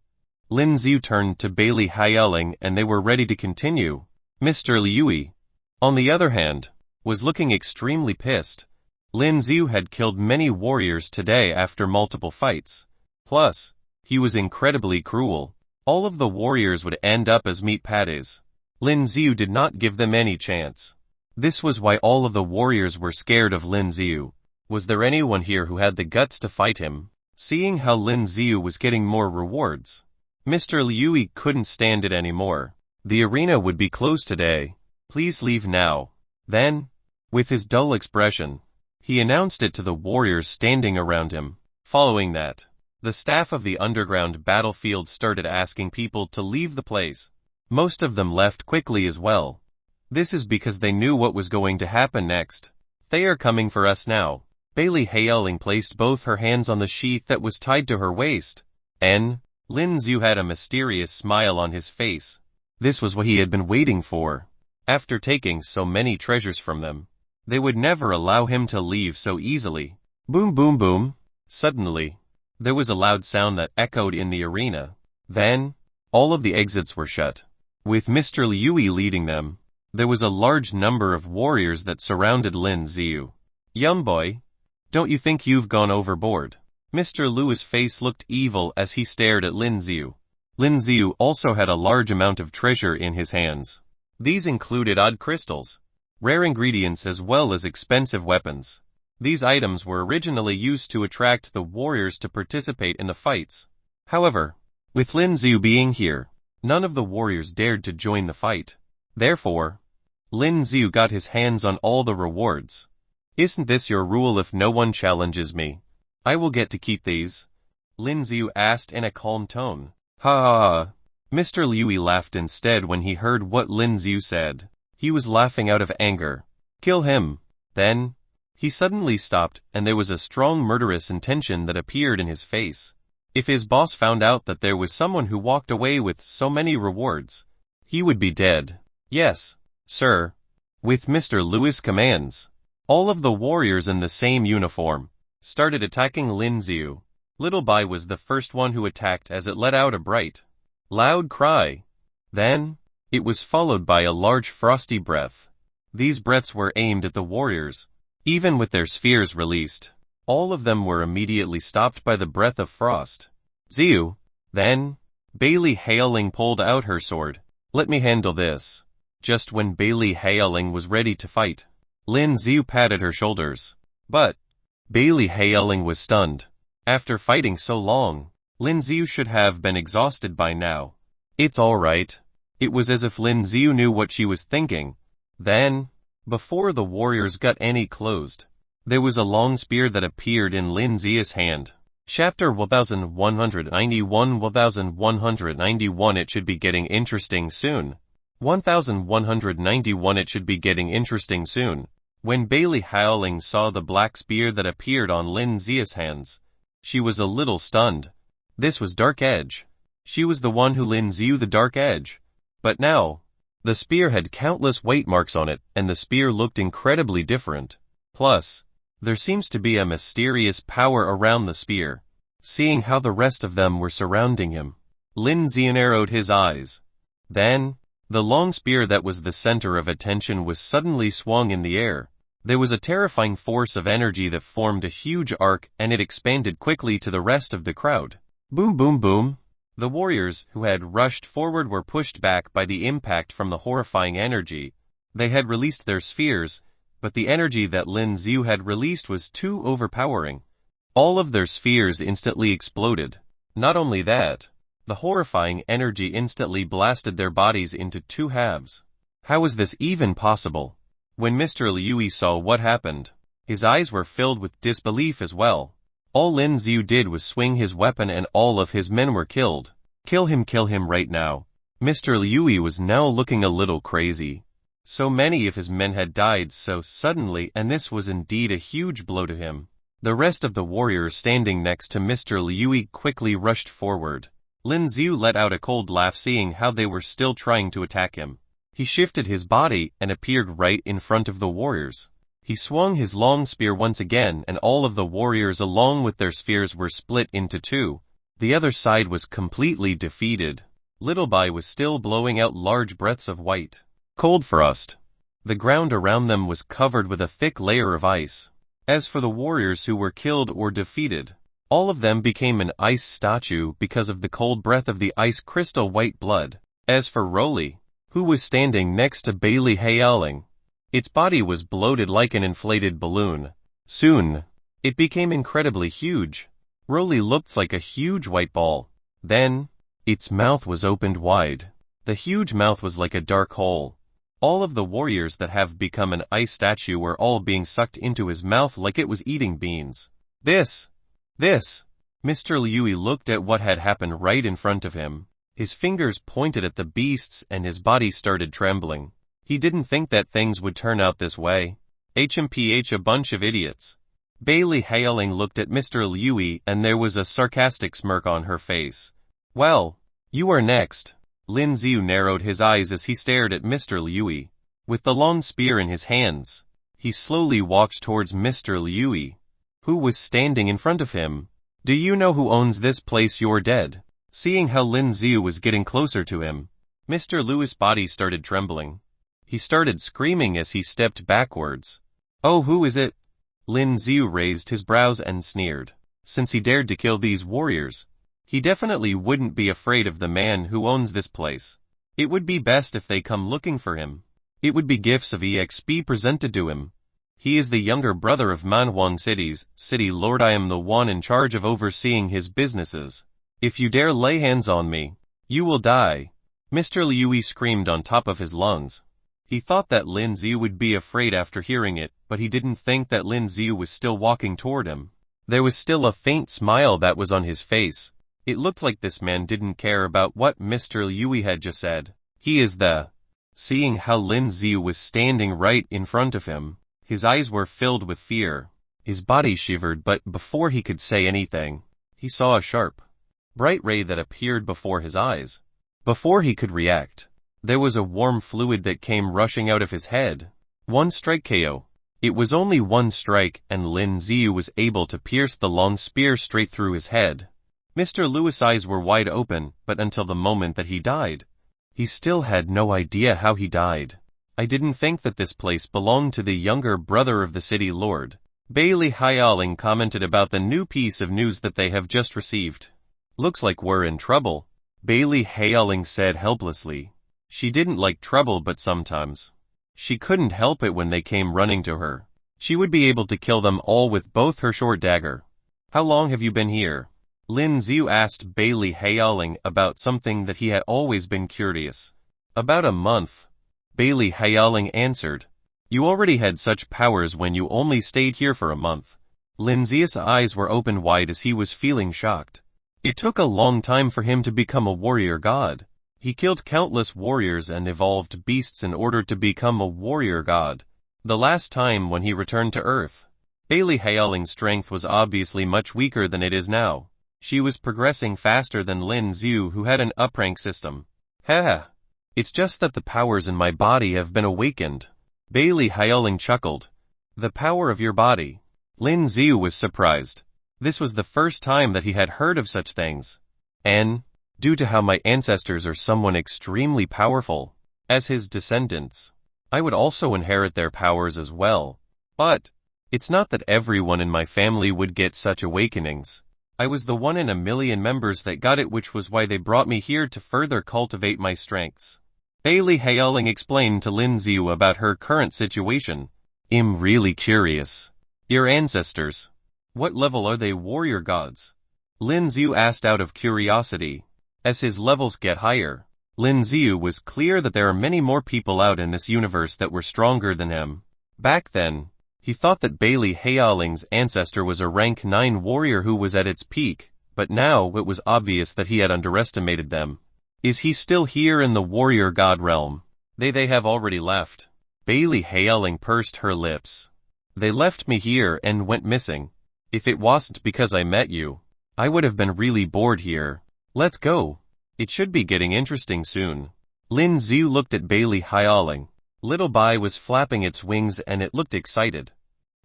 Lin Xiu turned to Bailey Hailing and they were ready to continue. Mr. Liu, on the other hand, was looking extremely pissed. Lin Xiu had killed many warriors today after multiple fights. Plus, he was incredibly cruel. All of the warriors would end up as meat patties. Lin Xiu did not give them any chance. This was why all of the warriors were scared of Lin Xiu. Was there anyone here who had the guts to fight him? Seeing how Lin Xiu was getting more rewards, Mr. Liu couldn't stand it anymore. The arena would be closed today. Please leave now. Then, with his dull expression, he announced it to the warriors standing around him. Following that, the staff of the underground battlefield started asking people to leave the place. Most of them left quickly as well. This is because they knew what was going to happen next. They are coming for us now. Bailey Hailing placed both her hands on the sheath that was tied to her waist. Lin Xiu had a mysterious smile on his face. This was what he had been waiting for. After taking so many treasures from them, they would never allow him to leave so easily. Boom boom boom. Suddenly, there was a loud sound that echoed in the arena. Then, all of the exits were shut. With Mr. Liu leading them, there was a large number of warriors that surrounded Lin Xiu. Young boy, don't you think you've gone overboard? Mr. Liu's face looked evil as he stared at Lin Xiu. Lin Xiu also had a large amount of treasure in his hands. These included odd crystals, rare ingredients as well as expensive weapons. These items were originally used to attract the warriors to participate in the fights. However, with Lin Xiu being here, none of the warriors dared to join the fight. Therefore, Lin Xiu got his hands on all the rewards. Isn't this your rule? If no one challenges me, I will get to keep these? Lin Xiu asked in a calm tone. Ha ha ha. Mr. Liu laughed instead when he heard what Lin Xiu said. He was laughing out of anger. Kill him. Then, he suddenly stopped and there was a strong murderous intention that appeared in his face. If his boss found out that there was someone who walked away with so many rewards, he would be dead. Yes, sir. With Mr. Liu's commands, all of the warriors in the same uniform started attacking Lin Xiu. Little Bai was the first one who attacked as it let out a bright, loud cry. Then, it was followed by a large frosty breath. These breaths were aimed at the warriors. Even with their spheres released, all of them were immediately stopped by the breath of frost. Xiu. Then, Bailey Hailing pulled out her sword. Let me handle this. Just when Bailey Hailing was ready to fight, Lin Xiu patted her shoulders. But, Bailey Hailing was stunned. After fighting so long, Lin Xiu should have been exhausted by now. It's alright. It was as if Lin Xiu knew what she was thinking. Then, before the warriors got any closed, there was a long spear that appeared in Lin Xiu's hand. Chapter 1191 It should be getting interesting soon. 1191 It should be getting interesting soon. When Bailey Howling saw the black spear that appeared on Lin Zia's hands, she was a little stunned. This was Dark Edge. She was the one who Lin Ziu the Dark Edge. But now, the spear had countless weight marks on it, and the spear looked incredibly different. Plus, there seems to be a mysterious power around the spear. Seeing how the rest of them were surrounding him, Lin Ziu narrowed his eyes. Then, the long spear that was the center of attention was suddenly swung in the air. There was a terrifying force of energy that formed a huge arc, and it expanded quickly to the rest of the crowd. Boom boom boom. The warriors who had rushed forward were pushed back by the impact from the horrifying energy. They had released their spheres, but the energy that Lin Ziu had released was too overpowering. All of their spheres instantly exploded. Not only that, the horrifying energy instantly blasted their bodies into two halves. How was this even possible? When Mr. Liu saw what happened, his eyes were filled with disbelief as well. All Lin Ziu did was swing his weapon and all of his men were killed. Kill him right now. Mr. Liu was now looking a little crazy. So many of his men had died so suddenly, and this was indeed a huge blow to him. The rest of the warriors standing next to Mr. Liu quickly rushed forward. Lin Ziu let out a cold laugh seeing how they were still trying to attack him. He shifted his body and appeared right in front of the warriors. He swung his long spear once again, and all of the warriors along with their spears were split into two. The other side was completely defeated. Little Bai was still blowing out large breaths of white, cold frost. The ground around them was covered with a thick layer of ice. As for the warriors who were killed or defeated, all of them became an ice statue because of the cold breath of the ice crystal white blood. As for Roly, who was standing next to Bailey Haoling, its body was bloated like an inflated balloon. Soon, it became incredibly huge. Roly looked like a huge white ball. Then, its mouth was opened wide. The huge mouth was like a dark hole. All of the warriors that have become an ice statue were all being sucked into his mouth like it was eating beans. This. Mr. Liu looked at what had happened right in front of him. His fingers pointed at the beasts and his body started trembling. He didn't think that things would turn out this way. HMPH, a bunch of idiots. Bailey Haoling looked at Mr. Liu and there was a sarcastic smirk on her face. Well, you are next. Lin Ziu narrowed his eyes as he stared at Mr. Liu. With the long spear in his hands, he slowly walked towards Mr. Liu, who was standing in front of him. Do you know who owns this place? You're dead. Seeing how Lin Ziu was getting closer to him, Mr. Liu's body started trembling. He started screaming as he stepped backwards. Oh, who is it? Lin Ziu raised his brows and sneered. Since he dared to kill these warriors, he definitely wouldn't be afraid of the man who owns this place. It would be best if they come looking for him. It would be gifts of EXP presented to him. He is the younger brother of Manhuan City's city lord. I am the one in charge of overseeing his businesses. If you dare lay hands on me, you will die. Mr. Liu screamed on top of his lungs. He thought that Lin Ziu would be afraid after hearing it, but he didn't think that Lin Ziu was still walking toward him. There was still a faint smile that was on his face. It looked like this man didn't care about what Mr. Liu had just said. He is the... Seeing how Lin Ziu was standing right in front of him, his eyes were filled with fear. His body shivered, but before he could say anything, he saw a sharp, bright ray that appeared before his eyes. Before he could react, there was a warm fluid that came rushing out of his head. One strike KO. It was only one strike, and Lin Ziu was able to pierce the long spear straight through his head. Mr. Liu's eyes were wide open, but until the moment that he died, he still had no idea how he died. I didn't think that this place belonged to the younger brother of the city lord. Bailey Haoling commented about the new piece of news that they have just received. Looks like we're in trouble, Bailey Haoling said helplessly. She didn't like trouble, but sometimes she couldn't help it when they came running to her. She would be able to kill them all with both her short dagger. How long have you been here? Lin Ziu asked Bailey Haoling about something that he had always been curious. About a month, Bailey Haoling answered. You already had such powers when you only stayed here for a month. Lin Ziu's eyes were open wide as he was feeling shocked. It took a long time for him to become a warrior god. He killed countless warriors and evolved beasts in order to become a warrior god. The last time when he returned to Earth. Bailey Haoling's strength was obviously much weaker than it is now. She was progressing faster than Lin Xiu, who had an up-rank system. Heh. It's just that the powers in my body have been awakened. Bailey Haoling chuckled. The power of your body. Lin Xiu was surprised. This was the first time that he had heard of such things. And, due to how my ancestors are someone extremely powerful, as his descendants, I would also inherit their powers as well. But, it's not that everyone in my family would get such awakenings. I was the one in a million members that got it, which was why they brought me here to further cultivate my strengths. Bailey Haoling explained to Lin Xiu about her current situation. I'm really curious. Your ancestors. What level are they, warrior gods? Lin Xiu asked out of curiosity. As his levels get higher, Lin Xiu was clear that there are many more people out in this universe that were stronger than him. Back then, he thought that Bailey Haoling's ancestor was a rank 9 warrior who was at its peak, but now it was obvious that he had underestimated them. Is he still here in the warrior god realm? They have already left. Bailey Haoling pursed her lips. They left me here and went missing. If it wasn't because I met you, I would have been really bored here. Let's go. It should be getting interesting soon. Lin Xiu looked at Bailey Haoling. Little Bai was flapping its wings and it looked excited.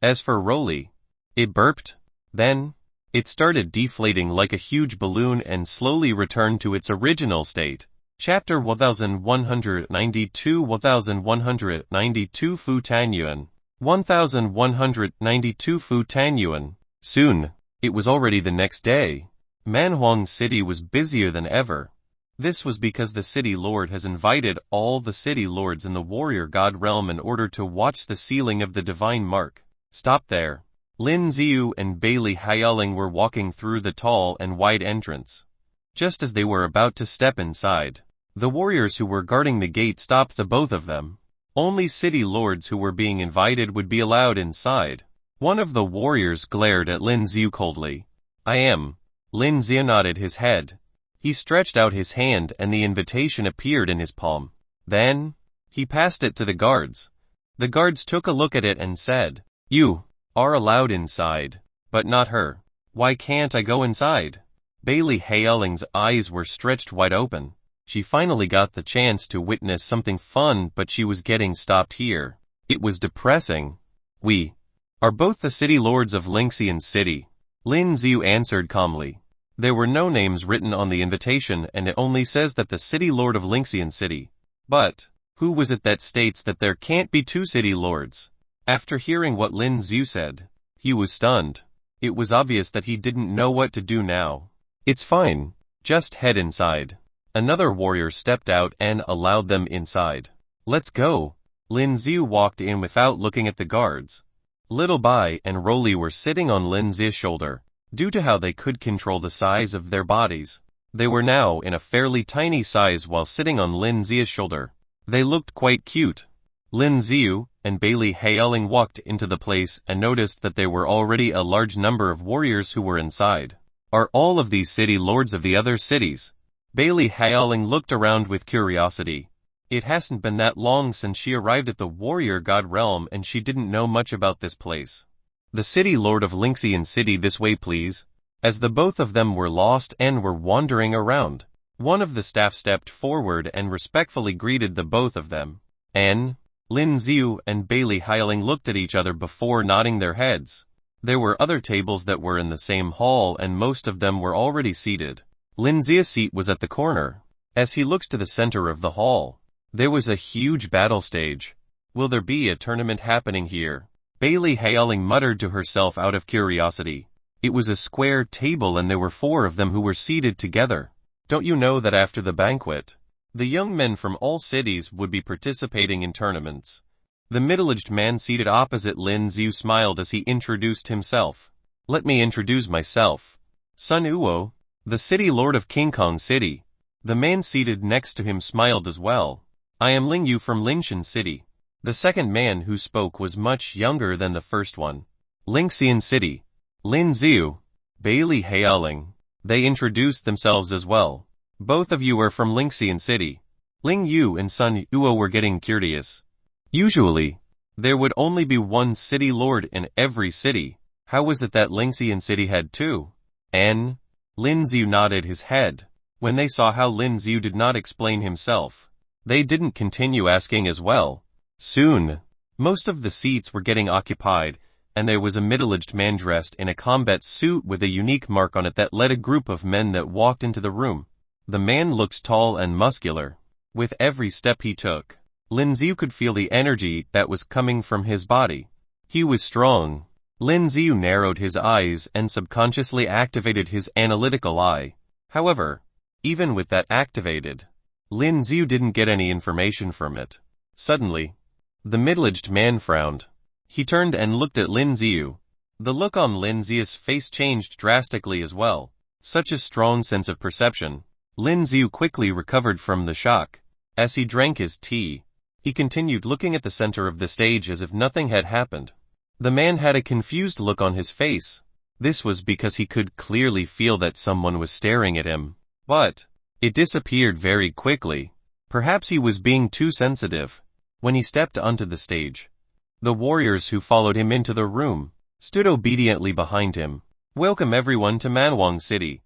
As for Rolly, it burped. Then, it started deflating like a huge balloon and slowly returned to its original state. Chapter 1192 1192 Fu Tanyuan 1192 Fu Tanyuan. Soon, it was already the next day. Manhuang City was busier than ever. This was because the city lord has invited all the city lords in the warrior god realm in order to watch the sealing of the divine mark. Stop there. Lin Xiu and Bailey Haoling were walking through the tall and wide entrance. Just as they were about to step inside, the warriors who were guarding the gate stopped the both of them. Only city lords who were being invited would be allowed inside. One of the warriors glared at Lin Xiu coldly. I am. Lin Xiu nodded his head. He stretched out his hand and the invitation appeared in his palm. Then, he passed it to the guards. The guards took a look at it and said, You are allowed inside, but not her. Why can't I go inside? Bailey Haoling's eyes were stretched wide open. She finally got the chance to witness something fun, but she was getting stopped here. It was depressing. We are both the city lords of Lingxian City. Lin Xiu answered calmly. There were no names written on the invitation and it only says that the city lord of Lingxian City. But, who was it that states that there can't be two city lords? After hearing what Lin Xiu said, he was stunned. It was obvious that he didn't know what to do now. It's fine. Just head inside. Another warrior stepped out and allowed them inside. Let's go. Lin Xiu walked in without looking at the guards. Little Bai and Rolly were sitting on Lin Xiu's shoulder. Due to how they could control the size of their bodies, they were now in a fairly tiny size while sitting on Lin Xiu's shoulder. They looked quite cute. Lin Xiu and Bailey Haoling walked into the place and noticed that there were already a large number of warriors who were inside. Are all of these city lords of the other cities? Bailey Haoling looked around with curiosity. It hasn't been that long since she arrived at the warrior god realm and she didn't know much about this place. The city lord of Lingxian City, this way please. As the both of them were lost and were wandering around, one of the staff stepped forward and respectfully greeted the both of them. Lin Xiu and Bailey Haoling looked at each other before nodding their heads. There were other tables that were in the same hall and most of them were already seated. Lin Xiu's seat was at the corner. As he looked to the center of the hall, there was a huge battle stage. Will there be a tournament happening here? Bailey Haoling muttered to herself out of curiosity. It was a square table and there were 4 of them who were seated together. Don't you know that after the banquet, the young men from all cities would be participating in tournaments? The middle-aged man seated opposite Lin Xiu smiled as he introduced himself. Let me introduce myself. Sun Uo, the city lord of King Kong City. The man seated next to him smiled as well. I am Ling Yu from Lingxian City. The second man who spoke was much younger than the first one. Lingxian City. Lin Xiu. Bailey Haoling. They introduced themselves as well. Both of you are from Lingxian City. Ling Yu and Sun Uo were getting curious. Usually, There would only be one city lord in every city. How was it that Lingxian city had two? Lin Xiu nodded his head. When they saw how Lin Xiu did not explain himself, they didn't continue asking as well. Soon, most of the seats were getting occupied, and there was a middle-aged man dressed in a combat suit with a unique mark on it that led a group of men that walked into the room. The man looked tall and muscular. With every step he took, Lin Xiu could feel the energy that was coming from his body. He was strong. Lin Xiu narrowed his eyes and subconsciously activated his analytical eye. However, even with that activated, Lin Xiu didn't get any information from it. Suddenly, the middle-aged man frowned. He turned and looked at Lin Xiu. The look on Lin Xiu's face changed drastically as well. Such a strong sense of perception. Lin Xiu quickly recovered from the shock. As he drank his tea, he continued looking at the center of the stage as if nothing had happened. The man had a confused look on his face. This was because he could clearly feel that someone was staring at him. But it disappeared very quickly. Perhaps he was being too sensitive. When he stepped onto the stage, the warriors who followed him into the room stood obediently behind him. Welcome everyone to Manwang City.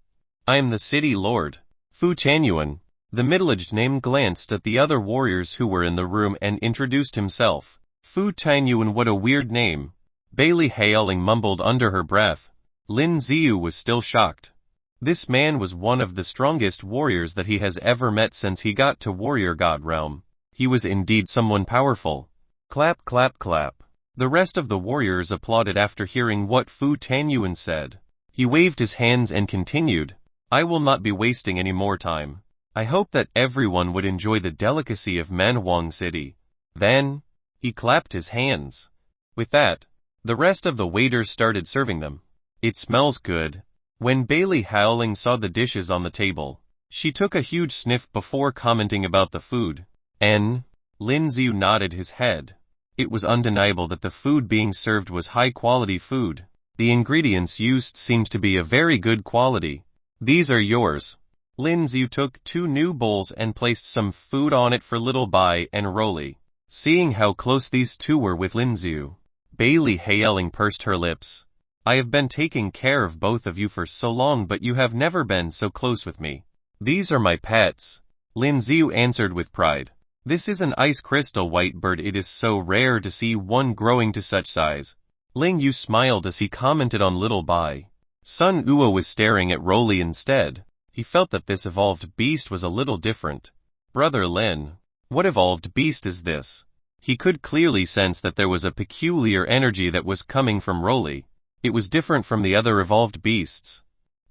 I am the city lord, Fu Tianyuan. The middle-aged man glanced at the other warriors who were in the room and introduced himself. Fu Tianyuan, what a weird name. Bailey Haoling mumbled under her breath. Lin Xiu was still shocked. This man was one of the strongest warriors that he has ever met since he got to Warrior God Realm. He was indeed someone powerful. Clap, clap, clap. The rest of the warriors applauded after hearing what Fu Tianyuan said. He waved his hands and continued. I will not be wasting any more time. I hope that everyone would enjoy the delicacy of Manwang City. Then, he clapped his hands. With that, the rest of the waiters started serving them. It smells good. When Bailey Howling saw the dishes on the table, she took a huge sniff before commenting about the food. Lin Xiu nodded his head. It was undeniable that the food being served was high-quality food. The ingredients used seemed to be of very good quality. These are yours. Lin Xiu took 2 new bowls and placed some food on it for Little Bai and Roly. Seeing how close these two were with Lin Xiu, Bailey Haoling pursed her lips. I have been taking care of both of you for so long, but you have never been so close with me. These are my pets. Lin Xiu answered with pride. This is an ice crystal white bird. It is so rare to see one growing to such size. Ling Yu smiled as he commented on Little Bai. Sun Uo was staring at Roly instead. He felt that this evolved beast was a little different. Brother Lin, what evolved beast is this? He could clearly sense that there was a peculiar energy that was coming from Roly. It was different from the other evolved beasts.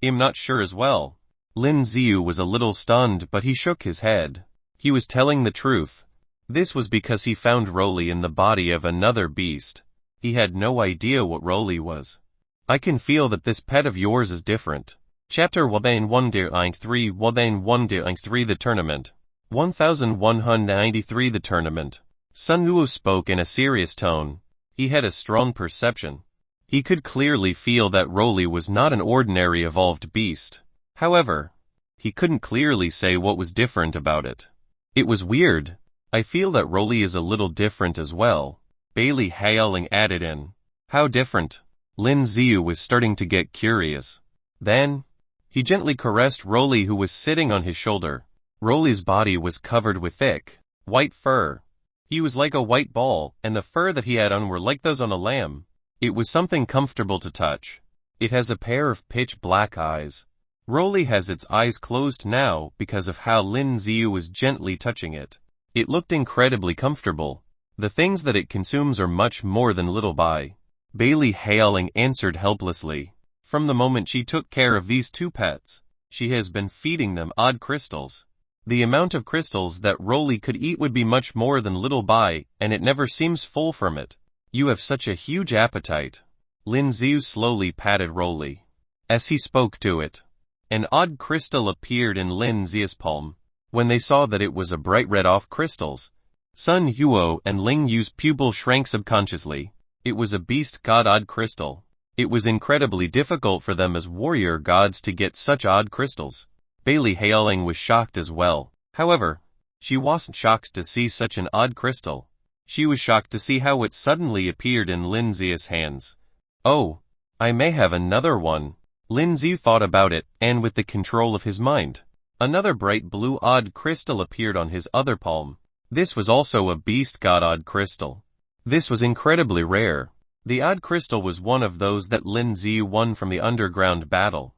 I'm not sure as well. Lin Xiu was a little stunned, but he shook his head. He was telling the truth. This was because he found Roly in the body of another beast. He had no idea what Roly was. I can feel that this pet of yours is different. Chapter 1-1-3 1-1-3 The Tournament 1193 The Tournament. Sun Wuo spoke in a serious tone. He had a strong perception. He could clearly feel that Roly was not an ordinary evolved beast. However, he couldn't clearly say what was different about it. It was weird. I feel that Roly is a little different as well. Bailey Haoling added in. How different? Lin Xiu was starting to get curious. Then, he gently caressed Roly, who was sitting on his shoulder. Roly's body was covered with thick, white fur. He was like a white ball, and the fur that he had on were like those on a lamb. It was something comfortable to touch. It has a pair of pitch black eyes. Roly has its eyes closed now because of how Lin Xiu was gently touching it. It looked incredibly comfortable. The things that it consumes are much more than Little Bai. Bailey Haoling answered helplessly. From the moment she took care of these two pets, she has been feeding them odd crystals. The amount of crystals that Roly could eat would be much more than Little Bai, and it never seems full from it. You have such a huge appetite. Lin Xiu slowly patted Roly. As he spoke to it, an odd crystal appeared in Lin Xiu's palm. When they saw that it was a bright red off crystals, Sun Huo and Ling Yu's pupil shrank subconsciously. It was a beast god odd crystal. It was incredibly difficult for them as warrior gods to get such odd crystals. Bailey Haoling was shocked as well. However, she wasn't shocked to see such an odd crystal. She was shocked to see how it suddenly appeared in Lin Zia's hands. Oh, I may have another one. Lin Zia thought about it, and with the control of his mind, another bright blue odd crystal appeared on his other palm. This was also a beast god odd crystal. This was incredibly rare. The odd crystal was one of those that Lin Zia won from the underground battle.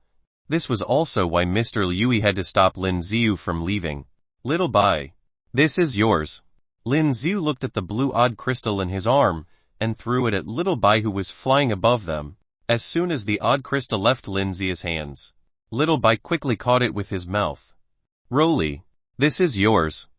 This was also why Mr. Liu had to stop Lin Zia from leaving. Little Bai, this is yours. Lin Zia looked at the blue odd crystal in his arm, and threw it at Little Bai who was flying above them. As soon as the odd crystal left Lin Zia's hands, Little Bai quickly caught it with his mouth. Roly, this is yours.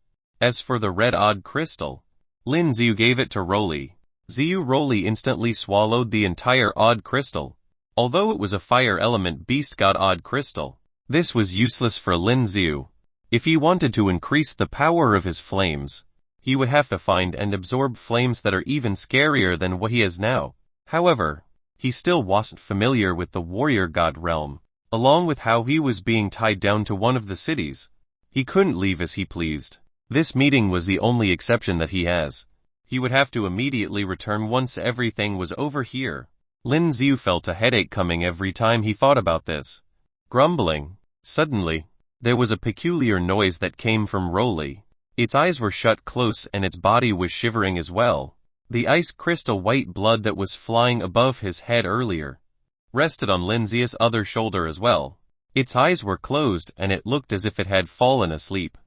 As for the red odd crystal, Lin Zia gave it to Roly. Roly instantly swallowed the entire odd crystal. Although it was a fire element beast god odd crystal, this was useless for Lin Zia. If he wanted to increase the power of his flames, he would have to find and absorb flames that are even scarier than what he has now. However, he still wasn't familiar with the warrior god realm. Along with how he was being tied down to one of the cities, he couldn't leave as he pleased. This meeting was the only exception that he has. He would have to immediately return once everything was over here. Lin Zia felt a headache coming every time he thought about this. Grumbling. Suddenly, there was a peculiar noise that came from Roly. Its eyes were shut close and its body was shivering as well. The ice crystal white blood that was flying above his head earlier rested on Lin Zia's other shoulder as well. Its eyes were closed and it looked as if it had fallen asleep.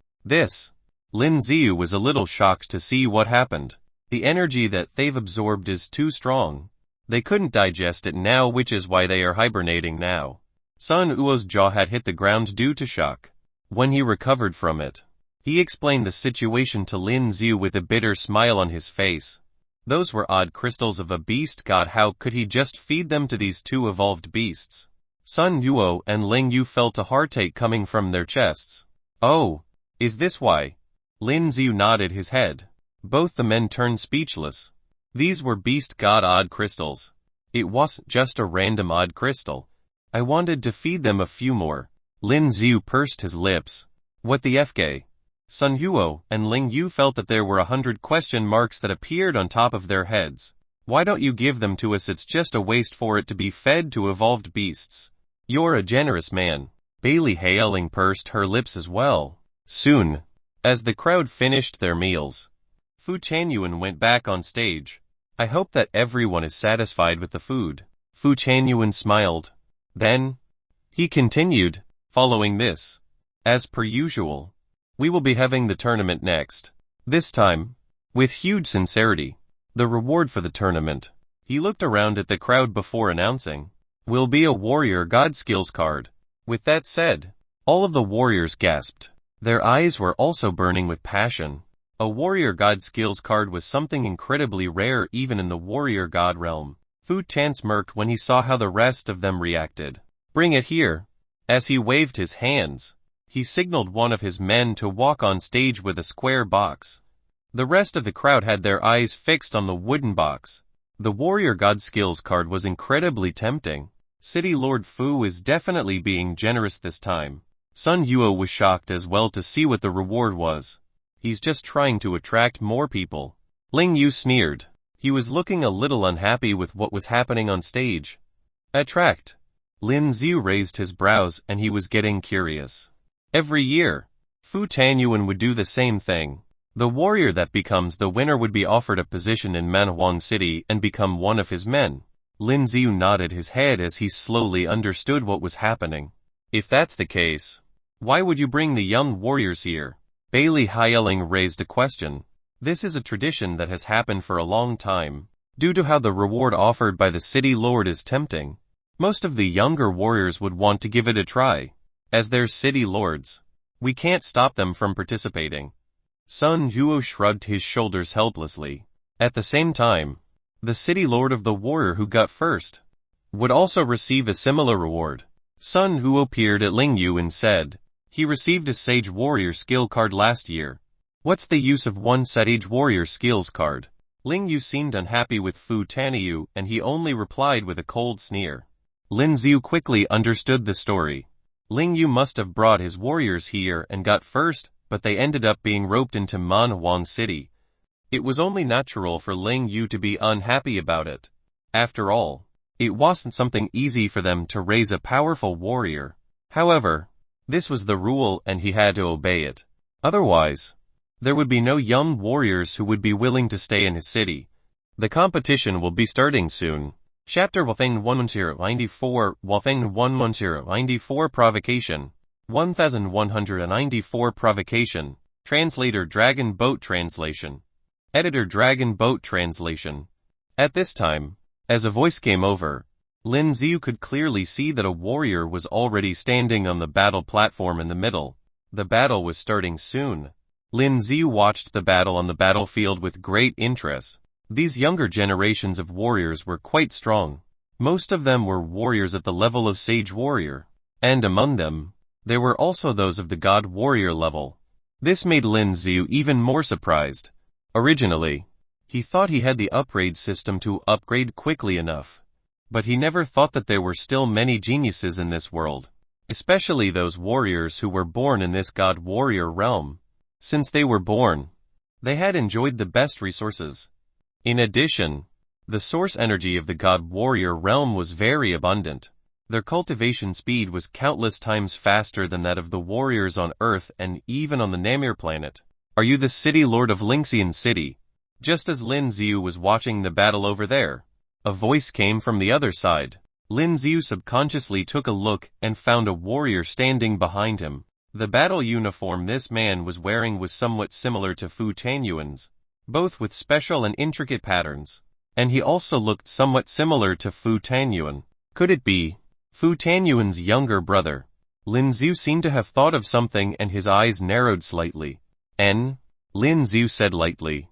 Lin Zia was a little shocked to see what happened. The energy that they've absorbed is too strong. They couldn't digest it now, which is why they are hibernating now. Sun Uo's jaw had hit the ground due to shock. When he recovered from it, he explained the situation to Lin Zia with a bitter smile on his face. Those were odd crystals of a beast god. How could he just feed them to these two evolved beasts? Sun Yuo and Ling Yu felt a heartache coming from their chests. Oh, is this why? Lin Zia nodded his head. Both the men turned speechless. These were beast god odd crystals. It wasn't just a random odd crystal. I wanted to feed them a few more. Lin Zia pursed his lips. What the FK? Sun Yuo and Ling Yu felt that there were 100 question marks that appeared on top of their heads. Why don't you give them to us? It's just a waste for it to be fed to evolved beasts. You're a generous man. Bailey Haeling pursed her lips as well. Soon, as the crowd finished their meals, Fu Chanyuan went back on stage. I hope that everyone is satisfied with the food. Fu Chanyuan smiled. Then, he continued, following this, as per usual, we will be having the tournament next. This time, with huge sincerity, the reward for the tournament, he looked around at the crowd before announcing, will be a warrior god skills card. With that said, all of the warriors gasped. Their eyes were also burning with passion. A warrior god skills card was something incredibly rare even in the warrior god realm. Fu Tan smirked when he saw how the rest of them reacted. Bring it here. As he waved his hands, he signaled one of his men to walk on stage with a square box. The rest of the crowd had their eyes fixed on the wooden box. The warrior god skills card was incredibly tempting. City Lord Fu is definitely being generous this time. Sun Yuo was shocked as well to see what the reward was. He's just trying to attract more people. Ling Yu sneered. He was looking a little unhappy with what was happening on stage. Attract. Lin Zia raised his brows and he was getting curious. Every year, Fu Tanyuan would do the same thing. The warrior that becomes the winner would be offered a position in Manhuan City and become one of his men. Lin Zia nodded his head as he slowly understood what was happening. If that's the case, why would you bring the young warriors here? Bailey Haeling raised a question. This is a tradition that has happened for a long time. Due to how the reward offered by the city lord is tempting, most of the younger warriors would want to give it a try. As their city lords, we can't stop them from participating. Sun Yuo shrugged his shoulders helplessly. At the same time, the city lord of the warrior who got first would also receive a similar reward. Sun Yuo peered at Ling Yu and said, he received a Sage Warrior skill card last year. What's the use of one Sage Warrior skills card? Ling Yu seemed unhappy with Fu Taniyu and he only replied with a cold sneer. Lin Zia quickly understood the story. Ling Yu must have brought his warriors here and got first, but they ended up being roped into Manhuan City. It was only natural for Ling Yu to be unhappy about it. After all, it wasn't something easy for them to raise a powerful warrior. However, this was the rule and he had to obey it. Otherwise, there would be no young warriors who would be willing to stay in his city. The competition will be starting soon. Chapter 1194 1194 Provocation 1194 Provocation. Translator Dragon Boat Translation. Editor Dragon Boat Translation. At this time, as a voice came over, Lin Xiu could clearly see that a warrior was already standing on the battle platform in the middle. The battle was starting soon. Lin Xiu watched the battle on the battlefield with great interest. These younger generations of warriors were quite strong. Most of them were warriors at the level of Sage Warrior. And among them, there were also those of the God Warrior level. This made Lin Xiu even more surprised. Originally, he thought he had the upgrade system to upgrade quickly enough. But he never thought that there were still many geniuses in this world, especially those warriors who were born in this God Warrior realm. Since they were born, they had enjoyed the best resources. In addition, the source energy of the God Warrior realm was very abundant. Their cultivation speed was countless times faster than that of the warriors on Earth and even on the Namir planet. Are you the city lord of Linxian City? Just as Lin Xiu was watching the battle over there, a voice came from the other side. Lin Xiu subconsciously took a look and found a warrior standing behind him. The battle uniform this man was wearing was somewhat similar to Fu Tanyuan's, both with special and intricate patterns. And he also looked somewhat similar to Fu Tanyuan. Could it be Fu Tanyuan's younger brother? Lin Xiu seemed to have thought of something and his eyes narrowed slightly. Lin Xiu said lightly.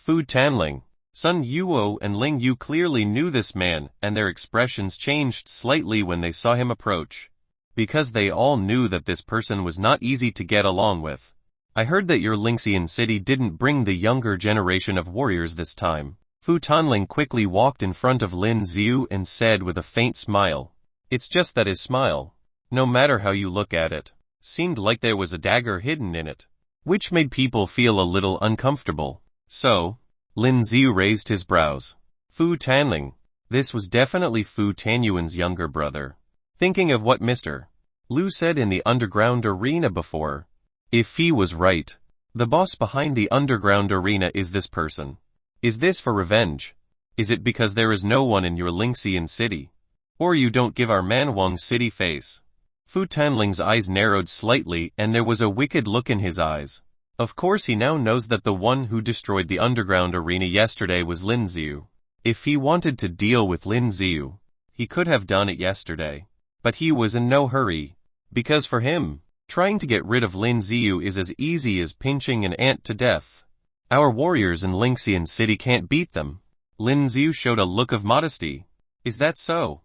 Fu Tanling. Sun Yuo and Ling Yu clearly knew this man, and their expressions changed slightly when they saw him approach. Because they all knew that this person was not easy to get along with. I heard that your Linxian city didn't bring the younger generation of warriors this time. Fu Tanling quickly walked in front of Lin Xiu and said with a faint smile. It's just that his smile, no matter how you look at it, seemed like there was a dagger hidden in it, which made people feel a little uncomfortable. So, Lin Xiu raised his brows. Fu Tanling. This was definitely Fu Tanyuan's younger brother. Thinking of what Mr. Liu said in the underground arena before. If he was right, the boss behind the underground arena is this person. Is this for revenge? Is it because there is no one in your Linxian city? Or you don't give our Manwang city face? Fu Tanling's eyes narrowed slightly and there was a wicked look in his eyes. Of course he now knows that the one who destroyed the underground arena yesterday was Lin Xiu. If he wanted to deal with Lin Xiu, he could have done it yesterday. But he was in no hurry. Because for him, trying to get rid of Lin Xiu is as easy as pinching an ant to death. Our warriors in Linxian City can't beat them. Lin Xiu showed a look of modesty. Is that so?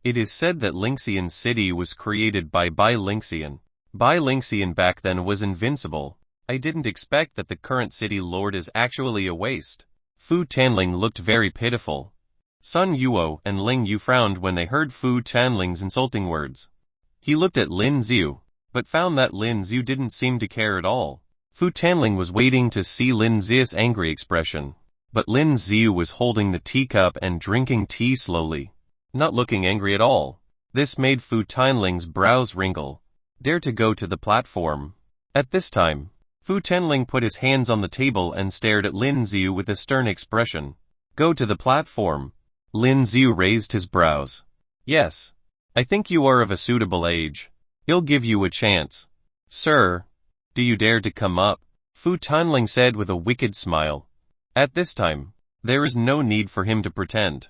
It is said that Linxian City was created by Bai Linxian. Bai Linxian back then was invincible. I didn't expect that the current city lord is actually a waste. Fu Tanling looked very pitiful. Sun Yuo and Ling Yu frowned when they heard Fu Tanling's insulting words. He looked at Lin Xiu, but found that Lin Xiu didn't seem to care at all. Fu Tanling was waiting to see Lin Xiu's angry expression, but Lin Xiu was holding the teacup and drinking tea slowly, not looking angry at all. This made Fu Tanling's brows wrinkle. Dare to go to the platform. At this time, Fu Tanling put his hands on the table and stared at Lin Xiu with a stern expression. Go to the platform. Lin Xiu raised his brows. Yes. I think you are of a suitable age. He'll give you a chance. Sir, do you dare to come up? Fu Tanling said with a wicked smile. At this time, there is no need for him to pretend.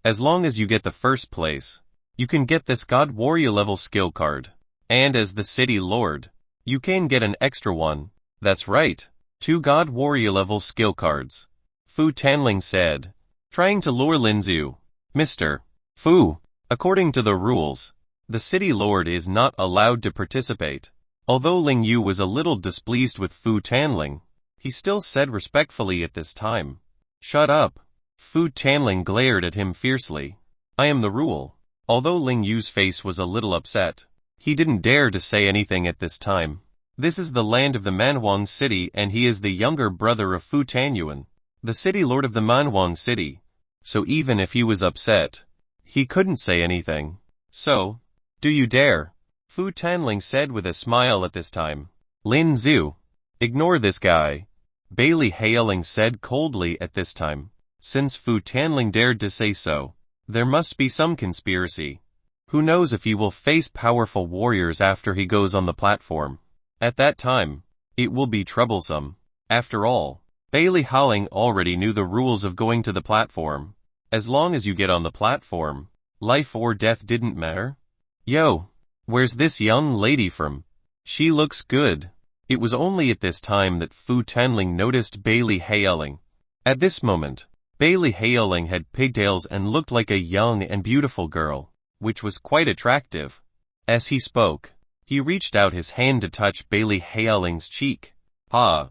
As long as you get the first place, you can get this God Warrior level skill card. And as the city lord, you can get an extra one. That's right. 2 God Warrior level skill cards. Fu Tanling said, trying to lure Lin Xiu. Mr. Fu, according to the rules, the city lord is not allowed to participate. Although Ling Yu was a little displeased with Fu Tanling, he still said respectfully at this time. Shut up. Fu Tanling glared at him fiercely. I am the rule. Although Ling Yu's face was a little upset, he didn't dare to say anything at this time. This is the land of the Manhuang city and he is the younger brother of Fu Tanyuan, the city lord of the Manhuang city. So even if he was upset, he couldn't say anything. So, do you dare? Fu Tanling said with a smile at this time. Lin Zhu. Ignore this guy. Bailey Haling said coldly at this time. Since Fu Tanling dared to say so, there must be some conspiracy. Who knows if he will face powerful warriors after he goes on the platform. At that time, it will be troublesome. After all, Bailey Haling already knew the rules of going to the platform. As long as you get on the platform, life or death didn't matter. Yo, where's this young lady from? She looks good. It was only at this time that Fu Tanling noticed Bailey Haling. At this moment, Bailey Haling had pigtails and looked like a young and beautiful girl, which was quite attractive. As he spoke, he reached out his hand to touch Bailey Haling's cheek. But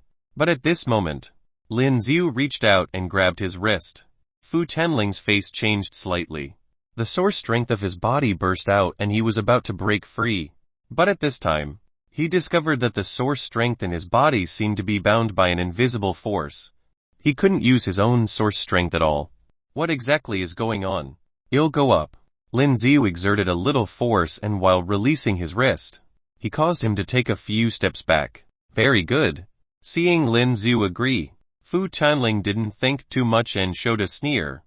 at this moment, Lin Zhu reached out and grabbed his wrist. Fu Tanling's face changed slightly. The source strength of his body burst out and he was about to break free. But at this time, he discovered that the source strength in his body seemed to be bound by an invisible force. He couldn't use his own source strength at all. What exactly is going on? It'll go up. Lin Zhu exerted a little force and while releasing his wrist, he caused him to take a few steps back. Very good. Seeing Lin Zhu agree, Fu Tanling didn't think too much and showed a sneer.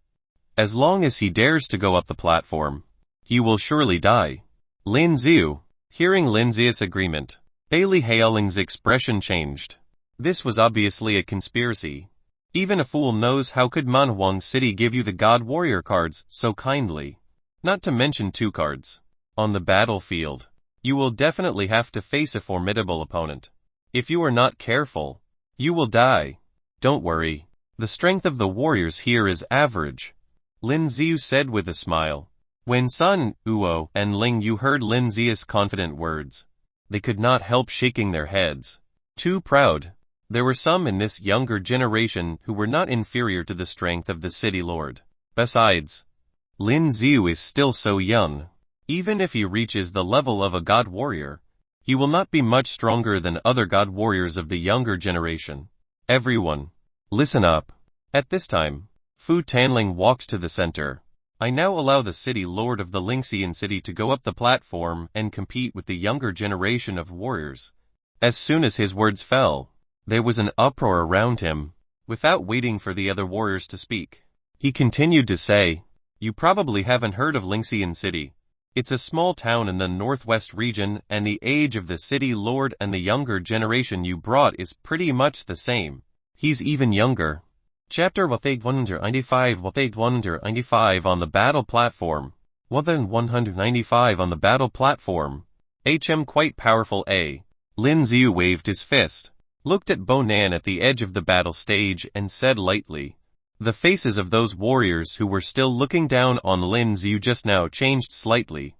As long as he dares to go up the platform, he will surely die. Lin Zhu. Hearing Lin Zhu's agreement, Bailey Haling's expression changed. This was obviously a conspiracy. Even a fool knows how could Manhuang City give you the God Warrior cards so kindly. Not to mention 2 cards. On the battlefield, you will definitely have to face a formidable opponent. If you are not careful, you will die. Don't worry. The strength of the warriors here is average. Lin Zhu said with a smile. When Sun, Uo, and Ling Yu heard Lin Zhu's confident words, they could not help shaking their heads. Too proud. There were some in this younger generation who were not inferior to the strength of the city lord. Besides, Lin Zhu is still so young. Even if he reaches the level of a god warrior, he will not be much stronger than other god warriors of the younger generation. Everyone, listen up. At this time, Fu Tanling walked to the center. I now allow the city lord of the Lingxian city to go up the platform and compete with the younger generation of warriors. As soon as his words fell, there was an uproar around him. Without waiting for the other warriors to speak, he continued to say, you probably haven't heard of Lingxian city. It's a small town in the northwest region and the age of the city lord and the younger generation you brought is pretty much the same. He's even younger. Chapter 195 on the battle platform. 195 on the battle platform. Quite powerful A. Lin Zhu waved his fist, looked at Bonan at the edge of the battle stage and said lightly. The faces of those warriors who were still looking down on Lin Zhu just now changed slightly.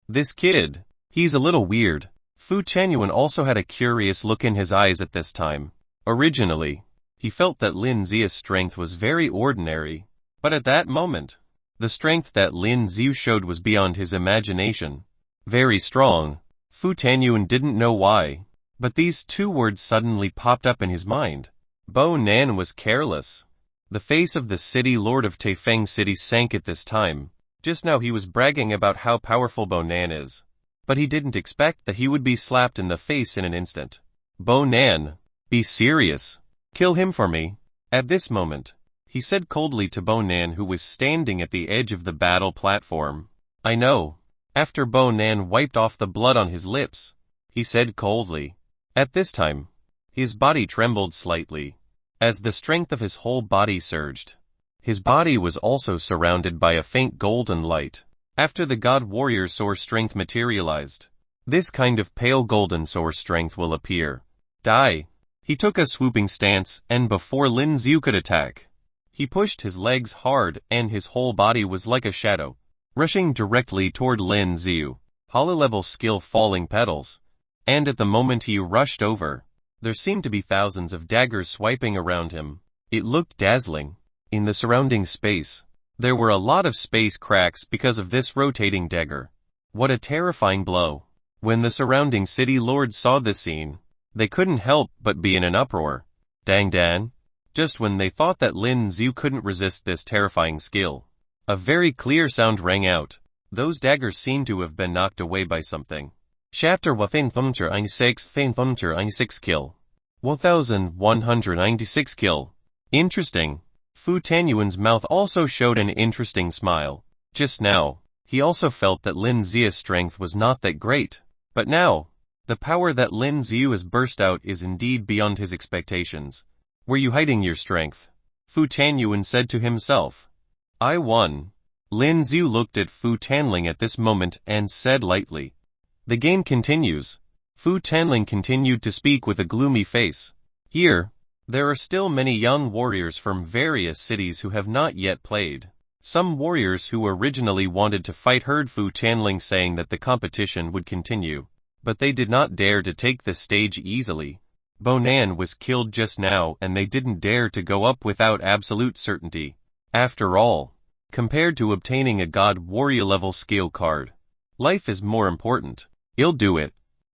This kid, he's a little weird. Fu Tianyuan also had a curious look in his eyes at this time. Originally, he felt that Lin Zhu's strength was very ordinary, but at that moment, the strength that Lin Zhu showed was beyond his imagination. Very strong. Fu Tianyuan didn't know why, but these 2 words suddenly popped up in his mind. Bo Nan was careless. The face of the city lord of Taifeng City sank at this time. Just now he was bragging about how powerful Bo Nan is. But he didn't expect that he would be slapped in the face in an instant. Bo Nan, be serious. Kill him for me. At this moment, he said coldly to Bo Nan who was standing at the edge of the battle platform. I know. After Bo Nan wiped off the blood on his lips, he said coldly. At this time, his body trembled slightly, as the strength of his whole body surged. His body was also surrounded by a faint golden light. After the God Warrior Source strength materialized, this kind of pale golden source strength will appear. Die. He took a swooping stance, and before Lin Zhu could attack, he pushed his legs hard and his whole body was like a shadow, rushing directly toward Lin Zhu. Hollow-level skill falling petals. And at the moment he rushed over, there seemed to be thousands of daggers swiping around him. It looked dazzling. In the surrounding space, there were a lot of space cracks because of this rotating dagger. What a terrifying blow. When the surrounding city lord saw this scene, They couldn't help but be in an uproar. Dang Dan. Just when they thought that Lin Xiu couldn't resist this terrifying skill, a very clear sound rang out. Those daggers seemed to have been knocked away by something. Chapter 1196 kill. 1196 kill. Interesting. Fu Tianyuan's mouth also showed an interesting smile. Just now, he also felt that Lin Xiu's strength was not that great. But now, the power that Lin Xiu has burst out is indeed beyond his expectations. Were you hiding your strength? Fu Tianyuan said to himself. I won. Lin Xiu looked at Fu Tianling at this moment and said lightly. The game continues. Fu Tianling continued to speak with a gloomy face. Here, there are still many young warriors from various cities who have not yet played. Some warriors who originally wanted to fight heard Fu Tianling saying that the competition would continue, but they did not dare to take the stage easily. Bonan was killed just now and they didn't dare to go up without absolute certainty. After all, compared to obtaining a God Warrior level skill card, life is more important. He'll do it.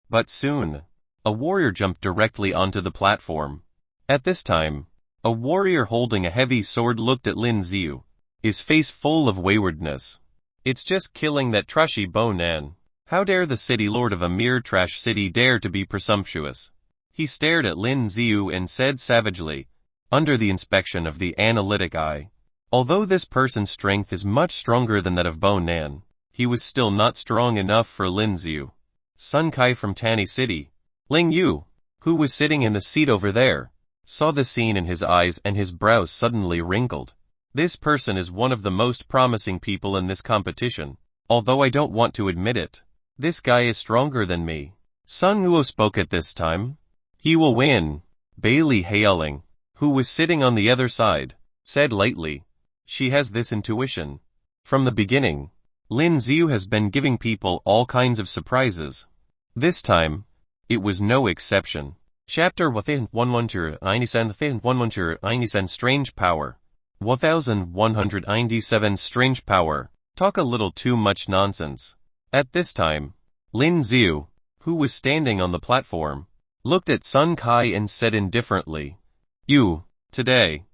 But soon, a warrior jumped directly onto the platform. At this time, a warrior holding a heavy sword looked at Lin Xiu, his face full of waywardness. It's just killing that trashy Bonan. How dare the city lord of a mere trash city dare to be presumptuous? He stared at Lin Xiu and said savagely, under the inspection of the analytic eye. Although this person's strength is much stronger than that of Bonan, he was still not strong enough for Lin Xiu. Sun Kai from Tani City, Ling Yu, who was sitting in the seat over there, saw the scene in his eyes and his brows suddenly wrinkled. This person is one of the most promising people in this competition, although I don't want to admit it. This guy is stronger than me. Sun Guo spoke at this time. He will win. Bailey Haoling, who was sitting on the other side, said lightly. She has this intuition. From the beginning, Lin Xiu has been giving people all kinds of surprises. This time, it was no exception. Chapter 1197 Strange Power. 1197 Strange Power. Talk a little too much nonsense. At this time, Lin Xiu, who was standing on the platform, looked at Sun Kai and said indifferently, You, today,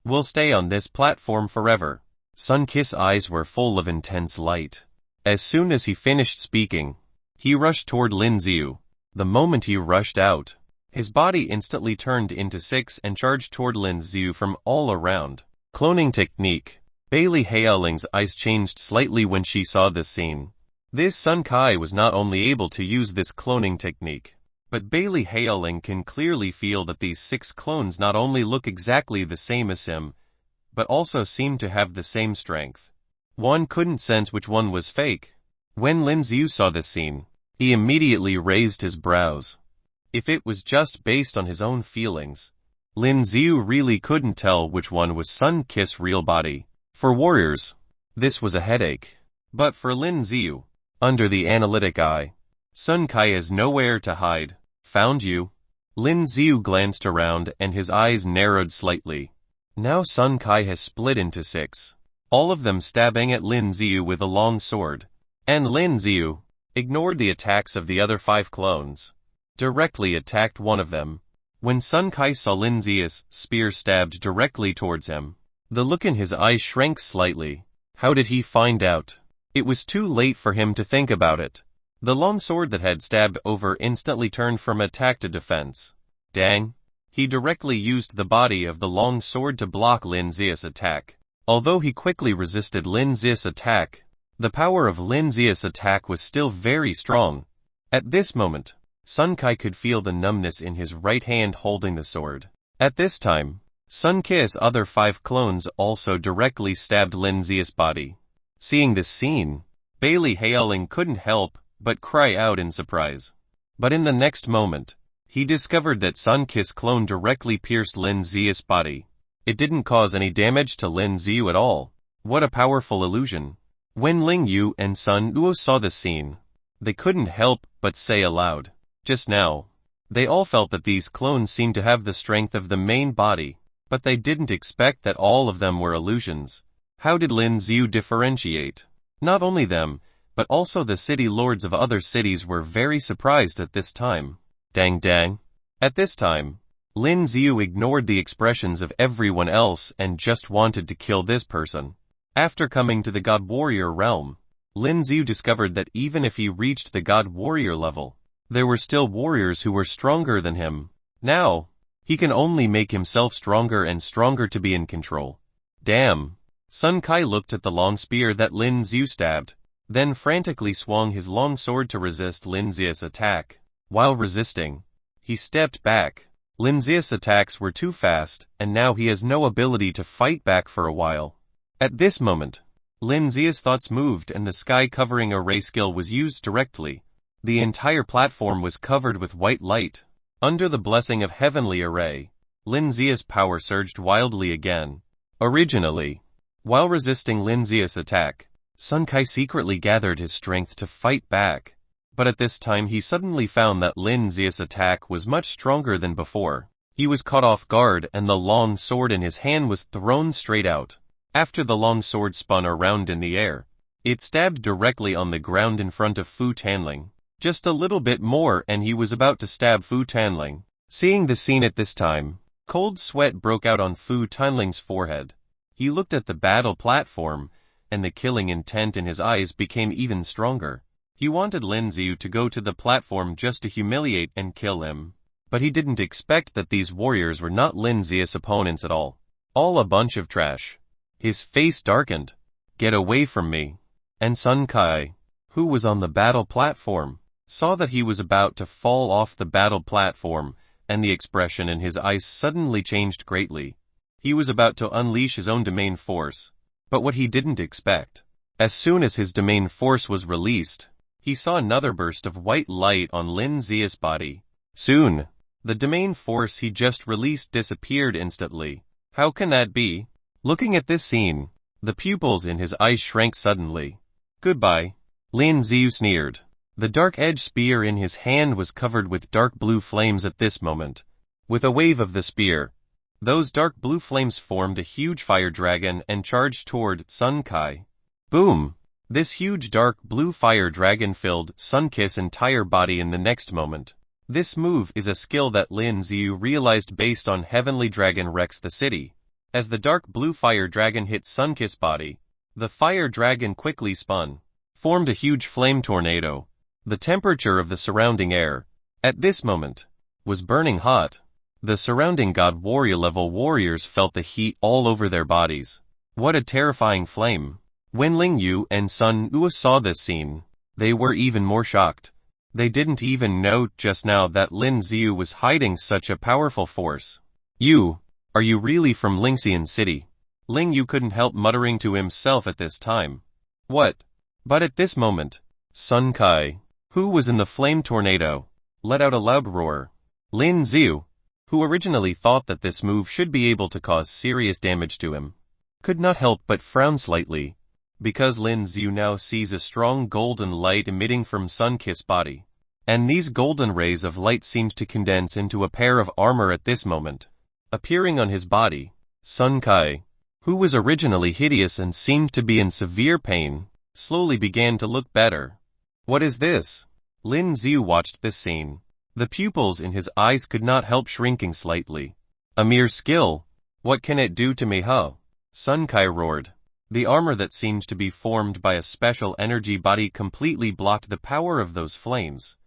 will stay on this platform forever. Sun Ki's eyes were full of intense light. As soon as he finished speaking, he rushed toward Lin Xiu. The moment he rushed out, his body instantly turned into 6 and charged toward Lin Xiu from all around. Cloning technique. Bailey Haoling's eyes changed slightly when she saw this scene. This Sun Kai was not only able to use this cloning technique, but Bailey Haoling can clearly feel that these 6 clones not only look exactly the same as him, but also seemed to have the same strength. One couldn't sense which one was fake. When Lin Xiu saw this scene, he immediately raised his brows. If it was just based on his own feelings, Lin Xiu really couldn't tell which one was Sun Ki's real body. For warriors, this was a headache. But for Lin Xiu, under the analytic eye, Sun Kai has nowhere to hide. Found you. Lin Xiu glanced around and his eyes narrowed slightly. Now Sun Kai has split into 6, all of them stabbing at Lin Xiu with a long sword. And Lin Xiu ignored the attacks of the other 5 clones, directly attacked one of them. When Sun Kai saw Lin Xiu's spear stabbed directly towards him, the look in his eyes shrank slightly. How did he find out? It was too late for him to think about it. The long sword that had stabbed over instantly turned from attack to defense. Dang. He directly used the body of the long sword to block Lin Xiu's attack. Although he quickly resisted Lin Xiu's attack, the power of Lin Xiu's attack was still very strong. At this moment, Sun Kai could feel the numbness in his right hand holding the sword. At this time, Sun Ki's other 5 clones also directly stabbed Lin Xiu's body. Seeing this scene, Bailey Haoling couldn't help but cry out in surprise. But in the next moment, he discovered that Sun Ki's clone directly pierced Lin Xiu's body. It didn't cause any damage to Lin Xiu at all. What a powerful illusion. When Ling Yu and Sun Guo saw the scene, they couldn't help but say aloud. Just now, they all felt that these clones seemed to have the strength of the main body, but they didn't expect that all of them were illusions. How did Lin Xiu differentiate? Not only them, but also the city lords of other cities were very surprised at this time. Dang dang. At this time, Lin Xiu ignored the expressions of everyone else and just wanted to kill this person. After coming to the God Warrior realm, Lin Xiu discovered that even if he reached the God Warrior level, there were still warriors who were stronger than him. Now, he can only make himself stronger and stronger to be in control. Damn. Sun Kai looked at the long spear that Lin Xiu stabbed, then frantically swung his long sword to resist Lin Xiu's attack. While resisting, he stepped back. Lin Xiu's attacks were too fast, and now he has no ability to fight back for a while. At this moment, Lin Xiu's thoughts moved and the sky-covering array skill was used directly. The entire platform was covered with white light. Under the blessing of Heavenly Array, Lin Xiu's power surged wildly again. Originally, while resisting Lin Xiu's attack, Sun Kai secretly gathered his strength to fight back. But at this time he suddenly found that Lin Xiu's attack was much stronger than before. He was caught off guard and the long sword in his hand was thrown straight out. After the long sword spun around in the air, it stabbed directly on the ground in front of Fu Tanling. Just a little bit more and he was about to stab Fu Tanling. Seeing the scene at this time, cold sweat broke out on Fu Tanling's forehead. He looked at the battle platform, and the killing intent in his eyes became even stronger. He wanted Lin Xiu to go to the platform just to humiliate and kill him. But he didn't expect that these warriors were not Lin Xiu's opponents at all. All a bunch of trash. His face darkened. Get away from me. And Sun Kai, who was on the battle platform, saw that he was about to fall off the battle platform, and the expression in his eyes suddenly changed greatly. He was about to unleash his own domain force. But what he didn't expect, as soon as his domain force was released, he saw another burst of white light on Lin Xiu's body. Soon, the domain force he just released disappeared instantly. How can that be? Looking at this scene, the pupils in his eyes shrank suddenly. Goodbye. Lin Xiu sneered. The dark edge spear in his hand was covered with dark blue flames at this moment. With a wave of the spear, those dark blue flames formed a huge fire dragon and charged toward Sun Kai. Boom! This huge dark blue fire dragon filled Sun Kai's entire body in the next moment. This move is a skill that Lin Xiu realized based on Heavenly Dragon Rex the City. As the dark blue fire dragon hit Sun Kai's body, the fire dragon quickly spun, formed a huge flame tornado. The temperature of the surrounding air, at this moment, was burning hot. The surrounding God Warrior level warriors felt the heat all over their bodies. What a terrifying flame. When Ling Yu and Sun Ua saw this scene, they were even more shocked. They didn't even know just now that Lin Xiu was hiding such a powerful force. You, are you really from Lingxian City? Ling Yu couldn't help muttering to himself at this time. What? But at this moment, Sun Kai, who was in the flame tornado, let out a loud roar. Lin Xiu, who originally thought that this move should be able to cause serious damage to him, could not help but frown slightly, because Lin Xiu now sees a strong golden light emitting from Sun Kai's body, and these golden rays of light seemed to condense into a pair of armor at this moment. Appearing on his body, Sun Kai, who was originally hideous and seemed to be in severe pain, slowly began to look better. What is this? Lin Xiu watched this scene. The pupils in his eyes could not help shrinking slightly. A mere skill. What can it do to me, huh? Sun Kai roared. The armor that seemed to be formed by a special energy body completely blocked the power of those flames.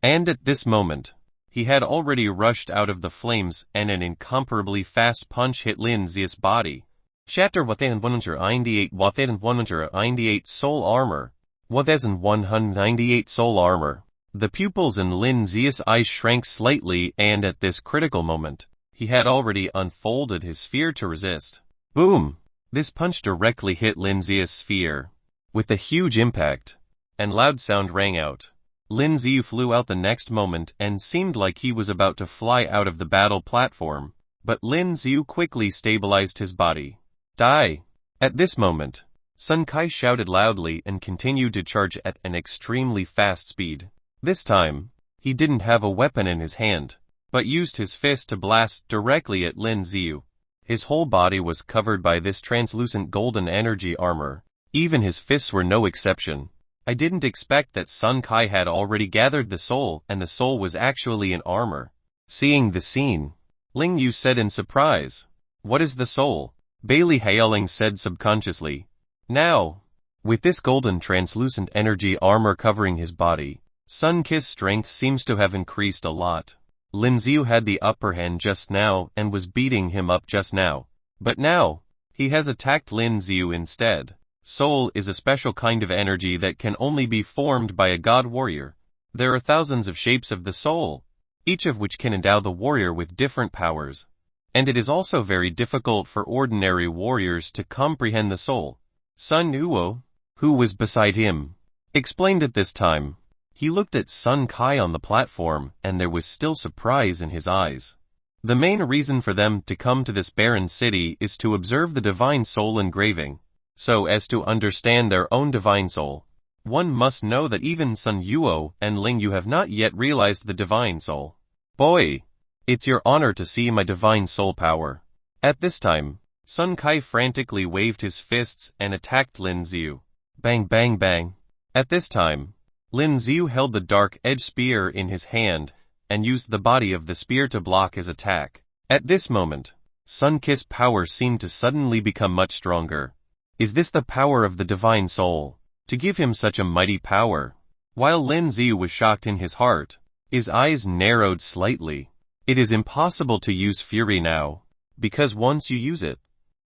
And at this moment, he had already rushed out of the flames and an incomparably fast punch hit Lin Xiu's body. Shatter 1198 soul armor. 1198 soul armor. The pupils in Lin Xiu's eyes shrank slightly and at this critical moment, he had already unfolded his sphere to resist. Boom! This punch directly hit Lin Xiu's sphere. With a huge impact, and loud sound rang out. Lin Xiu flew out the next moment and seemed like he was about to fly out of the battle platform, but Lin Xiu quickly stabilized his body. Die! At this moment, Sun Kai shouted loudly and continued to charge at an extremely fast speed. This time, he didn't have a weapon in his hand, but used his fist to blast directly at Lin Xiu. His whole body was covered by this translucent golden energy armor. Even his fists were no exception. I didn't expect that Sun Kai had already gathered the soul and the soul was actually in armor. Seeing the scene, Ling Yu said in surprise, "What is the soul?" Bailey Haoling said subconsciously, "Now." With this golden translucent energy armor covering his body, Sun Kiss strength seems to have increased a lot. Lin Xiu had the upper hand just now and was beating him up just now. But now, he has attacked Lin Xiu instead. Soul is a special kind of energy that can only be formed by a god warrior. There are thousands of shapes of the soul, each of which can endow the warrior with different powers. And it is also very difficult for ordinary warriors to comprehend the soul. Sun Uo, who was beside him, explained at this time. He looked at Sun Kai on the platform, and there was still surprise in his eyes. The main reason for them to come to this barren city is to observe the divine soul engraving, so as to understand their own divine soul. One must know that even Sun Yuo and Ling Yu have not yet realized the divine soul. "Boy, it's your honor to see my divine soul power." At this time, Sun Kai frantically waved his fists and attacked Lin Xiu. Bang bang bang. At this time, Lin Xiu held the dark edge spear in his hand and used the body of the spear to block his attack. At this moment, Sun Kiss power seemed to suddenly become much stronger. Is this the power of the divine soul, to give him such a mighty power? While Lin Xiu was shocked in his heart, his eyes narrowed slightly. It is impossible to use fury now, because once you use it,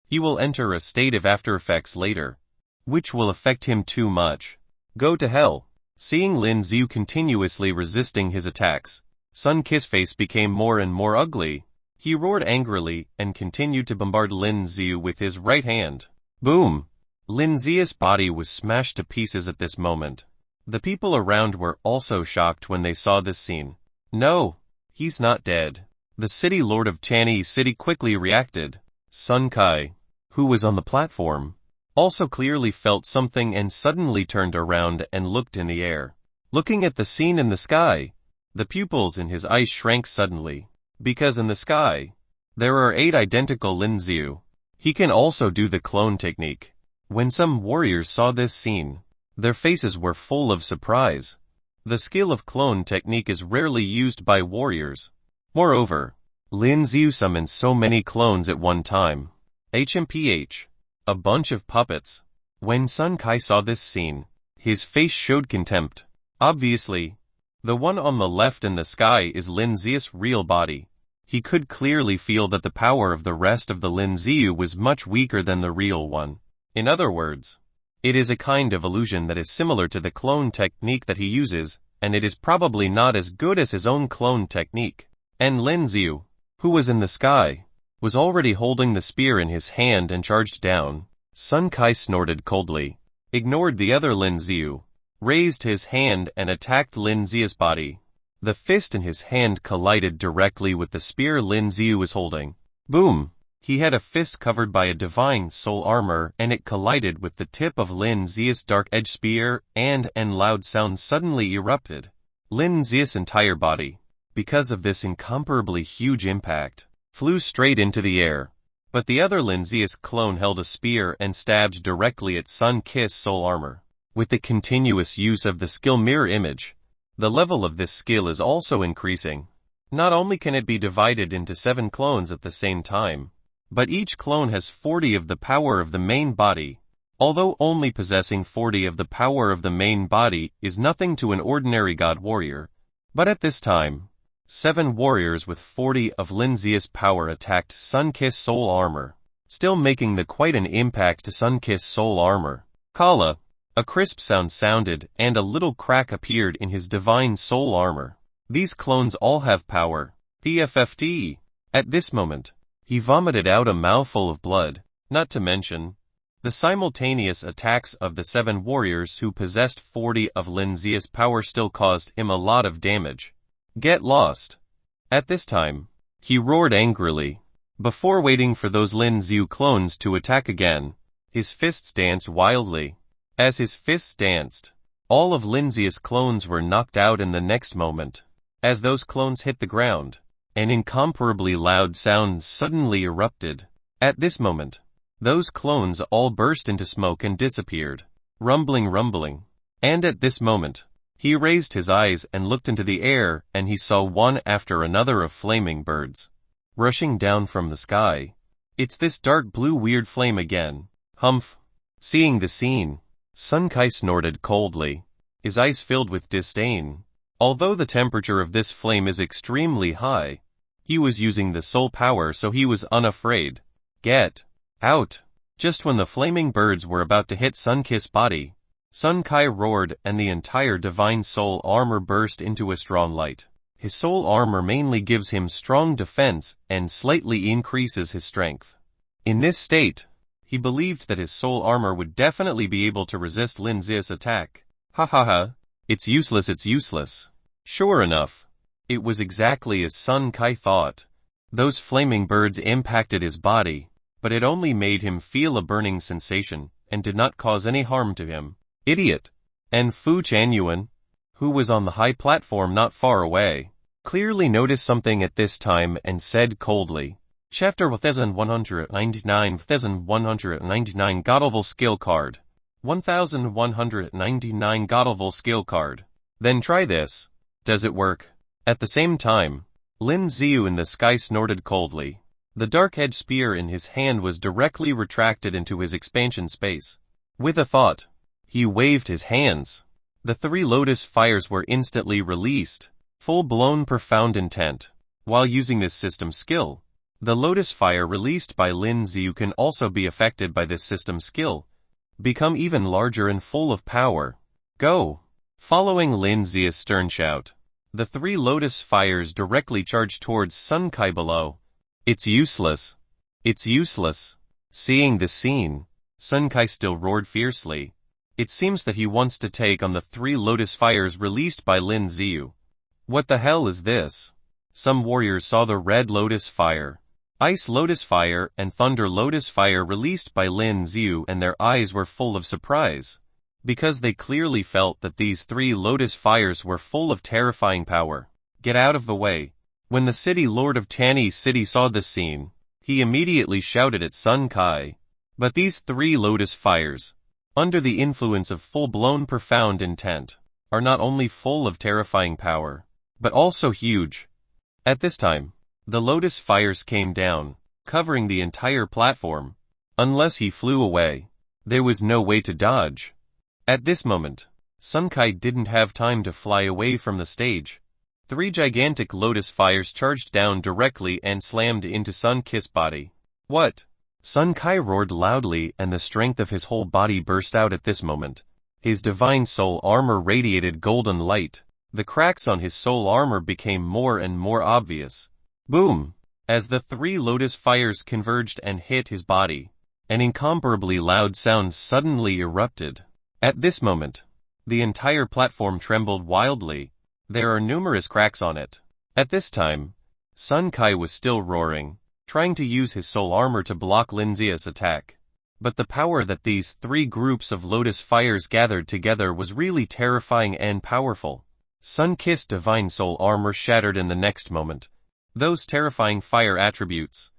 he will enter a state of after effects later, which will affect him too much. Go to hell. Seeing Lin Xiu continuously resisting his attacks, Sun Kiss face became more and more ugly. He roared angrily and continued to bombard Lin Xiu with his right hand. Boom! Lin Xiu's body was smashed to pieces at this moment. The people around were also shocked when they saw this scene. No, he's not dead. The city lord of Chanyi City quickly reacted. Sun Kai, who was on the platform, also clearly felt something and suddenly turned around and looked in the air. Looking at the scene in the sky, the pupils in his eyes shrank suddenly, because in the sky, there are 8 identical Lin Xiu. He can also do the clone technique. When some warriors saw this scene, their faces were full of surprise. The skill of clone technique is rarely used by warriors. Moreover, Lin Xiu summoned so many clones at one time. HMPH. A bunch of puppets. When Sun Kai saw this scene, his face showed contempt. Obviously, the one on the left in the sky is Lin Xiu's real body. He could clearly feel that the power of the rest of the Lin Xiu was much weaker than the real one. In other words, it is a kind of illusion that is similar to the clone technique that he uses, and it is probably not as good as his own clone technique. And Lin Xiu, who was in the sky, was already holding the spear in his hand and charged down. Sun Kai snorted coldly, ignored the other Lin Xiu, raised his hand and attacked Lin Xiu's body. The fist in his hand collided directly with the spear Lin Xiu was holding. Boom! He had a fist covered by a divine soul armor and it collided with the tip of Lin Xiu's dark edge spear and loud sound suddenly erupted. Lin Xiu's entire body, because of this incomparably huge impact, flew straight into the air. But the other Lin Xiu's clone held a spear and stabbed directly at Sun Kiss soul armor. With the continuous use of the skill mirror image, the level of this skill is also increasing. Not only can it be divided into 7 clones at the same time, but each clone has 40 of the power of the main body. Although only possessing 40 of the power of the main body is nothing to an ordinary god warrior, but at this time, 7 warriors with 40 of Lin Xiu's power attacked Sun Kiss soul armor, still making quite an impact to Sun Kiss soul armor. Kala. A crisp sound sounded and a little crack appeared in his divine soul armor. These clones all have power. PFFT. At this moment, he vomited out a mouthful of blood, not to mention the simultaneous attacks of the 7 warriors who possessed 40 of Lin Xiu's power still caused him a lot of damage. Get lost. At this time, he roared angrily. Before waiting for those Lin Xiu clones to attack again, his fists danced wildly. As his fists danced, all of Lin Xiu's clones were knocked out in the next moment. As those clones hit the ground, an incomparably loud sound suddenly erupted. At this moment, those clones all burst into smoke and disappeared. Rumbling. And at this moment, He raised his eyes and looked into the air, and he saw one after another of flaming birds rushing down from the sky. It's this dark blue weird flame again. Humph. Seeing the scene, Sun Kai snorted coldly, his eyes filled with disdain. Although the temperature of this flame is extremely high, he was using the soul power, so he was unafraid. Get out! Just when the flaming birds were about to hit Sun-Kiss's body, Sun Kai roared and the entire divine soul armor burst into a strong light. His soul armor mainly gives him strong defense and slightly increases his strength. In this state, he believed that his soul armor would definitely be able to resist Lin Zia's attack. Ha ha ha, it's useless. Sure enough, it was exactly as Sun Kai thought. Those flaming birds impacted his body, but it only made him feel a burning sensation, and did not cause any harm to him. Idiot! And Fu Tianyuan, who was on the high platform not far away, clearly noticed something at this time and said coldly, Chapter 1199 God Oval Skill Card. 1199 God Oval Skill Card. Then try this. Does it work? At the same time, Lin Ziyu in the sky snorted coldly. The dark-edged spear in his hand was directly retracted into his expansion space. With a thought, he waved his hands. The 3 lotus fires were instantly released. Full-blown profound intent. While using this system skill, the lotus fire released by Lin Ziyu can also be affected by this system skill, become even larger and full of power. Go! Following Lin Zia's stern shout, the 3 lotus fires directly charged towards Sun Kai below. It's useless. Seeing the scene, Sun Kai still roared fiercely. It seems that he wants to take on the 3 lotus fires released by Lin Ziyu. What the hell is this? Some warriors saw the red lotus fire, ice lotus fire and thunder lotus fire released by Lin Ziyu, and their eyes were full of surprise, because they clearly felt that these 3 lotus fires were full of terrifying power. Get out of the way. When the city lord of Tani's city saw this scene, he immediately shouted at Sun Kai. But these 3 lotus fires, under the influence of full-blown profound intent, are not only full of terrifying power, but also huge. At this time, the lotus fires came down, covering the entire platform. Unless he flew away, there was no way to dodge. At this moment, Sun Kai didn't have time to fly away from the stage. 3 gigantic lotus fires charged down directly and slammed into Sun Kiss's body. What? Sun Kai roared loudly, and the strength of his whole body burst out at this moment. His divine soul armor radiated golden light. The cracks on his soul armor became more and more obvious. Boom! As the 3 lotus fires converged and hit his body, an incomparably loud sound suddenly erupted. At this moment, the entire platform trembled wildly. There are numerous cracks on it. At this time, Sun Kai was still roaring, trying to use his soul armor to block Lin Zia's attack. But the power that these 3 groups of lotus fires gathered together was really terrifying and powerful. Sun Kiss's divine soul armor shattered in the next moment. Those terrifying fire attributes,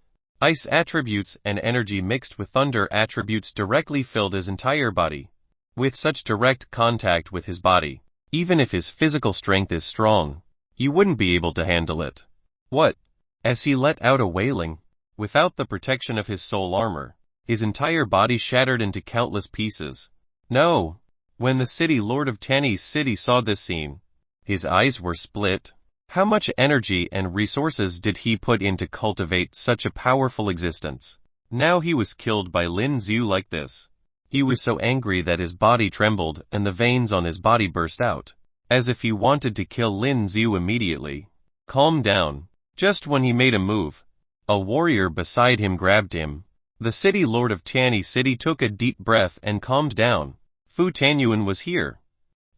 ice attributes and energy mixed with thunder attributes directly filled his entire body. With such direct contact with his body, even if his physical strength is strong, you wouldn't be able to handle it. What? As he let out a wailing, without the protection of his soul armor, his entire body shattered into countless pieces. No! When the city lord of Tani's city saw this scene, his eyes were split. How much energy and resources did he put in to cultivate such a powerful existence? Now he was killed by Lin Ziyu like this. He was so angry that his body trembled and the veins on his body burst out, as if he wanted to kill Lin Ziyu immediately. Calm down. Just when he made a move, a warrior beside him grabbed him. The city lord of Tani's city took a deep breath and calmed down. Fu Tianyuan was here.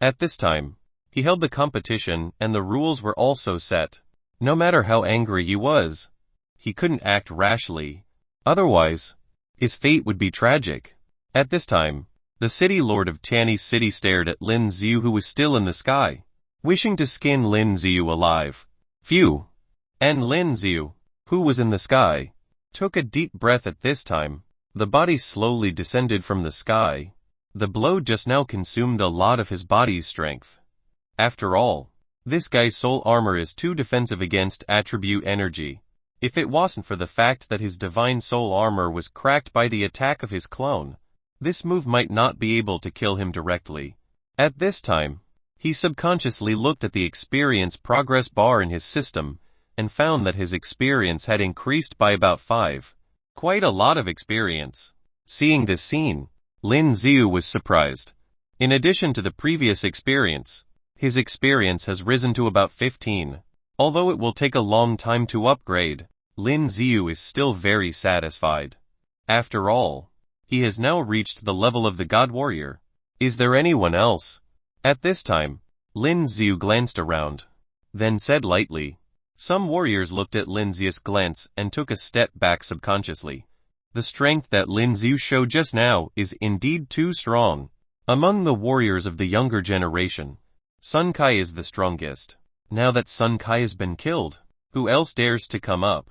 At this time, he held the competition and the rules were also set. No matter how angry he was, he couldn't act rashly. Otherwise, his fate would be tragic. At this time, the city lord of Tani's city stared at Lin Ziyu, who was still in the sky, wishing to skin Lin Ziyu alive. Phew! And Lin Ziyu, who was in the sky, took a deep breath at this time. The body slowly descended from the sky. The blow just now consumed a lot of his body's strength. After all, this guy's soul armor is too defensive against attribute energy. If it wasn't for the fact that his divine soul armor was cracked by the attack of his clone, this move might not be able to kill him directly. At this time, he subconsciously looked at the experience progress bar in his system, and found that his experience had increased by about 5. Quite a lot of experience. Seeing this scene, Lin Xiu was surprised. In addition to the previous experience, his experience has risen to about 15. Although it will take a long time to upgrade, Lin Xiu is still very satisfied. After all, he has now reached the level of the God Warrior. Is there anyone else? At this time, Lin Xiu glanced around, then said lightly. Some warriors looked at Lin Xiu's glance and took a step back subconsciously. The strength that Lin Xiu showed just now is indeed too strong. Among the warriors of the younger generation, Sun Kai is the strongest. Now that Sun Kai has been killed, who else dares to come up?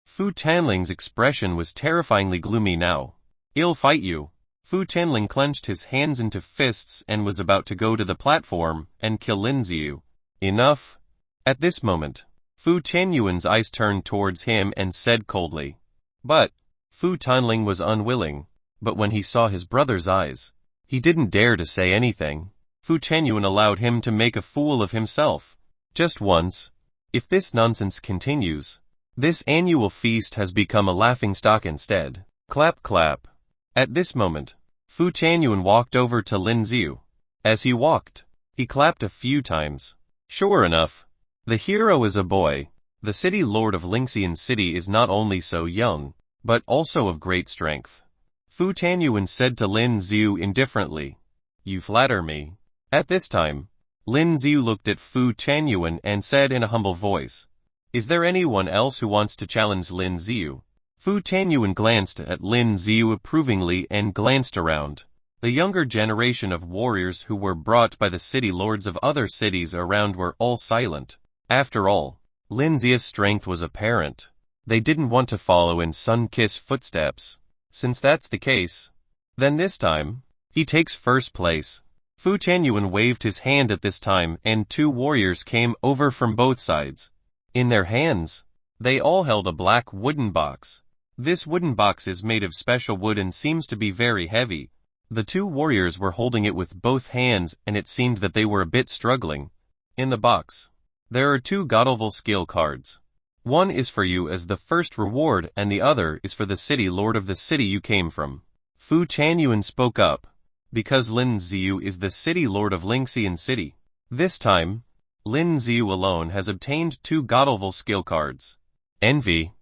Fu Tanling's expression was terrifyingly gloomy now. I'll fight you. Fu Tanling clenched his hands into fists and was about to go to the platform and kill Lin Xiu. Enough. At this moment, Fu Tianyuan's eyes turned towards him and said coldly. But Fu Tanling was unwilling. But when he saw his brother's eyes, he didn't dare to say anything. Fu Tianyuan allowed him to make a fool of himself. Just once. If this nonsense continues, this annual feast has become a laughingstock instead. Clap clap. At this moment, Fu Tianyuan walked over to Lin Xiu. As he walked, he clapped a few times. Sure enough, the hero is a boy. The city lord of Lingxian City is not only so young, but also of great strength. Fu Tianyuan said to Lin Xiu indifferently. You flatter me. At this time, Lin Xiu looked at Fu Tianyuan and said in a humble voice. Is there anyone else who wants to challenge Lin Xiu? Fu Tianyuan glanced at Lin Xiu approvingly and glanced around. The younger generation of warriors who were brought by the city lords of other cities around were all silent. After all, Lin Xiu's strength was apparent. They didn't want to follow in Sun Kiss footsteps. Since that's the case, then this time, he takes first place. Fu Tianyuan waved his hand at this time and 2 warriors came over from both sides. In their hands, they all held a black wooden box. This wooden box is made of special wood and seems to be very heavy. The 2 warriors were holding it with both hands and it seemed that they were a bit struggling. In the box, there are 2 god-level skill cards. One is for you as the first reward and the other is for the city lord of the city you came from. Fu Tianyuan spoke up. Because Lin Xiu is the city lord of Lingxian City. This time, Lin Xiu alone has obtained 2 god-level skill cards. Envy.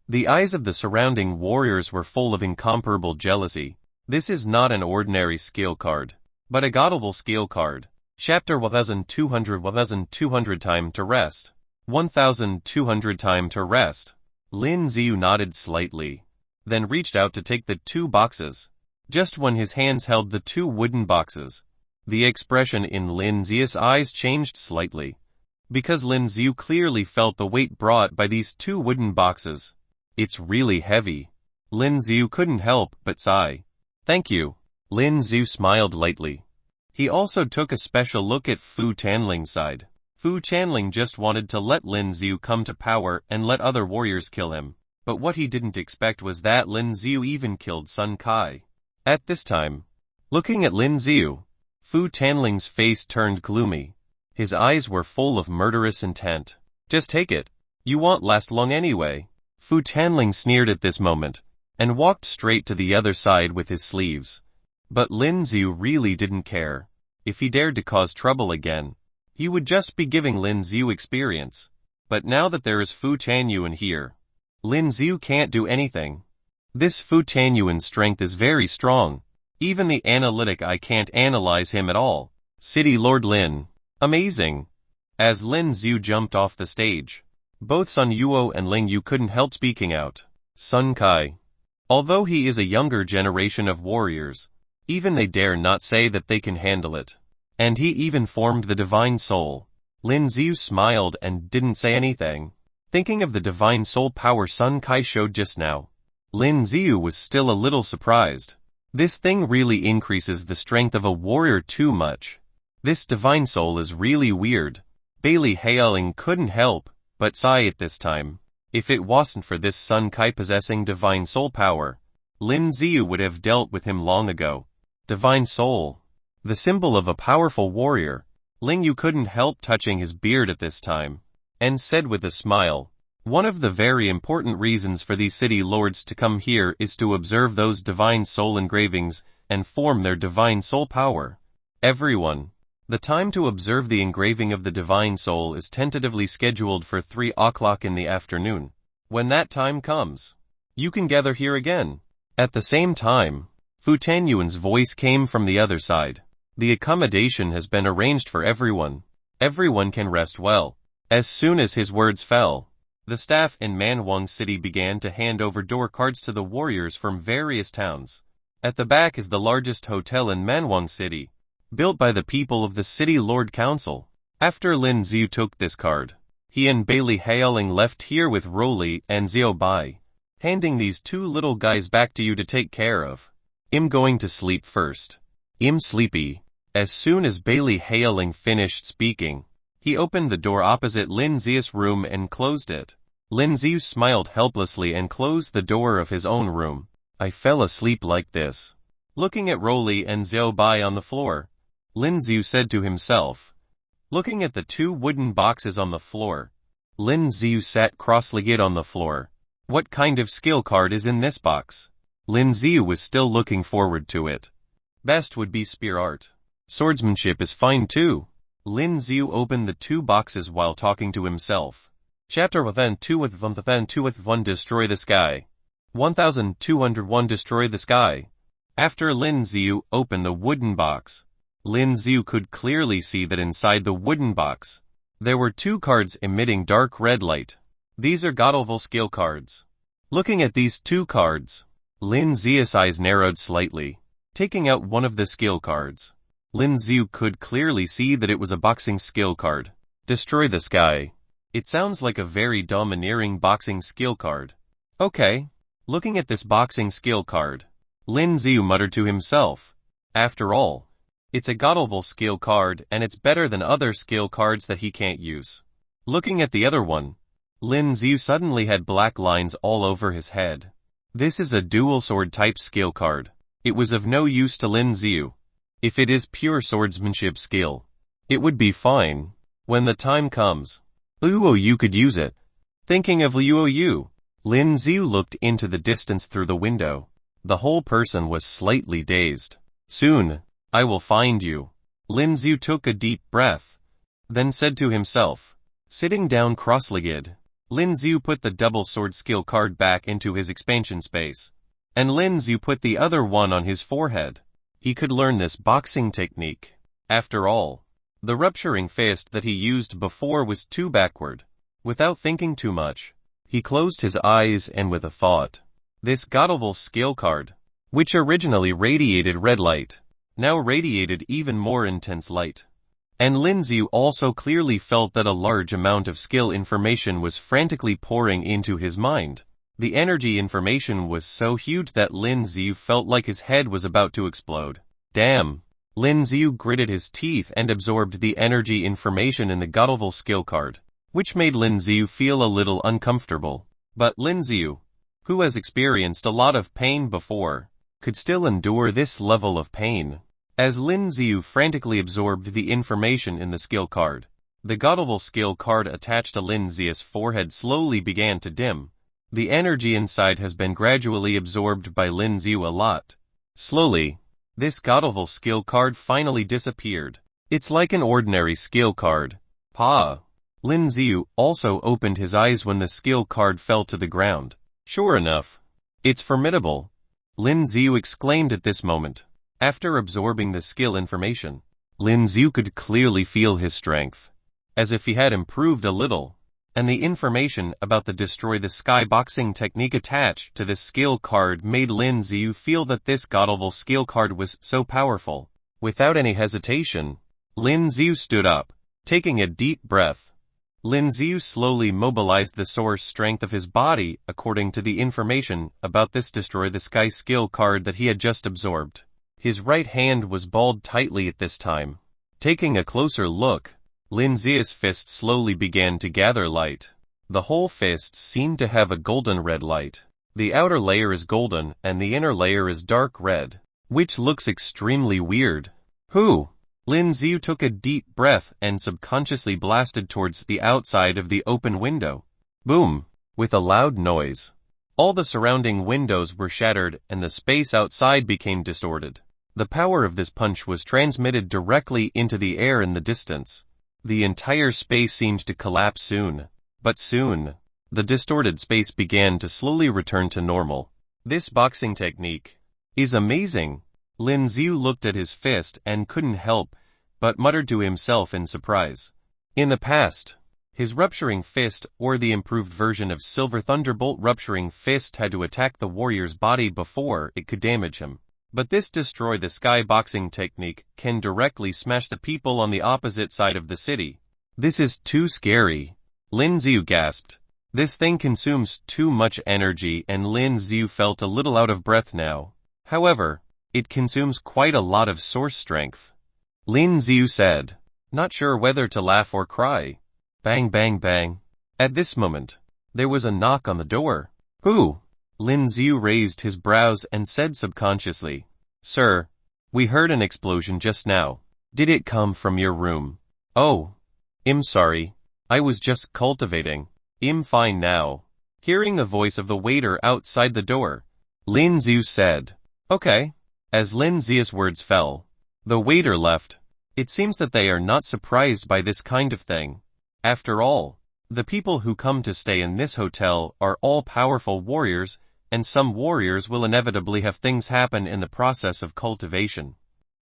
The eyes of the surrounding warriors were full of incomparable jealousy. This is not an ordinary skill card, but a god-level skill card. Chapter 1200 time to rest. 1200 time to rest. Lin Xiu nodded slightly, then reached out to take the 2 boxes. Just when his hands held the 2 wooden boxes, the expression in Lin Xiu's eyes changed slightly. Because Lin Xiu clearly felt the weight brought by these 2 wooden boxes. It's really heavy. Lin Xiu couldn't help but sigh. Thank you. Lin Xiu smiled lightly. He also took a special look at Fu Tanling's side. Fu Tanling just wanted to let Lin Xiu come to power and let other warriors kill him. But what he didn't expect was that Lin Xiu even killed Sun Kai. At this time, looking at Lin Xiu, Fu Tanling's face turned gloomy. His eyes were full of murderous intent. Just take it. You won't last long anyway. Fu Tanling sneered at this moment, and walked straight to the other side with his sleeves. But Lin Xiu really didn't care. If he dared to cause trouble again, he would just be giving Lin Xiu experience. But now that there is Fu Tianyuan here, Lin Xiu can't do anything. This Fu Tianyuan's strength is very strong. Even the analytic eye can't analyze him at all. City Lord Lin. Amazing. As Lin Xiu jumped off the stage, both Sun Yuo and Ling Yu couldn't help speaking out. Sun Kai. Although he is a younger generation of warriors, even they dare not say that they can handle it. And he even formed the divine soul. Lin Xiu smiled and didn't say anything. Thinking of the divine soul power Sun Kai showed just now, Lin Xiu was still a little surprised. This thing really increases the strength of a warrior too much. This divine soul is really weird. Bailey Haling couldn't help but sigh at this time. If it wasn't for this Sun Kai possessing divine soul power, Lin Ziyu would have dealt with him long ago. Divine soul, the symbol of a powerful warrior. Ling Yu couldn't help touching his beard at this time, and said with a smile, "One of the very important reasons for these city lords to come here is to observe those divine soul engravings and form their divine soul power. Everyone, the time to observe the engraving of the divine soul is tentatively scheduled for 3 o'clock in the afternoon. When that time comes, you can gather here again." At the same time, Fu Tanyuan's voice came from the other side. "The accommodation has been arranged for everyone. Everyone can rest well." As soon as his words fell, the staff in Manwang City began to hand over door cards to the warriors from various towns. At the back is the largest hotel in Manwang City, built by the people of the City Lord Council. After Lin Ziyu took this card, he and Bailey Haoling left here with Roly and Xiao Bai, handing these 2 little guys back to you to take care of. "I'm going to sleep first. I'm sleepy." As soon as Bailey Haoling finished speaking, he opened the door opposite Lin Ziyu's room and closed it. Lin Ziyu smiled helplessly and closed the door of his own room. "I fell asleep like this." Looking at Roly and Xiao Bai on the floor, Lin Ziyu said to himself. Looking at the 2 wooden boxes on the floor, Lin Ziyu sat cross-legged on the floor. What kind of skill card is in this box? Lin Ziyu was still looking forward to it. Best would be spear art. Swordsmanship is fine too. Lin Ziyu opened the 2 boxes while talking to himself. Chapter 1 Destroy the Sky. 1201 Destroy the Sky. After Lin Ziyu opened the wooden box, Lin Ziyu could clearly see that inside the wooden box, there were 2 cards emitting dark red light. These are God-level skill cards. Looking at these 2 cards, Lin Ziyu's eyes narrowed slightly. Taking out one of the skill cards, Lin Ziyu could clearly see that it was a boxing skill card. Destroy the Sky. It sounds like a very domineering boxing skill card. Okay. Looking at this boxing skill card, Lin Ziyu muttered to himself. After all, it's a God-level skill card and it's better than other skill cards that he can't use. Looking at the other one, Lin Ziyu suddenly had black lines all over his head. This is a dual sword type skill card. It was of no use to Lin Ziyu. If it is pure swordsmanship skill, it would be fine. When the time comes, Luo Yu could use it. Thinking of Luo Yu, Lin Ziyu looked into the distance through the window. The whole person was slightly dazed. Soon, I will find you. Lin Ziyu took a deep breath, then said to himself. Sitting down cross-legged, Lin Ziyu put the double sword skill card back into his expansion space, and Lin Ziyu put the other one on his forehead. He could learn this boxing technique. After all, the rupturing fist that he used before was too backward. Without thinking too much, he closed his eyes and with a thought. This God-level skill card, which originally radiated red light, now radiated even more intense light. And Lin Ziyu also clearly felt that a large amount of skill information was frantically pouring into his mind. The energy information was so huge that Lin Ziyu felt like his head was about to explode. Damn! Lin Ziyu gritted his teeth and absorbed the energy information in the God-level skill card, which made Lin Ziyu feel a little uncomfortable. But Lin Ziyu, who has experienced a lot of pain before, could still endure this level of pain. As Lin Ziyu frantically absorbed the information in the skill card, the God-level skill card attached to Lin Ziyu's forehead slowly began to dim. The energy inside has been gradually absorbed by Lin Ziyu a lot. Slowly, this God-level skill card finally disappeared. It's like an ordinary skill card. Pa! Lin Ziyu also opened his eyes when the skill card fell to the ground. Sure enough, it's formidable, Lin Ziyu exclaimed at this moment. After absorbing the skill information, Lin Ziyu could clearly feel his strength, as if he had improved a little, and the information about the Destroy the Sky boxing technique attached to this skill card made Lin Ziyu feel that this God-level skill card was so powerful. Without any hesitation, Lin Ziyu stood up. Taking a deep breath, Lin Ziyu slowly mobilized the source strength of his body according to the information about this Destroy the Sky skill card that he had just absorbed. His right hand was balled tightly at this time. Taking a closer look, Lin Zia's fist slowly began to gather light. The whole fist seemed to have a golden red light. The outer layer is golden and the inner layer is dark red, which looks extremely weird. Who? Lin Ziu took a deep breath and subconsciously blasted towards the outside of the open window. Boom! With a loud noise. All the surrounding windows were shattered and the space outside became distorted. The power of this punch was transmitted directly into the air in the distance. The entire space seemed to collapse soon. But soon, the distorted space began to slowly return to normal. This boxing technique is amazing. Lin Ziu looked at his fist and couldn't help but muttered to himself in surprise. In the past, his rupturing fist, or the improved version of Silver Thunderbolt rupturing fist, had to attack the warrior's body before it could damage him. But this destroy the sky boxing technique can directly smash the people on the opposite side of the city. This is too scary. Lin Ziu gasped. This thing consumes too much energy and Lin Ziu felt a little out of breath now. However, it consumes quite a lot of source strength. Lin Ziu said, not sure whether to laugh or cry. Bang bang bang. At this moment, there was a knock on the door. Who? Lin Ziu raised his brows and said subconsciously, Sir, we heard an explosion just now. Did it come from your room? Oh, I'm sorry. I was just cultivating. I'm fine now. Hearing the voice of the waiter outside the door, Lin Ziu said, Okay. As Lin Zia's words fell, the waiter left. It seems that they are not surprised by this kind of thing. After all, the people who come to stay in this hotel are all powerful warriors, and some warriors will inevitably have things happen in the process of cultivation.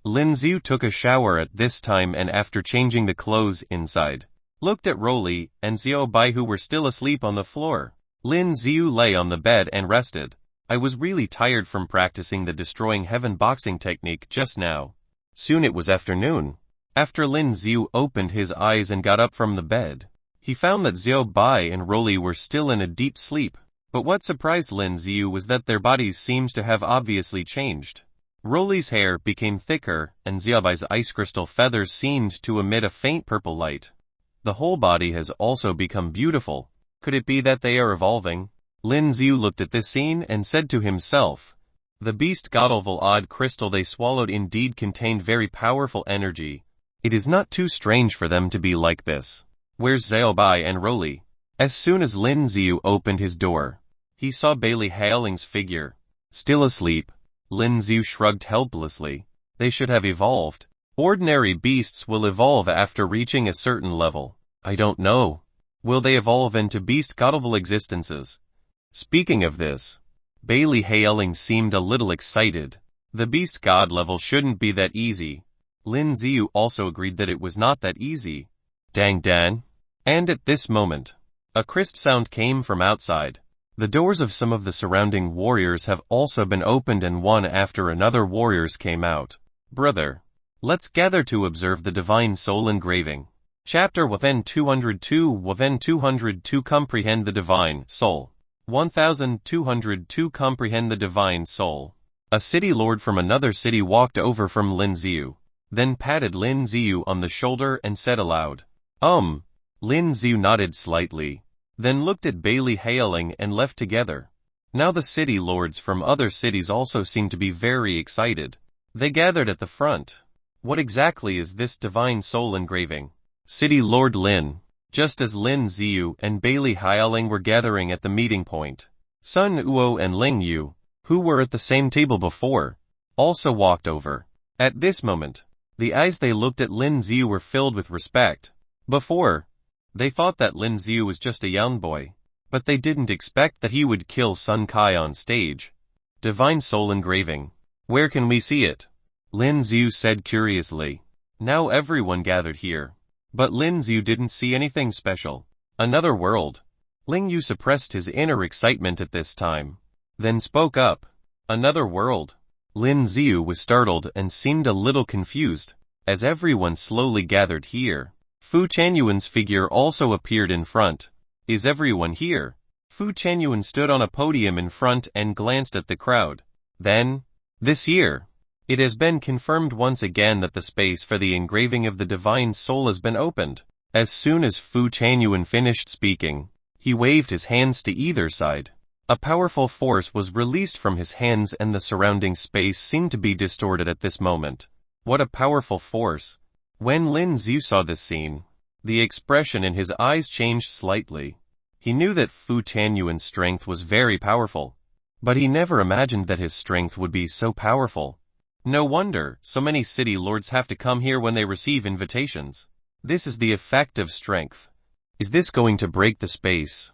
Lin Ziu took a shower at this time and after changing the clothes inside, looked at Rolly and Xiao Bai who were still asleep on the floor. Lin Ziu lay on the bed and rested. I was really tired from practicing the destroying heaven boxing technique just now. Soon it was afternoon. After Lin Ziu opened his eyes and got up from the bed, he found that Xiao Bai and Rolly were still in a deep sleep. But what surprised Lin Ziu was that their bodies seemed to have obviously changed. Rolly's hair became thicker and Xiao Bai's ice crystal feathers seemed to emit a faint purple light. The whole body has also become beautiful. Could it be that they are evolving? Lin Ziu looked at this scene and said to himself, the beast godlevel odd crystal they swallowed indeed contained very powerful energy. It is not too strange for them to be like this. Where's Xiao Bai and Rolly? As soon as Lin Ziu opened his door, he saw Bailey Hailing's figure. Still asleep, Lin Ziu shrugged helplessly. They should have evolved. Ordinary beasts will evolve after reaching a certain level. I don't know. Will they evolve into beast godlevel existences? Speaking of this, Bailey Hailing seemed a little excited. The beast god level shouldn't be that easy. Lin Ziu also agreed that it was not that easy. Dang Dan. And at this moment, a crisp sound came from outside. The doors of some of the surrounding warriors have also been opened and one after another warriors came out. Brother, let's gather to observe the divine soul engraving. Chapter Within 202 Within 202 Comprehend the divine soul. 1202 Comprehend the divine soul. A city lord from another city walked over from Lin Ziu, then patted Lin Ziu on the shoulder and said aloud, Lin Ziu nodded slightly, then looked at Bailey Hailing and left together. Now the city lords from other cities also seemed to be very excited. They gathered at the front. What exactly is this divine soul engraving? City Lord Lin. Just as Lin Ziu and Bailey Hailing were gathering at the meeting point, Sun Uo and Ling Yu, who were at the same table before, also walked over. At this moment, the eyes they looked at Lin Ziu were filled with respect. Before, they thought that Lin Ziu was just a young boy, but they didn't expect that he would kill Sun Kai on stage. Divine soul engraving. Where can we see it? Lin Ziu said curiously. Now everyone gathered here. But Lin Ziu didn't see anything special. Another world. Ling Yu suppressed his inner excitement at this time, then spoke up. Another world. Lin Ziu was startled and seemed a little confused, as everyone slowly gathered here. Fu Chanyuan's figure also appeared in front. Is everyone here? Fu Chanyuan stood on a podium in front and glanced at the crowd. Then, this year, It has been confirmed once again that the space for the engraving of the divine soul has been opened. As soon as Fu Tianyuan finished speaking, he waved his hands to either side. A powerful force was released from his hands and the surrounding space seemed to be distorted at this moment. What a powerful force! When Lin Xiu saw this scene, the expression in his eyes changed slightly. He knew that Fu Tianyuan's strength was very powerful, but he never imagined that his strength would be so powerful. No wonder so many city lords have to come here when they receive invitations. This is the effect of strength. Is this going to break the space?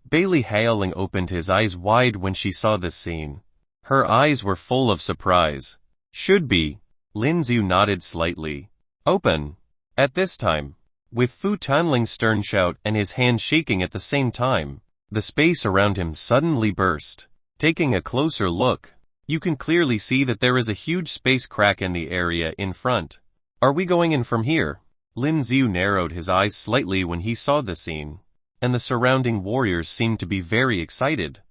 Bailey Haoling opened his eyes wide when she saw this scene. Her eyes were full of surprise. Should be. Lin Xiu nodded slightly. Open. At this time, with Fu Tianling's stern shout and his hand shaking at the same time, the space around him suddenly burst. Taking a closer look, you can clearly see that there is a huge space crack in the area in front. Are we going in from here? Lin Xiu narrowed his eyes slightly when he saw the scene, and the surrounding warriors seemed to be very excited.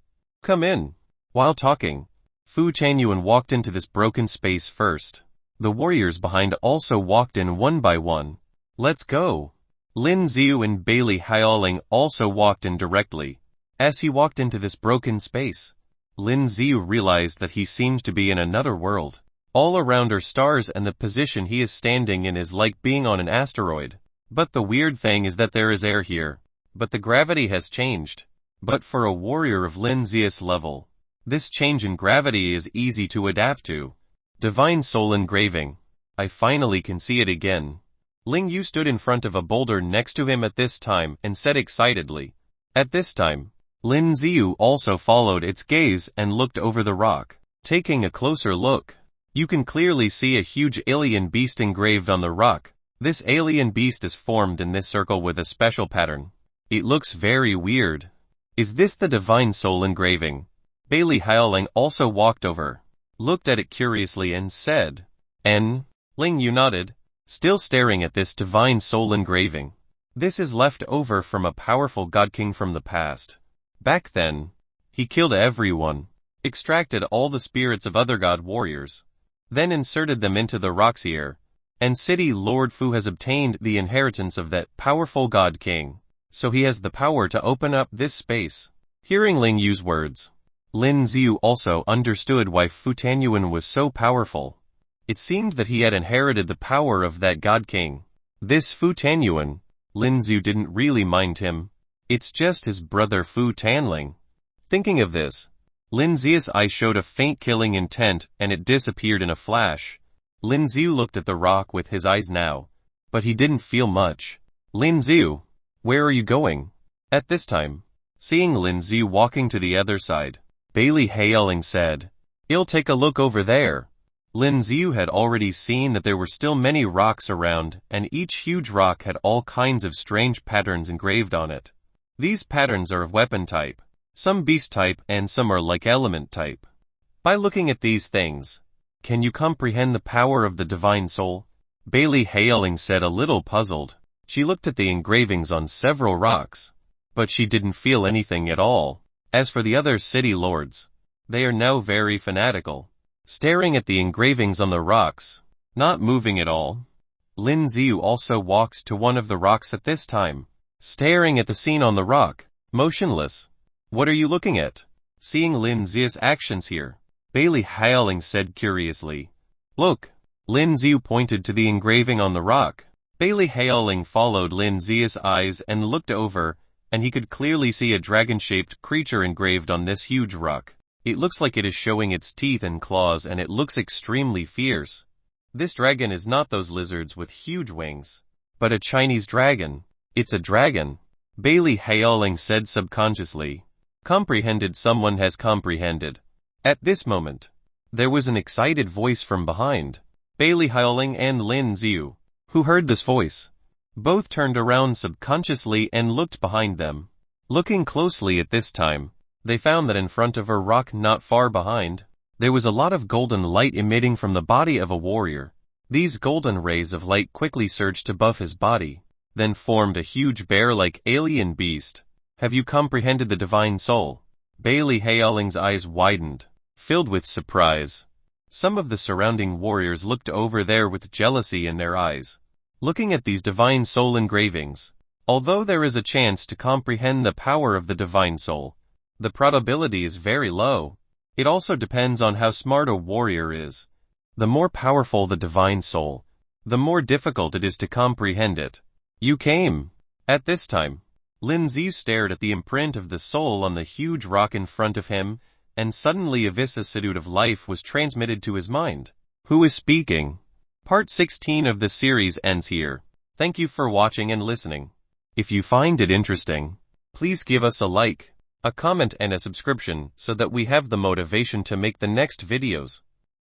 Come in. While talking, Fu Tianyuan walked into this broken space first. The warriors behind also walked in one by one. Let's go. Lin Xiu and Bailey Haoling also walked in directly. As he walked into this broken space, Lin Xiu realized that he seemed to be in another world. All around are stars and the position he is standing in is like being on an asteroid. But the weird thing is that there is air here. But the gravity has changed. But for a warrior of Lin Xiu's level, this change in gravity is easy to adapt to. Divine Soul Engraving. I finally can see it again. Ling Yu stood in front of a boulder next to him at this time and said excitedly. At this time, Lin Xiu also followed its gaze and looked over the rock. Taking a closer look, you can clearly see a huge alien beast engraved on the rock. This alien beast is formed in this circle with a special pattern. It looks very weird. Is this the Divine Soul Engraving? Bailey Haoling also walked over, looked at it curiously and said, N. Ling Yu nodded, still staring at this Divine Soul Engraving. This is left over from a powerful god king from the past. Back then, he killed everyone, extracted all the spirits of other god warriors, then inserted them into the rocks here, and city Lord Fu has obtained the inheritance of that powerful god king, so he has the power to open up this space. Hearing Ling Yu's words, Lin Xiu also understood why Fu Tianyuan was so powerful. It seemed that he had inherited the power of that god king. This Fu Tianyuan, Lin Xiu didn't really mind him. It's just his brother Fu Tianling. Thinking of this, Lin Xiu's eye showed a faint killing intent and it disappeared in a flash. Lin Xiu looked at the rock with his eyes now, but he didn't feel much. Lin Xiu, where are you going? At this time, seeing Lin Xiu walking to the other side, Bailey Haoling said, I'll take a look over there. Lin Xiu had already seen that there were still many rocks around and each huge rock had all kinds of strange patterns engraved on it. These patterns are of weapon type, some beast type and some are like element type. By looking at these things, can you comprehend the power of the divine soul? Bailey Haoling said, a little puzzled. She looked at the engravings on several rocks, but she didn't feel anything at all. As for the other city lords, they are now very fanatical, staring at the engravings on the rocks, not moving at all. Lin Xiu also walked to one of the rocks at this time, staring at the scene on the rock, motionless. What are you looking at? Seeing Lin Xiu's actions here, Bailey Haoling said curiously. Look. Lin Xiu pointed to the engraving on the rock. Bailey Haoling followed Lin Xiu's eyes and looked over, and he could clearly see a dragon-shaped creature engraved on this huge rock. It looks like it is showing its teeth and claws and it looks extremely fierce. This dragon is not those lizards with huge wings, but a Chinese dragon. It's a dragon. Bailey Haoling said subconsciously. Comprehended. Someone has comprehended. At this moment, there was an excited voice from behind. Bailey Haoling and Lin Xiu, who heard this voice, both turned around subconsciously and looked behind them. Looking closely at this time, they found that in front of a rock not far behind, there was a lot of golden light emitting from the body of a warrior. These golden rays of light quickly surged above his body, then formed a huge bear-like alien beast. Have you comprehended the divine soul? Bailey Haoling's eyes widened, filled with surprise. Some of the surrounding warriors looked over there with jealousy in their eyes, looking at these divine soul engravings. Although there is a chance to comprehend the power of the divine soul, the probability is very low. It also depends on how smart a warrior is. The more powerful the divine soul, the more difficult it is to comprehend it. You came. At this time, Lin Ziyu stared at the imprint of the soul on the huge rock in front of him, and suddenly a vicissitude of life was transmitted to his mind. Who is speaking? Part 16 of the series ends here. Thank you for watching and listening. If you find it interesting, please give us a like, a comment and a subscription so that we have the motivation to make the next videos.